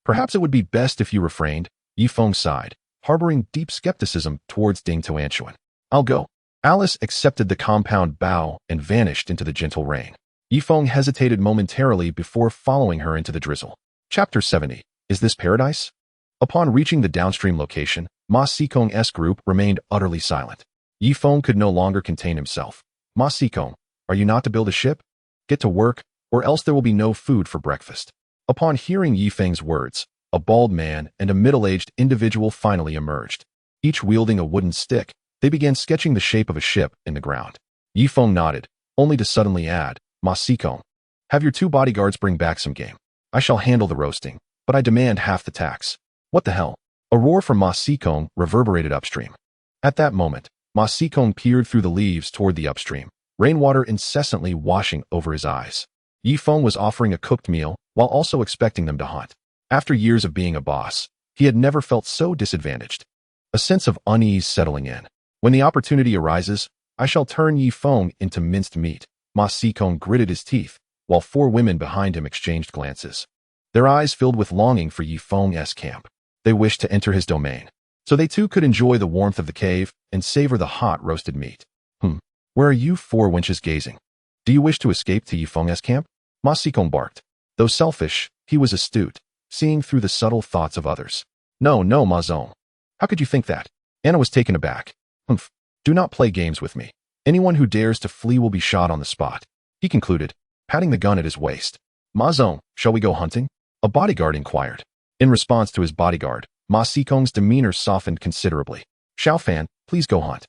"Perhaps it would be best if you refrained," Ye Feng sighed, harboring deep skepticism towards Ding Tuanshuan. "I'll go." Alice accepted the compound bow and vanished into the gentle rain. Ye Feng hesitated momentarily before following her into the drizzle. Chapter 70. Is this paradise? Upon reaching the downstream location, Ma Xikong's group remained utterly silent. Ye Feng could no longer contain himself. "Ma Xikong, are you not to build a ship? Get to work, or else there will be no food for breakfast." Upon hearing Ye Feng's words, a bald man and a middle-aged individual finally emerged. Each wielding a wooden stick, they began sketching the shape of a ship in the ground. Ye Feng nodded, only to suddenly add, "Ma Xikong, have your two bodyguards bring back some game. I shall handle the roasting, but I demand half the tax." "What the hell?" A roar from Ma Xikong reverberated upstream. At that moment, Ma Xikong peered through the leaves toward the upstream, rainwater incessantly washing over his eyes. Ye Feng was offering a cooked meal, while also expecting them to hunt. After years of being a boss, he had never felt so disadvantaged. A sense of unease settling in. "When the opportunity arises, I shall turn Ye Feng into minced meat." Ma Xikong gritted his teeth, while four women behind him exchanged glances. Their eyes filled with longing for Ye Feng's camp. They wished to enter his domain, so they too could enjoy the warmth of the cave and savor the hot roasted meat. Where are you four wenches gazing? Do you wish to escape to Ye Feng's camp?" Ma Xikong barked. Though selfish, he was astute, seeing through the subtle thoughts of others. No, Ma Zong. How could you think that?" Anna was taken aback. "Do not play games with me. Anyone who dares to flee will be shot on the spot," he concluded, patting the gun at his waist. "Ma Zong, shall we go hunting?" a bodyguard inquired. In response to his bodyguard, Ma Xikong's demeanor softened considerably. "Xiao Fan, please go hunt.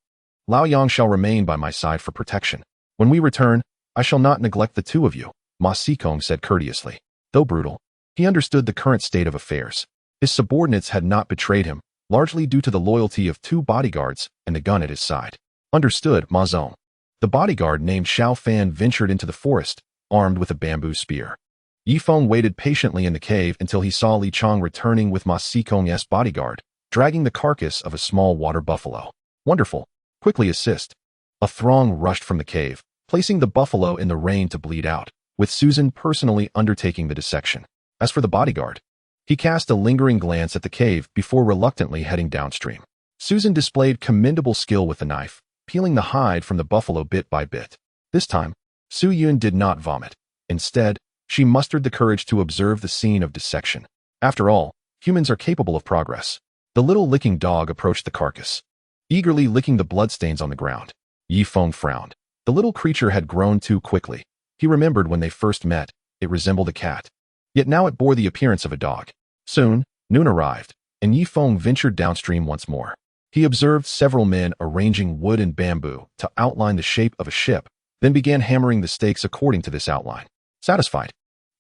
Lao Yang shall remain by my side for protection. When we return, I shall not neglect the two of you," Ma Xikong said courteously. Though brutal, he understood the current state of affairs. His subordinates had not betrayed him, largely due to the loyalty of two bodyguards and the gun at his side. "Understood, Ma Zong." The bodyguard named Xiao Fan ventured into the forest, armed with a bamboo spear. Ye Feng waited patiently in the cave until he saw Li Chang returning with Ma Xikong's bodyguard, dragging the carcass of a small water buffalo. "Wonderful. Quickly assist." A throng rushed from the cave, placing the buffalo in the rain to bleed out, with Susan personally undertaking the dissection. As for the bodyguard, he cast a lingering glance at the cave before reluctantly heading downstream. Susan displayed commendable skill with the knife, peeling the hide from the buffalo bit by bit. This time, Su Yun did not vomit. Instead, she mustered the courage to observe the scene of dissection. After all, humans are capable of progress. The little licking dog approached the carcass, eagerly licking the bloodstains on the ground. Ye Feng frowned. The little creature had grown too quickly. He remembered when they first met, it resembled a cat. Yet now it bore the appearance of a dog. Soon, noon arrived, and Ye Feng ventured downstream once more. He observed several men arranging wood and bamboo to outline the shape of a ship, then began hammering the stakes according to this outline. Satisfied,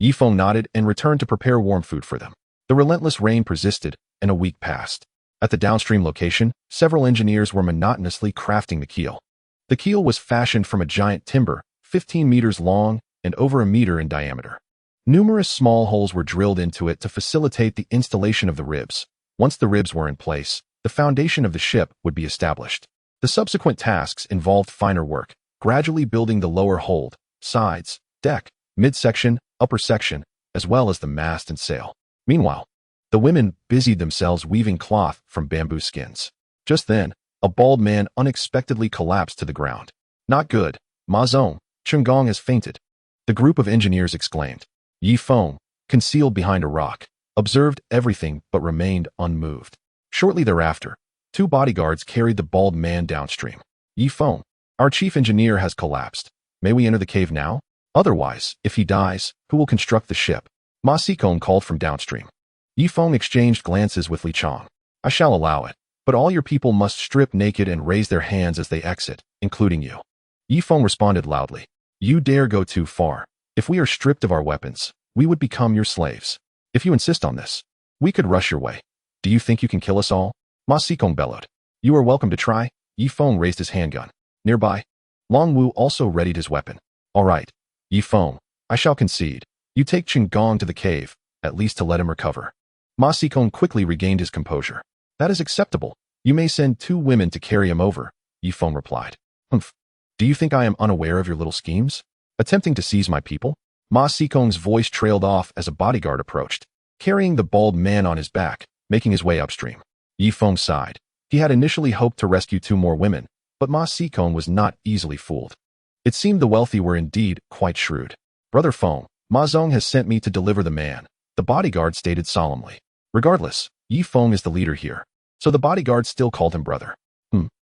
Ye Feng nodded and returned to prepare warm food for them. The relentless rain persisted, and a week passed. At the downstream location, several engineers were monotonously crafting the keel. The keel was fashioned from a giant timber, 15 meters long and over a meter in diameter. Numerous small holes were drilled into it to facilitate the installation of the ribs. Once the ribs were in place, the foundation of the ship would be established. The subsequent tasks involved finer work, gradually building the lower hold, sides, deck, midsection, upper section, as well as the mast and sail. Meanwhile, the women busied themselves weaving cloth from bamboo skins. Just then, a bald man unexpectedly collapsed to the ground. Not good, Ma Zong, Chunggong has fainted. The group of engineers exclaimed. Ye Feng, concealed behind a rock, observed everything but remained unmoved. Shortly thereafter, 2 bodyguards carried the bald man downstream. Ye Feng, our chief engineer has collapsed. May we enter the cave now? Otherwise, if he dies, who will construct the ship? Ma Xikong called from downstream. Ye Feng exchanged glances with Li Chang. I shall allow it, but all your people must strip naked and raise their hands as they exit, including you. Ye Feng responded loudly. You dare go too far. If we are stripped of our weapons, we would become your slaves. If you insist on this, we could rush your way. Do you think you can kill us all? Ma Xikong bellowed. You are welcome to try. Ye Feng raised his handgun. Nearby, Long Wu also readied his weapon. All right, Ye Feng, I shall concede. You take Chunggong to the cave, at least to let him recover. Ma Xikong quickly regained his composure. That is acceptable. You may send 2 women to carry him over, Ye Feng replied. Humph. Do you think I am unaware of your little schemes? Attempting to seize my people? Ma Xikong's voice trailed off as a bodyguard approached, carrying the bald man on his back, making his way upstream. Ye Feng sighed. He had initially hoped to rescue 2 more women, but Ma Xikong was not easily fooled. It seemed the wealthy were indeed quite shrewd. Brother Feng, Ma Zong has sent me to deliver the man, the bodyguard stated solemnly. Regardless, Ye Feng is the leader here, so the bodyguard still called him brother.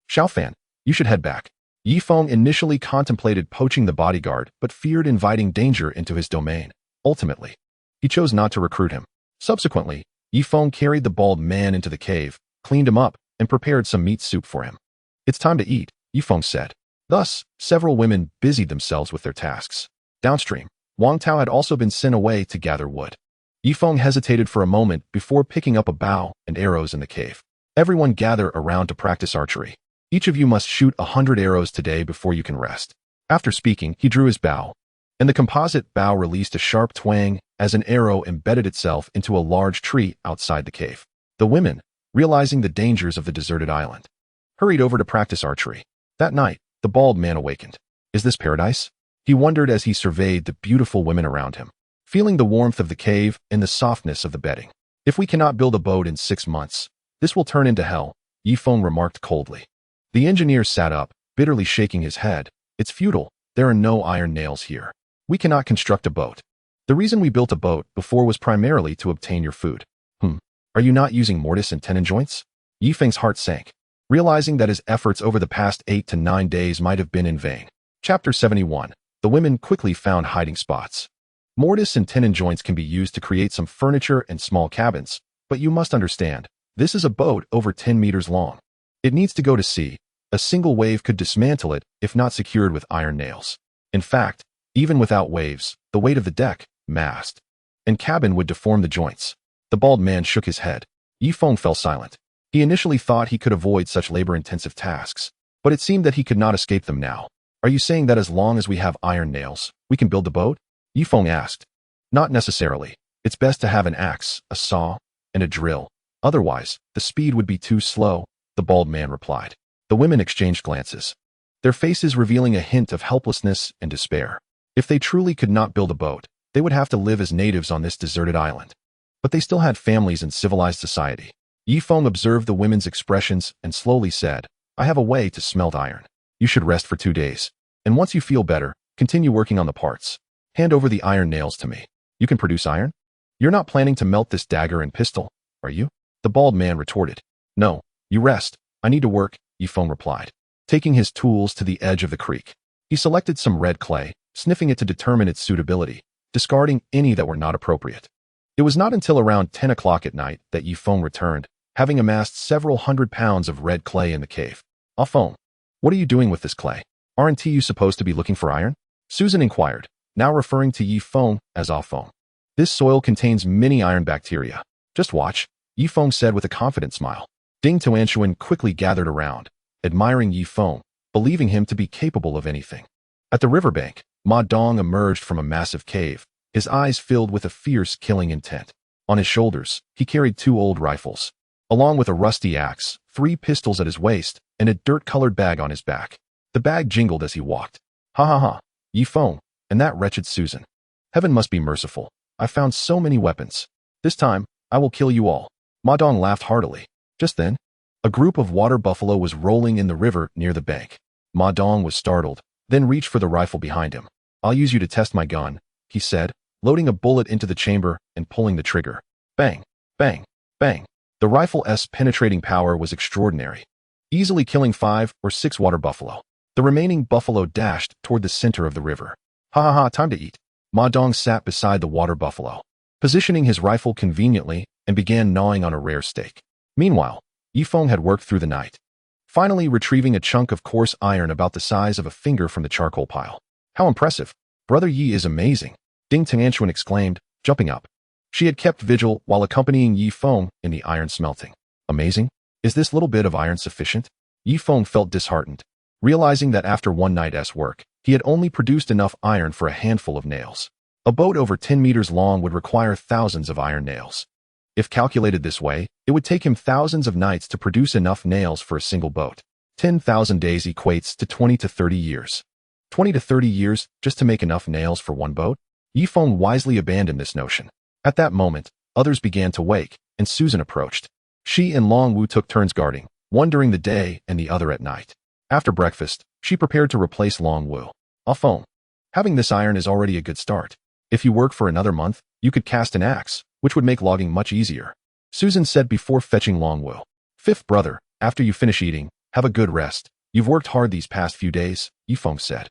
Xiaofan, you should head back. Ye Feng initially contemplated poaching the bodyguard but feared inviting danger into his domain. Ultimately, he chose not to recruit him. Subsequently, Ye Feng carried the bald man into the cave, cleaned him up, and prepared some meat soup for him. It's time to eat, Ye Feng said. Thus, several women busied themselves with their tasks. Downstream, Wang Tao had also been sent away to gather wood. Ye Feng hesitated for a moment before picking up a bow and arrows in the cave. Everyone gather around to practice archery. Each of you must shoot 100 arrows today before you can rest. After speaking, he drew his bow, and the composite bow released a sharp twang as an arrow embedded itself into a large tree outside the cave. The women, realizing the dangers of the deserted island, hurried over to practice archery. That night, the bald man awakened. Is this paradise? He wondered as he surveyed the beautiful women around him, feeling the warmth of the cave and the softness of the bedding. If we cannot build a boat in 6 months, this will turn into hell, Ye Feng remarked coldly. The engineer sat up, bitterly shaking his head. It's futile. There are no iron nails here. We cannot construct a boat. The reason we built a boat before was primarily to obtain your food. Are you not using mortise and tenon joints? Ye Feng's heart sank, realizing that his efforts over the past 8 to 9 days might have been in vain. Chapter 71. The women quickly found hiding spots. Mortise and tenon joints can be used to create some furniture and small cabins, but you must understand, this is a boat over 10 meters long. It needs to go to sea. A single wave could dismantle it if not secured with iron nails. In fact, even without waves, the weight of the deck, mast, and cabin would deform the joints. The bald man shook his head. Ye Feng fell silent. He initially thought he could avoid such labor-intensive tasks, but it seemed that he could not escape them now. Are you saying that as long as we have iron nails, we can build the boat? Ye Feng asked. Not necessarily. It's best to have an axe, a saw, and a drill. Otherwise, the speed would be too slow, the bald man replied. The women exchanged glances, their faces revealing a hint of helplessness and despair. If they truly could not build a boat, they would have to live as natives on this deserted island. But they still had families in civilized society. Ye Feng observed the women's expressions and slowly said, I have a way to smelt iron. You should rest for 2 days. And once you feel better, continue working on the parts. Hand over the iron nails to me. You can produce iron? You're not planning to melt this dagger and pistol, are you? The bald man retorted. No, you rest. I need to work, Ye Feng replied, taking his tools to the edge of the creek. He selected some red clay, sniffing it to determine its suitability, discarding any that were not appropriate. It was not until around 10 o'clock at night that Ye Feng returned, having amassed several 100 pounds of red clay in the cave. Ah Feng, what are you doing with this clay? Aren't you supposed to be looking for iron? Susan inquired, now referring to Ye Feng as Ah Feng. This soil contains many iron bacteria. Just watch, Ye Feng said with a confident smile. Ding Tuanshuan quickly gathered around, admiring Ye Feng, believing him to be capable of anything. At the riverbank, Ma Dong emerged from a massive cave, his eyes filled with a fierce killing intent. On his shoulders, he carried 2 old rifles, along with a rusty axe, 3 pistols at his waist, and a dirt-colored bag on his back. The bag jingled as he walked. Ha ha ha, Ye Feng, and that wretched Susan. Heaven must be merciful. I found so many weapons. This time, I will kill you all. Ma Dong laughed heartily. Just then, a group of water buffalo was rolling in the river near the bank. Ma Dong was startled, then reached for the rifle behind him. I'll use you to test my gun, he said, loading a bullet into the chamber and pulling the trigger. Bang, bang, bang. The rifle's penetrating power was extraordinary, easily killing 5 or 6 water buffalo. The remaining buffalo dashed toward the center of the river. Ha ha ha, time to eat. Ma Dong sat beside the water buffalo, positioning his rifle conveniently, and began gnawing on a rare steak. Meanwhile, Ye Feng had worked through the night, finally retrieving a chunk of coarse iron about the size of a finger from the charcoal pile. How impressive! Brother Yi is amazing, Ding Tuanshuan exclaimed, jumping up. She had kept vigil while accompanying Ye Feng in the iron smelting. Amazing? Is this little bit of iron sufficient? Ye Feng felt disheartened, realizing that after one night's work, he had only produced enough iron for a handful of nails. A boat over 10 meters long would require thousands of iron nails. If calculated this way, it would take him thousands of nights to produce enough nails for a single boat. 10,000 days equates to 20 to 30 years. 20 to 30 years just to make enough nails for one boat? Ye Feng wisely abandoned this notion. At that moment, others began to wake, and Susan approached. She and Long Wu took turns guarding, one during the day and the other at night. After breakfast, she prepared to replace Long Wu. Ah Feng. Having this iron is already a good start. If you work for another month, you could cast an axe, which would make logging much easier, Susan said before fetching Long Wu. Fifth brother, after you finish eating, have a good rest. You've worked hard these past few days, Ye Feng said.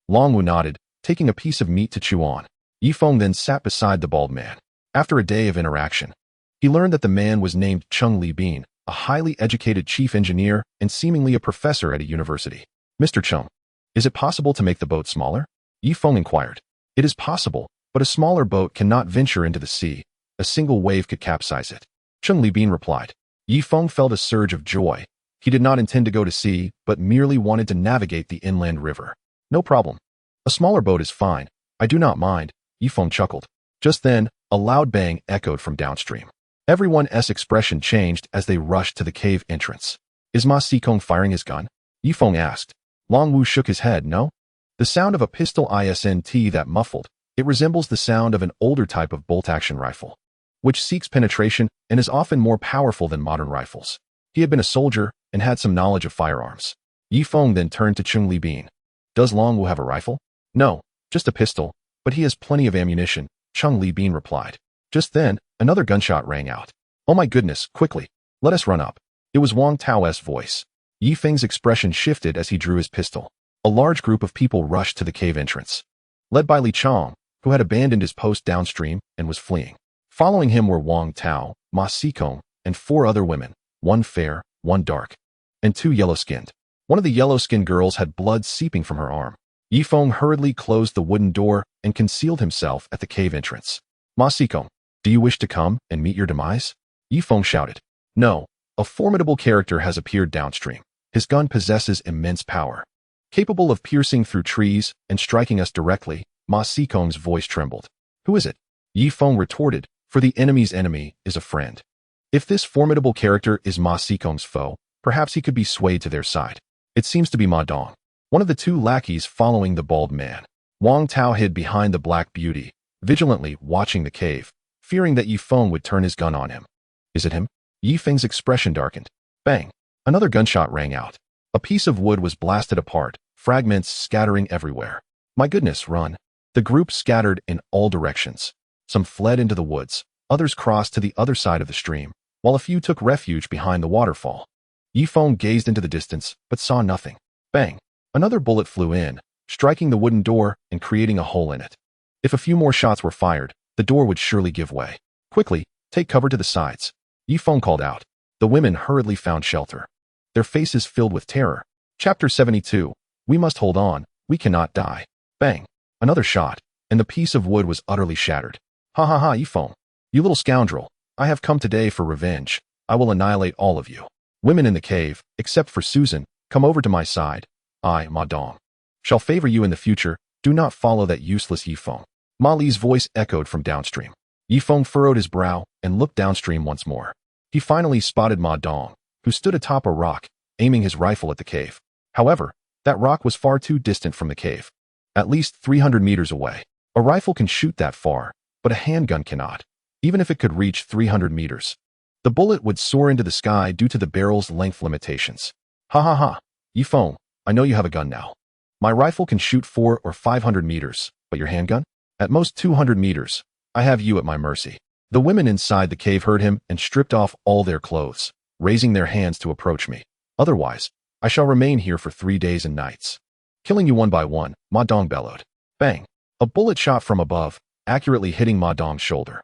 Long Wu nodded, taking a piece of meat to chew on. Ye Feng then sat beside the bald man. After a day of interaction, he learned that the man was named Chung Li Bin, a highly educated chief engineer and seemingly a professor at a university. Mr. Chung, is it possible to make the boat smaller? Ye Feng inquired. It is possible, but a smaller boat cannot venture into the sea. A single wave could capsize it. Chung Li Bin replied. Ye Feng felt a surge of joy. He did not intend to go to sea, but merely wanted to navigate the inland river. No problem. A smaller boat is fine. I do not mind, Ye Feng chuckled. Just then, a loud bang echoed from downstream. Everyone's expression changed as they rushed to the cave entrance. Is Ma Sikong firing his gun? Ye Feng asked. Long Wu shook his head. No. The sound of a pistol isn't that muffled. It resembles the sound of an older type of bolt-action rifle, which seeks penetration and is often more powerful than modern rifles. He had been a soldier and had some knowledge of firearms. Ye Feng then turned to Chung Li Bin. Does Long Wu have a rifle? No, just a pistol, but he has plenty of ammunition, Chung Li Bin replied. Just then, another gunshot rang out. Oh my goodness, quickly, let us run up. It was Wang Tao's voice. Ye Feng's expression shifted as he drew his pistol. A large group of people rushed to the cave entrance, led by Li Chong, who had abandoned his post downstream and was fleeing. Following him were Wang Tao, Ma Sikong, and 4 other women, one fair, one dark, and 2 yellow-skinned. One of the yellow-skinned girls had blood seeping from her arm. Ye Feng hurriedly closed the wooden door and concealed himself at the cave entrance. Ma Sikong, do you wish to come and meet your demise? Ye Feng shouted. No, a formidable character has appeared downstream. His gun possesses immense power, capable of piercing through trees and striking us directly. Ma Sikong's voice trembled. Who is it? Ye Feng retorted, for the enemy's enemy is a friend. If this formidable character is Ma Sikong's foe, perhaps he could be swayed to their side. It seems to be Ma Dong, one of the 2 lackeys following the bald man. Wang Tao hid behind the black beauty, vigilantly watching the cave, fearing that Ye Feng would turn his gun on him. Is it him? Ye Feng's expression darkened. Bang! Another gunshot rang out. A piece of wood was blasted apart, fragments scattering everywhere. My goodness, run! The group scattered in all directions. Some fled into the woods, others crossed to the other side of the stream, while a few took refuge behind the waterfall. Ye Feng gazed into the distance, but saw nothing. Bang! Another bullet flew in, striking the wooden door and creating a hole in it. If a few more shots were fired, the door would surely give way. Quickly, take cover to the sides, Ye Feng called out. The women hurriedly found shelter, their faces filled with terror. Chapter 72. We must hold on, we cannot die. Bang! Another shot, and the piece of wood was utterly shattered. Ha ha ha, Ye Feng. You little scoundrel, I have come today for revenge, I will annihilate all of you. Women in the cave, except for Susan, come over to my side. I, Ma Dong, shall favor you in the future. Do not follow that useless Ye Feng. Ma Li's voice echoed from downstream. Ye Feng furrowed his brow and looked downstream once more. He finally spotted Ma Dong, who stood atop a rock, aiming his rifle at the cave. However, that rock was far too distant from the cave. At least 300 meters away. A rifle can shoot that far, but a handgun cannot, even if it could reach 300 meters. The bullet would soar into the sky due to the barrel's length limitations. Ha ha ha. Ye Feng, I know you have a gun now. My rifle can shoot 400 or 500 meters, but your handgun? At most 200 meters. I have you at my mercy. The women inside the cave heard him and stripped off all their clothes, raising their hands to approach me. Otherwise, I shall remain here for 3 days and nights. Killing you one by one, Ma Dong bellowed. Bang! A bullet shot from above, accurately hitting Ma Dong's shoulder.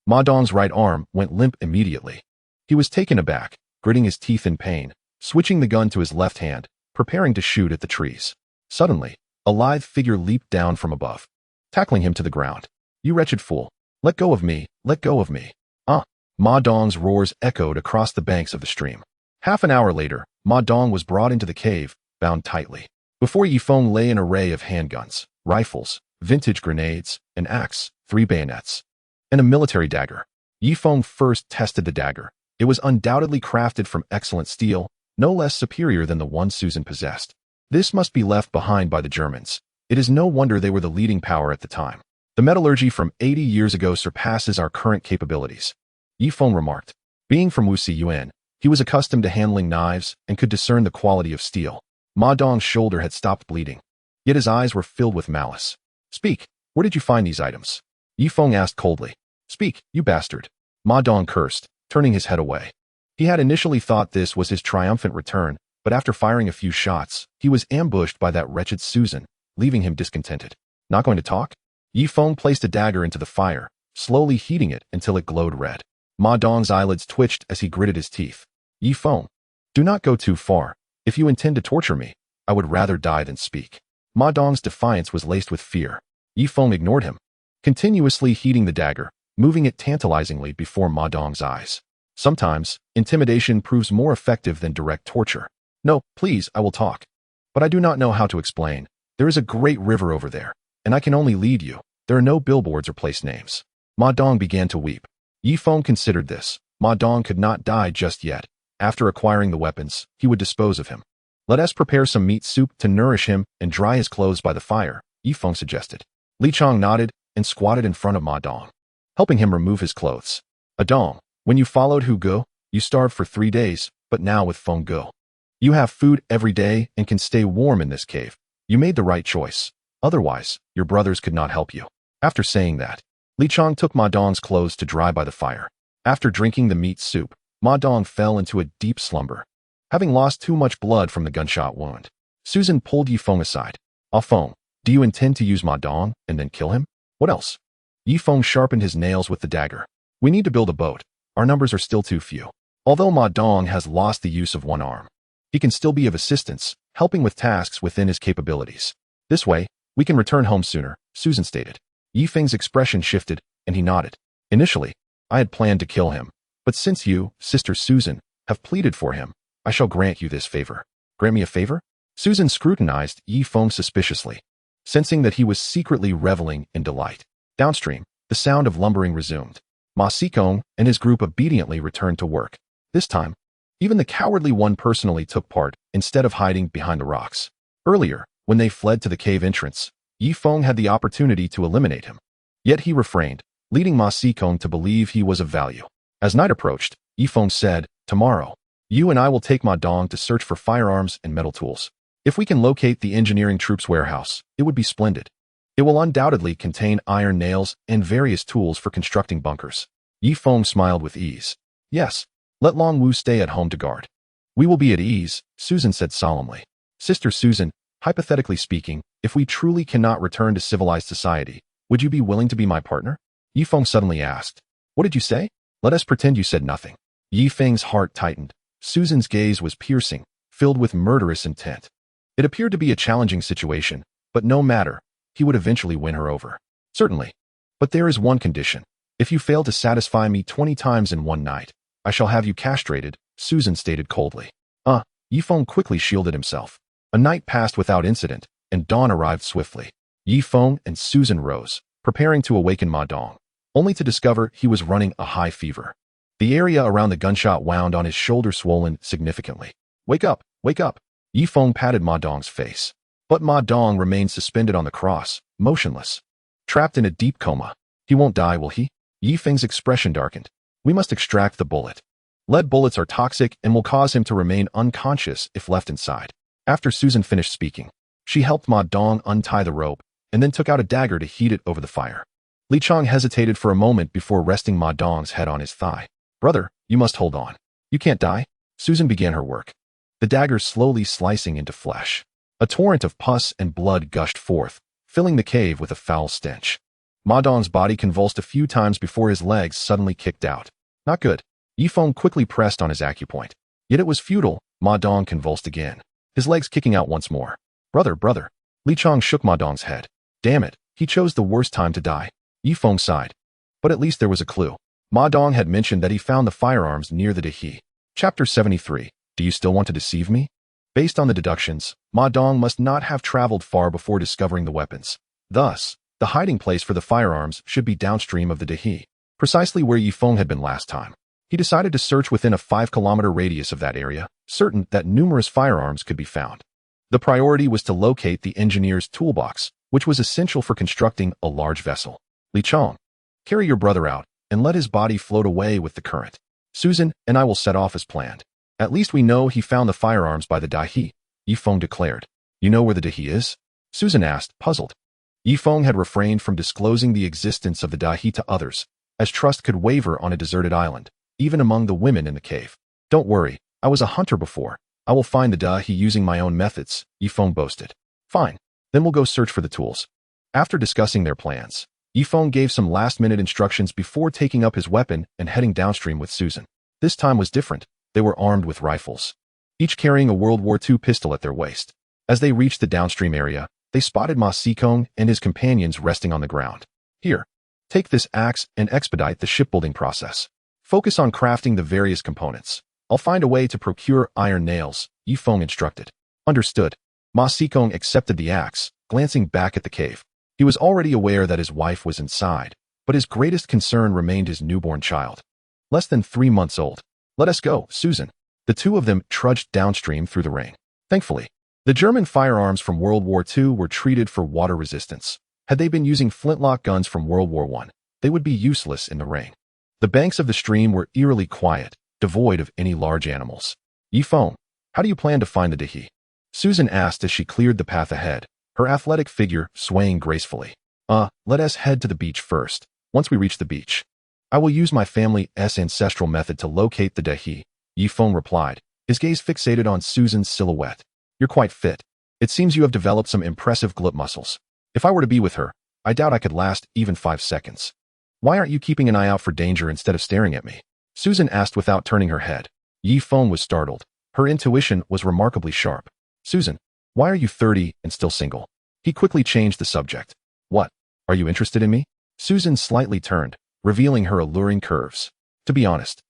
Ma Dong's right arm went limp immediately. He was taken aback, gritting his teeth in pain, switching the gun to his left hand, preparing to shoot at the trees. Suddenly, a lithe figure leaped down from above, tackling him to the ground. You wretched fool! Let go of me! Let go of me! Ma Dong's roars echoed across the banks of the stream. Half an hour later, Ma Dong was brought into the cave, bound tightly. Before Ye Feng lay an array of handguns, rifles, vintage grenades, an axe, 3 bayonets, and a military dagger. Ye Feng first tested the dagger. It was undoubtedly crafted from excellent steel, no less superior than the one Susan possessed. This must be left behind by the Germans. It is no wonder they were the leading power at the time. The metallurgy from 80 years ago surpasses our current capabilities. Ye Feng remarked. Being from Wuxi Yuan, he was accustomed to handling knives and could discern the quality of steel. Ma Dong's shoulder had stopped bleeding, yet his eyes were filled with malice. Speak, where did you find these items? Ye Feng asked coldly. Speak, you bastard. Ma Dong cursed, turning his head away. He had initially thought this was his triumphant return, but after firing a few shots, he was ambushed by that wretched Susan, leaving him discontented. Not going to talk? Ye Feng placed a dagger into the fire, slowly heating it until it glowed red. Ma Dong's eyelids twitched as he gritted his teeth. Ye Feng, do not go too far. If you intend to torture me, I would rather die than speak. Ma Dong's defiance was laced with fear. Ye Feng ignored him, continuously heating the dagger, moving it tantalizingly before Ma Dong's eyes. Sometimes, intimidation proves more effective than direct torture. No, please, I will talk. But I do not know how to explain. There is a great river over there, and I can only lead you. There are no billboards or place names. Ma Dong began to weep. Ye Feng considered this. Ma Dong could not die just yet. After acquiring the weapons, he would dispose of him. Let us prepare some meat soup to nourish him and dry his clothes by the fire, Ye Feng suggested. Li Chong nodded and squatted in front of Ma Dong, helping him remove his clothes. Adong, when you followed Hu Go, you starved for 3 days, but now with Feng Go, you have food every day and can stay warm in this cave. You made the right choice. Otherwise, your brothers could not help you. After saying that, Li Chong took Ma Dong's clothes to dry by the fire. After drinking the meat soup, Ma Dong fell into a deep slumber, having lost too much blood from the gunshot wound. Susan pulled Ye Feng aside. Ah Feng, do you intend to use Ma Dong and then kill him? What else? Ye Feng sharpened his nails with the dagger. We need to build a boat. Our numbers are still too few. Although Ma Dong has lost the use of one arm, he can still be of assistance, helping with tasks within his capabilities. This way, we can return home sooner, Susan stated. Ye Feng's expression shifted, and he nodded. Initially, I had planned to kill him, but since you, Sister Susan, have pleaded for him, I shall grant you this favor. Grant me a favor? Susan scrutinized Ye Feng suspiciously, sensing that he was secretly reveling in delight. Downstream, the sound of lumbering resumed. Ma Sikong and his group obediently returned to work. This time, even the cowardly one personally took part, instead of hiding behind the rocks. Earlier, when they fled to the cave entrance, Ye Feng had the opportunity to eliminate him. Yet he refrained, leading Ma Sikong to believe he was of value. As night approached, Ye Feng said, Tomorrow, you and I will take Ma Dong to search for firearms and metal tools. If we can locate the engineering troops warehouse, it would be splendid. It will undoubtedly contain iron nails and various tools for constructing bunkers. Ye Feng smiled with ease. Yes, let Long Wu stay at home to guard. We will be at ease, Susan said solemnly. Sister Susan, hypothetically speaking, if we truly cannot return to civilized society, would you be willing to be my partner? Ye Feng suddenly asked. What did you say? Let us pretend you said nothing. Ye Feng's heart tightened. Susan's gaze was piercing, filled with murderous intent. It appeared to be a challenging situation, but no matter, he would eventually win her over. Certainly. But there is one condition. If you fail to satisfy me 20 times in one night, I shall have you castrated, Susan stated coldly. Ye Feng quickly shielded himself. A night passed without incident, and dawn arrived swiftly. Ye Feng and Susan rose, preparing to awaken Ma Dong, only to discover he was running a high fever. The area around the gunshot wound on his shoulder swollen significantly. Wake up, wake up. Ye Feng patted Ma Dong's face. But Ma Dong remained suspended on the cross, motionless. Trapped in a deep coma. He won't die, will he? Ye Feng's expression darkened. We must extract the bullet. Lead bullets are toxic and will cause him to remain unconscious if left inside. After Susan finished speaking, she helped Ma Dong untie the rope and then took out a dagger to heat it over the fire. Li Chong hesitated for a moment before resting Ma Dong's head on his thigh. Brother, you must hold on. You can't die. Susan began her work. The dagger slowly slicing into flesh. A torrent of pus and blood gushed forth, filling the cave with a foul stench. Ma Dong's body convulsed a few times before his legs suddenly kicked out. Not good. Ye Feng quickly pressed on his acupoint. Yet it was futile. Ma Dong convulsed again, his legs kicking out once more. Brother. Li Chong shook Ma Dong's head. Damn it, he chose the worst time to die. Ye Feng sighed. But at least there was a clue. Ma Dong had mentioned that he found the firearms near the Dahi. Chapter 73. Do you still want to deceive me? Based on the deductions, Ma Dong must not have traveled far before discovering the weapons. Thus, the hiding place for the firearms should be downstream of the Dahi, precisely where Ye Feng had been last time. He decided to search within a 5-kilometer radius of that area, certain that numerous firearms could be found. The priority was to locate the engineer's toolbox, which was essential for constructing a large vessel. Li Chong, carry your brother out and let his body float away with the current. Susan and I will set off as planned. At least we know he found the firearms by the Dahi, Ye Feng declared. You know where the Dahi is? Susan asked, puzzled. Ye Feng had refrained from disclosing the existence of the Dahi to others, as trust could waver on a deserted island, even among the women in the cave. Don't worry, I was a hunter before. I will find the Dahi using my own methods, Ye Feng boasted. Fine, then we'll go search for the tools. After discussing their plans, Ye Feng gave some last-minute instructions before taking up his weapon and heading downstream with Susan. This time was different. They were armed with rifles, each carrying a World War II pistol at their waist. As they reached the downstream area, they spotted Ma Sikong and his companions resting on the ground. Here, take this axe and expedite the shipbuilding process. Focus on crafting the various components. I'll find a way to procure iron nails, Ye Feng instructed. Understood. Ma Sikong accepted the axe, glancing back at the cave. He was already aware that his wife was inside, but his greatest concern remained his newborn child. Less than 3 months old. Let us go, Susan. The two of them trudged downstream through the rain. Thankfully, the German firearms from World War II were treated for water resistance. Had they been using flintlock guns from World War I, they would be useless in the rain. The banks of the stream were eerily quiet, devoid of any large animals. Ye Feng, how do you plan to find the Dahi? Susan asked as she cleared the path ahead, her athletic figure swaying gracefully. Let us head to the beach first. Once we reach the beach, I will use my family's ancestral method to locate the Dahi, Ye Feng replied, his gaze fixated on Susan's silhouette. You're quite fit. It seems you have developed some impressive glute muscles. If I were to be with her, I doubt I could last even 5 seconds. Why aren't you keeping an eye out for danger instead of staring at me? Susan asked without turning her head. Ye Feng was startled. Her intuition was remarkably sharp. Susan, why are you 30 and still single? He quickly changed the subject. What? Are you interested in me? Susan slightly turned, revealing her alluring curves. To be honest,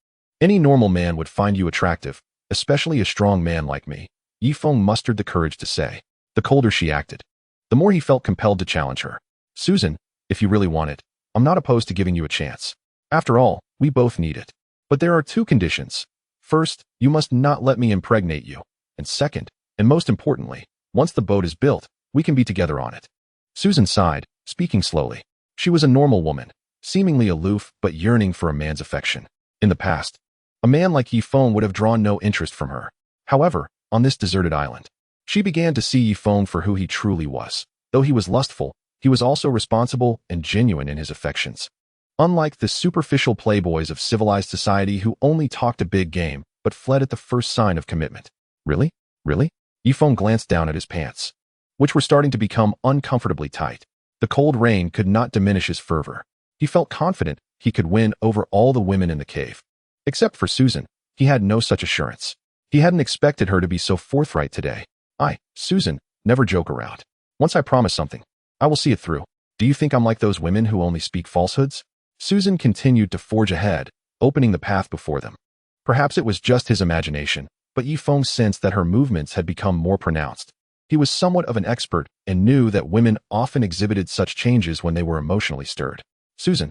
any normal man would find you attractive, especially a strong man like me, Ye Feng mustered the courage to say. The colder she acted, the more he felt compelled to challenge her. Susan, if you really want it, I'm not opposed to giving you a chance. After all, we both need it. But there are 2 conditions. First, you must not let me impregnate you. And second, and most importantly, once the boat is built, we can be together on it. Susan sighed, speaking slowly. She was a normal woman, seemingly aloof but yearning for a man's affection. In the past, a man like Ye Feng would have drawn no interest from her. However, on this deserted island, she began to see Ye Feng for who he truly was. Though he was lustful, he was also responsible and genuine in his affections. Unlike the superficial playboys of civilized society who only talked a big game but fled at the first sign of commitment. Really? Really? Ye Feng glanced down at his pants, which were starting to become uncomfortably tight. The cold rain could not diminish his fervor. He felt confident he could win over all the women in the cave. Except for Susan, he had no such assurance. He hadn't expected her to be so forthright today. Susan, never joke around. Once I promise something, I will see it through. Do you think I'm like those women who only speak falsehoods? Susan continued to forge ahead, opening the path before them. Perhaps it was just his imagination, but Ye Feng sensed that her movements had become more pronounced. He was somewhat of an expert and knew that women often exhibited such changes when they were emotionally stirred. Susan,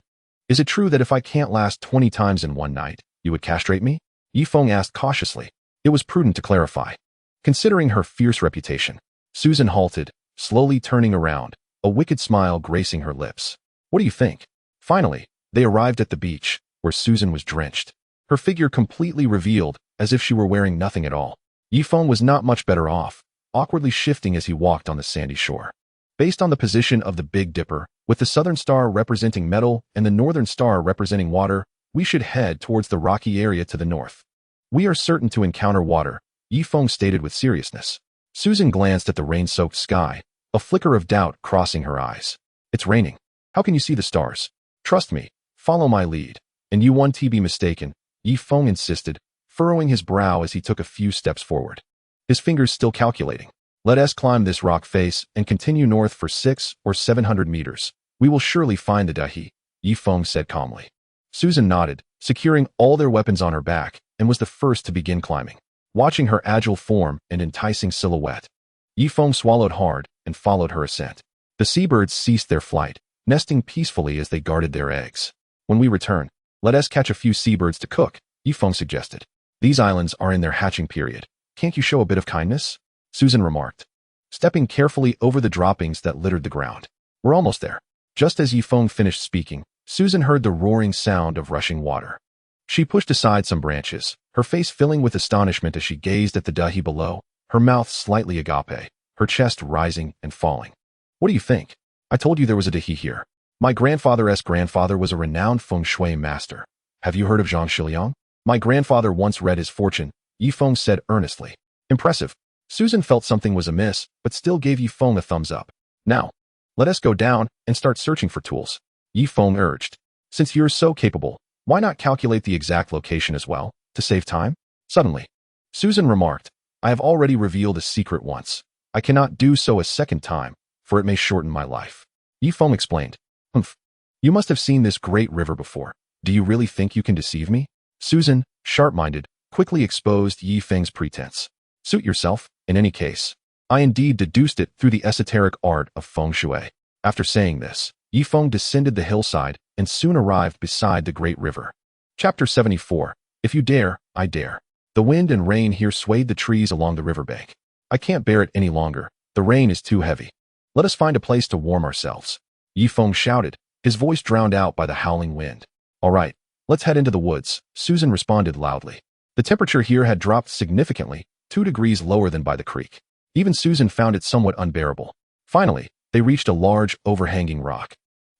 is it true that if I can't last 20 times in one night, you would castrate me? Ye Feng asked cautiously. It was prudent to clarify. Considering her fierce reputation, Susan halted, slowly turning around, a wicked smile gracing her lips. What do you think? Finally, they arrived at the beach, where Susan was drenched. Her figure completely revealed, as if she were wearing nothing at all. Ye Feng was not much better off, awkwardly shifting as he walked on the sandy shore. Based on the position of the Big Dipper, with the southern star representing metal and the northern star representing water, we should head towards the rocky area to the north. We are certain to encounter water, Ye Feng stated with seriousness. Susan glanced at the rain-soaked sky, a flicker of doubt crossing her eyes. It's raining. How can you see the stars? Trust me, follow my lead. And you won't be mistaken, Ye Feng insisted, furrowing his brow as he took a few steps forward. His fingers still calculating. Let us climb this rock face and continue north for 600 or 700 meters. We will surely find the dahi, Ye Feng said calmly. Susan nodded, securing all their weapons on her back, and was the first to begin climbing. Watching her agile form and enticing silhouette, Ye Feng swallowed hard and followed her ascent. The seabirds ceased their flight, nesting peacefully as they guarded their eggs. When we return, let us catch a few seabirds to cook, Ye Feng suggested. These islands are in their hatching period. Can't you show a bit of kindness? Susan remarked, stepping carefully over the droppings that littered the ground. We're almost there. Just as Ye Feng finished speaking, Susan heard the roaring sound of rushing water. She pushed aside some branches, her face filling with astonishment as she gazed at the dahi below, her mouth slightly agape, her chest rising and falling. What do you think? I told you there was a dahi here. My grandfather's grandfather was a renowned feng shui master. Have you heard of Zhang Shiliang? My grandfather once read his fortune, Ye Feng said earnestly. Impressive. Susan felt something was amiss, but still gave Ye Feng a thumbs up. Now, let us go down and start searching for tools, Ye Feng urged. Since you're so capable, why not calculate the exact location as well, to save time? Suddenly, Susan remarked, I have already revealed a secret once. I cannot do so a second time, for it may shorten my life. Ye Feng explained. Humph. You must have seen this great river before. Do you really think you can deceive me? Susan, sharp-minded, quickly exposed Ye Feng's pretense. Suit yourself, in any case. I indeed deduced it through the esoteric art of feng shui. After saying this, Ye Feng descended the hillside and soon arrived beside the great river. Chapter 74. If you dare, I dare. The wind and rain here swayed the trees along the riverbank. I can't bear it any longer. The rain is too heavy. Let us find a place to warm ourselves. Ye Feng shouted, his voice drowned out by the howling wind. All right, let's head into the woods, Susan responded loudly. The temperature here had dropped significantly, 2 degrees lower than by the creek. Even Susan found it somewhat unbearable. Finally, they reached a large, overhanging rock.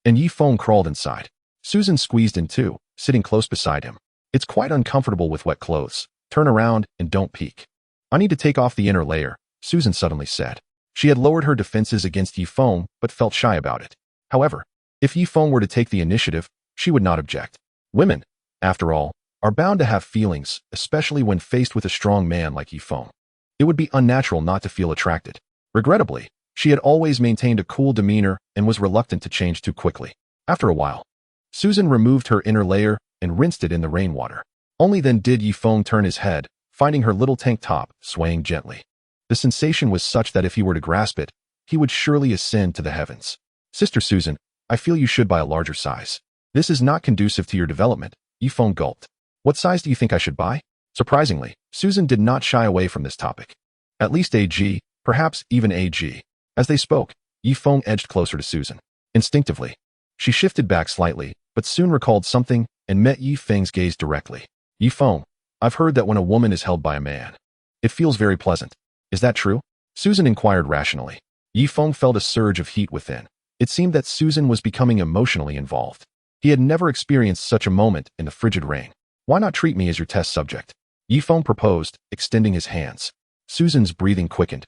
And Ye Feng crawled inside. Susan squeezed in too, sitting close beside him. It's quite uncomfortable with wet clothes. Turn around and don't peek. I need to take off the inner layer, Susan suddenly said. She had lowered her defenses against Ye Feng, but felt shy about it. However, if Ye Feng were to take the initiative, she would not object. Women, after all, are bound to have feelings, especially when faced with a strong man like Ye Feng. It would be unnatural not to feel attracted. Regrettably, she had always maintained a cool demeanor and was reluctant to change too quickly. After a while, Susan removed her inner layer and rinsed it in the rainwater. Only then did Ye Feng turn his head, finding her little tank top swaying gently. The sensation was such that if he were to grasp it, he would surely ascend to the heavens. Sister Susan, I feel you should buy a larger size. This is not conducive to your development, Ye Feng gulped. What size do you think I should buy? Surprisingly, Susan did not shy away from this topic. At least AG, perhaps even AG. As they spoke, Ye Feng edged closer to Susan. Instinctively, she shifted back slightly, but soon recalled something and met Ye Feng's gaze directly. Ye Feng, I've heard that when a woman is held by a man, it feels very pleasant. Is that true? Susan inquired rationally. Ye Feng felt a surge of heat within. It seemed that Susan was becoming emotionally involved. He had never experienced such a moment in the frigid rain. Why not treat me as your test subject? Ye Feng proposed, extending his hands. Susan's breathing quickened,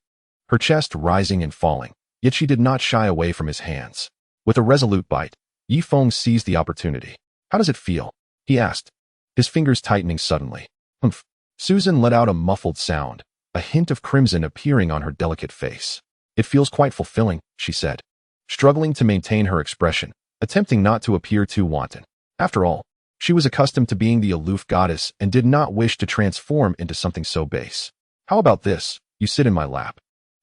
her chest rising and falling, yet she did not shy away from his hands. With a resolute bite, Ye Feng seized the opportunity. How does it feel? He asked, his fingers tightening suddenly. Humph. Susan let out a muffled sound, a hint of crimson appearing on her delicate face. It feels quite fulfilling, she said, struggling to maintain her expression, attempting not to appear too wanton. After all, She was accustomed to being the aloof goddess and did not wish to transform into something so base. How about this? You sit in my lap,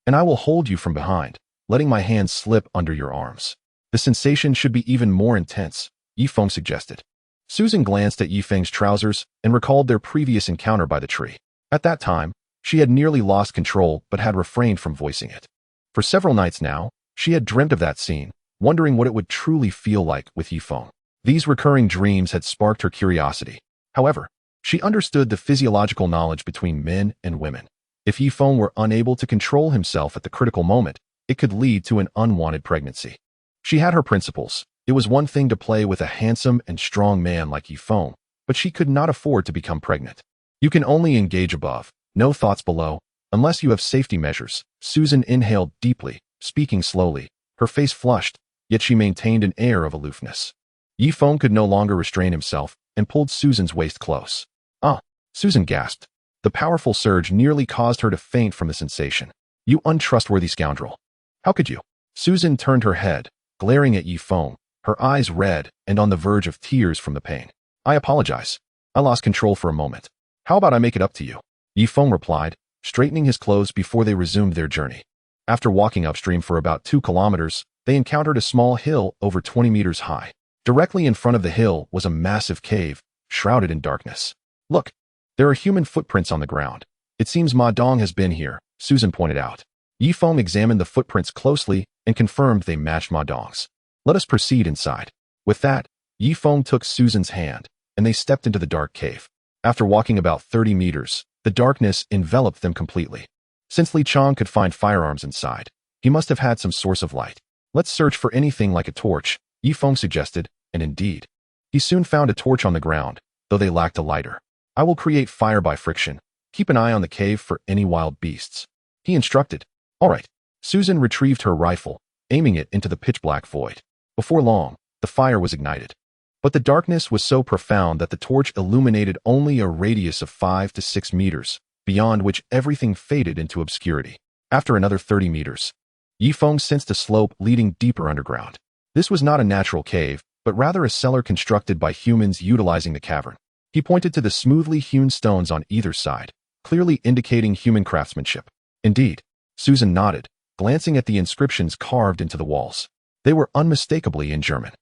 and I will hold you from behind, letting my hands slip under your arms. The sensation should be even more intense, Ye Feng suggested. Susan glanced at Ye Feng's trousers and recalled their previous encounter by the tree. At that time, she had nearly lost control but had refrained from voicing it. For several nights now, she had dreamt of that scene, wondering what it would truly feel like with Ye Feng. These recurring dreams had sparked her curiosity. However, she understood the physiological knowledge between men and women. If Ye Feng were unable to control himself at the critical moment, it could lead to an unwanted pregnancy. She had her principles. It was one thing to play with a handsome and strong man like Ye Feng, but she could not afford to become pregnant. You can only engage above, no thoughts below, unless you have safety measures. Susan inhaled deeply, speaking slowly, her face flushed, yet she maintained an air of aloofness. Ye Feng could no longer restrain himself and pulled Susan's waist close. Ah! Susan gasped. The powerful surge nearly caused her to faint from the sensation. You untrustworthy scoundrel. How could you? Susan turned her head, glaring at Ye Feng, her eyes red and on the verge of tears from the pain. I apologize. I lost control for a moment. How about I make it up to you? Ye Feng replied, straightening his clothes before they resumed their journey. After walking upstream for about 2 kilometers, they encountered a small hill over 20 meters high. Directly in front of the hill was a massive cave, shrouded in darkness. Look, there are human footprints on the ground. It seems Ma Dong has been here, Susan pointed out. Ye Feng examined the footprints closely and confirmed they matched Ma Dong's. Let us proceed inside. With that, Ye Feng took Susan's hand, and they stepped into the dark cave. After walking about 30 meters, the darkness enveloped them completely. Since Li Chang could find firearms inside, he must have had some source of light. Let's search for anything like a torch, Ye Feng suggested, and indeed, he soon found a torch on the ground, though they lacked a lighter. I will create fire by friction. Keep an eye on the cave for any wild beasts, he instructed. All right. Susan retrieved her rifle, aiming it into the pitch-black void. Before long, the fire was ignited. But the darkness was so profound that the torch illuminated only a radius of 5 to 6 meters, beyond which everything faded into obscurity. After another 30 meters, Ye Feng sensed a slope leading deeper underground. This was not a natural cave, but rather a cellar constructed by humans utilizing the cavern. He pointed to the smoothly hewn stones on either side, clearly indicating human craftsmanship. Indeed, Susan nodded, glancing at the inscriptions carved into the walls. They were unmistakably in German.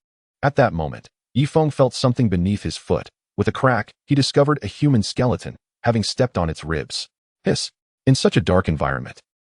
At that moment, Ye Feng felt something beneath his foot. With a crack, he discovered a human skeleton, having stepped on its ribs. Hiss! In such a dark environment,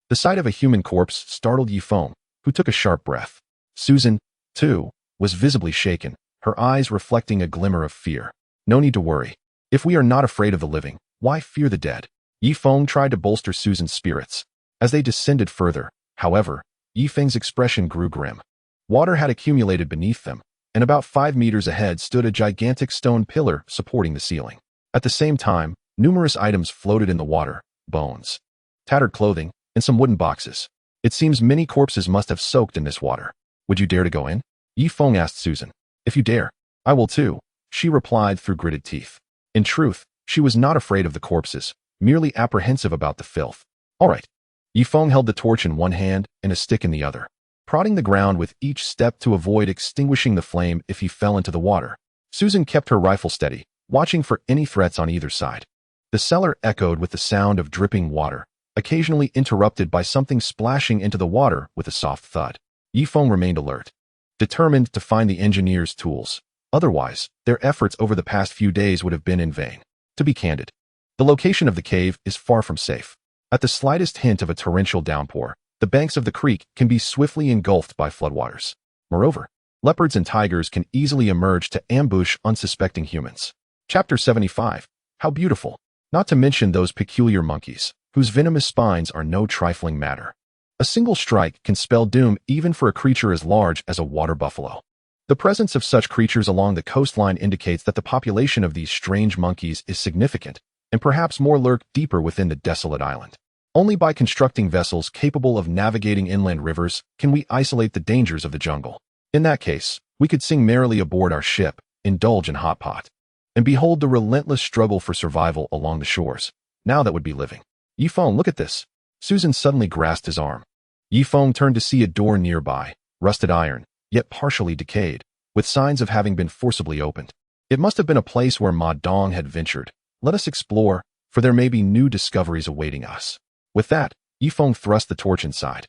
the sight of a human corpse startled Ye Feng, who took a sharp breath. Susan, too, was visibly shaken, her eyes reflecting a glimmer of fear. No need to worry. If we are not afraid of the living, why fear the dead? Ye Feng tried to bolster Susan's spirits. As they descended further, however, Ye Feng's expression grew grim. Water had accumulated beneath them, and about 5 meters ahead stood a gigantic stone pillar supporting the ceiling. At the same time, numerous items floated in the water, bones, tattered clothing, and some wooden boxes. It seems many corpses must have soaked in this water. Would you dare to go in? Ye Feng asked Susan. If you dare, I will too, she replied through gritted teeth. In truth, she was not afraid of the corpses, merely apprehensive about the filth. All right. Ye Feng held the torch in one hand and a stick in the other, prodding the ground with each step to avoid extinguishing the flame if he fell into the water. Susan kept her rifle steady, watching for any threats on either side. The cellar echoed with the sound of dripping water, occasionally interrupted by something splashing into the water with a soft thud. Ye Feng remained alert, determined to find the engineer's tools. Otherwise, their efforts over the past few days would have been in vain. To be candid, the location of the cave is far from safe. At the slightest hint of a torrential downpour, the banks of the creek can be swiftly engulfed by floodwaters. Moreover, leopards and tigers can easily emerge to ambush unsuspecting humans. Chapter 75. How beautiful. Not to mention those peculiar monkeys, whose venomous spines are no trifling matter. A single strike can spell doom even for a creature as large as a water buffalo. The presence of such creatures along the coastline indicates that the population of these strange monkeys is significant, and perhaps more lurk deeper within the desolate island. Only by constructing vessels capable of navigating inland rivers can we isolate the dangers of the jungle. In that case, we could sing merrily aboard our ship, indulge in hot pot, and behold the relentless struggle for survival along the shores. Now that would be living. Ye Feng, look at this. Susan suddenly grasped his arm. Ye Feng turned to see a door nearby, rusted iron, yet partially decayed, with signs of having been forcibly opened. It must have been a place where Ma Dong had ventured. Let us explore, for there may be new discoveries awaiting us. With that, Ye Feng thrust the torch inside.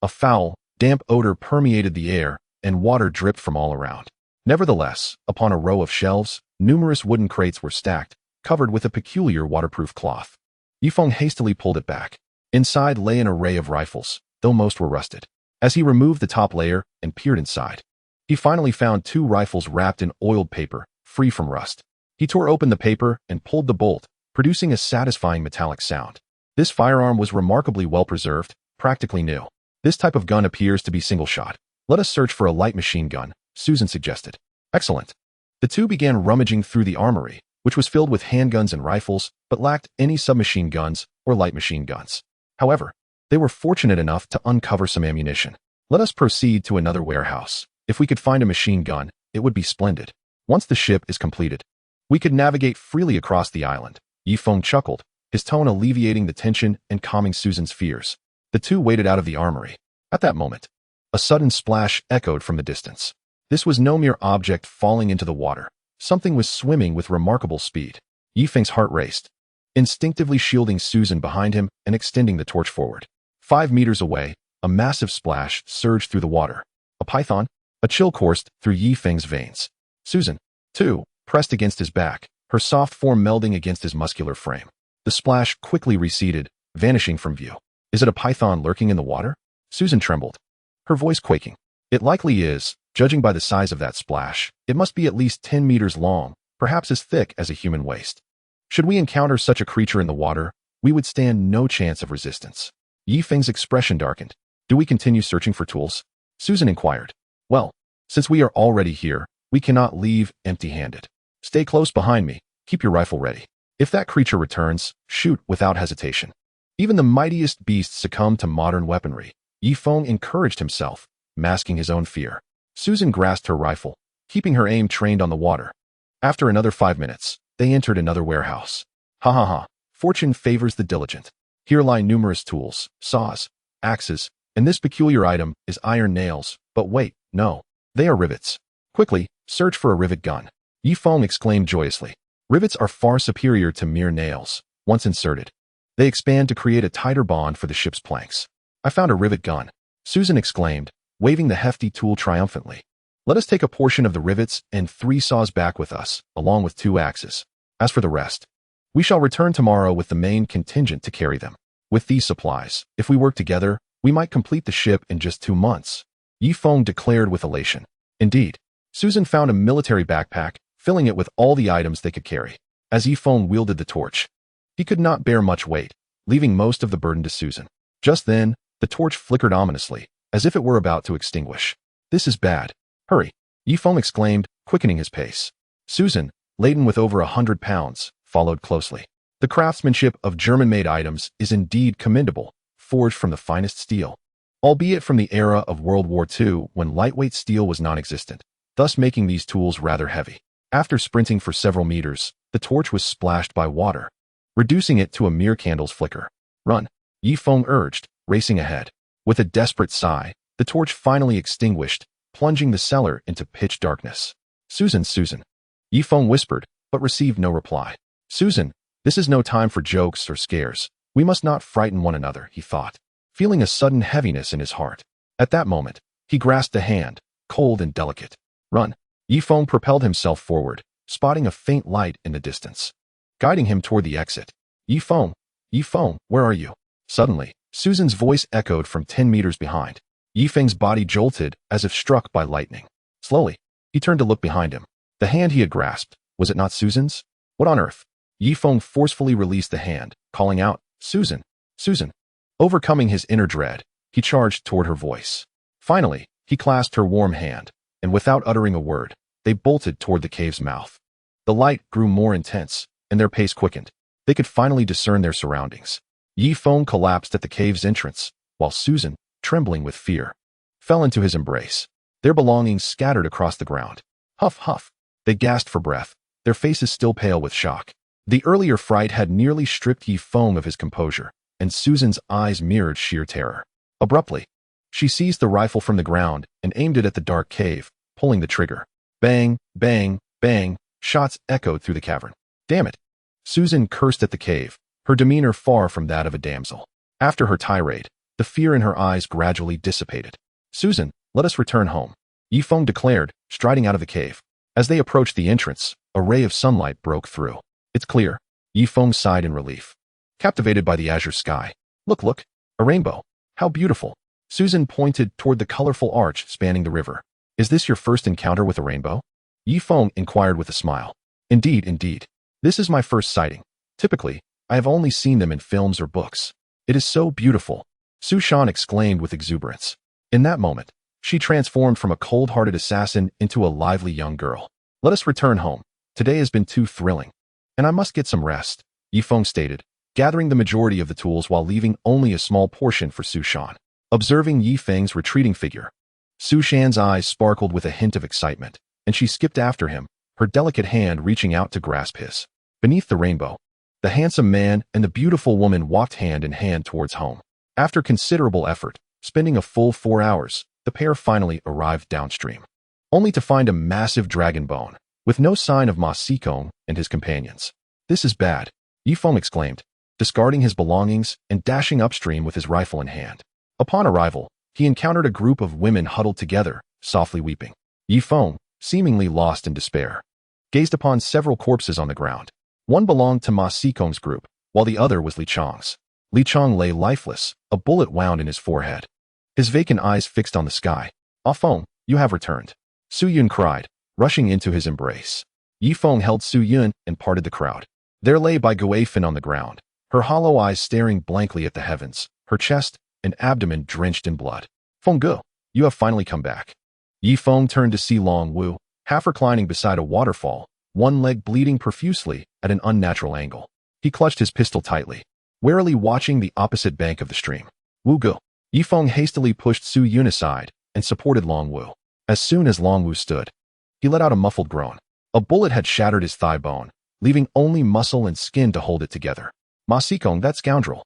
A foul, damp odor permeated the air, and water dripped from all around. Nevertheless, upon a row of shelves, numerous wooden crates were stacked, covered with a peculiar waterproof cloth. Ye Feng hastily pulled it back. Inside lay an array of rifles, though most were rusted. As he removed the top layer and peered inside, he finally found 2 rifles wrapped in oiled paper, free from rust. He tore open the paper and pulled the bolt, producing a satisfying metallic sound. This firearm was remarkably well preserved, practically new. This type of gun appears to be single-shot. Let us search for a light machine gun, Susan suggested. Excellent. The two began rummaging through the armory, which was filled with handguns and rifles, but lacked any submachine guns or light machine guns. However, they were fortunate enough to uncover some ammunition. Let us proceed to another warehouse. If we could find a machine gun, it would be splendid. Once the ship is completed, we could navigate freely across the island. Ye Feng chuckled, his tone alleviating the tension and calming Susan's fears. The two waded out of the armory. At that moment, a sudden splash echoed from the distance. This was no mere object falling into the water. Something was swimming with remarkable speed. Ye Feng's heart raced, instinctively shielding Susan behind him and extending the torch forward. 5 meters away, a massive splash surged through the water. A python? A chill coursed through Ye Feng's veins. Susan, too, pressed against his back, her soft form melding against his muscular frame. The splash quickly receded, vanishing from view. Is it a python lurking in the water? Susan trembled, her voice quaking. It likely is, judging by the size of that splash. It must be at least 10 meters long, perhaps as thick as a human waist. Should we encounter such a creature in the water, we would stand no chance of resistance. Ye Feng's expression darkened. Do we continue searching for tools? Susan inquired. Well, since we are already here, we cannot leave empty-handed. Stay close behind me, keep your rifle ready. If that creature returns, shoot without hesitation. Even the mightiest beasts succumb to modern weaponry. Ye Feng encouraged himself, masking his own fear. Susan grasped her rifle, keeping her aim trained on the water. After another 5 minutes, they entered another warehouse. Ha ha ha, fortune favors the diligent. Here lie numerous tools, saws, axes, and this peculiar item is iron nails. But wait, no, they are rivets. Quickly, search for a rivet gun. Ye Feng exclaimed joyously. Rivets are far superior to mere nails. Once inserted, they expand to create a tighter bond for the ship's planks. I found a rivet gun, Susan exclaimed, waving the hefty tool triumphantly. Let us take a portion of the rivets and 3 saws back with us, along with 2 axes. As for the rest, we shall return tomorrow with the main contingent to carry them. With these supplies, if we work together, we might complete the ship in just 2 months. Ye Feng declared with elation. Indeed, Susan found a military backpack, filling it with all the items they could carry. As Ye Feng wielded the torch, he could not bear much weight, leaving most of the burden to Susan. Just then, the torch flickered ominously, as if it were about to extinguish. This is bad. Hurry, Ye Feng exclaimed, quickening his pace. Susan, laden with over 100 pounds, followed closely. The craftsmanship of German-made items is indeed commendable, forged from the finest steel, albeit from the era of World War II when lightweight steel was non-existent, thus making these tools rather heavy. After sprinting for several meters, the torch was splashed by water, reducing it to a mere candle's flicker. Run, Ye Feng urged, racing ahead. With a desperate sigh, the torch finally extinguished, plunging the cellar into pitch darkness. Susan, Ye Feng whispered, but received no reply. Susan, this is no time for jokes or scares. We must not frighten one another, he thought, feeling a sudden heaviness in his heart. At that moment, he grasped a hand, cold and delicate. Run. Ye Feng propelled himself forward, spotting a faint light in the distance, guiding him toward the exit. Ye Feng, where are you? Suddenly, Susan's voice echoed from 10 meters behind. Ye Feng's body jolted as if struck by lightning. Slowly, he turned to look behind him. The hand he had grasped, was it not Susan's? What on earth? Ye Feng forcefully released the hand, calling out, Susan. Overcoming his inner dread, he charged toward her voice. Finally, he clasped her warm hand, and without uttering a word, they bolted toward the cave's mouth. The light grew more intense, and their pace quickened. They could finally discern their surroundings. Ye Feng collapsed at the cave's entrance, while Susan, trembling with fear, fell into his embrace. Their belongings scattered across the ground. Huff, huff. They gasped for breath, their faces still pale with shock. The earlier fright had nearly stripped Ye Feng of his composure, and Susan's eyes mirrored sheer terror. Abruptly, she seized the rifle from the ground and aimed it at the dark cave, pulling the trigger. Bang, bang, bang, Shots echoed through the cavern. Damn it! Susan cursed at the cave, her demeanor far from that of a damsel. After her tirade, the fear in her eyes gradually dissipated. Susan, let us return home, Ye Feng declared, striding out of the cave. As they approached the entrance, a ray of sunlight broke through. It's clear. Ye Feng sighed in relief. Captivated by the azure sky. Look, a rainbow. How beautiful. Susan pointed toward the colorful arch spanning the river. Is this your first encounter with a rainbow? Ye Feng inquired with a smile. Indeed. This is my first sighting. Typically, I have only seen them in films or books. It is so beautiful, Su Shan exclaimed with exuberance. In that moment, she transformed from a cold-hearted assassin into a lively young girl. Let us return home. Today has been too thrilling. And I must get some rest, Ye Feng stated, gathering the majority of the tools while leaving only a small portion for Su Shan. Observing Ye Feng's retreating figure, Su Shan's eyes sparkled with a hint of excitement, and she skipped after him, her delicate hand reaching out to grasp his. Beneath the rainbow, the handsome man and the beautiful woman walked hand in hand towards home. After considerable effort, spending a full 4 hours, the pair finally arrived downstream, only to find a massive dragon bone, with no sign of Ma Sikong and his companions. This is bad, Ye Feng exclaimed, discarding his belongings and dashing upstream with his rifle in hand. Upon arrival, he encountered a group of women huddled together, softly weeping. Ye Feng, seemingly lost in despair, gazed upon several corpses on the ground. One belonged to Ma Sikong's group, while the other was Li Chang's. Li Chang lay lifeless, a bullet wound in his forehead. His vacant eyes fixed on the sky. Ah Feng, you have returned. Su Yun cried, rushing into his embrace. Ye Feng held Su Yun and parted the crowd. There lay by Ye Feng on the ground, her hollow eyes staring blankly at the heavens, her chest and abdomen drenched in blood. Feng Ge, you have finally come back. Ye Feng turned to see Long Wu, half reclining beside a waterfall, one leg bleeding profusely at an unnatural angle. He clutched his pistol tightly, warily watching the opposite bank of the stream. Wu Ge. Ye Feng hastily pushed Su Yun aside and supported Long Wu. As soon as Long Wu stood, he let out a muffled groan. A bullet had shattered his thigh bone, leaving only muscle and skin to hold it together. Ma Sikong, that scoundrel.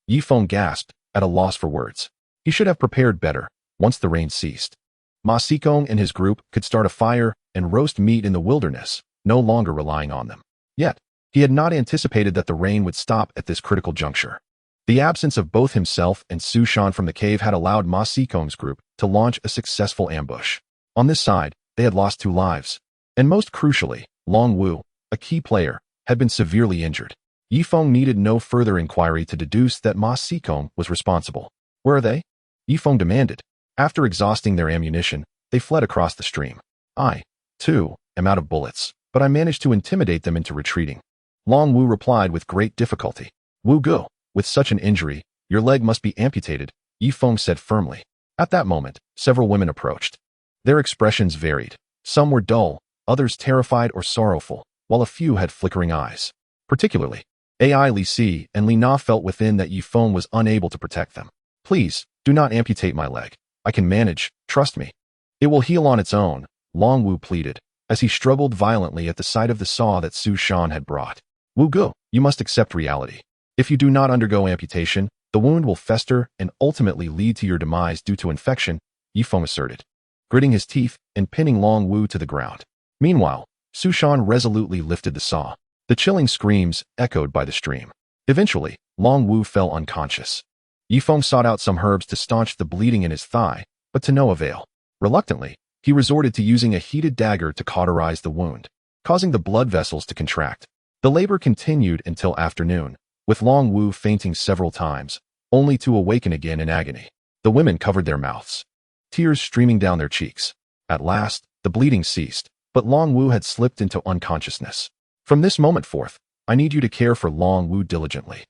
Ye Feng gasped, at a loss for words. He should have prepared better, once the rain ceased. Ma Sikong and his group could start a fire and roast meat in the wilderness, no longer relying on them. Yet, he had not anticipated that the rain would stop at this critical juncture. The absence of both himself and Su Shan from the cave had allowed Ma Sikong's group to launch a successful ambush. On this side, they had lost 2 lives. And most crucially, Long Wu, a key player, had been severely injured. Ye Feng needed no further inquiry to deduce that Ma Sikong was responsible. Where are they? Ye Feng demanded. After exhausting their ammunition, they fled across the stream. I, too, am out of bullets, but I managed to intimidate them into retreating. Long Wu replied with great difficulty. Wu Ge, with such an injury, your leg must be amputated, Ye Feng said firmly. At that moment, several women approached. Their expressions varied. Some were dull, others terrified or sorrowful, while a few had flickering eyes. Particularly, Ai Li Si and Li Na felt within that Ye Feng was unable to protect them. Please, do not amputate my leg. I can manage, trust me. It will heal on its own, Long Wu pleaded, as he struggled violently at the sight of the saw that Su Shan had brought. Wu Ge, you must accept reality. If you do not undergo amputation, the wound will fester and ultimately lead to your demise due to infection, Ye Feng asserted, gritting his teeth and pinning Long Wu to the ground. Meanwhile, Su Shan resolutely lifted the saw. The chilling screams echoed by the stream. Eventually, Long Wu fell unconscious. Ye Feng sought out some herbs to staunch the bleeding in his thigh, but to no avail. Reluctantly, he resorted to using a heated dagger to cauterize the wound, causing the blood vessels to contract. The labor continued until afternoon, with Long Wu fainting several times, only to awaken again in agony. The women covered their mouths, tears streaming down their cheeks. At last, the bleeding ceased, but Long Wu had slipped into unconsciousness. From this moment forth, I need you to care for Long Wu diligently.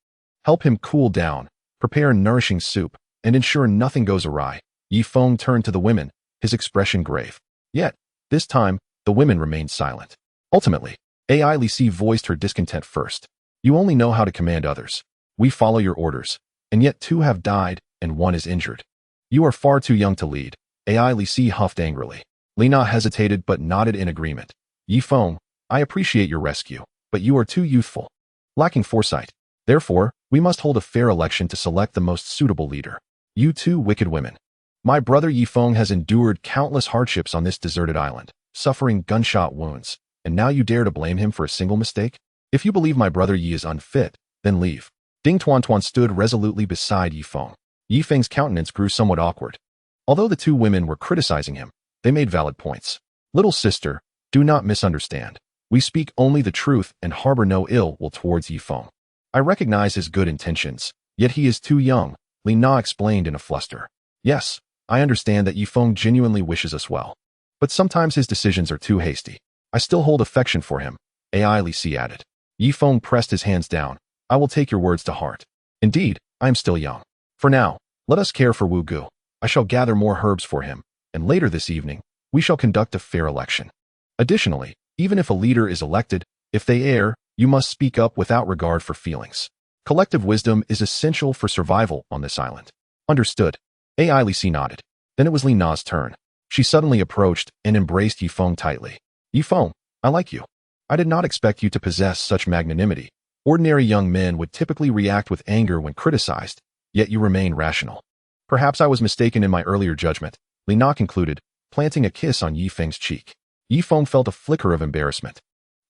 Help him cool down, prepare nourishing soup, and ensure nothing goes awry. Ye Feng turned to the women, his expression grave. Yet, this time, the women remained silent. Ultimately, Ai Li Si voiced her discontent first. You only know how to command others. We follow your orders, and yet 2 have died and 1 is injured. You are far too young to lead, Ai Li Si huffed angrily. Li Na hesitated but nodded in agreement. Ye Feng, I appreciate your rescue, but you are too youthful, lacking foresight. Therefore, we must hold a fair election to select the most suitable leader. You 2 wicked women. My brother Ye Feng has endured countless hardships on this deserted island, suffering gunshot wounds, and now you dare to blame him for a single mistake? If you believe my brother Yi is unfit, then leave. Ding Tuan stood resolutely beside Ye Feng. Ye Feng's countenance grew somewhat awkward. Although the two women were criticizing him, they made valid points. Little sister, do not misunderstand. We speak only the truth and harbor no ill will towards Ye Feng. I recognize his good intentions, yet he is too young, Li Na explained in a fluster. Yes, I understand that Ye Feng genuinely wishes us well. But sometimes his decisions are too hasty. I still hold affection for him, Ai Li Si added. Ye Feng pressed his hands down. I will take your words to heart. Indeed, I am still young. For now, let us care for Wu Gu. I shall gather more herbs for him, and later this evening, we shall conduct a fair election. Additionally, even if a leader is elected, if they err, you must speak up without regard for feelings. Collective wisdom is essential for survival on this island. Understood. Ai Li Si nodded. Then it was Li Na's turn. She suddenly approached and embraced Ye Feng tightly. Ye Feng, I like you. I did not expect you to possess such magnanimity. Ordinary young men would typically react with anger when criticized, yet you remain rational. Perhaps I was mistaken in my earlier judgment, Li Na concluded, planting a kiss on Ye Feng's cheek. Ye Feng felt a flicker of embarrassment,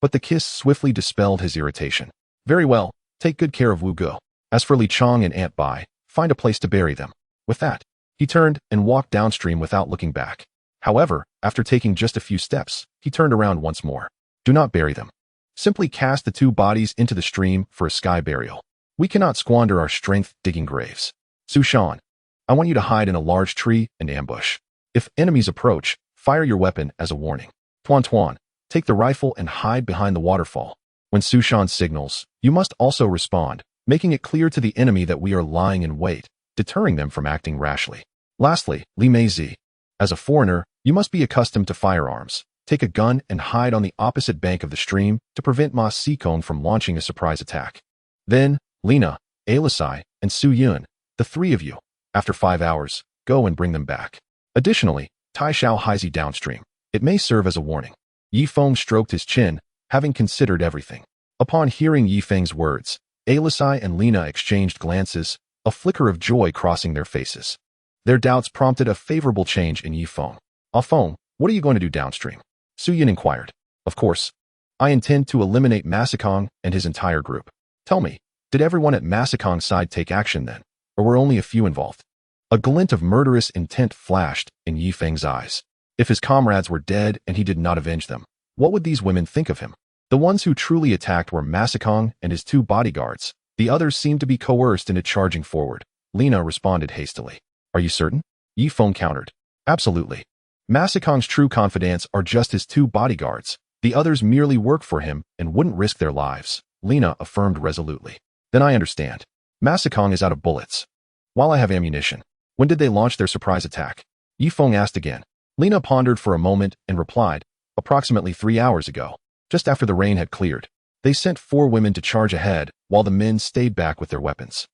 but the kiss swiftly dispelled his irritation. Very well, take good care of Wu Gu. As for Li Chong and Aunt Bai, find a place to bury them. With that, he turned and walked downstream without looking back. However, after taking just a few steps, he turned around once more. Do not bury them. Simply cast the two bodies into the stream for a sky burial. We cannot squander our strength digging graves. Su Shan, I want you to hide in a large tree and ambush. If enemies approach, fire your weapon as a warning. Tuan, take the rifle and hide behind the waterfall. When Su Shan signals, you must also respond, making it clear to the enemy that we are lying in wait, deterring them from acting rashly. Lastly, Li Meizi, as a foreigner, you must be accustomed to firearms. Take a gun and hide on the opposite bank of the stream to prevent Ma Sikong from launching a surprise attack. Then, Lina, Alisai, and Su Yun, the three of you, after 5 hours, go and bring them back. Additionally, Tai Xiao Haizi downstream. It may serve as a warning. Ye Feng stroked his chin, having considered everything. Upon hearing Ye Feng's words, Alisai and Lina exchanged glances, a flicker of joy crossing their faces. Their doubts prompted a favorable change in Ye Feng. Ah Feng, what are you going to do downstream? Su Yin inquired. Of course. I intend to eliminate Ma Sikong and his entire group. Tell me, did everyone at Ma Sikong's side take action then, or were only a few involved? A glint of murderous intent flashed in Ye Feng's eyes. If his comrades were dead and he did not avenge them, what would these women think of him? The ones who truly attacked were Ma Sikong and his two bodyguards. The others seemed to be coerced into charging forward. Lina responded hastily. Are you certain? Ye Feng countered. Absolutely. Ma Sikong's true confidants are just his two bodyguards. The others merely work for him and wouldn't risk their lives, Lina affirmed resolutely. Then I understand. Ma Sikong is out of bullets, while I have ammunition. When did they launch their surprise attack? Ye Feng asked again. Lina pondered for a moment and replied, approximately 3 hours ago, just after the rain had cleared. They sent 4 women to charge ahead while the men stayed back with their weapons.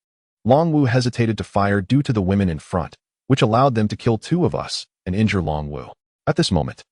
Long Wu hesitated to fire due to the women in front, which allowed them to kill 2 of us and injure Long Wu. At this moment,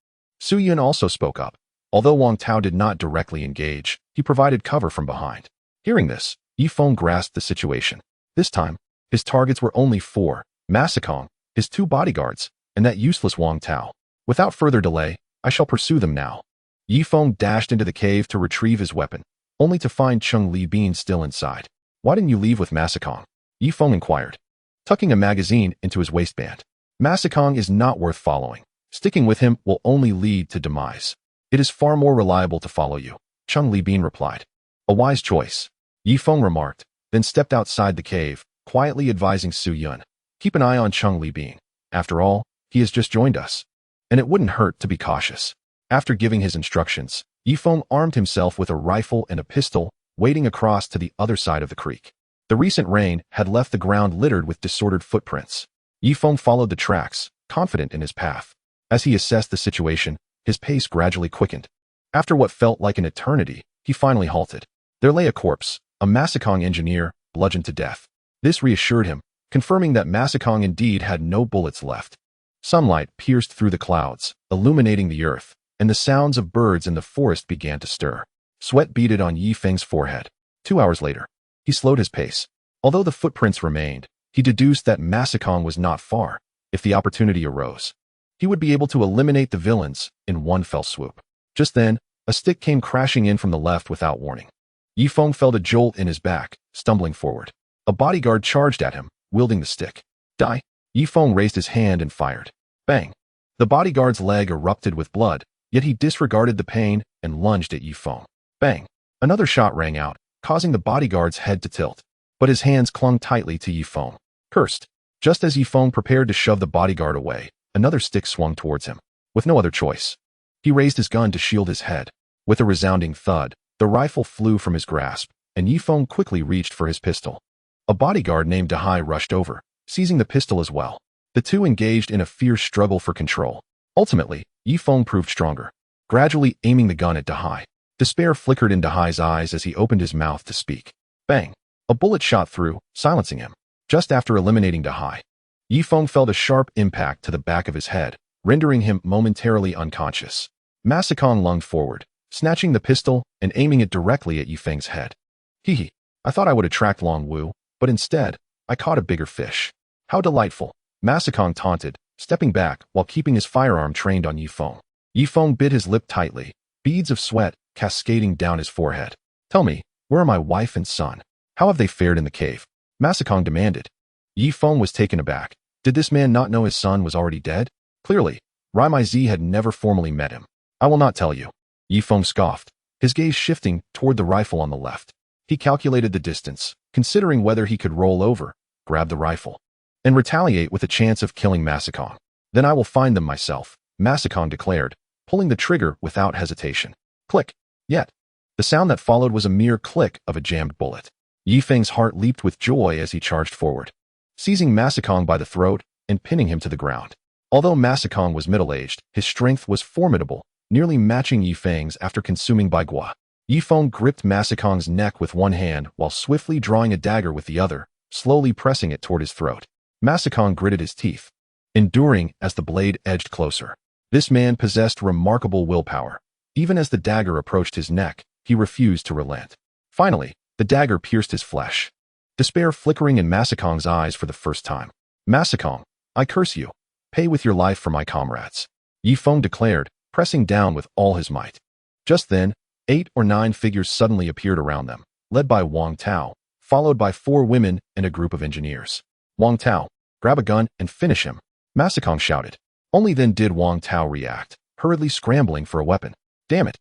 Su Yun also spoke up. Although Wang Tao did not directly engage, he provided cover from behind. Hearing this, Ye Feng grasped the situation. This time, his targets were only 4, Ma Sikong, his 2 bodyguards, and that useless Wang Tao. Without further delay, I shall pursue them now. Ye Feng dashed into the cave to retrieve his weapon, only to find Cheng Li Bean still inside. Why didn't you leave with Ma Sikong? Ye Feng inquired, tucking a magazine into his waistband. Ma Sikong is not worth following. Sticking with him will only lead to demise. It is far more reliable to follow you, Cheng Li Bean replied. A wise choice, Ye Feng remarked, then stepped outside the cave, quietly advising Su Yun. Keep an eye on Cheng Li Bean. After all, he has just joined us, and it wouldn't hurt to be cautious. After giving his instructions, Ye Feng armed himself with a rifle and a pistol, wading across to the other side of the creek. The recent rain had left the ground littered with disordered footprints. Ye Feng followed the tracks, confident in his path. As he assessed the situation, his pace gradually quickened. After what felt like an eternity, he finally halted. There lay a corpse, a Ma Sikong engineer, bludgeoned to death. This reassured him, confirming that Ma Sikong indeed had no bullets left. Sunlight pierced through the clouds, illuminating the earth, and the sounds of birds in the forest began to stir. Sweat beaded on Ye Feng's forehead. 2 hours later, he slowed his pace. Although the footprints remained, he deduced that Ma Sikong was not far. If the opportunity arose, he would be able to eliminate the villains in one fell swoop. Just then, A stick came crashing in from the left without warning. Ye Feng felt a jolt in his back, stumbling forward. A bodyguard charged at him, wielding the stick. Die! Ye Feng raised his hand and fired. Bang! The bodyguard's leg erupted with blood, yet he disregarded the pain and lunged at Ye Feng. Bang! Another shot rang out, causing the bodyguard's head to tilt. But his hands clung tightly to Ye Feng. Cursed! Just as Ye Feng prepared to shove the bodyguard away, another stick swung towards him. With no other choice, he raised his gun to shield his head. With a resounding thud, the rifle flew from his grasp, and Ye Feng quickly reached for his pistol. A bodyguard named Dahai rushed over, seizing the pistol as well. The two engaged in a fierce struggle for control. Ultimately, Ye Feng proved stronger, gradually aiming the gun at Dahai. Despair flickered in Dahai's eyes as he opened his mouth to speak. Bang! A bullet shot through, silencing him. Just after eliminating Dahai, Ye Feng felt a sharp impact to the back of his head, rendering him momentarily unconscious. Masakong lunged forward, snatching the pistol and aiming it directly at Ye Feng's head. Hee. I thought I would attract Long Wu, but instead, I caught a bigger fish. How delightful, Masakong taunted, stepping back while keeping his firearm trained on Ye Feng. Ye Feng bit his lip tightly, beads of sweat cascading down his forehead. Tell me, where are my wife and son? How have they fared in the cave? Masakong demanded. Ye Feng was taken aback. Did this man not know his son was already dead? Clearly, Rai Zi had never formally met him. I will not tell you. Ye Feng scoffed, his gaze shifting toward the rifle on the left. He calculated the distance, considering whether he could roll over, grab the rifle, and retaliate with a chance of killing Masakong. Then I will find them myself, Masakong declared, pulling the trigger without hesitation. Click. Yet, the sound that followed was a mere click of a jammed bullet. Ye Feng's heart leaped with joy as he charged forward, seizing Masakong by the throat and pinning him to the ground. Although Masakong was middle-aged, his strength was formidable, nearly matching Ye Feng's after consuming Bai Gua. Ye Feng gripped Masakong's neck with one hand while swiftly drawing a dagger with the other, slowly pressing it toward his throat. Masakong gritted his teeth, enduring as the blade edged closer. This man possessed remarkable willpower. Even as the dagger approached his neck, he refused to relent. Finally, the dagger pierced his flesh, despair flickering in Masakong's eyes for the first time. Masakong, I curse you. Pay with your life for my comrades, Ye Feng declared, pressing down with all his might. Just then, 8 or 9 figures suddenly appeared around them, led by Wang Tao, followed by 4 women and a group of engineers. Wang Tao, grab a gun and finish him, Masakong shouted. Only then did Wang Tao react, hurriedly scrambling for a weapon. Damn it!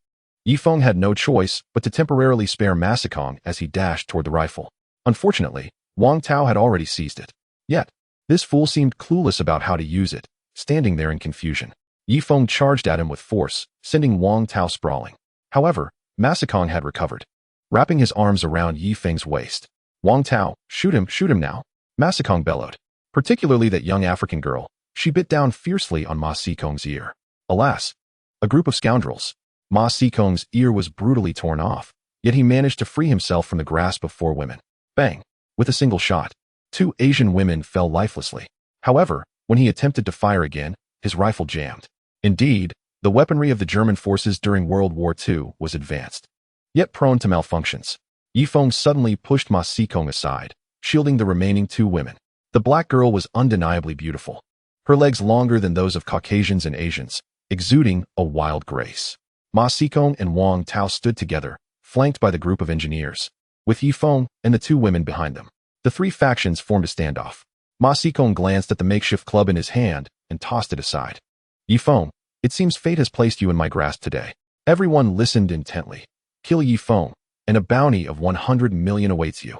Ye Feng had no choice but to temporarily spare Masakong as he dashed toward the rifle. Unfortunately, Wang Tao had already seized it. Yet, this fool seemed clueless about how to use it, standing there in confusion. Ye Feng charged at him with force, sending Wang Tao sprawling. However, Masakong had recovered, wrapping his arms around Ye Feng's waist. Wang Tao, shoot him now, Masakong bellowed. Particularly that young African girl, she bit down fiercely on Ma Sikong's ear. Alas, a group of scoundrels. Ma Sikong's ear was brutally torn off, yet he managed to free himself from the grasp of 4 women. Bang! With a single shot, 2 Asian women fell lifelessly. However, when he attempted to fire again, his rifle jammed. Indeed, the weaponry of the German forces during World War II was advanced, yet prone to malfunctions. Ye Feng suddenly pushed Ma Sikong aside, shielding the remaining 2 women. The black girl was undeniably beautiful, her legs longer than those of Caucasians and Asians, exuding a wild grace. Ma Sikong and Wang Tao stood together, flanked by the group of engineers, with Ye Feng and the 2 women behind them. The 3 factions formed a standoff. Ma Sikong glanced at the makeshift club in his hand and tossed it aside. Ye Feng, it seems fate has placed you in my grasp today. Everyone listened intently. Kill Ye Feng, and a bounty of 100 million awaits you,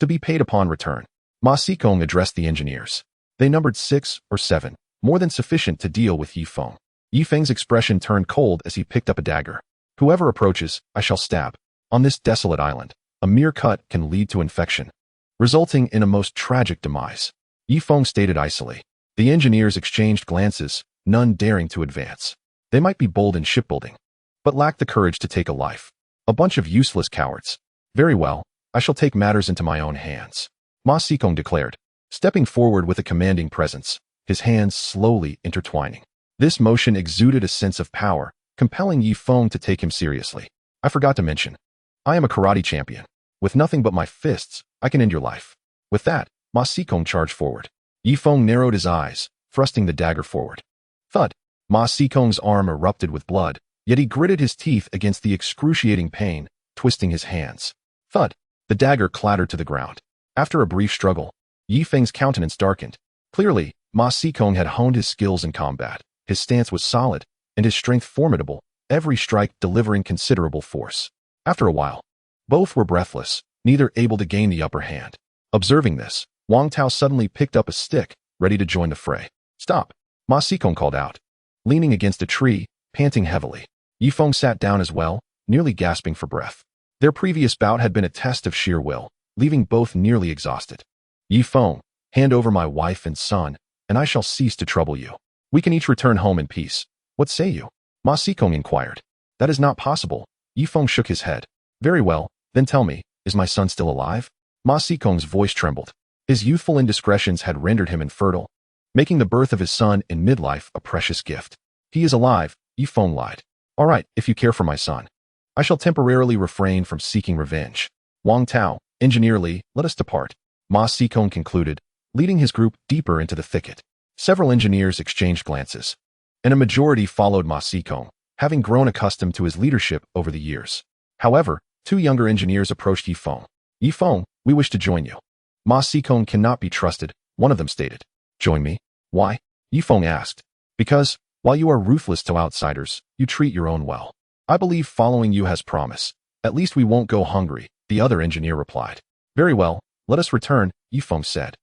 to be paid upon return. Ma Sikong addressed the engineers. They numbered 6 or 7, more than sufficient to deal with Ye Feng. Ye Feng's expression turned cold as he picked up a dagger. Whoever approaches, I shall stab. On this desolate island, a mere cut can lead to infection, resulting in a most tragic demise, Ye Feng stated icily. The engineers exchanged glances, none daring to advance. They might be bold in shipbuilding, but lacked the courage to take a life. A bunch of useless cowards. Very well, I shall take matters into my own hands, Ma Sikong declared, stepping forward with a commanding presence, his hands slowly intertwining. This motion exuded a sense of power, compelling Ye Feng to take him seriously. I forgot to mention, I am a karate champion. With nothing but my fists, I can end your life. With that, Ma Sikong charged forward. Ye Feng narrowed his eyes, thrusting the dagger forward. Thud! Ma Sikong's arm erupted with blood, Yet he gritted his teeth against the excruciating pain, twisting his hands. Thud! The dagger clattered to the ground. After a brief struggle, Ye Feng's countenance darkened. Clearly, Ma Xikong had honed his skills in combat. His stance was solid, and his strength formidable, every strike delivering considerable force. After a while, both were breathless, neither able to gain the upper hand. Observing this, Wang Tao suddenly picked up a stick, ready to join the fray. Stop! Ma Xikong called out. Leaning against a tree, panting heavily, Ye Feng sat down as well, nearly gasping for breath. Their previous bout had been a test of sheer will, leaving both nearly exhausted. Ye Feng, hand over my wife and son, and I shall cease to trouble you. We can each return home in peace. What say you? Ma Xikong inquired. That is not possible. Ye Feng shook his head. Very well, then tell me, is my son still alive? Ma Xikong's voice trembled. His youthful indiscretions had rendered him infertile, making the birth of his son in midlife a precious gift. He is alive, Ye Feng lied. All right, if you care for my son, I shall temporarily refrain from seeking revenge. Wang Tao, Engineer Li, let us depart. Ma Xikong concluded, leading his group deeper into the thicket. Several engineers exchanged glances, and a majority followed Ma Xikong, having grown accustomed to his leadership over the years. However, two younger engineers approached Ye Feng. Ye Feng, we wish to join you. Ma Xikong cannot be trusted, one of them stated. Join me? Why? Ye Feng asked. Because, while you are ruthless to outsiders, you treat your own well. I believe following you has promise. At least we won't go hungry, the other engineer replied. Very well, let us return, Ye Feng said,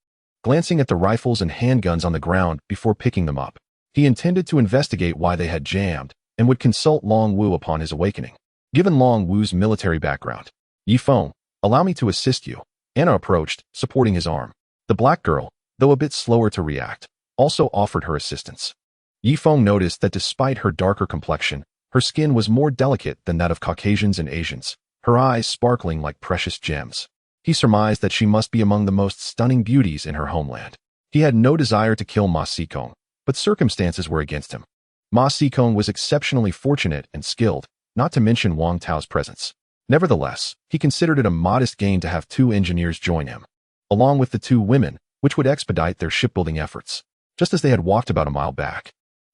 glancing at the rifles and handguns on the ground before picking them up. He intended to investigate why they had jammed, and would consult Long Wu upon his awakening. Given Long Wu's military background, Ye Feng, allow me to assist you. Anna approached, supporting his arm. The black girl, though a bit slower to react, also offered her assistance. Ye Feng noticed that despite her darker complexion, her skin was more delicate than that of Caucasians and Asians, her eyes sparkling like precious gems. He surmised that she must be among the most stunning beauties in her homeland. He had no desire to kill Ma Xikong, but circumstances were against him. Ma Xikong was exceptionally fortunate and skilled, not to mention Wang Tao's presence. Nevertheless, he considered it a modest gain to have two engineers join him, along with the two women, which would expedite their shipbuilding efforts. Just as they had walked about a mile back,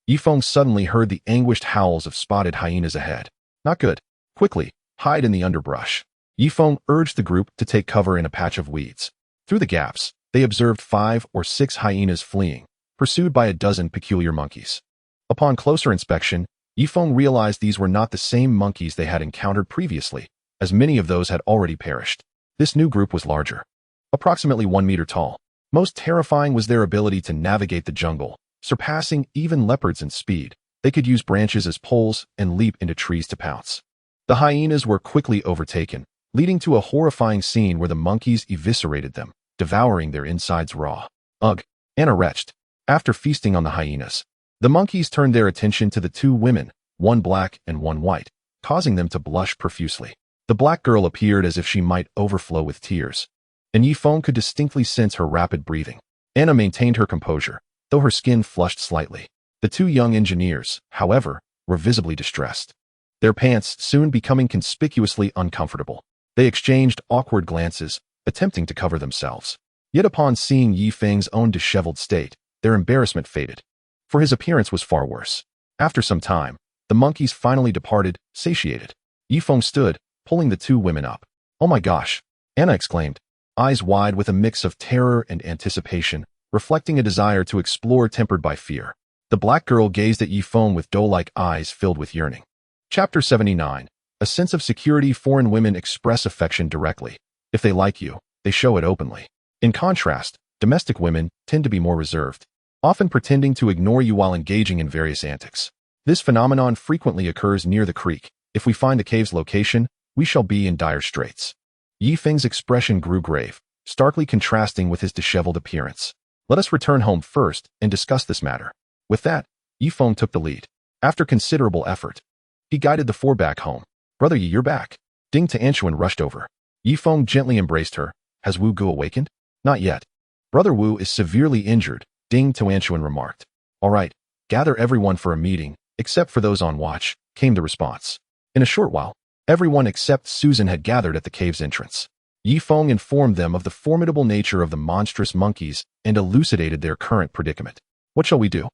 Ye Feng suddenly heard the anguished howls of spotted hyenas ahead. Not good. Quickly, hide in the underbrush. Ye Feng urged the group to take cover in a patch of weeds. Through the gaps, they observed 5 or 6 hyenas fleeing, pursued by a dozen peculiar monkeys. Upon closer inspection, Ye Feng realized these were not the same monkeys they had encountered previously, as many of those had already perished. This new group was larger, approximately 1 meter tall. Most terrifying was their ability to navigate the jungle, surpassing even leopards in speed. They could use branches as poles and leap into trees to pounce. The hyenas were quickly overtaken, leading to a horrifying scene where the monkeys eviscerated them, devouring their insides raw. Ugh! Anna retched. After feasting on the hyenas, the monkeys turned their attention to the two women, one black and one white, causing them to blush profusely. The black girl appeared as if she might overflow with tears, and Ye Feng could distinctly sense her rapid breathing. Anna maintained her composure, though her skin flushed slightly. The two young engineers, however, were visibly distressed, their pants soon becoming conspicuously uncomfortable. They exchanged awkward glances, attempting to cover themselves. Yet upon seeing Ye Feng's own disheveled state, their embarrassment faded, for his appearance was far worse. After some time, the monkeys finally departed, satiated. Ye Feng stood, pulling the two women up. Oh my gosh! Anna exclaimed, eyes wide with a mix of terror and anticipation, reflecting a desire to explore tempered by fear. The black girl gazed at Ye Feng with doe-like eyes filled with yearning. Chapter 79. A sense of security. Foreign women express affection directly. If they like you, they show it openly. In contrast, domestic women tend to be more reserved, often pretending to ignore you while engaging in various antics. This phenomenon frequently occurs near the creek. If we find the cave's location, we shall be in dire straits. Ye Feng's expression grew grave, starkly contrasting with his disheveled appearance. Let us return home first and discuss this matter. With that, Ye Feng took the lead. After considerable effort, he guided the four back home. Brother Ye, you're back. Ding to Anchuan rushed over. Ye Feng gently embraced her. Has Wu Gu awakened? Not yet. Brother Wu is severely injured, Ding to Anchuan remarked. All right, gather everyone for a meeting, except for those on watch, came the response. In a short while, everyone except Susan had gathered at the cave's entrance. Ye Feng informed them of the formidable nature of the monstrous monkeys and elucidated their current predicament. What shall we do?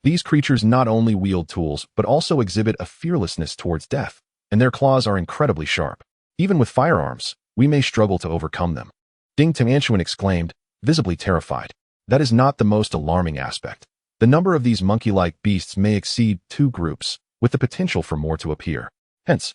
These creatures not only wield tools, but also exhibit a fearlessness towards death, and their claws are incredibly sharp. Even with firearms, we may struggle to overcome them. Ding Tianchuan exclaimed, visibly terrified. That is not the most alarming aspect. The number of these monkey-like beasts may exceed 2 groups, with the potential for more to appear. Hence,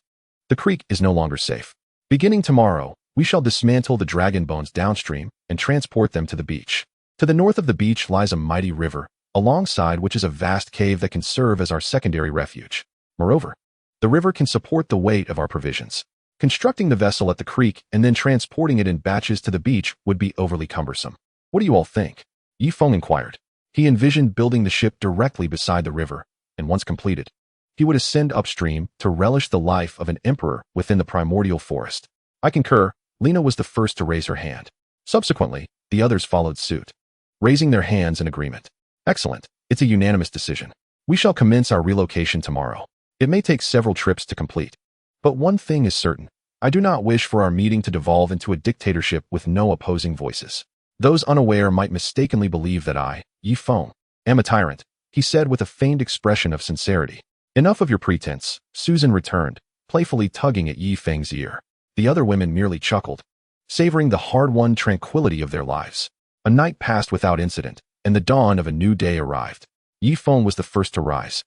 the creek is no longer safe. Beginning tomorrow, we shall dismantle the dragon bones downstream and transport them to the beach. To the north of the beach lies a mighty river, alongside which is a vast cave that can serve as our secondary refuge. Moreover, the river can support the weight of our provisions. Constructing the vessel at the creek and then transporting it in batches to the beach would be overly cumbersome. What do you all think? Ye Feng inquired. He envisioned building the ship directly beside the river, and once completed, he would ascend upstream to relish the life of an emperor within the primordial forest. I concur. Lena was the first to raise her hand. Subsequently, the others followed suit, raising their hands in agreement. Excellent. It's a unanimous decision. We shall commence our relocation tomorrow. It may take several trips to complete. But one thing is certain. I do not wish for our meeting to devolve into a dictatorship with no opposing voices. Those unaware might mistakenly believe that I, Ye Feng, am a tyrant, he said with a feigned expression of sincerity. Enough of your pretense, Susan returned, playfully tugging at Ye Feng's ear. The other women merely chuckled, savoring the hard-won tranquility of their lives. A night passed without incident, and the dawn of a new day arrived. Ye Feng was the first to rise,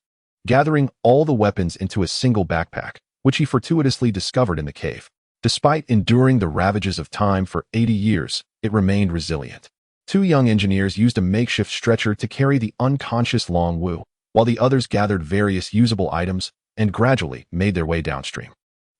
gathering all the weapons into a single backpack, which he fortuitously discovered in the cave. Despite enduring the ravages of time for 80 years, it remained resilient. 2 young engineers used a makeshift stretcher to carry the unconscious Long Wu, while the others gathered various usable items and gradually made their way downstream.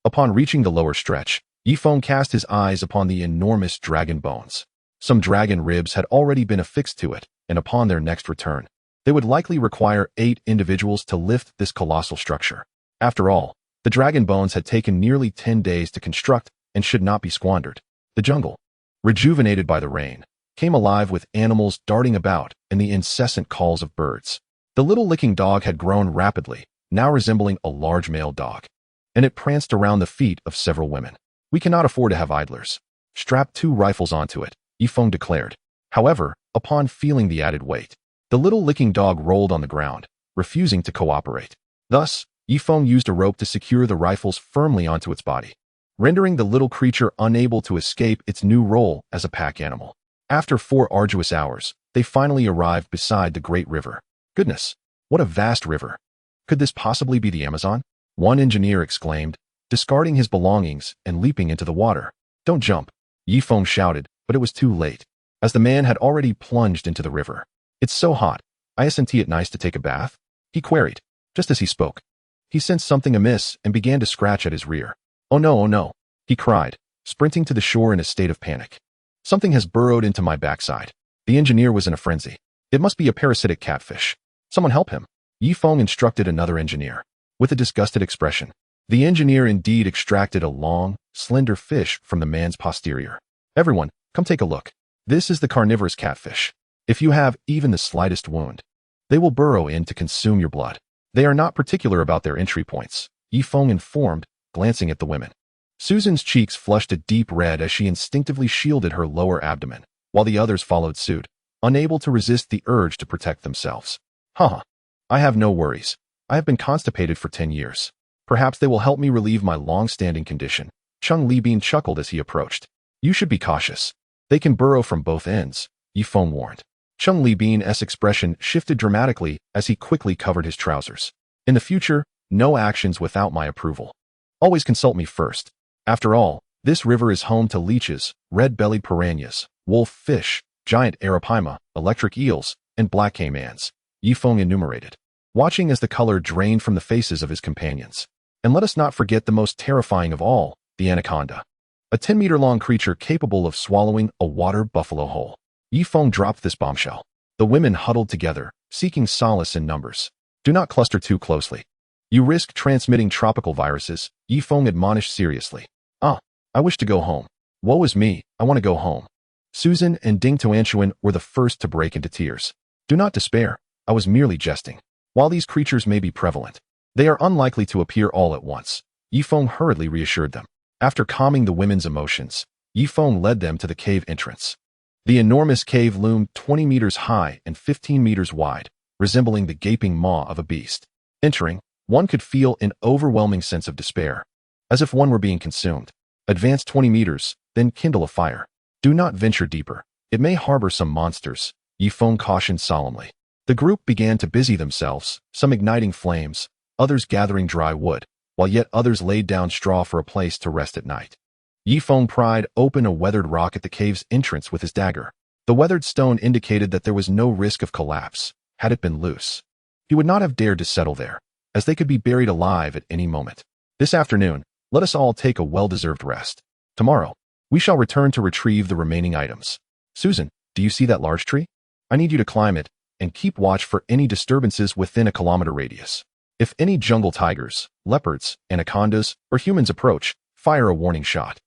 Upon reaching the lower stretch, Ye Feng cast his eyes upon the enormous dragon bones. Some dragon ribs had already been affixed to it, and upon their next return, they would likely require 8 individuals to lift this colossal structure. After all, the dragon bones had taken nearly 10 days to construct and should not be squandered. The jungle, rejuvenated by the rain, came alive with animals darting about and the incessant calls of birds. The little licking dog had grown rapidly, now resembling a large male dog, and it pranced around the feet of several women. We cannot afford to have idlers. Strap 2 rifles onto it, Ye Feng declared. However, upon feeling the added weight, the little licking dog rolled on the ground, refusing to cooperate. Thus, Ye Feng used a rope to secure the rifles firmly onto its body, rendering the little creature unable to escape its new role as a pack animal. After 4 arduous hours, they finally arrived beside the great river. Goodness, what a vast river! Could this possibly be the Amazon? One engineer exclaimed, discarding his belongings and leaping into the water. Don't jump, Ye Feng shouted, but it was too late, as the man had already plunged into the river. It's so hot. Isn't it nice to take a bath? He queried. Just as he spoke, he sensed something amiss and began to scratch at his rear. Oh no, he cried, sprinting to the shore in a state of panic. Something has burrowed into my backside. The engineer was in a frenzy. It must be a parasitic catfish. Someone help him. Ye Feng instructed another engineer. With a disgusted expression, the engineer indeed extracted a long, slender fish from the man's posterior. Everyone, come take a look. This is the carnivorous catfish. If you have even the slightest wound, they will burrow in to consume your blood. They are not particular about their entry points, Ye Feng informed, glancing at the women. Susan's cheeks flushed a deep red as she instinctively shielded her lower abdomen, while the others followed suit, unable to resist the urge to protect themselves. Haha. I have no worries. I have been constipated for 10 years. Perhaps they will help me relieve my long-standing condition. Chung Libin chuckled as he approached. You should be cautious. They can burrow from both ends, Ye Feng warned. Chung Libin's expression shifted dramatically as he quickly covered his trousers. In the future, no actions without my approval. Always consult me first. After all, this river is home to leeches, red-bellied piranhas, wolf fish, giant arapaima, electric eels, and black caimans, Ye Feng enumerated, watching as the color drained from the faces of his companions. And let us not forget the most terrifying of all, the anaconda. A 10-meter-long creature capable of swallowing a water buffalo whole. Ye Feng dropped this bombshell. The women huddled together, seeking solace in numbers. Do not cluster too closely. You risk transmitting tropical viruses, Ye Feng admonished seriously. I wish to go home. Woe is me, I want to go home. Susan and Ding Tianchuan were the first to break into tears. Do not despair, I was merely jesting. While these creatures may be prevalent, they are unlikely to appear all at once, Ye Feng hurriedly reassured them. After calming the women's emotions, Ye Feng led them to the cave entrance. The enormous cave loomed 20 meters high and 15 meters wide, resembling the gaping maw of a beast. Entering, one could feel an overwhelming sense of despair, as if one were being consumed. Advance 20 meters, then kindle a fire. Do not venture deeper. It may harbor some monsters, Ye Feng cautioned solemnly. The group began to busy themselves, some igniting flames, others gathering dry wood, while yet others laid down straw for a place to rest at night. Ye Feng pried open a weathered rock at the cave's entrance with his dagger. The weathered stone indicated that there was no risk of collapse, had it been loose. He would not have dared to settle there, as they could be buried alive at any moment. This afternoon, let us all take a well-deserved rest. Tomorrow, we shall return to retrieve the remaining items. Susan, do you see that large tree? I need you to climb it and keep watch for any disturbances within a kilometer radius. If any jungle tigers, leopards, anacondas, or humans approach, fire a warning shot.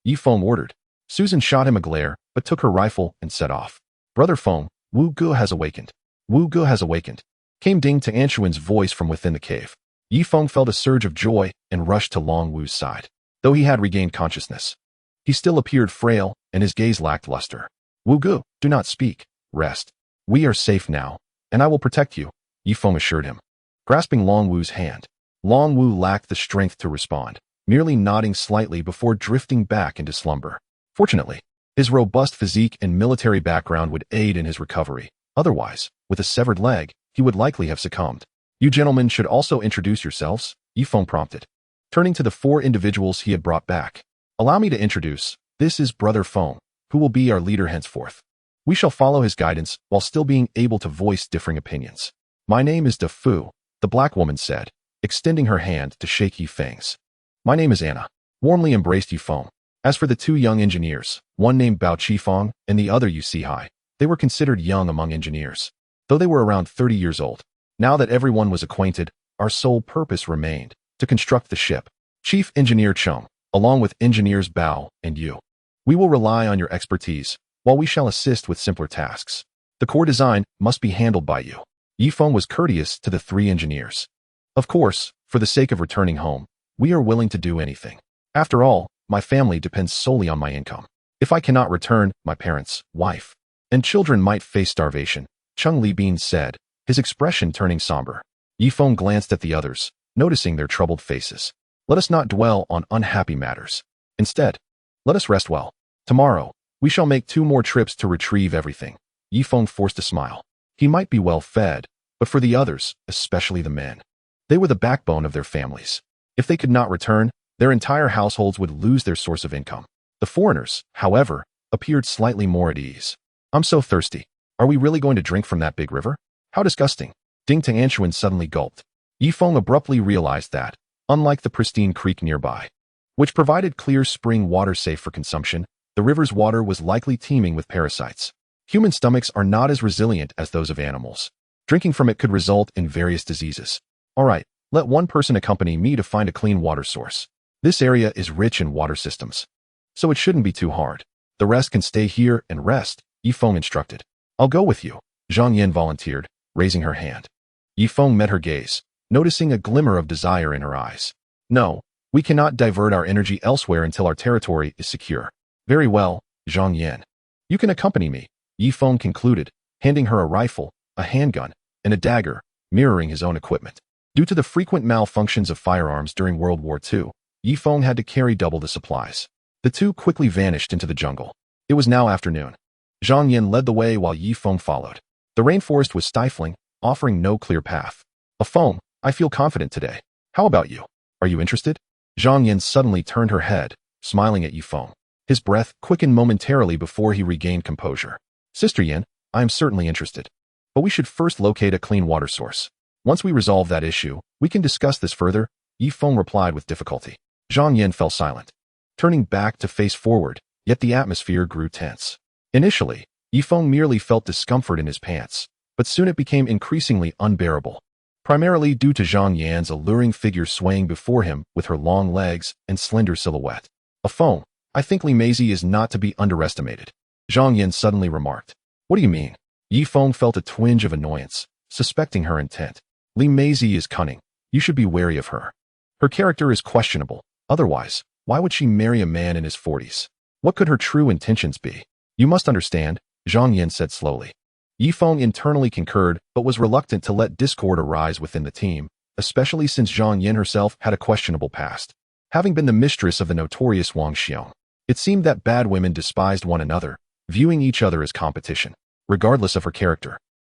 Ye Feng ordered. Susan shot him a glare, but took her rifle and set off. Brother Feng, Wu Ge has awakened. Wu Ge has awakened. Came Ding to Anshuan's voice from within the cave. Ye Feng felt a surge of joy and rushed to Long Wu's side. Though he had regained consciousness, he still appeared frail and his gaze lacked luster. Wu Ge, do not speak. Rest. We are safe now, and I will protect you, Ye Feng assured him. Grasping Long Wu's hand, Long Wu lacked the strength to respond, merely nodding slightly before drifting back into slumber. Fortunately, his robust physique and military background would aid in his recovery. Otherwise, with a severed leg, he would likely have succumbed. You gentlemen should also introduce yourselves, Ye Feng prompted, turning to the 4 individuals he had brought back. Allow me to introduce, this is Brother Feng, who will be our leader henceforth. We shall follow his guidance while still being able to voice differing opinions. My name is De Fu, the black woman said, extending her hand to shake Ye Feng's. My name is Anna, warmly embraced Ye Feng. As for the 2 young engineers, one named Bao Qifeng and the other Yu Sihai, they were considered young among engineers, though they were around 30 years old. Now that everyone was acquainted, our sole purpose remained to construct the ship. Chief Engineer Chung, along with engineers Bao and Yu. We will rely on your expertise, while we shall assist with simpler tasks. The core design must be handled by you. Ye Feng was courteous to the 3 engineers. Of course, for the sake of returning home, we are willing to do anything. After all, my family depends solely on my income. If I cannot return, my parents, wife, and children might face starvation, Chung Libin said, his expression turning somber. Ye Feng glanced at the others, noticing their troubled faces. Let us not dwell on unhappy matters. Instead, let us rest well. Tomorrow, we shall make 2 more trips to retrieve everything. Ye Feng forced a smile. He might be well fed, but for the others, especially the men, they were the backbone of their families. If they could not return, their entire households would lose their source of income. The foreigners, however, appeared slightly more at ease. I'm so thirsty. Are we really going to drink from that big river? How disgusting. Ding Tang Anshuan suddenly gulped. Ye Feng abruptly realized that, unlike the pristine creek nearby, which provided clear spring water safe for consumption, the river's water was likely teeming with parasites. Human stomachs are not as resilient as those of animals. Drinking from it could result in various diseases. All right, let one person accompany me to find a clean water source. This area is rich in water systems, so it shouldn't be too hard. The rest can stay here and rest, Ye Feng instructed. I'll go with you, Zhang Yan volunteered, raising her hand. Ye Feng met her gaze, noticing a glimmer of desire in her eyes. No, we cannot divert our energy elsewhere until our territory is secure. Very well, Zhang Yan. You can accompany me, Ye Feng concluded, handing her a rifle, a handgun, and a dagger, mirroring his own equipment. Due to the frequent malfunctions of firearms during World War II, Ye Feng had to carry double the supplies. The 2 quickly vanished into the jungle. It was now afternoon. Zhang Yan led the way while Ye Feng followed. The rainforest was stifling, offering no clear path. Feng, I feel confident today. How about you? Are you interested? Zhang Yan suddenly turned her head, smiling at Ye Feng. His breath quickened momentarily before he regained composure. Sister Yan, I am certainly interested. But we should first locate a clean water source. Once we resolve that issue, we can discuss this further, Ye Feng replied with difficulty. Zhang Yan fell silent, turning back to face forward, yet the atmosphere grew tense. Initially, Ye Feng merely felt discomfort in his pants, but soon it became increasingly unbearable, primarily due to Zhang Yan's alluring figure swaying before him with her long legs and slender silhouette. Feng, I think Li Meizi is not to be underestimated, Zhang Yan suddenly remarked. What do you mean? Ye Feng felt a twinge of annoyance, suspecting her intent. Li Meizi is cunning. You should be wary of her. Her character is questionable. Otherwise, why would she marry a man in his 40s? What could her true intentions be? You must understand, Zhang Yan said slowly. Ye Feng internally concurred but was reluctant to let discord arise within the team, especially since Zhang Yin herself had a questionable past. Having been the mistress of the notorious Wang Xiong, it seemed that bad women despised one another, viewing each other as competition, regardless of her character.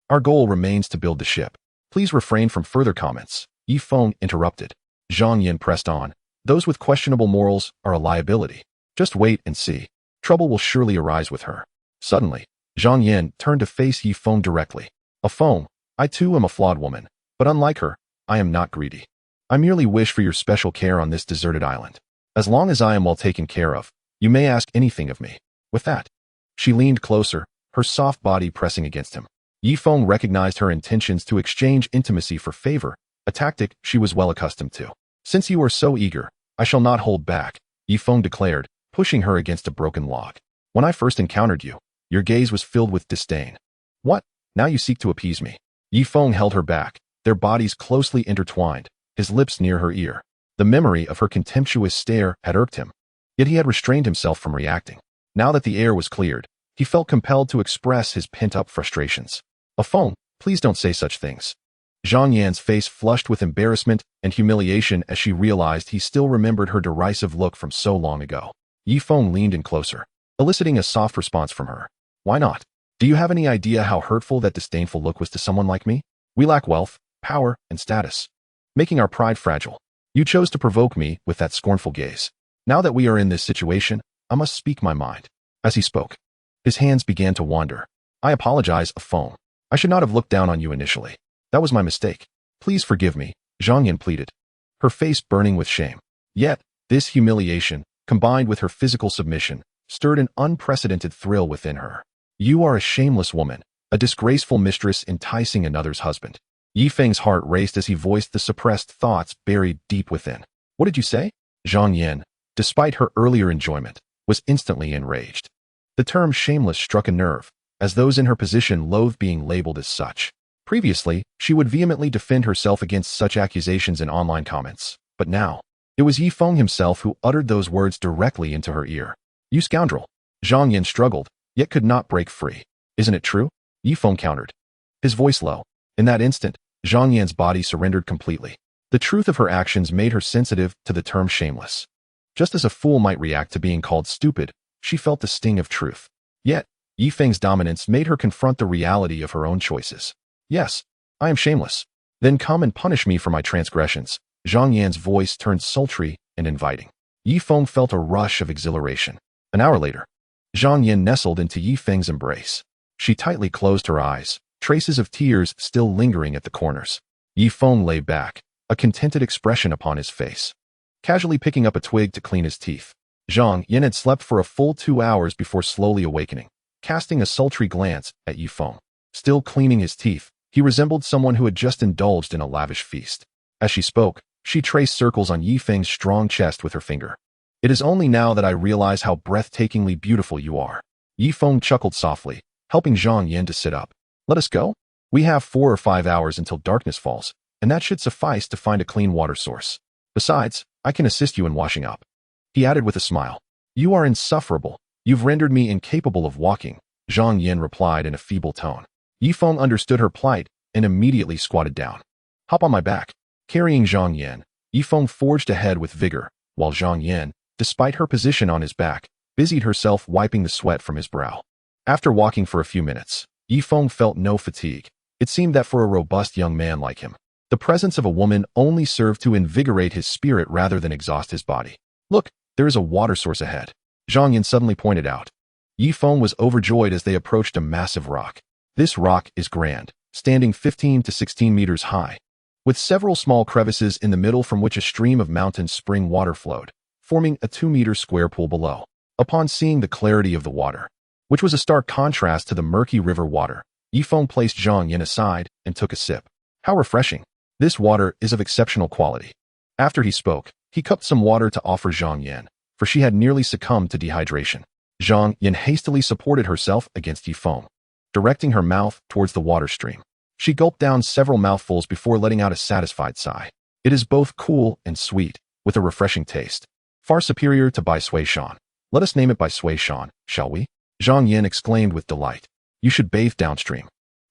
Our goal remains to build the ship. Please refrain from further comments, Ye Feng interrupted. Zhang Yin pressed on. Those with questionable morals are a liability. Just wait and see. Trouble will surely arise with her. Suddenly, Zhang Yin turned to face Ye Feng directly. A Feng, I too am a flawed woman, but unlike her, I am not greedy. I merely wish for your special care on this deserted island. As long as I am well taken care of, you may ask anything of me. With that, she leaned closer, her soft body pressing against him. Ye Feng recognized her intentions to exchange intimacy for favor, a tactic she was well accustomed to. Since you are so eager, I shall not hold back, Ye Feng declared, pushing her against a broken log. When I first encountered you, your gaze was filled with disdain. What? Now you seek to appease me. Ye Feng held her back, their bodies closely intertwined, his lips near her ear. The memory of her contemptuous stare had irked him. Yet he had restrained himself from reacting. Now that the air was cleared, he felt compelled to express his pent-up frustrations. A Feng, please don't say such things. Zhang Yan's face flushed with embarrassment and humiliation as she realized he still remembered her derisive look from so long ago. Ye Feng leaned in closer, eliciting a soft response from her. Why not? Do you have any idea how hurtful that disdainful look was to someone like me? We lack wealth, power, and status, making our pride fragile. You chose to provoke me with that scornful gaze. Now that we are in this situation, I must speak my mind. As he spoke, his hands began to wander. I apologize, A Feng. I should not have looked down on you initially. That was my mistake. Please forgive me, Zhang Yin pleaded, her face burning with shame. Yet, this humiliation, combined with her physical submission, stirred an unprecedented thrill within her. You are a shameless woman, a disgraceful mistress enticing another's husband. Ye Feng's heart raced as he voiced the suppressed thoughts buried deep within. What did you say? Zhang Yin, despite her earlier enjoyment, was instantly enraged. The term shameless struck a nerve, as those in her position loathed being labeled as such. Previously, she would vehemently defend herself against such accusations in online comments, but now, it was Ye Feng himself who uttered those words directly into her ear. You scoundrel! Zhang Yin struggled, yet could not break free. Isn't it true? Ye Feng countered, his voice low. In that instant, Zhang Yan's body surrendered completely. The truth of her actions made her sensitive to the term shameless. Just as a fool might react to being called stupid, she felt the sting of truth. Yet, Ye Feng's dominance made her confront the reality of her own choices. Yes, I am shameless. Then come and punish me for my transgressions. Zhang Yan's voice turned sultry and inviting. Ye Feng felt a rush of exhilaration. An hour later, Zhang Yan nestled into Ye Feng's embrace. She tightly closed her eyes, traces of tears still lingering at the corners. Ye Feng lay back, a contented expression upon his face, casually picking up a twig to clean his teeth. Zhang Yan had slept for a full 2 hours before slowly awakening, casting a sultry glance at Ye Feng. Still cleaning his teeth, he resembled someone who had just indulged in a lavish feast. As she spoke, she traced circles on Ye Feng's strong chest with her finger. It is only now that I realize how breathtakingly beautiful you are. Ye Feng chuckled softly, helping Zhang Yan to sit up. Let us go? We have 4 or 5 hours until darkness falls, and that should suffice to find a clean water source. Besides, I can assist you in washing up. He added with a smile. You are insufferable. You've rendered me incapable of walking, Zhang Yan replied in a feeble tone. Ye Feng understood her plight and immediately squatted down. Hop on my back. Carrying Zhang Yan, Ye Feng forged ahead with vigor, while Zhang Yan, despite her position on his back, busied herself wiping the sweat from his brow. After walking for a few minutes, Ye Feng felt no fatigue. It seemed that for a robust young man like him, the presence of a woman only served to invigorate his spirit rather than exhaust his body. Look, there is a water source ahead, Zhang Yan suddenly pointed out. Ye Feng was overjoyed as they approached a massive rock. This rock is grand, standing 15 to 16 meters high, with several small crevices in the middle from which a stream of mountain spring water flowed, forming a 2-meter square pool below. Upon seeing the clarity of the water, which was a stark contrast to the murky river water, Ye Feng placed Zhang Yan aside and took a sip. How refreshing! This water is of exceptional quality. After he spoke, he cupped some water to offer Zhang Yan, for she had nearly succumbed to dehydration. Zhang Yan hastily supported herself against Ye Feng, directing her mouth towards the water stream. She gulped down several mouthfuls before letting out a satisfied sigh. It is both cool and sweet, with a refreshing taste, far superior to Bai Sui Shan. Let us name it Bai Sui Shan, shall we? Zhang Yan exclaimed with delight. You should bathe downstream.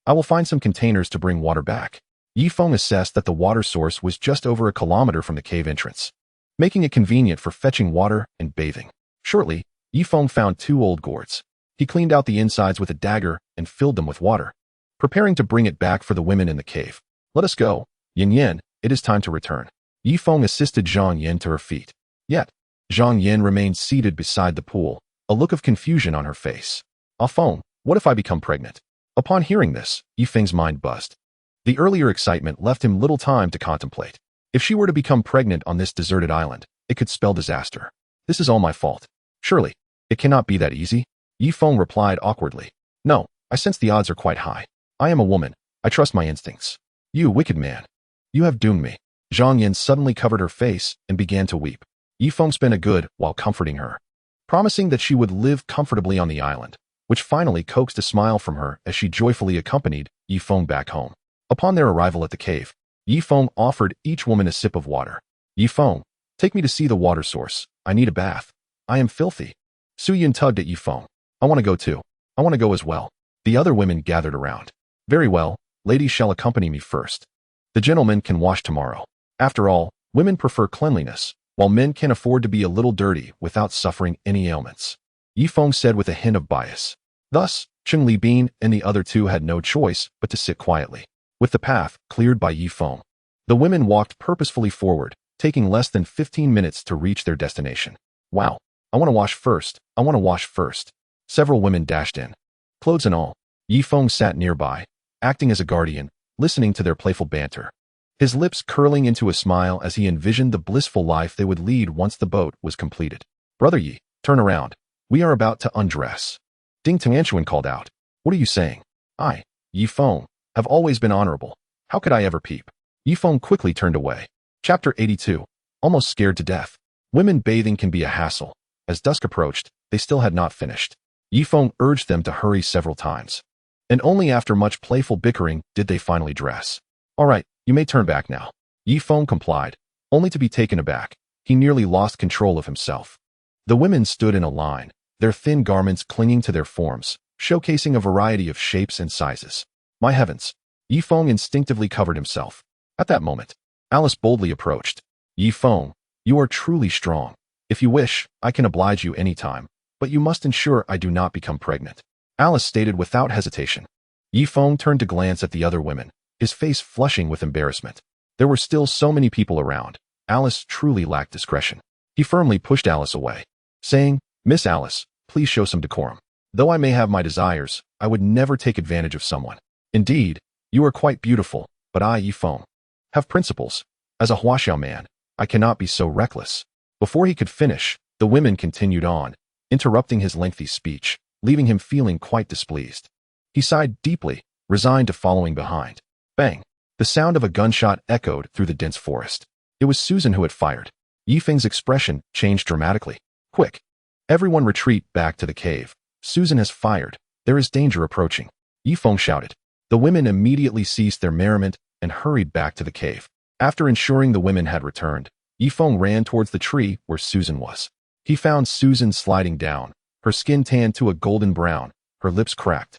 I will find some containers to bring water back. Ye Feng assessed that the water source was just over a kilometer from the cave entrance, making it convenient for fetching water and bathing. Shortly, Ye Feng found 2 old gourds. He cleaned out the insides with a dagger and filled them with water, preparing to bring it back for the women in the cave. Let us go, Yin Yin, it is time to return. Ye Feng assisted Zhang Yin to her feet. Yet, Zhang Yin remained seated beside the pool, a look of confusion on her face. Ah Feng, what if I become pregnant? Upon hearing this, Ye Feng's mind buzzed. The earlier excitement left him little time to contemplate. If she were to become pregnant on this deserted island, it could spell disaster. This is all my fault. Surely, it cannot be that easy. Ye Feng replied awkwardly. No, I sense the odds are quite high. I am a woman. I trust my instincts. You wicked man. You have doomed me. Zhang Yin suddenly covered her face and began to weep. Ye Feng spent a good while comforting her, promising that she would live comfortably on the island, which finally coaxed a smile from her as she joyfully accompanied Ye Feng back home. Upon their arrival at the cave, Ye Feng offered each woman a sip of water. Ye Feng, take me to see the water source. I need a bath. I am filthy. Su Yun tugged at Ye Feng. I want to go too. I want to go as well. The other women gathered around. Very well, ladies shall accompany me first. The gentlemen can wash tomorrow. After all, women prefer cleanliness, while men can afford to be a little dirty without suffering any ailments. Ye Feng said with a hint of bias. Thus, Cheng Li Bin and the other 2 had no choice but to sit quietly. With the path cleared by Ye Feng, the women walked purposefully forward, taking less than 15 minutes to reach their destination. Wow, I want to wash first. I want to wash first. Several women dashed in. Clothes and all, Ye Feng sat nearby, acting as a guardian, listening to their playful banter. His lips curling into a smile as he envisioned the blissful life they would lead once the boat was completed. Brother Yi, turn around. We are about to undress. Ding Tianchuan called out. What are you saying? I, Ye Feng, have always been honorable. How could I ever peep? Ye Feng quickly turned away. Chapter 82. Almost scared to death. Women bathing can be a hassle. As dusk approached, they still had not finished. Ye Feng urged them to hurry several times. And only after much playful bickering did they finally dress. All right, you may turn back now. Ye Feng complied, only to be taken aback. He nearly lost control of himself. The women stood in a line, their thin garments clinging to their forms, showcasing a variety of shapes and sizes. My heavens! Ye Feng instinctively covered himself. At that moment, Alice boldly approached. Ye Feng, you are truly strong. If you wish, I can oblige you any time, but you must ensure I do not become pregnant. Alice stated without hesitation. Ye Feng turned to glance at the other women, his face flushing with embarrassment. There were still so many people around. Alice truly lacked discretion. He firmly pushed Alice away, saying, Miss Alice, please show some decorum. Though I may have my desires, I would never take advantage of someone. Indeed, you are quite beautiful, but I, Ye Feng, have principles. As a Huaxiao man, I cannot be so reckless. Before he could finish, the women continued on, interrupting his lengthy speech, leaving him feeling quite displeased. He sighed deeply, resigned to following behind. Bang! The sound of a gunshot echoed through the dense forest. It was Susan who had fired. Ye Feng's expression changed dramatically. Quick! Everyone retreat back to the cave. Susan has fired. There is danger approaching. Ye Feng shouted. The women immediately ceased their merriment and hurried back to the cave. After ensuring the women had returned, Ye Feng ran towards the tree where Susan was. He found Susan sliding down, her skin tanned to a golden brown, her lips cracked,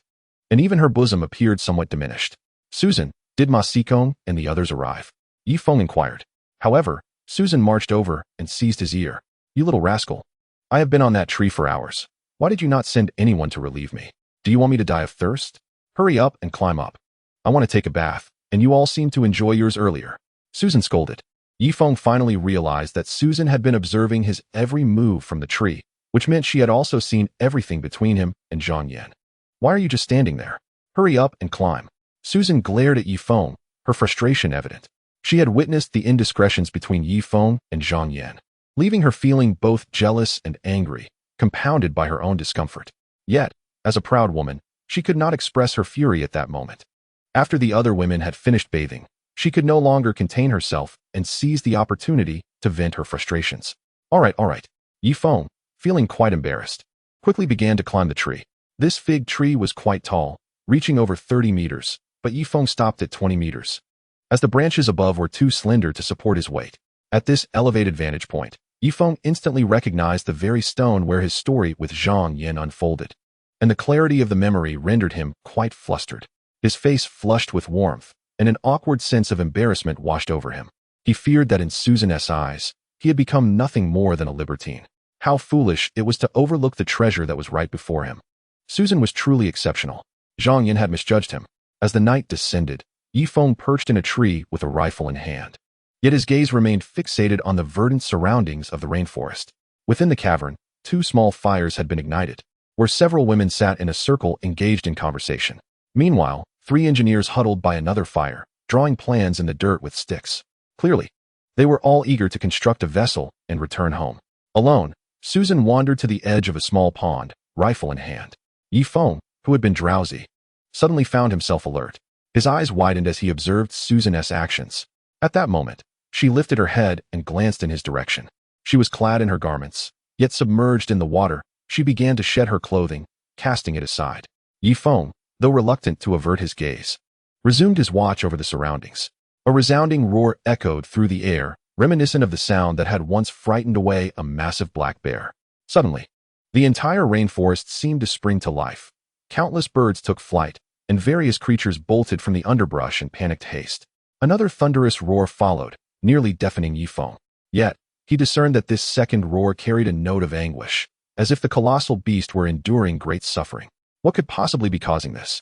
and even her bosom appeared somewhat diminished. Susan, did Ma Xikong and the others arrive? Ye Feng inquired. However, Susan marched over and seized his ear. You little rascal. I have been on that tree for hours. Why did you not send anyone to relieve me? Do you want me to die of thirst? Hurry up and climb up. I want to take a bath, and you all seem to enjoy yours earlier. Susan scolded. Ye Feng finally realized that Susan had been observing his every move from the tree, which meant she had also seen everything between him and Zhang Yan. Why are you just standing there? Hurry up and climb. Susan glared at Ye Feng, her frustration evident. She had witnessed the indiscretions between Ye Feng and Zhang Yan, leaving her feeling both jealous and angry, compounded by her own discomfort. Yet, as a proud woman, she could not express her fury at that moment. After the other women had finished bathing, she could no longer contain herself and seized the opportunity to vent her frustrations. All right. Ye Feng, feeling quite embarrassed, quickly began to climb the tree. This fig tree was quite tall, reaching over 30 meters, but Ye Feng stopped at 20 meters, as the branches above were too slender to support his weight. At this elevated vantage point, Ye Feng instantly recognized the very stone where his story with Zhang Yan unfolded, and the clarity of the memory rendered him quite flustered. His face flushed with warmth, and an awkward sense of embarrassment washed over him. He feared that in Susan's eyes, he had become nothing more than a libertine. How foolish it was to overlook the treasure that was right before him. Susan was truly exceptional. Zhang Yin had misjudged him. As the night descended, Ye Feng perched in a tree with a rifle in hand. Yet his gaze remained fixated on the verdant surroundings of the rainforest. Within the cavern, 2 small fires had been ignited, where several women sat in a circle engaged in conversation. Meanwhile, 3 engineers huddled by another fire, drawing plans in the dirt with sticks. Clearly, they were all eager to construct a vessel and return home. Alone, Susan wandered to the edge of a small pond, rifle in hand. Ye Feng, who had been drowsy, suddenly found himself alert. His eyes widened as he observed Susan's actions. At that moment, she lifted her head and glanced in his direction. She was clad in her garments, yet submerged in the water, she began to shed her clothing, casting it aside. Ye Feng, though reluctant to avert his gaze, resumed his watch over the surroundings. A resounding roar echoed through the air, reminiscent of the sound that had once frightened away a massive black bear. Suddenly, the entire rainforest seemed to spring to life. Countless birds took flight, and various creatures bolted from the underbrush in panicked haste. Another thunderous roar followed, nearly deafening Ye Feng. Yet, he discerned that this second roar carried a note of anguish, as if the colossal beast were enduring great suffering. What could possibly be causing this?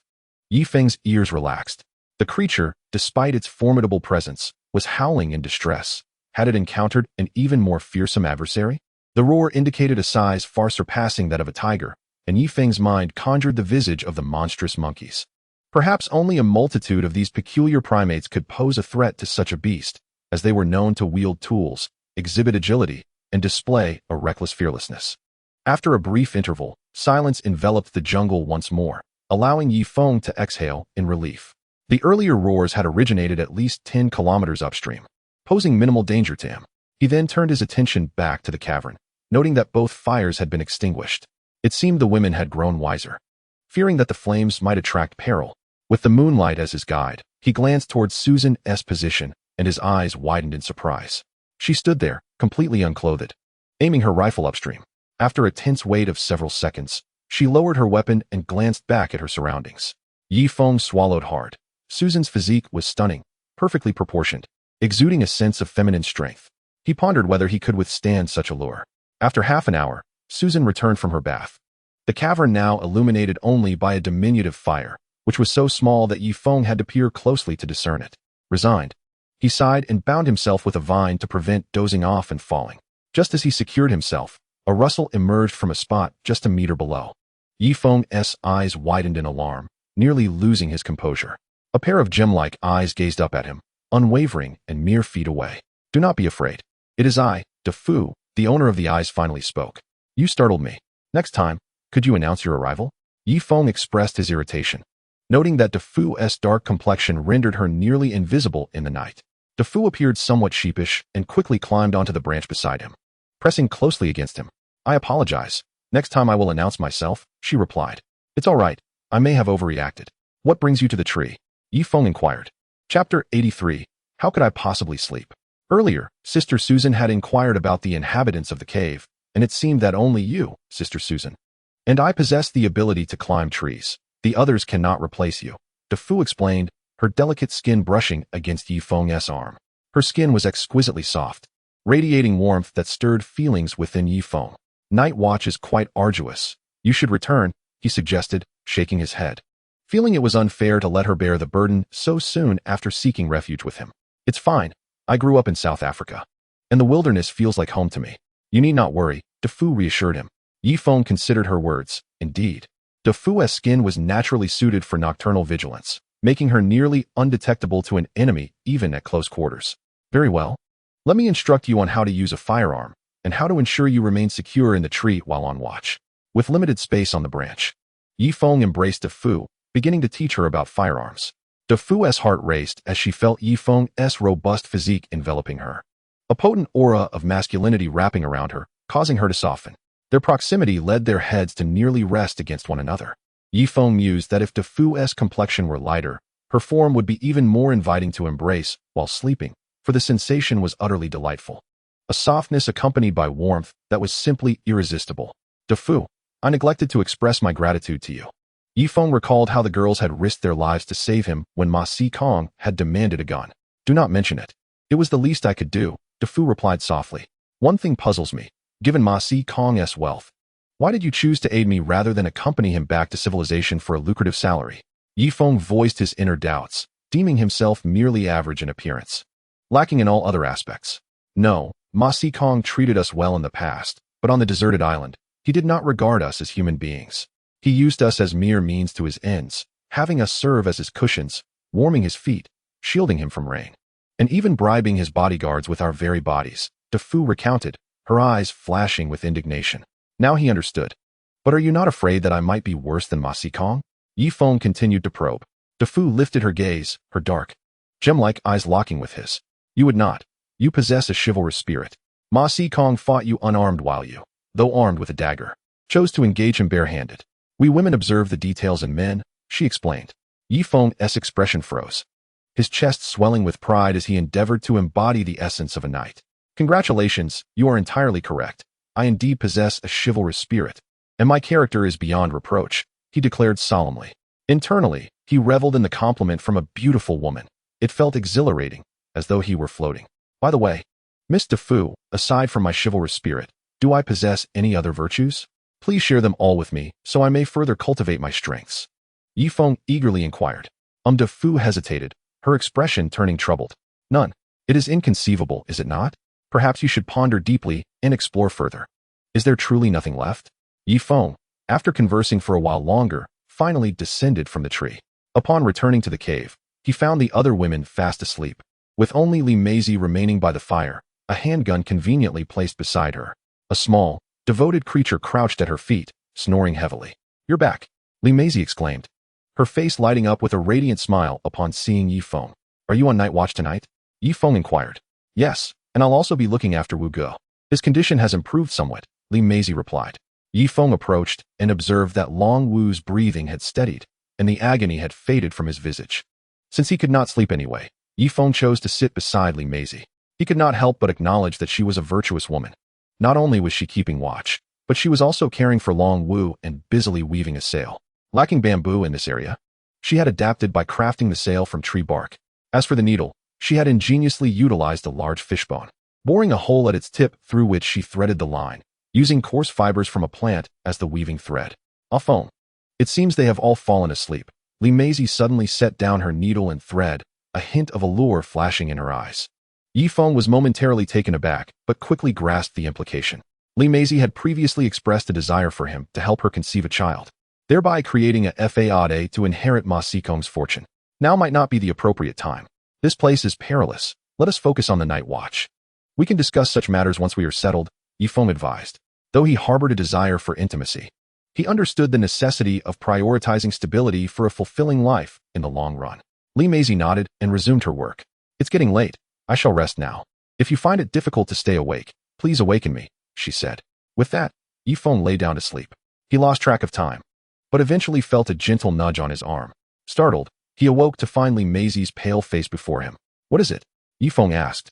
Ye Feng's ears relaxed. The creature, despite its formidable presence, was howling in distress. Had it encountered an even more fearsome adversary? The roar indicated a size far surpassing that of a tiger, and Ye Feng's mind conjured the visage of the monstrous monkeys. Perhaps only a multitude of these peculiar primates could pose a threat to such a beast, as they were known to wield tools, exhibit agility, and display a reckless fearlessness. After a brief interval, silence enveloped the jungle once more, allowing Ye Feng to exhale in relief. The earlier roars had originated at least 10 kilometers upstream, posing minimal danger to him. He then turned his attention back to the cavern, noting that both fires had been extinguished. It seemed the women had grown wiser. Fearing that the flames might attract peril, with the moonlight as his guide, he glanced towards Susan's position, and his eyes widened in surprise. She stood there, completely unclothed, aiming her rifle upstream. After a tense wait of several seconds, she lowered her weapon and glanced back at her surroundings. Ye Feng swallowed hard. Susan's physique was stunning, perfectly proportioned, exuding a sense of feminine strength. He pondered whether he could withstand such a lure. After half an hour, Susan returned from her bath. The cavern now illuminated only by a diminutive fire, which was so small that Ye Feng had to peer closely to discern it. Resigned, he sighed and bound himself with a vine to prevent dozing off and falling. Just as he secured himself, a rustle emerged from a spot just a meter below. Ye Feng's eyes widened in alarm, nearly losing his composure. A pair of gem-like eyes gazed up at him, unwavering and mere feet away. "Do not be afraid. It is I, De Fu," the owner of the eyes finally spoke. "You startled me. Next time, could you announce your arrival?" Ye Feng expressed his irritation, noting that De Fu's dark complexion rendered her nearly invisible in the night. De Fu appeared somewhat sheepish and quickly climbed onto the branch beside him, pressing closely against him. "I apologize. Next time I will announce myself," she replied. "It's all right. I may have overreacted." "What brings you to the tree?" Ye Feng inquired. Chapter 83. How could I possibly sleep? Earlier, Sister Susan had inquired about the inhabitants of the cave, and it seemed that only you, Sister Susan, and I possess the ability to climb trees. The others cannot replace you, De Fu explained, her delicate skin brushing against Ye Feng's arm. Her skin was exquisitely soft, radiating warmth that stirred feelings within Ye Feng. "Night watch is quite arduous. You should return," he suggested, shaking his head, feeling it was unfair to let her bear the burden so soon after seeking refuge with him. "It's fine. I grew up in South Africa, and the wilderness feels like home to me. You need not worry," De Fu reassured him. Ye Feng considered her words. Indeed, De Fu's skin was naturally suited for nocturnal vigilance, making her nearly undetectable to an enemy even at close quarters. "Very well. Let me instruct you on how to use a firearm, and how to ensure you remain secure in the tree while on watch." With limited space on the branch, Ye Feng embraced De Fu, beginning to teach her about firearms. De Fu's heart raced as she felt Ye Feng's robust physique enveloping her, a potent aura of masculinity wrapping around her, causing her to soften. Their proximity led their heads to nearly rest against one another. Ye Feng mused that if De Fu's complexion were lighter, her form would be even more inviting to embrace while sleeping, for the sensation was utterly delightful. A softness accompanied by warmth that was simply irresistible. "De Fu, I neglected to express my gratitude to you. Ye Feng recalled how the girls had risked their lives to save him when Ma Si Kong had demanded a gun. Do not mention it. It was the least I could do, De Fu replied softly. One thing puzzles me. Given Ma Si Kong's wealth, why did you choose to aid me rather than accompany him back to civilization for a lucrative salary? Ye Feng voiced his inner doubts, deeming himself merely average in appearance, lacking in all other aspects. No, Ma Si Kong treated us well in the past, but on the deserted island, he did not regard us as human beings. He used us as mere means to his ends, having us serve as his cushions, warming his feet, shielding him from rain, and even bribing his bodyguards with our very bodies, De Fu recounted, her eyes flashing with indignation. Now he understood. But are you not afraid that I might be worse than Ma Si Kong? Ye Feng continued to probe. De Fu lifted her gaze, her dark, gem-like eyes locking with his. You would not. You possess a chivalrous spirit. Ma Si Kong fought you unarmed while you, though armed with a dagger, chose to engage him barehanded. We women observe the details in men, she explained. Ye Feng's expression froze, his chest swelling with pride as he endeavored to embody the essence of a knight. Congratulations, you are entirely correct. I indeed possess a chivalrous spirit, and my character is beyond reproach, he declared solemnly. Internally, he reveled in the compliment from a beautiful woman. It felt exhilarating, as though he were floating. By the way, Miss De Fu, aside from my chivalrous spirit, do I possess any other virtues? Please share them all with me, so I may further cultivate my strengths. Ye Feng eagerly inquired. De Fu hesitated, her expression turning troubled. None. It is inconceivable, is it not? Perhaps you should ponder deeply and explore further. Is there truly nothing left? Ye Feng, after conversing for a while longer, finally descended from the tree. Upon returning to the cave, he found the other women fast asleep, with only Li Meizi remaining by the fire, a handgun conveniently placed beside her. A small, devoted creature crouched at her feet, snoring heavily. You're back, Li Meizi exclaimed, her face lighting up with a radiant smile upon seeing Ye Feng. Are you on night watch tonight? Ye Feng inquired. Yes, and I'll also be looking after Wu Ge. His condition has improved somewhat, Li Meizi replied. Ye Feng approached and observed that Long Wu's breathing had steadied, and the agony had faded from his visage. Since he could not sleep anyway, Ye Feng chose to sit beside Li Meizi. He could not help but acknowledge that she was a virtuous woman. Not only was she keeping watch, but she was also caring for Long Wu and busily weaving a sail. Lacking bamboo in this area, she had adapted by crafting the sail from tree bark. As for the needle, she had ingeniously utilized a large fishbone, boring a hole at its tip through which she threaded the line, using coarse fibers from a plant as the weaving thread. Enfin, it seems they have all fallen asleep. Li Meizi suddenly set down her needle and thread, a hint of allure flashing in her eyes. Ye Feng was momentarily taken aback, but quickly grasped the implication. Li Meizi had previously expressed a desire for him to help her conceive a child, thereby creating a fade to inherit Ma Si Kong's fortune. Now might not be the appropriate time. This place is perilous. Let us focus on the night watch. We can discuss such matters once we are settled, Ye Feng advised. Though he harbored a desire for intimacy, he understood the necessity of prioritizing stability for a fulfilling life in the long run. Li Meizi nodded and resumed her work. It's getting late. I shall rest now. If you find it difficult to stay awake, please awaken me, she said. With that, Ye Feng lay down to sleep. He lost track of time, but eventually felt a gentle nudge on his arm. Startled, he awoke to find Li Meizi's pale face before him. What is it? Ye Feng asked,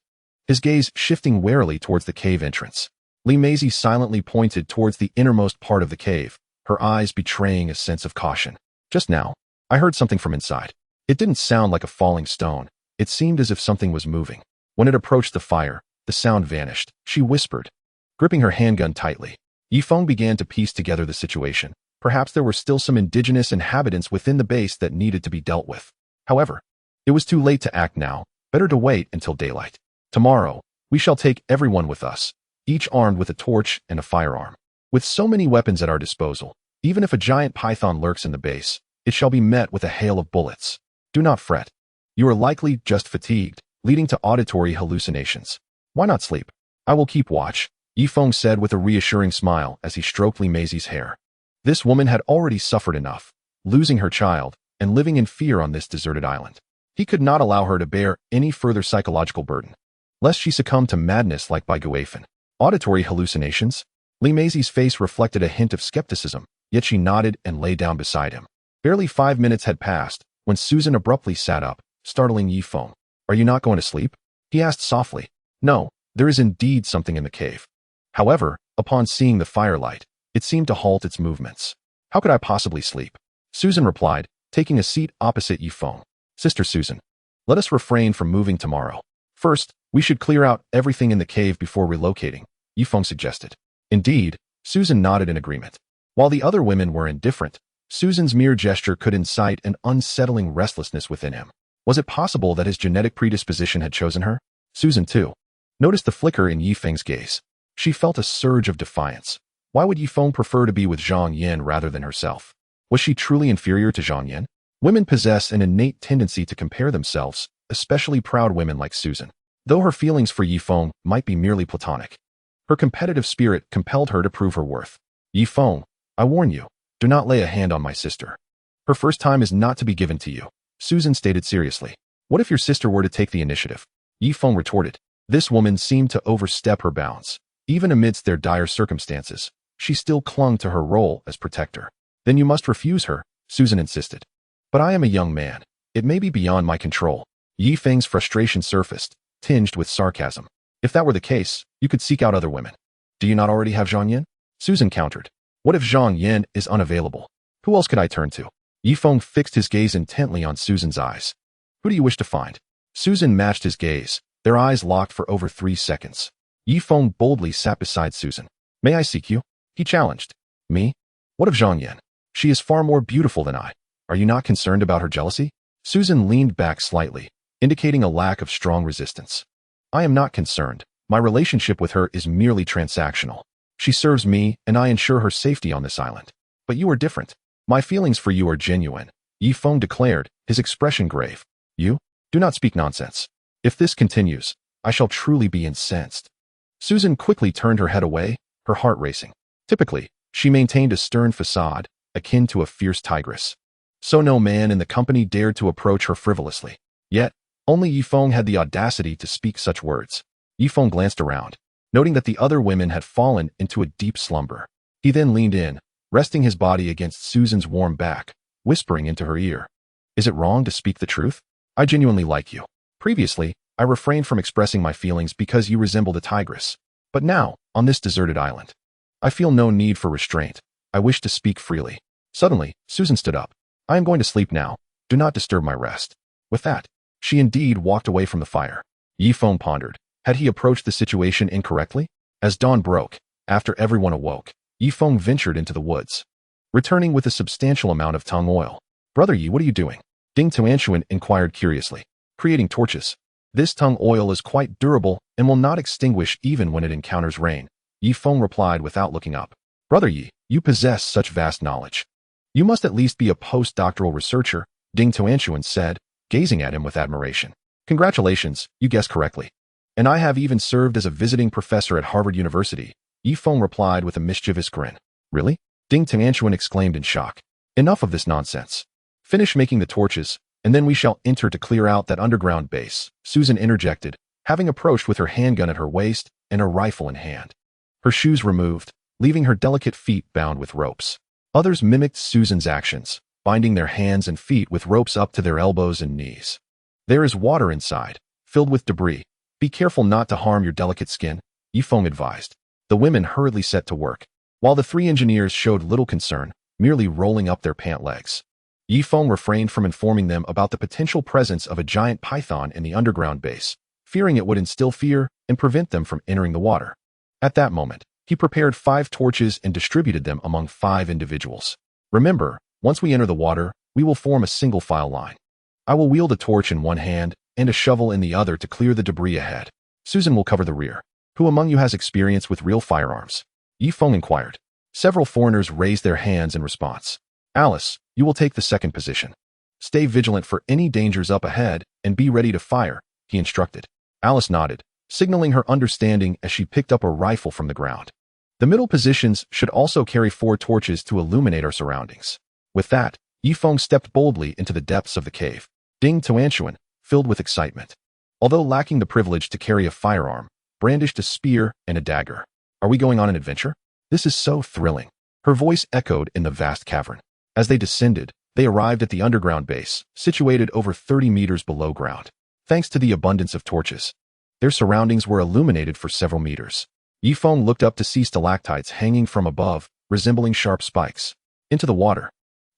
his gaze shifting warily towards the cave entrance. Li Meizi silently pointed towards the innermost part of the cave, her eyes betraying a sense of caution. Just now, I heard something from inside. It didn't sound like a falling stone. It seemed as if something was moving. When it approached the fire, the sound vanished. She whispered, gripping her handgun tightly. Ye Feng began to piece together the situation. Perhaps there were still some indigenous inhabitants within the base that needed to be dealt with. However, it was too late to act now. Better to wait until daylight. Tomorrow, we shall take everyone with us, each armed with a torch and a firearm. With so many weapons at our disposal, even if a giant python lurks in the base, it shall be met with a hail of bullets. Do not fret. You are likely just fatigued, leading to auditory hallucinations. Why not sleep? I will keep watch, Ye Feng said with a reassuring smile as he stroked Li Meizi's hair. This woman had already suffered enough, losing her child and living in fear on this deserted island. He could not allow her to bear any further psychological burden, lest she succumb to madness like by Ye Feng. Auditory hallucinations? Li Meizi's face reflected a hint of skepticism, yet she nodded and lay down beside him. Barely 5 minutes had passed when Susan abruptly sat up, startling Ye Feng. Are you not going to sleep? He asked softly. No, there is indeed something in the cave. However, upon seeing the firelight, it seemed to halt its movements. How could I possibly sleep? Susan replied, taking a seat opposite Ye Feng. Sister Susan, let us refrain from moving tomorrow. First, we should clear out everything in the cave before relocating, Ye Feng suggested. Indeed, Susan nodded in agreement. While the other women were indifferent, Susan's mere gesture could incite an unsettling restlessness within him. Was it possible that his genetic predisposition had chosen her? Susan, too, noticed the flicker in Ye Feng's gaze. She felt a surge of defiance. Why would Ye Feng prefer to be with Zhang Yin rather than herself? Was she truly inferior to Zhang Yin? Women possess an innate tendency to compare themselves, especially proud women like Susan. Though her feelings for Ye Feng might be merely platonic, her competitive spirit compelled her to prove her worth. Ye Feng, I warn you, do not lay a hand on my sister. Her first time is not to be given to you, Susan stated seriously. What if your sister were to take the initiative? Ye Feng retorted. This woman seemed to overstep her bounds. Even amidst their dire circumstances, she still clung to her role as protector. Then you must refuse her, Susan insisted. But I am a young man. It may be beyond my control. Ye Feng's frustration surfaced, tinged with sarcasm. If that were the case, you could seek out other women. Do you not already have Zhang Yin? Susan countered. What if Zhang Yin is unavailable? Who else could I turn to? Ye Feng fixed his gaze intently on Susan's eyes. Who do you wish to find? Susan matched his gaze, their eyes locked for over 3 seconds. Ye Feng boldly sat beside Susan. May I seek you? He challenged. Me? What of Zhang Yin? She is far more beautiful than I. Are you not concerned about her jealousy? Susan leaned back slightly, indicating a lack of strong resistance. I am not concerned. My relationship with her is merely transactional. She serves me, and I ensure her safety on this island. But you are different. My feelings for you are genuine, Ye Feng declared, his expression grave. You? Do not speak nonsense. If this continues, I shall truly be incensed. Susan quickly turned her head away, her heart racing. Typically, she maintained a stern facade, akin to a fierce tigress. So no man in the company dared to approach her frivolously. Yet, only Ye Feng had the audacity to speak such words. Ye Feng glanced around, noting that the other women had fallen into a deep slumber. He then leaned in, resting his body against Susan's warm back, whispering into her ear. Is it wrong to speak the truth? I genuinely like you. Previously, I refrained from expressing my feelings because you resembled a tigress. But now, on this deserted island, I feel no need for restraint. I wish to speak freely. Suddenly, Susan stood up. I am going to sleep now. Do not disturb my rest. With that, she indeed walked away from the fire. Ye Feng pondered. Had he approached the situation incorrectly? As dawn broke, after everyone awoke, Ye Feng ventured into the woods, returning with a substantial amount of tung oil. Brother Ye, what are you doing? Ding Tuanshuan inquired curiously. Creating torches. This tung oil is quite durable and will not extinguish even when it encounters rain, Ye Feng replied without looking up. Brother Ye, you possess such vast knowledge. You must at least be a postdoctoral researcher, Ding Tuanshuan said, gazing at him with admiration. Congratulations, you guessed correctly. And I have even served as a visiting professor at Harvard University, Ye Feng replied with a mischievous grin. Really? Ding Tuanshuan exclaimed in shock. Enough of this nonsense. Finish making the torches, and then we shall enter to clear out that underground base, Susan interjected, having approached with her handgun at her waist and a rifle in hand. Her shoes removed, leaving her delicate feet bound with ropes. Others mimicked Susan's actions, binding their hands and feet with ropes up to their elbows and knees. There is water inside, filled with debris. Be careful not to harm your delicate skin, Ye Feng advised. The women hurriedly set to work, while the 3 engineers showed little concern, merely rolling up their pant legs. Ye Feng refrained from informing them about the potential presence of a giant python in the underground base, fearing it would instill fear and prevent them from entering the water. At that moment, he prepared 5 torches and distributed them among 5 individuals. Remember, once we enter the water, we will form a single file line. I will wield a torch in one hand and a shovel in the other to clear the debris ahead. Susan will cover the rear. Who among you has experience with real firearms? Ye Feng inquired. Several foreigners raised their hands in response. Alice, you will take the second position. Stay vigilant for any dangers up ahead and be ready to fire, he instructed. Alice nodded, signaling her understanding as she picked up a rifle from the ground. The middle positions should also carry 4 torches to illuminate our surroundings. With that, Ye Feng stepped boldly into the depths of the cave. Ding Tuanshuan, filled with excitement, although lacking the privilege to carry a firearm, brandished a spear and a dagger. Are we going on an adventure? This is so thrilling. Her voice echoed in the vast cavern. As they descended, they arrived at the underground base, situated over 30 meters below ground. Thanks to the abundance of torches, their surroundings were illuminated for several meters. Ye Feng looked up to see stalactites hanging from above, resembling sharp spikes. Into the water.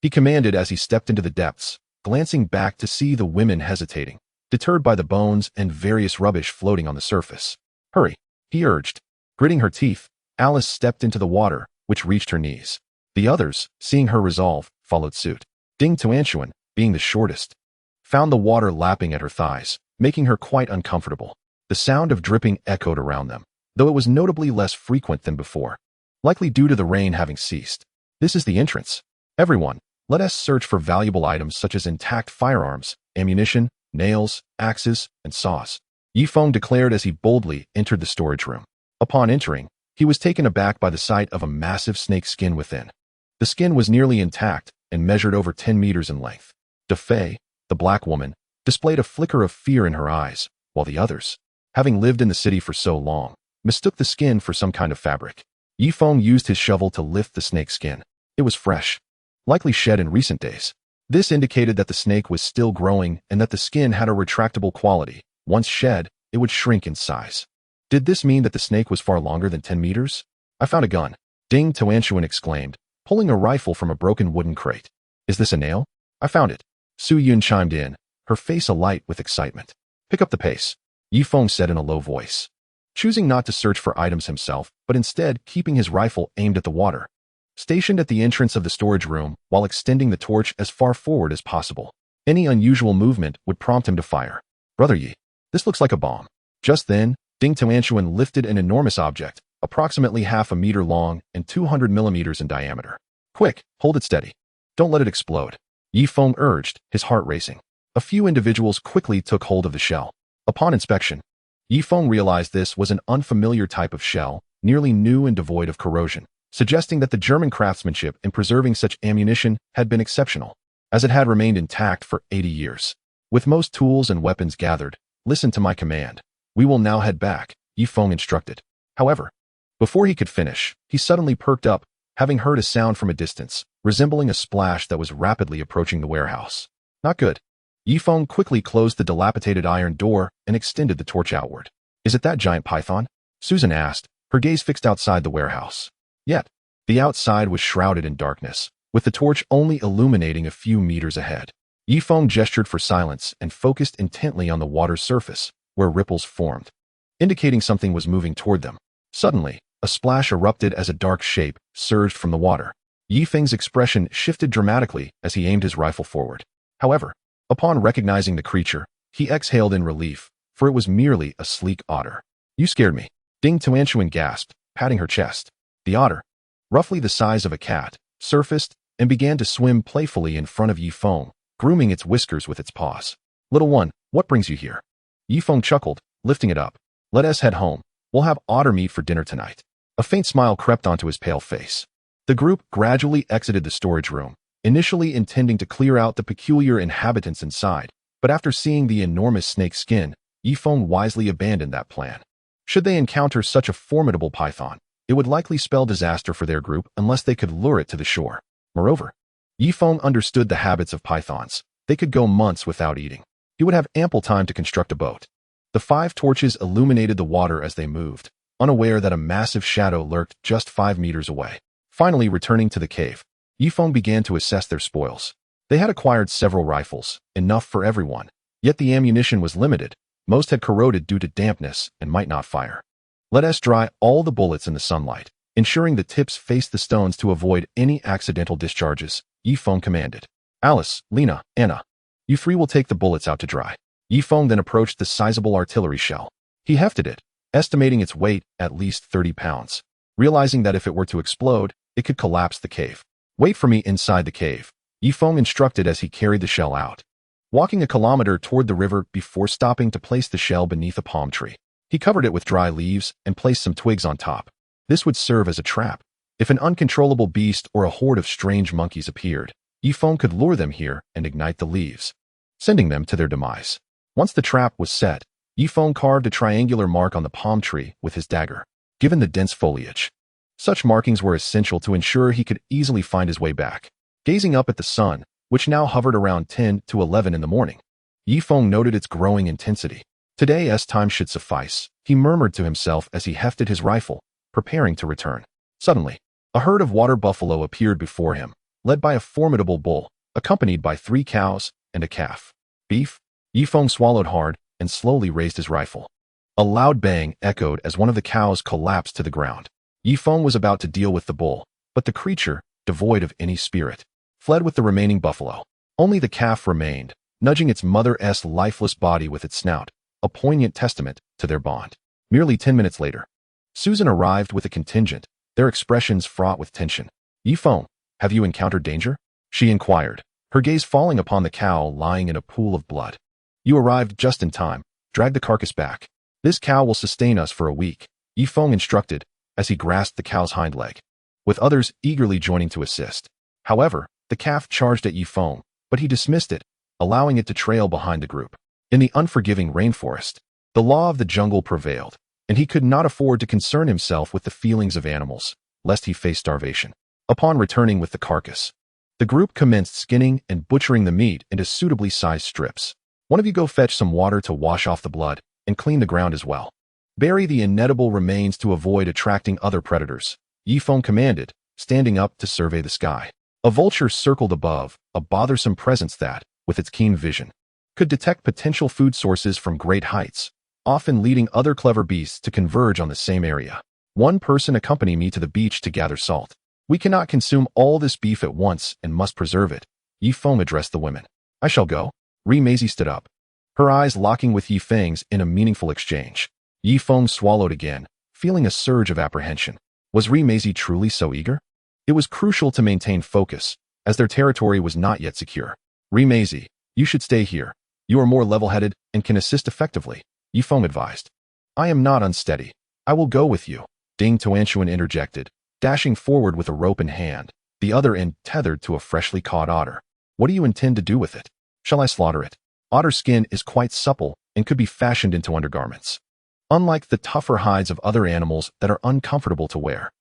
he commanded as he stepped into the depths, glancing back to see the women hesitating, deterred by the bones and various rubbish floating on the surface. Hurry, he urged. Gritting her teeth, Alice stepped into the water, which reached her knees. The others, seeing her resolve, followed suit. Ding Tuanshuan, being the shortest, found the water lapping at her thighs, making her quite uncomfortable. The sound of dripping echoed around them, though it was notably less frequent than before, likely due to the rain having ceased. This is the entrance. Everyone, let us search for valuable items such as intact firearms, ammunition, nails, axes, and saws, Ye Feng declared as he boldly entered the storage room. Upon entering, he was taken aback by the sight of a massive snake skin within. The skin was nearly intact and measured over 10 meters in length. De Fei, the black woman, displayed a flicker of fear in her eyes, while the others, having lived in the city for so long, mistook the skin for some kind of fabric. Ye Feng used his shovel to lift the snake skin. It was fresh, likely shed in recent days. This indicated that the snake was still growing and that the skin had a retractable quality. Once shed, it would shrink in size. Did this mean that the snake was far longer than 10 meters? I found a gun, Ding Tuanshuan exclaimed, pulling a rifle from a broken wooden crate. Is this a nail? I found it. Su Yun chimed in, her face alight with excitement. Pick up the pace, Ye Feng said in a low voice, choosing not to search for items himself, but instead keeping his rifle aimed at the water. Stationed at the entrance of the storage room while extending the torch as far forward as possible. Any unusual movement would prompt him to fire. Brother Yi, this looks like a bomb. Just then, Ding Tuanshuan lifted an enormous object, approximately half a meter long and 200 millimeters in diameter. Quick, hold it steady. Don't let it explode, Ye Feng urged, his heart racing. A few individuals quickly took hold of the shell. Upon inspection, Ye Feng realized this was an unfamiliar type of shell, nearly new and devoid of corrosion, suggesting that the German craftsmanship in preserving such ammunition had been exceptional, as it had remained intact for 80 years. With most tools and weapons gathered, listen to my command. We will now head back, Ye Feng instructed. However, before he could finish, he suddenly perked up, having heard a sound from a distance, resembling a splash that was rapidly approaching the warehouse. Not good. Ye Feng quickly closed the dilapidated iron door and extended the torch outward. Is it that giant python? Susan asked, her gaze fixed outside the warehouse. Yet, the outside was shrouded in darkness, with the torch only illuminating a few meters ahead. Ye Feng gestured for silence and focused intently on the water's surface, where ripples formed, indicating something was moving toward them. Suddenly, a splash erupted as a dark shape surged from the water. Ye Feng's expression shifted dramatically as he aimed his rifle forward. However, upon recognizing the creature, he exhaled in relief, for it was merely a sleek otter. You scared me, Ding Tuanshuan gasped, patting her chest. The otter, roughly the size of a cat, surfaced and began to swim playfully in front of Ye Feng, grooming its whiskers with its paws. Little one, what brings you here? Ye Feng chuckled, lifting it up. Let us head home. We'll have otter meat for dinner tonight. A faint smile crept onto his pale face. The group gradually exited the storage room, initially intending to clear out the peculiar inhabitants inside, but after seeing the enormous snake skin, Ye Feng wisely abandoned that plan. Should they encounter such a formidable python, it would likely spell disaster for their group unless they could lure it to the shore. Moreover, Ye Feng understood the habits of pythons. They could go months without eating. He would have ample time to construct a boat. The 5 torches illuminated the water as they moved, unaware that a massive shadow lurked just 5 meters away. Finally returning to the cave, Ye Feng began to assess their spoils. They had acquired several rifles, enough for everyone, yet the ammunition was limited. Most had corroded due to dampness and might not fire. Let us dry all the bullets in the sunlight, ensuring the tips faced the stones to avoid any accidental discharges, Ye Feng commanded. Alice, Lena, Anna, you 3 will take the bullets out to dry. Ye Feng then approached the sizable artillery shell. He hefted it, estimating its weight at least 30 pounds, realizing that if it were to explode, it could collapse the cave. Wait for me inside the cave, Ye Feng instructed as he carried the shell out, walking a kilometer toward the river before stopping to place the shell beneath a palm tree. He covered it with dry leaves and placed some twigs on top. This would serve as a trap. If an uncontrollable beast or a horde of strange monkeys appeared, Ye Feng could lure them here and ignite the leaves, sending them to their demise. Once the trap was set, Ye Feng carved a triangular mark on the palm tree with his dagger, given the dense foliage. Such markings were essential to ensure he could easily find his way back. Gazing up at the sun, which now hovered around 10 to 11 in the morning, Ye Feng noted its growing intensity. Today's time should suffice, he murmured to himself as he hefted his rifle, preparing to return. Suddenly, a herd of water buffalo appeared before him, led by a formidable bull, accompanied by 3 cows and a calf. Beef? Ye Feng swallowed hard and slowly raised his rifle. A loud bang echoed as one of the cows collapsed to the ground. Ye Feng was about to deal with the bull, but the creature, devoid of any spirit, fled with the remaining buffalo. Only the calf remained, nudging its mother's lifeless body with its snout, a poignant testament to their bond. Merely 10 minutes later, Susan arrived with a contingent, their expressions fraught with tension. Ye Feng, have you encountered danger? She inquired, her gaze falling upon the cow lying in a pool of blood. You arrived just in time. Drag the carcass back. This cow will sustain us for a week, Ye Feng instructed as he grasped the cow's hind leg, with others eagerly joining to assist. However, the calf charged at Ye Feng, but he dismissed it, allowing it to trail behind the group. In the unforgiving rainforest, the law of the jungle prevailed, and he could not afford to concern himself with the feelings of animals, lest he face starvation. Upon returning with the carcass, the group commenced skinning and butchering the meat into suitably sized strips. One of you go fetch some water to wash off the blood and clean the ground as well. Bury the inedible remains to avoid attracting other predators, Ye Feng commanded, standing up to survey the sky. A vulture circled above, a bothersome presence that, with its keen vision, could detect potential food sources from great heights, often leading other clever beasts to converge on the same area. One person accompany me to the beach to gather salt. We cannot consume all this beef at once and must preserve it, Ye Feng addressed the women. I shall go. Maisie stood up, her eyes locking with Ye Feng's in a meaningful exchange. Ye Feng swallowed again, feeling a surge of apprehension. Was Maisie truly so eager? It was crucial to maintain focus, as their territory was not yet secure. Maisie, you should stay here. You are more level-headed and can assist effectively, Ye Feng advised. I am not unsteady. I will go with you, Ding Tuanshuan interjected, dashing forward with a rope in hand, the other end tethered to a freshly caught otter. What do you intend to do with it? Shall I slaughter it? Otter skin is quite supple and could be fashioned into undergarments, unlike the tougher hides of other animals that are uncomfortable to wear.